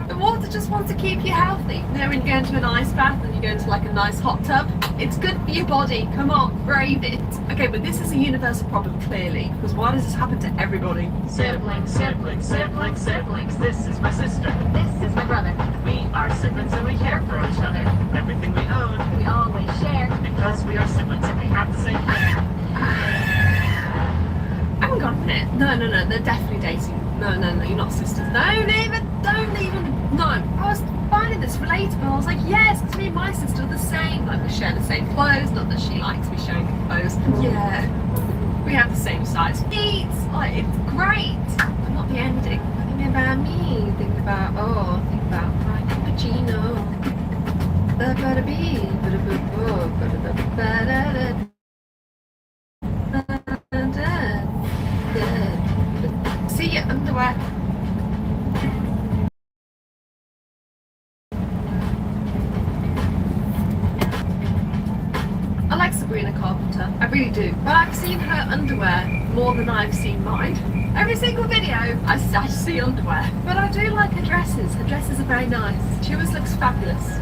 The water just wants to keep you healthy. You know, when you go into an ice bath and you go into like a nice hot tub, it's good for your body. Come on, brave it. Okay, but this is a universal problem, clearly, because why does this happen to everybody? Siblings, siblings, siblings, siblings. This is my sister. This is my brother. We are siblings and we care for each other. Everything we own, We always share. because we are siblings and we have the same hair. Hang on a minute. No, they're definitely dating. No, you're not sisters. Don't even. No. I was finding this relatable. I was like, yes, because me and my sister are the same. Like, we share the same clothes. Not that she likes me showing her clothes. Yeah. We have the same size feet. Like, it's great. But not the ending. Think about me. Think about my cappuccino. See your underwear. I like Sabrina Carpenter, I really do. But I've seen her underwear more than I've seen mine. Every single video, I see underwear. But I do like her dresses. Her dresses are very nice. She always looks fabulous.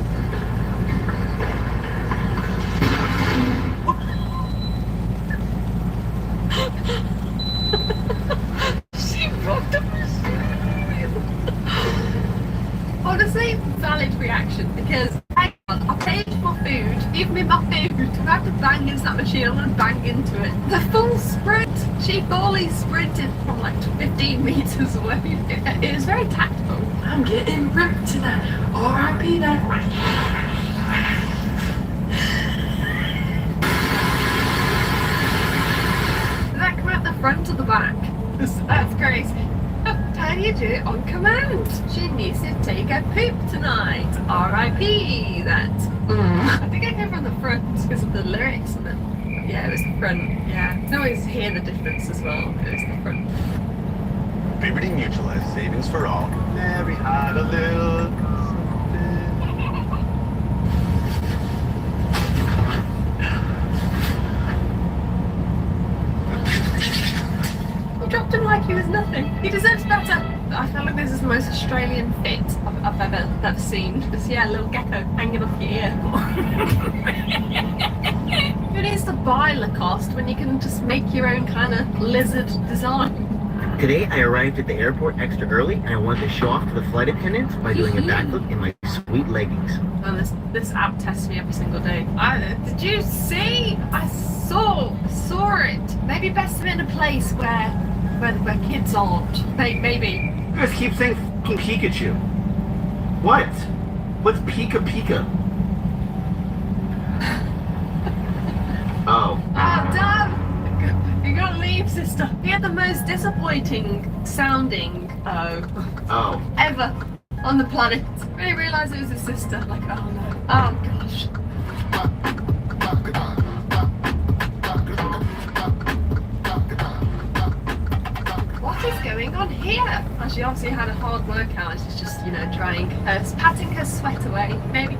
She rocked up her shoe. Honestly, valid reaction because hang on, I paid for food. Give me my food. If I have to bang into that machine, I'm gonna bang into it. The full sprint. She fully sprinted from like 15 meters away. It was very tactful. I'm getting ripped to that. R.I.P. that. Did that come out the front or the back? That's crazy. How do you do it on command? She needs to take a poop tonight. R.I.P. that. I think I came from the front because of the lyrics and then yeah, it was the front. Yeah. You can always hear the difference as well. It was the front. Liberty Mutual has savings for all. Every had a little. You dropped him like he was nothing. He deserves better. I feel like this is the most Australian fit I've ever seen. Just yeah, a little gecko hanging off your ear. Who needs to buy Lacoste when you can just make your own kind of lizard design? Today I arrived at the airport extra early and I wanted to show off to the flight attendants by doing a backflip in my sweet leggings. And this app tests me every single day. Did you see? I saw it. Maybe best to be in a place where kids aren't. Maybe. You guys keep saying f***ing Pikachu. What? What's Pika Pika? Oh. Oh, damn! You gotta leave big sister. He had the most disappointing sounding Oh. ever on the planet. I didn't realise it was his sister. Like, oh no. Oh gosh. What is going on here? Oh, she obviously had a hard workout and she's just, you know, drying her, patting her sweat away. Maybe.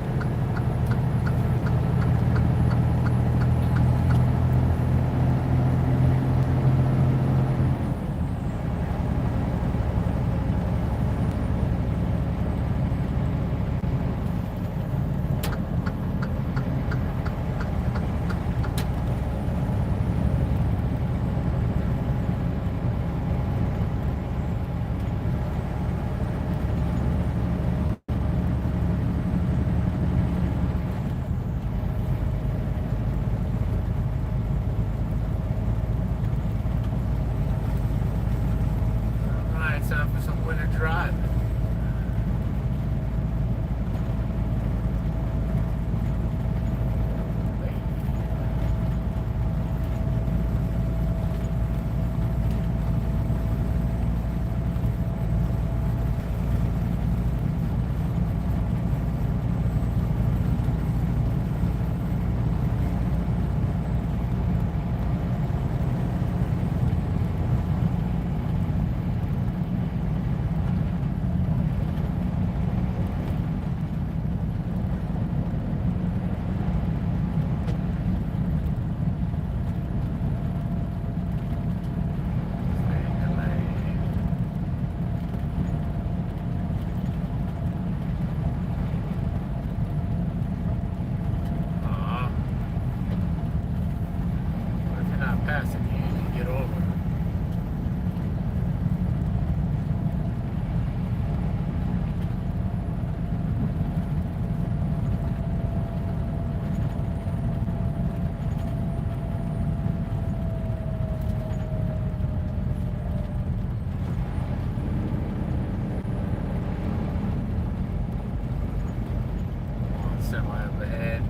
Time for some winter driving. Passing you get over. Semi up ahead.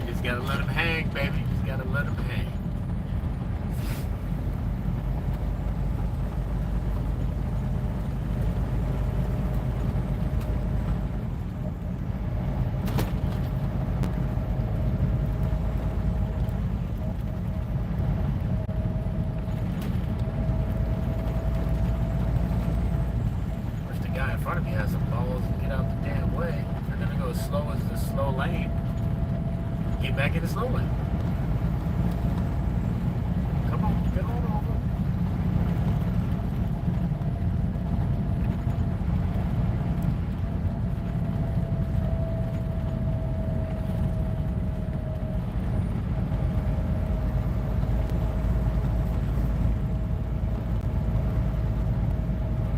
Just gotta let him hang, baby. Just gotta let him hang. If the guy in front of me has some balls, get out the damn way. They're gonna go as slow as the slow lane. Get back in the slow lane. Come on, get on over.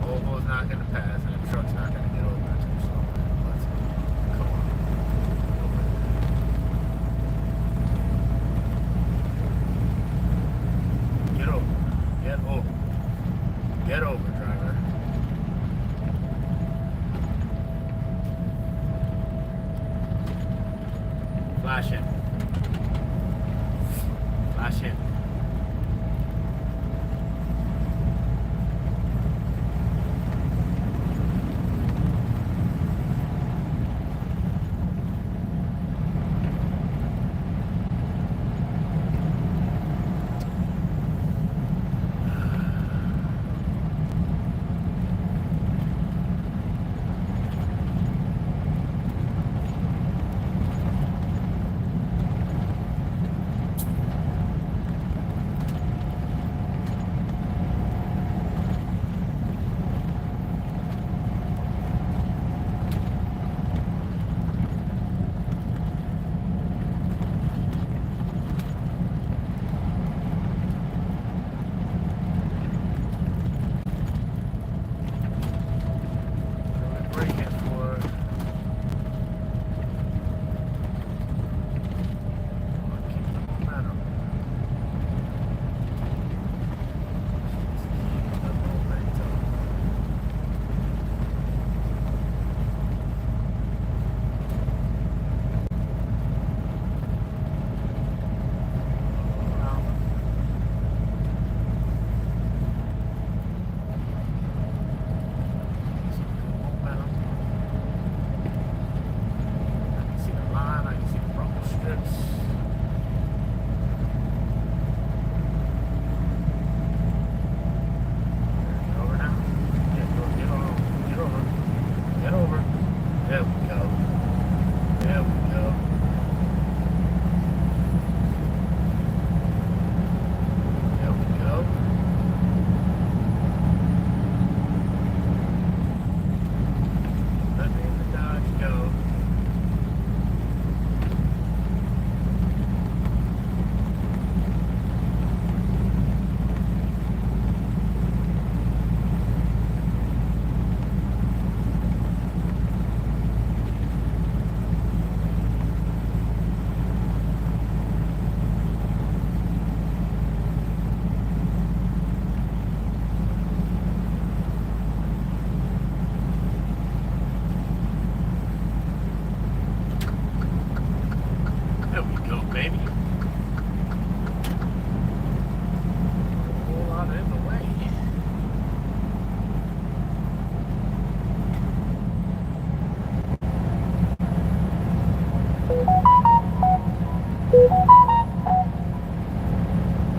Volvo's not gonna pass, and the truck's not gonna get over too slow. Let's come on. Get over. Get over.